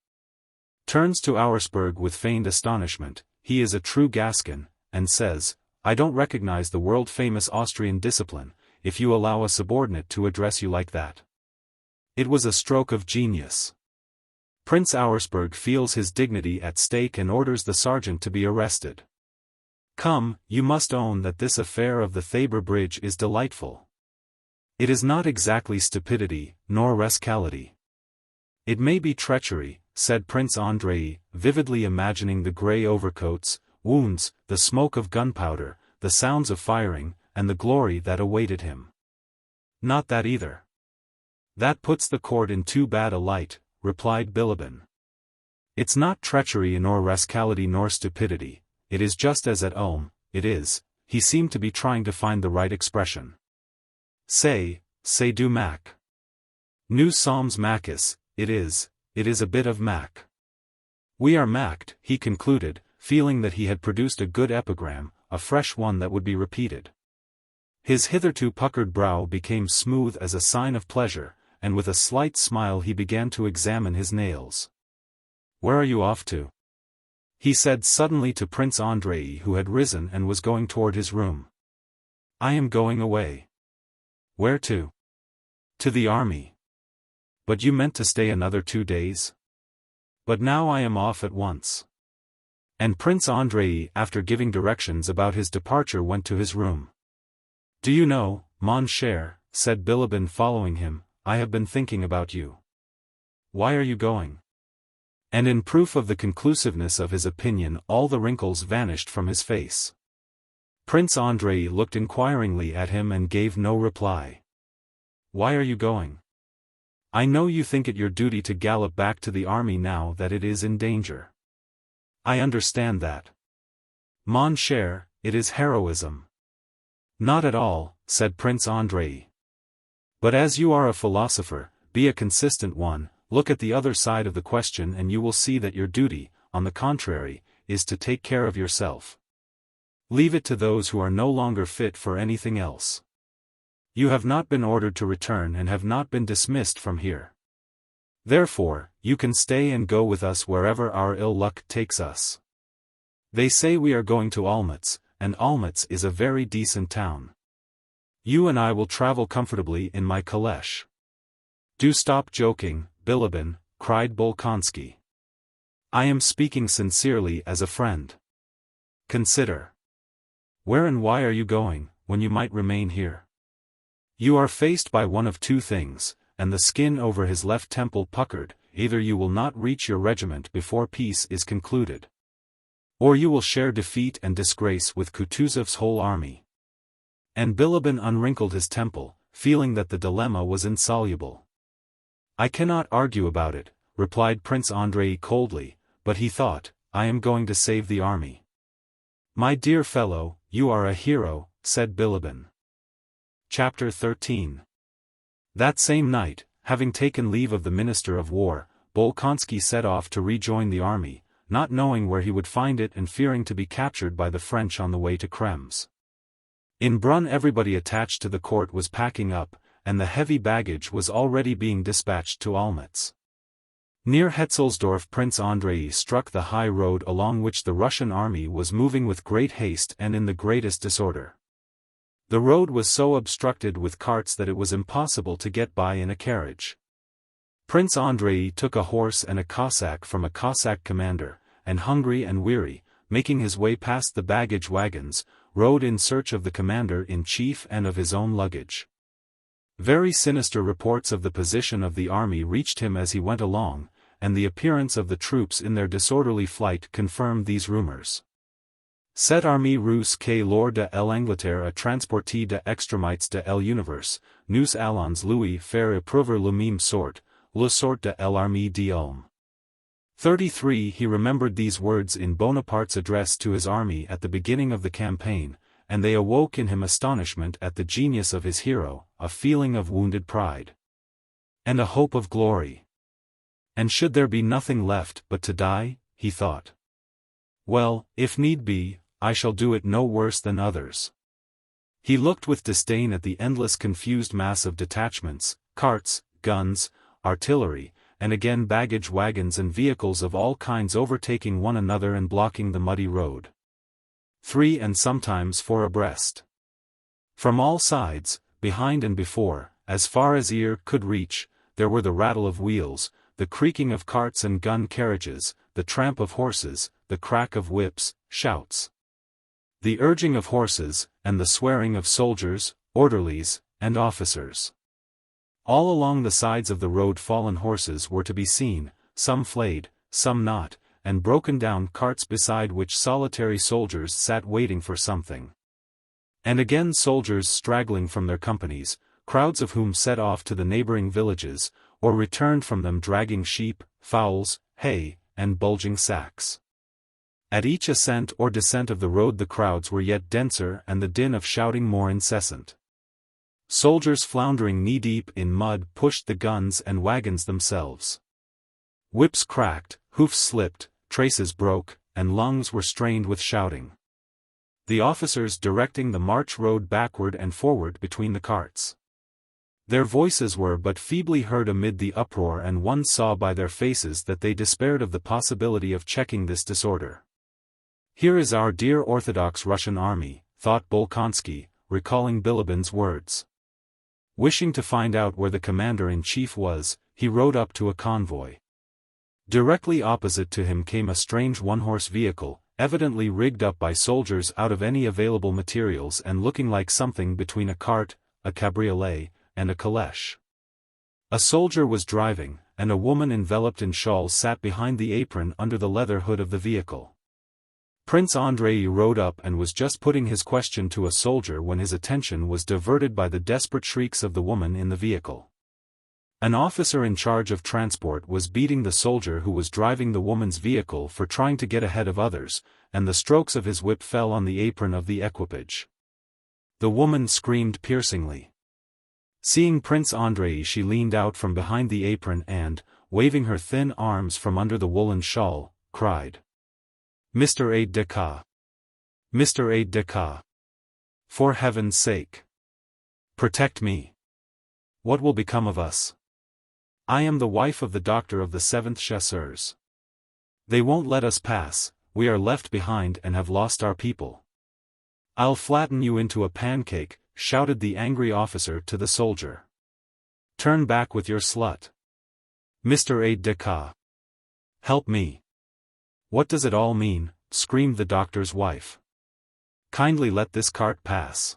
turns to Auersperg with feigned astonishment, he is a true Gascon, and says, I don't recognize the world-famous Austrian discipline, if you allow a subordinate to address you like that. It was a stroke of genius. Prince Auersperg feels his dignity at stake and orders the sergeant to be arrested. Come, you must own that this affair of the Thabor Bridge is delightful. It is not exactly stupidity, nor rascality. It may be treachery, said Prince Andrei, vividly imagining the grey overcoats, wounds, the smoke of gunpowder, the sounds of firing, and the glory that awaited him. Not that either. That puts the court in too bad a light, replied Bilibin. It's not treachery nor rascality nor stupidity, it is just as at Ulm, it is, he seemed to be trying to find the right expression. C'est du mac. Nous sommes macis, it is a bit of mac. We are macked, he concluded, feeling that he had produced a good epigram, a fresh one that would be repeated. His hitherto puckered brow became smooth as a sign of pleasure, and with a slight smile he began to examine his nails. "Where are you off to?" he said suddenly to Prince Andrei, who had risen and was going toward his room. "I am going away." "Where to?" "To the army." "But you meant to stay another 2 days?" "But now I am off at once." And Prince Andrei, after giving directions about his departure, went to his room. "Do you know, mon cher," said Bilibin following him, "I have been thinking about you." "Why are you going?" And in proof of the conclusiveness of his opinion all the wrinkles vanished from his face. Prince Andrei looked inquiringly at him and gave no reply. "Why are you going?" "I know you think it your duty to gallop back to the army now that it is in danger." "I understand that. Mon cher, it is heroism." "Not at all," said Prince Andrei. "But as you are a philosopher, be a consistent one, look at the other side of the question and you will see that your duty, on the contrary, is to take care of yourself. Leave it to those who are no longer fit for anything else. You have not been ordered to return and have not been dismissed from here. Therefore, you can stay and go with us wherever our ill luck takes us. They say we are going to Olmütz, and Olmütz is a very decent town. You and I will travel comfortably in my caleche." "Do stop joking, Bilibin," cried Bolkonsky. "I am speaking sincerely as a friend. Consider. Where and why are you going, when you might remain here? You are faced by one of 2 things," and the skin over his left temple puckered, "either you will not reach your regiment before peace is concluded. Or you will share defeat and disgrace with Kutuzov's whole army." And Bilibin unwrinkled his temple, feeling that the dilemma was insoluble. "I cannot argue about it," replied Prince Andrei coldly, but he thought, "I am going to save the army." "My dear fellow, you are a hero," said Bilibin. Chapter 13. That same night, having taken leave of the Minister of War, Bolkonsky set off to rejoin the army, not knowing where he would find it and fearing to be captured by the French on the way to Krems. In Brunn everybody attached to the court was packing up, and the heavy baggage was already being dispatched to Olmütz. Near Hetzelsdorf Prince Andrei struck the high road along which the Russian army was moving with great haste and in the greatest disorder. The road was so obstructed with carts that it was impossible to get by in a carriage. Prince Andrei took a horse and a Cossack from a Cossack commander, and hungry and weary, making his way past the baggage wagons, rode in search of the commander-in-chief and of his own luggage. Very sinister reports of the position of the army reached him as he went along, and the appearance of the troops in their disorderly flight confirmed these rumors. Cette armée russe que lors de l'Angleterre a transporté de extremités de l'univers, nous allons lui faire éprouver le même sort, le sort de l'armée d'Ulm. 33 He remembered these words in Bonaparte's address to his army at the beginning of the campaign, and they awoke in him astonishment at the genius of his hero, a feeling of wounded pride, and a hope of glory. And should there be nothing left but to die, he thought. Well, if need be, I shall do it no worse than others. He looked with disdain at the endless confused mass of detachments, carts, guns, artillery, and again baggage wagons and vehicles of all kinds overtaking one another and blocking the muddy road. 3 and sometimes 4 abreast. From all sides, behind and before, as far as ear could reach, there were the rattle of wheels, the creaking of carts and gun carriages, the tramp of horses, the crack of whips, shouts, the urging of horses, and the swearing of soldiers, orderlies, and officers. All along the sides of the road fallen horses were to be seen, some flayed, some not, and broken down carts beside which solitary soldiers sat waiting for something. And again soldiers straggling from their companies, crowds of whom set off to the neighboring villages, or returned from them dragging sheep, fowls, hay, and bulging sacks. At each ascent or descent of the road the crowds were yet denser and the din of shouting more incessant. Soldiers floundering knee-deep in mud pushed the guns and wagons themselves. Whips cracked, hoofs slipped, traces broke, and lungs were strained with shouting. The officers directing the march rode backward and forward between the carts. Their voices were but feebly heard amid the uproar, and one saw by their faces that they despaired of the possibility of checking this disorder. "Here is our dear Orthodox Russian army," thought Bolkonsky, recalling Bilibin's words. Wishing to find out where the commander-in-chief was, he rode up to a convoy. Directly opposite to him came a strange one-horse vehicle, evidently rigged up by soldiers out of any available materials and looking like something between a cart, a cabriolet, and a calèche. A soldier was driving, and a woman enveloped in shawls sat behind the apron under the leather hood of the vehicle. Prince Andrei rode up and was just putting his question to a soldier when his attention was diverted by the desperate shrieks of the woman in the vehicle. An officer in charge of transport was beating the soldier who was driving the woman's vehicle for trying to get ahead of others, and the strokes of his whip fell on the apron of the equipage. The woman screamed piercingly. Seeing Prince Andrei, she leaned out from behind the apron and, waving her thin arms from under the woolen shawl, cried, "Mr. Aide-de-camp! Mr. Aide-de-camp! For heaven's sake! Protect me! What will become of us? I am the wife of the doctor of the 7th Chasseurs. They won't let us pass, we are left behind and have lost our people. I'll flatten you into a pancake," shouted the angry officer to the soldier. "Turn back with your slut. Mr. Aide-de-camp! Help me! What does it all mean?" screamed the doctor's wife. "Kindly let this cart pass."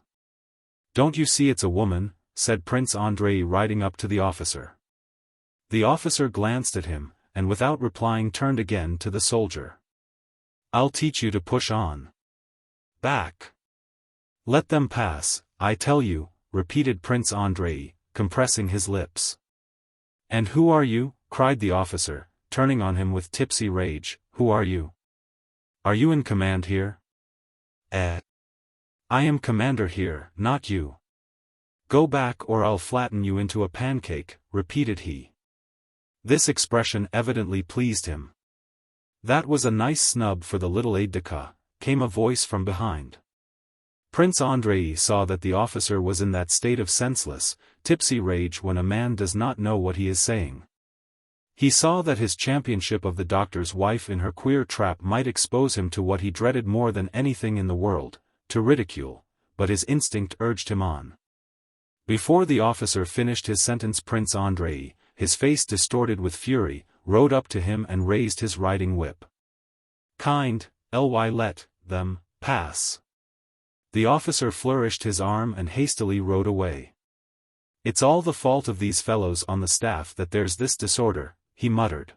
"Don't you see it's a woman?" said Prince Andrei, riding up to the officer. The officer glanced at him, and without replying turned again to the soldier. "I'll teach you to push on. Back! Let them pass, I tell you," repeated Prince Andrei, compressing his lips. "And who are you?" cried the officer, turning on him with tipsy rage. "Who are you? Are you in command here?" "I am commander here, not you. Go back or I'll flatten you into a pancake," repeated he. This expression evidently pleased him. "That was a nice snub for the little aide-de-camp," came a voice from behind. Prince Andrei saw that the officer was in that state of senseless, tipsy rage when a man does not know what he is saying. He saw that his championship of the doctor's wife in her queer trap might expose him to what he dreaded more than anything in the world, to ridicule, but his instinct urged him on. Before the officer finished his sentence, Prince Andrei, his face distorted with fury, rode up to him and raised his riding whip. Let them pass." The officer flourished his arm and hastily rode away. "It's all the fault of these fellows on the staff that there's this disorder," he muttered.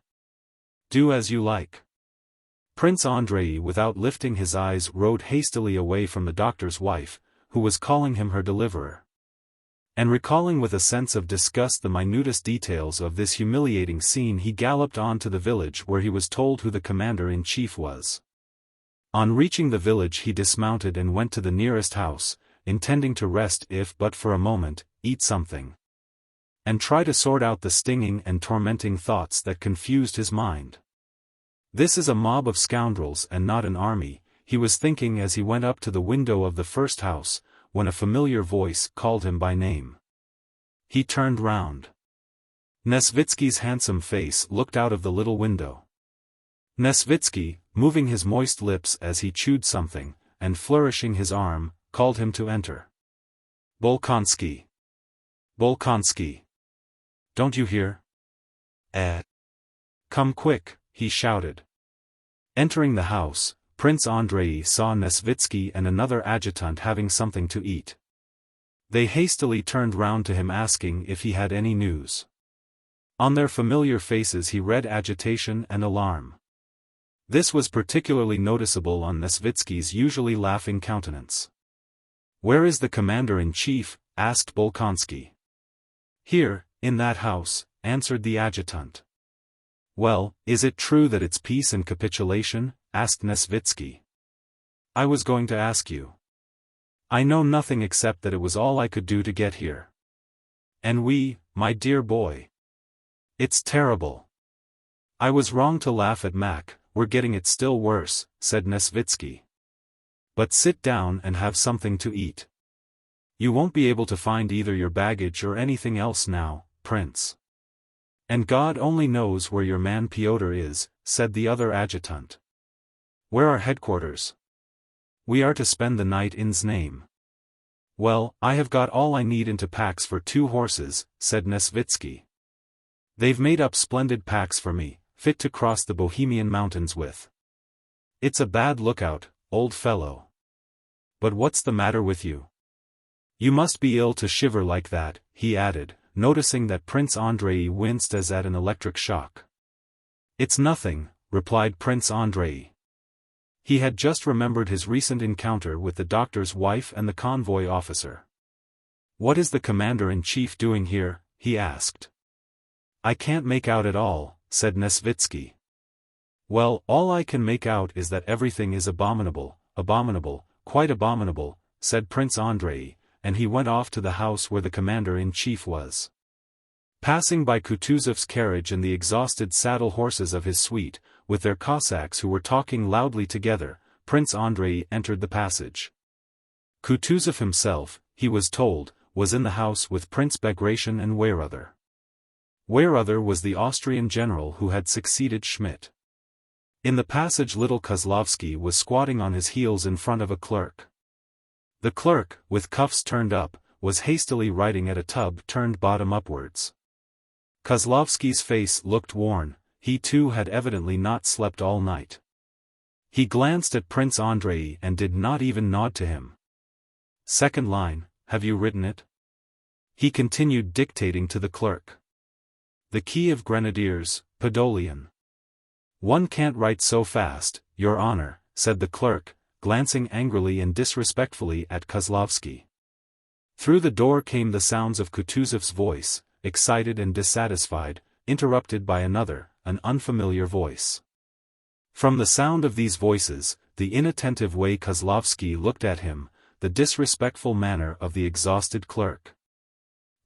"Do as you like." Prince Andrei, without lifting his eyes, rode hastily away from the doctor's wife, who was calling him her deliverer. And recalling with a sense of disgust the minutest details of this humiliating scene, he galloped on to the village where he was told who the commander-in-chief was. On reaching the village he dismounted and went to the nearest house, intending to rest if but for a moment, eat something, and try to sort out the stinging and tormenting thoughts that confused his mind. "This is a mob of scoundrels and not an army," he was thinking as he went up to the window of the first house, when a familiar voice called him by name. He turned round. Nesvitsky's handsome face looked out of the little window. Nesvitsky, moving his moist lips as he chewed something, and flourishing his arm, called him to enter. "Bolkonsky! Bolkonsky! Don't you hear? Come quick," he shouted. Entering the house, Prince Andrei saw Nesvitsky and another adjutant having something to eat. They hastily turned round to him asking if he had any news. On their familiar faces he read agitation and alarm. This was particularly noticeable on Nesvitsky's usually laughing countenance. "Where is the commander-in-chief?" asked Bolkonsky. "Here, in that house," answered the adjutant. "Well, is it true that it's peace and capitulation?" asked Nesvitsky. "I was going to ask you. I know nothing except that it was all I could do to get here. And we, my dear boy. It's terrible. I was wrong to laugh at Mac, we're getting it still worse," said Nesvitsky. But sit down and have something to eat. You won't be able to find either your baggage or anything else now, Prince. And God only knows where your man Pyotr is, said the other adjutant. Where are headquarters? We are to spend the night in's name. Well, I have got all I need into packs for 2 horses, said Nesvitsky. They've made up splendid packs for me, fit to cross the Bohemian mountains with. It's a bad lookout, old fellow. But what's the matter with you? You must be ill to shiver like that, he added, noticing that Prince Andrei winced as at an electric shock. It's nothing, replied Prince Andrei. He had just remembered his recent encounter with the doctor's wife and the convoy officer. What is the commander-in-chief doing here? He asked. I can't make out at all, said Nesvitsky. Well, all I can make out is that everything is abominable, quite abominable, said Prince Andrei, and he went off to the house where the commander-in-chief was. Passing by Kutuzov's carriage and the exhausted saddle horses of his suite, with their Cossacks who were talking loudly together, Prince Andrei entered the passage. Kutuzov himself, he was told, was in the house with Prince Bagration and Weyrother. Weyrother was the Austrian general who had succeeded Schmidt. In the passage little Kozlovsky was squatting on his heels in front of a clerk. The clerk, with cuffs turned up, was hastily writing at a tub turned bottom upwards. Kozlovsky's face looked worn, he too had evidently not slept all night. He glanced at Prince Andrei and did not even nod to him. Second line, have you written it? He continued dictating to the clerk. The Kiev Grenadiers, Podolian. One can't write so fast, Your Honor, said the clerk, glancing angrily and disrespectfully at Kozlovsky. Through the door came the sounds of Kutuzov's voice, excited and dissatisfied, interrupted by another, an unfamiliar voice. From the sound of these voices, the inattentive way Kozlovsky looked at him, the disrespectful manner of the exhausted clerk.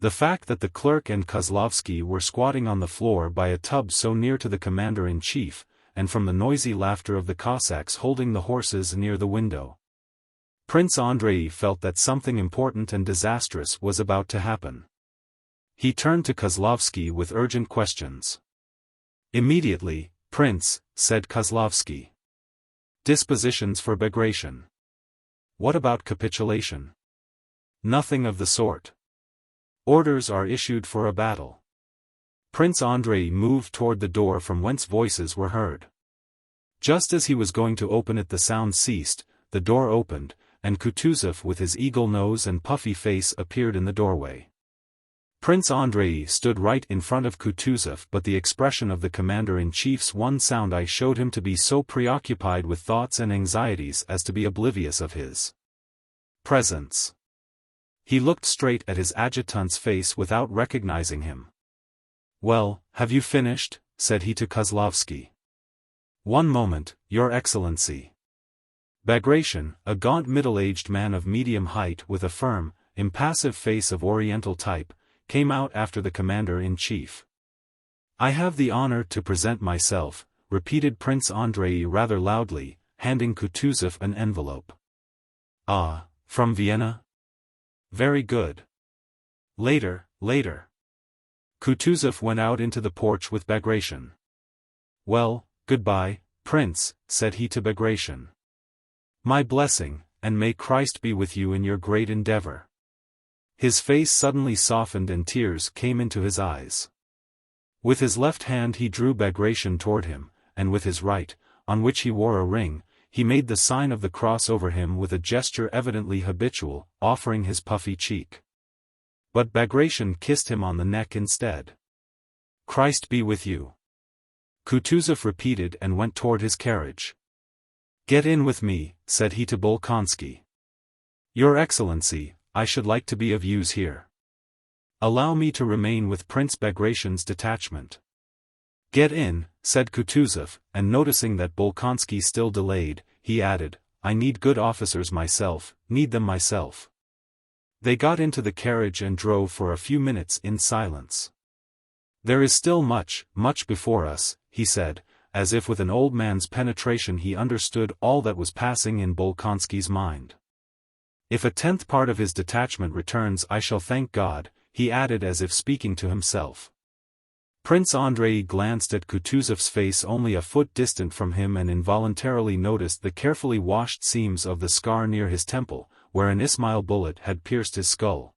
The fact that the clerk and Kozlovsky were squatting on the floor by a tub so near to the commander-in-chief, and from the noisy laughter of the Cossacks holding the horses near the window. Prince Andrei felt that something important and disastrous was about to happen. He turned to Kozlovsky with urgent questions. Immediately, Prince, said Kozlovsky. Dispositions for Bagration. What about capitulation? Nothing of the sort. Orders are issued for a battle. Prince Andrei moved toward the door from whence voices were heard. Just as he was going to open it, the sound ceased, the door opened, and Kutuzov with his eagle nose and puffy face appeared in the doorway. Prince Andrei stood right in front of Kutuzov, but the expression of the commander-in-chief's one sound eye showed him to be so preoccupied with thoughts and anxieties as to be oblivious of his presence. He looked straight at his adjutant's face without recognizing him. Well, have you finished? Said he to Kozlovsky. One moment, Your Excellency. Bagration, a gaunt middle-aged man of medium height with a firm, impassive face of Oriental type, came out after the commander-in-chief. I have the honor to present myself, repeated Prince Andrei rather loudly, handing Kutuzov an envelope. Ah, from Vienna? Very good. Later. Kutuzov went out into the porch with Bagration. Well, goodbye, Prince, said he to Bagration. My blessing, and may Christ be with you in your great endeavor. His face suddenly softened and tears came into his eyes. With his left hand he drew Bagration toward him, and with his right, on which he wore a ring, he made the sign of the cross over him with a gesture evidently habitual, offering his puffy cheek. But Bagration kissed him on the neck instead. Christ be with you. Kutuzov repeated and went toward his carriage. Get in with me, said he to Bolkonsky. Your Excellency, I should like to be of use here. Allow me to remain with Prince Bagration's detachment. Get in, said Kutuzov, and noticing that Bolkonsky still delayed, he added, I need good officers myself, need them myself. They got into the carriage and drove for a few minutes in silence. There is still much before us, he said, as if with an old man's penetration he understood all that was passing in Bolkonsky's mind. "If a 10th part of his detachment returns I shall thank God," he added as if speaking to himself. Prince Andrei glanced at Kutuzov's face only a foot distant from him and involuntarily noticed the carefully washed seams of the scar near his temple, where an Ismail bullet had pierced his skull.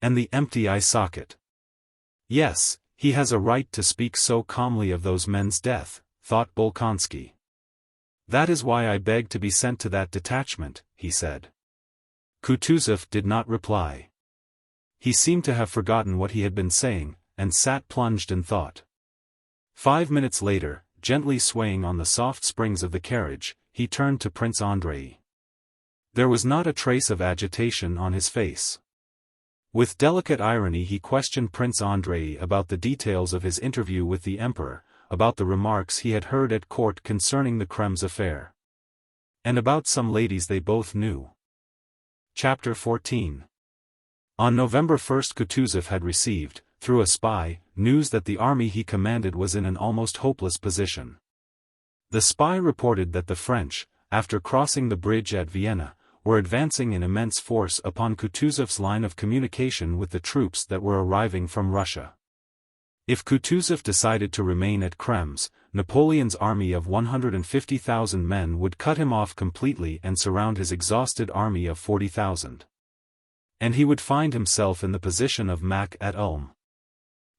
And the empty eye socket. "Yes, he has a right to speak so calmly of those men's death," thought Bolkonsky. "That is why I beg to be sent to that detachment," he said. Kutuzov did not reply. He seemed to have forgotten what he had been saying, and sat plunged in thought. 5 minutes later, gently swaying on the soft springs of the carriage, he turned to Prince Andrei. There was not a trace of agitation on his face. With delicate irony he questioned Prince Andrei about the details of his interview with the Emperor, about the remarks he had heard at court concerning the Krem's affair. And about some ladies they both knew. Chapter 14. On November 1 Kutuzov had received, through a spy, news that the army he commanded was in an almost hopeless position. The spy reported that the French, after crossing the bridge at Vienna, were advancing in immense force upon Kutuzov's line of communication with the troops that were arriving from Russia. If Kutuzov decided to remain at Krems, Napoleon's army of 150,000 men would cut him off completely and surround his exhausted army of 40,000. And he would find himself in the position of Mack at Ulm.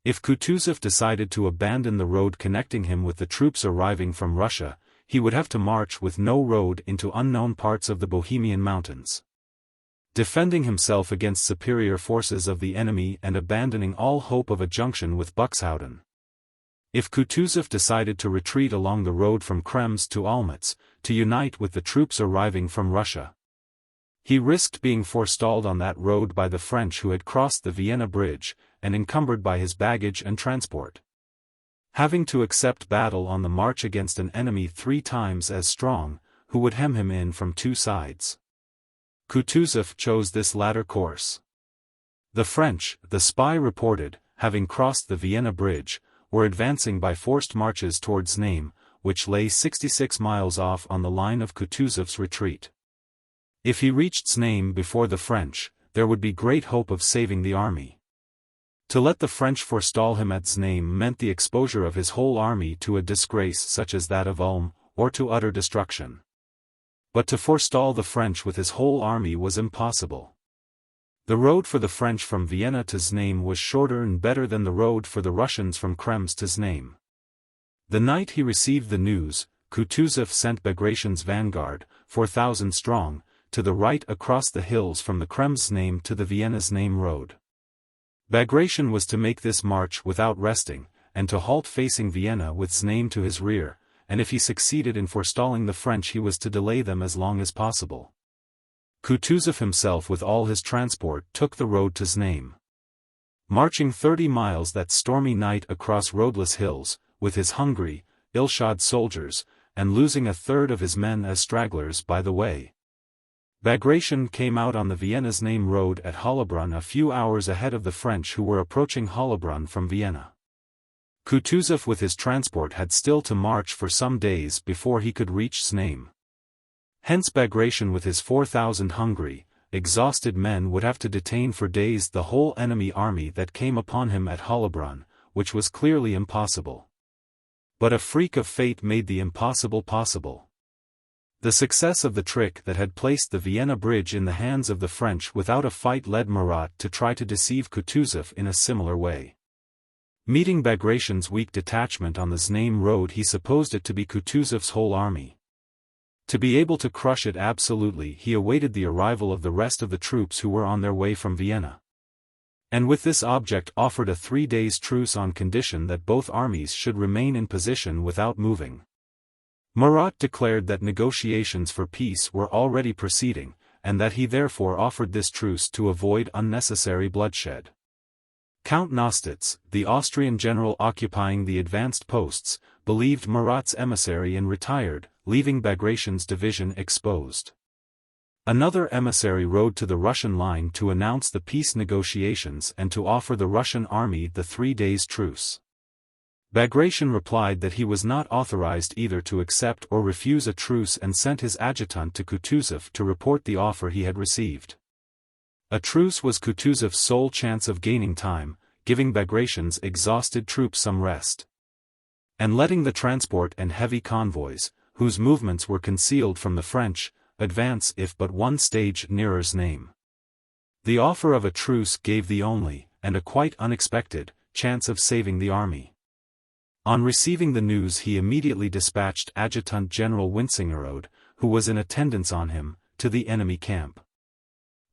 If Kutuzov decided to abandon the road connecting him with the troops arriving from Russia, he would have to march with no road into unknown parts of the Bohemian mountains, defending himself against superior forces of the enemy and abandoning all hope of a junction with Buxhowden. If Kutuzov decided to retreat along the road from Krems to Olmütz, to unite with the troops arriving from Russia, he risked being forestalled on that road by the French who had crossed the Vienna Bridge, and encumbered by his baggage and transport. Having to accept battle on the march against an enemy 3 times as strong, who would hem him in from 2 sides. Kutuzov chose this latter course. The French, the spy reported, having crossed the Vienna Bridge, were advancing by forced marches towards Znaim, which lay 66 miles off on the line of Kutuzov's retreat. If he reached Znaim before the French, there would be great hope of saving the army. To let the French forestall him at Znaim meant the exposure of his whole army to a disgrace such as that of Ulm, or to utter destruction. But to forestall the French with his whole army was impossible. The road for the French from Vienna to Znaim was shorter and better than the road for the Russians from Krems to Znaim. The night he received the news, Kutuzov sent Bagration's vanguard, 4,000 strong, to the right across the hills from the Krems-Znaim to the Vienna-Znaim road. Bagration was to make this march without resting, and to halt facing Vienna with Znaim to his rear, and if he succeeded in forestalling the French he was to delay them as long as possible. Kutuzov himself with all his transport took the road to Znaim. Marching 30 miles that stormy night across roadless hills, with his hungry, ill-shod soldiers, and losing a third of his men as stragglers by the way, Bagration came out on the Vienna-Znaim road at Hollabrunn a few hours ahead of the French who were approaching Hollabrunn from Vienna. Kutuzov with his transport had still to march for some days before he could reach Znaim. Hence Bagration with his 4,000 hungry, exhausted men would have to detain for days the whole enemy army that came upon him at Hollabrunn, which was clearly impossible. But a freak of fate made the impossible possible. The success of the trick that had placed the Vienna Bridge in the hands of the French without a fight led Murat to try to deceive Kutuzov in a similar way. Meeting Bagration's weak detachment on the Znaim road he supposed it to be Kutuzov's whole army. To be able to crush it absolutely he awaited the arrival of the rest of the troops who were on their way from Vienna. And with this object offered a 3 days' truce on condition that both armies should remain in position without moving. Murat declared that negotiations for peace were already proceeding, and that he therefore offered this truce to avoid unnecessary bloodshed. Count Nostitz, the Austrian general occupying the advanced posts, believed Murat's emissary and retired, leaving Bagration's division exposed. Another emissary rode to the Russian line to announce the peace negotiations and to offer the Russian army the 3 days' truce. Bagration replied that he was not authorized either to accept or refuse a truce and sent his adjutant to Kutuzov to report the offer he had received. A truce was Kutuzov's sole chance of gaining time, giving Bagration's exhausted troops some rest, and letting the transport and heavy convoys, whose movements were concealed from the French, advance if but one stage nearer's name. The offer of a truce gave the only, and a quite unexpected, chance of saving the army. On receiving the news he immediately dispatched Adjutant General Wintzingerode, who was in attendance on him, to the enemy camp.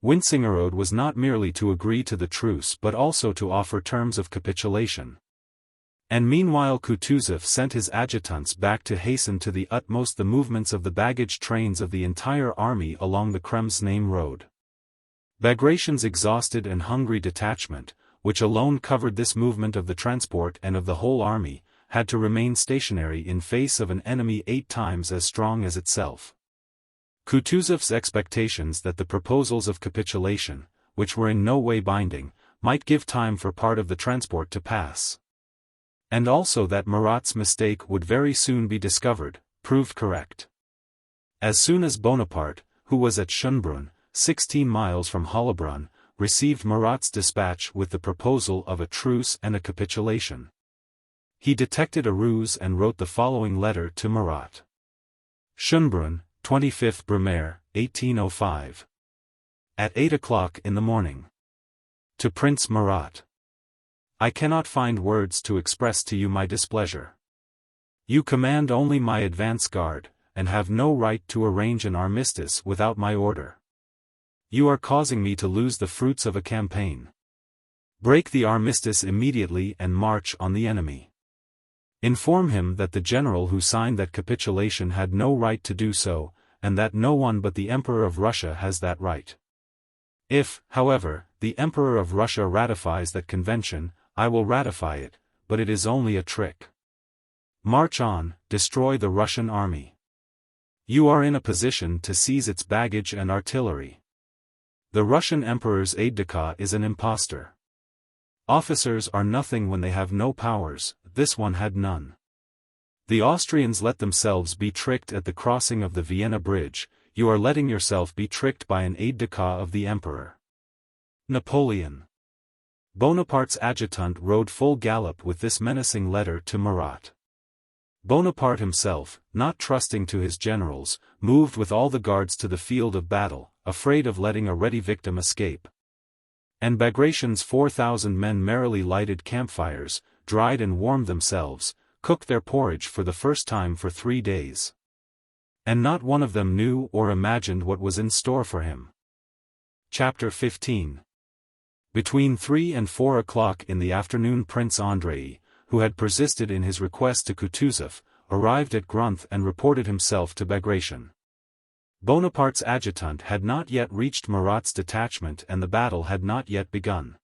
Wintzingerode was not merely to agree to the truce but also to offer terms of capitulation. And meanwhile Kutuzov sent his adjutants back to hasten to the utmost the movements of the baggage trains of the entire army along the Kremsname road. Bagration's exhausted and hungry detachment, which alone covered this movement of the transport and of the whole army, had to remain stationary in face of an enemy 8 times as strong as itself. Kutuzov's expectations that the proposals of capitulation, which were in no way binding, might give time for part of the transport to pass, and also that Murat's mistake would very soon be discovered, proved correct. As soon as Bonaparte, who was at Schönbrunn, 16 miles from Hollabrunn, received Murat's dispatch with the proposal of a truce and a capitulation, he detected a ruse and wrote the following letter to Murat. Schönbrunn, 25th Brumaire, 1805. At 8 o'clock in the morning. To Prince Murat. I cannot find words to express to you my displeasure. You command only my advance guard, and have no right to arrange an armistice without my order. You are causing me to lose the fruits of a campaign. Break the armistice immediately and march on the enemy. Inform him that the general who signed that capitulation had no right to do so, and that no one but the Emperor of Russia has that right. If, however, the Emperor of Russia ratifies that convention, I will ratify it, but it is only a trick. March on, destroy the Russian army. You are in a position to seize its baggage and artillery. The Russian Emperor's aide-de-camp is an impostor. Officers are nothing when they have no powers, this one had none. The Austrians let themselves be tricked at the crossing of the Vienna Bridge, you are letting yourself be tricked by an aide-de-camp of the Emperor. Napoleon. Bonaparte's adjutant rode full gallop with this menacing letter to Murat. Bonaparte himself, not trusting to his generals, moved with all the guards to the field of battle, afraid of letting a ready victim escape. And Bagration's 4,000 men merrily lighted campfires, dried and warmed themselves, cooked their porridge for the first time for 3 days. And not one of them knew or imagined what was in store for him. Chapter 15. Between 3 and 4 o'clock in the afternoon Prince Andrei, who had persisted in his request to Kutuzov, arrived at Grunth and reported himself to Bagration. Bonaparte's adjutant had not yet reached Murat's detachment and the battle had not yet begun.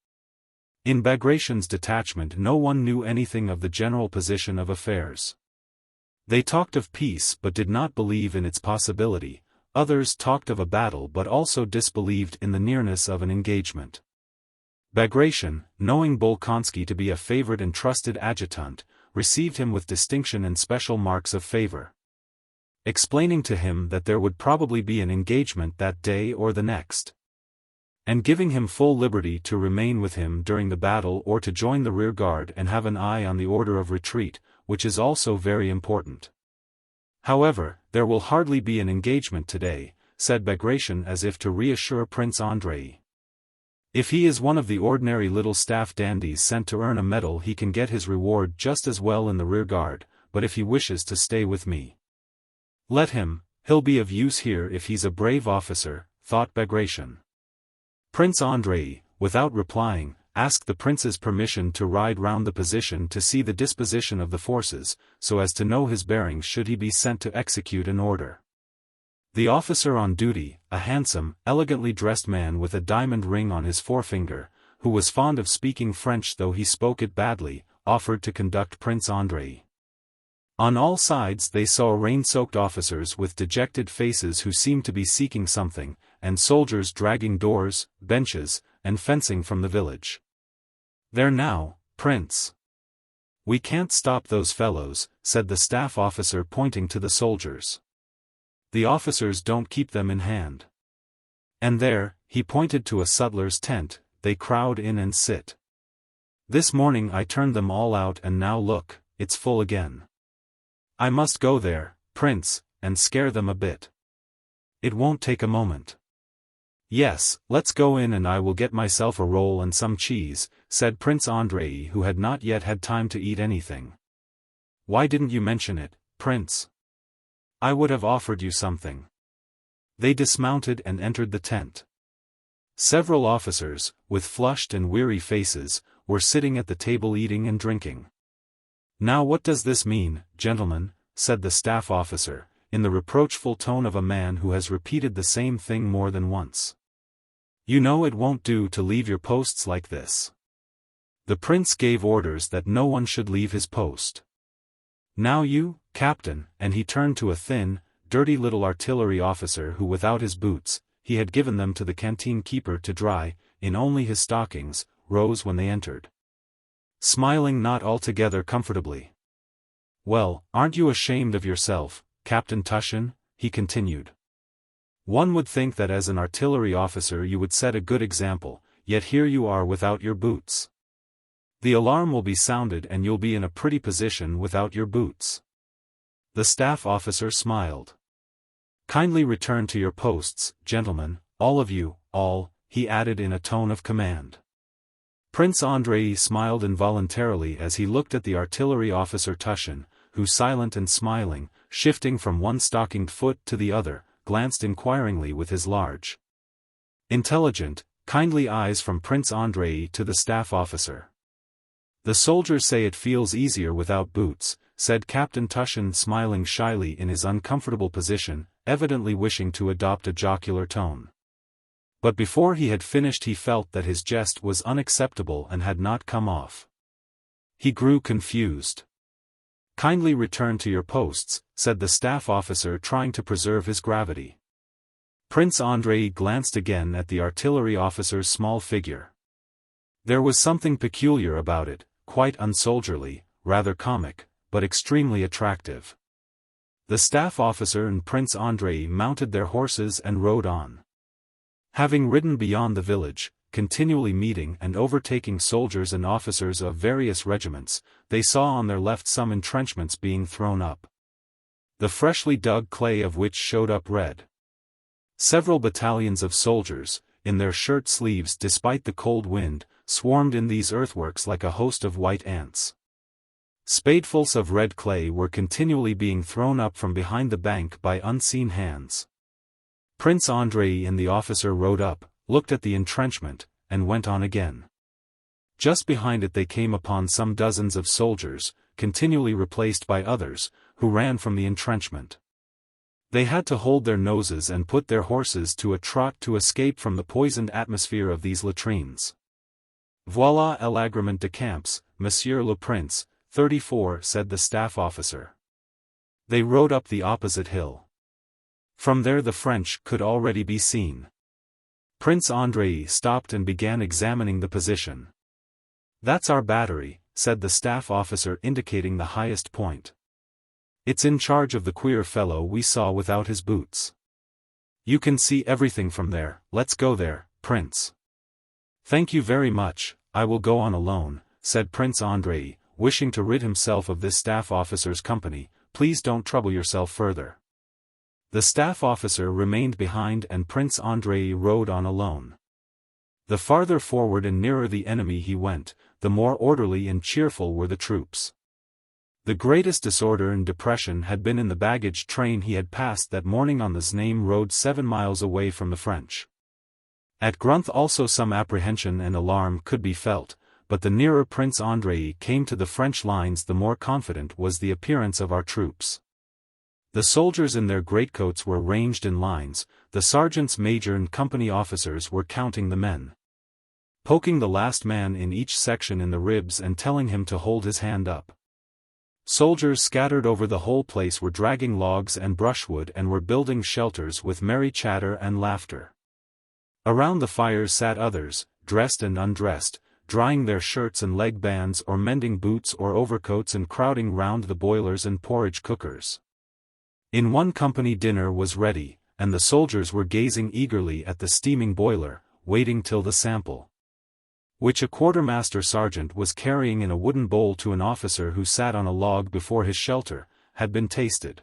In Bagration's detachment no one knew anything of the general position of affairs. They talked of peace but did not believe in its possibility, others talked of a battle but also disbelieved in the nearness of an engagement. Bagration, knowing Bolkonsky to be a favored and trusted adjutant, received him with distinction and special marks of favor, explaining to him that there would probably be an engagement that day or the next, and giving him full liberty to remain with him during the battle or to join the rear guard and have an eye on the order of retreat, which is also very important. However, there will hardly be an engagement today, said Bagration as if to reassure Prince Andrei. If he is one of the ordinary little staff dandies sent to earn a medal he can get his reward just as well in the rear guard, but if he wishes to stay with me, let him, he'll be of use here if he's a brave officer, thought Bagration. Prince Andrei, without replying, asked the prince's permission to ride round the position to see the disposition of the forces, so as to know his bearings should he be sent to execute an order. The officer on duty, a handsome, elegantly dressed man with a diamond ring on his forefinger, who was fond of speaking French though he spoke it badly, offered to conduct Prince Andrei. On all sides they saw rain-soaked officers with dejected faces who seemed to be seeking something, and soldiers dragging doors, benches, and fencing from the village. There now, Prince. "We can't stop those fellows," said the staff officer pointing to the soldiers. "The officers don't keep them in hand. And there," he pointed to a sutler's tent, "they crowd in and sit. This morning I turned them all out and now look, it's full again. I must go there, Prince, and scare them a bit. It won't take a moment." "Yes, let's go in and I will get myself a roll and some cheese," said Prince Andrei, who had not yet had time to eat anything. "Why didn't you mention it, Prince? I would have offered you something." They dismounted and entered the tent. Several officers, with flushed and weary faces, were sitting at the table eating and drinking. "Now what does this mean, gentlemen?" said the staff officer, in the reproachful tone of a man who has repeated the same thing more than once. "You know it won't do to leave your posts like this." The prince gave orders that no one should leave his post. "Now you, captain," and he turned to a thin, dirty little artillery officer who, without his boots, he had given them to the canteen keeper to dry, in only his stockings, rose when they entered, smiling not altogether comfortably. "Well, aren't you ashamed of yourself, Captain Tushin?" he continued. "One would think that as an artillery officer you would set a good example, yet here you are without your boots. The alarm will be sounded and you'll be in a pretty position without your boots." The staff officer smiled. "Kindly return to your posts, gentlemen, all of you, all," he added in a tone of command. Prince Andrei smiled involuntarily as he looked at the artillery officer Tushin, who, silent and smiling, shifting from one stockinged foot to the other, glanced inquiringly with his large, intelligent, kindly eyes from Prince Andrei to the staff officer. "The soldiers say it feels easier without boots," said Captain Tushin, smiling shyly in his uncomfortable position, evidently wishing to adopt a jocular tone. But before he had finished he felt that his jest was unacceptable and had not come off. He grew confused. "Kindly return to your posts," said the staff officer, trying to preserve his gravity. Prince Andrei glanced again at the artillery officer's small figure. There was something peculiar about it, quite unsoldierly, rather comic, but extremely attractive. The staff officer and Prince Andrei mounted their horses and rode on. Having ridden beyond the village, continually meeting and overtaking soldiers and officers of various regiments, they saw on their left some entrenchments being thrown up, the freshly dug clay of which showed up red. Several battalions of soldiers, in their shirt sleeves despite the cold wind, swarmed in these earthworks like a host of white ants. Spadefuls of red clay were continually being thrown up from behind the bank by unseen hands. Prince Andrei and the officer rode up, looked at the entrenchment, and went on again. Just behind it they came upon some dozens of soldiers, continually replaced by others, who ran from the entrenchment. They had to hold their noses and put their horses to a trot to escape from the poisoned atmosphere of these latrines. "Voilà l'agrément de camps, Monsieur le Prince, 34, said the staff officer. They rode up the opposite hill. From there the French could already be seen. Prince Andrei stopped and began examining the position. "That's our battery," said the staff officer, indicating the highest point. "It's in charge of the queer fellow we saw without his boots. You can see everything from there. Let's go there, Prince." "Thank you very much, I will go on alone," said Prince Andrei, wishing to rid himself of this staff officer's company. "Please don't trouble yourself further." The staff officer remained behind and Prince Andrei rode on alone. The farther forward and nearer the enemy he went, the more orderly and cheerful were the troops. The greatest disorder and depression had been in the baggage train he had passed that morning on the Znaim road 7 miles away from the French. At Grunth also some apprehension and alarm could be felt, but the nearer Prince Andrei came to the French lines the more confident was the appearance of our troops. The soldiers in their greatcoats were ranged in lines, the sergeants major and company officers were counting the men, poking the last man in each section in the ribs and telling him to hold his hand up. Soldiers scattered over the whole place were dragging logs and brushwood and were building shelters with merry chatter and laughter. Around the fires sat others, dressed and undressed, drying their shirts and leg bands or mending boots or overcoats and crowding round the boilers and porridge cookers. In one company dinner was ready, and the soldiers were gazing eagerly at the steaming boiler, waiting till the sample, which a quartermaster sergeant was carrying in a wooden bowl to an officer who sat on a log before his shelter, had been tasted.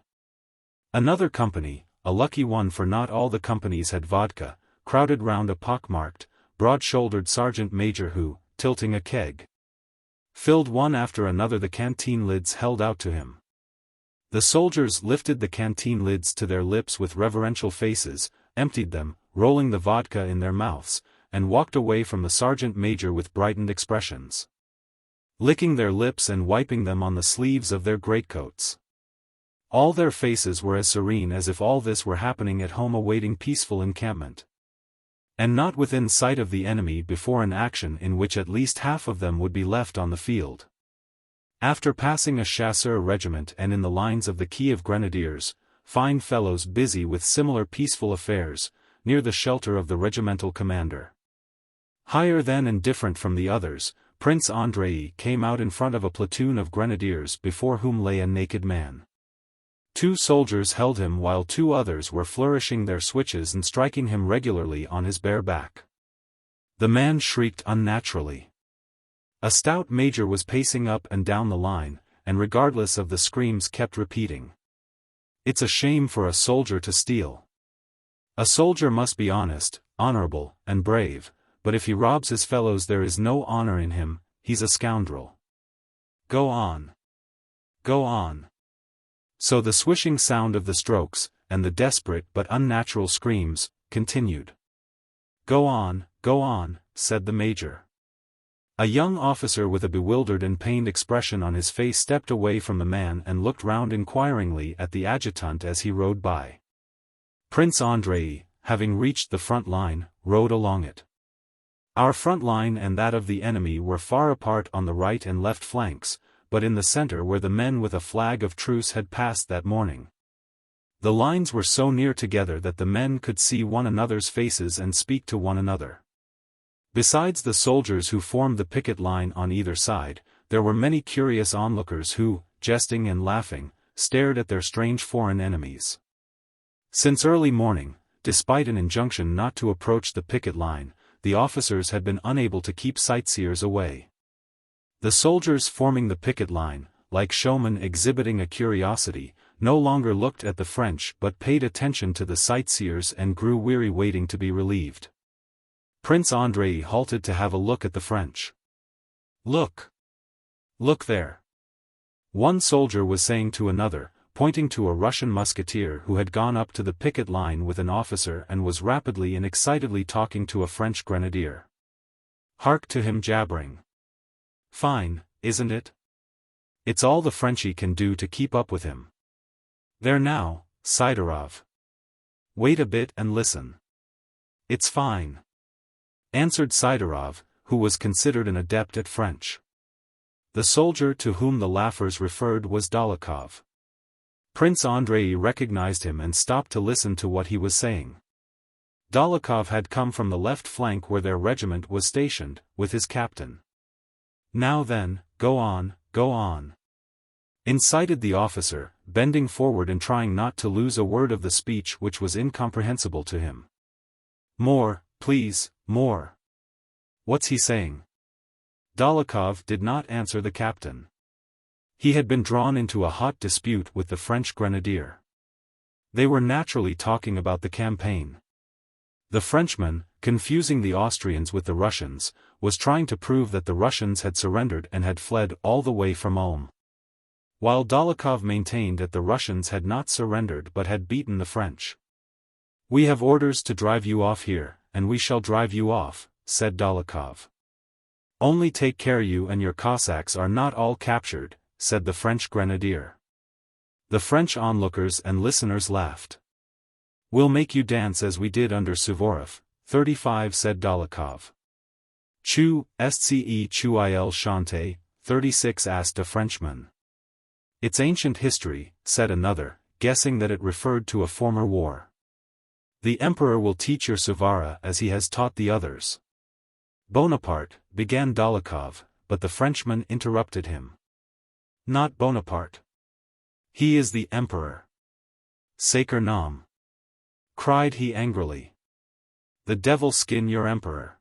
Another company, a lucky one for not all the companies had vodka, crowded round a pockmarked, broad-shouldered sergeant major who, tilting a keg, filled one after another the canteen lids held out to him. The soldiers lifted the canteen lids to their lips with reverential faces, emptied them, rolling the vodka in their mouths, and walked away from the sergeant major with brightened expressions, licking their lips and wiping them on the sleeves of their greatcoats. All their faces were as serene as if all this were happening at home awaiting peaceful encampment, and not within sight of the enemy before an action in which at least half of them would be left on the field. After passing a chasseur regiment and in the lines of the Kiev Grenadiers, fine fellows busy with similar peaceful affairs, near the shelter of the regimental commander. Higher than and different from the others, Prince Andrei came out in front of a platoon of grenadiers before whom lay a naked man. 2 soldiers held him while 2 others were flourishing their switches and striking him regularly on his bare back. The man shrieked unnaturally. A stout major was pacing up and down the line, and regardless of the screams kept repeating, "It's a shame for a soldier to steal. A soldier must be honest, honorable, and brave, but if he robs his fellows there is no honor in him, he's a scoundrel. Go on. Go on." So the swishing sound of the strokes, and the desperate but unnatural screams, continued. Go on, said the major. A young officer with a bewildered and pained expression on his face stepped away from the man and looked round inquiringly at the adjutant as he rode by. Prince Andrei, having reached the front line, rode along it. Our front line and that of the enemy were far apart on the right and left flanks, but in the center where the men with a flag of truce had passed that morning. The lines were so near together that the men could see one another's faces and speak to one another. Besides the soldiers who formed the picket line on either side, there were many curious onlookers who, jesting and laughing, stared at their strange foreign enemies. Since early morning, despite an injunction not to approach the picket line, the officers had been unable to keep sightseers away. The soldiers forming the picket line, like showmen exhibiting a curiosity, no longer looked at the French but paid attention to the sightseers and grew weary waiting to be relieved. Prince Andrei halted to have a look at the French. Look! Look there! One soldier was saying to another, pointing to a Russian musketeer who had gone up to the picket line with an officer and was rapidly and excitedly talking to a French grenadier. Hark to him jabbering. Fine, isn't it? It's all the Frenchie can do to keep up with him. There now, Sidorov. Wait a bit and listen. It's fine, answered Sidorov, who was considered an adept at French. The soldier to whom the laughers referred was Dolokhov. Prince Andrei recognized him and stopped to listen to what he was saying. Dolokhov had come from the left flank where their regiment was stationed, with his captain. Now then, go on, incited the officer, bending forward and trying not to lose a word of the speech which was incomprehensible to him. More, please, more. What's he saying? Dolokhov did not answer the captain. He had been drawn into a hot dispute with the French grenadier. They were naturally talking about the campaign. The Frenchman, confusing the Austrians with the Russians, was trying to prove that the Russians had surrendered and had fled all the way from Ulm, while Dolokhov maintained that the Russians had not surrendered but had beaten the French. We have orders to drive you off here, and we shall drive you off, said Dolokhov. Only take care you and your Cossacks are not all captured, said the French grenadier. The French onlookers and listeners laughed. We'll make you dance as we did under Suvorov, 35, said Dolokhov. Chu, SCE Chu il chante, 36, asked a Frenchman. It's ancient history, said another, guessing that it referred to a former war. The emperor will teach your Suvara as he has taught the others. Bonaparte, began Dólokhov, but the Frenchman interrupted him. Not Bonaparte. He is the Emperor. Sacre nom! Cried he angrily. The devil skin your Emperor!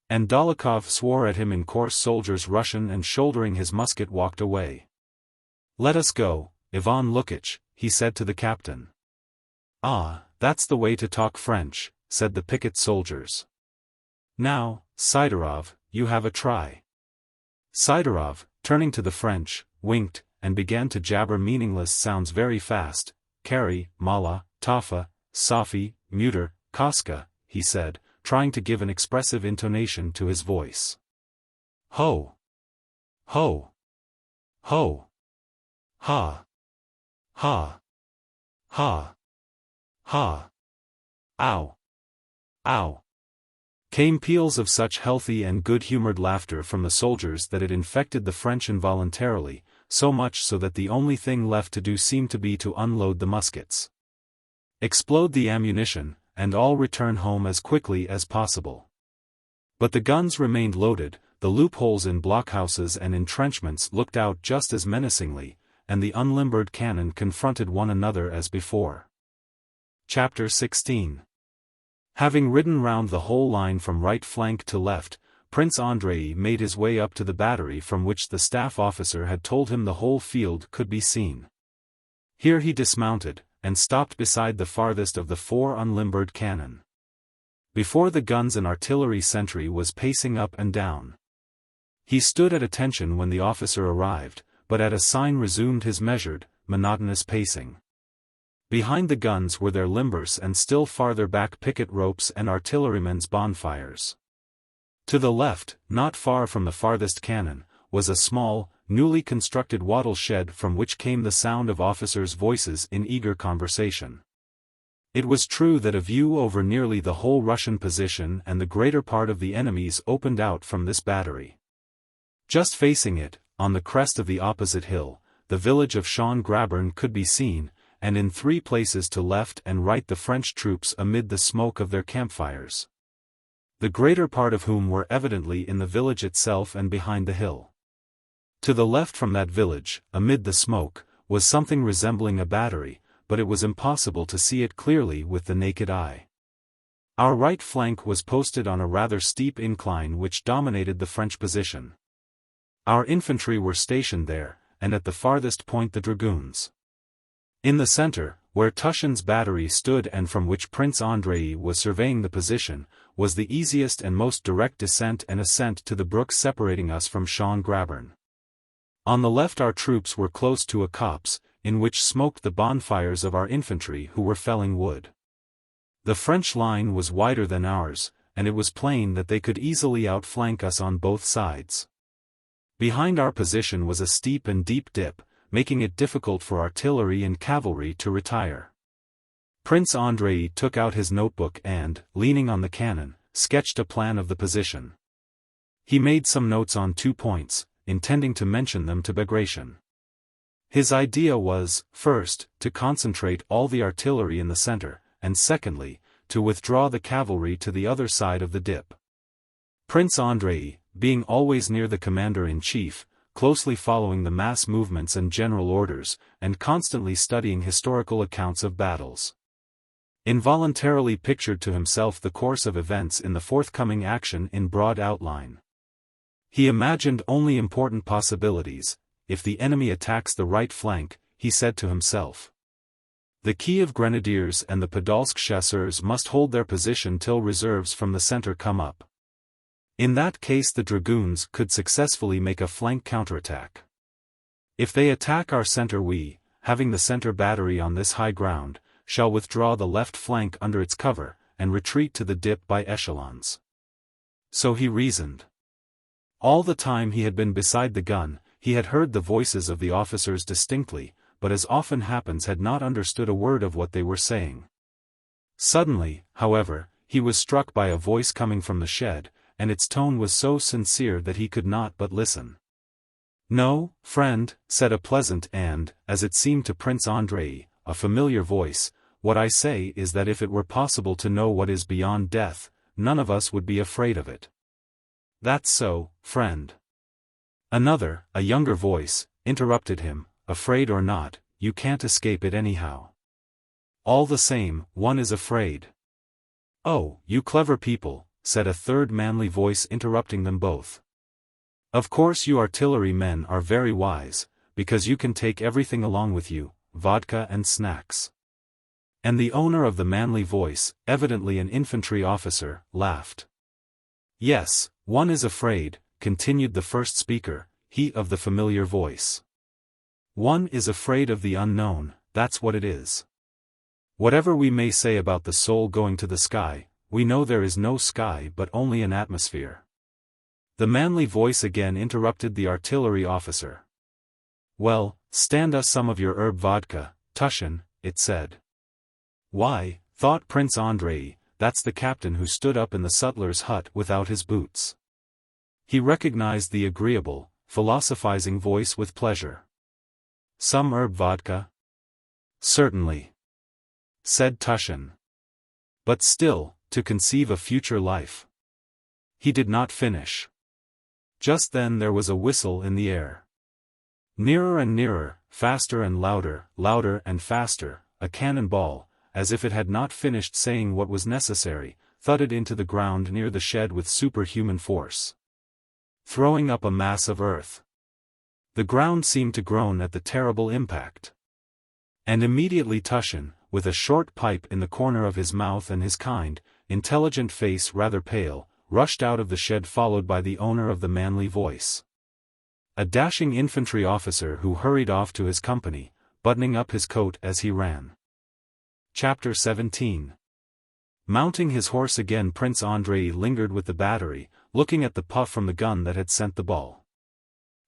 And Dólokhov swore at him in coarse soldier's Russian and shouldering his musket walked away. Let us go, Ivan Lukitch, he said to the captain. Ah, that's the way to talk French, said the picket soldiers. Now, Sidorov, you have a try. Sidorov, turning to the French, winked, and began to jabber meaningless sounds very fast. Kari, Mala, Tafa, Safi, Muter, Koska, he said, trying to give an expressive intonation to his voice. Ho! Ho! Ho! Ha! Ha! Ha! Ha! Ow! Ow! Came peals of such healthy and good-humored laughter from the soldiers that it infected the French involuntarily, so much so that the only thing left to do seemed to be to unload the muskets, explode the ammunition, and all return home as quickly as possible. But the guns remained loaded, the loopholes in blockhouses and entrenchments looked out just as menacingly, and the unlimbered cannon confronted one another as before. Chapter 16. Having ridden round the whole line from right flank to left, Prince Andrei made his way up to the battery from which the staff officer had told him the whole field could be seen. Here he dismounted, and stopped beside the farthest of the 4 unlimbered cannon. Before the guns an artillery sentry was pacing up and down. He stood at attention when the officer arrived, but at a sign resumed his measured, monotonous pacing. Behind the guns were their limbers and still farther back picket ropes and artillerymen's bonfires. To the left, not far from the farthest cannon, was a small, newly constructed wattle shed from which came the sound of officers' voices in eager conversation. It was true that a view over nearly the whole Russian position and the greater part of the enemy's opened out from this battery. Just facing it, on the crest of the opposite hill, the village of Schön-Grabern could be seen, and in 3 places to left and right the French troops amid the smoke of their campfires, the greater part of whom were evidently in the village itself and behind the hill. To the left from that village, amid the smoke, was something resembling a battery, but it was impossible to see it clearly with the naked eye. Our right flank was posted on a rather steep incline which dominated the French position. Our infantry were stationed there, and at the farthest point the dragoons. In the center, where Tushin's battery stood and from which Prince Andrei was surveying the position, was the easiest and most direct descent and ascent to the brook separating us from Schön-Grabern. On the left our troops were close to a copse, in which smoked the bonfires of our infantry who were felling wood. The French line was wider than ours, and it was plain that they could easily outflank us on both sides. Behind our position was a steep and deep dip, making it difficult for artillery and cavalry to retire. Prince Andrei took out his notebook and, leaning on the cannon, sketched a plan of the position. He made some notes on 2 points, intending to mention them to Bagration. His idea was, first, to concentrate all the artillery in the center, and secondly, to withdraw the cavalry to the other side of the dip. Prince Andrei, being always near the commander-in-chief, closely following the mass movements and general orders, and constantly studying historical accounts of battles, involuntarily pictured to himself the course of events in the forthcoming action in broad outline. He imagined only important possibilities. If the enemy attacks the right flank, he said to himself, the Kiev Grenadiers and the Podolsk chasseurs must hold their position till reserves from the center come up. In that case the dragoons could successfully make a flank counterattack. If they attack our center we, having the center battery on this high ground, shall withdraw the left flank under its cover, and retreat to the dip by echelons. So he reasoned. All the time he had been beside the gun, he had heard the voices of the officers distinctly, but as often happens had not understood a word of what they were saying. Suddenly, however, he was struck by a voice coming from the shed, and its tone was so sincere that he could not but listen. No, friend, said a pleasant and, as it seemed to Prince Andrei, a familiar voice, what I say is that if it were possible to know what is beyond death, none of us would be afraid of it. That's so, friend. Another, a younger voice, interrupted him, afraid or not, you can't escape it anyhow. All the same, one is afraid. Oh, you clever people, said a third manly voice interrupting them both. Of course you artillery men are very wise, because you can take everything along with you, vodka and snacks. And the owner of the manly voice, evidently an infantry officer, laughed. Yes, one is afraid, continued the first speaker, he of the familiar voice. One is afraid of the unknown, that's what it is. Whatever we may say about the soul going to the sky, we know there is no sky but only an atmosphere. The manly voice again interrupted the artillery officer. Well, stand us some of your herb vodka, Tushin, it said. Why, thought Prince Andrei, that's the captain who stood up in the sutler's hut without his boots. He recognized the agreeable, philosophizing voice with pleasure. Some herb vodka? Certainly, said Tushin. But still, to conceive a future life. He did not finish. Just then there was a whistle in the air. Nearer and nearer, faster and louder, louder and faster, a cannonball, as if it had not finished saying what was necessary, thudded into the ground near the shed with superhuman force, throwing up a mass of earth. The ground seemed to groan at the terrible impact. And immediately Tushin, with a short pipe in the corner of his mouth and his kind, intelligent face rather pale, rushed out of the shed followed by the owner of the manly voice. A dashing infantry officer who hurried off to his company, buttoning up his coat as he ran. Chapter 17. Mounting his horse again, Prince Andrei lingered with the battery, looking at the puff from the gun that had sent the ball.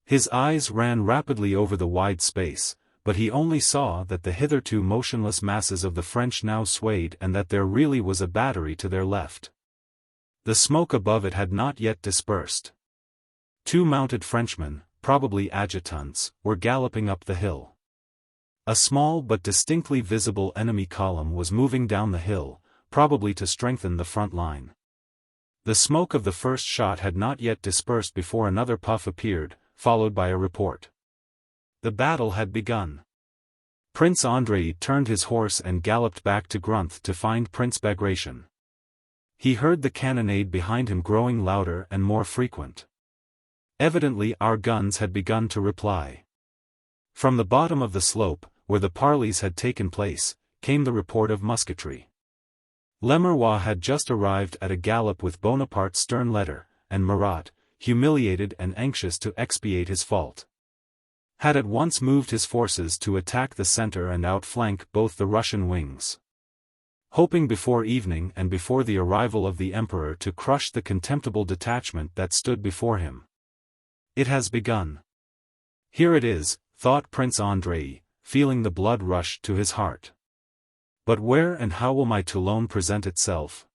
His eyes ran rapidly over the wide space, but he only saw that the hitherto motionless masses of the French now swayed and that there really was a battery to their left. The smoke above it had not yet dispersed. 2 mounted Frenchmen, probably adjutants, were galloping up the hill. A small but distinctly visible enemy column was moving down the hill, probably to strengthen the front line. The smoke of the first shot had not yet dispersed before another puff appeared, followed by a report. The battle had begun. Prince Andrei turned his horse and galloped back to Grunth to find Prince Bagration. He heard the cannonade behind him growing louder and more frequent. Evidently our guns had begun to reply. From the bottom of the slope, where the parleys had taken place, came the report of musketry. Lemerroy had just arrived at a gallop with Bonaparte's stern letter, and Murat, humiliated and anxious to expiate his fault, had at once moved his forces to attack the center and outflank both the Russian wings, hoping before evening and before the arrival of the Emperor to crush the contemptible detachment that stood before him. It has begun. Here it is, thought Prince Andrei, feeling the blood rush to his heart. But where and how will my Toulon present itself?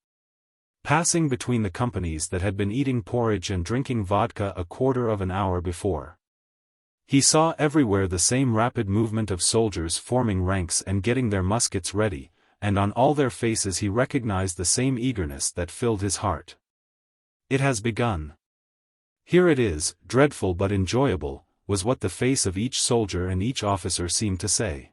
Passing between the companies that had been eating porridge and drinking vodka a quarter of an hour before, he saw everywhere the same rapid movement of soldiers forming ranks and getting their muskets ready, and on all their faces he recognized the same eagerness that filled his heart. It has begun. Here it is, dreadful but enjoyable, was what the face of each soldier and each officer seemed to say.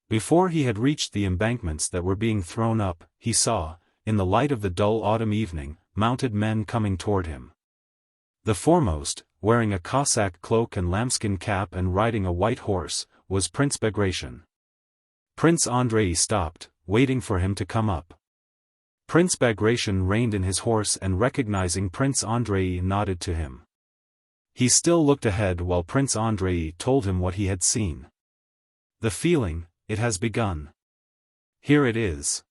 Before he had reached the embankments that were being thrown up, he saw, in the light of the dull autumn evening, mounted men coming toward him. The foremost, wearing a Cossack cloak and lambskin cap and riding a white horse, was Prince Bagration. Prince Andrei stopped, waiting for him to come up. Prince Bagration reined in his horse and recognizing Prince Andrei nodded to him. He still looked ahead while Prince Andrei told him what he had seen. The feeling, it has begun. Here it is,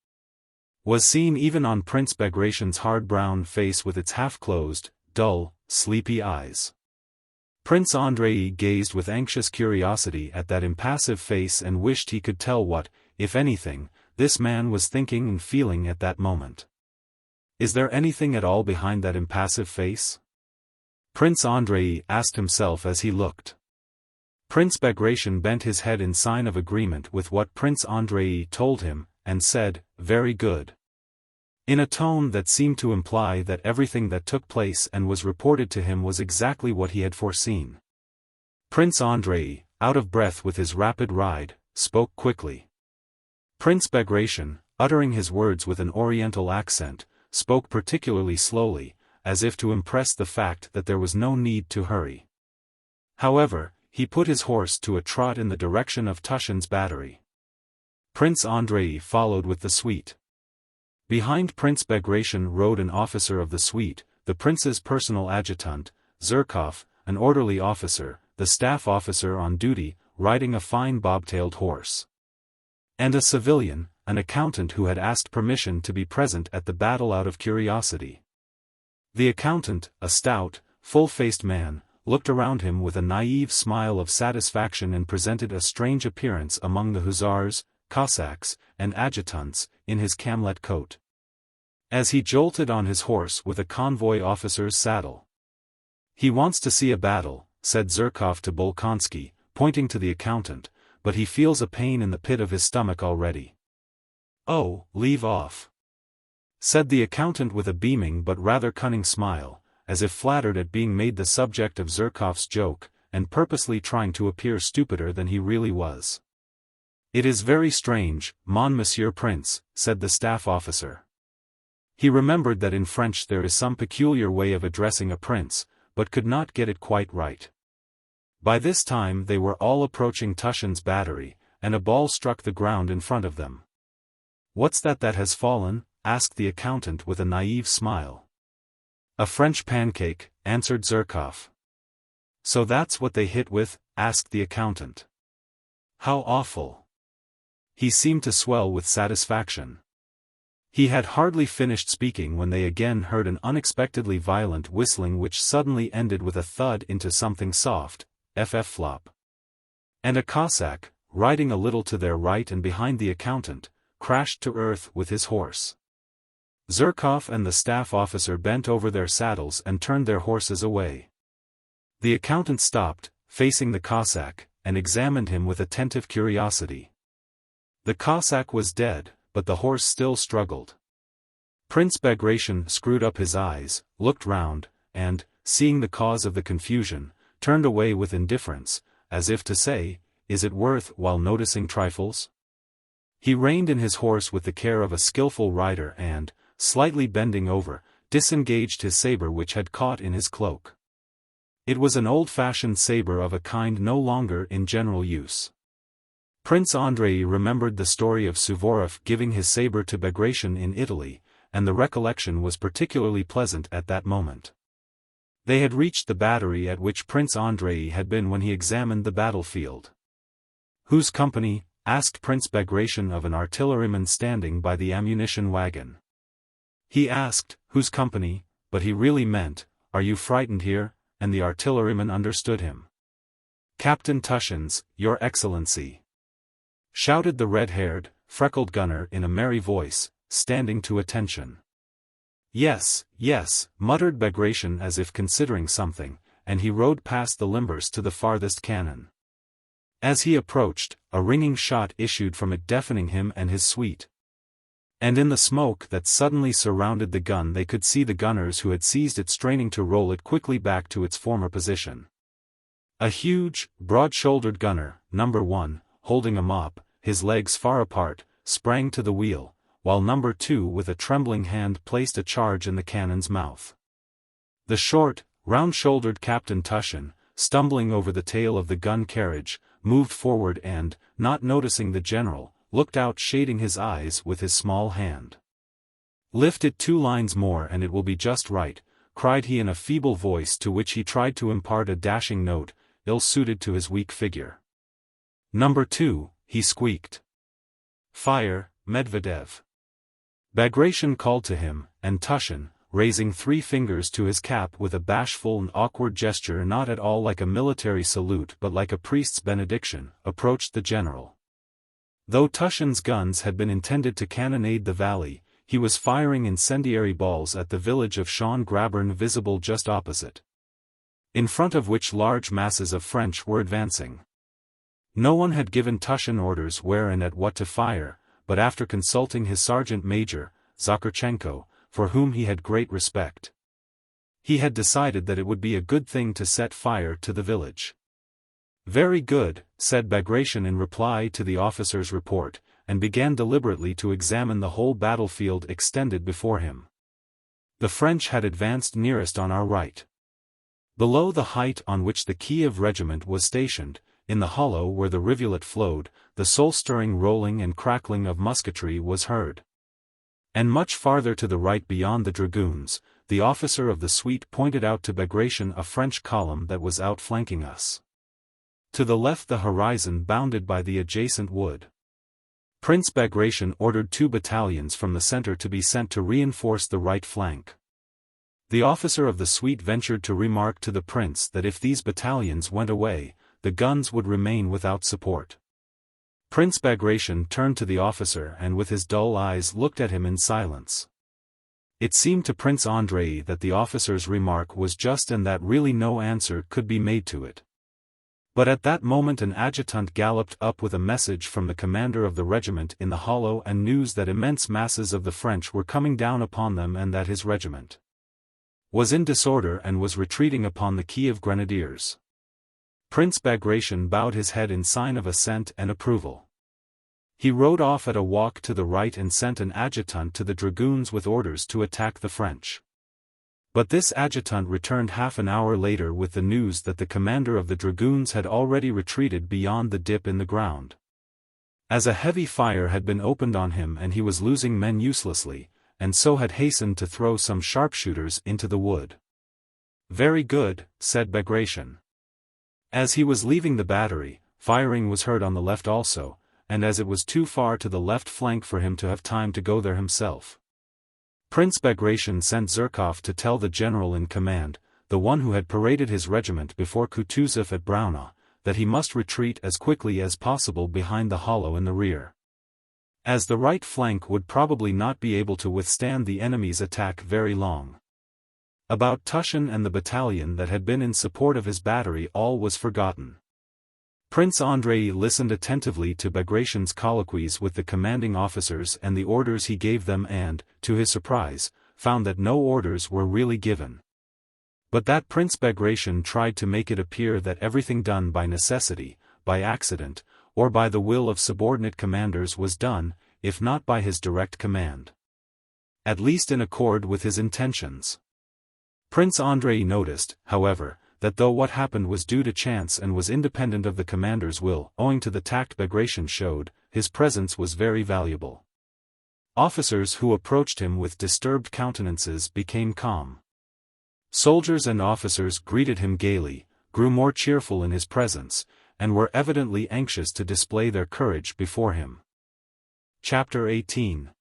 was seen even on Prince Bagration's hard brown face with its half-closed, dull, sleepy eyes. Prince Andrei gazed with anxious curiosity at that impassive face and wished he could tell what, if anything, this man was thinking and feeling at that moment. Is there anything at all behind that impassive face? Prince Andrei asked himself as he looked. Prince Bagration bent his head in sign of agreement with what Prince Andrei told him, and said, "Very good. in a tone that seemed to imply that everything that took place and was reported to him was exactly what he had foreseen. Prince Andrei, out of breath with his rapid ride, spoke quickly. Prince Bagration, uttering his words with an oriental accent, spoke particularly slowly, as if to impress the fact that there was no need to hurry. However, he put his horse to a trot in the direction of Tushin's battery. Prince Andrei followed with the suite. Behind Prince Bagration rode an officer of the suite, the prince's personal adjutant, Zherkov, an orderly officer, the staff officer on duty, riding a fine bobtailed horse, and a civilian, an accountant who had asked permission to be present at the battle out of curiosity. The accountant, a stout, full-faced man, looked around him with a naive smile of satisfaction and presented a strange appearance among the hussars, Cossacks, and adjutants, in his camlet coat, as he jolted on his horse with a convoy officer's saddle. "He wants to see a battle," said Zherkov to Bolkonsky, pointing to the accountant, "but he feels a pain in the pit of his stomach already." "Oh, leave off," said the accountant with a beaming but rather cunning smile, as if flattered at being made the subject of Zherkov's joke, and purposely trying to appear stupider than he really was. "It is very strange, monsieur Prince," said the staff officer. He remembered that in French there is some peculiar way of addressing a prince, but could not get it quite right. By this time they were all approaching Tushin's battery, and a ball struck the ground in front of them. "What's that has fallen?" asked the accountant with a naive smile. "A French pancake," answered Zherkov. "So that's what they hit with?" asked the accountant. "How awful." He seemed to swell with satisfaction. He had hardly finished speaking when they again heard an unexpectedly violent whistling which suddenly ended with a thud into something soft, flop. And a Cossack, riding a little to their right and behind the accountant, crashed to earth with his horse. Zherkov and the staff officer bent over their saddles and turned their horses away. The accountant stopped, facing the Cossack, and examined him with attentive curiosity. The Cossack was dead, but the horse still struggled. Prince Bagration screwed up his eyes, looked round, and, seeing the cause of the confusion, turned away with indifference, as if to say, "Is it worth while noticing trifles?" He reined in his horse with the care of a skillful rider and, slightly bending over, disengaged his saber which had caught in his cloak. It was an old-fashioned saber of a kind no longer in general use. Prince Andrei remembered the story of Suvorov giving his saber to Bagration in Italy, and the recollection was particularly pleasant at that moment. They had reached the battery at which Prince Andrei had been when he examined the battlefield. "Whose company?" asked Prince Bagration of an artilleryman standing by the ammunition wagon. He asked, "Whose company?" but he really meant, "Are you frightened here?" and the artilleryman understood him. "Captain Tushin's, Your Excellency," shouted the red-haired, freckled gunner in a merry voice, standing to attention. "Yes, yes," muttered Bagration as if considering something, and he rode past the limbers to the farthest cannon. As he approached, a ringing shot issued from it deafening him and his suite. And in the smoke that suddenly surrounded the gun they could see the gunners who had seized it straining to roll it quickly back to its former position. A huge, broad-shouldered gunner, number 1, holding a mop, his legs far apart, sprang to the wheel, while number 2 with a trembling hand placed a charge in the cannon's mouth. The short, round-shouldered Captain Tushin, stumbling over the tail of the gun carriage, moved forward and, not noticing the general, looked out shading his eyes with his small hand. "Lift it 2 lines more and it will be just right," cried he in a feeble voice to which he tried to impart a dashing note, ill-suited to his weak figure. "Number 2, he squeaked. "Fire, Medvedev." Bagration called to him, and Tushin, raising 3 fingers to his cap with a bashful and awkward gesture not at all like a military salute but like a priest's benediction, approached the general. Though Tushin's guns had been intended to cannonade the valley, he was firing incendiary balls at the village of Schön-Grabern visible just opposite, in front of which large masses of French were advancing. No one had given Tushin orders where and at what to fire, but after consulting his sergeant major, Zakarchenko, for whom he had great respect. He had decided that it would be a good thing to set fire to the village. "Very good," said Bagration in reply to the officer's report, and began deliberately to examine the whole battlefield extended before him. The French had advanced nearest on our right. Below the height on which the Kiev regiment was stationed, in the hollow where the rivulet flowed, the soul-stirring rolling and crackling of musketry was heard. And much farther to the right beyond the dragoons, the officer of the suite pointed out to Bagration a French column that was outflanking us. To the left the horizon bounded by the adjacent wood. Prince Bagration ordered 2 battalions from the center to be sent to reinforce the right flank. The officer of the suite ventured to remark to the prince that if these battalions went away, the guns would remain without support. Prince Bagration turned to the officer and with his dull eyes looked at him in silence. It seemed to Prince Andrei that the officer's remark was just and that really no answer could be made to it. But at that moment an adjutant galloped up with a message from the commander of the regiment in the hollow and news that immense masses of the French were coming down upon them and that his regiment was in disorder and was retreating upon the Kiev grenadiers. Prince Bagration bowed his head in sign of assent and approval. He rode off at a walk to the right and sent an adjutant to the dragoons with orders to attack the French. But this adjutant returned half an hour later with the news that the commander of the dragoons had already retreated beyond the dip in the ground. As a heavy fire had been opened on him and he was losing men uselessly, and so had hastened to throw some sharpshooters into the wood. "Very good," said Bagration. As he was leaving the battery, firing was heard on the left also, and as it was too far to the left flank for him to have time to go there himself, Prince Bagration sent Zherkov to tell the general in command, the one who had paraded his regiment before Kutuzov at Braunau, that he must retreat as quickly as possible behind the hollow in the rear, as the right flank would probably not be able to withstand the enemy's attack very long. About Tushin and the battalion that had been in support of his battery all was forgotten. Prince Andrei listened attentively to Bagration's colloquies with the commanding officers and the orders he gave them and, to his surprise, found that no orders were really given. But that Prince Bagration tried to make it appear that everything done by necessity, by accident, or by the will of subordinate commanders was done, if not by his direct command, at least in accord with his intentions. Prince Andrei noticed, however, that though what happened was due to chance and was independent of the commander's will, owing to the tact Bagration showed, his presence was very valuable. Officers who approached him with disturbed countenances became calm. Soldiers and officers greeted him gaily, grew more cheerful in his presence, and were evidently anxious to display their courage before him. Chapter 18.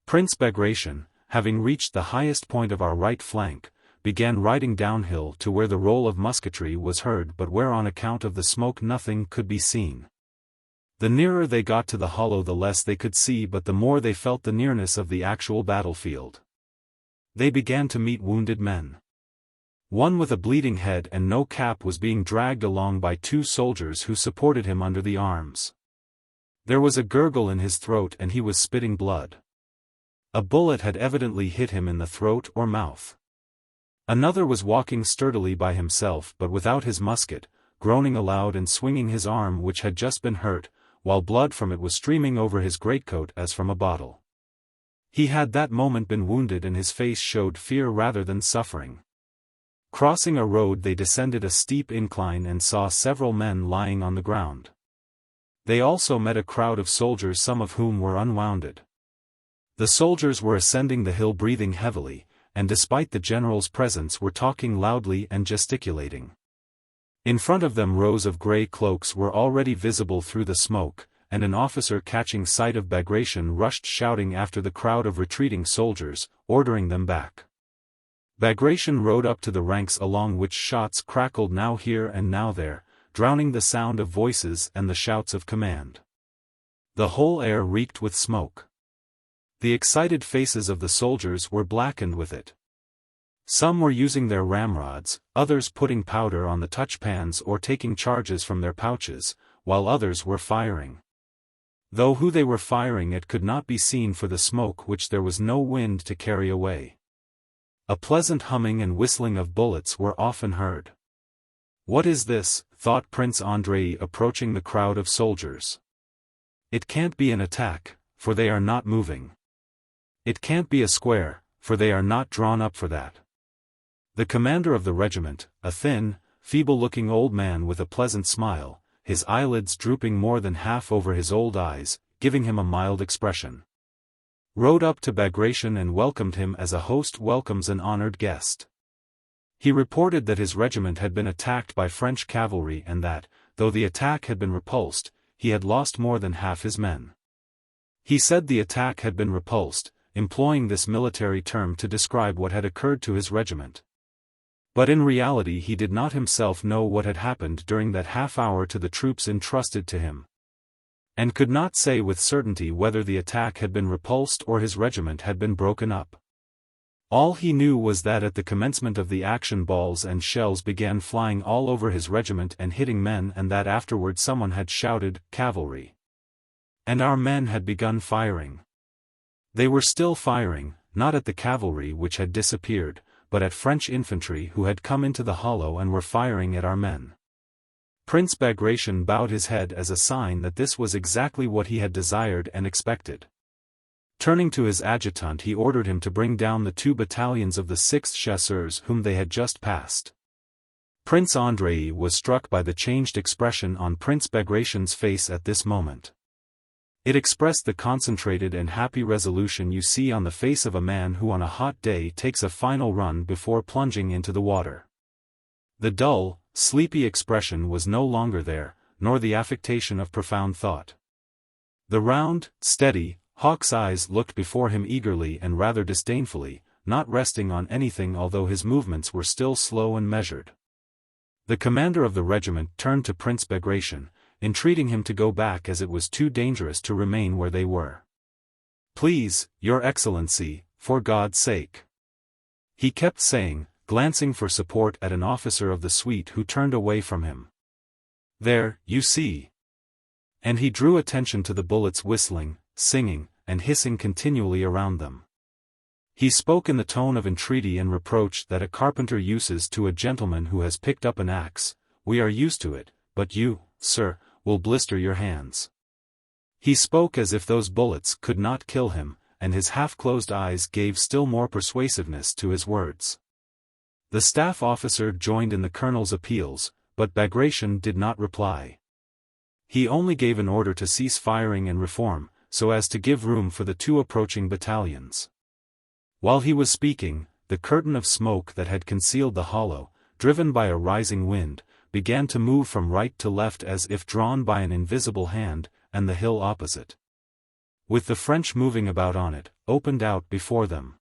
Prince Bagration, having reached the highest point of our right flank, began riding downhill to where the roll of musketry was heard but where on account of the smoke nothing could be seen. The nearer they got to the hollow the less they could see but the more they felt the nearness of the actual battlefield. They began to meet wounded men. One with a bleeding head and no cap was being dragged along by 2 soldiers who supported him under the arms. There was a gurgle in his throat and he was spitting blood. A bullet had evidently hit him in the throat or mouth. Another was walking sturdily by himself but without his musket, groaning aloud and swinging his arm which had just been hurt, while blood from it was streaming over his greatcoat as from a bottle. He had that moment been wounded and his face showed fear rather than suffering. Crossing a road they descended a steep incline and saw several men lying on the ground. They also met a crowd of soldiers, some of whom were unwounded. The soldiers were ascending the hill breathing heavily, and despite the general's presence were talking loudly and gesticulating. In front of them rows of grey cloaks were already visible through the smoke, and an officer catching sight of Bagration rushed shouting after the crowd of retreating soldiers, ordering them back. Bagration rode up to the ranks along which shots crackled now here and now there, drowning the sound of voices and the shouts of command. The whole air reeked with smoke. The excited faces of the soldiers were blackened with it. Some were using their ramrods, others putting powder on the touchpans or taking charges from their pouches, while others were firing. Though who they were firing at could not be seen for the smoke which there was no wind to carry away. A pleasant humming and whistling of bullets were often heard. "What is this?" thought Prince Andrei, approaching the crowd of soldiers. "It can't be an attack, for they are not moving. It can't be a square, for they are not drawn up for that." The commander of the regiment, a thin, feeble-looking old man with a pleasant smile, his eyelids drooping more than half over his old eyes, giving him a mild expression, rode up to Bagration and welcomed him as a host welcomes an honored guest. He reported that his regiment had been attacked by French cavalry and that, though the attack had been repulsed, he had lost more than half his men. He said the attack had been repulsed, employing this military term to describe what had occurred to his regiment. But in reality he did not himself know what had happened during that half-hour to the troops entrusted to him, and could not say with certainty whether the attack had been repulsed or his regiment had been broken up. All he knew was that at the commencement of the action balls and shells began flying all over his regiment and hitting men, and that afterward someone had shouted, "Cavalry!" And our men had begun firing. They were still firing, not at the cavalry which had disappeared, but at French infantry who had come into the hollow and were firing at our men. Prince Bagration bowed his head as a sign that this was exactly what he had desired and expected. Turning to his adjutant, he ordered him to bring down the 2 battalions of the 6th Chasseurs whom they had just passed. Prince Andrei was struck by the changed expression on Prince Bagration's face at this moment. It expressed the concentrated and happy resolution you see on the face of a man who on a hot day takes a final run before plunging into the water. The dull, sleepy expression was no longer there, nor the affectation of profound thought. The round, steady, hawk's eyes looked before him eagerly and rather disdainfully, not resting on anything although his movements were still slow and measured. The commander of the regiment turned to Prince Bagration, entreating him to go back as it was too dangerous to remain where they were. "Please, Your Excellency, for God's sake," he kept saying, glancing for support at an officer of the suite who turned away from him. "There, you see." And he drew attention to the bullets whistling, singing, and hissing continually around them. He spoke in the tone of entreaty and reproach that a carpenter uses to a gentleman who has picked up an axe. "We are used to it, but you, sir, will blister your hands." He spoke as if those bullets could not kill him, and his half-closed eyes gave still more persuasiveness to his words. The staff officer joined in the colonel's appeals, but Bagration did not reply. He only gave an order to cease firing and reform, so as to give room for the 2 approaching battalions. While he was speaking, the curtain of smoke that had concealed the hollow, driven by a rising wind, began to move from right to left as if drawn by an invisible hand, and the hill opposite, with the French moving about on it, opened out before them.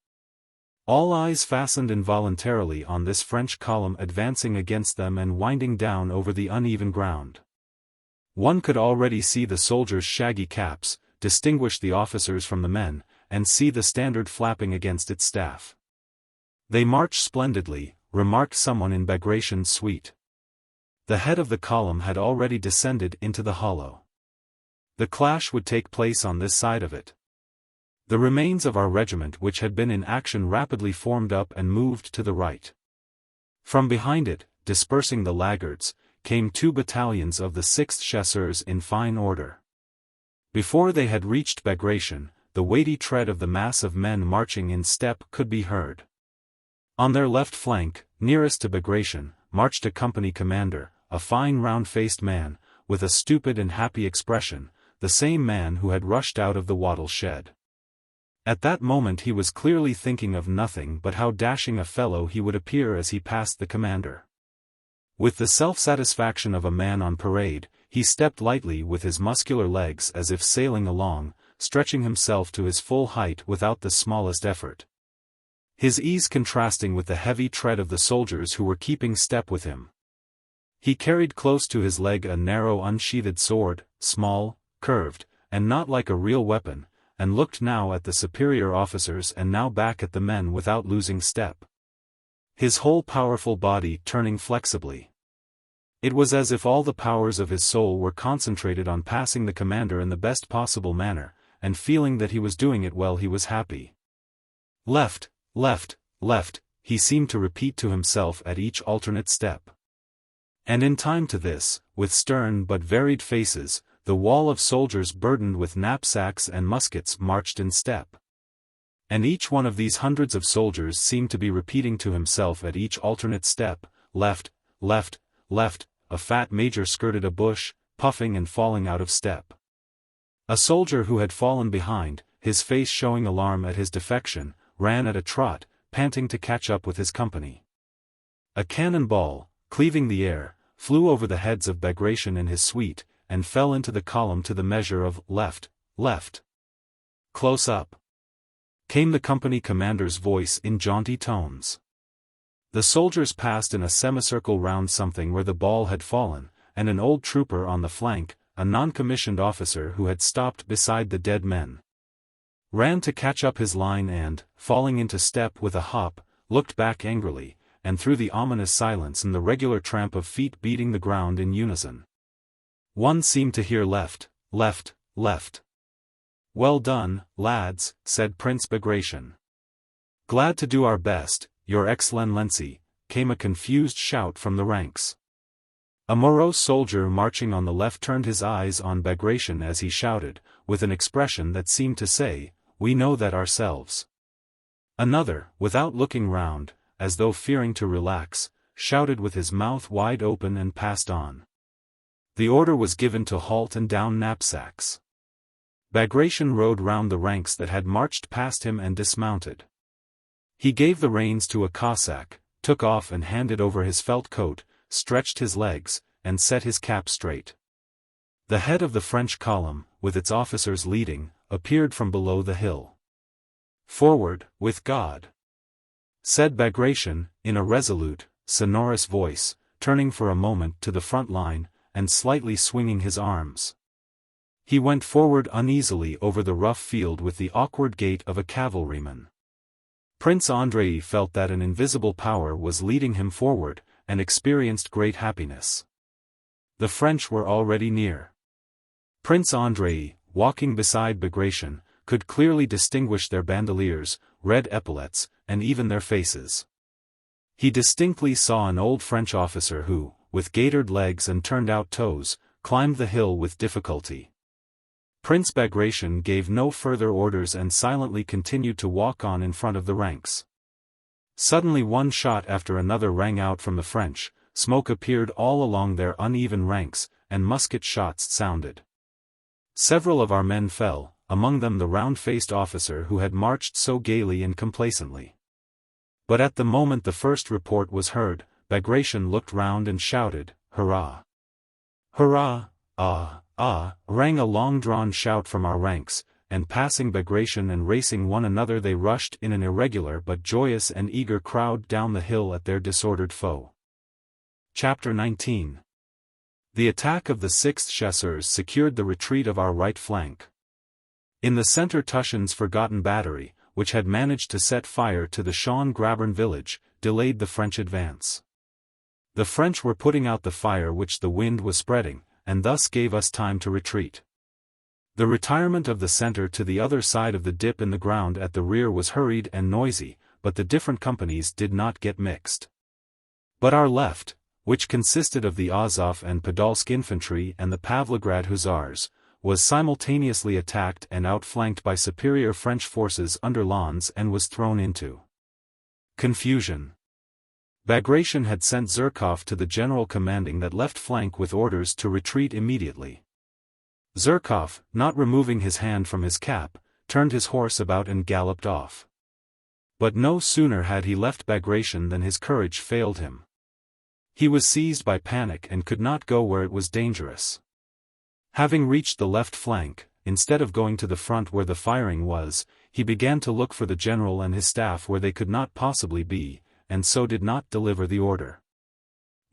All eyes fastened involuntarily on this French column advancing against them and winding down over the uneven ground. One could already see the soldiers' shaggy caps, distinguish the officers from the men, and see the standard flapping against its staff. "They march splendidly," remarked someone in Bagration's suite. The head of the column had already descended into the hollow. The clash would take place on this side of it. The remains of our regiment which had been in action rapidly formed up and moved to the right. From behind it, dispersing the laggards, came 2 battalions of the 6th Chasseurs in fine order. Before they had reached Bagration, the weighty tread of the mass of men marching in step could be heard. On their left flank, nearest to Bagration, marched a company commander, a fine round-faced man, with a stupid and happy expression, the same man who had rushed out of the wattle shed. At that moment he was clearly thinking of nothing but how dashing a fellow he would appear as he passed the commander. With the self-satisfaction of a man on parade, he stepped lightly with his muscular legs as if sailing along, stretching himself to his full height without the smallest effort. His ease contrasting with the heavy tread of the soldiers who were keeping step with him. He carried close to his leg a narrow unsheathed sword, small, curved, and not like a real weapon, and looked now at the superior officers and now back at the men without losing step. His whole powerful body turning flexibly. It was as if all the powers of his soul were concentrated on passing the commander in the best possible manner, and feeling that he was doing it well he was happy. Left, left, left, he seemed to repeat to himself at each alternate step. And in time to this, with stern but varied faces, the wall of soldiers burdened with knapsacks and muskets marched in step. And each one of these hundreds of soldiers seemed to be repeating to himself at each alternate step, left, left, left. A fat major skirted a bush, puffing and falling out of step. A soldier who had fallen behind, his face showing alarm at his defection, ran at a trot, panting to catch up with his company. A cannon-ball, cleaving the air, flew over the heads of Bagration and his suite, and fell into the column to the measure of left, left. Close up, came the company commander's voice in jaunty tones. The soldiers passed in a semicircle round something where the ball had fallen, and an old trooper on the flank, a non-commissioned officer who had stopped beside the dead men, ran to catch up his line and, falling into step with a hop, looked back angrily, and through the ominous silence and the regular tramp of feet beating the ground in unison, one seemed to hear left, left, left. "Well done, lads," said Prince Bagration. "Glad to do our best, Your Excellency," came a confused shout from the ranks. A morose soldier marching on the left turned his eyes on Bagration as he shouted, with an expression that seemed to say, "We know that ourselves." Another, without looking round, as though fearing to relax, shouted with his mouth wide open and passed on. The order was given to halt and down knapsacks. Bagration rode round the ranks that had marched past him and dismounted. He gave the reins to a Cossack, took off and handed over his felt coat, stretched his legs, and set his cap straight. The head of the French column, with its officers leading, appeared from below the hill. "Forward, with God," said Bagration, in a resolute, sonorous voice, turning for a moment to the front line, and slightly swinging his arms. He went forward uneasily over the rough field with the awkward gait of a cavalryman. Prince Andrei felt that an invisible power was leading him forward, and experienced great happiness. The French were already near. Prince Andrei, walking beside Bagration, could clearly distinguish their bandoliers, red epaulets, and even their faces. He distinctly saw an old French officer who, with gaitered legs and turned-out toes, climbed the hill with difficulty. Prince Bagration gave no further orders and silently continued to walk on in front of the ranks. Suddenly one shot after another rang out from the French, smoke appeared all along their uneven ranks, and musket shots sounded. Several of our men fell, among them the round-faced officer who had marched so gaily and complacently. But at the moment the first report was heard, Bagration looked round and shouted, "Hurrah! Hurrah! Ah! Ah!" rang a long-drawn shout from our ranks, and passing Bagration and racing one another they rushed in an irregular but joyous and eager crowd down the hill at their disordered foe. Chapter 19. The attack of the 6th Chasseurs secured the retreat of our right flank. In the center Tushen's forgotten battery, which had managed to set fire to the Schön-Grabern village, delayed the French advance. The French were putting out the fire which the wind was spreading, and thus gave us time to retreat. The retirement of the center to the other side of the dip in the ground at the rear was hurried and noisy, but the different companies did not get mixed. But our left, which consisted of the Azov and Podolsk infantry and the Pavlograd hussars, was simultaneously attacked and outflanked by superior French forces under Lens and was thrown into confusion. Bagration had sent Zherkov to the general commanding that left flank with orders to retreat immediately. Zherkov, not removing his hand from his cap, turned his horse about and galloped off. But no sooner had he left Bagration than his courage failed him. He was seized by panic and could not go where it was dangerous. Having reached the left flank, instead of going to the front where the firing was, he began to look for the general and his staff where they could not possibly be, and so did not deliver the order.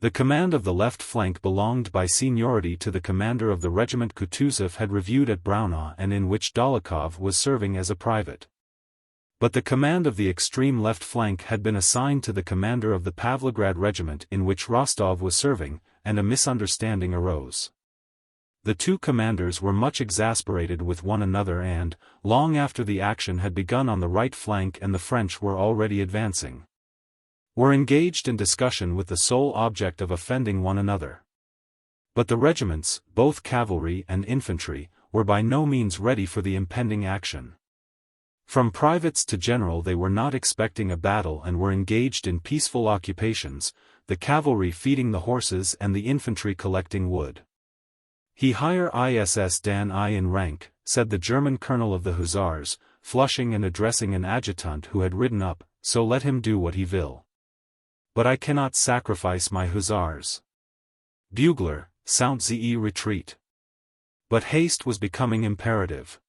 The command of the left flank belonged by seniority to the commander of the regiment Kutuzov had reviewed at Braunau and in which Dolokhov was serving as a private. But the command of the extreme left flank had been assigned to the commander of the Pavlograd regiment in which Rostov was serving, and a misunderstanding arose. The two commanders were much exasperated with one another and, long after the action had begun on the right flank and the French were already advancing, were engaged in discussion with the sole object of offending one another. But the regiments, both cavalry and infantry, were by no means ready for the impending action. From privates to general they were not expecting a battle and were engaged in peaceful occupations, the cavalry feeding the horses and the infantry collecting wood. "He higher ISS than I in rank," said the German colonel of the hussars, flushing and addressing an adjutant who had ridden up, "so let him do what he will. But I cannot sacrifice my hussars. Bugler, sound the retreat." But haste was becoming imperative.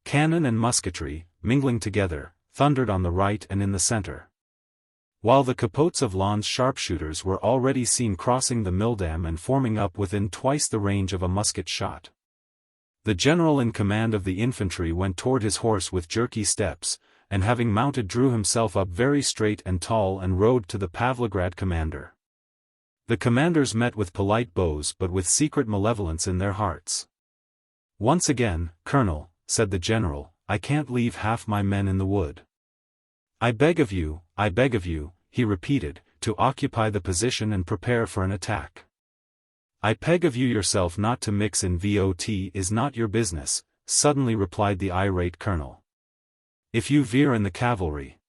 Cannon and musketry, mingling together, thundered on the right and in the center. While the capotes of Lannes sharpshooters were already seen crossing the milldam and forming up within twice the range of a musket shot. The general in command of the infantry went toward his horse with jerky steps, and having mounted drew himself up very straight and tall and rode to the Pavlograd commander. The commanders met with polite bows but with secret malevolence in their hearts. "Once again, Colonel," said the general, "I can't leave half my men in the wood. I beg of you," he repeated, "to occupy the position and prepare for an attack." "I beg of you yourself not to mix in what is not your business," suddenly replied the irate colonel. "If you veer in the cavalry—"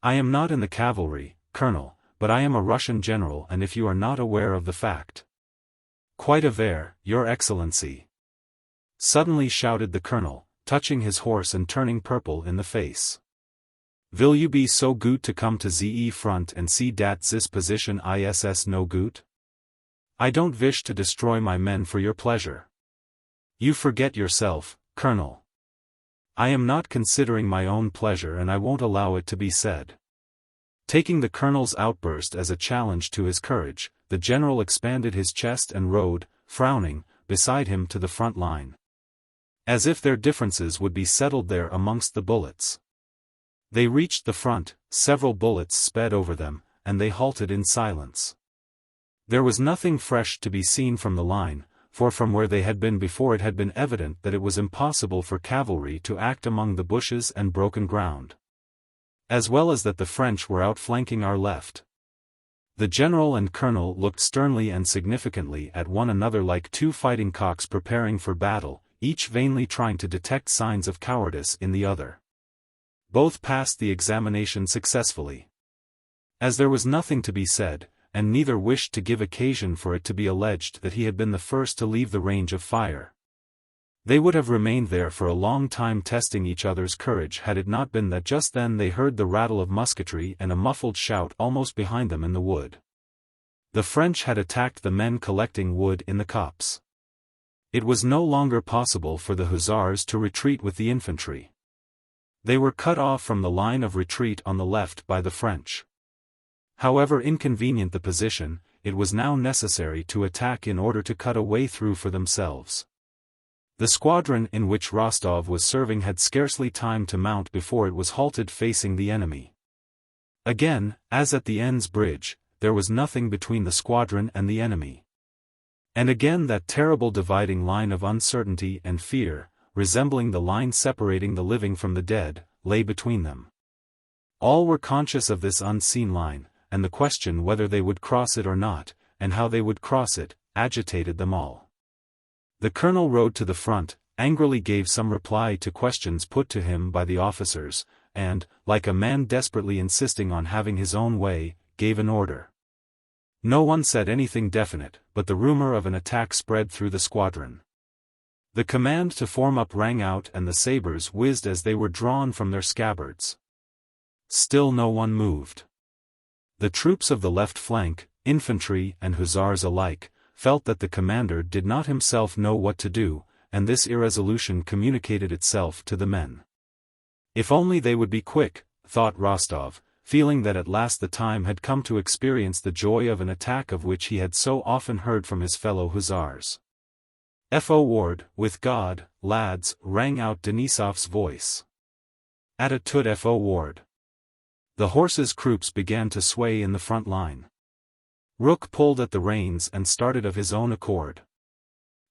"I am not in the cavalry, Colonel, but I am a Russian general and if you are not aware of the fact—" "Quite aware, your excellency," suddenly shouted the colonel, touching his horse and turning purple in the face. "Will you be so good to come to the front and see dat this position is no good? I don't wish to destroy my men for your pleasure." "You forget yourself, Colonel." "I am not considering my own pleasure and I won't allow it to be said." Taking the colonel's outburst as a challenge to his courage, the general expanded his chest and rode, frowning, beside him to the front line. As if their differences would be settled there amongst the bullets. They reached the front, several bullets sped over them, and they halted in silence. There was nothing fresh to be seen from the line, for from where they had been before it had been evident that it was impossible for cavalry to act among the bushes and broken ground. As well as that the French were outflanking our left. The general and colonel looked sternly and significantly at one another like two fighting cocks preparing for battle, each vainly trying to detect signs of cowardice in the other. Both passed the examination successfully. As there was nothing to be said, and neither wished to give occasion for it to be alleged that he had been the first to leave the range of fire, they would have remained there for a long time testing each other's courage had it not been that just then they heard the rattle of musketry and a muffled shout almost behind them in the wood. The French had attacked the men collecting wood in the copse. It was no longer possible for the hussars to retreat with the infantry. They were cut off from the line of retreat on the left by the French. However inconvenient the position, it was now necessary to attack in order to cut a way through for themselves. The squadron in which Rostov was serving had scarcely time to mount before it was halted facing the enemy. Again, as at the Enns bridge, there was nothing between the squadron and the enemy. And again that terrible dividing line of uncertainty and fear, resembling the line separating the living from the dead, lay between them. All were conscious of this unseen line, and the question whether they would cross it or not, and how they would cross it, agitated them all. The colonel rode to the front, angrily gave some reply to questions put to him by the officers, and, like a man desperately insisting on having his own way, gave an order. No one said anything definite, but the rumor of an attack spread through the squadron. The command to form up rang out and the sabers whizzed as they were drawn from their scabbards. Still no one moved. The troops of the left flank, infantry and hussars alike, felt that the commander did not himself know what to do, and this irresolution communicated itself to the men. If only they would be quick, thought Rostov, feeling that at last the time had come to experience the joy of an attack of which he had so often heard from his fellow hussars. "Forward, with God, lads," rang out Denisov's voice. "Attitude forward." The horses' croups began to sway in the front line. Rook pulled at the reins and started of his own accord.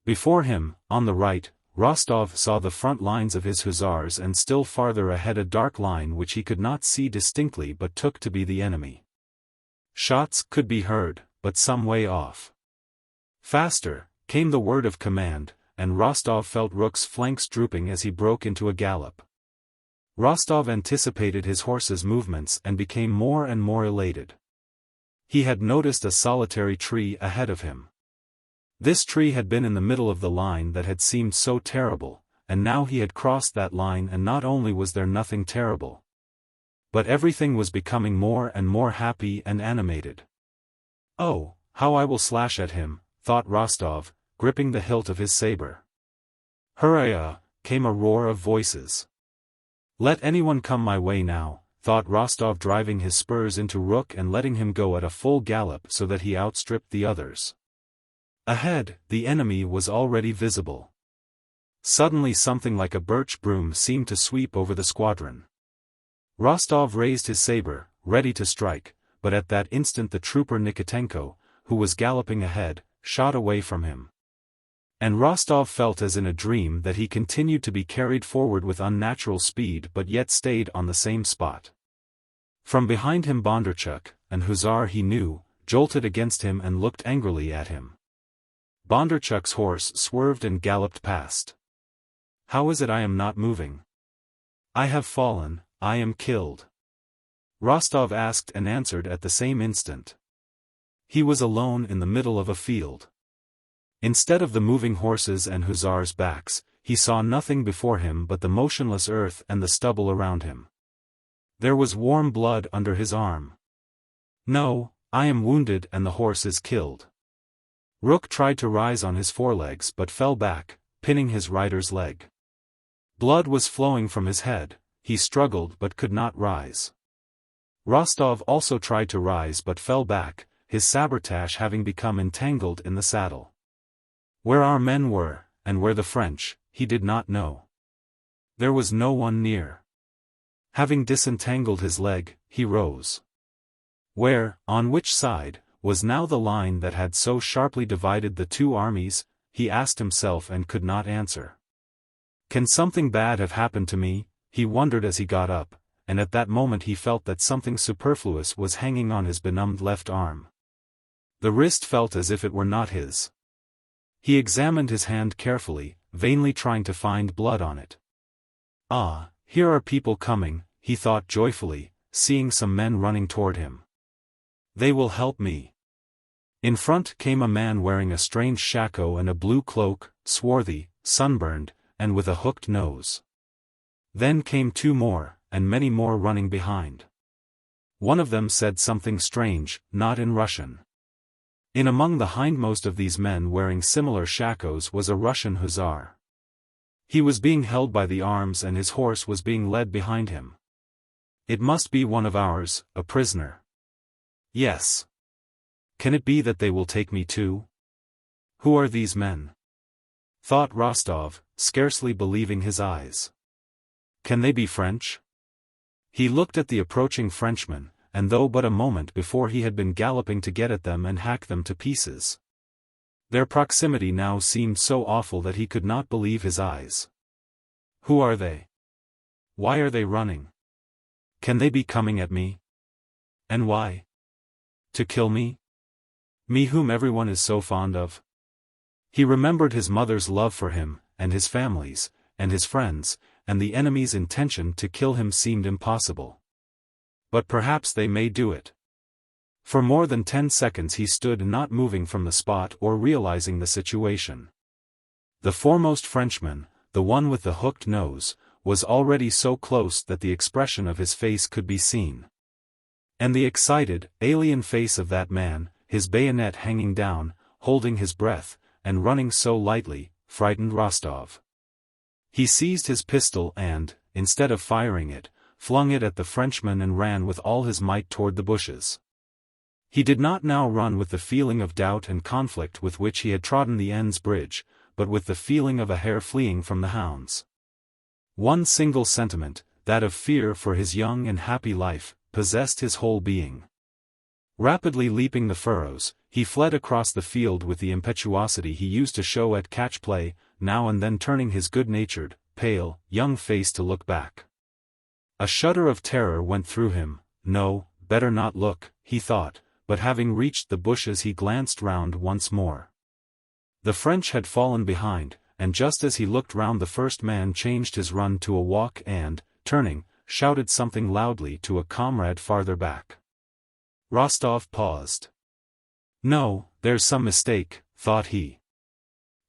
Before him, on the right, Rostov saw the front lines of his hussars and still farther ahead a dark line which he could not see distinctly but took to be the enemy. Shots could be heard, but some way off. Faster, came the word of command, and Rostov felt Rook's flanks drooping as he broke into a gallop. Rostov anticipated his horse's movements and became more and more elated. He had noticed a solitary tree ahead of him. This tree had been in the middle of the line that had seemed so terrible, and now he had crossed that line, and not only was there nothing terrible, but everything was becoming more and more happy and animated. "Oh, how I will slash at him," thought Rostov, gripping the hilt of his saber. "Hurrah!" came a roar of voices. "Let anyone come my way now," thought Rostov, driving his spurs into Rook and letting him go at a full gallop so that he outstripped the others. Ahead, the enemy was already visible. Suddenly something like a birch broom seemed to sweep over the squadron. Rostov raised his saber, ready to strike, but at that instant the trooper Nikitenko, who was galloping ahead, shot away from him. And Rostov felt as in a dream that he continued to be carried forward with unnatural speed but yet stayed on the same spot. From behind him Bondarchuk, an hussar he knew, jolted against him and looked angrily at him. Bondarchuk's horse swerved and galloped past. "How is it I am not moving? I have fallen, I am killed," Rostov asked and answered at the same instant. He was alone in the middle of a field. Instead of the moving horses and hussars' backs, he saw nothing before him but the motionless earth and the stubble around him. There was warm blood under his arm. "No, I am wounded and the horse is killed." Rook tried to rise on his forelegs but fell back, pinning his rider's leg. Blood was flowing from his head, he struggled but could not rise. Rostov also tried to rise but fell back, his sabretache having become entangled in the saddle. Where our men were, and where the French, he did not know. There was no one near. Having disentangled his leg, he rose. Where, on which side, was now the line that had so sharply divided the two armies, he asked himself and could not answer. "Can something bad have happened to me?" he wondered as he got up, and at that moment he felt that something superfluous was hanging on his benumbed left arm. The wrist felt as if it were not his. He examined his hand carefully, vainly trying to find blood on it. "Ah, here are people coming," he thought joyfully, seeing some men running toward him. "They will help me." In front came a man wearing a strange shako and a blue cloak, swarthy, sunburned, and with a hooked nose. Then came two more, and many more running behind. One of them said something strange, not in Russian. In among the hindmost of these men wearing similar shakos was a Russian hussar. He was being held by the arms and his horse was being led behind him. "It must be one of ours, a prisoner." "Yes. Can it be that they will take me too? Who are these men?" thought Rostov, scarcely believing his eyes. "Can they be French?" He looked at the approaching Frenchmen, and though but a moment before he had been galloping to get at them and hack them to pieces, their proximity now seemed so awful that he could not believe his eyes. "Who are they? Why are they running? Can they be coming at me? And why? To kill me? Me whom everyone is so fond of?" He remembered his mother's love for him, and his family's, and his friends, and the enemy's intention to kill him seemed impossible. But perhaps they may do it. For more than 10 seconds he stood not moving from the spot or realizing the situation. The foremost Frenchman, the one with the hooked nose, was already so close that the expression of his face could be seen. And the excited, alien face of that man, his bayonet hanging down, holding his breath, and running so lightly, frightened Rostov. He seized his pistol and, instead of firing it, flung it at the Frenchman and ran with all his might toward the bushes. He did not now run with the feeling of doubt and conflict with which he had trodden the Enns bridge, but with the feeling of a hare fleeing from the hounds. One single sentiment, that of fear for his young and happy life, possessed his whole being. Rapidly leaping the furrows, he fled across the field with the impetuosity he used to show at catch-play, now and then turning his good-natured, pale, young face to look back. A shudder of terror went through him. No, better not look, he thought, but having reached the bushes he glanced round once more. The French had fallen behind, and just as he looked round the first man changed his run to a walk and, turning, shouted something loudly to a comrade farther back. Rostov paused. No, there's some mistake, thought he.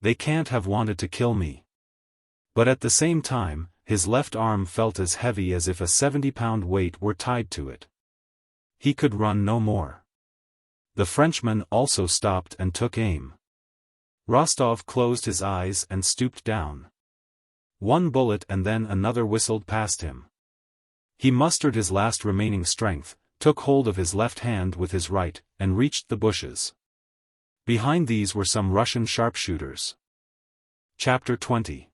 They can't have wanted to kill me. But at the same time, his left arm felt as heavy as if a 70-pound weight were tied to it. He could run no more. The Frenchman also stopped and took aim. Rostov closed his eyes and stooped down. One bullet and then another whistled past him. He mustered his last remaining strength, took hold of his left hand with his right, and reached the bushes. Behind these were some Russian sharpshooters. Chapter 20.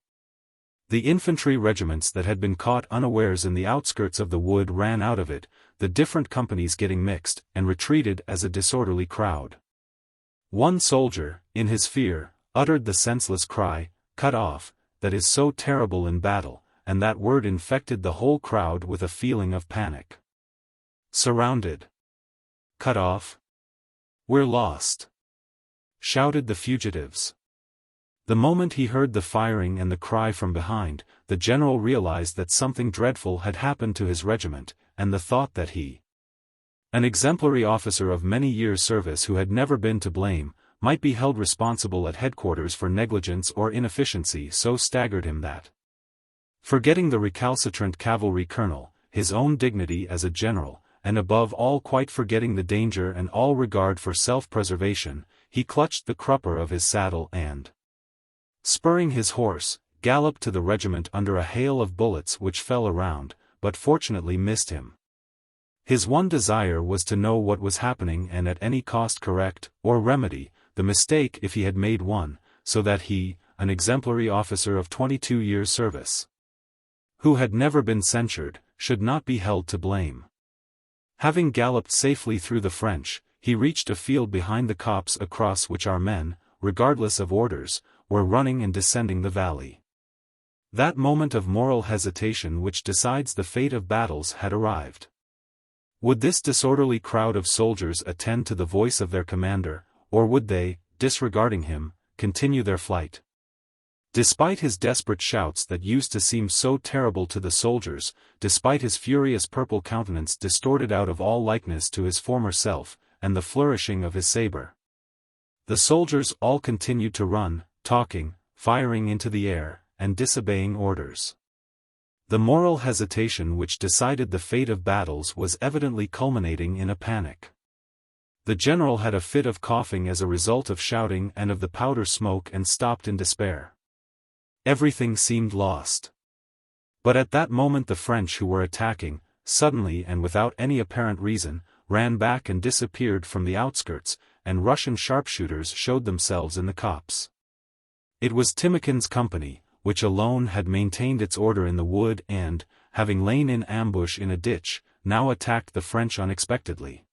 The infantry regiments that had been caught unawares in the outskirts of the wood ran out of it, the different companies getting mixed, and retreated as a disorderly crowd. One soldier, in his fear, uttered the senseless cry, "Cut off," that is so terrible in battle, and that word infected the whole crowd with a feeling of panic. Surrounded. Cut off? We're lost! Shouted the fugitives. The moment he heard the firing and the cry from behind, the general realized that something dreadful had happened to his regiment, and the thought that he, an exemplary officer of many years' service who had never been to blame, might be held responsible at headquarters for negligence or inefficiency so staggered him that, forgetting the recalcitrant cavalry colonel, his own dignity as a general, and above all quite forgetting the danger and all regard for self-preservation, he clutched the crupper of his saddle and, spurring his horse, galloped to the regiment under a hail of bullets which fell around, but fortunately missed him. His one desire was to know what was happening and at any cost correct, or remedy, the mistake if he had made one, so that he, an exemplary officer of 22 years' service, who had never been censured, should not be held to blame. Having galloped safely through the French, he reached a field behind the copse across which our men, regardless of orders, were running and descending the valley. That moment of moral hesitation which decides the fate of battles had arrived. Would this disorderly crowd of soldiers attend to the voice of their commander, or would they, disregarding him, continue their flight? Despite his desperate shouts that used to seem so terrible to the soldiers, despite his furious purple countenance distorted out of all likeness to his former self, and the flourishing of his saber, the soldiers all continued to run, talking, firing into the air, and disobeying orders. The moral hesitation which decided the fate of battles was evidently culminating in a panic. The general had a fit of coughing as a result of shouting and of the powder smoke and stopped in despair. Everything seemed lost. But at that moment the French who were attacking, suddenly and without any apparent reason, ran back and disappeared from the outskirts, and Russian sharpshooters showed themselves in the copse. It was Timokhin's company, which alone had maintained its order in the wood and, having lain in ambush in a ditch, now attacked the French unexpectedly.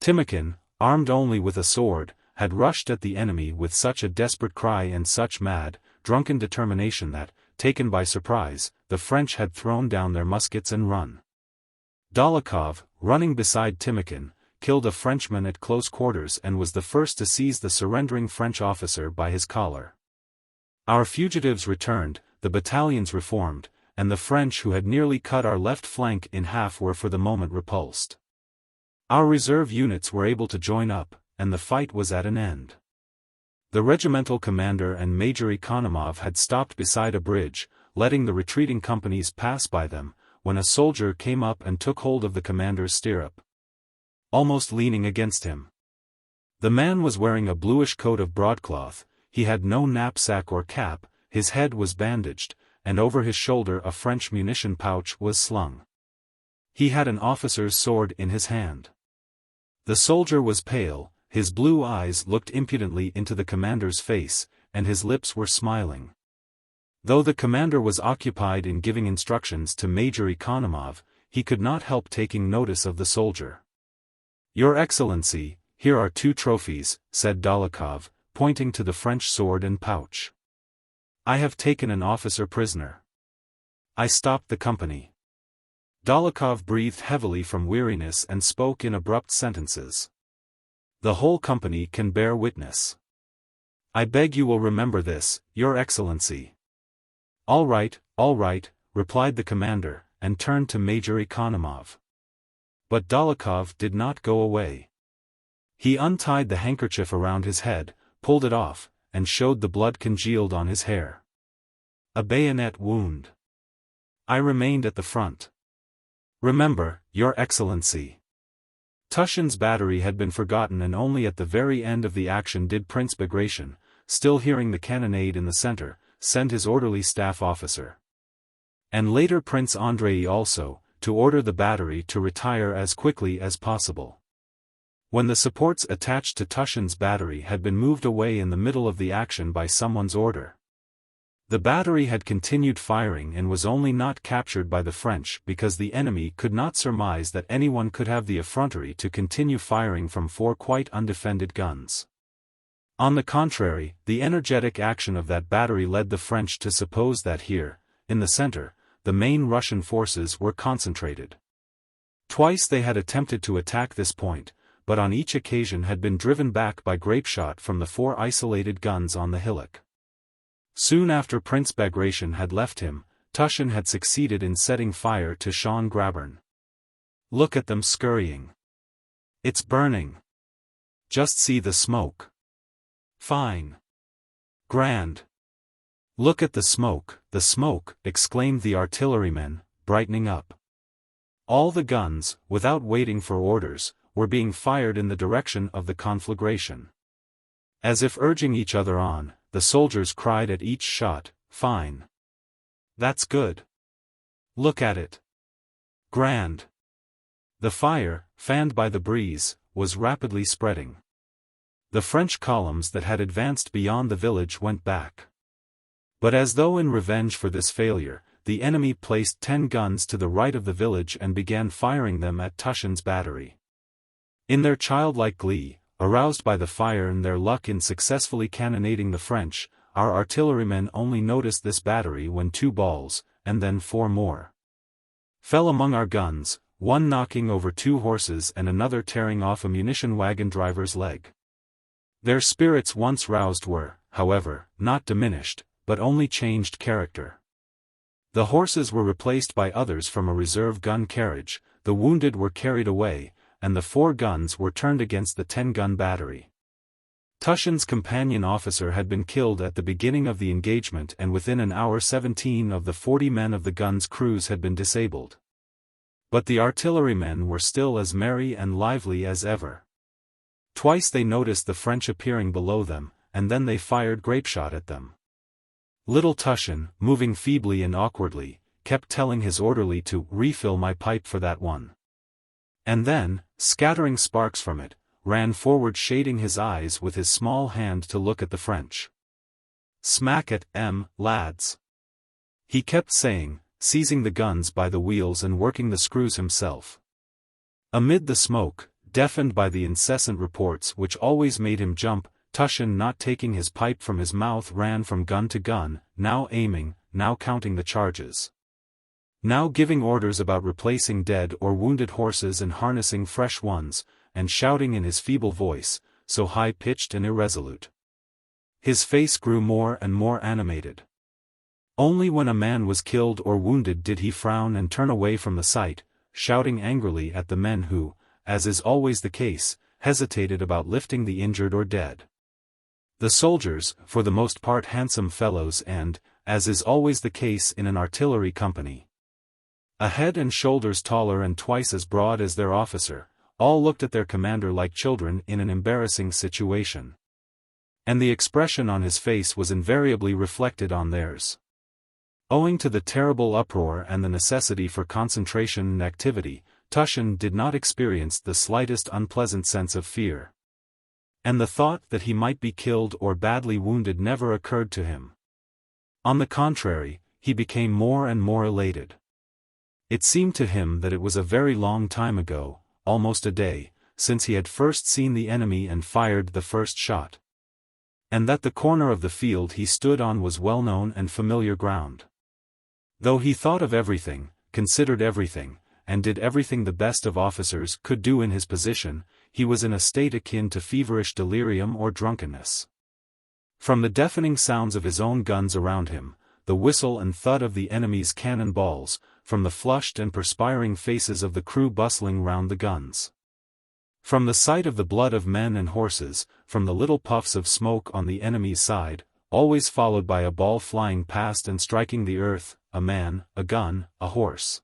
Timokhin, armed only with a sword, had rushed at the enemy with such a desperate cry and such mad, drunken determination that, taken by surprise, the French had thrown down their muskets and run. Dolokhov, running beside Timokhin, killed a Frenchman at close quarters and was the first to seize the surrendering French officer by his collar. Our fugitives returned, the battalions reformed, and the French who had nearly cut our left flank in half were for the moment repulsed. Our reserve units were able to join up, and the fight was at an end. The regimental commander and Major Economov had stopped beside a bridge, letting the retreating companies pass by them, when a soldier came up and took hold of the commander's stirrup, almost leaning against him. The man was wearing a bluish coat of broadcloth, he had no knapsack or cap, his head was bandaged, and over his shoulder a French munition pouch was slung. He had an officer's sword in his hand. The soldier was pale, his blue eyes looked impudently into the commander's face, and his lips were smiling. Though the commander was occupied in giving instructions to Major Economov, he could not help taking notice of the soldier. "Your Excellency, here are 2 trophies," said Dólokhov, pointing to the French sword and pouch. "I have taken an officer prisoner. I stopped the company." Dólokhov breathed heavily from weariness and spoke in abrupt sentences. "The whole company can bear witness. I beg you will remember this, Your Excellency." All right," replied the commander, and turned to Major Economov. But Dólokhov did not go away. He untied the handkerchief around his head, pulled it off, and showed the blood congealed on his hair. "A bayonet wound. I remained at the front. Remember, Your Excellency." Tushin's battery had been forgotten, and only at the very end of the action did Prince Bagration, still hearing the cannonade in the center, send his orderly staff officer. And later Prince Andrei also, to order the battery to retire as quickly as possible. When the supports attached to Tushin's battery had been moved away in the middle of the action by someone's order, the battery had continued firing and was only not captured by the French because the enemy could not surmise that anyone could have the effrontery to continue firing from 4 quite undefended guns. On the contrary, the energetic action of that battery led the French to suppose that here, in the center, the main Russian forces were concentrated. Twice they had attempted to attack this point, but on each occasion had been driven back by grapeshot from the 4 isolated guns on the hillock. Soon after Prince Bagration had left him, Tushin had succeeded in setting fire to Schön-Grabern. "Look at them scurrying. It's burning. Just see the smoke. Fine. Grand. Look at the smoke," exclaimed the artillerymen, brightening up. All the guns, without waiting for orders, were being fired in the direction of the conflagration. As if urging each other on, the soldiers cried at each shot, "Fine. That's good. Look at it. Grand." The fire, fanned by the breeze, was rapidly spreading. The French columns that had advanced beyond the village went back. But as though in revenge for this failure, the enemy placed 10 guns to the right of the village and began firing them at Tushin's battery. In their childlike glee, aroused by the fire and their luck in successfully cannonading the French, our artillerymen only noticed this battery when 2 balls, and then 4 more, fell among our guns, one knocking over 2 horses and another tearing off a munition wagon driver's leg. Their spirits once roused were, however, not diminished, but only changed character. The horses were replaced by others from a reserve gun carriage, the wounded were carried away, and the 4 guns were turned against the 10-gun battery. Tushin's companion officer had been killed at the beginning of the engagement, and within an hour 17 of the 40 men of the gun's crews had been disabled. But the artillerymen were still as merry and lively as ever. Twice they noticed the French appearing below them, and then they fired grapeshot at them. Little Tushin, moving feebly and awkwardly, kept telling his orderly to "refill my pipe for that one." And then, scattering sparks from it, ran forward shading his eyes with his small hand to look at the French. "Smack it, lads," he kept saying, seizing the guns by the wheels and working the screws himself. Amid the smoke, deafened by the incessant reports which always made him jump, Tushin, not taking his pipe from his mouth, ran from gun to gun, now aiming, now counting the charges, now giving orders about replacing dead or wounded horses and harnessing fresh ones, and shouting in his feeble voice, so high-pitched and irresolute. His face grew more and more animated. Only when a man was killed or wounded did he frown and turn away from the sight, shouting angrily at the men who, as is always the case, hesitated about lifting the injured or dead. The soldiers, for the most part handsome fellows and, as is always the case in an artillery company, a head and shoulders taller and twice as broad as their officer, all looked at their commander like children in an embarrassing situation. And the expression on his face was invariably reflected on theirs. Owing to the terrible uproar and the necessity for concentration and activity, Tushin did not experience the slightest unpleasant sense of fear. And the thought that he might be killed or badly wounded never occurred to him. On the contrary, he became more and more elated. It seemed to him that it was a very long time ago, almost a day, since he had first seen the enemy and fired the first shot. And that the corner of the field he stood on was well-known and familiar ground. Though he thought of everything, considered everything, and did everything the best of officers could do in his position, he was in a state akin to feverish delirium or drunkenness. From the deafening sounds of his own guns around him, the whistle and thud of the enemy's cannon balls, from the flushed and perspiring faces of the crew bustling round the guns, from the sight of the blood of men and horses, from the little puffs of smoke on the enemy's side, always followed by a ball flying past and striking the earth, a man, a gun, a horse.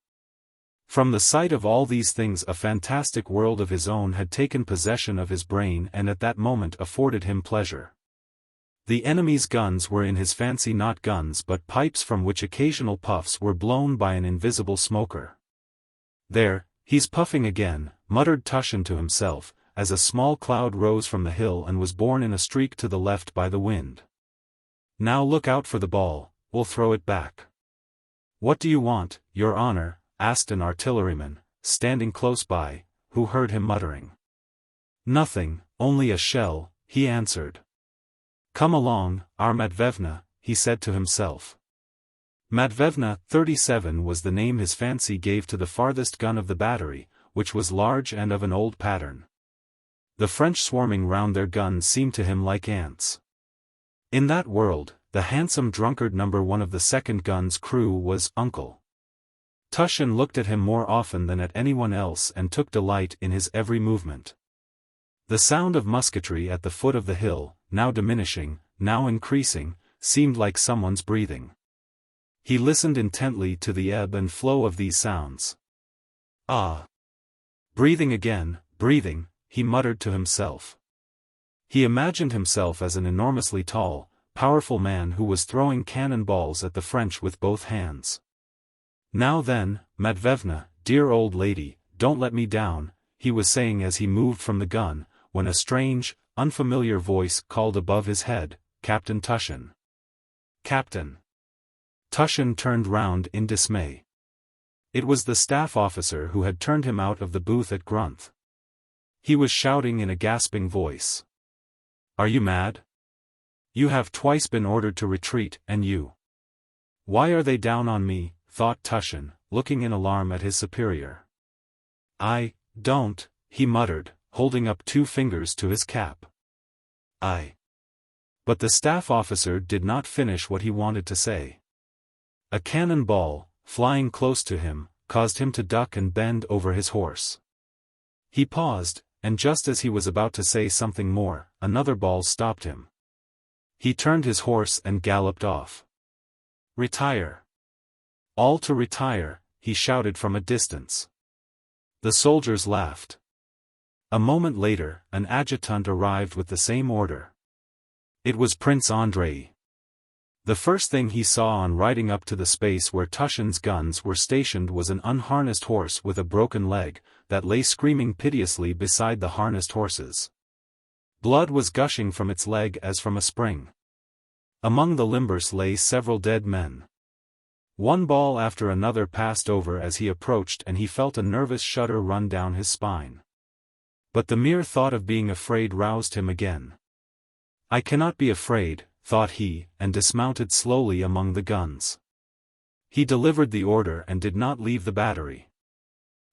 From the sight of all these things a fantastic world of his own had taken possession of his brain and at that moment afforded him pleasure. The enemy's guns were in his fancy not guns but pipes from which occasional puffs were blown by an invisible smoker. "There, he's puffing again," muttered Tushin to himself, as a small cloud rose from the hill and was borne in a streak to the left by the wind. "Now look out for the ball, we'll throw it back." "What do you want, your honor?" asked an artilleryman, standing close by, who heard him muttering. "Nothing, only a shell," he answered. "Come along, our Matvevna," he said to himself. Matvevna 37 was the name his fancy gave to the farthest gun of the battery, which was large and of an old pattern. The French swarming round their guns seemed to him like ants. In that world, the handsome drunkard number 1 of the second gun's crew was Uncle. Tushin looked at him more often than at anyone else and took delight in his every movement. The sound of musketry at the foot of the hill, now diminishing, now increasing, seemed like someone's breathing. He listened intently to the ebb and flow of these sounds. "Ah! Breathing again, breathing," he muttered to himself. He imagined himself as an enormously tall, powerful man who was throwing cannon balls at the French with both hands. "Now then, Matvevna, dear old lady, don't let me down," he was saying as he moved from the gun, when a strange, unfamiliar voice called above his head, "Captain Tushin." "Captain!" Tushin turned round in dismay. It was the staff officer who had turned him out of the booth at Grunth. He was shouting in a gasping voice. "Are you mad? You have twice been ordered to retreat, and you—" "Why are they down on me?" thought Tushin, looking in alarm at his superior. "I don't," he muttered, holding up 2 fingers to his cap. But the staff officer did not finish what he wanted to say. A cannon ball, flying close to him, caused him to duck and bend over his horse. He paused, and just as he was about to say something more, another ball stopped him. He turned his horse and galloped off. "Retire! All to retire," he shouted from a distance. The soldiers laughed. A moment later, an adjutant arrived with the same order. It was Prince Andrei. The first thing he saw on riding up to the space where Tushin's guns were stationed was an unharnessed horse with a broken leg, that lay screaming piteously beside the harnessed horses. Blood was gushing from its leg as from a spring. Among the limbers lay several dead men. One ball after another passed over as he approached and he felt a nervous shudder run down his spine. But the mere thought of being afraid roused him again. "I cannot be afraid," thought he, and dismounted slowly among the guns. He delivered the order and did not leave the battery.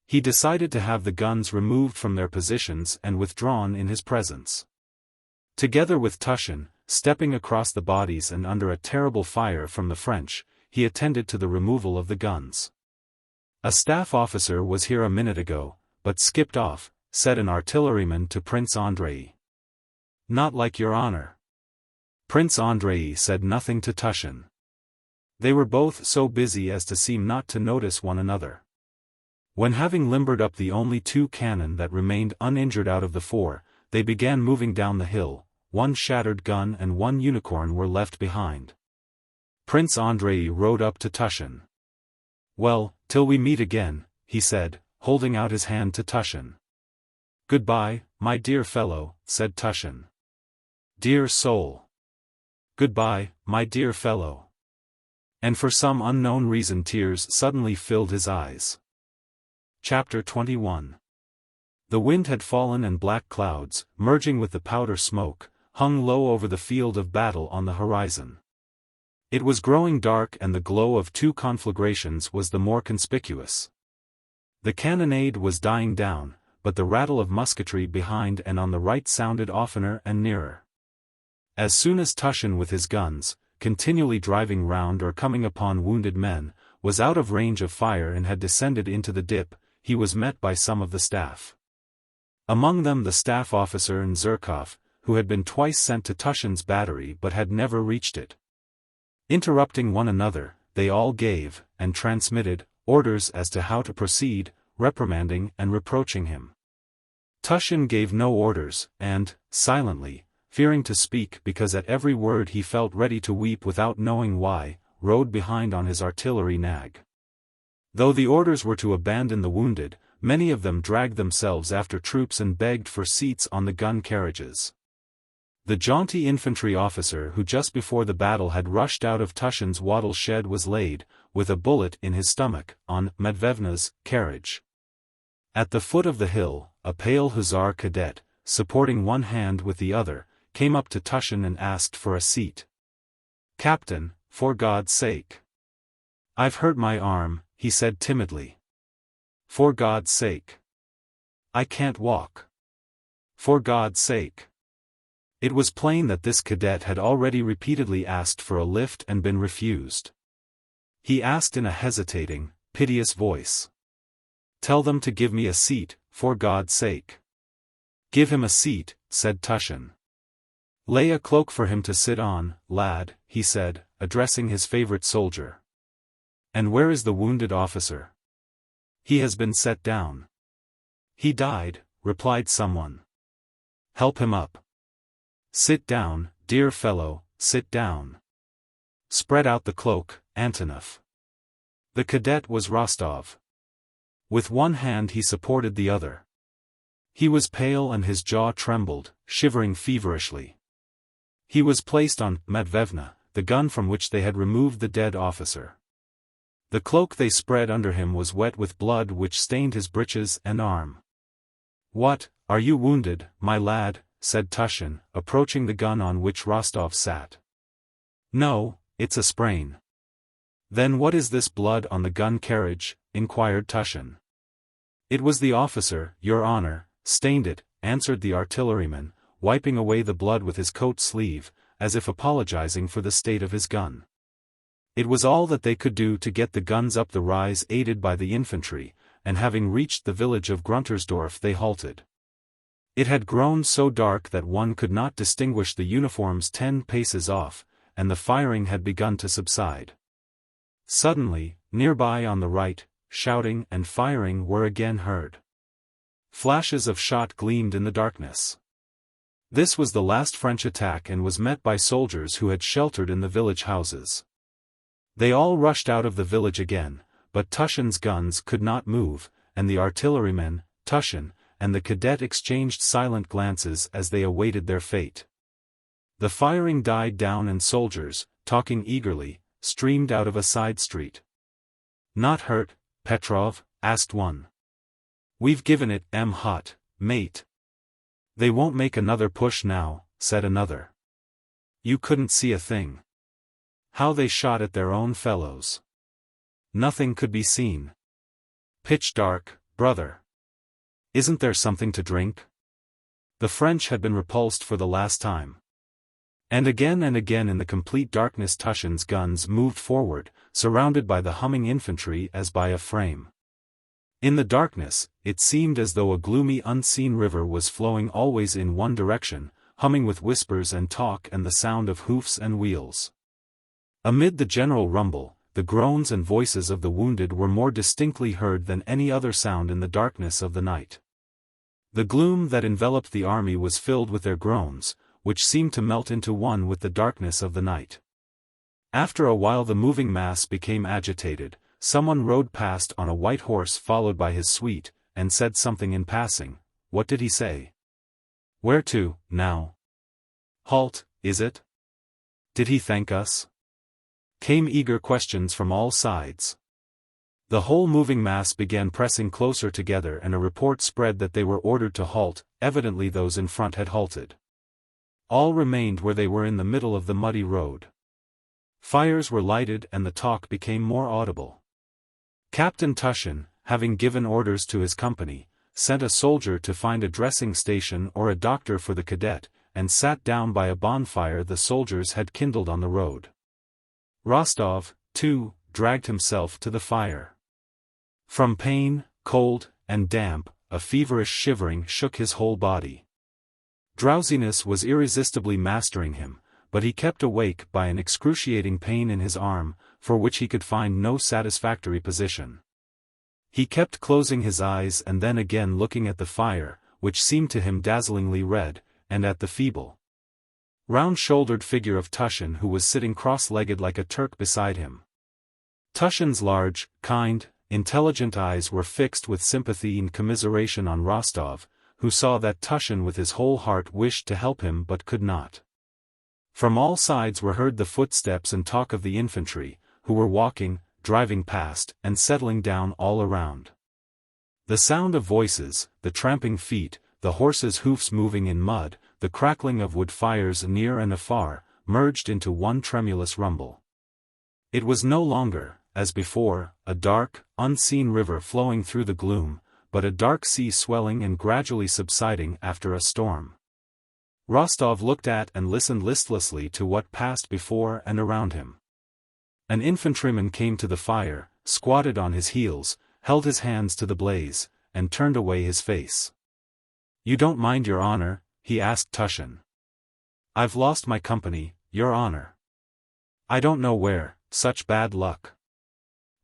He decided to have the guns removed from their positions and withdrawn in his presence. Together with Tushin, stepping across the bodies and under a terrible fire from the French, he attended to the removal of the guns. "A staff officer was here a minute ago, but skipped off," said an artilleryman to Prince Andrei. "Not like your honor." Prince Andrei said nothing to Tushin. They were both so busy as to seem not to notice one another. When having limbered up the only 2 cannon that remained uninjured out of the 4, they began moving down the hill. 1 shattered gun and 1 unicorn were left behind. Prince Andrei rode up to Tushin. "Well, till we meet again," he said, holding out his hand to Tushin. "Goodbye, my dear fellow," said Tushin. "Dear soul." "Goodbye, my dear fellow." And for some unknown reason tears suddenly filled his eyes. Chapter 21. The wind had fallen and black clouds, merging with the powder smoke, hung low over the field of battle on the horizon. It was growing dark and the glow of two conflagrations was the more conspicuous. The cannonade was dying down, but the rattle of musketry behind and on the right sounded oftener and nearer. As soon as Tushin with his guns, continually driving round or coming upon wounded men, was out of range of fire and had descended into the dip, he was met by some of the staff. Among them the staff officer and Zherkov, who had been twice sent to Tushin's battery but had never reached it. Interrupting one another, they all gave, and transmitted, orders as to how to proceed, reprimanding and reproaching him. Tushin gave no orders, and, silently, fearing to speak because at every word he felt ready to weep without knowing why, rode behind on his artillery nag. Though the orders were to abandon the wounded, many of them dragged themselves after troops and begged for seats on the gun carriages. The jaunty infantry officer who just before the battle had rushed out of Tushin's wattle shed was laid, with a bullet in his stomach, on Medvedevna's carriage. At the foot of the hill, a pale hussar cadet, supporting one hand with the other, came up to Tushin and asked for a seat. "Captain, for God's sake." "I've hurt my arm," he said timidly. "For God's sake." "I can't walk." "For God's sake." It was plain that this cadet had already repeatedly asked for a lift and been refused. He asked in a hesitating, piteous voice. "Tell them to give me a seat, for God's sake." "Give him a seat," said Tushin. "Lay a cloak for him to sit on, lad," he said, addressing his favorite soldier. "And where is the wounded officer?" "He has been set down." "He died," replied someone. "Help him up." "Sit down, dear fellow, sit down." "Spread out the cloak, Antonov." The cadet was Rostov. With one hand he supported the other. He was pale and his jaw trembled, shivering feverishly. He was placed on Medvedevna, the gun from which they had removed the dead officer. The cloak they spread under him was wet with blood which stained his breeches and arm. "What, are you wounded, my lad?" said Tushin, approaching the gun on which Rostov sat. "No, it's a sprain." "Then what is this blood on the gun carriage?" inquired Tushin. "It was the officer, your honor, stained it," answered the artilleryman, wiping away the blood with his coat sleeve, as if apologizing for the state of his gun. It was all that they could do to get the guns up the rise aided by the infantry, and having reached the village of Gruntersdorf they halted. It had grown so dark that one could not distinguish the uniforms 10 paces off, and the firing had begun to subside. Suddenly, nearby on the right, shouting and firing were again heard. Flashes of shot gleamed in the darkness. This was the last French attack and was met by soldiers who had sheltered in the village houses. They all rushed out of the village again, but Tushin's guns could not move, and the artillerymen, Tushin, and the cadet exchanged silent glances as they awaited their fate. The firing died down and soldiers, talking eagerly, streamed out of a side street. "Not hurt, Petrov?" asked one. "We've given it hot, mate." "They won't make another push now," said another. "You couldn't see a thing." "How they shot at their own fellows." "Nothing could be seen." "Pitch dark, brother." "Isn't there something to drink?" The French had been repulsed for the last time. And again in the complete darkness Tushin's guns moved forward, surrounded by the humming infantry as by a frame. In the darkness, it seemed as though a gloomy unseen river was flowing always in one direction, humming with whispers and talk and the sound of hoofs and wheels. Amid the general rumble, the groans and voices of the wounded were more distinctly heard than any other sound in the darkness of the night. The gloom that enveloped the army was filled with their groans, which seemed to melt into one with the darkness of the night. After a while the moving mass became agitated, someone rode past on a white horse followed by his suite, and said something in passing. What did he say? "Where to, now?" "Halt, is it?" "Did he thank us?" Came eager questions from all sides. The whole moving mass began pressing closer together, and a report spread that they were ordered to halt. Evidently those in front had halted. All remained where they were in the middle of the muddy road. Fires were lighted and the talk became more audible. Captain Tushin, having given orders to his company, sent a soldier to find a dressing station or a doctor for the cadet, and sat down by a bonfire the soldiers had kindled on the road. Rostov, too, dragged himself to the fire. From pain, cold, and damp, a feverish shivering shook his whole body. Drowsiness was irresistibly mastering him, but he kept awake by an excruciating pain in his arm, for which he could find no satisfactory position. He kept closing his eyes and then again looking at the fire, which seemed to him dazzlingly red, and at the feeble, round-shouldered figure of Tushin, who was sitting cross-legged like a Turk beside him. Tushin's large, kind, intelligent eyes were fixed with sympathy and commiseration on Rostov, who saw that Tushin with his whole heart wished to help him but could not. From all sides were heard the footsteps and talk of the infantry, who were walking, driving past, and settling down all around. The sound of voices, the tramping feet, the horses' hoofs moving in mud, the crackling of wood fires near and afar, merged into one tremulous rumble. It was no longer, as before, a dark, unseen river flowing through the gloom, but a dark sea swelling and gradually subsiding after a storm. Rostov looked at and listened listlessly to what passed before and around him. An infantryman came to the fire, squatted on his heels, held his hands to the blaze, and turned away his face. "You don't mind, your honor?" he asked Tushin. "I've lost my company, your honor. I don't know where, such bad luck."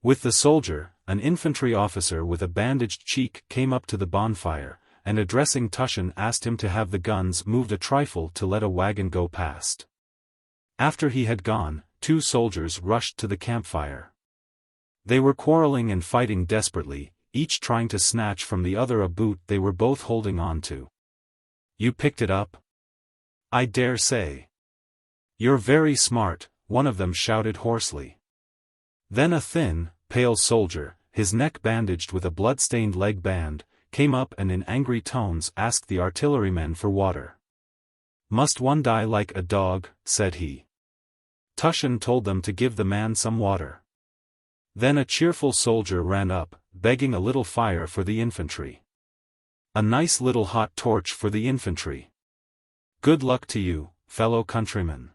With the soldier, an infantry officer with a bandaged cheek came up to the bonfire, and addressing Tushin asked him to have the guns moved a trifle to let a wagon go past. After he had gone, two soldiers rushed to the campfire. They were quarreling and fighting desperately, each trying to snatch from the other a boot they were both holding on to. "You picked it up?" "I dare say." "You're very smart," one of them shouted hoarsely. Then a thin, pale soldier, his neck bandaged with a blood-stained leg band, came up and in angry tones asked the artillerymen for water. "Must one die like a dog?" said he. Tushin told them to give the man some water. Then a cheerful soldier ran up, begging a little fire for the infantry. "A nice little hot torch for the infantry. Good luck to you, fellow countrymen."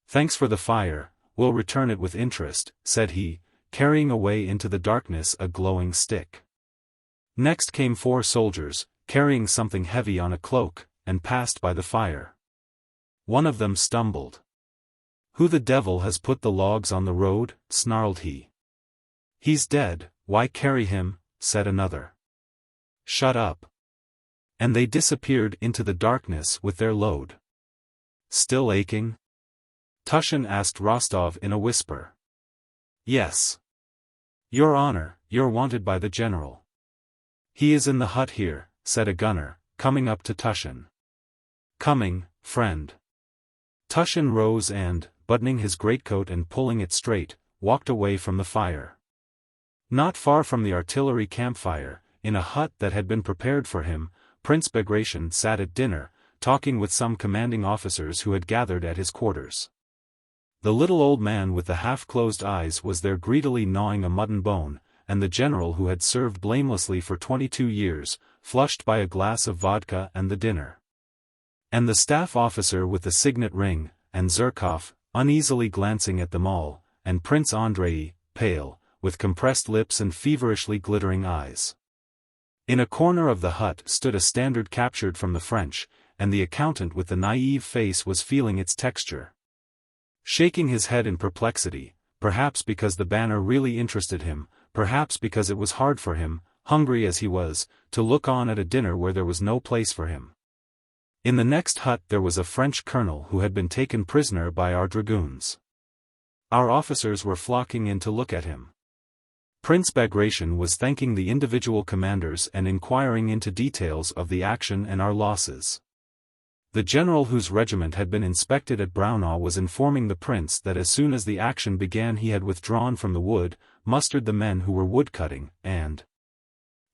"Thanks for the fire, we'll return it with interest," said he, carrying away into the darkness a glowing stick. Next came four soldiers, carrying something heavy on a cloak, and passed by the fire. One of them stumbled. "Who the devil has put the logs on the road?" snarled he. "He's dead, why carry him?" said another. "Shut up." And they disappeared into the darkness with their load. "Still aching?" Tushin asked Rostov in a whisper. "Yes. Your honor, you're wanted by the general." "He is in the hut here," said a gunner, coming up to Tushin. "Coming, friend." Tushin rose and, buttoning his greatcoat and pulling it straight, walked away from the fire. Not far from the artillery campfire, in a hut that had been prepared for him, Prince Bagration sat at dinner, talking with some commanding officers who had gathered at his quarters. The little old man with the half-closed eyes was there greedily gnawing a mutton bone, and the general who had served blamelessly for 22 years, flushed by a glass of vodka and the dinner. And the staff officer with the signet ring, and Zherkov, uneasily glancing at them all, and Prince Andrei, pale, with compressed lips and feverishly glittering eyes. In a corner of the hut stood a standard captured from the French, and the accountant with the naive face was feeling its texture. Shaking his head in perplexity, perhaps because the banner really interested him, perhaps because it was hard for him, hungry as he was, to look on at a dinner where there was no place for him. In the next hut there was a French colonel who had been taken prisoner by our dragoons. Our officers were flocking in to look at him. Prince Bagration was thanking the individual commanders and inquiring into details of the action and our losses. The general whose regiment had been inspected at Braunau was informing the prince that as soon as the action began he had withdrawn from the wood, mustered the men who were woodcutting, and,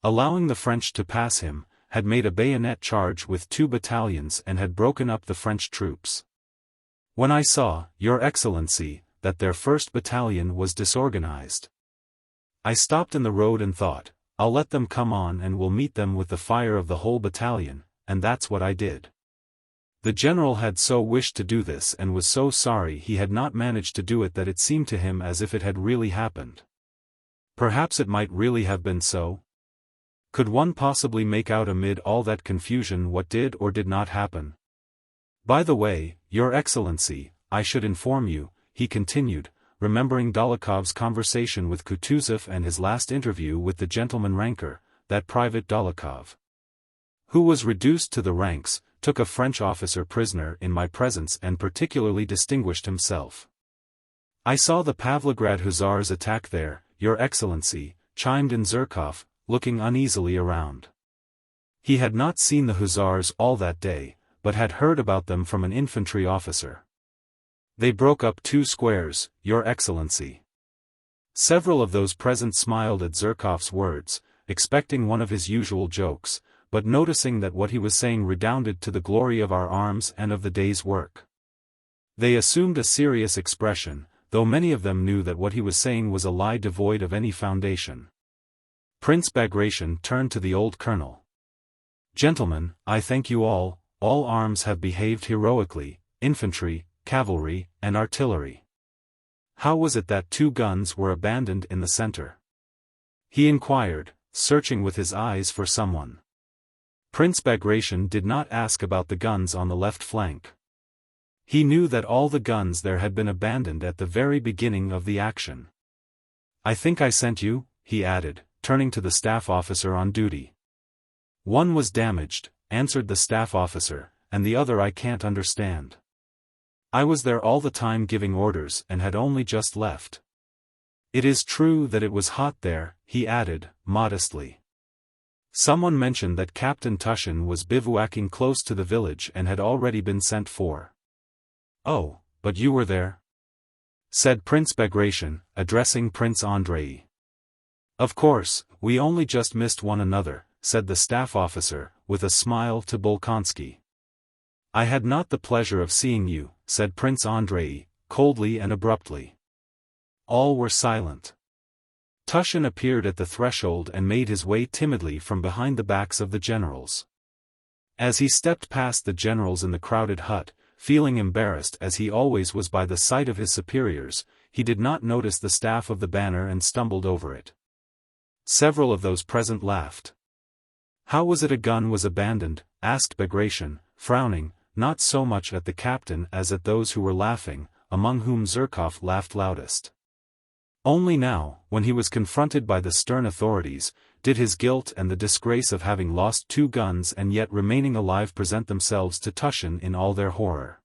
allowing the French to pass him, had made a bayonet charge with 2 battalions and had broken up the French troops. When I saw, Your Excellency, that their 1st battalion was disorganized, I stopped in the road and thought, I'll let them come on and we'll meet them with the fire of the whole battalion, and that's what I did. The general had so wished to do this and was so sorry he had not managed to do it that it seemed to him as if it had really happened. Perhaps it might really have been so? Could one possibly make out amid all that confusion what did or did not happen? By the way, Your Excellency, I should inform you, he continued, remembering Dólokhov's conversation with Kutuzov and his last interview with the gentleman ranker, that Private Dólokhov, who was reduced to the ranks, took a French officer prisoner in my presence and particularly distinguished himself. I saw the Pavlograd Hussars attack there, Your Excellency, chimed in Zherkov, looking uneasily around. He had not seen the Hussars all that day, but had heard about them from an infantry officer. They broke up 2 squares, Your Excellency. Several of those present smiled at Zherkov's words, expecting one of his usual jokes, but noticing that what he was saying redounded to the glory of our arms and of the day's work. They assumed a serious expression, though many of them knew that what he was saying was a lie devoid of any foundation. Prince Bagration turned to the old colonel. Gentlemen, I thank you all arms have behaved heroically, infantry, cavalry, and artillery. How was it that 2 guns were abandoned in the center? He inquired, searching with his eyes for someone. Prince Bagration did not ask about the guns on the left flank. He knew that all the guns there had been abandoned at the very beginning of the action. I think I sent you, he added, turning to the staff officer on duty. One was damaged, answered the staff officer, and the other I can't understand. I was there all the time giving orders and had only just left. It is true that it was hot there, he added, modestly. Someone mentioned that Captain Tushin was bivouacking close to the village and had already been sent for. Oh, but you were there? Said Prince Bagration, addressing Prince Andrei. Of course, we only just missed one another, said the staff officer, with a smile to Bolkonsky. I had not the pleasure of seeing you, said Prince Andrei, coldly and abruptly. All were silent. Tushin appeared at the threshold and made his way timidly from behind the backs of the generals. As he stepped past the generals in the crowded hut, feeling embarrassed as he always was by the sight of his superiors, he did not notice the staff of the banner and stumbled over it. Several of those present laughed. How was it a gun was abandoned? Asked Bagration, frowning, not so much at the captain as at those who were laughing, among whom Zherkov laughed loudest. Only now, when he was confronted by the stern authorities, did his guilt and the disgrace of having lost 2 guns and yet remaining alive present themselves to Tushin in all their horror.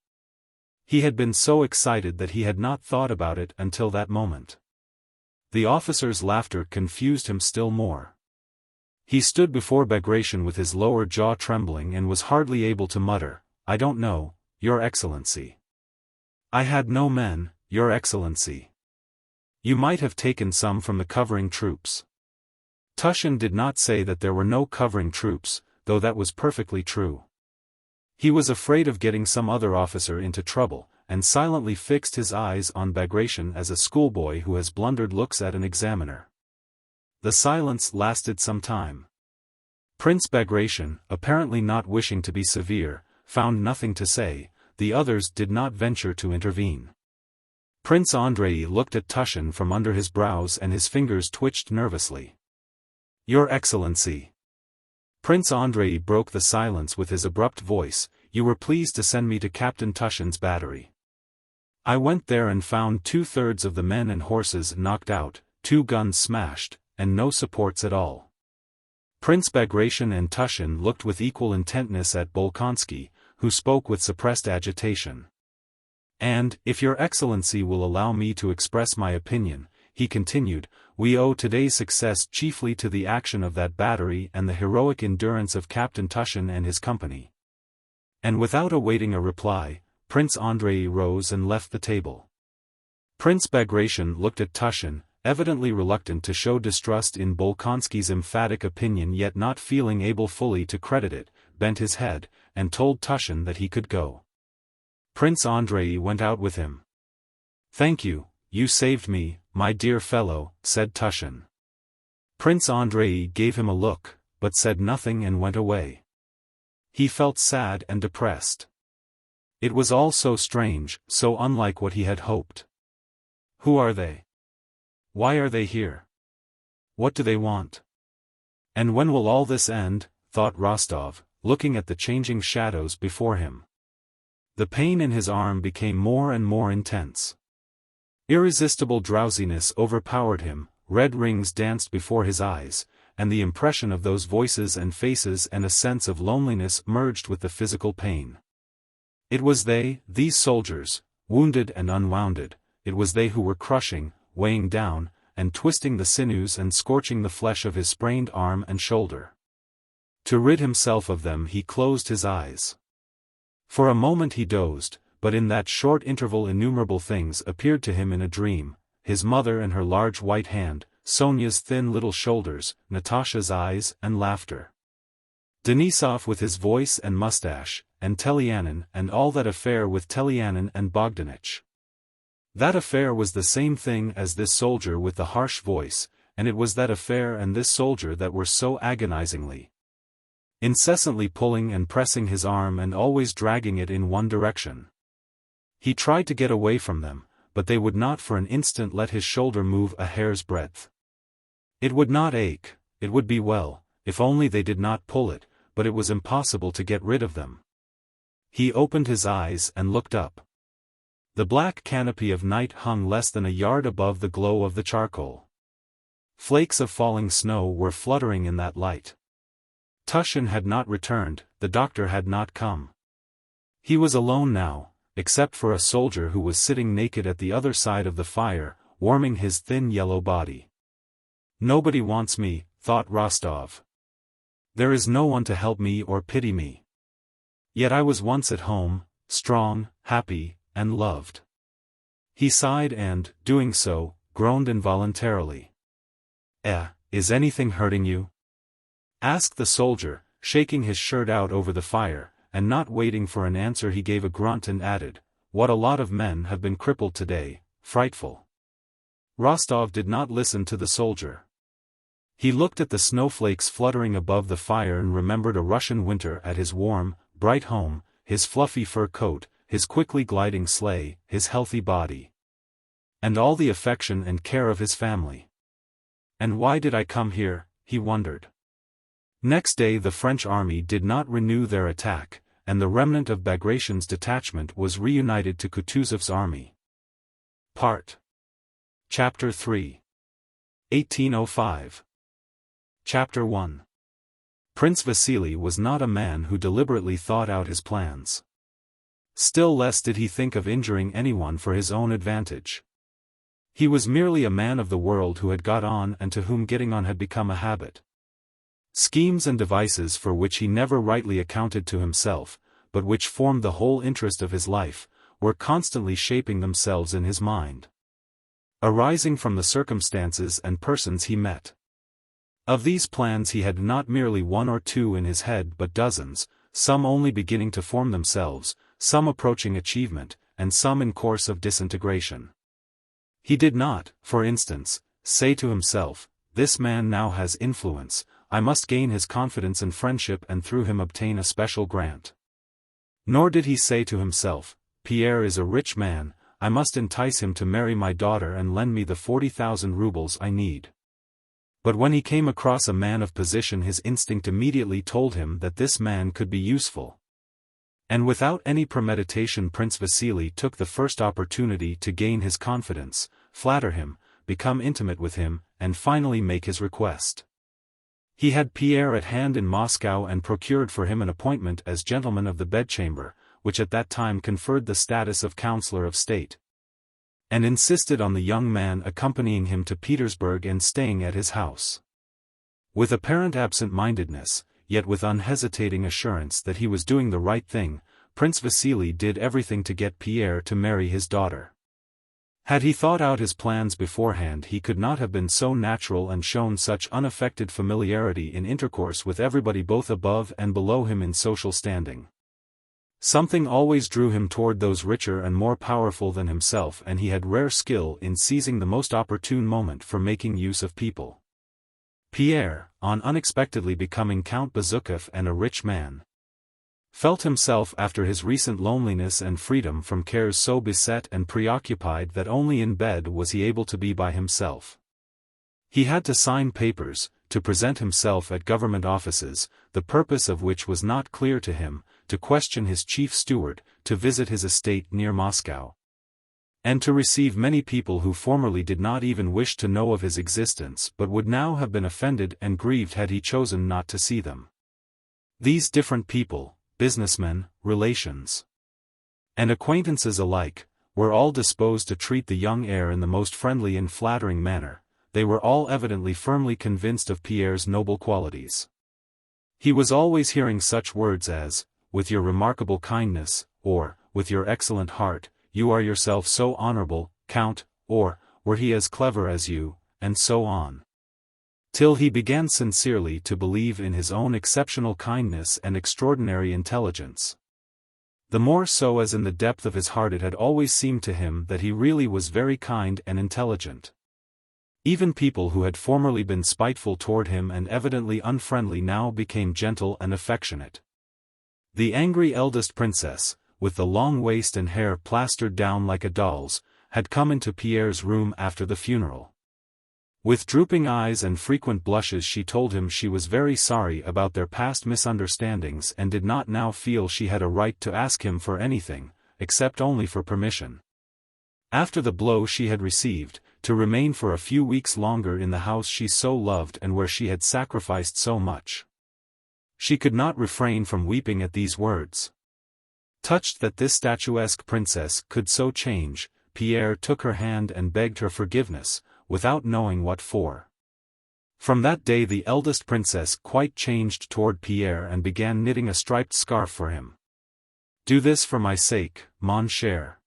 He had been so excited that he had not thought about it until that moment. The officer's laughter confused him still more. He stood before Bagration with his lower jaw trembling and was hardly able to mutter, I don't know, Your Excellency. I had no men, Your Excellency. You might have taken some from the covering troops. Tushin did not say that there were no covering troops, though that was perfectly true. He was afraid of getting some other officer into trouble, and silently fixed his eyes on Bagration as a schoolboy who has blundered looks at an examiner. The silence lasted some time. Prince Bagration, apparently not wishing to be severe, found nothing to say. The others did not venture to intervene. Prince Andrei looked at Tushin from under his brows and his fingers twitched nervously. Your Excellency. Prince Andrei broke the silence with his abrupt voice, you were pleased to send me to Captain Tushin's battery. I went there and found 2/3 of the men and horses knocked out, 2 guns smashed, and no supports at all. Prince Bagration and Tushin looked with equal intentness at Bolkonsky, who spoke with suppressed agitation. And, if Your Excellency will allow me to express my opinion, he continued, we owe today's success chiefly to the action of that battery and the heroic endurance of Captain Tushin and his company. And without awaiting a reply, Prince Andrei rose and left the table. Prince Bagration looked at Tushin, evidently reluctant to show distrust in Bolkonsky's emphatic opinion yet not feeling able fully to credit it, bent his head, and told Tushin that he could go. Prince Andrei went out with him. "Thank you, you saved me, my dear fellow," said Tushin. Prince Andrei gave him a look, but said nothing and went away. He felt sad and depressed. It was all so strange, so unlike what he had hoped. Who are they? Why are they here? What do they want? And when will all this end, thought Rostov, looking at the changing shadows before him. The pain in his arm became more and more intense. Irresistible drowsiness overpowered him, red rings danced before his eyes, and the impression of those voices and faces and a sense of loneliness merged with the physical pain. It was they, these soldiers, wounded and unwounded, it was they who were crushing, weighing down, and twisting the sinews and scorching the flesh of his sprained arm and shoulder. To rid himself of them he closed his eyes. For a moment he dozed, but in that short interval innumerable things appeared to him in a dream, his mother and her large white hand, Sonia's thin little shoulders, Natasha's eyes and laughter. Denisov with his voice and mustache, and Telianin and all that affair with Telianin and Bogdanich. That affair was the same thing as this soldier with the harsh voice, and it was that affair and this soldier that were so agonizingly, incessantly pulling and pressing his arm and always dragging it in one direction. He tried to get away from them, but they would not for an instant let his shoulder move a hair's breadth. It would not ache, it would be well, if only they did not pull it, but it was impossible to get rid of them. He opened his eyes and looked up. The black canopy of night hung less than a yard above the glow of the charcoal. Flakes of falling snow were fluttering in that light. Tushin had not returned, the doctor had not come. He was alone now, except for a soldier who was sitting naked at the other side of the fire, warming his thin yellow body. Nobody wants me, thought Rostov. There is no one to help me or pity me. Yet I was once at home, strong, happy, and loved. He sighed and, doing so, groaned involuntarily. Is anything hurting you? Asked the soldier, shaking his shirt out over the fire, and not waiting for an answer he gave a grunt and added, "What a lot of men have been crippled today, frightful." Rostov did not listen to the soldier. He looked at the snowflakes fluttering above the fire and remembered a Russian winter at his warm, bright home, his fluffy fur coat, his quickly gliding sleigh, his healthy body. And all the affection and care of his family. And why did I come here, he wondered. Next day the French army did not renew their attack, and the remnant of Bagration's detachment was reunited to Kutuzov's army. Chapter 3. 1805. Chapter 1. Prince Vasily was not a man who deliberately thought out his plans. Still less did he think of injuring anyone for his own advantage. He was merely a man of the world who had got on and to whom getting on had become a habit. Schemes and devices for which he never rightly accounted to himself, but which formed the whole interest of his life, were constantly shaping themselves in his mind, arising from the circumstances and persons he met. Of these plans he had not merely one or two in his head but dozens, some only beginning to form themselves, some approaching achievement, and some in course of disintegration. He did not, for instance, say to himself, "This man now has influence, I must gain his confidence and friendship and through him obtain a special grant." Nor did he say to himself, "Pierre is a rich man, I must entice him to marry my daughter and lend me the 40,000 rubles I need." But when he came across a man of position his instinct immediately told him that this man could be useful. And without any premeditation Prince Vasily took the first opportunity to gain his confidence, flatter him, become intimate with him, and finally make his request. He had Pierre at hand in Moscow and procured for him an appointment as gentleman of the bedchamber, which at that time conferred the status of Counselor of State, and insisted on the young man accompanying him to Petersburg and staying at his house. With apparent absent-mindedness, yet with unhesitating assurance that he was doing the right thing, Prince Vasily did everything to get Pierre to marry his daughter. Had he thought out his plans beforehand, he could not have been so natural and shown such unaffected familiarity in intercourse with everybody both above and below him in social standing. Something always drew him toward those richer and more powerful than himself, and he had rare skill in seizing the most opportune moment for making use of people. Pierre, on unexpectedly becoming Count Bezukhov and a rich man, felt himself after his recent loneliness and freedom from cares so beset and preoccupied that only in bed was he able to be by himself. He had to sign papers, to present himself at government offices, the purpose of which was not clear to him, to question his chief steward, to visit his estate near Moscow, and to receive many people who formerly did not even wish to know of his existence but would now have been offended and grieved had he chosen not to see them. These different people, businessmen, relations, and acquaintances alike, were all disposed to treat the young heir in the most friendly and flattering manner. They were all evidently firmly convinced of Pierre's noble qualities. He was always hearing such words as, "with your remarkable kindness," or, "with your excellent heart, you are yourself so honorable, Count," or, "were he as clever as you," and so on, till he began sincerely to believe in his own exceptional kindness and extraordinary intelligence. The more so as in the depth of his heart it had always seemed to him that he really was very kind and intelligent. Even people who had formerly been spiteful toward him and evidently unfriendly now became gentle and affectionate. The angry eldest princess, with the long waist and hair plastered down like a doll's, had come into Pierre's room after the funeral. With drooping eyes and frequent blushes she told him she was very sorry about their past misunderstandings and did not now feel she had a right to ask him for anything, except only for permission, after the blow she had received, to remain for a few weeks longer in the house she so loved and where she had sacrificed so much. She could not refrain from weeping at these words. Touched that this statuesque princess could so change, Pierre took her hand and begged her forgiveness, without knowing what for. From that day the eldest princess quite changed toward Pierre and began knitting a striped scarf for him. "Do this for my sake, mon cher."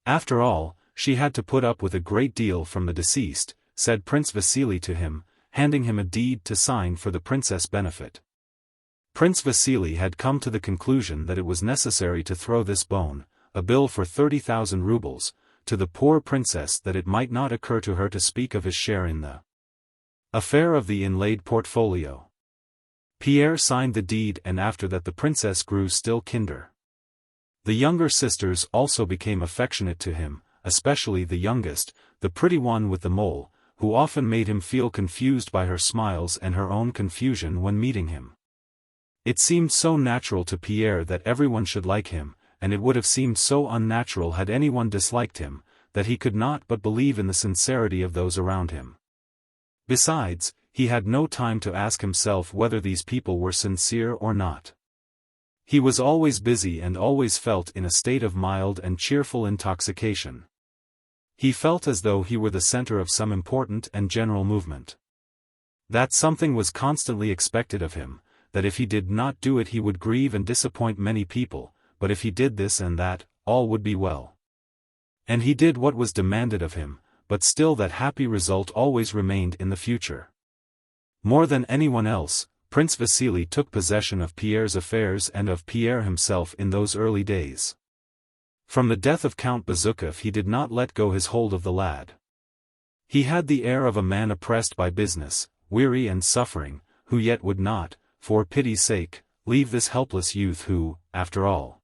After all, she had to put up with a great deal from the deceased, said Prince Vasily to him, handing him a deed to sign for the princess' benefit. Prince Vasily had come to the conclusion that it was necessary to throw this bone, a bill for 30,000 rubles, to the poor princess that it might not occur to her to speak of his share in the affair of the inlaid portfolio. Pierre signed the deed, and after that the princess grew still kinder. The younger sisters also became affectionate to him, especially the youngest, the pretty one with the mole, who often made him feel confused by her smiles and her own confusion when meeting him. It seemed so natural to Pierre that everyone should like him, and it would have seemed so unnatural had anyone disliked him, that he could not but believe in the sincerity of those around him. Besides, he had no time to ask himself whether these people were sincere or not. He was always busy and always felt in a state of mild and cheerful intoxication. He felt as though he were the center of some important and general movement. That something was constantly expected of him, that if he did not do it he would grieve and disappoint many people, but if he did this and that, all would be well. And he did what was demanded of him, but still that happy result always remained in the future. More than anyone else, Prince Vasily took possession of Pierre's affairs and of Pierre himself in those early days. From the death of Count Bezukhov he did not let go his hold of the lad. He had the air of a man oppressed by business, weary and suffering, who yet would not, for pity's sake, leave this helpless youth who, after all,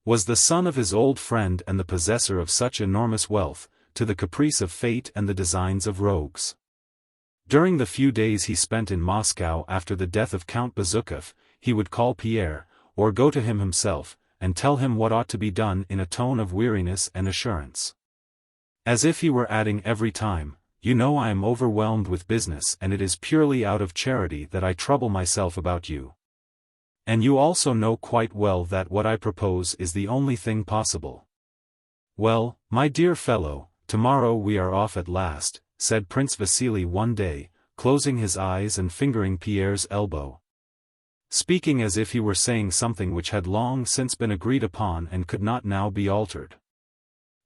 was the son of his old friend and the possessor of such enormous wealth, to the caprice of fate and the designs of rogues. During the few days he spent in Moscow after the death of Count Bezukhov, he would call Pierre, or go to him himself, and tell him what ought to be done in a tone of weariness and assurance. As if he were adding every time, "You know I am overwhelmed with business and it is purely out of charity that I trouble myself about you. And you also know quite well that what I propose is the only thing possible." "Well, my dear fellow, tomorrow we are off at last," said Prince Vasily one day, closing his eyes and fingering Pierre's elbow. speaking as if he were saying something which had long since been agreed upon and could not now be altered.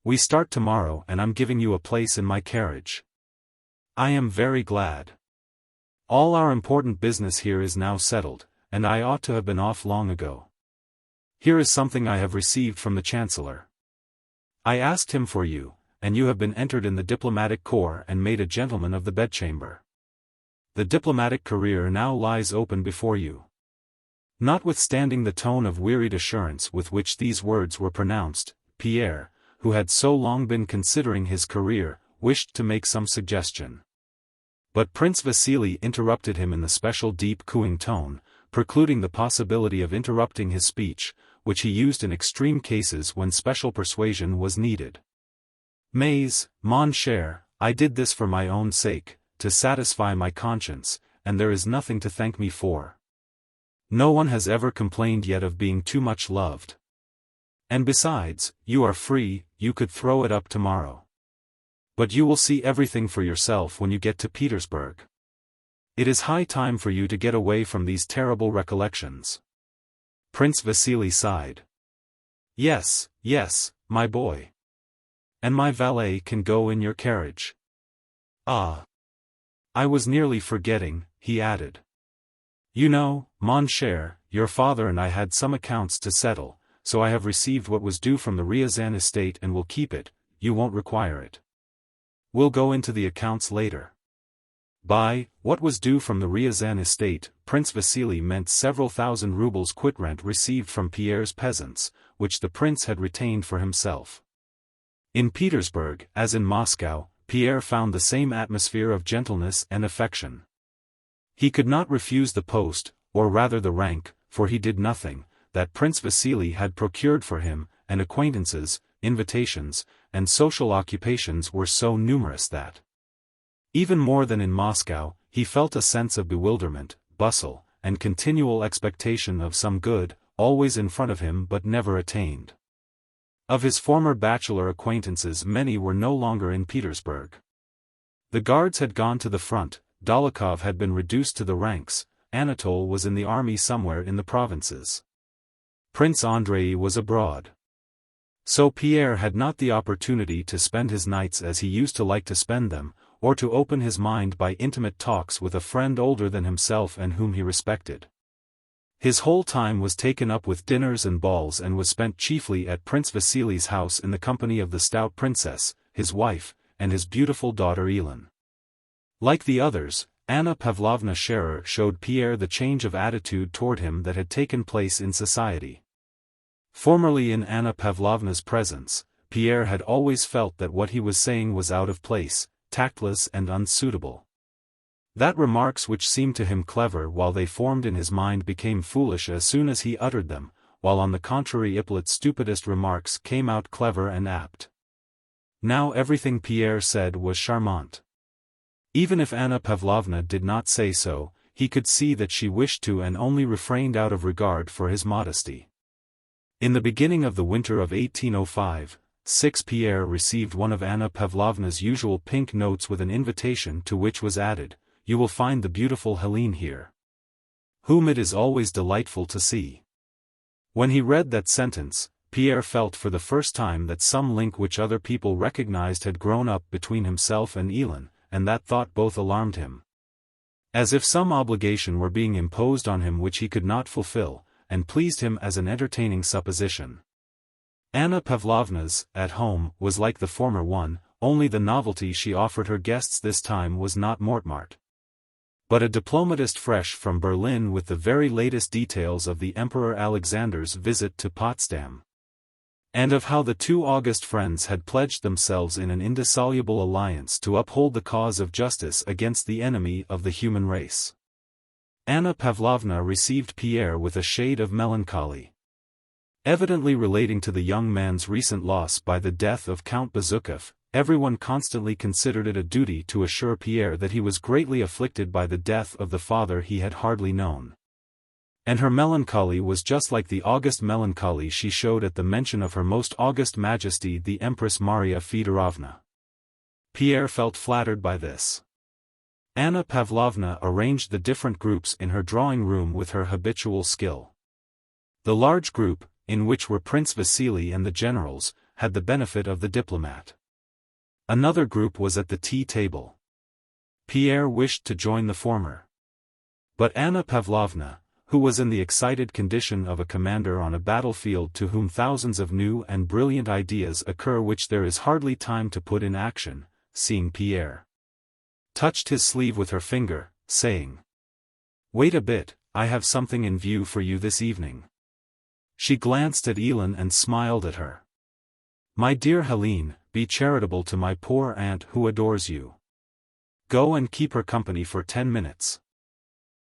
"We start tomorrow and I'm giving you a place in my carriage. I am very glad. All our important business here is now settled, and I ought to have been off long ago. Here is something I have received from the Chancellor. I asked him for you, and you have been entered in the diplomatic corps and made a gentleman of the bedchamber. The diplomatic career now lies open before you." Notwithstanding the tone of wearied assurance with which these words were pronounced, Pierre, who had so long been considering his career, wished to make some suggestion. But Prince Vasily interrupted him in the special deep cooing tone, precluding the possibility of interrupting his speech, which he used in extreme cases when special persuasion was needed. "Mais, mon cher, I did this for my own sake, to satisfy my conscience, and there is nothing to thank me for. No one has ever complained yet of being too much loved. And besides, you are free, you could throw it up tomorrow. But you will see everything for yourself when you get to Petersburg. It is high time for you to get away from these terrible recollections." Prince Vasily sighed. "Yes, yes, my boy. And my valet can go in your carriage. Ah! I was nearly forgetting," he added. "You know, mon cher, your father and I had some accounts to settle, so I have received what was due from the Ryazan estate and will keep it. You won't require it. We'll go into the accounts later." By what was due from the Ryazan estate, Prince Vasily meant several thousand rubles quit-rent received from Pierre's peasants, which the prince had retained for himself. In Petersburg, as in Moscow, Pierre found the same atmosphere of gentleness and affection. He could not refuse the post, or rather the rank, for he did nothing, that Prince Vasily had procured for him, and acquaintances, invitations, and social occupations were so numerous that, even more than in Moscow, he felt a sense of bewilderment, bustle, and continual expectation of some good, always in front of him but never attained. Of his former bachelor acquaintances many were no longer in Petersburg. The guards had gone to the front, Dolokhov had been reduced to the ranks, Anatole was in the army somewhere in the provinces. Prince Andrei was abroad. So Pierre had not the opportunity to spend his nights as he used to like to spend them, or to open his mind by intimate talks with a friend older than himself and whom he respected. His whole time was taken up with dinners and balls and was spent chiefly at Prince Vasily's house in the company of the stout princess, his wife, and his beautiful daughter Elin. Like the others, Anna Pavlovna Scherer showed Pierre the change of attitude toward him that had taken place in society. Formerly in Anna Pavlovna's presence, Pierre had always felt that what he was saying was out of place, tactless and unsuitable. That remarks which seemed to him clever while they formed in his mind became foolish as soon as he uttered them, while on the contrary Ippolet's stupidest remarks came out clever and apt. Now everything Pierre said was charmant. Even if Anna Pavlovna did not say so, he could see that she wished to and only refrained out of regard for his modesty. In the beginning of the winter of 1805-6 Pierre received one of Anna Pavlovna's usual pink notes with an invitation to which was added, "You will find the beautiful Helene here, whom it is always delightful to see." When he read that sentence, Pierre felt for the first time that some link which other people recognized had grown up between himself and Elin, and that thought both alarmed him. As if some obligation were being imposed on him which he could not fulfill, and pleased him as an entertaining supposition. Anna Pavlovna's, at home, was like the former one, only the novelty she offered her guests this time was not Mortemart, but a diplomatist fresh from Berlin with the very latest details of the Emperor Alexander's visit to Potsdam, and of how the two august friends had pledged themselves in an indissoluble alliance to uphold the cause of justice against the enemy of the human race. Anna Pavlovna received Pierre with a shade of melancholy, evidently relating to the young man's recent loss by the death of Count Bezukhov. Everyone constantly considered it a duty to assure Pierre that he was greatly afflicted by the death of the father he had hardly known. And her melancholy was just like the august melancholy she showed at the mention of her most august majesty the Empress Maria Feodorovna. Pierre felt flattered by this. Anna Pavlovna arranged the different groups in her drawing room with her habitual skill. The large group, in which were Prince Vasily and the generals, had the benefit of the diplomat. Another group was at the tea table. Pierre wished to join the former. But Anna Pavlovna, who was in the excited condition of a commander on a battlefield to whom thousands of new and brilliant ideas occur which there is hardly time to put in action, seeing Pierre, touched his sleeve with her finger, saying, "Wait a bit, I have something in view for you this evening." She glanced at Elin and smiled at her. "My dear Helene, be charitable to my poor aunt who adores you. Go and keep her company for 10 minutes.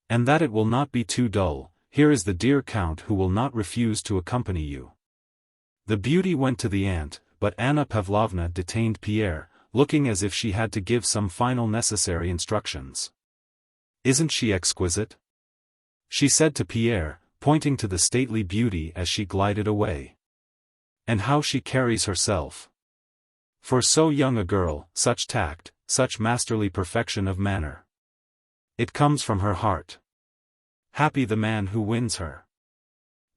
And that it will not be too dull, here is the dear Count who will not refuse to accompany you." The beauty went to the aunt, but Anna Pavlovna detained Pierre, looking as if she had to give some final necessary instructions. "Isn't she exquisite?" she said to Pierre, pointing to the stately beauty as she glided away. "And how she carries herself! For so young a girl, such tact, such masterly perfection of manner. It comes from her heart. Happy the man who wins her.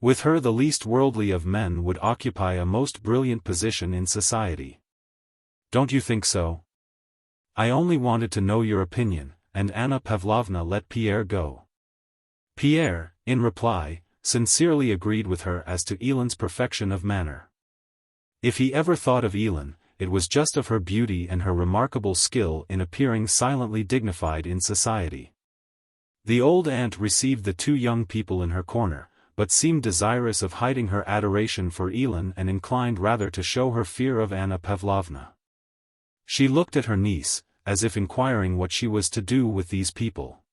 With her the least worldly of men would occupy a most brilliant position in society. Don't you think so? I only wanted to know your opinion," and Anna Pavlovna let Pierre go. Pierre, in reply, sincerely agreed with her as to Elin's perfection of manner. If he ever thought of Elin, it was just of her beauty and her remarkable skill in appearing silently dignified in society. The old aunt received the two young people in her corner, but seemed desirous of hiding her adoration for Elin and inclined rather to show her fear of Anna Pavlovna. She looked at her niece, as if inquiring what she was to do with these people.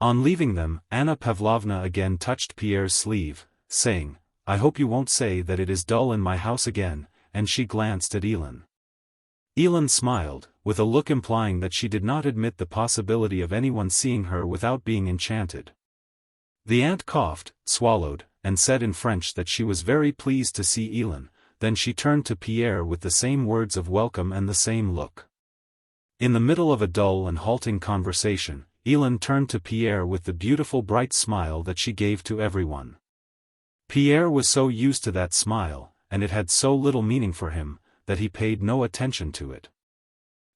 On leaving them, Anna Pavlovna again touched Pierre's sleeve, saying, "I hope you won't say that it is dull in my house again," and she glanced at Elin. Elin smiled, with a look implying that she did not admit the possibility of anyone seeing her without being enchanted. The aunt coughed, swallowed, and said in French that she was very pleased to see Elin, then she turned to Pierre with the same words of welcome and the same look. In the middle of a dull and halting conversation, Elin turned to Pierre with the beautiful bright smile that she gave to everyone. Pierre was so used to that smile, and it had so little meaning for him, that he paid no attention to it.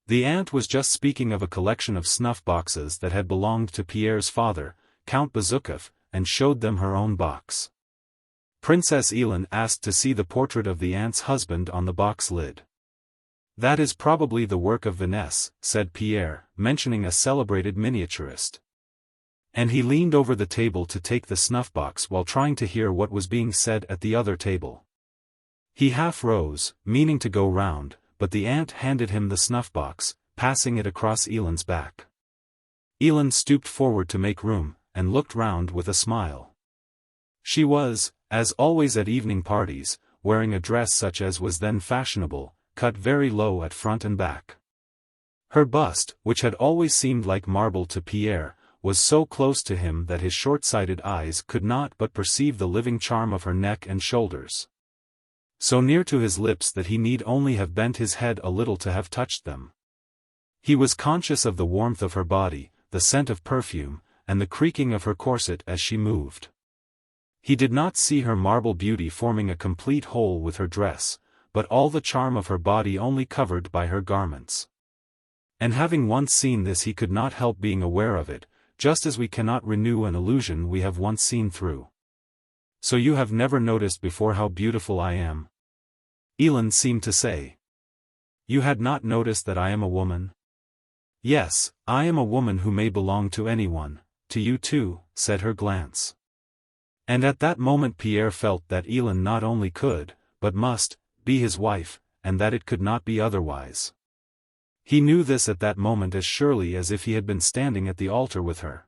The aunt was just speaking of a collection of snuff-boxes that had belonged to Pierre's father, Count Bezukhov, and showed them her own box. Princess Elin asked to see the portrait of the aunt's husband on the box lid. "That is probably the work of Vaness," said Pierre, mentioning a celebrated miniaturist. And he leaned over the table to take the snuff-box while trying to hear what was being said at the other table. He half rose, meaning to go round, but the aunt handed him the snuff-box, passing it across Elin's back. Elin stooped forward to make room, and looked round with a smile. She was, as always at evening parties, wearing a dress such as was then fashionable, cut very low at front and back. Her bust, which had always seemed like marble to Pierre, was so close to him that his short-sighted eyes could not but perceive the living charm of her neck and shoulders. So near to his lips that he need only have bent his head a little to have touched them. He was conscious of the warmth of her body, the scent of perfume, and the creaking of her corset as she moved. He did not see her marble beauty forming a complete whole with her dress, but all the charm of her body only covered by her garments. And having once seen this he could not help being aware of it, just as we cannot renew an illusion we have once seen through. "So you have never noticed before how beautiful I am?" Elin seemed to say. "You had not noticed that I am a woman?" "Yes, I am a woman who may belong to anyone, to you too," said her glance. And at that moment Pierre felt that Elin not only could, but must, be his wife, and that it could not be otherwise. He knew this at that moment as surely as if he had been standing at the altar with her.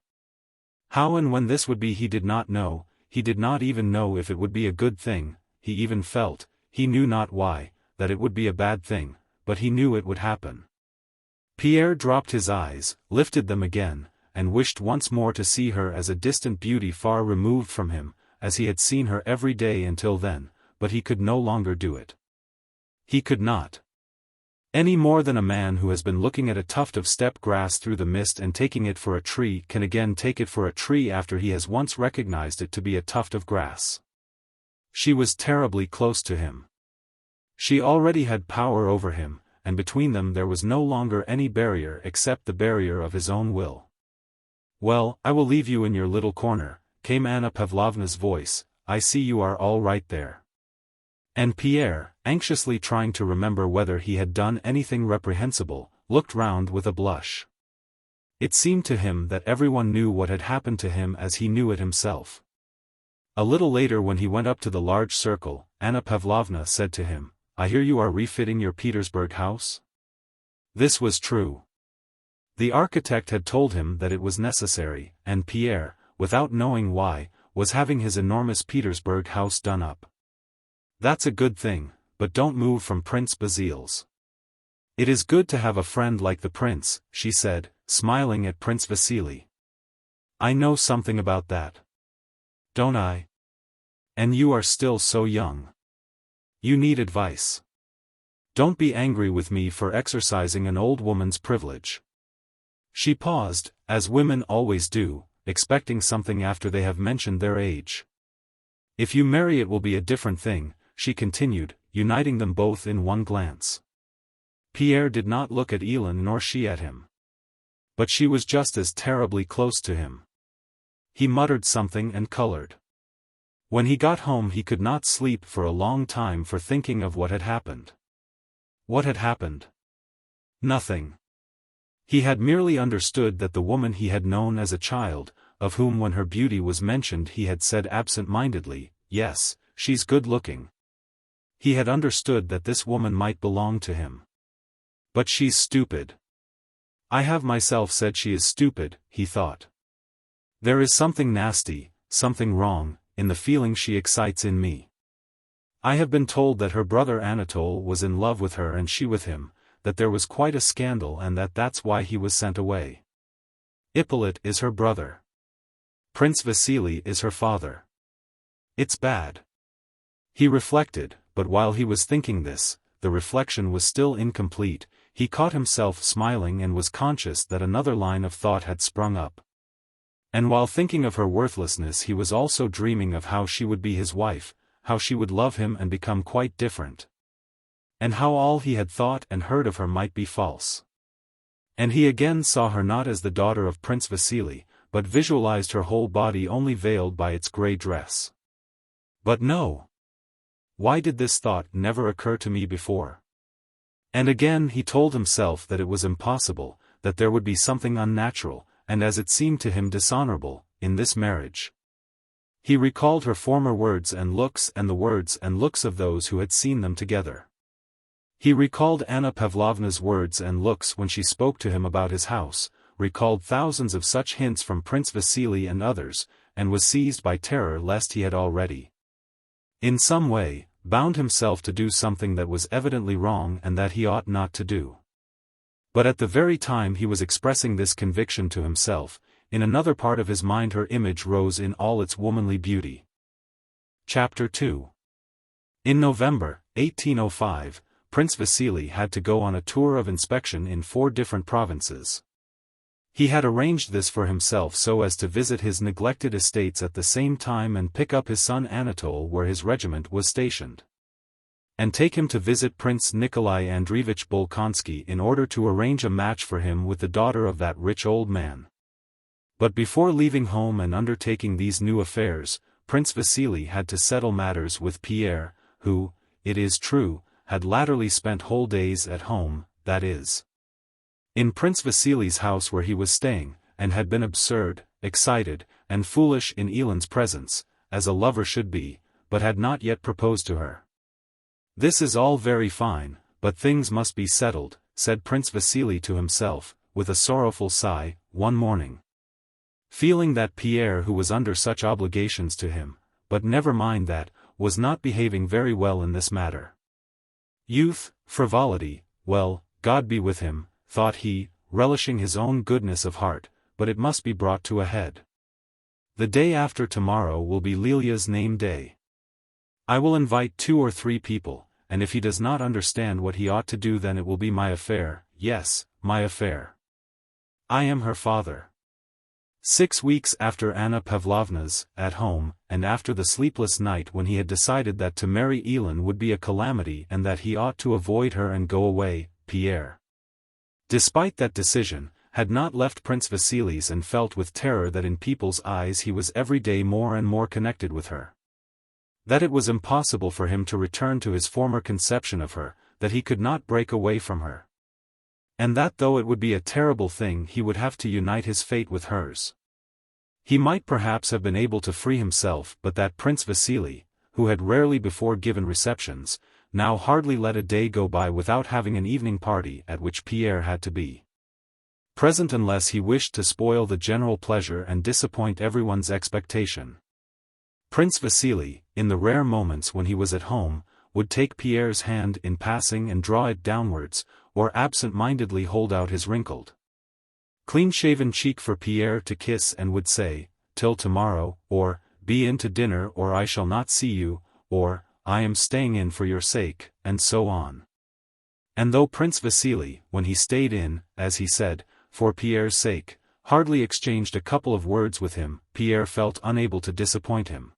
How and when this would be he did not know, he did not even know if it would be a good thing, he even felt, he knew not why, that it would be a bad thing, but he knew it would happen. Pierre dropped his eyes, lifted them again, and wished once more to see her as a distant beauty far removed from him, as he had seen her every day until then, but he could no longer do it. He could not. Any more than a man who has been looking at a tuft of steppe grass through the mist and taking it for a tree can again take it for a tree after he has once recognized it to be a tuft of grass. She was terribly close to him. She already had power over him, and between them there was no longer any barrier except the barrier of his own will. "Well, I will leave you in your little corner," came Anna Pavlovna's voice. "I see you are all right there." And Pierre, anxiously trying to remember whether he had done anything reprehensible, looked round with a blush. It seemed to him that everyone knew what had happened to him as he knew it himself. A little later, when he went up to the large circle, Anna Pavlovna said to him, "I hear you are refitting your Petersburg house?" This was true. The architect had told him that it was necessary, and Pierre, without knowing why, was having his enormous Petersburg house done up. "That's a good thing, but don't move from Prince Basil's." "It is good to have a friend like the prince," she said, smiling at Prince Vasily. "I know something about that. Don't I? And you are still so young. You need advice. Don't be angry with me for exercising an old woman's privilege." She paused, as women always do, expecting something after they have mentioned their age. "If you marry it will be a different thing," she continued, uniting them both in one glance. Pierre did not look at Elin nor she at him. But she was just as terribly close to him. He muttered something and colored. When he got home he could not sleep for a long time for thinking of what had happened. What had happened? Nothing. He had merely understood that the woman he had known as a child, of whom when her beauty was mentioned he had said absent-mindedly, "Yes, she's good-looking." He had understood that this woman might belong to him. "But she's stupid. I have myself said she is stupid," he thought. "There is something nasty, something wrong, in the feeling she excites in me. I have been told that her brother Anatole was in love with her and she with him, that there was quite a scandal and that's why he was sent away. Ippolit is her brother. Prince Vasily is her father. It's bad." He reflected, but while he was thinking this, the reflection was still incomplete. He caught himself smiling and was conscious that another line of thought had sprung up. And while thinking of her worthlessness he was also dreaming of how she would be his wife, how she would love him and become quite different. And how all he had thought and heard of her might be false. And he again saw her not as the daughter of Prince Vasily, but visualized her whole body only veiled by its grey dress. But no! Why did this thought never occur to me before? And again he told himself that it was impossible, that there would be something unnatural, and as it seemed to him dishonorable, in this marriage. He recalled her former words and looks and the words and looks of those who had seen them together. He recalled Anna Pavlovna's words and looks when she spoke to him about his house, recalled thousands of such hints from Prince Vasily and others, and was seized by terror lest he had already, in some way, bound himself to do something that was evidently wrong and that he ought not to do. But at the very time he was expressing this conviction to himself, in another part of his mind her image rose in all its womanly beauty. Chapter 2. In November, 1805, Prince Vasily had to go on a tour of inspection in 4 different provinces. He had arranged this for himself so as to visit his neglected estates at the same time and pick up his son Anatole where his regiment was stationed. And take him to visit Prince Nikolai Andreevich Bolkonsky in order to arrange a match for him with the daughter of that rich old man. But before leaving home and undertaking these new affairs, Prince Vasily had to settle matters with Pierre, who, it is true, had latterly spent whole days at home, that is, in Prince Vasily's house where he was staying, and had been absurd, excited, and foolish in Elin's presence, as a lover should be, but had not yet proposed to her. "This is all very fine, but things must be settled," said Prince Vasily to himself, with a sorrowful sigh, one morning. Feeling that Pierre, who was under such obligations to him, but never mind that, was not behaving very well in this matter. Youth, frivolity, well, God be with him, thought he, relishing his own goodness of heart, but it must be brought to a head. The day after tomorrow will be Lilia's name day. I will invite 2 or 3 people, and if he does not understand what he ought to do, then it will be my affair, yes, my affair. I am her father. 6 weeks after Anna Pavlovna's, at home, and after the sleepless night when he had decided that to marry Elin would be a calamity and that he ought to avoid her and go away, Pierre, despite that decision, had not left Prince Vasily's and felt with terror that in people's eyes he was every day more and more connected with her. That it was impossible for him to return to his former conception of her, that he could not break away from her. And that though it would be a terrible thing he would have to unite his fate with hers. He might perhaps have been able to free himself, but that Prince Vasily, who had rarely before given receptions, now hardly let a day go by without having an evening party at which Pierre had to be present unless he wished to spoil the general pleasure and disappoint everyone's expectation. Prince Vasily, in the rare moments when he was at home, would take Pierre's hand in passing and draw it downwards, or absent-mindedly hold out his wrinkled, clean-shaven cheek for Pierre to kiss and would say, "Till tomorrow," or, "Be in to dinner or I shall not see you," or, "I am staying in for your sake," and so on. And though Prince Vasily, when he stayed in, as he said, for Pierre's sake, hardly exchanged a couple of words with him, Pierre felt unable to disappoint him.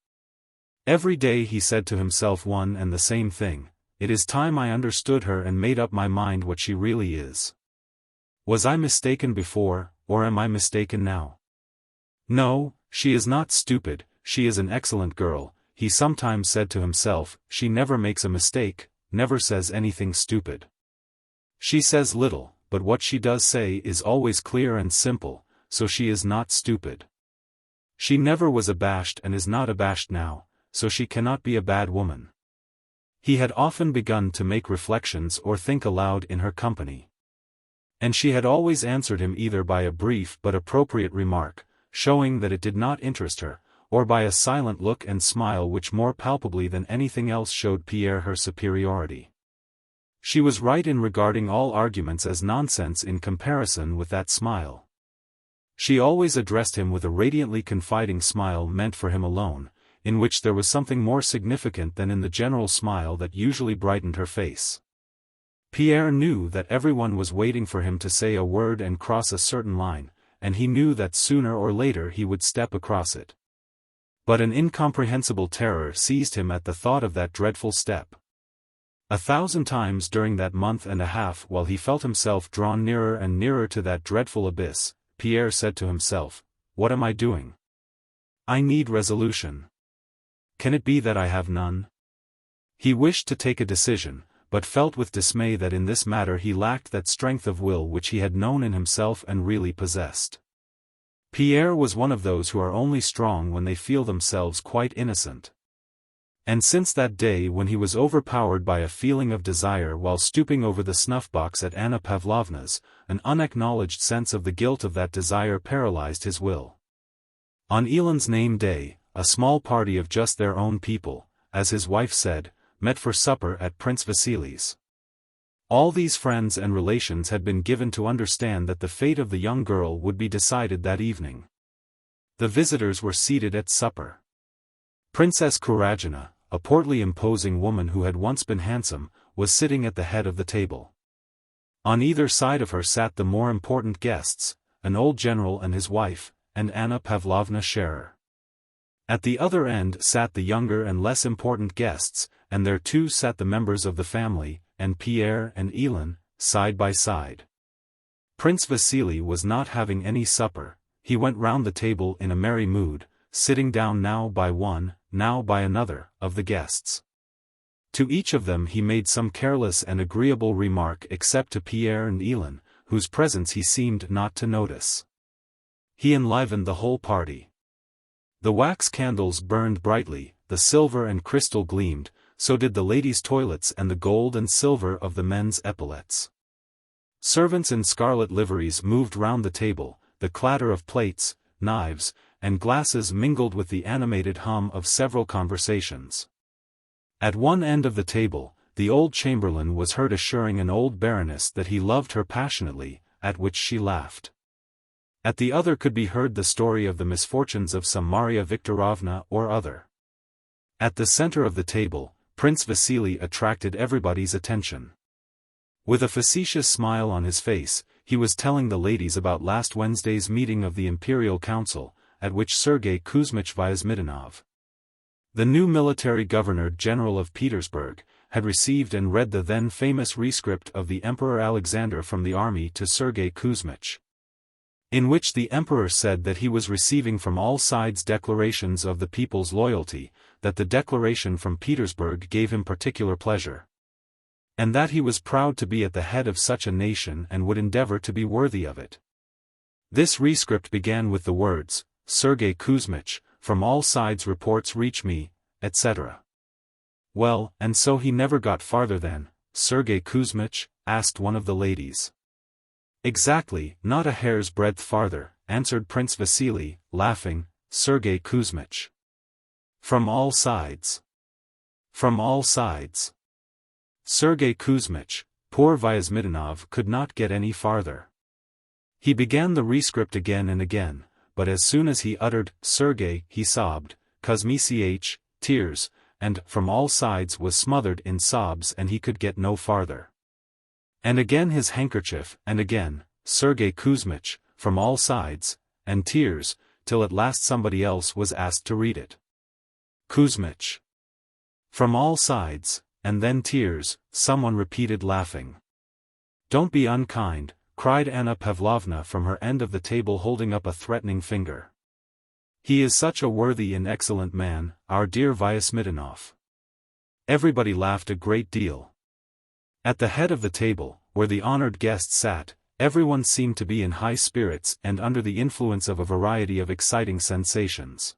Every day he said to himself one and the same thing: "It is time I understood her and made up my mind what she really is. Was I mistaken before, or am I mistaken now? No, she is not stupid, she is an excellent girl," he sometimes said to himself. "She never makes a mistake, never says anything stupid. She says little, but what she does say is always clear and simple, so she is not stupid. She never was abashed and is not abashed now, so she cannot be a bad woman." He had often begun to make reflections or think aloud in her company. And she had always answered him either by a brief but appropriate remark, showing that it did not interest her, or by a silent look and smile which more palpably than anything else showed Pierre her superiority. She was right in regarding all arguments as nonsense in comparison with that smile. She always addressed him with a radiantly confiding smile meant for him alone, in which there was something more significant than in the general smile that usually brightened her face. Pierre knew that everyone was waiting for him to say a word and cross a certain line, and he knew that sooner or later he would step across it. But an incomprehensible terror seized him at the thought of that dreadful step. 1,000 times during that month and a half while he felt himself drawn nearer and nearer to that dreadful abyss, Pierre said to himself, "What am I doing? I need resolution. Can it be that I have none?" He wished to take a decision, but felt with dismay that in this matter he lacked that strength of will which he had known in himself and really possessed. Pierre was one of those who are only strong when they feel themselves quite innocent. And since that day when he was overpowered by a feeling of desire while stooping over the snuff-box at Anna Pavlovna's, an unacknowledged sense of the guilt of that desire paralyzed his will. On Elin's name day, a small party of just their own people, as his wife said, met for supper at Prince Vasily's. All these friends and relations had been given to understand that the fate of the young girl would be decided that evening. The visitors were seated at supper. Princess Kuragina, a portly imposing woman who had once been handsome, was sitting at the head of the table. On either side of her sat the more important guests, an old general and his wife, and Anna Pavlovna Scherer. At the other end sat the younger and less important guests, and there too sat the members of the family, and Pierre and Elin, side by side. Prince Vasily was not having any supper. He went round the table in a merry mood, sitting down now by one, now by another, of the guests. To each of them he made some careless and agreeable remark except to Pierre and Elin, whose presence he seemed not to notice. He enlivened the whole party. The wax candles burned brightly, the silver and crystal gleamed, so did the ladies' toilets and the gold and silver of the men's epaulets. Servants in scarlet liveries moved round the table, the clatter of plates, knives, and glasses mingled with the animated hum of several conversations. At one end of the table, the old chamberlain was heard assuring an old baroness that he loved her passionately, at which she laughed. At the other could be heard the story of the misfortunes of some Maria Viktorovna or other. At the center of the table, Prince Vasily attracted everybody's attention. With a facetious smile on his face, he was telling the ladies about last Wednesday's meeting of the Imperial Council, at which Sergei Kuzmich Vyazmitynov, the new military governor-general of Petersburg, had received and read the then famous rescript of the Emperor Alexander from the army to Sergei Kuzmich, in which the emperor said that he was receiving from all sides declarations of the people's loyalty, that the declaration from Petersburg gave him particular pleasure, and that he was proud to be at the head of such a nation and would endeavor to be worthy of it. This rescript began with the words, "Sergei Kuzmich, from all sides reports reach me," etc. "Well, and so he never got farther then, Sergei Kuzmich?" asked one of the ladies. "Exactly, not a hair's breadth farther," answered Prince Vasily, laughing, "Sergei Kuzmich. From all sides. From all sides." Sergei Kuzmich, poor Vyazmitynov, could not get any farther. He began the rescript again and again, but as soon as he uttered "Sergei," he sobbed, Kuzmich, tears, and "from all sides" was smothered in sobs and he could get no farther. And again his handkerchief, and again, "Sergei Kuzmich, from all sides," and tears, till at last somebody else was asked to read it. "Kuzmich. From all sides," and then tears, someone repeated laughing. "Don't be unkind," cried Anna Pavlovna from her end of the table holding up a threatening finger. "He is such a worthy and excellent man, our dear Vyazmitynov." Everybody laughed a great deal. At the head of the table, where the honored guests sat, everyone seemed to be in high spirits and under the influence of a variety of exciting sensations.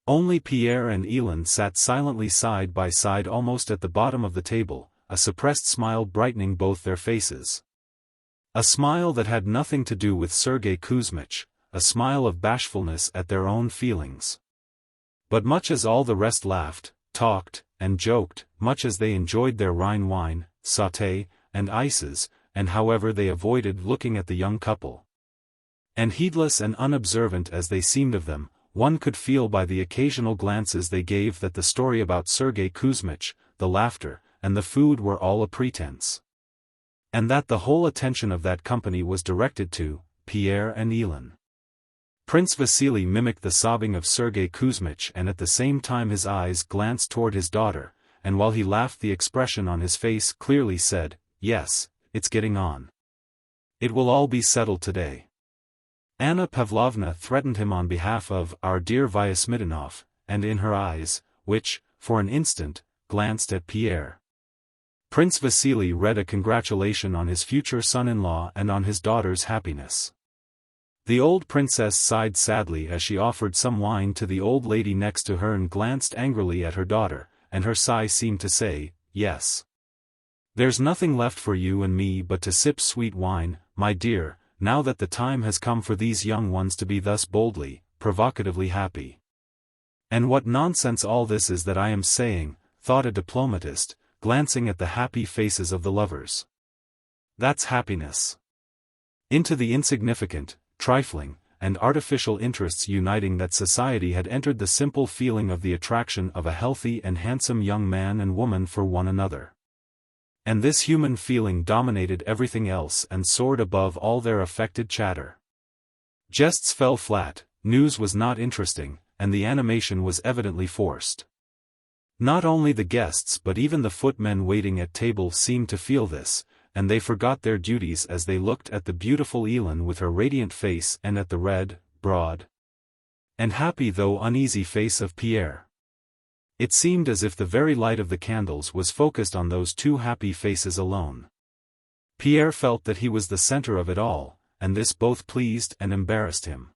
Only Pierre and Elin sat silently side by side almost at the bottom of the table, a suppressed smile brightening both their faces. A smile that had nothing to do with Sergei Kuzmich, a smile of bashfulness at their own feelings. But much as all the rest laughed, talked, and joked, much as they enjoyed their Rhine wine, sauté, and ices, and however they avoided looking at the young couple, and heedless and unobservant as they seemed of them, one could feel by the occasional glances they gave that the story about Sergei Kuzmich, the laughter, and the food were all a pretense, and that the whole attention of that company was directed to Pierre and Elin. Prince Vasily mimicked the sobbing of Sergei Kuzmich, and at the same time his eyes glanced toward his daughter, and while he laughed the expression on his face clearly said, "Yes, it's getting on. It will all be settled today." Anna Pavlovna threatened him on behalf of our dear Vyazmitynov, and in her eyes, which, for an instant, glanced at Pierre, Prince Vasily read a congratulation on his future son-in-law and on his daughter's happiness. The old princess sighed sadly as she offered some wine to the old lady next to her and glanced angrily at her daughter, and her sigh seemed to say, "Yes. There's nothing left for you and me but to sip sweet wine, my dear, now that the time has come for these young ones to be thus boldly, provocatively happy." "And what nonsense all this is that I am saying," thought a diplomatist, glancing at the happy faces of the lovers. "That's happiness. Into the insignificant, trifling, and artificial interests uniting that society had entered the simple feeling of the attraction of a healthy and handsome young man and woman for one another. And this human feeling dominated everything else and soared above all their affected chatter. Jests fell flat, news was not interesting, and the animation was evidently forced. Not only the guests but even the footmen waiting at table seemed to feel this, and they forgot their duties as they looked at the beautiful Elin with her radiant face and at the red, broad, and happy though uneasy face of Pierre. It seemed as if the very light of the candles was focused on those two happy faces alone. Pierre felt that he was the center of it all, and this both pleased and embarrassed him.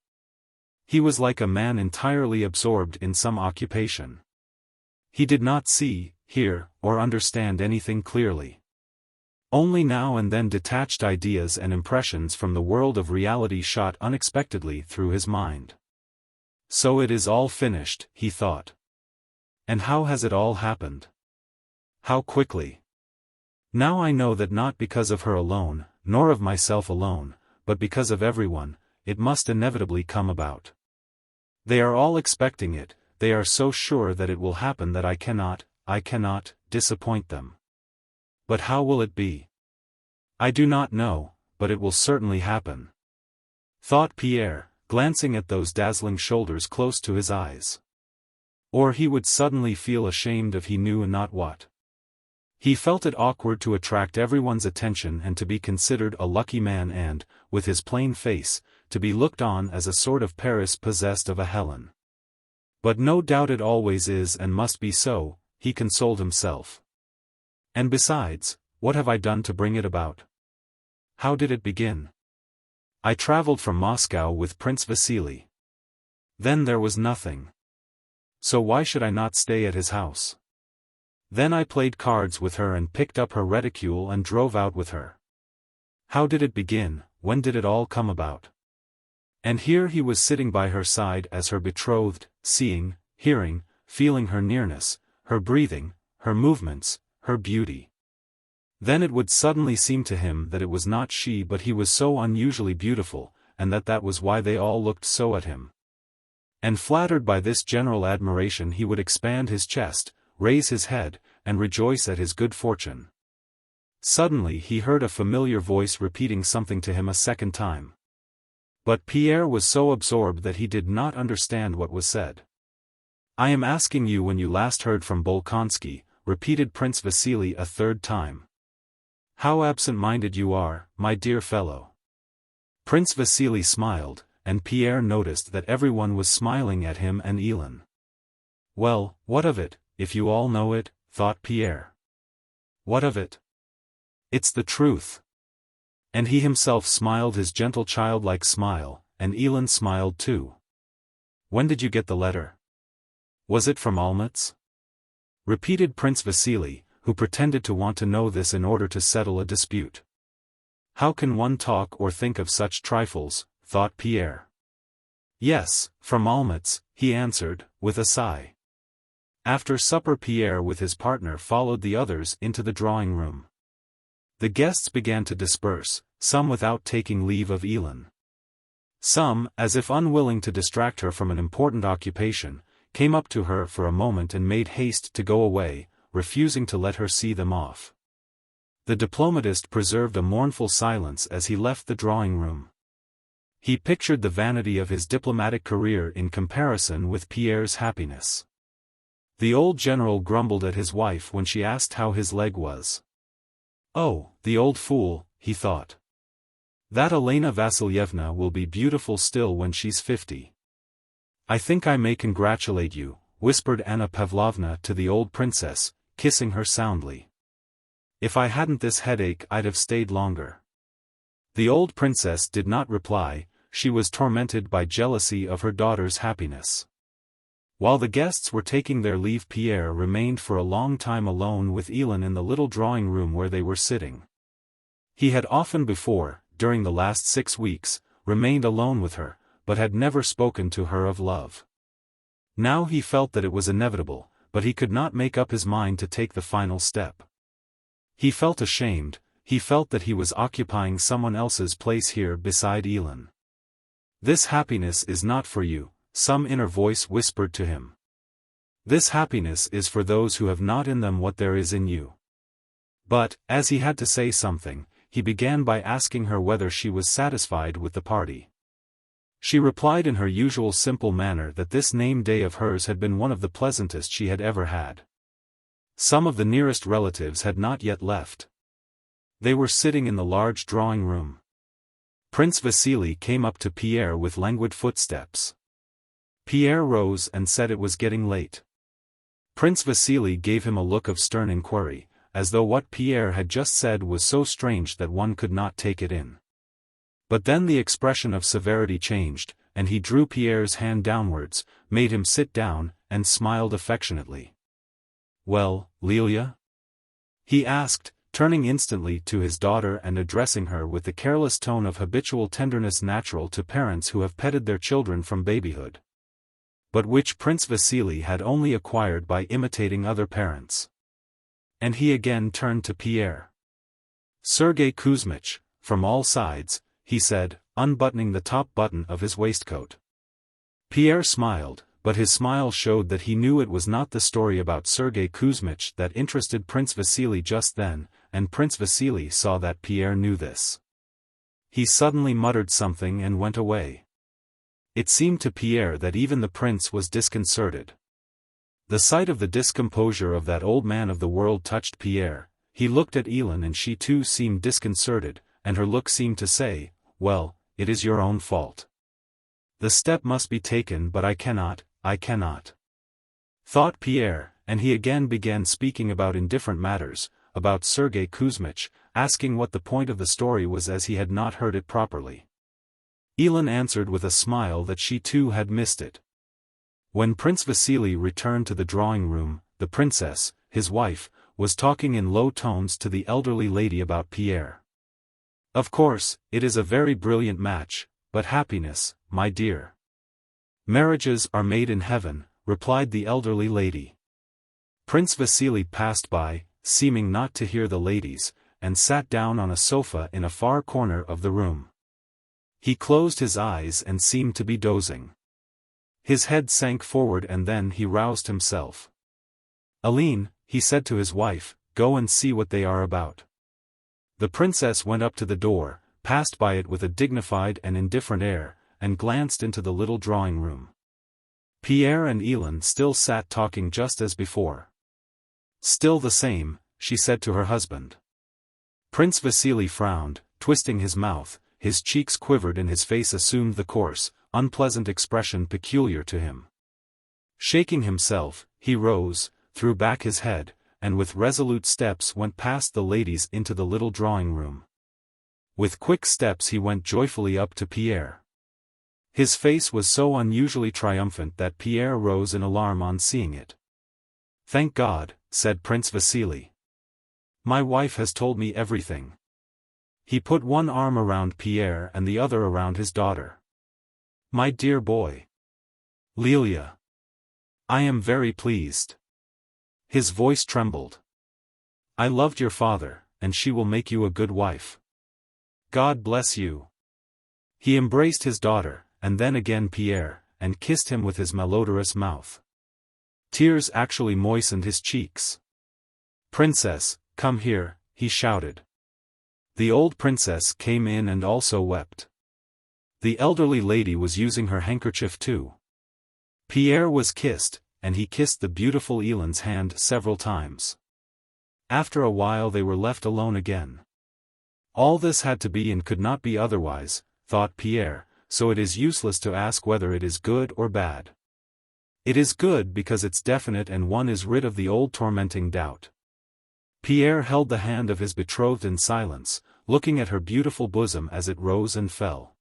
He was like a man entirely absorbed in some occupation. He did not see, hear, or understand anything clearly. Only now and then detached ideas and impressions from the world of reality shot unexpectedly through his mind. "So it is all finished," he thought. "And how has it all happened? How quickly! Now I know that not because of her alone, nor of myself alone, but because of everyone, it must inevitably come about. They are all expecting it, they are so sure that it will happen that I cannot, I cannot disappoint them. But how will it be? I do not know, but it will certainly happen, thought Pierre, glancing at those dazzling shoulders close to his eyes. Or he would suddenly feel ashamed of he knew not what. He felt it awkward to attract everyone's attention and to be considered a lucky man and, with his plain face, to be looked on as a sort of Paris possessed of a Helen. But no doubt it always is and must be so, he consoled himself. And besides, what have I done to bring it about? How did it begin? I traveled from Moscow with Prince Vasily. Then there was nothing. So why should I not stay at his house? Then I played cards with her and picked up her reticule and drove out with her. How did it begin? When did it all come about? And here he was sitting by her side as her betrothed, seeing, hearing, feeling her nearness, her breathing, her movements, her beauty. Then it would suddenly seem to him that it was not she but he was so unusually beautiful, and that was why they all looked so at him. And flattered by this general admiration he would expand his chest, raise his head, and rejoice at his good fortune. Suddenly he heard a familiar voice repeating something to him a second time. But Pierre was so absorbed that he did not understand what was said. I am asking you when you last heard from Bolkonsky, repeated Prince Vasily a third time. How absent-minded you are, my dear fellow. Prince Vasily smiled, and Pierre noticed that everyone was smiling at him and Elin. Well, what of it, if you all know it, thought Pierre. What of it? It's the truth. And he himself smiled his gentle childlike smile, and Elin smiled too. When did you get the letter? Was it from Olmütz? Repeated Prince Vasily, who pretended to want to know this in order to settle a dispute. How can one talk or think of such trifles, thought Pierre. Yes, from Olmütz, he answered, with a sigh. After supper Pierre with his partner followed the others into the drawing-room. The guests began to disperse, some without taking leave of Elin. Some, as if unwilling to distract her from an important occupation, came up to her for a moment and made haste to go away, refusing to let her see them off. The diplomatist preserved a mournful silence as he left the drawing-room. He pictured the vanity of his diplomatic career in comparison with Pierre's happiness. The old general grumbled at his wife when she asked how his leg was. Oh, the old fool, he thought. That Elena Vassilyevna will be beautiful still when she's 50. I think I may congratulate you, whispered Anna Pavlovna to the old princess, kissing her soundly. If I hadn't this headache I'd have stayed longer. The old princess did not reply, she was tormented by jealousy of her daughter's happiness. While the guests were taking their leave Pierre remained for a long time alone with Elin in the little drawing-room where they were sitting. He had often before, during the last 6 weeks, remained alone with her, but had never spoken to her of love. Now he felt that it was inevitable, but he could not make up his mind to take the final step. He felt ashamed, he felt that he was occupying someone else's place here beside Elin. This happiness is not for you, some inner voice whispered to him. This happiness is for those who have not in them what there is in you. But, as he had to say something, he began by asking her whether she was satisfied with the party. She replied in her usual simple manner that this name day of hers had been one of the pleasantest she had ever had. Some of the nearest relatives had not yet left. They were sitting in the large drawing-room. Prince Vasily came up to Pierre with languid footsteps. Pierre rose and said it was getting late. Prince Vasily gave him a look of stern inquiry, as though what Pierre had just said was so strange that one could not take it in. But then the expression of severity changed, and he drew Pierre's hand downwards, made him sit down, and smiled affectionately. Well, Lelia? He asked, turning instantly to his daughter and addressing her with the careless tone of habitual tenderness natural to parents who have petted their children from babyhood, but which Prince Vasily had only acquired by imitating other parents. And he again turned to Pierre. Sergei Kuzmich, from all sides, he said, unbuttoning the top button of his waistcoat. Pierre smiled, but his smile showed that he knew it was not the story about Sergei Kuzmich that interested Prince Vasily just then, and Prince Vasily saw that Pierre knew this. He suddenly muttered something and went away. It seemed to Pierre that even the prince was disconcerted. The sight of the discomposure of that old man of the world touched Pierre. He looked at Elin and she too seemed disconcerted, and her look seemed to say, "Well, it is your own fault. The step must be taken, but I cannot, thought Pierre, and he again began speaking about indifferent matters, about Sergei Kuzmich, asking what the point of the story was as he had not heard it properly. Elin answered with a smile that she too had missed it. When Prince Vasily returned to the drawing room, the princess, his wife, was talking in low tones to the elderly lady about Pierre. "Of course, it is a very brilliant match, but happiness, my dear. Marriages are made in heaven," replied the elderly lady. Prince Vasily passed by, seeming not to hear the ladies, and sat down on a sofa in a far corner of the room. He closed his eyes and seemed to be dozing. His head sank forward and then he roused himself. "Aline," he said to his wife, "go and see what they are about." The princess went up to the door, passed by it with a dignified and indifferent air, and glanced into the little drawing room. Pierre and Elin still sat talking just as before. "Still the same," she said to her husband. Prince Vasily frowned, twisting his mouth, his cheeks quivered and his face assumed the coarse, unpleasant expression peculiar to him. Shaking himself, he rose, threw back his head, and with resolute steps went past the ladies into the little drawing room. With quick steps he went joyfully up to Pierre. His face was so unusually triumphant that Pierre rose in alarm on seeing it. "Thank God," said Prince Vasily. "My wife has told me everything." He put one arm around Pierre and the other around his daughter. "My dear boy. Lilia. I am very pleased." His voice trembled. "I loved your father, and she will make you a good wife. God bless you." He embraced his daughter, and then again Pierre, and kissed him with his malodorous mouth. Tears actually moistened his cheeks. "Princess, come here," he shouted. The old princess came in and also wept. The elderly lady was using her handkerchief too. Pierre was kissed, and he kissed the beautiful Elin's hand several times. After a while they were left alone again. All this had to be and could not be otherwise, thought Pierre, so it is useless to ask whether it is good or bad. It is good because it's definite and one is rid of the old tormenting doubt. Pierre held the hand of his betrothed in silence, looking at her beautiful bosom as it rose and fell.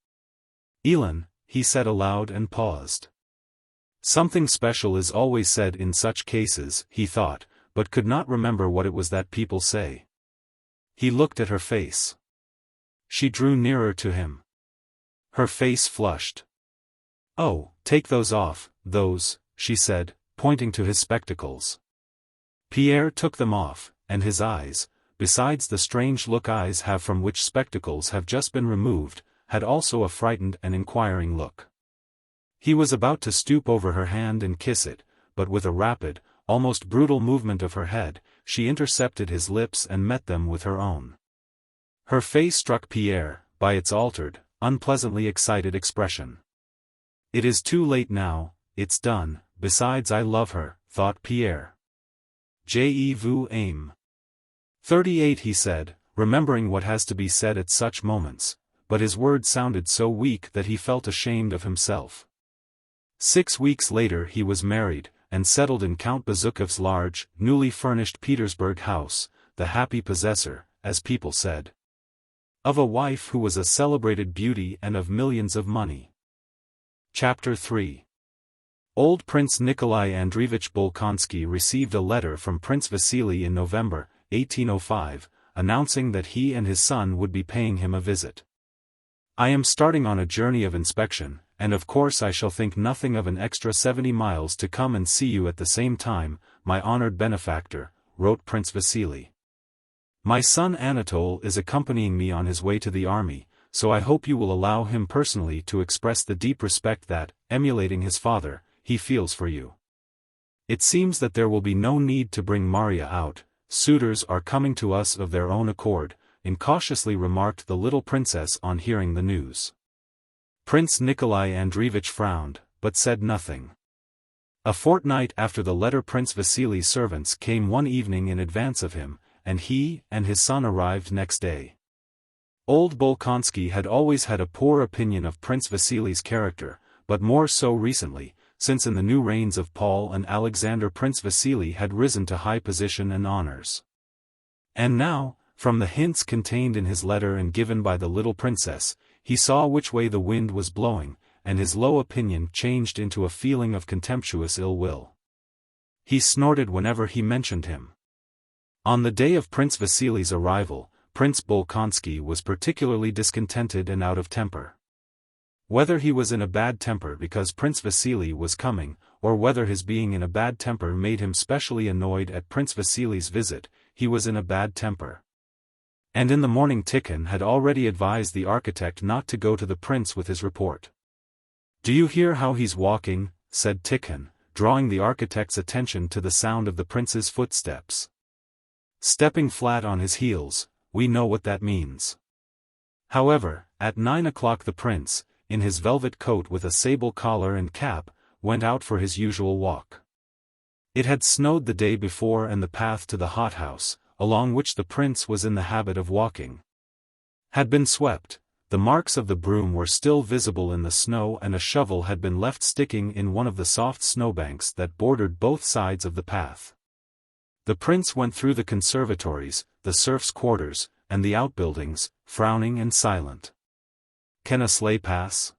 "Elin," he said aloud and paused. Something special is always said in such cases, he thought, but could not remember what it was that people say. He looked at her face. She drew nearer to him. Her face flushed. "Oh, take those off, those," she said, pointing to his spectacles. Pierre took them off, and his eyes, besides the strange look eyes have from which spectacles have just been removed, had also a frightened and inquiring look. He was about to stoop over her hand and kiss it, but with a rapid, almost brutal movement of her head, she intercepted his lips and met them with her own. Her face struck Pierre, by its altered, unpleasantly excited expression. "It is too late now, it's done, besides I love her," thought Pierre. XXVIII. 38 he said, remembering what has to be said at such moments, but his words sounded so weak that he felt ashamed of himself. 6 weeks later he was married, and settled in Count Bezukhov's large, newly furnished Petersburg house, the happy possessor, as people said, of a wife who was a celebrated beauty and of millions of money. Chapter 3. Old Prince Nikolai Andreevich Bolkonsky received a letter from Prince Vasily in November, 1805, announcing that he and his son would be paying him a visit. "I am starting on a journey of inspection, and of course I shall think nothing of an extra 70 miles to come and see you at the same time, my honored benefactor," wrote Prince Vasily. "My son Anatole is accompanying me on his way to the army, so I hope you will allow him personally to express the deep respect that, emulating his father, he feels for you. It seems that there will be no need to bring Marya out, suitors are coming to us of their own accord, incautiously remarked the little princess on hearing the news. Prince Nikolai Andreevich frowned, but said nothing. A fortnight after the letter Prince Vasili's servants came one evening in advance of him, and he and his son arrived next day. Old Bolkonsky had always had a poor opinion of Prince Vasili's character, but more so recently, since in the new reigns of Paul and Alexander Prince Vasili had risen to high position and honors. And now, from the hints contained in his letter and given by the little princess, he saw which way the wind was blowing, and his low opinion changed into a feeling of contemptuous ill will. He snorted whenever he mentioned him. On the day of Prince Vasili's arrival, Prince Bolkonsky was particularly discontented and out of temper. Whether he was in a bad temper because Prince Vasili was coming, or whether his being in a bad temper made him specially annoyed at Prince Vasili's visit, he was in a bad temper. And in the morning Tikhon had already advised the architect not to go to the prince with his report. "Do you hear how he's walking?" said Tikhon, drawing the architect's attention to the sound of the prince's footsteps. "Stepping flat on his heels, we know what that means." However, at 9 o'clock the prince, in his velvet coat with a sable collar and cap, went out for his usual walk. It had snowed the day before and the path to the hothouse, along which the prince was in the habit of walking, had been swept. The marks of the broom were still visible in the snow and a shovel had been left sticking in one of the soft snowbanks that bordered both sides of the path. The prince went through the conservatories, the serfs' quarters, and the outbuildings, frowning and silent. "Can a sleigh pass?"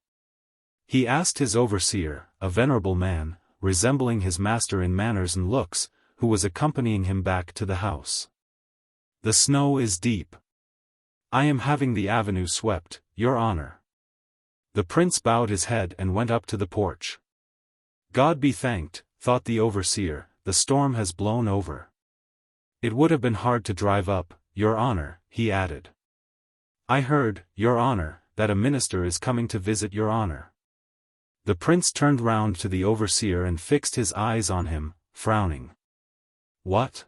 he asked his overseer, a venerable man, resembling his master in manners and looks, who was accompanying him back to the house. "The snow is deep. I am having the avenue swept, your honor." The prince bowed his head and went up to the porch. "God be thanked," thought the overseer, "the storm has blown over. It would have been hard to drive up, your honor," he added. "I heard, your honor, that a minister is coming to visit your honor." The prince turned round to the overseer and fixed his eyes on him, frowning. "What?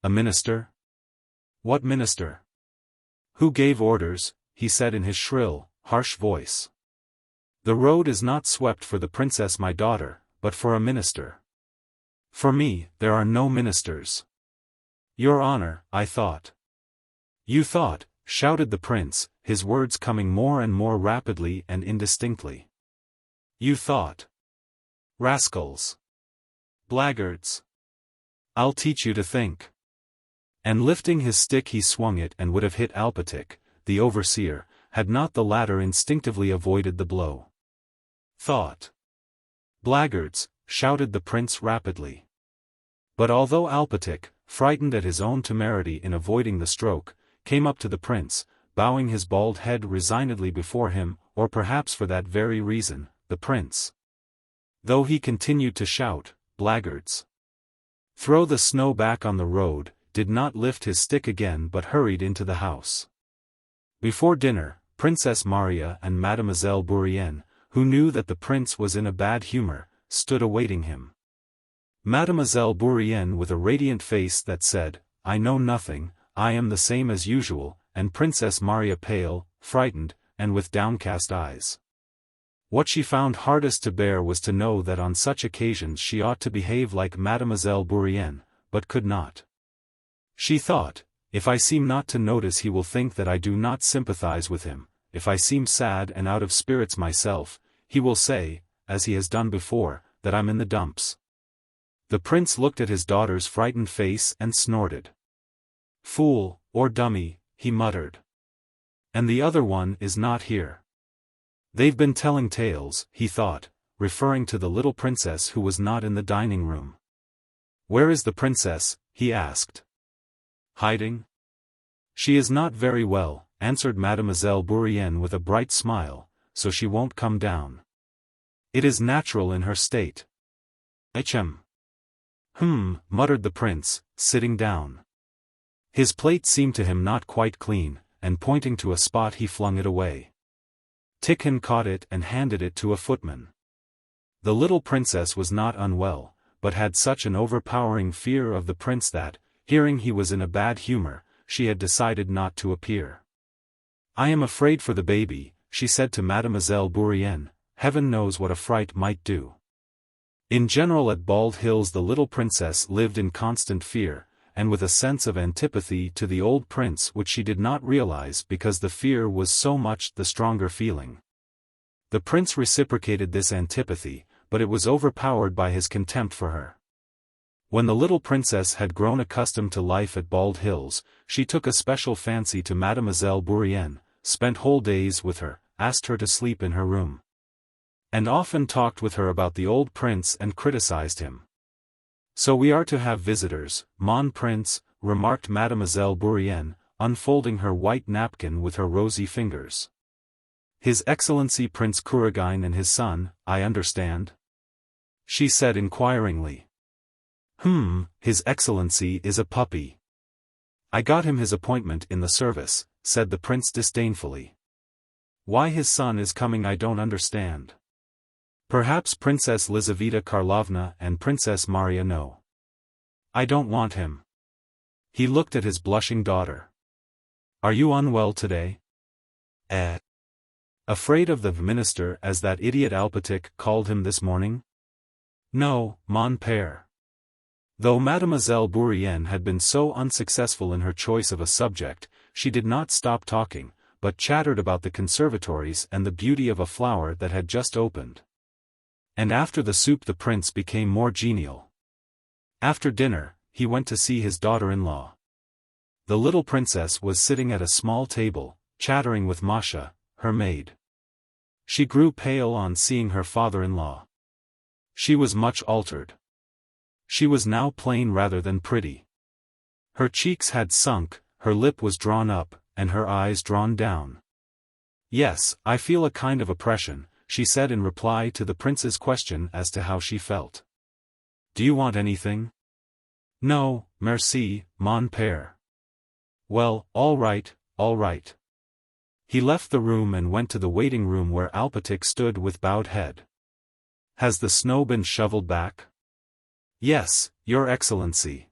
A minister? What minister? Who gave orders?" he said in his shrill, harsh voice. "The road is not swept for the princess my daughter, but for a minister. For me, there are no ministers." "Your honor, I thought." "You thought," shouted the prince, his words coming more and more rapidly and indistinctly. "You thought. Rascals. Blackguards. I'll teach you to think." And lifting his stick he swung it and would have hit Alpatic, the overseer, had not the latter instinctively avoided the blow. "Thought. Blackguards," shouted the prince rapidly. But although Alpatic, frightened at his own temerity in avoiding the stroke, came up to the prince, bowing his bald head resignedly before him, or perhaps for that very reason, the prince, though he continued to shout, "Blackguards! Throw the snow back on the road," did not lift his stick again but hurried into the house. Before dinner, Princess Marya and Mademoiselle Bourienne, who knew that the prince was in a bad humor, stood awaiting him. Mademoiselle Bourienne with a radiant face that said, "I know nothing, I am the same as usual," and Princess Marya pale, frightened, and with downcast eyes. What she found hardest to bear was to know that on such occasions she ought to behave like Mademoiselle Bourienne, but could not. She thought, "If I seem not to notice he will think that I do not sympathize with him, if I seem sad and out of spirits myself, he will say, as he has done before, that I'm in the dumps." The prince looked at his daughter's frightened face and snorted. "Fool, or dummy," he muttered. "And the other one is not here. They've been telling tales," he thought, referring to the little princess who was not in the dining room. "Where is the princess?" he asked. "Hiding?" "She is not very well," answered Mademoiselle Bourienne with a bright smile, "so she won't come down. It is natural in her state." "Hm," muttered the prince, sitting down. His plate seemed to him not quite clean, and pointing to a spot he flung it away. Tikhon caught it and handed it to a footman. The little princess was not unwell, but had such an overpowering fear of the prince that, hearing he was in a bad humor, she had decided not to appear. "I am afraid for the baby," she said to Mademoiselle Bourrienne. "Heaven knows what a fright might do." In general at Bald Hills the little princess lived in constant fear, and with a sense of antipathy to the old prince which she did not realize because the fear was so much the stronger feeling. The prince reciprocated this antipathy, but it was overpowered by his contempt for her. When the little princess had grown accustomed to life at Bald Hills, she took a special fancy to Mademoiselle Bourrienne, spent whole days with her, asked her to sleep in her room, and often talked with her about the old prince and criticized him. "So we are to have visitors, mon prince," remarked Mademoiselle Bourrienne, unfolding her white napkin with her rosy fingers. "His Excellency Prince Kuragin and his son, I understand?" she said inquiringly. His Excellency is a puppy. I got him his appointment in the service," said the prince disdainfully. "Why his son is coming I don't understand. Perhaps Princess Lizaveta Karlovna and Princess Maria know. I don't want him." He looked at his blushing daughter. "Are you unwell today?" Afraid of the minister as that idiot Alpatic called him this morning? "No, mon père." Though Mademoiselle Bourrienne had been so unsuccessful in her choice of a subject, she did not stop talking, but chattered about the conservatories and the beauty of a flower that had just opened. And after the soup the prince became more genial. After dinner, he went to see his daughter-in-law. The little princess was sitting at a small table, chattering with Masha, her maid. She grew pale on seeing her father-in-law. She was much altered. She was now plain rather than pretty. Her cheeks had sunk, her lip was drawn up, and her eyes drawn down. "Yes, I feel a kind of oppression," she said in reply to the prince's question as to how she felt. "Do you want anything?" "No, merci, mon père." "Well, all right, all right." He left the room and went to the waiting room where Alpatic stood with bowed head. "Has the snow been shoveled back?" "Yes, Your Excellency."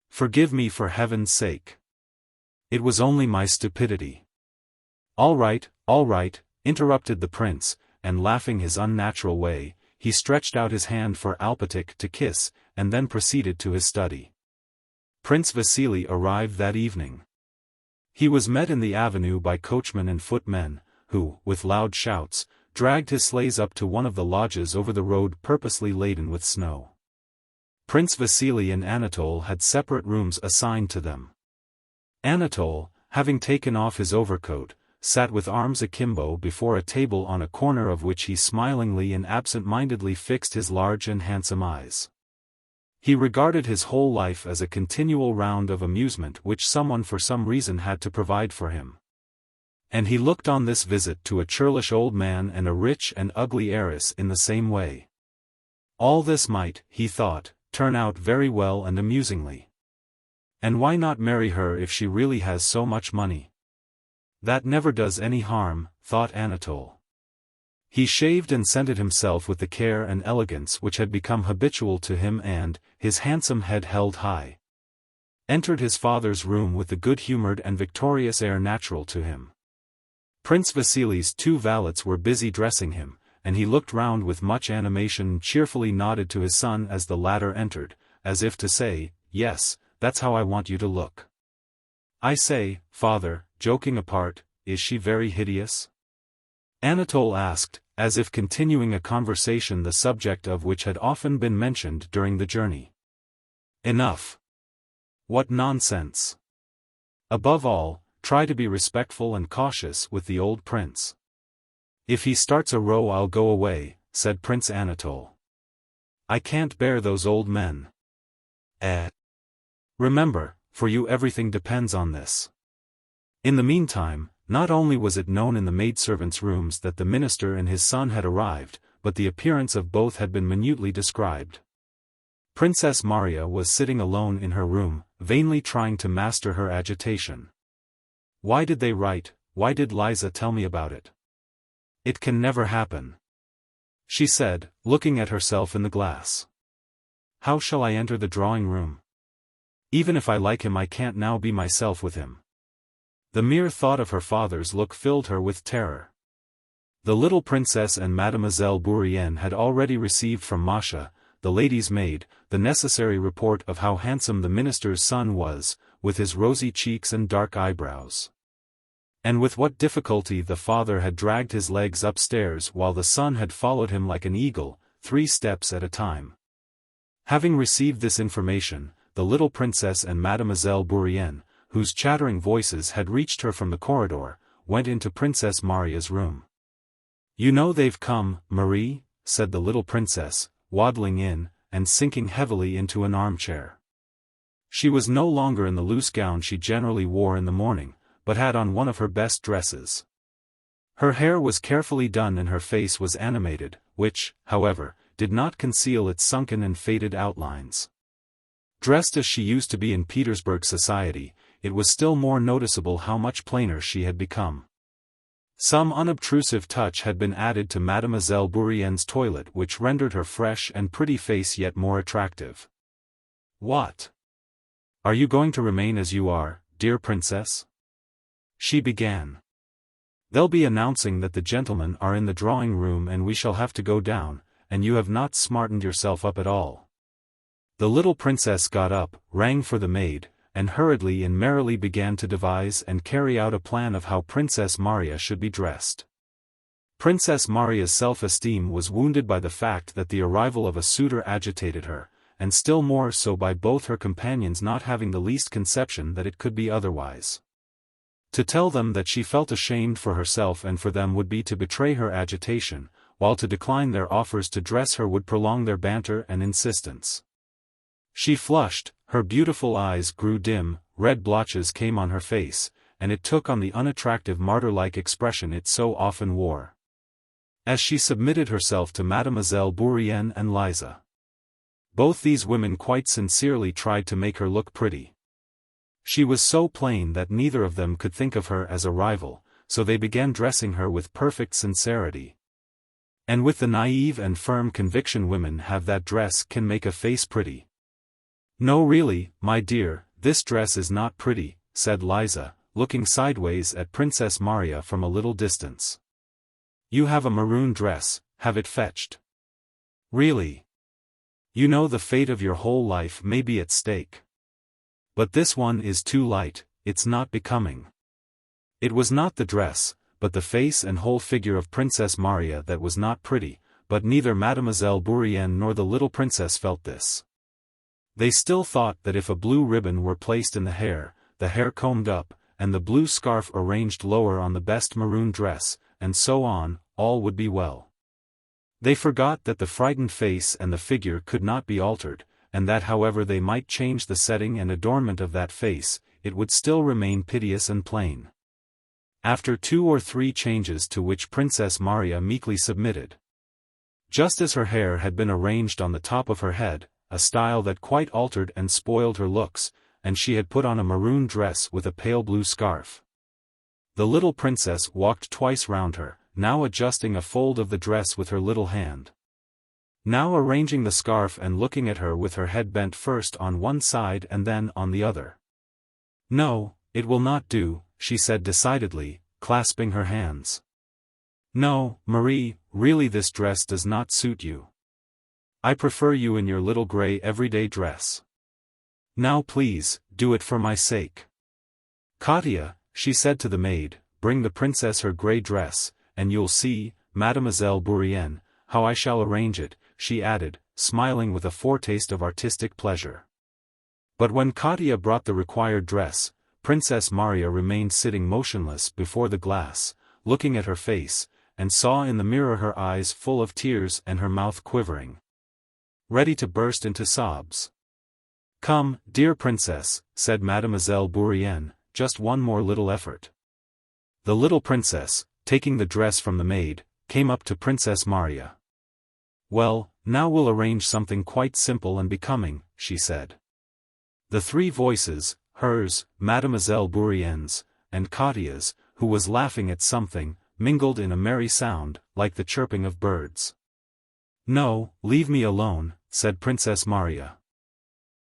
"Forgive me for heaven's sake. It was only my stupidity." All right," interrupted the prince, and laughing his unnatural way, he stretched out his hand for Alpatic to kiss, and then proceeded to his study. Prince Vasily arrived that evening. He was met in the avenue by coachmen and footmen, who, with loud shouts, dragged his sleighs up to one of the lodges over the road purposely laden with snow. Prince Vasily and Anatole had separate rooms assigned to them. Anatole, having taken off his overcoat, sat with arms akimbo before a table on a corner of which he smilingly and absent-mindedly fixed his large and handsome eyes. He regarded his whole life as a continual round of amusement which someone for some reason had to provide for him. And he looked on this visit to a churlish old man and a rich and ugly heiress in the same way. All this might, he thought, turn out very well and amusingly. And why not marry her if she really has so much money? That never does any harm, thought Anatole. He shaved and scented himself with the care and elegance which had become habitual to him and, his handsome head held high, entered his father's room with the good-humored and victorious air natural to him. Prince Vasily's two valets were busy dressing him, and he looked round with much animation and cheerfully nodded to his son as the latter entered, as if to say, "Yes, that's how I want you to look." "I say, father, joking apart, is she very hideous?" Anatole asked, as if continuing a conversation the subject of which had often been mentioned during the journey. "Enough. What nonsense. Above all, try to be respectful and cautious with the old prince." "If he starts a row I'll go away," said Prince Anatole. "I can't bear those old men." "Remember, for you everything depends on this." In the meantime, not only was it known in the maidservants' rooms that the minister and his son had arrived, but the appearance of both had been minutely described. Princess Maria was sitting alone in her room, vainly trying to master her agitation. "Why did they write? Why did Liza tell me about it? It can never happen. she said, looking at herself in the glass. How shall I enter the drawing room? Even if I like him, I can't now be myself with him. The mere thought of her father's look filled her with terror. The little princess and Mademoiselle Bourienne had already received from Masha, the lady's maid, the necessary report of how handsome the minister's son was, with his rosy cheeks and dark eyebrows. And with what difficulty the father had dragged his legs upstairs while the son had followed him like an eagle, 3 steps at a time. Having received this information, the little princess and Mademoiselle Bourienne, whose chattering voices had reached her from the corridor, went into Princess Maria's room. You know they've come, Marie, said the little princess, waddling in, and sinking heavily into an armchair. She was no longer in the loose gown she generally wore in the morning, but had on one of her best dresses. Her hair was carefully done and her face was animated, which, however, did not conceal its sunken and faded outlines. Dressed as she used to be in Petersburg society, it was still more noticeable how much plainer she had become. Some unobtrusive touch had been added to Mademoiselle Bourienne's toilet which rendered her fresh and pretty face yet more attractive. What? Are you going to remain as you are, dear princess? She began. They'll be announcing that the gentlemen are in the drawing room and we shall have to go down, and you have not smartened yourself up at all. The little princess got up, rang for the maid, and hurriedly and merrily began to devise and carry out a plan of how Princess Maria should be dressed. Princess Maria's self-esteem was wounded by the fact that the arrival of a suitor agitated her, and still more so by both her companions not having the least conception that it could be otherwise. To tell them that she felt ashamed for herself and for them would be to betray her agitation, while to decline their offers to dress her would prolong their banter and insistence. She flushed, her beautiful eyes grew dim, red blotches came on her face, and it took on the unattractive martyr-like expression it so often wore. As she submitted herself to Mademoiselle Bourienne and Liza. Both these women quite sincerely tried to make her look pretty. She was so plain that neither of them could think of her as a rival, so they began dressing her with perfect sincerity. And with the naive and firm conviction women have that dress can make a face pretty. No really, my dear, this dress is not pretty, said Liza, looking sideways at Princess Maria from a little distance. You have a maroon dress, have it fetched. Really? You know the fate of your whole life may be at stake. But this one is too light, it's not becoming. It was not the dress, but the face and whole figure of Princess Maria that was not pretty, but neither Mademoiselle Bourienne nor the little princess felt this. They still thought that if a blue ribbon were placed in the hair combed up, and the blue scarf arranged lower on the best maroon dress, and so on, all would be well. They forgot that the frightened face and the figure could not be altered, and that however they might change the setting and adornment of that face, it would still remain piteous and plain. After 2 or 3 changes to which Princess Maria meekly submitted. Just as her hair had been arranged on the top of her head, a style that quite altered and spoiled her looks, and she had put on a maroon dress with a pale blue scarf. The little princess walked twice round her, now adjusting a fold of the dress with her little hand. Now arranging the scarf and looking at her with her head bent first on one side and then on the other. No, it will not do, she said decidedly, clasping her hands. No, Marie, really this dress does not suit you. I prefer you in your little grey everyday dress. Now please, do it for my sake. Katya, she said to the maid, bring the princess her grey dress, and you'll see, Mademoiselle Bourienne, how I shall arrange it, she added, smiling with a foretaste of artistic pleasure. But when Katya brought the required dress, Princess Maria remained sitting motionless before the glass, looking at her face, and saw in the mirror her eyes full of tears and her mouth quivering, ready to burst into sobs. Come, dear princess, said Mademoiselle Bourienne, just one more little effort. The little princess, taking the dress from the maid, came up to Princess Maria. Well, now we'll arrange something quite simple and becoming, she said. The 3 voices, hers, Mademoiselle Bourienne's, and Katya's, who was laughing at something, mingled in a merry sound, like the chirping of birds. "No, leave me alone," said Princess Maria.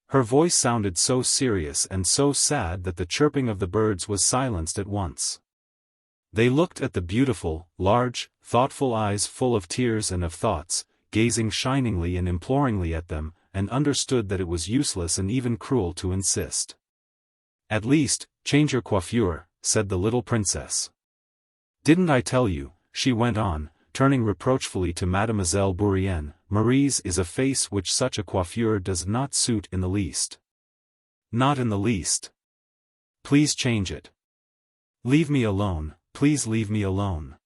Her voice sounded so serious and so sad that the chirping of the birds was silenced at once. They looked at the beautiful, large, thoughtful eyes full of tears and of thoughts, gazing shiningly and imploringly at them, and understood that it was useless and even cruel to insist. "At least, change your coiffure," said the little princess. "Didn't I tell you," she went on, turning reproachfully to Mademoiselle Bourienne, "Marie's is a face which such a coiffure does not suit in the least. Not in the least. Please change it. Leave me alone, please leave me alone."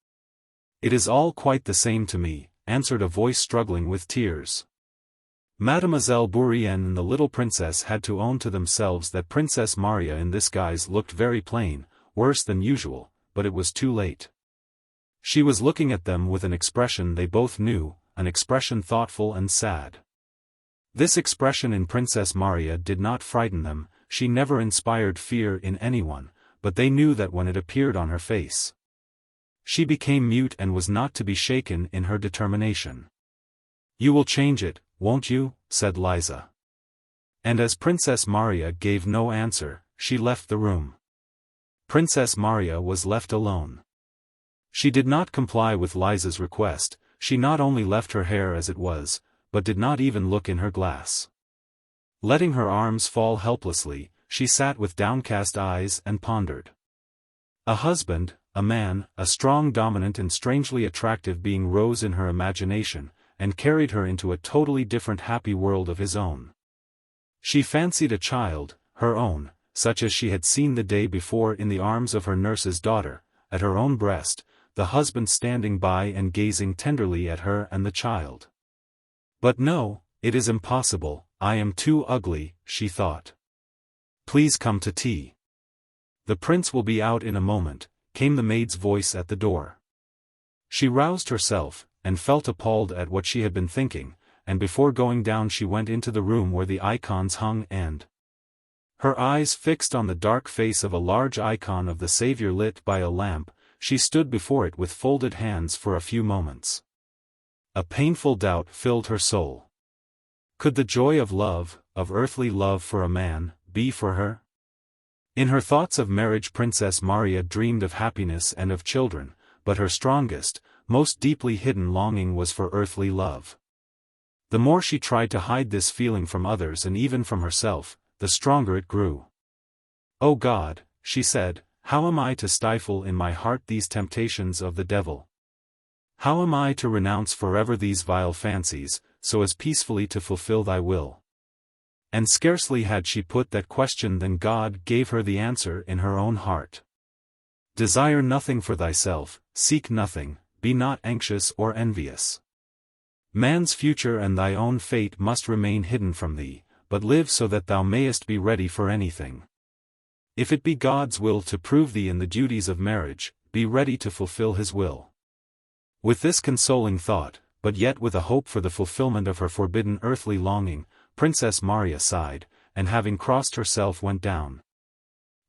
"It is all quite the same to me," answered a voice struggling with tears. Mademoiselle Bourienne and the little princess had to own to themselves that Princess Maria in this guise looked very plain, worse than usual, but it was too late. She was looking at them with an expression they both knew, an expression thoughtful and sad. This expression in Princess Maria did not frighten them, she never inspired fear in anyone, but they knew that when it appeared on her face. She became mute and was not to be shaken in her determination. "You will change it, won't you?" said Liza. And as Princess Maria gave no answer, she left the room. Princess Maria was left alone. She did not comply with Liza's request, she not only left her hair as it was, but did not even look in her glass. Letting her arms fall helplessly, she sat with downcast eyes and pondered. A husband, a man, a strong dominant and strangely attractive being rose in her imagination, and carried her into a totally different happy world of his own. She fancied a child, her own, such as she had seen the day before in the arms of her nurse's daughter, at her own breast, the husband standing by and gazing tenderly at her and the child. "But no, it is impossible, I am too ugly," she thought. "Please come to tea. The prince will be out in a moment," came the maid's voice at the door. She roused herself, and felt appalled at what she had been thinking, and before going down she went into the room where the icons hung and, her eyes fixed on the dark face of a large icon of the Saviour lit by a lamp, she stood before it with folded hands for a few moments. A painful doubt filled her soul. Could the joy of love, of earthly love for a man, be for her? In her thoughts of marriage Princess Maria dreamed of happiness and of children, but her strongest, most deeply hidden longing was for earthly love. The more she tried to hide this feeling from others and even from herself, the stronger it grew. "O God," she said, "how am I to stifle in my heart these temptations of the devil? How am I to renounce forever these vile fancies, so as peacefully to fulfill thy will?" And scarcely had she put that question than God gave her the answer in her own heart. "Desire nothing for thyself, seek nothing, be not anxious or envious. Man's future and thy own fate must remain hidden from thee, but live so that thou mayest be ready for anything. If it be God's will to prove thee in the duties of marriage, be ready to fulfill his will." With this consoling thought, but yet with a hope for the fulfillment of her forbidden earthly longing, Princess Maria sighed, and having crossed herself went down.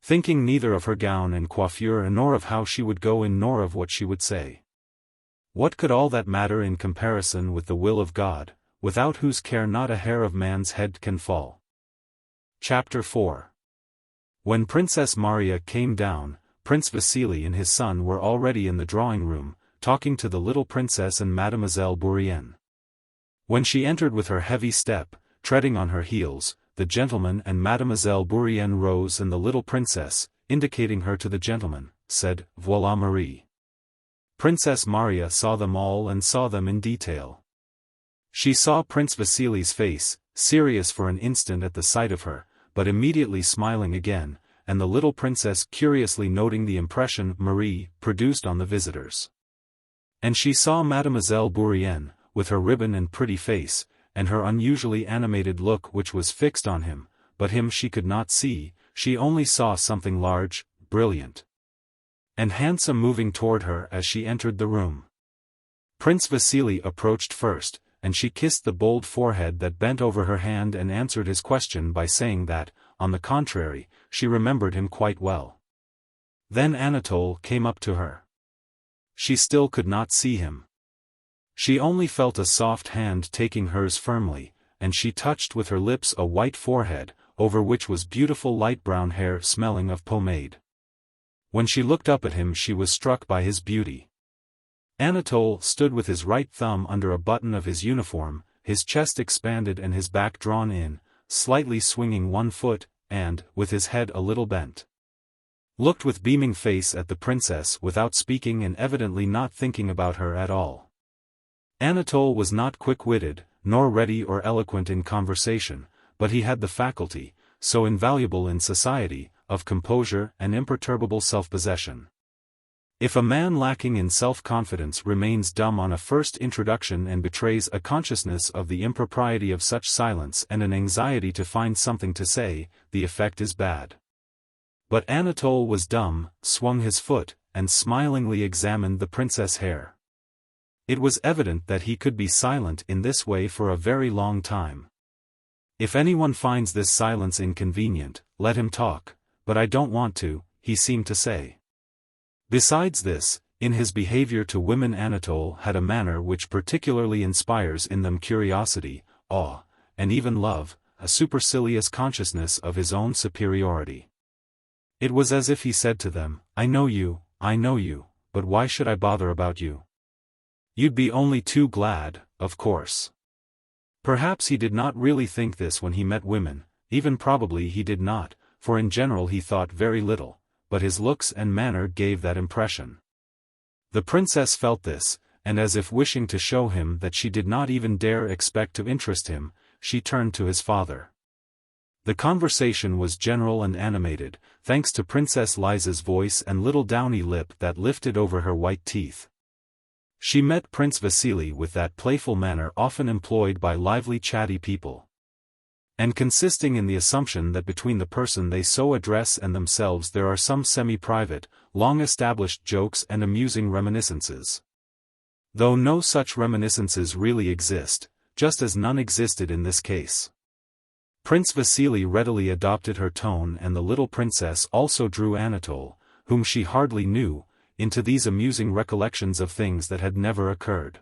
Thinking neither of her gown and coiffure nor of how she would go in nor of what she would say. What could all that matter in comparison with the will of God, without whose care not a hair of man's head can fall? Chapter 4. When Princess Maria came down, Prince Vasily and his son were already in the drawing-room, talking to the little princess and Mademoiselle Bourienne. When she entered with her heavy step, treading on her heels, the gentleman and Mademoiselle Bourienne rose and the little princess, indicating her to the gentleman, said, "Voilà Marie." Princess Maria saw them all and saw them in detail. She saw Prince Vasily's face, serious for an instant at the sight of her, but immediately smiling again, and the little princess curiously noting the impression Marie produced on the visitors. And she saw Mademoiselle Bourienne, with her ribbon and pretty face, and her unusually animated look which was fixed on him, but him she could not see, she only saw something large, brilliant, and handsome moving toward her as she entered the room. Prince Vasily approached first, and she kissed the bold forehead that bent over her hand and answered his question by saying that, on the contrary, she remembered him quite well. Then Anatole came up to her. She still could not see him. She only felt a soft hand taking hers firmly, and she touched with her lips a white forehead, over which was beautiful light brown hair smelling of pomade. When she looked up at him she was struck by his beauty. Anatole stood with his right thumb under a button of his uniform, his chest expanded and his back drawn in, slightly swinging one foot, and, with his head a little bent, looked with beaming face at the princess without speaking and evidently not thinking about her at all. Anatole was not quick-witted, nor ready or eloquent in conversation, but he had the faculty, so invaluable in society, of composure and imperturbable self-possession. If a man lacking in self-confidence remains dumb on a first introduction and betrays a consciousness of the impropriety of such silence and an anxiety to find something to say, the effect is bad. But Anatole was dumb, swung his foot, and smilingly examined the princess' hair. It was evident that he could be silent in this way for a very long time. If anyone finds this silence inconvenient, let him talk, but I don't want to, he seemed to say. Besides this, in his behavior to women Anatole had a manner which particularly inspires in them curiosity, awe, and even love, a supercilious consciousness of his own superiority. It was as if he said to them, I know you, but why should I bother about you? You'd be only too glad, of course. Perhaps he did not really think this when he met women, even probably he did not, for in general he thought very little, but his looks and manner gave that impression. The princess felt this, and as if wishing to show him that she did not even dare expect to interest him, she turned to his father. The conversation was general and animated, thanks to Princess Liza's voice and little downy lip that lifted over her white teeth. She met Prince Vasily with that playful manner often employed by lively chatty people, and consisting in the assumption that between the person they so address and themselves there are some semi-private, long-established jokes and amusing reminiscences. Though no such reminiscences really exist, just as none existed in this case. Prince Vasily readily adopted her tone and the little princess also drew Anatole, whom she hardly knew, into these amusing recollections of things that had never occurred.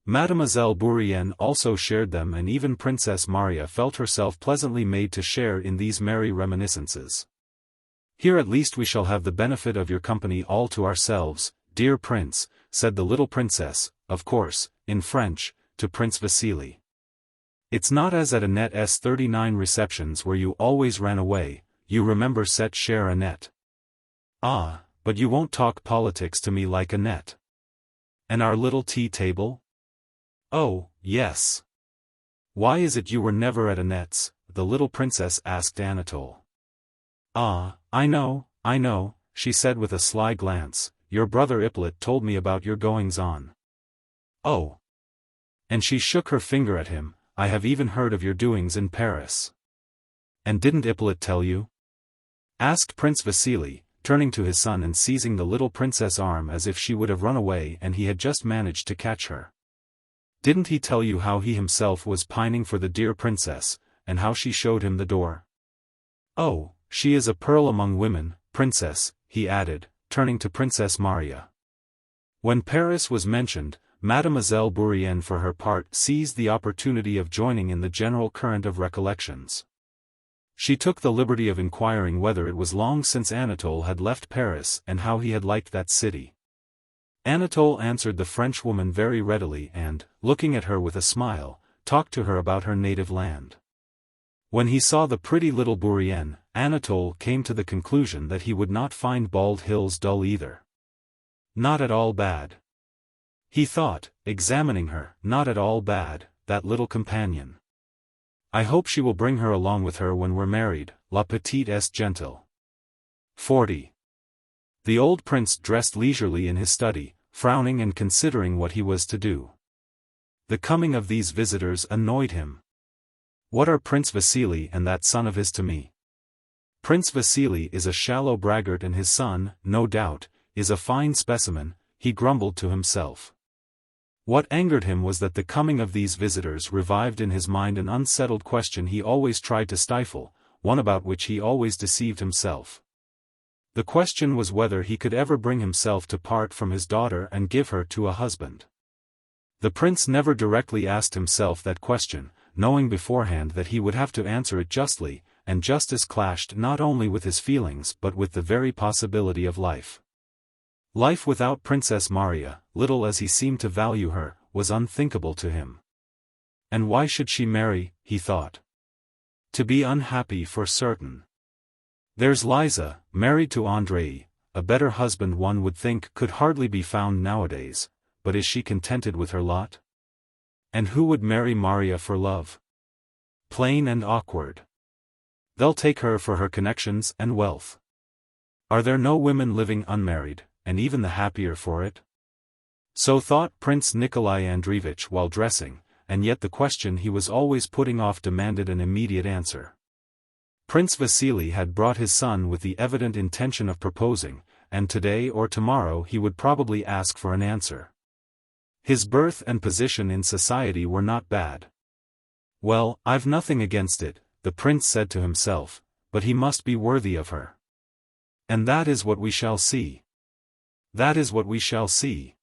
Mademoiselle Bourienne also shared them and even Princess Maria felt herself pleasantly made to share in these merry reminiscences. Here at least we shall have the benefit of your company all to ourselves, dear prince, said the little princess, of course, in French, to Prince Vasily. It's not as at Annette's 39 receptions where you always ran away, you remember cette chère Annette. Ah, but you won't talk politics to me like Annette. And our little tea table? Oh, yes. Why is it you were never at Annette's? The little princess asked Anatole. Ah, I know, she said with a sly glance, your brother Hippolyte told me about your goings-on. Oh. And she shook her finger at him, I have even heard of your doings in Paris. And didn't Hippolyte tell you? Asked Prince Vasily, turning to his son and seizing the little princess' arm as if she would have run away and he had just managed to catch her. Didn't he tell you how he himself was pining for the dear princess, and how she showed him the door? Oh, she is a pearl among women, princess, he added, turning to Princess Maria. When Paris was mentioned, Mademoiselle Bourienne for her part seized the opportunity of joining in the general current of recollections. She took the liberty of inquiring whether it was long since Anatole had left Paris and how he had liked that city. Anatole answered the Frenchwoman very readily and, looking at her with a smile, talked to her about her native land. When he saw the pretty little Bourienne, Anatole came to the conclusion that he would not find Bald Hills dull either. Not at all bad. He thought, examining her, not at all bad, that little companion. I hope she will bring her along with her when we're married, la petite est gentille. 40. The old prince dressed leisurely in his study, frowning and considering what he was to do. The coming of these visitors annoyed him. What are Prince Vasily and that son of his to me? Prince Vasily is a shallow braggart and his son, no doubt, is a fine specimen, he grumbled to himself. What angered him was that the coming of these visitors revived in his mind an unsettled question he always tried to stifle, one about which he always deceived himself. The question was whether he could ever bring himself to part from his daughter and give her to a husband. The prince never directly asked himself that question, knowing beforehand that he would have to answer it justly, and justice clashed not only with his feelings but with the very possibility of life. Life without Princess Maria, little as he seemed to value her, was unthinkable to him. And why should she marry, he thought. To be unhappy for certain. There's Liza, married to Andrei, a better husband one would think could hardly be found nowadays, but is she contented with her lot? And who would marry Maria for love? Plain and awkward. They'll take her for her connections and wealth. Are there no women living unmarried, and even the happier for it? So thought Prince Nikolai Andreevich while dressing, and yet the question he was always putting off demanded an immediate answer. Prince Vasily had brought his son with the evident intention of proposing, and today or tomorrow he would probably ask for an answer. His birth and position in society were not bad. Well, I've nothing against it, the prince said to himself, but he must be worthy of her. And that is what we shall see. That is what we shall see.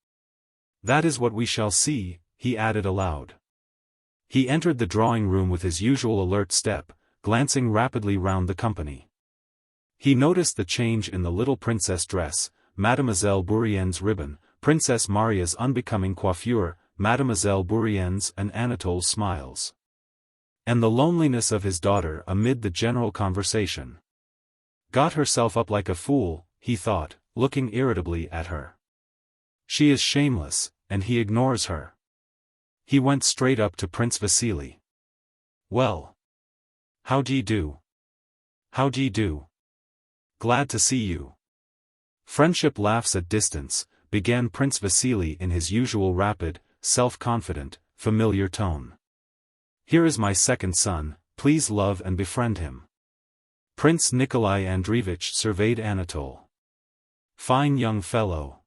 That is what we shall see, he added aloud. He entered the drawing-room with his usual alert step, glancing rapidly round the company. He noticed the change in the little princess dress, Mademoiselle Bourienne's ribbon, Princess Maria's unbecoming coiffure, Mademoiselle Bourienne's and Anatole's smiles. And the loneliness of his daughter amid the general conversation. Got herself up like a fool, he thought, looking irritably at her. She is shameless, and he ignores her. He went straight up to Prince Vasily. Well. How d'ye do? How d'ye do? Glad to see you. Friendship laughs at distance, began Prince Vasily in his usual rapid, self-confident, familiar tone. Here is my second son, please love and befriend him. Prince Nikolai Andreevich surveyed Anatole. Fine young fellow.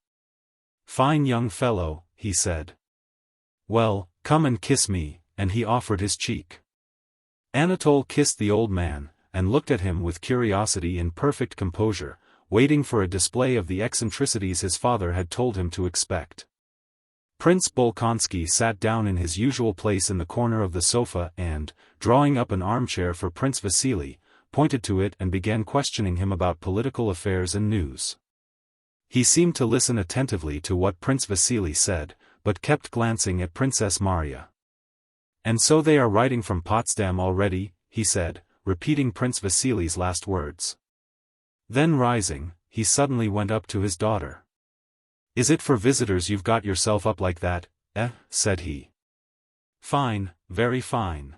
Fine young fellow, he said. Well, come and kiss me, and he offered his cheek. Anatole kissed the old man, and looked at him with curiosity in perfect composure, waiting for a display of the eccentricities his father had told him to expect. Prince Bolkonsky sat down in his usual place in the corner of the sofa and, drawing up an armchair for Prince Vasily, pointed to it and began questioning him about political affairs and news. He seemed to listen attentively to what Prince Vasily said, but kept glancing at Princess Maria. And so they are writing from Potsdam already, he said, repeating Prince Vasily's last words. Then rising, he suddenly went up to his daughter. Is it for visitors you've got yourself up like that, said he. Fine, very fine.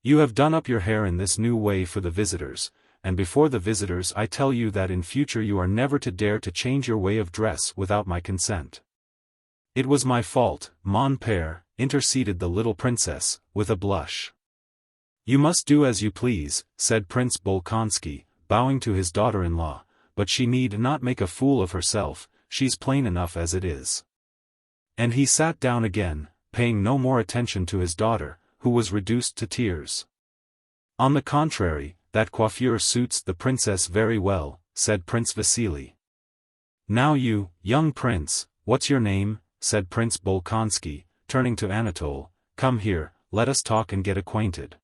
You have done up your hair in this new way for the visitors, and before the visitors I tell you that in future you are never to dare to change your way of dress without my consent. It was my fault, mon père, interceded the little princess, with a blush. You must do as you please, said Prince Bolkonsky, bowing to his daughter-in-law, but she need not make a fool of herself, she's plain enough as it is. And he sat down again, paying no more attention to his daughter, who was reduced to tears. On the contrary, that coiffure suits the princess very well, said Prince Vasily. Now you, young prince, what's your name? Said Prince Bolkonsky, turning to Anatole, come here, let us talk and get acquainted.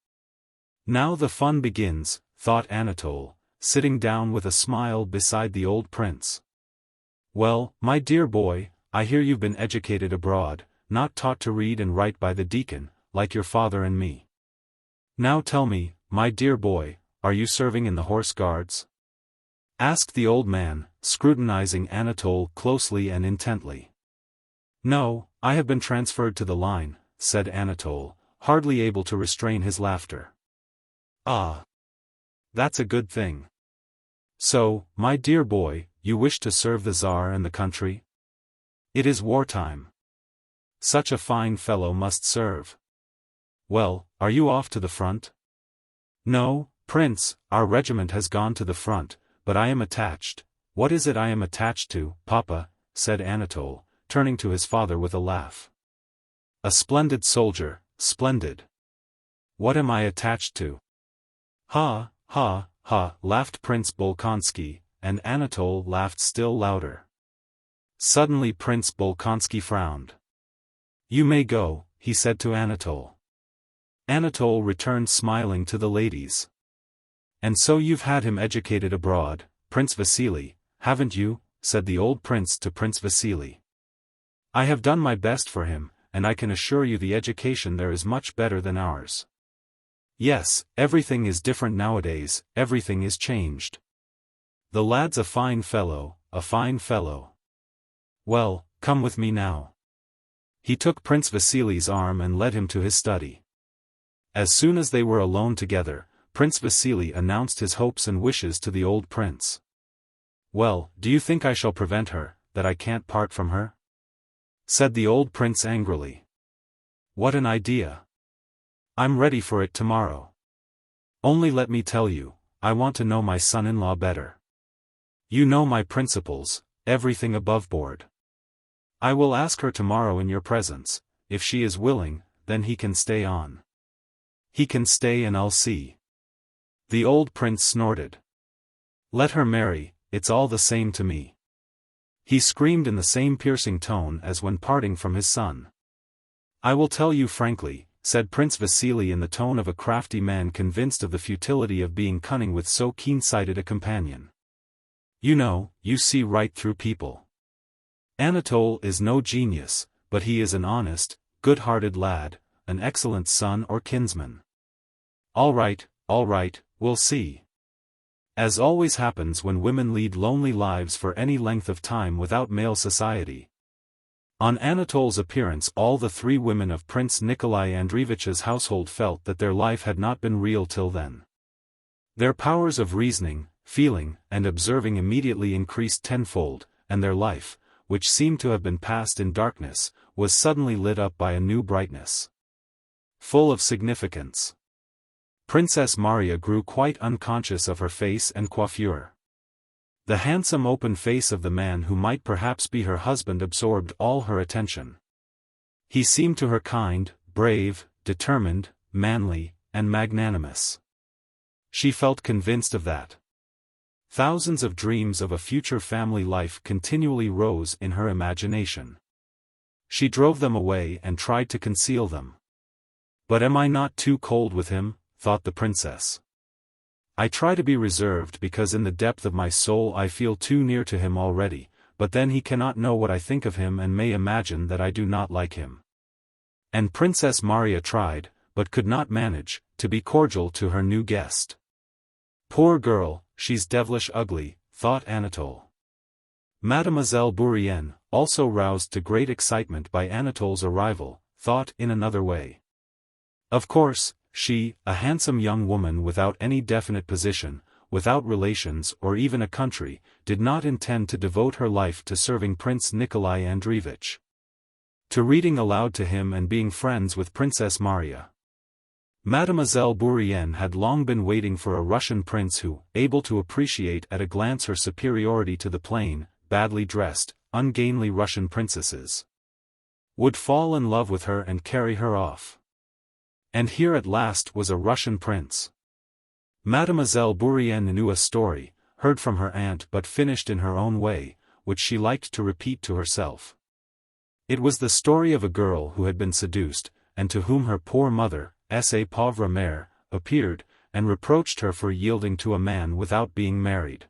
Now the fun begins, thought Anatole, sitting down with a smile beside the old prince. Well, my dear boy, I hear you've been educated abroad, not taught to read and write by the deacon, like your father and me. Now tell me, my dear boy, are you serving in the Horse Guards? Asked the old man, scrutinizing Anatole closely and intently. No, I have been transferred to the line, said Anatole, hardly able to restrain his laughter. Ah! That's a good thing. So, my dear boy, you wish to serve the Tsar and the country? It is wartime. Such a fine fellow must serve. Well, are you off to the front? No, Prince, our regiment has gone to the front, but I am attached. What is it I am attached to, Papa? Said Anatole, turning to his father with a laugh. A splendid soldier, splendid. What am I attached to? Ha, ha, ha, laughed Prince Bolkonsky, and Anatole laughed still louder. Suddenly Prince Bolkonsky frowned. "You may go," he said to Anatole. Anatole returned smiling to the ladies. "And so you've had him educated abroad, Prince Vasily, haven't you?" said the old prince to Prince Vasily. "I have done my best for him, and I can assure you the education there is much better than ours. Yes, everything is different nowadays, everything is changed. The lad's a fine fellow, a fine fellow. Well, come with me now." He took Prince Vasily's arm and led him to his study. As soon as they were alone together, Prince Vasily announced his hopes and wishes to the old prince. "Well, do you think I shall prevent her, that I can't part from her?" said the old prince angrily. "What an idea! I'm ready for it tomorrow. Only let me tell you, I want to know my son-in-law better. You know my principles, everything above board. I will ask her tomorrow in your presence. If she is willing, then he can stay on. He can stay and I'll see." The old prince snorted. "Let her marry, it's all the same to me," he screamed in the same piercing tone as when parting from his son. "I will tell you frankly," said Prince Vasily in the tone of a crafty man convinced of the futility of being cunning with so keen-sighted a companion. "You know, you see right through people. Anatole is no genius, but he is an honest, good-hearted lad, an excellent son or kinsman. All right, we'll see." As always happens when women lead lonely lives for any length of time without male society. On Anatole's appearance all the three women of Prince Nikolai Andreevich's household felt that their life had not been real till then. Their powers of reasoning, feeling, and observing immediately increased tenfold, and their life, which seemed to have been passed in darkness, was suddenly lit up by a new brightness. Full of significance. Princess Maria grew quite unconscious of her face and coiffure. The handsome open face of the man who might perhaps be her husband absorbed all her attention. He seemed to her kind, brave, determined, manly, and magnanimous. She felt convinced of that. Thousands of dreams of a future family life continually rose in her imagination. She drove them away and tried to conceal them. "But am I not too cold with him?" thought the princess. "I try to be reserved because in the depth of my soul I feel too near to him already, but then he cannot know what I think of him and may imagine that I do not like him." And Princess Maria tried, but could not manage, to be cordial to her new guest. "Poor girl, she's devilish ugly," thought Anatole. Mademoiselle Bourienne, also roused to great excitement by Anatole's arrival, thought in another way. Of course, she, a handsome young woman without any definite position, without relations or even a country, did not intend to devote her life to serving Prince Nikolai Andreevich. To reading aloud to him and being friends with Princess Maria. Mademoiselle Bourienne had long been waiting for a Russian prince who, able to appreciate at a glance her superiority to the plain, badly dressed, ungainly Russian princesses, would fall in love with her and carry her off. And here at last was a Russian prince. Mademoiselle Bourienne knew a story, heard from her aunt but finished in her own way, which she liked to repeat to herself. It was the story of a girl who had been seduced, and to whom her poor mother, sa pauvre mère, appeared, and reproached her for yielding to a man without being married.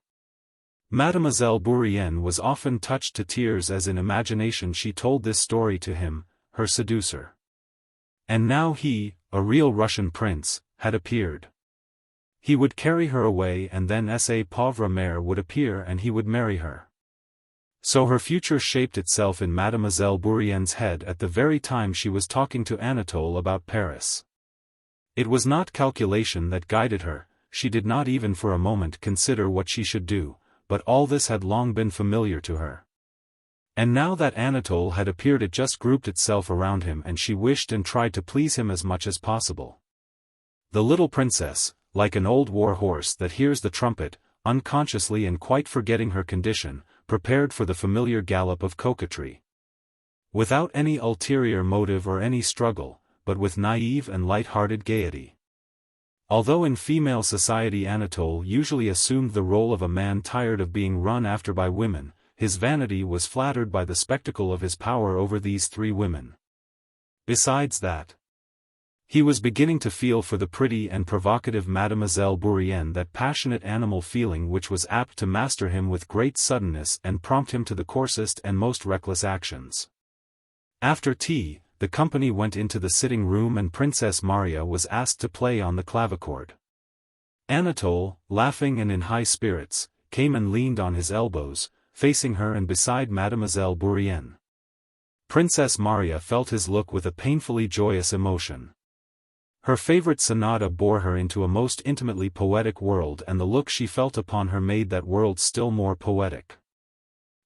Mademoiselle Bourienne was often touched to tears as in imagination she told this story to him, her seducer. And now he, a real Russian prince, had appeared. He would carry her away and then sa pauvre mère would appear and he would marry her. So her future shaped itself in Mademoiselle Bourienne's head at the very time she was talking to Anatole about Paris. It was not calculation that guided her, she did not even for a moment consider what she should do, but all this had long been familiar to her. And now that Anatole had appeared it just grouped itself around him and she wished and tried to please him as much as possible. The little princess, like an old war horse that hears the trumpet, unconsciously and quite forgetting her condition, prepared for the familiar gallop of coquetry. Without any ulterior motive or any struggle, but with naive and light-hearted gaiety. Although in female society Anatole usually assumed the role of a man tired of being run after by women, his vanity was flattered by the spectacle of his power over these three women. Besides that, he was beginning to feel for the pretty and provocative Mademoiselle Bourienne that passionate animal feeling which was apt to master him with great suddenness and prompt him to the coarsest and most reckless actions. After tea, the company went into the sitting-room and Princess Maria was asked to play on the clavichord. Anatole, laughing and in high spirits, came and leaned on his elbows, facing her and beside Mademoiselle Bourienne. Princess Maria felt his look with a painfully joyous emotion. Her favorite sonata bore her into a most intimately poetic world, and the look she felt upon her made that world still more poetic.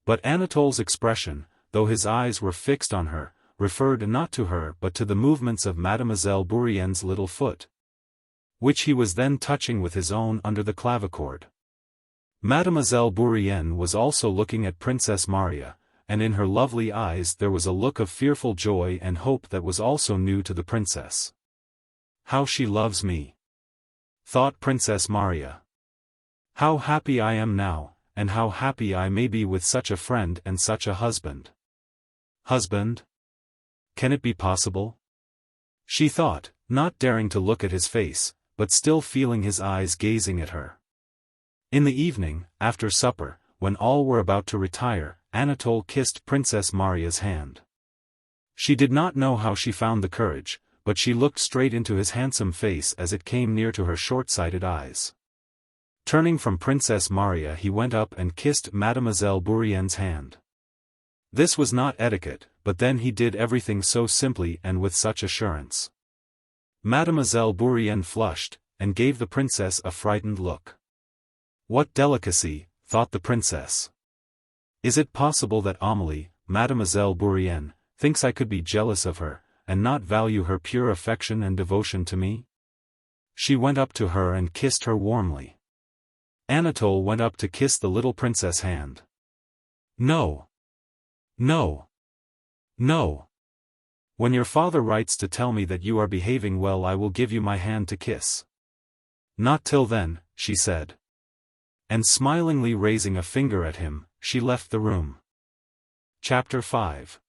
But Anatole's expression, though his eyes were fixed on her, referred not to her but to the movements of Mademoiselle Bourienne's little foot, which he was then touching with his own under the clavichord. Mademoiselle Bourienne was also looking at Princess Maria, and in her lovely eyes there was a look of fearful joy and hope that was also new to the princess. "How she loves me!" thought Princess Maria. "How happy I am now, and how happy I may be with such a friend and such a husband." Husband? Can it be possible? She thought, not daring to look at his face, but still feeling his eyes gazing at her. In the evening, after supper, when all were about to retire, Anatole kissed Princess Maria's hand. She did not know how she found the courage, but she looked straight into his handsome face as it came near to her short-sighted eyes. Turning from Princess Maria he went up and kissed Mademoiselle Bourienne's hand. This was not etiquette, but then he did everything so simply and with such assurance. Mademoiselle Bourienne flushed, and gave the princess a frightened look. "What delicacy," thought the princess. "Is it possible that Amélie, Mademoiselle Bourienne, thinks I could be jealous of her, and not value her pure affection and devotion to me?" She went up to her and kissed her warmly. Anatole went up to kiss the little princess' hand. "No. No. No. When your father writes to tell me that you are behaving well I will give you my hand to kiss." "Not till then," she said. And smilingly raising a finger at him, she left the room. Chapter 5.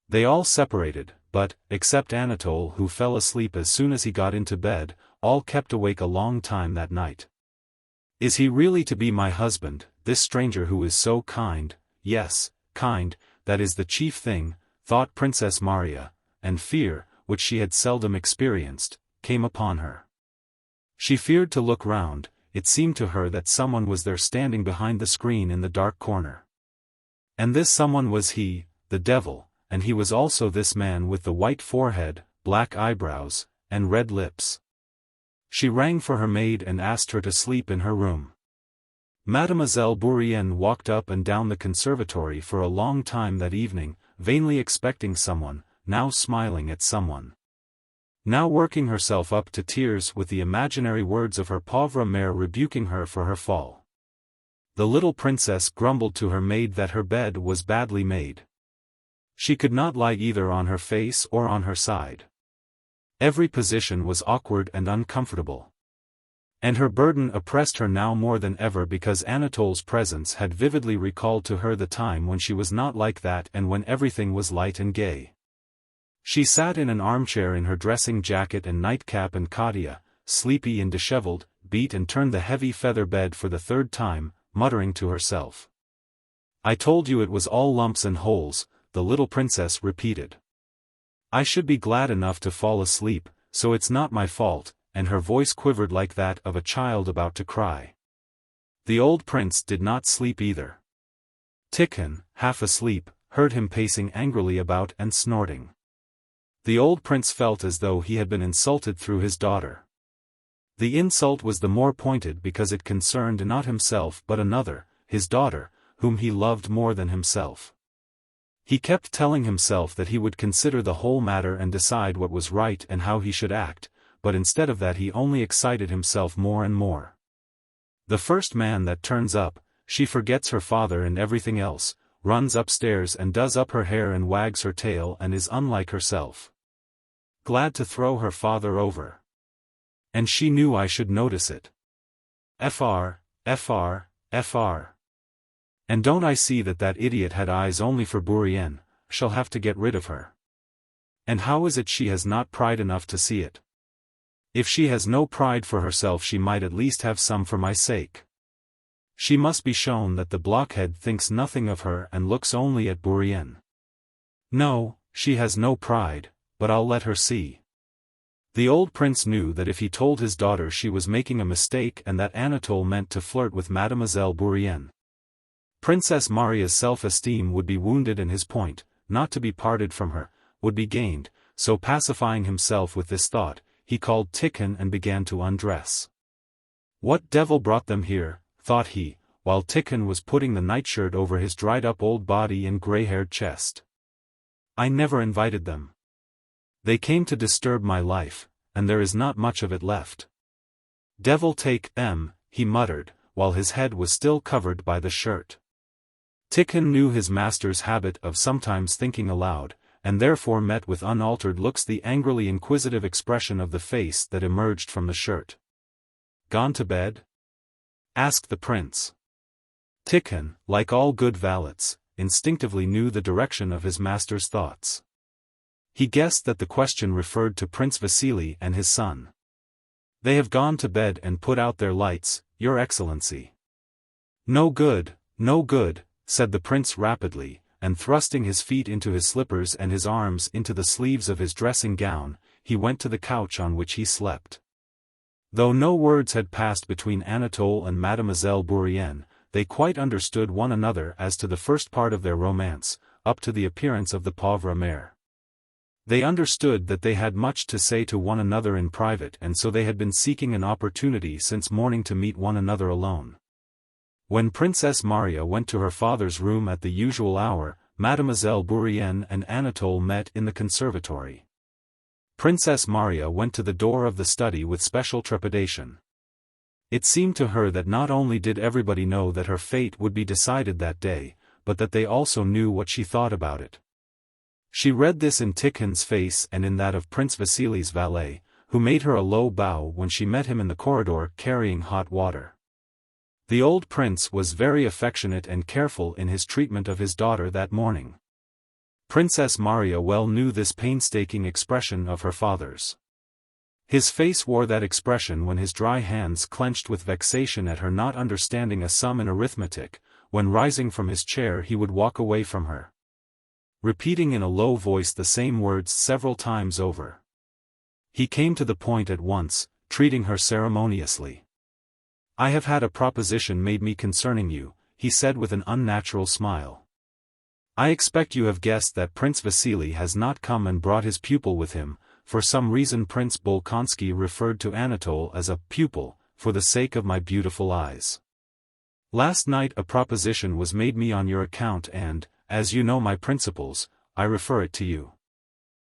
They all separated, but, except Anatole who fell asleep as soon as he got into bed, all kept awake a long time that night. "Is he really to be my husband, this stranger who is so kind?" "Yes, kind, that is the chief thing," thought Princess Maria, and fear, which she had seldom experienced, came upon her. She feared to look round. It seemed to her that someone was there standing behind the screen in the dark corner. And this someone was he, the devil, and he was also this man with the white forehead, black eyebrows, and red lips. She rang for her maid and asked her to sleep in her room. Mademoiselle Bourienne walked up and down the conservatory for a long time that evening, vainly expecting someone, now smiling at someone, now working herself up to tears with the imaginary words of her pauvre mère rebuking her for her fall. The little princess grumbled to her maid that her bed was badly made. She could not lie either on her face or on her side. Every position was awkward and uncomfortable. And her burden oppressed her now more than ever because Anatole's presence had vividly recalled to her the time when she was not like that and when everything was light and gay. She sat in an armchair in her dressing jacket and nightcap, and Katia, sleepy and disheveled, beat and turned the heavy feather bed for the third time, muttering to herself. "I told you it was all lumps and holes," the little princess repeated. "I should be glad enough to fall asleep, so it's not my fault," and her voice quivered like that of a child about to cry. The old prince did not sleep either. Tikhon, half asleep, heard him pacing angrily about and snorting. The old prince felt as though he had been insulted through his daughter. The insult was the more pointed because it concerned not himself but another, his daughter, whom he loved more than himself. He kept telling himself that he would consider the whole matter and decide what was right and how he should act, but instead of that he only excited himself more and more. The first man that turns up, she forgets her father and everything else, runs upstairs and does up her hair and wags her tail and is unlike herself. Glad to throw her father over. And she knew I should notice it. Fr. And don't I see that that idiot had eyes only for Bourienne, shall have to get rid of her. And how is it she has not pride enough to see it? If she has no pride for herself, she might at least have some for my sake. She must be shown that the blockhead thinks nothing of her and looks only at Bourrienne. No, she has no pride, but I'll let her see. The old prince knew that if he told his daughter she was making a mistake and that Anatole meant to flirt with Mademoiselle Bourrienne, Princess Maria's self-esteem would be wounded and his point, not to be parted from her, would be gained. So pacifying himself with this thought, he called Tikhon and began to undress. What devil brought them here, thought he, while Tikhon was putting the nightshirt over his dried-up old body and grey-haired chest. I never invited them. They came to disturb my life, and there is not much of it left. Devil take them, he muttered, while his head was still covered by the shirt. Tikhon knew his master's habit of sometimes thinking aloud, and therefore met with unaltered looks the angrily inquisitive expression of the face that emerged from the shirt. Gone to bed? Asked the prince. Tikhon, like all good valets, instinctively knew the direction of his master's thoughts. He guessed that the question referred to Prince Vasily and his son. They have gone to bed and put out their lights, Your Excellency. No good, no good, said the prince rapidly, and thrusting his feet into his slippers and his arms into the sleeves of his dressing gown, he went to the couch on which he slept. Though no words had passed between Anatole and Mademoiselle Bourrienne, they quite understood one another as to the first part of their romance, up to the appearance of the pauvre mère. They understood that they had much to say to one another in private, and so they had been seeking an opportunity since morning to meet one another alone. When Princess Maria went to her father's room at the usual hour, Mademoiselle Bourrienne and Anatole met in the conservatory. Princess Maria went to the door of the study with special trepidation. It seemed to her that not only did everybody know that her fate would be decided that day, but that they also knew what she thought about it. She read this in Tikhon's face and in that of Prince Vasily's valet, who made her a low bow when she met him in the corridor carrying hot water. The old prince was very affectionate and careful in his treatment of his daughter that morning. Princess Maria well knew this painstaking expression of her father's. His face wore that expression when his dry hands clenched with vexation at her not understanding a sum in arithmetic, when rising from his chair he would walk away from her, repeating in a low voice the same words several times over. He came to the point at once, treating her ceremoniously. I have had a proposition made me concerning you, he said with an unnatural smile. I expect you have guessed that Prince Vasily has not come and brought his pupil with him. For some reason Prince Bolkonsky referred to Anatole as a pupil, for the sake of my beautiful eyes. Last night a proposition was made me on your account and, as you know my principles, I refer it to you.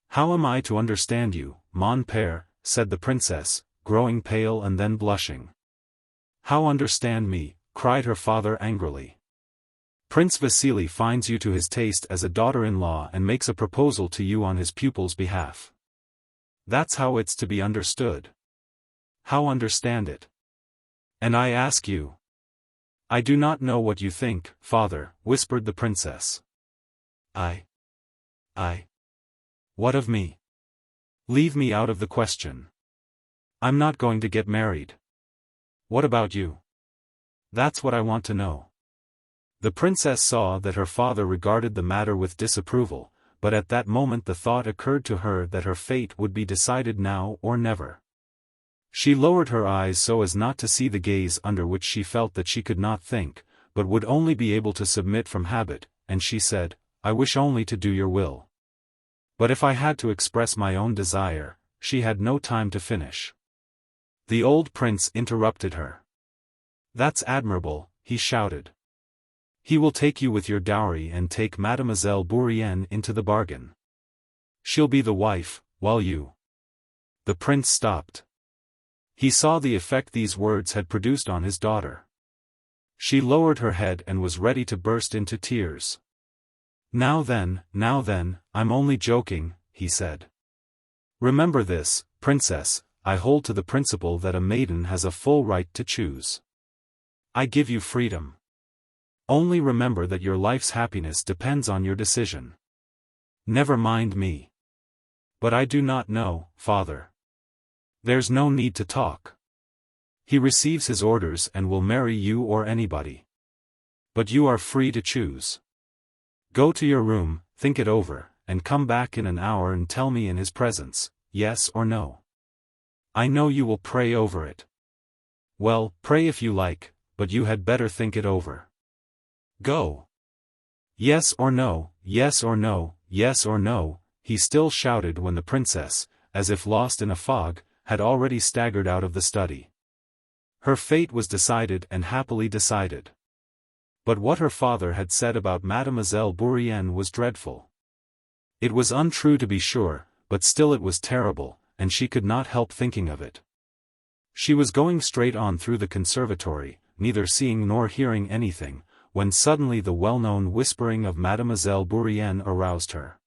How am I to understand you, mon père, said the princess, growing pale and then blushing. How understand me, cried her father angrily. Prince Vasily finds you to his taste as a daughter-in-law and makes a proposal to you on his pupil's behalf. That's how it's to be understood. How understand it? And I ask you. I do not know what you think, father, whispered the princess. I. What of me? Leave me out of the question. I'm not going to get married. What about you? That's what I want to know. The princess saw that her father regarded the matter with disapproval, but at that moment the thought occurred to her that her fate would be decided now or never. She lowered her eyes so as not to see the gaze under which she felt that she could not think, but would only be able to submit from habit, and she said, I wish only to do your will. But if I had to express my own desire, she had no time to finish. The old prince interrupted her. That's admirable, he shouted. He will take you with your dowry and take Mademoiselle Bourrienne into the bargain. She'll be the wife, while you. The prince stopped. He saw the effect these words had produced on his daughter. She lowered her head and was ready to burst into tears. Now then, I'm only joking, he said. Remember this, princess, I hold to the principle that a maiden has a full right to choose. I give you freedom. Only remember that your life's happiness depends on your decision. Never mind me. But I do not know, father. There's no need to talk. He receives his orders and will marry you or anybody. But you are free to choose. Go to your room, think it over, and come back in an hour and tell me in his presence, yes or no. I know you will pray over it. Well, pray if you like, but you had better think it over. Go. Yes or no, yes or no, yes or no, he still shouted when the princess, as if lost in a fog, had already staggered out of the study. Her fate was decided and happily decided. But what her father had said about Mademoiselle Bourienne was dreadful. It was untrue to be sure, but still it was terrible, and she could not help thinking of it. She was going straight on through the conservatory, neither seeing nor hearing anything, when suddenly the well-known whispering of Mademoiselle Bourienne aroused her.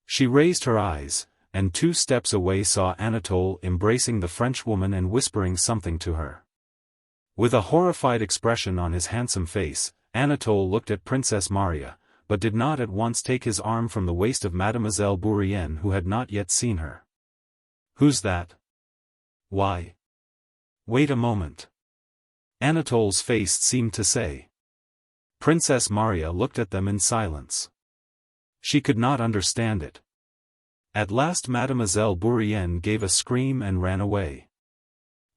She raised her eyes, and 2 steps away saw Anatole embracing the Frenchwoman and whispering something to her. With a horrified expression on his handsome face, Anatole looked at Princess Maria, but did not at once take his arm from the waist of Mademoiselle Bourienne, who had not yet seen her. "Who's that? Why? Wait a moment." Anatole's face seemed to say. Princess Maria looked at them in silence. She could not understand it. At last Mademoiselle Bourienne gave a scream and ran away.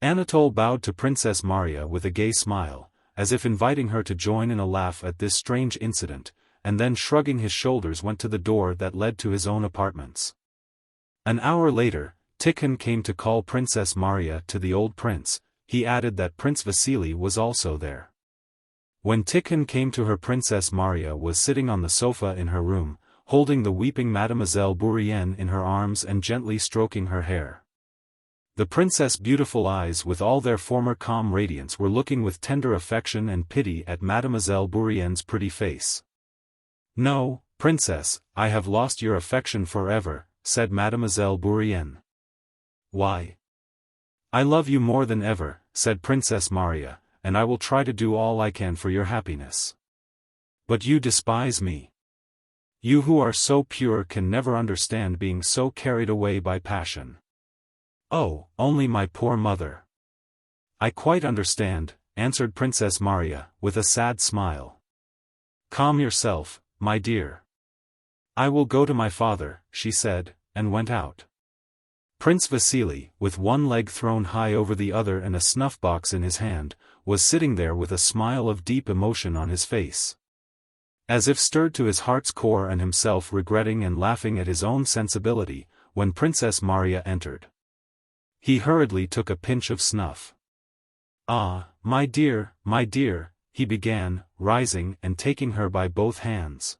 Anatole bowed to Princess Maria with a gay smile, as if inviting her to join in a laugh at this strange incident, and then shrugging his shoulders went to the door that led to his own apartments. An hour later, Tikhon came to call Princess Maria to the old prince. He added that Prince Vasily was also there. When Tikhon came to her, Princess Maria was sitting on the sofa in her room, holding the weeping Mademoiselle Bourienne in her arms and gently stroking her hair. The princess' beautiful eyes with all their former calm radiance were looking with tender affection and pity at Mademoiselle Bourienne's pretty face. "No, princess, I have lost your affection forever," said Mademoiselle Bourienne. "Why?" "I love you more than ever," said Princess Maria, "and I will try to do all I can for your happiness. But you despise me. You who are so pure can never understand being so carried away by passion." "Oh, only my poor mother." "I quite understand," answered Princess Maria, with a sad smile. "Calm yourself, my dear. I will go to my father," she said, and went out. Prince Vasily, with one leg thrown high over the other and a snuff-box in his hand, was sitting there with a smile of deep emotion on his face. As if stirred to his heart's core and himself regretting and laughing at his own sensibility, when Princess Maria entered. He hurriedly took a pinch of snuff. "Ah, my dear," he began, rising and taking her by both hands.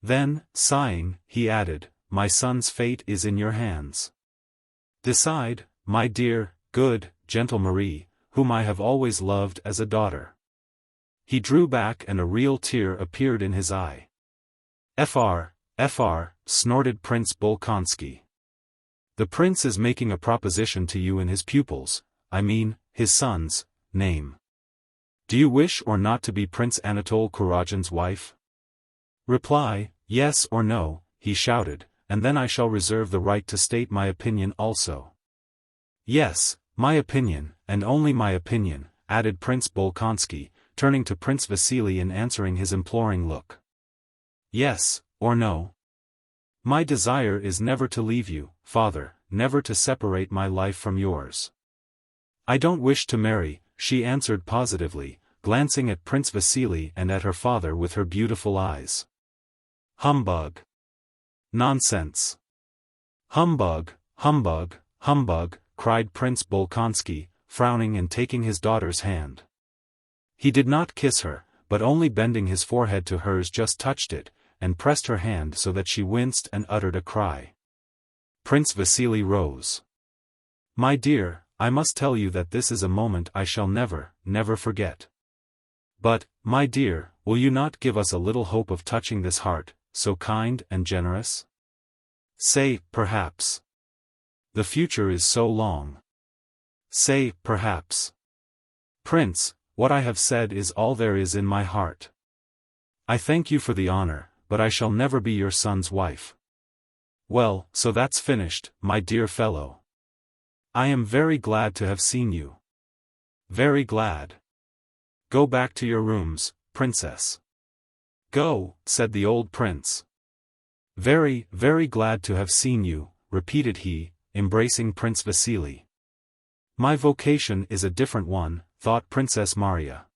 Then, sighing, he added, "My son's fate is in your hands. Decide, my dear, good, gentle Marie, whom I have always loved as a daughter." He drew back and a real tear appeared in his eye. "Fr, snorted Prince Bolkonsky. "The prince is making a proposition to you in his pupil's, I mean, his son's, name. Do you wish or not to be Prince Anatole Kuragin's wife? Reply, yes or no," he shouted, "and then I shall reserve the right to state my opinion also." "Yes, my opinion, and only my opinion," added Prince Bolkonsky, turning to Prince Vasily and answering his imploring look. "Yes, or no. My desire is never to leave you, father, never to separate my life from yours." "I don't wish to marry," she answered positively, glancing at Prince Vasily and at her father with her beautiful eyes. "Humbug! Nonsense! Humbug, humbug, humbug," cried Prince Bolkonsky, frowning and taking his daughter's hand. He did not kiss her, but only bending his forehead to hers just touched it, and pressed her hand so that she winced and uttered a cry. Prince Vasily rose. "My dear, I must tell you that this is a moment I shall never, never forget. But, my dear, will you not give us a little hope of touching this heart, so kind and generous? Say, perhaps. The future is so long. Say, perhaps. Prince, what I have said is all there is in my heart. I thank you for the honor, but I shall never be your son's wife." Well, so that's finished, my dear fellow. I am very glad to have seen you. Very glad. Go back to your rooms, princess. Go, said the old prince. Very, very glad to have seen you, repeated he, embracing Prince Vasily. My vocation is a different one, thought Princess Maria.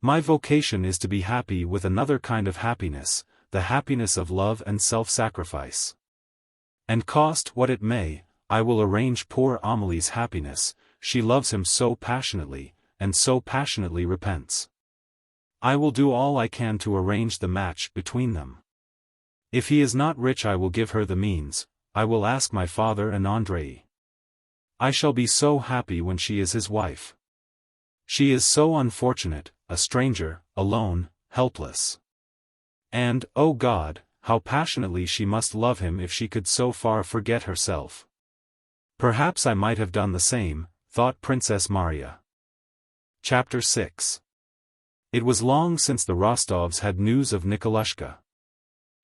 My vocation is to be happy with another kind of happiness, the happiness of love and self-sacrifice. And cost what it may, I will arrange poor Amelie's happiness. She loves him so passionately, and so passionately repents. I will do all I can to arrange the match between them. If he is not rich, I will give her the means. I will ask my father and Andrei. I shall be so happy when she is his wife. She is so unfortunate, a stranger, alone, helpless. And, oh God, how passionately she must love him if she could so far forget herself. Perhaps I might have done the same, thought Princess Maria. Chapter 6. It was long since the Rostovs had news of Nikolushka.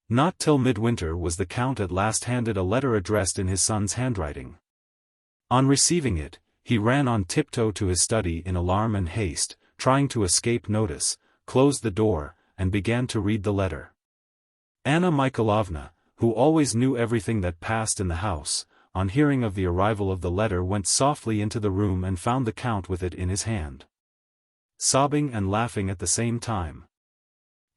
Not till midwinter was the Count at last handed a letter addressed in his son's handwriting. On receiving it, he ran on tiptoe to his study in alarm and haste, trying to escape notice, closed the door, and began to read the letter. Anna Mikhailovna, who always knew everything that passed in the house, on hearing of the arrival of the letter went softly into the room and found the Count with it in his hand, sobbing and laughing at the same time.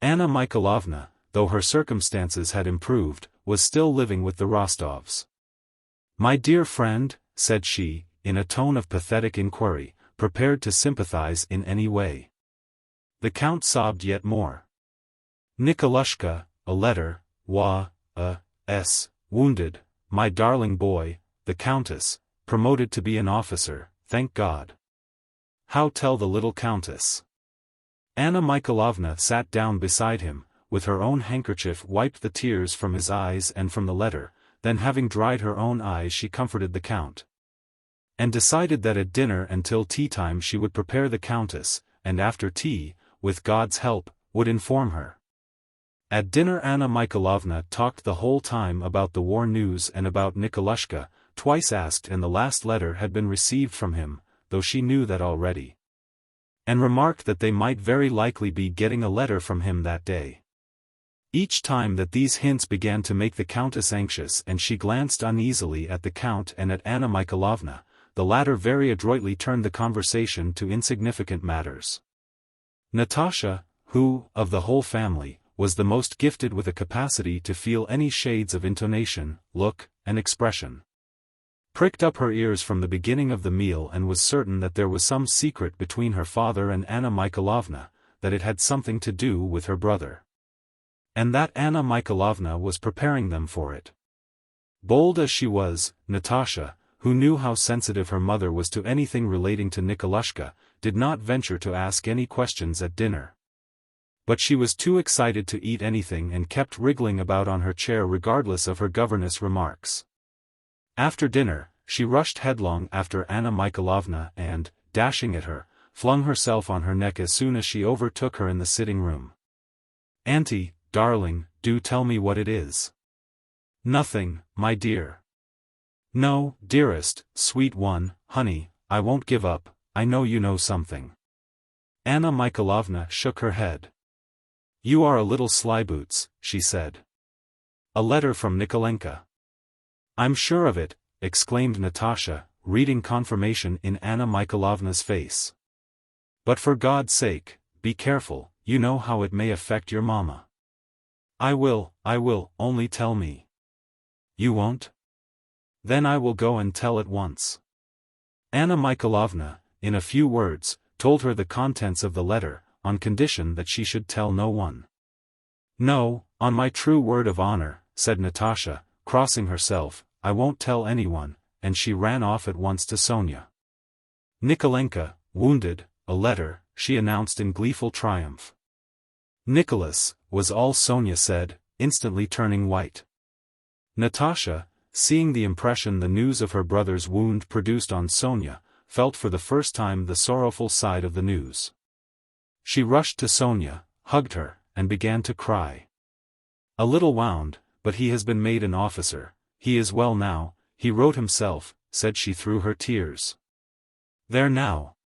Anna Mikhailovna, though her circumstances had improved, was still living with the Rostovs. "My dear friend," said she, in a tone of pathetic inquiry, prepared to sympathize in any way. The Count sobbed yet more. "Nikolushka, a letter, wounded, my darling boy, the Countess, promoted to be an officer, thank God. How tell the little Countess?" Anna Mikhailovna sat down beside him, with her own handkerchief wiped the tears from his eyes and from the letter, then having dried her own eyes she comforted the Count. And decided that at dinner until tea-time she would prepare the Countess, and after tea, with God's help, would inform her. At dinner Anna Mikhailovna talked the whole time about the war news and about Nikolushka, twice asked and the last letter had been received from him, though she knew that already. And remarked that they might very likely be getting a letter from him that day. Each time that these hints began to make the Countess anxious and she glanced uneasily at the Count and at Anna Mikhailovna, the latter very adroitly turned the conversation to insignificant matters. Natasha, who, of the whole family, was the most gifted with a capacity to feel any shades of intonation, look, and expression, pricked up her ears from the beginning of the meal and was certain that there was some secret between her father and Anna Mikhailovna, that it had something to do with her brother. And that Anna Mikhailovna was preparing them for it. Bold as she was, Natasha, who knew how sensitive her mother was to anything relating to Nikolushka, did not venture to ask any questions at dinner. But she was too excited to eat anything and kept wriggling about on her chair regardless of her governess' remarks. After dinner, she rushed headlong after Anna Mikhailovna and, dashing at her, flung herself on her neck as soon as she overtook her in the sitting-room. "Auntie, darling, do tell me what it is." "Nothing, my dear." "No, dearest, sweet one, honey, I won't give up, I know you know something." Anna Mikhailovna shook her head. "You are a little slyboots," she said. "A letter from Nikolenka." "I'm sure of it," exclaimed Natasha, reading confirmation in Anna Mikhailovna's face. "But for God's sake, be careful, you know how it may affect your mamma." I will, only tell me." "You won't? Then I will go and tell at once." Anna Mikhailovna, in a few words, told her the contents of the letter, on condition that she should tell no one. "No, on my true word of honor," said Natasha, crossing herself, "I won't tell anyone," and she ran off at once to Sonia. "Nikolenka, wounded, a letter," she announced in gleeful triumph. "Nicholas," was all Sonia said, instantly turning white. Natasha, seeing the impression the news of her brother's wound produced on Sonia, felt for the first time the sorrowful side of the news. She rushed to Sonia, hugged her, and began to cry. "A little wound, but he has been made an officer," he is well now, he wrote himself, said she through her tears. There now.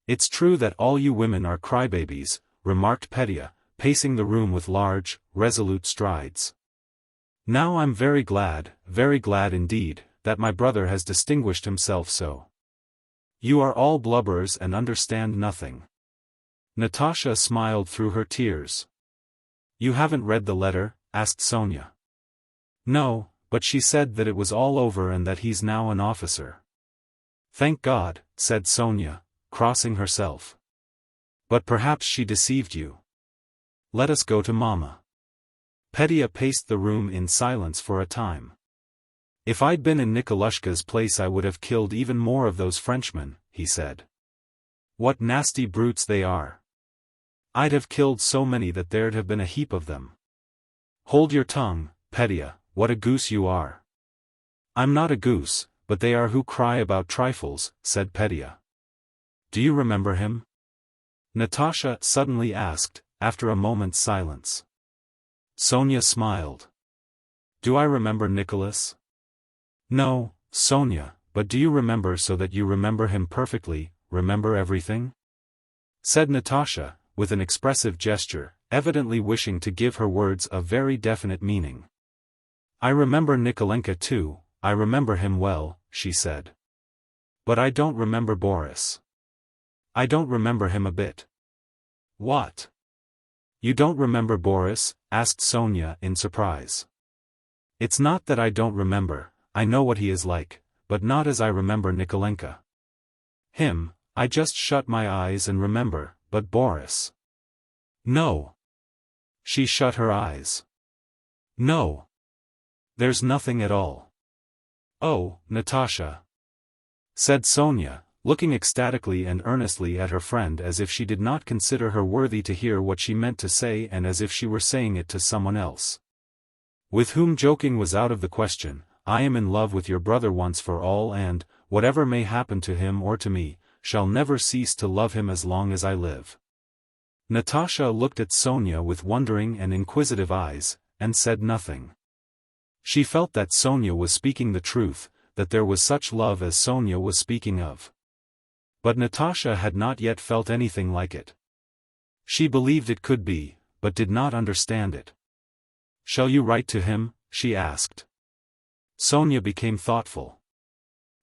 It's true that all you women are crybabies, remarked Petya, pacing the room with large, resolute strides. Now I'm very glad indeed, that my brother has distinguished himself so. You are all blubberers and understand nothing. Natasha smiled through her tears. You haven't read the letter? Asked Sonia. No, but she said that it was all over and that he's now an officer. Thank God, said Sonia, crossing herself. But perhaps she deceived you. Let us go to Mama. Petya paced the room in silence for a time. If I'd been in Nikolushka's place I would have killed even more of those Frenchmen, he said. What nasty brutes they are. I'd have killed so many that there'd have been a heap of them. Hold your tongue, Petya, what a goose you are. I'm not a goose, but they are who cry about trifles, said Petya. Do you remember him? Natasha suddenly asked, after a moment's silence. Sonia smiled. Do I remember Nicholas? No, Sonia, but do you remember so that you remember him perfectly, remember everything? Said Natasha, with an expressive gesture, evidently wishing to give her words a very definite meaning. I remember Nikolenka too, I remember him well, she said. But I don't remember Boris. I don't remember him a bit. What? You don't remember Boris? Asked Sonia in surprise. It's not that I don't remember, I know what he is like, but not as I remember Nikolenka. Him, I just shut my eyes and remember, but Boris. No. She shut her eyes. No. There's nothing at all. Oh, Natasha, said Sonia, looking ecstatically and earnestly at her friend as if she did not consider her worthy to hear what she meant to say and as if she were saying it to someone else. With whom joking was out of the question, I am in love with your brother once for all and, whatever may happen to him or to me, shall never cease to love him as long as I live. Natasha looked at Sonia with wondering and inquisitive eyes, and said nothing. She felt that Sonia was speaking the truth, that there was such love as Sonia was speaking of. But Natasha had not yet felt anything like it. She believed it could be, but did not understand it. Shall you write to him? She asked. Sonia became thoughtful.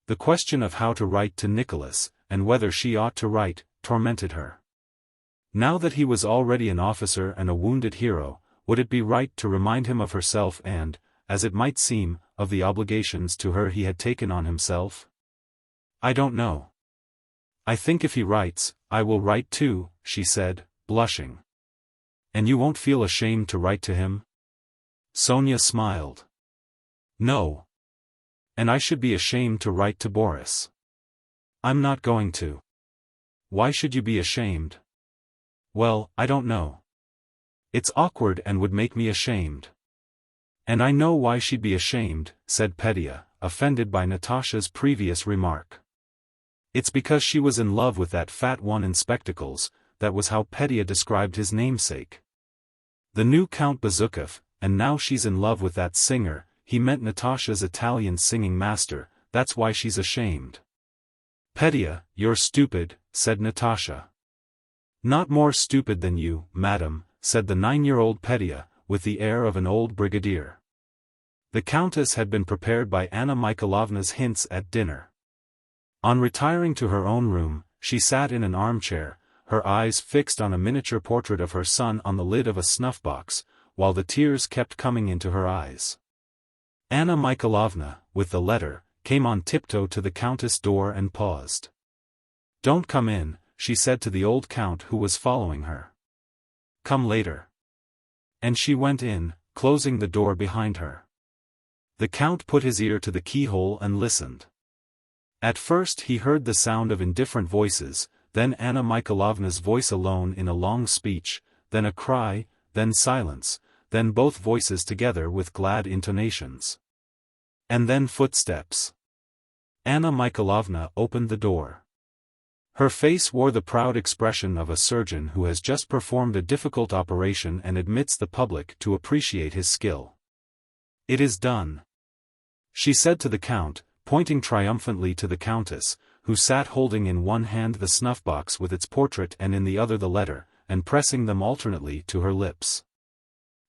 The question of how to write to Nicholas, and whether she ought to write, tormented her. Now that he was already an officer and a wounded hero, would it be right to remind him of herself and, as it might seem, of the obligations to her he had taken on himself? I don't know. I think if he writes, I will write too, she said, blushing. And you won't feel ashamed to write to him? Sonia smiled. No. And I should be ashamed to write to Boris. I'm not going to. Why should you be ashamed? Well, I don't know. It's awkward and would make me ashamed. And I know why she'd be ashamed, said Petya, offended by Natasha's previous remark. It's because she was in love with that fat one in spectacles, that was how Petya described his namesake. The new Count Bezukhov, and now she's in love with that singer, he meant Natasha's Italian singing master, that's why she's ashamed. Petya, you're stupid, said Natasha. Not more stupid than you, madam, said the 9-year-old Petya, with the air of an old brigadier. The countess had been prepared by Anna Mikhailovna's hints at dinner. On retiring to her own room, she sat in an armchair, her eyes fixed on a miniature portrait of her son on the lid of a snuff-box, while the tears kept coming into her eyes. Anna Mikhailovna, with the letter, came on tiptoe to the countess' door and paused. Don't come in, she said to the old count who was following her. Come later. And she went in, closing the door behind her. The count put his ear to the keyhole and listened. At first he heard the sound of indifferent voices, then Anna Mikhailovna's voice alone in a long speech, then a cry, then silence, then both voices together with glad intonations. And then footsteps. Anna Mikhailovna opened the door. Her face wore the proud expression of a surgeon who has just performed a difficult operation and admits the public to appreciate his skill. It is done. she said to the count, pointing triumphantly to the countess, who sat holding in one hand the snuff-box with its portrait and in the other the letter, and pressing them alternately to her lips.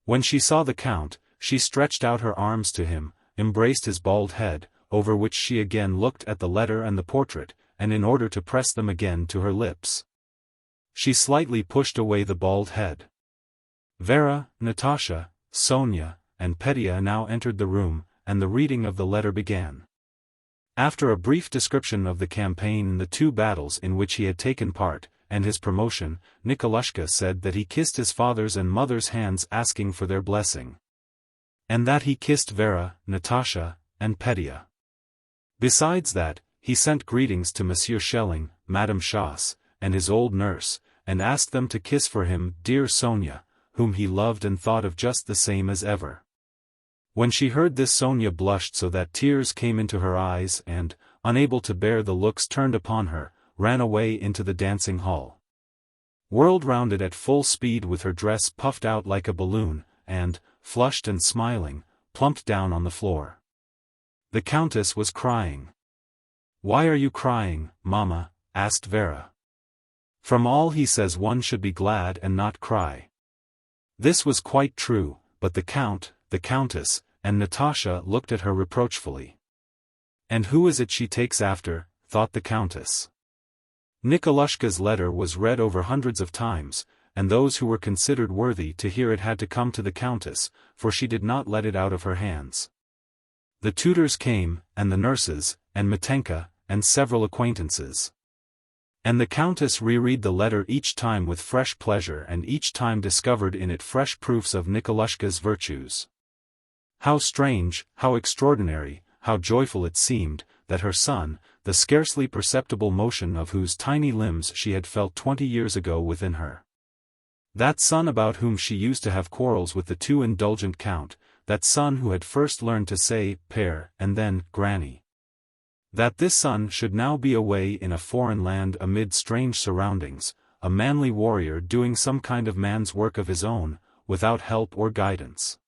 When she saw the count, she stretched out her arms to him, embraced his bald head, over which she again looked at the letter and the portrait, and in order to press them again to her lips, she slightly pushed away the bald head. Vera, Natasha, Sonia, and Petya now entered the room, and the reading of the letter began. After a brief description of the campaign and the 2 battles in which he had taken part, and his promotion, Nikolushka said that he kissed his father's and mother's hands asking for their blessing. And that he kissed Vera, Natasha, and Petya. Besides that, he sent greetings to Monsieur Schelling, Madame Schoss, and his old nurse, and asked them to kiss for him dear Sonia, whom he loved and thought of just the same as ever. When she heard this, Sonia blushed so that tears came into her eyes and, unable to bear the looks turned upon her, ran away into the dancing hall. Whirled round it at full speed with her dress puffed out like a balloon, and, flushed and smiling, plumped down on the floor. The countess was crying. "Why are you crying, mamma?" asked Vera. "From all he says one should be glad and not cry." This was quite true, but the count, the countess, and Natasha looked at her reproachfully. "And who is it she takes after?" thought the countess. Nikolushka's letter was read over hundreds of times, and those who were considered worthy to hear it had to come to the countess, for she did not let it out of her hands. The tutors came, and the nurses, and Mitenka, and several acquaintances. And the countess reread the letter each time with fresh pleasure and each time discovered in it fresh proofs of Nikolushka's virtues. How strange, how extraordinary, how joyful it seemed, that her son, the scarcely perceptible motion of whose tiny limbs she had felt 20 years ago within her. That son about whom she used to have quarrels with the too indulgent count, that son who had first learned to say "Père" and then "Granny." That this son should now be away in a foreign land amid strange surroundings, a manly warrior doing some kind of man's work of his own, without help or guidance.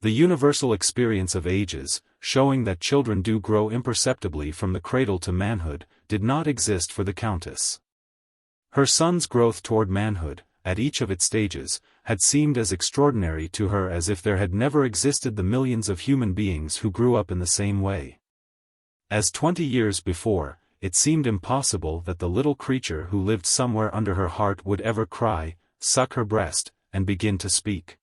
The universal experience of ages, showing that children do grow imperceptibly from the cradle to manhood, did not exist for the countess. Her son's growth toward manhood, at each of its stages, had seemed as extraordinary to her as if there had never existed the millions of human beings who grew up in the same way. As 20 years before, it seemed impossible that the little creature who lived somewhere under her heart would ever cry, suck her breast, and begin to speak.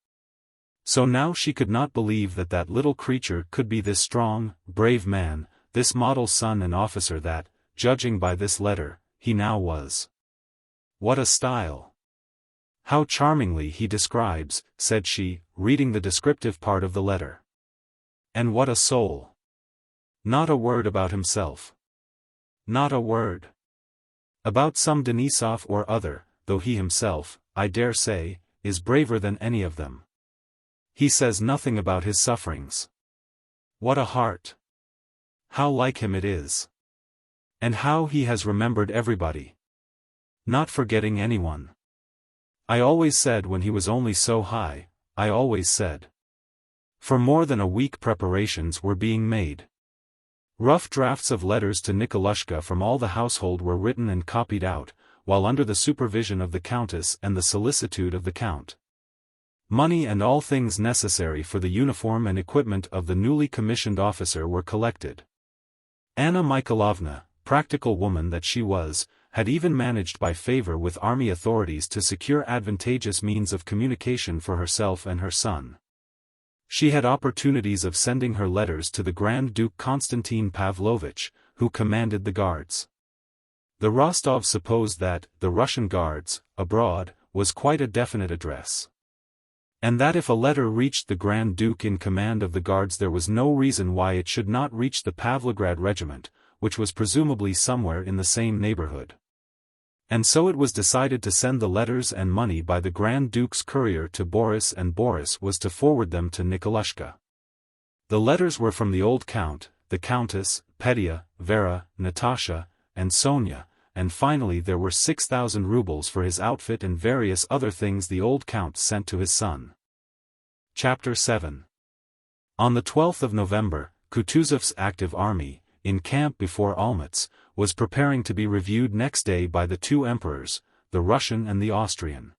So now she could not believe that that little creature could be this strong, brave man, this model son and officer that, judging by this letter, he now was. "What a style! How charmingly he describes," said she, reading the descriptive part of the letter. "And what a soul! Not a word about himself. Not a word. About some Denisov or other, though he himself, I dare say, is braver than any of them. He says nothing about his sufferings. What a heart! How like him it is! And how he has remembered everybody. Not forgetting anyone. I always said when he was only so high, I always said." For more than a week preparations were being made. Rough drafts of letters to Nikolushka from all the household were written and copied out, while under the supervision of the countess and the solicitude of the count. Money and all things necessary for the uniform and equipment of the newly commissioned officer were collected. Anna Mikhailovna, practical woman that she was, had even managed by favor with army authorities to secure advantageous means of communication for herself and her son. She had opportunities of sending her letters to the Grand Duke Konstantin Pavlovich, who commanded the guards. The Rostovs supposed that the Russian guards, abroad, was quite a definite address. And that if a letter reached the Grand Duke in command of the guards there was no reason why it should not reach the Pavlograd regiment, which was presumably somewhere in the same neighborhood. And so it was decided to send the letters and money by the Grand Duke's courier to Boris, and Boris was to forward them to Nikolushka. The letters were from the old count, the countess, Petya, Vera, Natasha, and Sonia, and finally there were 6,000 rubles for his outfit and various other things the old count sent to his son. Chapter 7. On the 12th of November, Kutuzov's active army, in camp before Olmütz, was preparing to be reviewed next day by the two emperors, the Russian and the Austrian.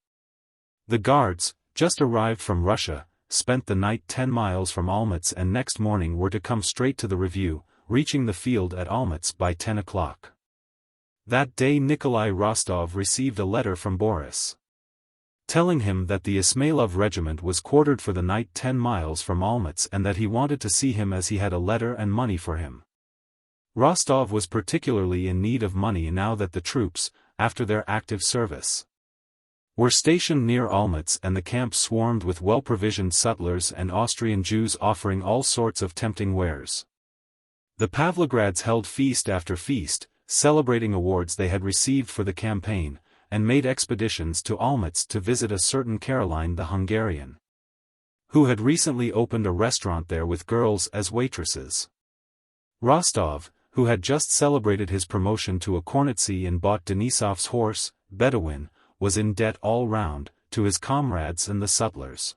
The Guards, just arrived from Russia, spent the night 10 miles from Olmütz and next morning were to come straight to the review, reaching the field at Olmütz by 10 o'clock. That day Nikolai Rostov received a letter from Boris, telling him that the Ismailov regiment was quartered for the night 10 miles from Olmütz and that he wanted to see him as he had a letter and money for him. Rostov was particularly in need of money now that the troops, after their active service, were stationed near Olmütz and the camp swarmed with well-provisioned sutlers and Austrian Jews offering all sorts of tempting wares. The Pavlograds held feast after feast, celebrating awards they had received for the campaign, and made expeditions to Olmütz to visit a certain Caroline the Hungarian, who had recently opened a restaurant there with girls as waitresses. Rostov, who had just celebrated his promotion to a cornetcy and bought Denisov's horse, Bedouin, was in debt all round, to his comrades and the sutlers.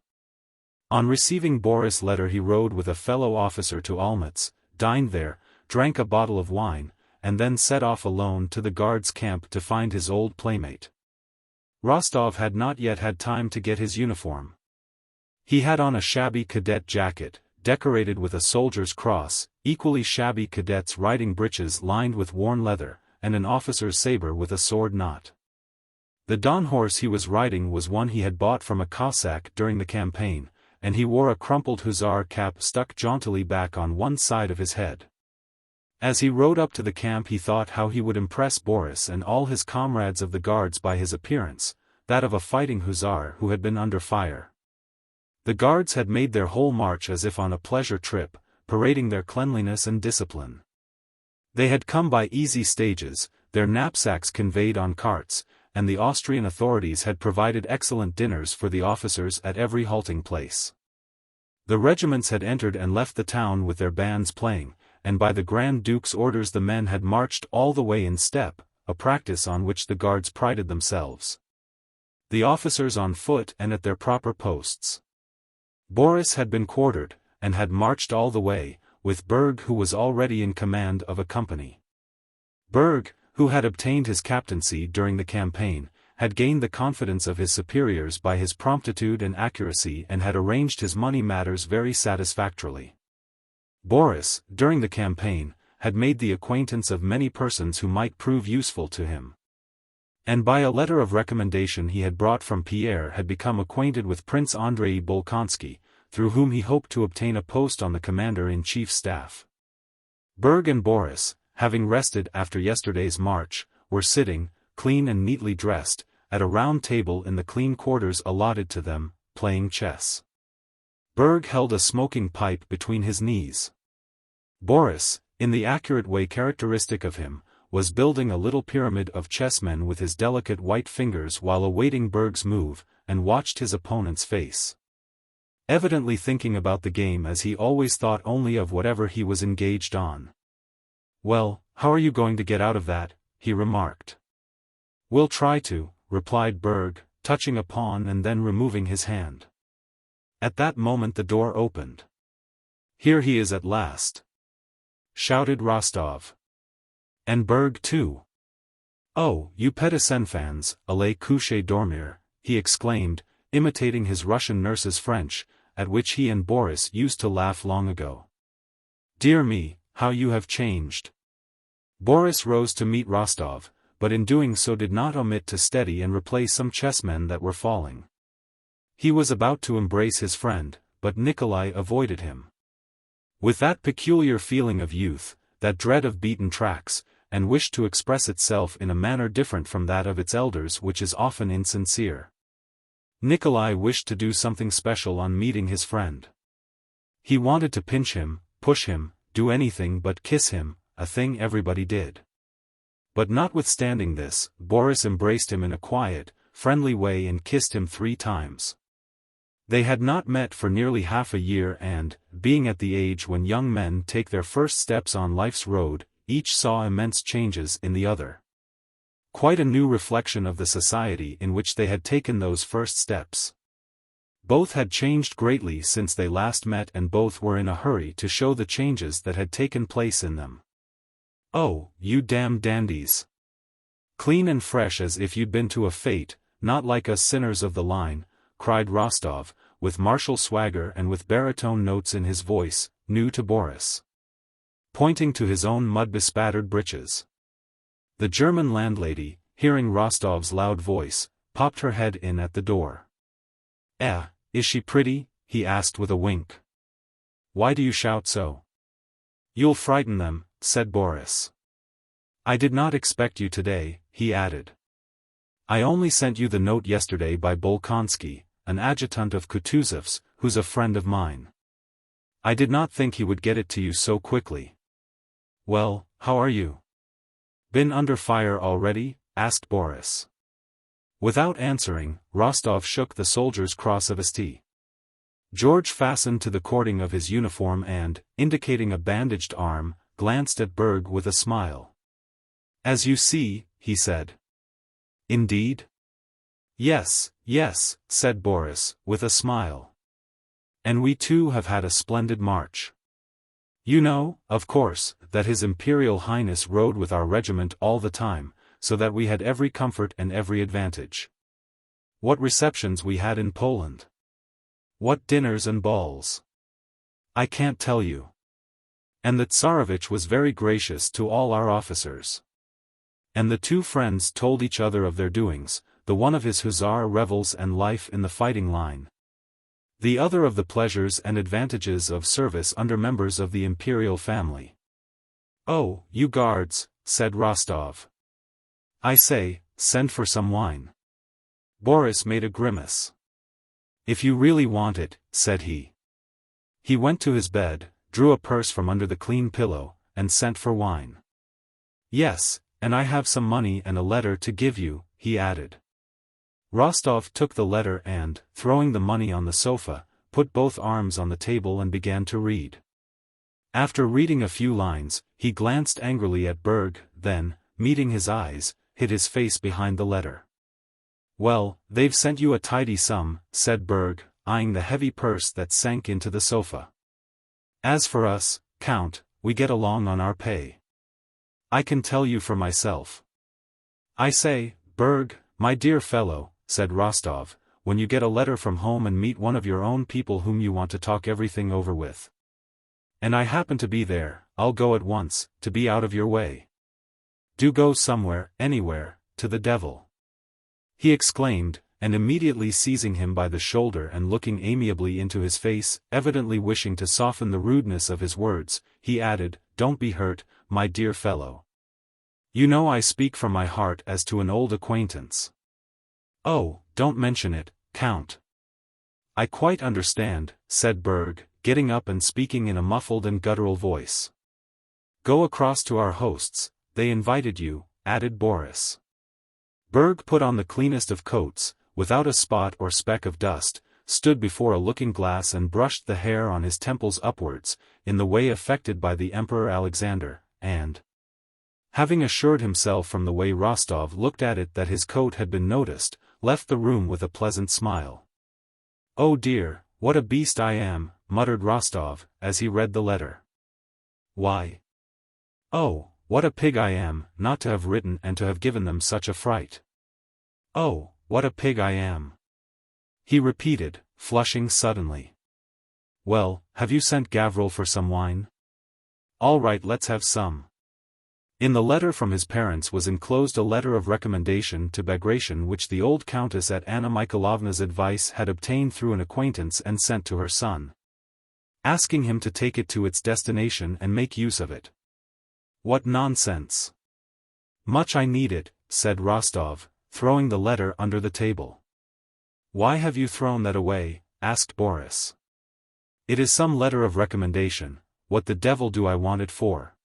On receiving Boris' letter he rode with a fellow officer to Olmütz, dined there, drank a bottle of wine, and then set off alone to the Guards' camp to find his old playmate. Rostov had not yet had time to get his uniform. He had on a shabby cadet jacket, decorated with a soldier's cross, equally shabby cadet's riding breeches lined with worn leather, and an officer's saber with a sword knot. The Don horse he was riding was one he had bought from a Cossack during the campaign, and he wore a crumpled hussar cap stuck jauntily back on one side of his head. As he rode up to the camp he thought how he would impress Boris and all his comrades of the Guards by his appearance, that of a fighting hussar who had been under fire. The Guards had made their whole march as if on a pleasure trip, parading their cleanliness and discipline. They had come by easy stages, their knapsacks conveyed on carts, and the Austrian authorities had provided excellent dinners for the officers at every halting place. The regiments had entered and left the town with their bands playing, and by the Grand Duke's orders the men had marched all the way in step, a practice on which the Guards prided themselves. The officers on foot and at their proper posts. Boris had been quartered, and had marched all the way, with Berg who was already in command of a company. Berg, who had obtained his captaincy during the campaign, had gained the confidence of his superiors by his promptitude and accuracy and had arranged his money matters very satisfactorily. Boris, during the campaign, had made the acquaintance of many persons who might prove useful to him. And by a letter of recommendation he had brought from Pierre had become acquainted with Prince Andrei Bolkonsky, through whom he hoped to obtain a post on the commander-in-chief's staff. Berg and Boris, having rested after yesterday's march, were sitting, clean and neatly dressed, at a round table in the clean quarters allotted to them, playing chess. Berg held a smoking pipe between his knees. Boris, in the accurate way characteristic of him, was building a little pyramid of chessmen with his delicate white fingers while awaiting Berg's move, and watched his opponent's face. Evidently thinking about the game as he always thought only of whatever he was engaged on. "Well, how are you going to get out of that?" he remarked. "We'll try to," replied Berg, touching a pawn and then removing his hand. At that moment the door opened. "Here he is at last!" shouted Rostov. "And Berg too. Oh, you Petersen fans, allez coucher dormir," he exclaimed, imitating his Russian nurse's French, at which he and Boris used to laugh long ago. "Dear me, how you have changed." Boris rose to meet Rostov, but in doing so did not omit to steady and replace some chessmen that were falling. He was about to embrace his friend, but Nikolai avoided him. With that peculiar feeling of youth, that dread of beaten tracks, and wished to express itself in a manner different from that of its elders which is often insincere. Nikolai wished to do something special on meeting his friend. He wanted to pinch him, push him, do anything but kiss him, a thing everybody did. But notwithstanding this, Boris embraced him in a quiet, friendly way and kissed him 3 times. They had not met for nearly half a year and, being at the age when young men take their first steps on life's road, each saw immense changes in the other. Quite a new reflection of the society in which they had taken those first steps. Both had changed greatly since they last met, and both were in a hurry to show the changes that had taken place in them. "Oh, you damn dandies! Clean and fresh as if you'd been to a fête, not like us sinners of the line," cried Rostov, with martial swagger and with baritone notes in his voice, new to Boris, pointing to his own mud-bespattered breeches. The German landlady, hearing Rostov's loud voice, popped her head in at the door. Is she pretty?" he asked with a wink. "Why do you shout so?" "You'll frighten them," said Boris. "I did not expect you today," he added. "I only sent you the note yesterday by Bolkonsky, an adjutant of Kutuzov's, who's a friend of mine. I did not think he would get it to you so quickly." "Well, how are you? Been under fire already?" asked Boris. Without answering, Rostov shook the soldier's cross of his tea. George fastened to the cording of his uniform and, indicating a bandaged arm, glanced at Berg with a smile. "As you see," he said. "Indeed?" Yes, said Boris, with a smile. "And we too have had a splendid march. You know, of course, that His Imperial Highness rode with our regiment all the time, so that we had every comfort and every advantage. What receptions we had in Poland! What dinners and balls! I can't tell you. And the Tsarevich was very gracious to all our officers." And the two friends told each other of their doings, the one of his hussar revels and life in the fighting line, the other of the pleasures and advantages of service under members of the imperial family. "Oh, you guards," said Rostov. "I say, send for some wine." Boris made a grimace. "If you really want it," said he. He went to his bed, drew a purse from under the clean pillow, and sent for wine. "Yes, and I have some money and a letter to give you," he added. Rostov took the letter and, throwing the money on the sofa, put both arms on the table and began to read. After reading a few lines, he glanced angrily at Berg, then, meeting his eyes, hid his face behind the letter. "Well, they've sent you a tidy sum," said Berg, eyeing the heavy purse that sank into the sofa. "As for us, Count, we get along on our pay. I can tell you for myself." "I say, Berg, my dear fellow," said Rostov, "when you get a letter from home and meet one of your own people whom you want to talk everything over with, and I happen to be there, I'll go at once, to be out of your way. Do go somewhere, anywhere, to the devil," he exclaimed, and immediately seizing him by the shoulder and looking amiably into his face, evidently wishing to soften the rudeness of his words, he added, "Don't be hurt, my dear fellow. You know I speak from my heart as to an old acquaintance." "Oh, don't mention it, Count." "I quite understand," said Berg, getting up and speaking in a muffled and guttural voice. "Go across to our hosts, they invited you," added Boris. Berg put on the cleanest of coats, without a spot or speck of dust, stood before a looking-glass and brushed the hair on his temples upwards, in the way affected by the Emperor Alexander, and, having assured himself from the way Rostov looked at it that his coat had been noticed, left the room with a pleasant smile. "Oh dear, what a beast I am," muttered Rostov, as he read the letter. "Why? Oh, what a pig I am, not to have written and to have given them such a fright. Oh, what a pig I am," he repeated, flushing suddenly. "Well, have you sent Gavril for some wine? All right, let's have some." In the letter from his parents was enclosed a letter of recommendation to Bagration which the old countess at Anna Mikhailovna's advice had obtained through an acquaintance and sent to her son, asking him to take it to its destination and make use of it. "What nonsense! Much I need it," said Rostov, throwing the letter under the table. "Why have you thrown that away?" asked Boris. "It is some letter of recommendation. What the devil do I want it for?"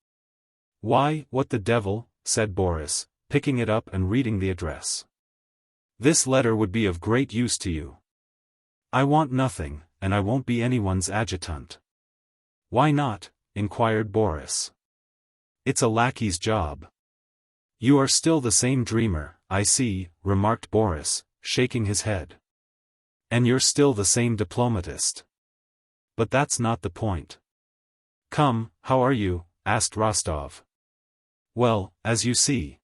"Why, what the devil," said Boris, picking it up and reading the address. "This letter would be of great use to you." "I want nothing, and I won't be anyone's adjutant." "Why not?" inquired Boris. "It's a lackey's job." "You are still the same dreamer, I see," remarked Boris, shaking his head. And you're still the same diplomatist. But that's not the point. Come, how are you? Asked Rostov. Well, as you see.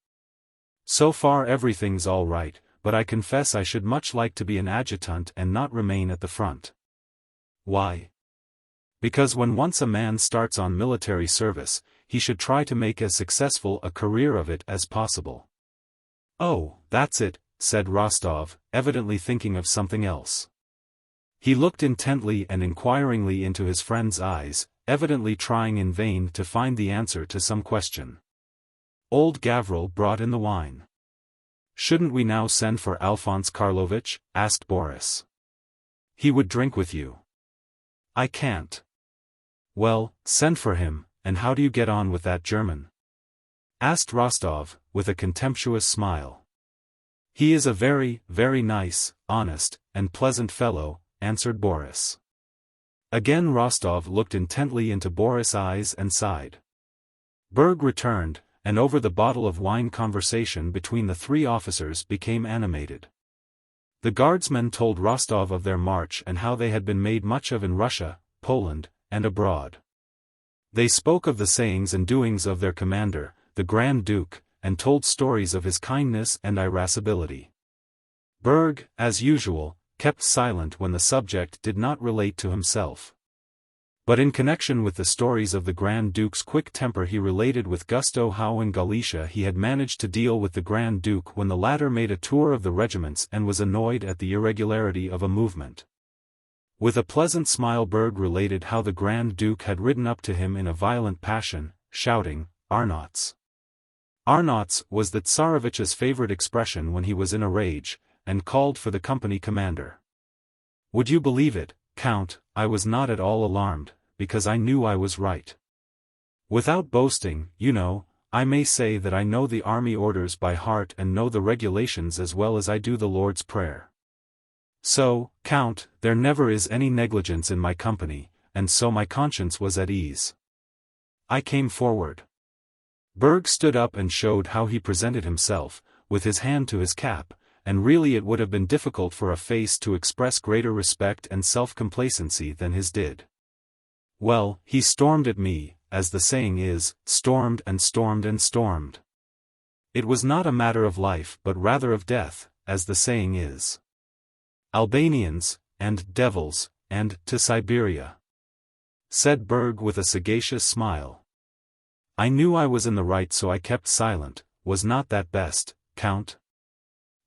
So far everything's all right, but I confess I should much like to be an adjutant and not remain at the front. Why? Because when once a man starts on military service, he should try to make as successful a career of it as possible. Oh, that's it, said Rostov, evidently thinking of something else. He looked intently and inquiringly into his friend's eyes, evidently trying in vain to find the answer to some question. Old Gavril brought in the wine. Shouldn't we now send for Alphonse Karlovich? Asked Boris. He would drink with you. I can't. Well, send for him, and how do you get on with that German? Asked Rostov, with a contemptuous smile. He is a very, very nice, honest, and pleasant fellow, answered Boris. Again Rostov looked intently into Boris' eyes and sighed. Berg returned, and over the bottle of wine conversation between the three officers became animated. The guardsmen told Rostov of their march and how they had been made much of in Russia, Poland, and abroad. They spoke of the sayings and doings of their commander, the Grand Duke, and told stories of his kindness and irascibility. Berg, as usual, kept silent when the subject did not relate to himself. But in connection with the stories of the Grand Duke's quick temper he related with gusto how in Galicia he had managed to deal with the Grand Duke when the latter made a tour of the regiments and was annoyed at the irregularity of a movement. With a pleasant smile Berg related how the Grand Duke had ridden up to him in a violent passion, shouting, "Arnauts!" Arnauts was the Tsarevich's favorite expression when he was in a rage, and called for the company commander. Would you believe it, Count, I was not at all alarmed, because I knew I was right. Without boasting, you know, I may say that I know the army orders by heart and know the regulations as well as I do the Lord's Prayer. So, Count, there never is any negligence in my company, and so my conscience was at ease. I came forward. Berg stood up and showed how he presented himself, with his hand to his cap, and really it would have been difficult for a face to express greater respect and self-complacency than his did. Well, he stormed at me, as the saying is, stormed and stormed and stormed. It was not a matter of life but rather of death, as the saying is. Albanians, and devils, and to Siberia, said Berg with a sagacious smile. I knew I was in the right so I kept silent. Was not that best, Count?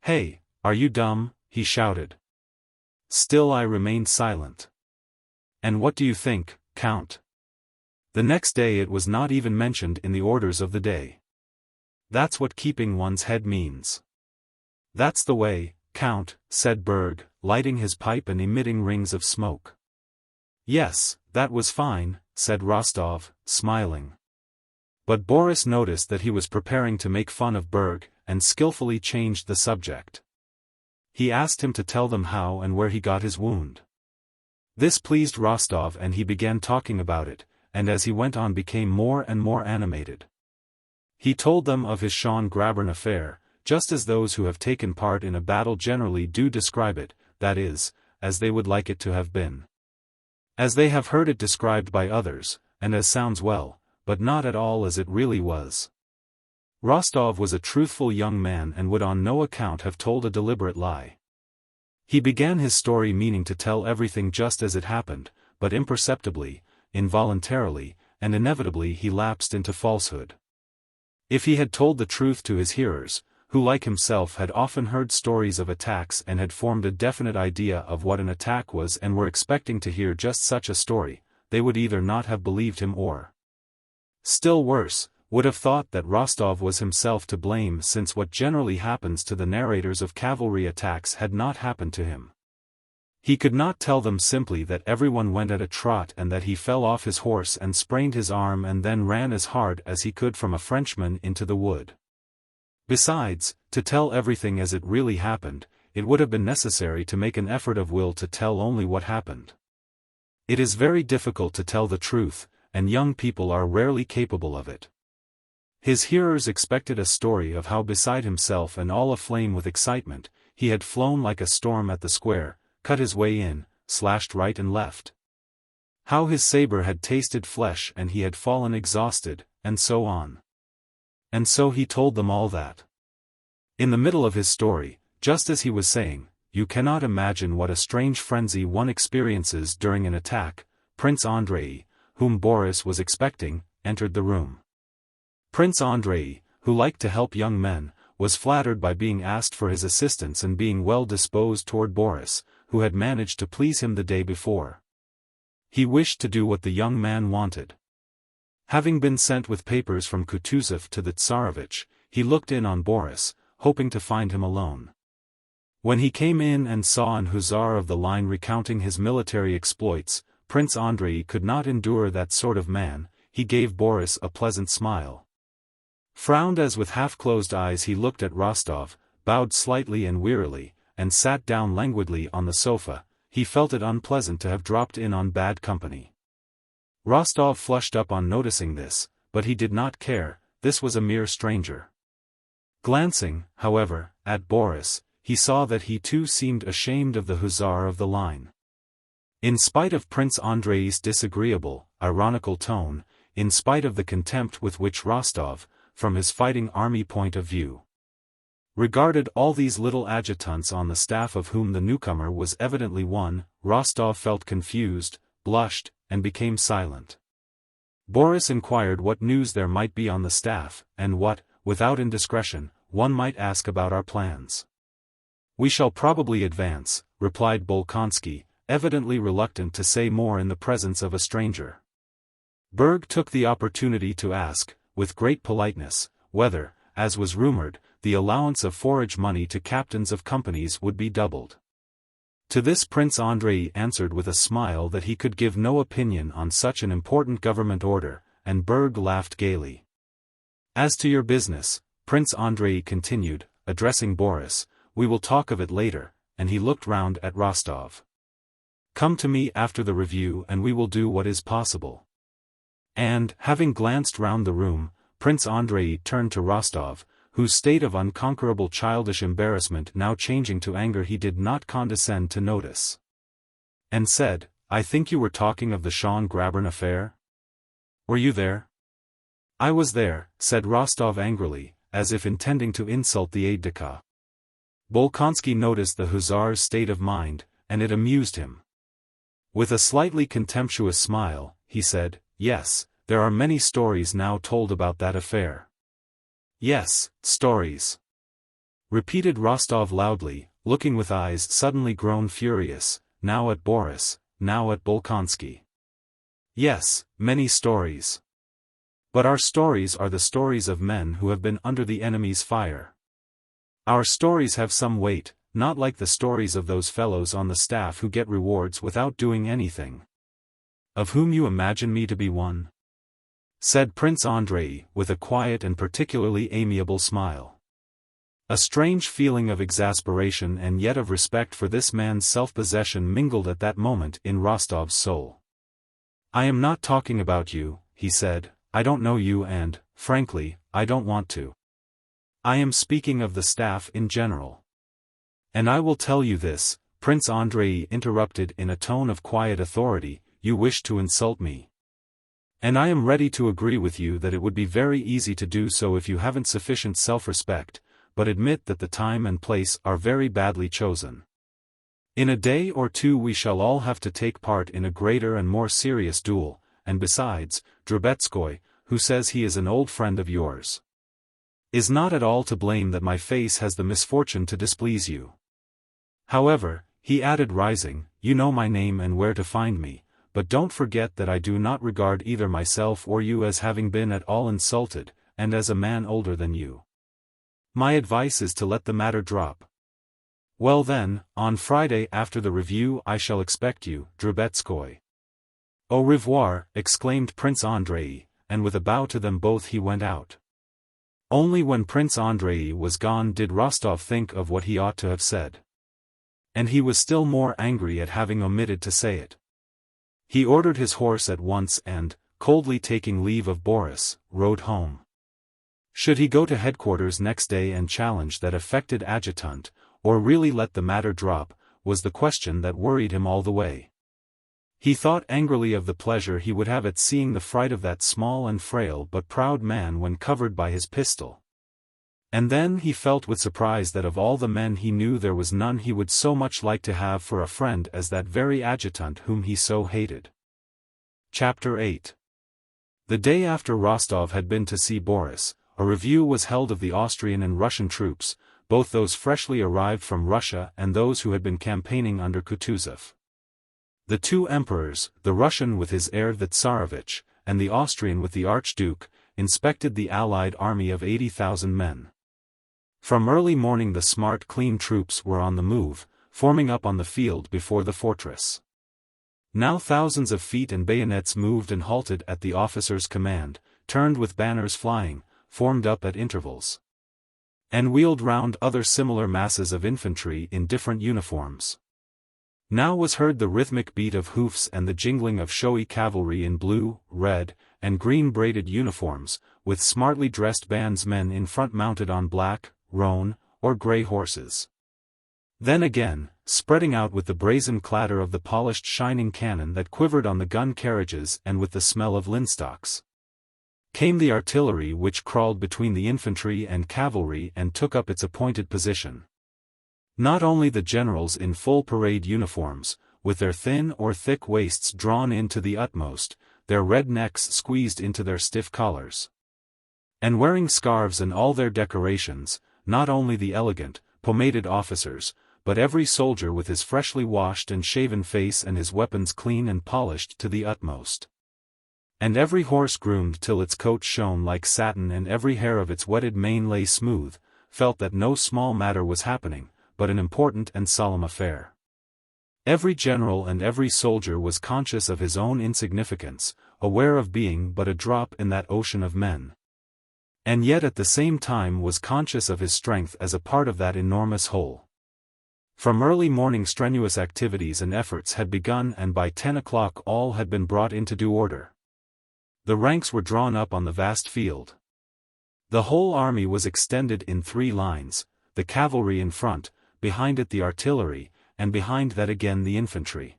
Hey, are you dumb? He shouted. Still I remained silent. And what do you think, Count? The next day it was not even mentioned in the orders of the day. That's what keeping one's head means. That's the way, Count, said Berg, lighting his pipe and emitting rings of smoke. Yes, that was fine, said Rostov, smiling. But Boris noticed that he was preparing to make fun of Berg, and skillfully changed the subject. He asked him to tell them how and where he got his wound. This pleased Rostov and he began talking about it, and as he went on became more and more animated. He told them of his Sean Grabern affair, just as those who have taken part in a battle generally do describe it, that is, as they would like it to have been. As they have heard it described by others, and as sounds well, but not at all as it really was. Rostov was a truthful young man and would on no account have told a deliberate lie. He began his story meaning to tell everything just as it happened, but imperceptibly, involuntarily, and inevitably he lapsed into falsehood. If he had told the truth to his hearers, who like himself had often heard stories of attacks and had formed a definite idea of what an attack was and were expecting to hear just such a story, they would either not have believed him or, still worse, would have thought that Rostov was himself to blame since what generally happens to the narrators of cavalry attacks had not happened to him. He could not tell them simply that everyone went at a trot and that he fell off his horse and sprained his arm and then ran as hard as he could from a Frenchman into the wood. Besides, to tell everything as it really happened, it would have been necessary to make an effort of will to tell only what happened. It is very difficult to tell the truth, and young people are rarely capable of it. His hearers expected a story of how beside himself and all aflame with excitement, he had flown like a storm at the square, cut his way in, slashed right and left. How his saber had tasted flesh and he had fallen exhausted, and so on. And so he told them all that. In the middle of his story, just as he was saying, "You cannot imagine what a strange frenzy one experiences during an attack," Prince Andrei, whom Boris was expecting, entered the room. Prince Andrei, who liked to help young men, was flattered by being asked for his assistance and being well disposed toward Boris, who had managed to please him the day before. He wished to do what the young man wanted. Having been sent with papers from Kutuzov to the Tsarevich, he looked in on Boris, hoping to find him alone. When he came in and saw an hussar of the line recounting his military exploits, Prince Andrei could not endure that sort of man. He gave Boris a pleasant smile. Frowned as with half-closed eyes he looked at Rostov, bowed slightly and wearily, and sat down languidly on the sofa. He felt it unpleasant to have dropped in on bad company. Rostov flushed up on noticing this, but he did not care, this was a mere stranger. Glancing, however, at Boris, he saw that he too seemed ashamed of the hussar of the line. In spite of Prince Andrei's disagreeable, ironical tone, in spite of the contempt with which Rostov, from his fighting army point of view, regarded all these little adjutants on the staff of whom the newcomer was evidently one, Rostov felt confused, blushed, and became silent. Boris inquired what news there might be on the staff, and what, without indiscretion, one might ask about our plans. "We shall probably advance," replied Bolkonsky, evidently reluctant to say more in the presence of a stranger. Berg took the opportunity to ask, with great politeness, whether, as was rumored, the allowance of forage money to captains of companies would be doubled. To this Prince Andrei answered with a smile that he could give no opinion on such an important government order, and Berg laughed gaily. "As to your business," Prince Andrei continued, addressing Boris, "we will talk of it later," and he looked round at Rostov. "Come to me after the review and we will do what is possible." And, having glanced round the room, Prince Andrei turned to Rostov, whose state of unconquerable childish embarrassment now changing to anger he did not condescend to notice, and said, "I think you were talking of the Schön-Grabern affair? Were you there?" "I was there," said Rostov angrily, as if intending to insult the aide-de-camp. Bolkonsky noticed the hussar's state of mind, and it amused him. With a slightly contemptuous smile, he said, "Yes, there are many stories now told about that affair." "Yes, stories," repeated Rostov loudly, looking with eyes suddenly grown furious, now at Boris, now at Bolkonsky. "Yes, many stories. But our stories are the stories of men who have been under the enemy's fire. Our stories have some weight, not like the stories of those fellows on the staff who get rewards without doing anything." "Of whom you imagine me to be one," said Prince Andrei, with a quiet and particularly amiable smile. A strange feeling of exasperation and yet of respect for this man's self-possession mingled at that moment in Rostov's soul. "I am not talking about you," he said, "I don't know you and, frankly, I don't want to. I am speaking of the staff in general. And I will tell you this," Prince Andrei interrupted in a tone of quiet authority, "you wish to insult me. And I am ready to agree with you that it would be very easy to do so if you haven't sufficient self-respect, but admit that the time and place are very badly chosen. In a day or two we shall all have to take part in a greater and more serious duel, and besides, Drubetskoy, who says he is an old friend of yours, is not at all to blame that my face has the misfortune to displease you. However," he added rising, "you know my name and where to find me. But don't forget that I do not regard either myself or you as having been at all insulted, and as a man older than you. My advice is to let the matter drop." "Well then, on Friday after the review I shall expect you, Drubetskoy." "Au revoir," exclaimed Prince Andrei, and with a bow to them both he went out. Only when Prince Andrei was gone did Rostov think of what he ought to have said. And he was still more angry at having omitted to say it. He ordered his horse at once and, coldly taking leave of Boris, rode home. Should he go to headquarters next day and challenge that affected adjutant, or really let the matter drop, was the question that worried him all the way. He thought angrily of the pleasure he would have at seeing the fright of that small and frail but proud man when covered by his pistol. And then he felt with surprise that of all the men he knew there was none he would so much like to have for a friend as that very adjutant whom he so hated. Chapter 8. The day after Rostov had been to see Boris, a review was held of the Austrian and Russian troops, both those freshly arrived from Russia and those who had been campaigning under Kutuzov. The two emperors, the Russian with his heir the Tsarevich, and the Austrian with the Archduke, inspected the allied army of 80,000 men. From early morning the smart clean troops were on the move, forming up on the field before the fortress. Now thousands of feet and bayonets moved and halted at the officer's command, turned with banners flying, formed up at intervals, and wheeled round other similar masses of infantry in different uniforms. Now was heard the rhythmic beat of hoofs and the jingling of showy cavalry in blue, red, and green braided uniforms, with smartly dressed bandsmen in front mounted on black, roan, or grey horses. Then again, spreading out with the brazen clatter of the polished shining cannon that quivered on the gun carriages and with the smell of linstocks, came the artillery which crawled between the infantry and cavalry and took up its appointed position. Not only the generals in full parade uniforms, with their thin or thick waists drawn in to the utmost, their red necks squeezed into their stiff collars, and wearing scarves and all their decorations, not only the elegant, pomaded officers, but every soldier with his freshly washed and shaven face and his weapons clean and polished to the utmost. And every horse groomed till its coat shone like satin and every hair of its wetted mane lay smooth, felt that no small matter was happening, but an important and solemn affair. Every general and every soldier was conscious of his own insignificance, aware of being but a drop in that ocean of men, and yet at the same time was conscious of his strength as a part of that enormous whole. From early morning strenuous activities and efforts had begun and by 10 o'clock all had been brought into due order. The ranks were drawn up on the vast field. The whole army was extended in 3 lines, the cavalry in front, behind it the artillery, and behind that again the infantry.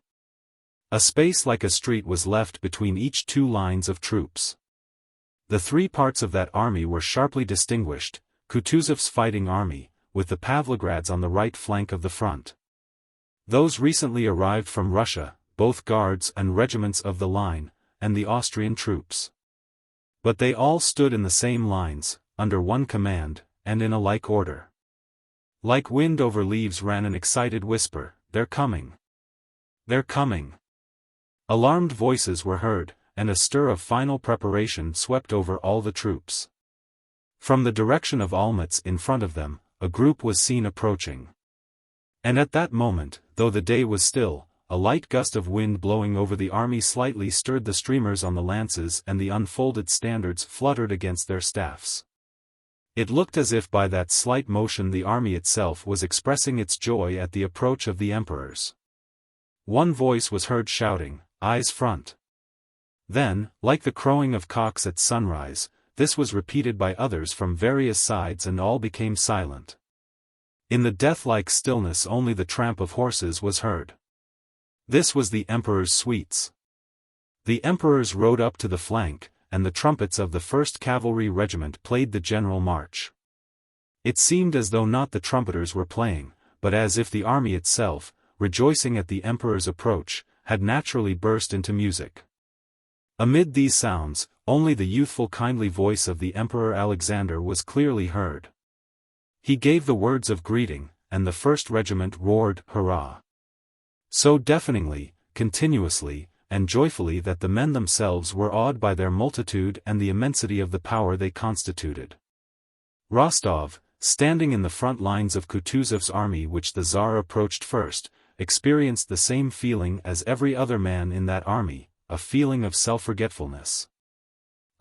A space like a street was left between each 2 lines of troops. The 3 parts of that army were sharply distinguished: Kutuzov's fighting army, with the Pavlograds on the right flank of the front. Those recently arrived from Russia, both guards and regiments of the line, and the Austrian troops. But they all stood in the same lines, under one command, and in a like order. Like wind over leaves ran an excited whisper, "They're coming! They're coming!" Alarmed voices were heard, and a stir of final preparation swept over all the troops. From the direction of Olmütz in front of them, a group was seen approaching. And at that moment, though the day was still, a light gust of wind blowing over the army slightly stirred the streamers on the lances and the unfolded standards fluttered against their staffs. It looked as if by that slight motion the army itself was expressing its joy at the approach of the emperors. One voice was heard shouting, "Eyes front!" Then, like the crowing of cocks at sunrise, this was repeated by others from various sides and all became silent. In the death-like stillness only the tramp of horses was heard. This was the emperor's suites. The emperors rode up to the flank, and the trumpets of the 1st Cavalry Regiment played the general march. It seemed as though not the trumpeters were playing, but as if the army itself, rejoicing at the emperor's approach, had naturally burst into music. Amid these sounds, only the youthful kindly voice of the Emperor Alexander was clearly heard. He gave the words of greeting, and the 1st Regiment roared, "Hurrah!" so deafeningly, continuously, and joyfully that the men themselves were awed by their multitude and the immensity of the power they constituted. Rostov, standing in the front lines of Kutuzov's army which the Tsar approached first, experienced the same feeling as every other man in that army, a feeling of self-forgetfulness,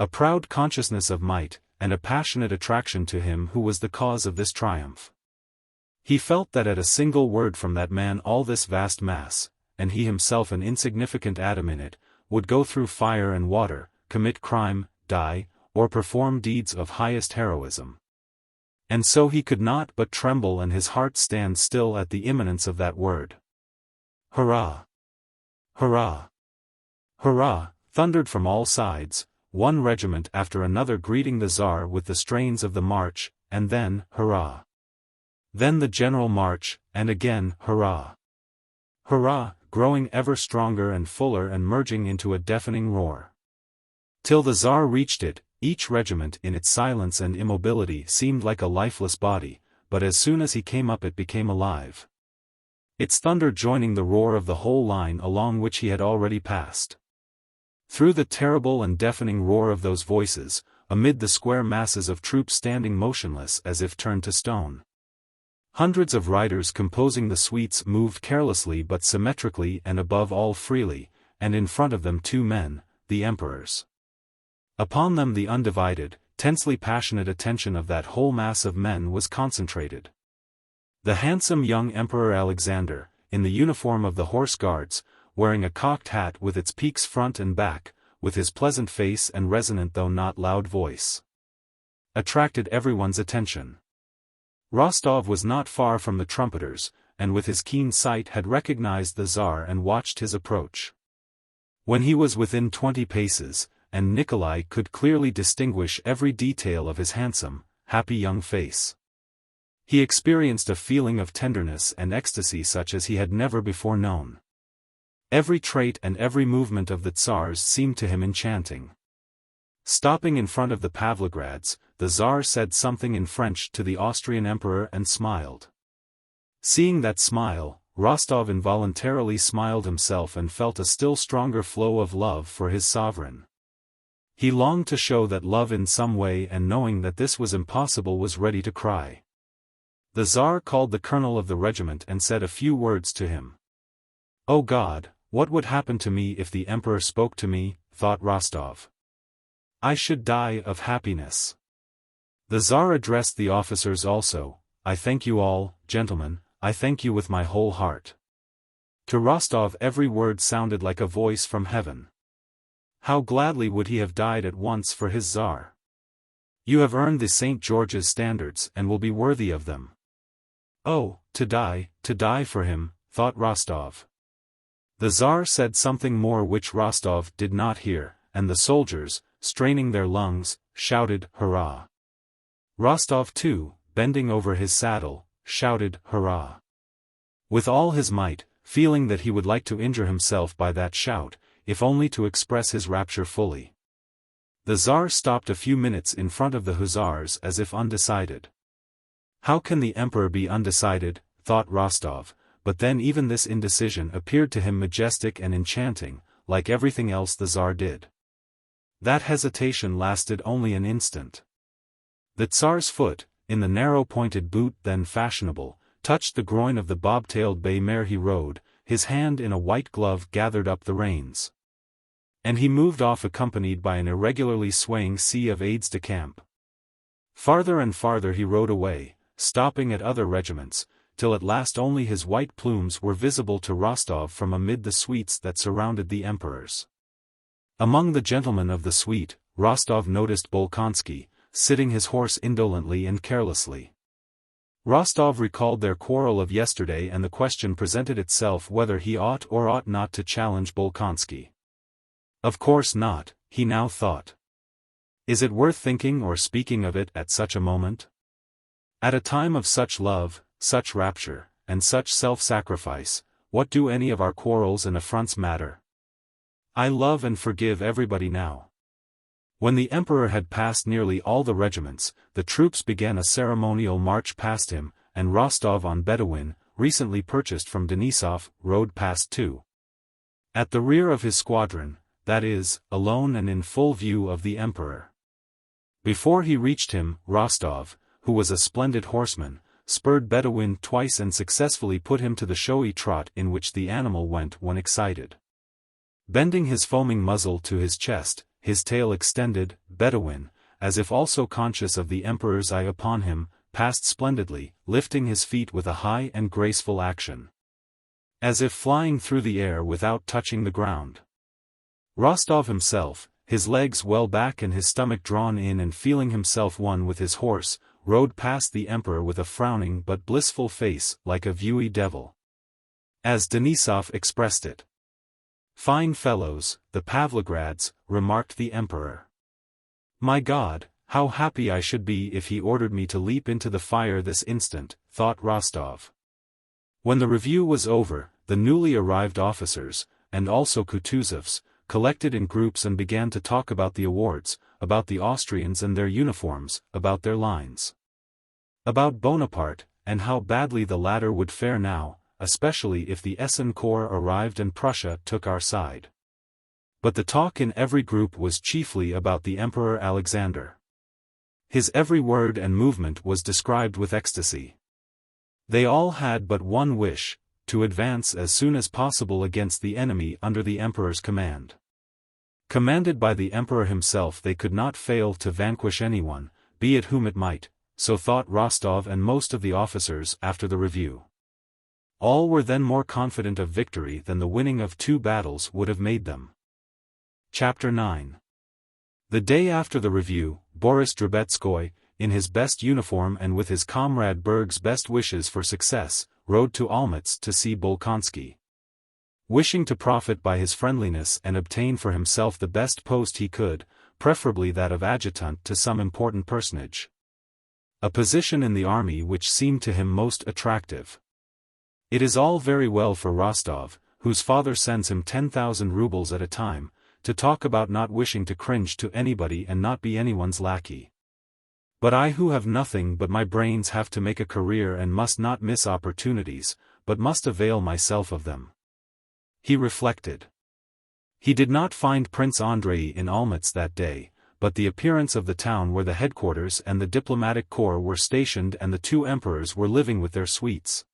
a proud consciousness of might, and a passionate attraction to him who was the cause of this triumph. He felt that at a single word from that man all this vast mass, and he himself an insignificant atom in it, would go through fire and water, commit crime, die, or perform deeds of highest heroism. And so he could not but tremble and his heart stand still at the imminence of that word. Hurrah! Hurrah! Hurrah! Thundered from all sides, one regiment after another greeting the Tsar with the strains of the march, and then, hurrah! Then the general march, and again, hurrah! Hurrah, growing ever stronger and fuller and merging into a deafening roar. Till the Tsar reached it, each regiment in its silence and immobility seemed like a lifeless body, but as soon as he came up it became alive. Its thunder joining the roar of the whole line along which he had already passed. Through the terrible and deafening roar of those voices, amid the square masses of troops standing motionless as if turned to stone, hundreds of riders composing the suites moved carelessly but symmetrically and above all freely, and in front of them two men, the emperors. Upon them the undivided, tensely passionate attention of that whole mass of men was concentrated. The handsome young Emperor Alexander, in the uniform of the Horse Guards, wearing a cocked hat with its peaks front and back, with his pleasant face and resonant though not loud voice, attracted everyone's attention. Rostov was not far from the trumpeters, and with his keen sight had recognized the Tsar and watched his approach. When he was within 20 paces, and Nikolai could clearly distinguish every detail of his handsome, happy young face, he experienced a feeling of tenderness and ecstasy such as he had never before known. Every trait and every movement of the Tsar's seemed to him enchanting. Stopping in front of the Pavlograds, the Tsar said something in French to the Austrian emperor and smiled. Seeing that smile, Rostov involuntarily smiled himself and felt a still stronger flow of love for his sovereign. He longed to show that love in some way, and knowing that this was impossible was ready to cry. The Tsar called the colonel of the regiment and said a few words to him. "Oh God, what would happen to me if the emperor spoke to me?" thought Rostov. "I should die of happiness." The Tsar addressed the officers also. "I thank you all, gentlemen, I thank you with my whole heart." To Rostov every word sounded like a voice from heaven. How gladly would he have died at once for his Tsar. "You have earned the St. George's standards and will be worthy of them." Oh, to die for him, thought Rostov. The Tsar said something more which Rostov did not hear, and the soldiers, straining their lungs, shouted, "Hurrah!" Rostov too, bending over his saddle, shouted, "Hurrah!" With all his might, feeling that he would like to injure himself by that shout, if only to express his rapture fully. The Tsar stopped a few minutes in front of the hussars as if undecided. How can the emperor be undecided, thought Rostov, but then even this indecision appeared to him majestic and enchanting, like everything else the Tsar did. That hesitation lasted only an instant. The Tsar's foot, in the narrow pointed boot then fashionable, touched the groin of the bob-tailed bay mare he rode, his hand in a white glove gathered up the reins. And he moved off accompanied by an irregularly swaying sea of aides-de-camp. Farther and farther he rode away, stopping at other regiments, till at last only his white plumes were visible to Rostov from amid the suites that surrounded the emperors. Among the gentlemen of the suite, Rostov noticed Bolkonsky, sitting his horse indolently and carelessly. Rostov recalled their quarrel of yesterday, and the question presented itself whether he ought or ought not to challenge Bolkonsky. Of course not, he now thought. Is it worth thinking or speaking of it at such a moment? At a time of such love, such rapture, and such self-sacrifice, what do any of our quarrels and affronts matter? I love and forgive everybody now. When the emperor had passed nearly all the regiments, the troops began a ceremonial march past him, and Rostov on Bedouin, recently purchased from Denisov, rode past too. At the rear of his squadron, that is, alone and in full view of the emperor. Before he reached him, Rostov, who was a splendid horseman, spurred Bedouin twice and successfully put him to the showy trot in which the animal went when excited. Bending his foaming muzzle to his chest, his tail extended, Bedouin, as if also conscious of the emperor's eye upon him, passed splendidly, lifting his feet with a high and graceful action, as if flying through the air without touching the ground. Rostov himself, his legs well back and his stomach drawn in and feeling himself one with his horse, rode past the emperor with a frowning but blissful face like a viewy devil. As Denisov expressed it. "Fine fellows, the Pavlograds," remarked the emperor. "My God, how happy I should be if he ordered me to leap into the fire this instant," thought Rostov. When the review was over, the newly arrived officers, and also Kutuzovs, collected in groups and began to talk about the awards, about the Austrians and their uniforms, about their lines. About Bonaparte, and how badly the latter would fare now, especially if the Essen Corps arrived and Prussia took our side. But the talk in every group was chiefly about the Emperor Alexander. His every word and movement was described with ecstasy. They all had but one wish, to advance as soon as possible against the enemy under the Emperor's command. Commanded by the Emperor himself, they could not fail to vanquish anyone, be it whom it might, so thought Rostov and most of the officers after the review. All were then more confident of victory than the winning of 2 battles would have made them. Chapter 9. The day after the review, Boris Drobetskoy, in his best uniform and with his comrade Berg's best wishes for success, rode to Olmütz to see Bolkonsky. Wishing to profit by his friendliness and obtain for himself the best post he could, preferably that of adjutant to some important personage. A position in the army which seemed to him most attractive. It is all very well for Rostov, whose father sends him 10,000 rubles at a time, to talk about not wishing to cringe to anybody and not be anyone's lackey. But I who have nothing but my brains have to make a career and must not miss opportunities, but must avail myself of them. He reflected. He did not find Prince Andrei in Olmütz that day, but the appearance of the town where the headquarters and the diplomatic corps were stationed and the 2 emperors were living with their suites.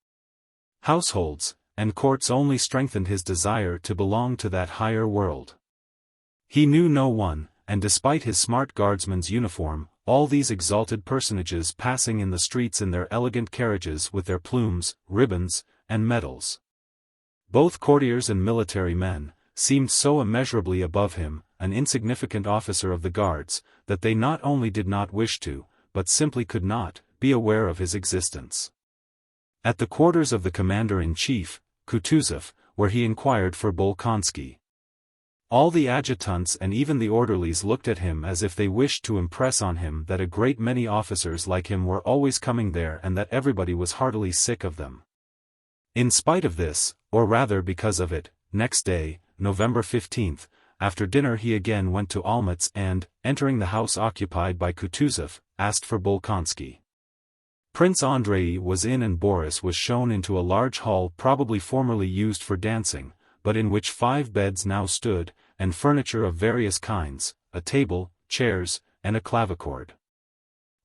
Households, and courts only strengthened his desire to belong to that higher world. He knew no one, and despite his smart guardsman's uniform, all these exalted personages passing in the streets in their elegant carriages with their plumes, ribbons, and medals. Both courtiers and military men, seemed so immeasurably above him, an insignificant officer of the guards, that they not only did not wish to, but simply could not, be aware of his existence. At the quarters of the commander-in-chief, Kutuzov, where he inquired for Bolkonsky. All the adjutants and even the orderlies looked at him as if they wished to impress on him that a great many officers like him were always coming there and that everybody was heartily sick of them. In spite of this, or rather because of it, next day, November 15th, after dinner he again went to Olmütz and, entering the house occupied by Kutuzov, asked for Bolkonsky. Prince Andrei was in and Boris was shown into a large hall probably formerly used for dancing, but in which 5 beds now stood, and furniture of various kinds, a table, chairs, and a clavichord.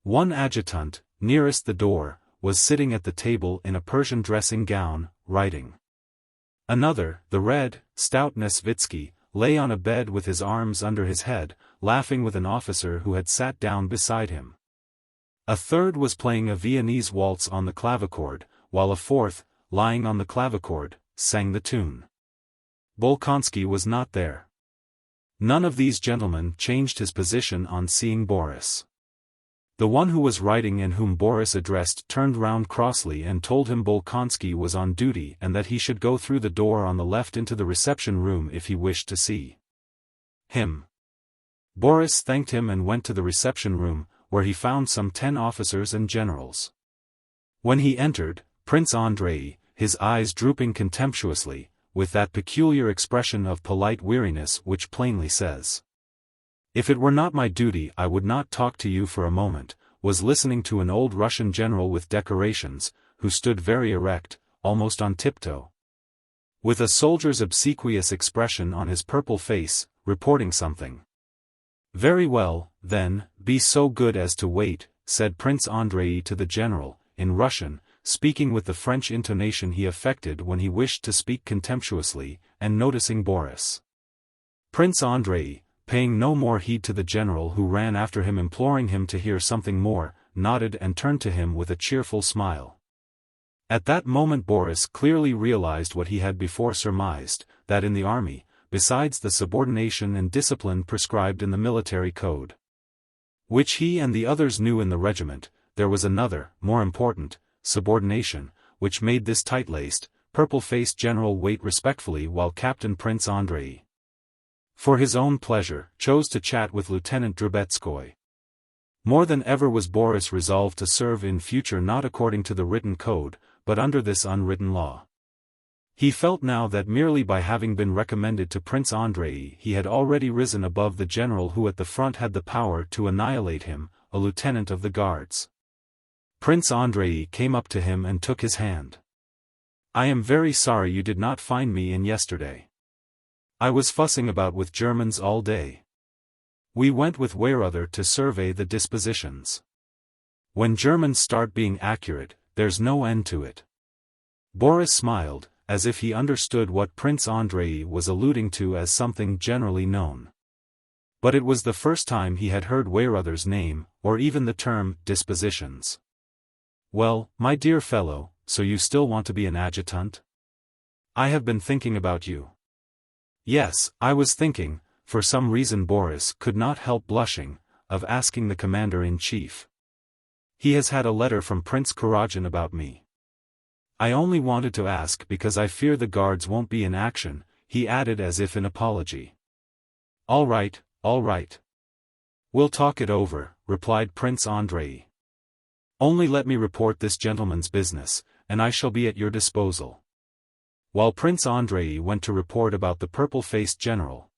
One adjutant, nearest the door, was sitting at the table in a Persian dressing gown, writing. Another, the red, stout Nesvitsky, lay on a bed with his arms under his head, laughing with an officer who had sat down beside him. A third was playing a Viennese waltz on the clavichord, while a fourth, lying on the clavichord, sang the tune. Bolkonsky was not there. None of these gentlemen changed his position on seeing Boris. The one who was writing and whom Boris addressed turned round crossly and told him Bolkonsky was on duty and that he should go through the door on the left into the reception room if he wished to see him. Boris thanked him and went to the reception room, where he found some 10 officers and generals. When he entered, Prince Andrei, his eyes drooping contemptuously, with that peculiar expression of polite weariness which plainly says, "If it were not my duty I would not talk to you for a moment," was listening to an old Russian general with decorations, who stood very erect, almost on tiptoe, with a soldier's obsequious expression on his purple face, reporting something. "Very well, then, be so good as to wait," said Prince Andrei to the general, in Russian, speaking with the French intonation he affected when he wished to speak contemptuously, and noticing Boris. Prince Andrei, paying no more heed to the general who ran after him imploring him to hear something more, nodded and turned to him with a cheerful smile. At that moment Boris clearly realized what he had before surmised, that in the army, besides the subordination and discipline prescribed in the military code, which he and the others knew in the regiment, there was another, more important, subordination, which made this tight-laced, purple-faced general wait respectfully while Captain Prince Andrei, for his own pleasure, chose to chat with Lieutenant Drubetskoy. More than ever was Boris resolved to serve in future not according to the written code, but under this unwritten law. He felt now that merely by having been recommended to Prince Andrei he had already risen above the general who at the front had the power to annihilate him, a lieutenant of the guards. Prince Andrei came up to him and took his hand. "I am very sorry you did not find me in yesterday. I was fussing about with Germans all day. We went with Weyrother to survey the dispositions. When Germans start being accurate, there's no end to it." Boris smiled, as if he understood what Prince Andrei was alluding to as something generally known. But it was the first time he had heard Weyrother's name, or even the term dispositions. "Well, my dear fellow, so you still want to be an adjutant? I have been thinking about you." "Yes, I was thinking," for some reason Boris could not help blushing, "of asking the commander-in-chief. He has had a letter from Prince Kuragin about me. I only wanted to ask because I fear the guards won't be in action," he added as if in apology. All right. We'll talk it over," replied Prince Andrei. "Only let me report this gentleman's business, and I shall be at your disposal." While Prince Andrei went to report about the purple-faced general,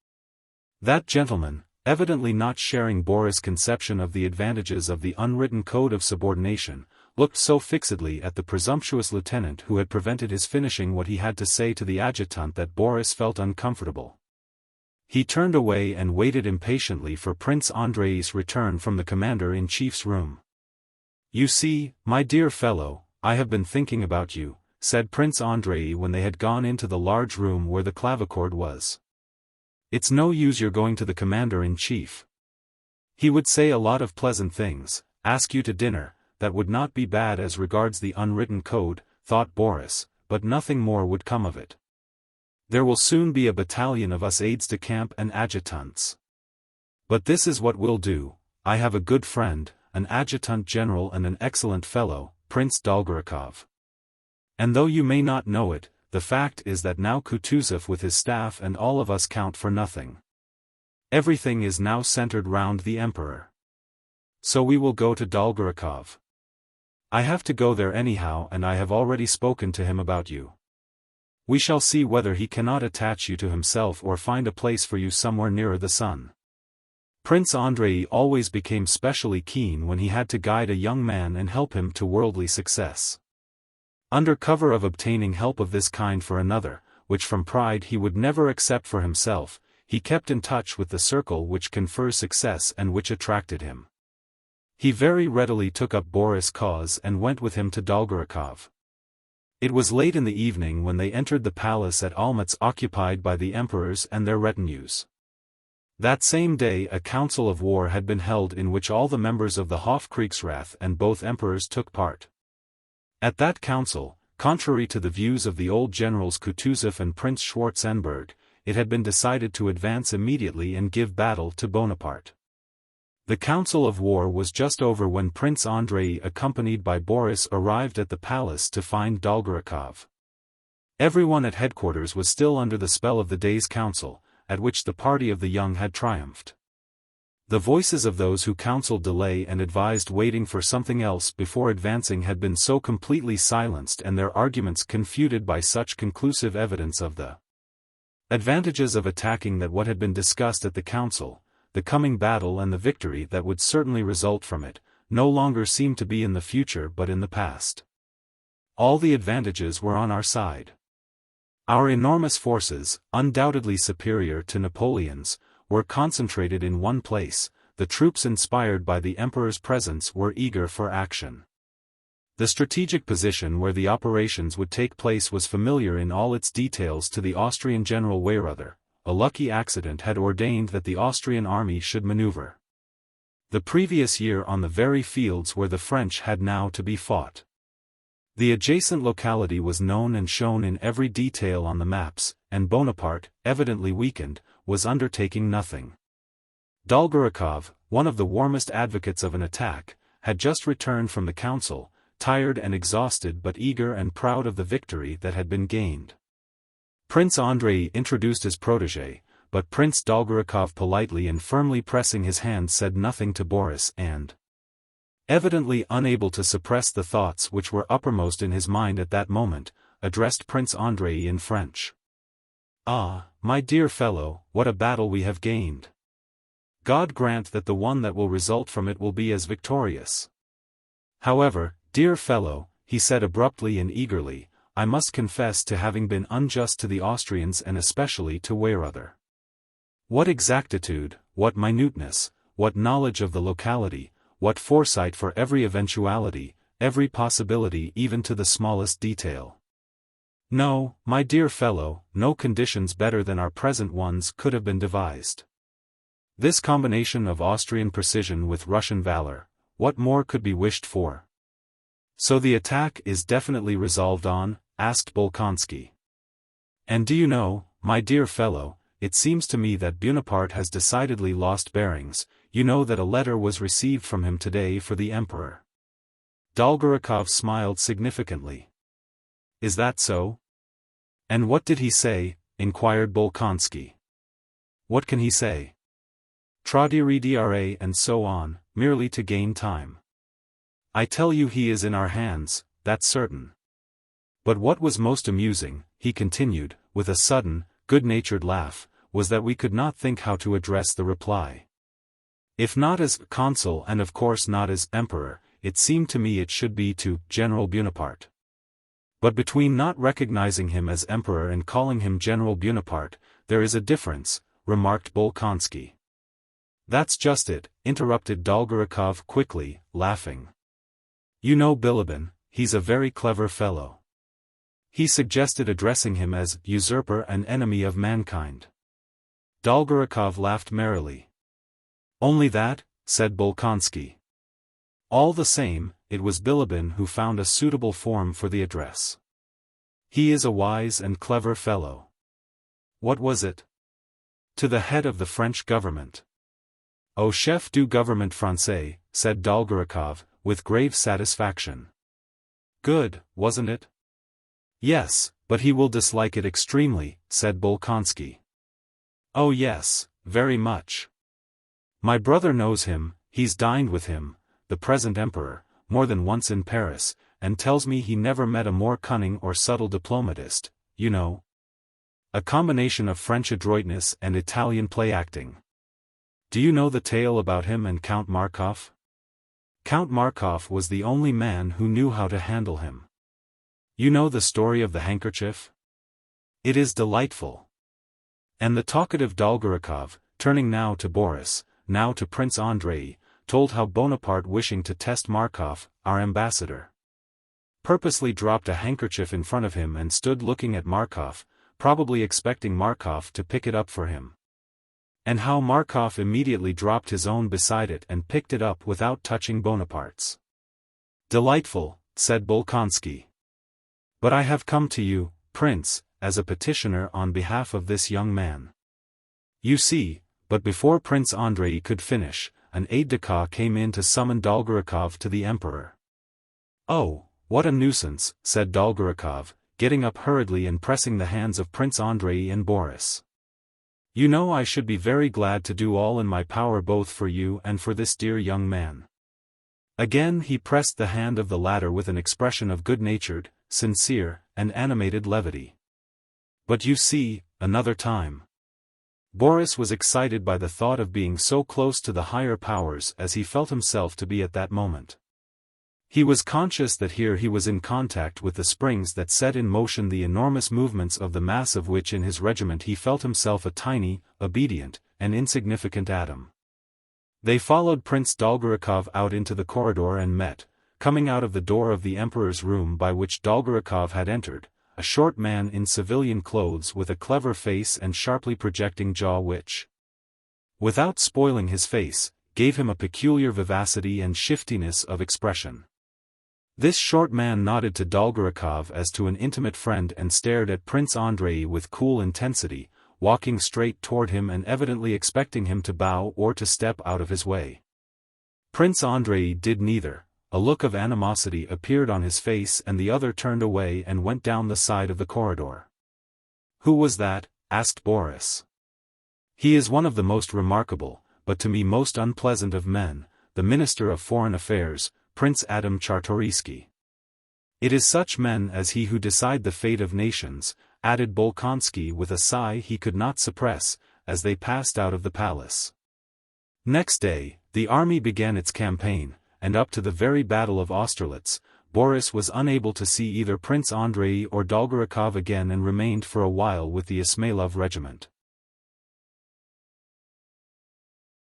that gentleman, evidently not sharing Boris' conception of the advantages of the unwritten code of subordination, looked so fixedly at the presumptuous lieutenant who had prevented his finishing what he had to say to the adjutant that Boris felt uncomfortable. He turned away and waited impatiently for Prince Andrei's return from the commander-in-chief's room. "You see, my dear fellow, I have been thinking about you," said Prince Andrei when they had gone into the large room where the clavichord was. "It's no use your going to the commander-in-chief. He would say a lot of pleasant things, ask you to dinner, that would not be bad as regards the unwritten code," thought Boris, "but nothing more would come of it. There will soon be a battalion of us aides-de-camp and adjutants. But this is what we'll do, I have a good friend, an adjutant general and an excellent fellow, Prince Dolgorukov. And though you may not know it, the fact is that now Kutuzov with his staff and all of us count for nothing. Everything is now centered round the emperor. So we will go to Dolgorukov. I have to go there anyhow and I have already spoken to him about you. We shall see whether he cannot attach you to himself or find a place for you somewhere nearer the sun." Prince Andrei always became specially keen when he had to guide a young man and help him to worldly success. Under cover of obtaining help of this kind for another, which from pride he would never accept for himself, he kept in touch with the circle which confers success and which attracted him. He very readily took up Boris' cause and went with him to Dolgorukov. It was late in the evening when they entered the palace at Olmutz occupied by the emperors and their retinues. That same day a council of war had been held in which all the members of the Hofkriegsrath and both emperors took part. At that council, contrary to the views of the old generals Kutuzov and Prince Schwarzenberg, it had been decided to advance immediately and give battle to Bonaparte. The council of war was just over when Prince Andrei accompanied by Boris arrived at the palace to find Dolgorukov. Everyone at headquarters was still under the spell of the day's council, at which the party of the young had triumphed. The voices of those who counseled delay and advised waiting for something else before advancing had been so completely silenced and their arguments confuted by such conclusive evidence of the advantages of attacking that what had been discussed at the council, the coming battle and the victory that would certainly result from it, no longer seemed to be in the future but in the past. All the advantages were on our side. Our enormous forces, undoubtedly superior to Napoleon's, were concentrated in one place, the troops inspired by the emperor's presence were eager for action. The strategic position where the operations would take place was familiar in all its details to the Austrian general Weyrother. A lucky accident had ordained that the Austrian army should maneuver the previous year on the very fields where the French had now to be fought. The adjacent locality was known and shown in every detail on the maps, and Bonaparte, evidently weakened, was undertaking nothing. Dolgorukov, one of the warmest advocates of an attack, had just returned from the council, tired and exhausted but eager and proud of the victory that had been gained. Prince Andrei introduced his protégé, but Prince Dolgorukov politely and firmly pressing his hand said nothing to Boris and, evidently unable to suppress the thoughts which were uppermost in his mind at that moment, addressed Prince Andrei in French. "Ah, my dear fellow, what a battle we have gained! God grant that the one that will result from it will be as victorious. However, dear fellow," he said abruptly and eagerly, "I must confess to having been unjust to the Austrians and especially to Weyrother. What exactitude, what minuteness, what knowledge of the locality, what foresight for every eventuality, every possibility even to the smallest detail. No, my dear fellow, no conditions better than our present ones could have been devised. This combination of Austrian precision with Russian valor, what more could be wished for?" "So the attack is definitely resolved on?" asked Bolkonsky. "And do you know, my dear fellow, it seems to me that Bonaparte has decidedly lost bearings. You know that a letter was received from him today for the Emperor." Dolgorukov smiled significantly. "Is that so? And what did he say?" inquired Bolkonsky. "What can he say? Tradire and so on, merely to gain time. I tell you he is in our hands, that's certain. But what was most amusing," he continued, with a sudden, good-natured laugh, "was that we could not think how to address the reply. If not as consul and of course not as emperor, it seemed to me it should be to General Bonaparte. But between not recognizing him as emperor and calling him General Bonaparte, there is a difference," remarked Bolkonsky. "That's just it," interrupted Dolgorukov quickly, laughing. "You know Bilibin, he's a very clever fellow. He suggested addressing him as usurper and enemy of mankind." Dolgorukov laughed merrily. "Only that?" said Bolkonsky. "All the same, it was Bilibin who found a suitable form for the address. He is a wise and clever fellow." "What was it?" "To the head of the French government." "Au chef du gouvernement français," said Dolgorukov, with grave satisfaction. "Good, wasn't it?" "Yes, but he will dislike it extremely," said Bolkonsky. "Oh yes, very much. My brother knows him, he's dined with him, the present emperor, more than once in Paris, and tells me he never met a more cunning or subtle diplomatist, you know. A combination of French adroitness and Italian play-acting. Do you know the tale about him and Count Markov? Count Markov was the only man who knew how to handle him. You know the story of the handkerchief? It is delightful." And the talkative Dolgorukov, turning now to Boris, now to Prince Andrei, told how Bonaparte, wishing to test Markov, our ambassador, purposely dropped a handkerchief in front of him and stood looking at Markov, probably expecting Markov to pick it up for him. And how Markov immediately dropped his own beside it and picked it up without touching Bonaparte's. "Delightful," said Bolkonsky. "But I have come to you, Prince, as a petitioner on behalf of this young man. You see," but before Prince Andrei could finish, an aide-de-camp came in to summon Dolgorukov to the Emperor. "Oh, what a nuisance," said Dolgorukov, getting up hurriedly and pressing the hands of Prince Andrei and Boris. "You know I should be very glad to do all in my power both for you and for this dear young man." Again he pressed the hand of the latter with an expression of good-natured, sincere, and animated levity. "But you see, another time." Boris was excited by the thought of being so close to the higher powers as he felt himself to be at that moment. He was conscious that here he was in contact with the springs that set in motion the enormous movements of the mass of which in his regiment he felt himself a tiny, obedient, and insignificant atom. They followed Prince Dolgorukov out into the corridor and met, coming out of the door of the Emperor's room by which Dolgorukov had entered, a short man in civilian clothes with a clever face and sharply projecting jaw which, without spoiling his face, gave him a peculiar vivacity and shiftiness of expression. This short man nodded to Dolgorukov as to an intimate friend and stared at Prince Andrei with cool intensity, walking straight toward him and evidently expecting him to bow or to step out of his way. Prince Andrei did neither, a look of animosity appeared on his face and the other turned away and went down the side of the corridor. "Who was that?" asked Boris. "He is one of the most remarkable, but to me most unpleasant of men, the Minister of Foreign Affairs, Prince Adam Czartoryski. It is such men as he who decide the fate of nations," added Bolkonsky with a sigh he could not suppress, as they passed out of the palace. Next day, the army began its campaign, and up to the very battle of Austerlitz, Boris was unable to see either Prince Andrei or Dolgorukov again and remained for a while with the Ismailov regiment.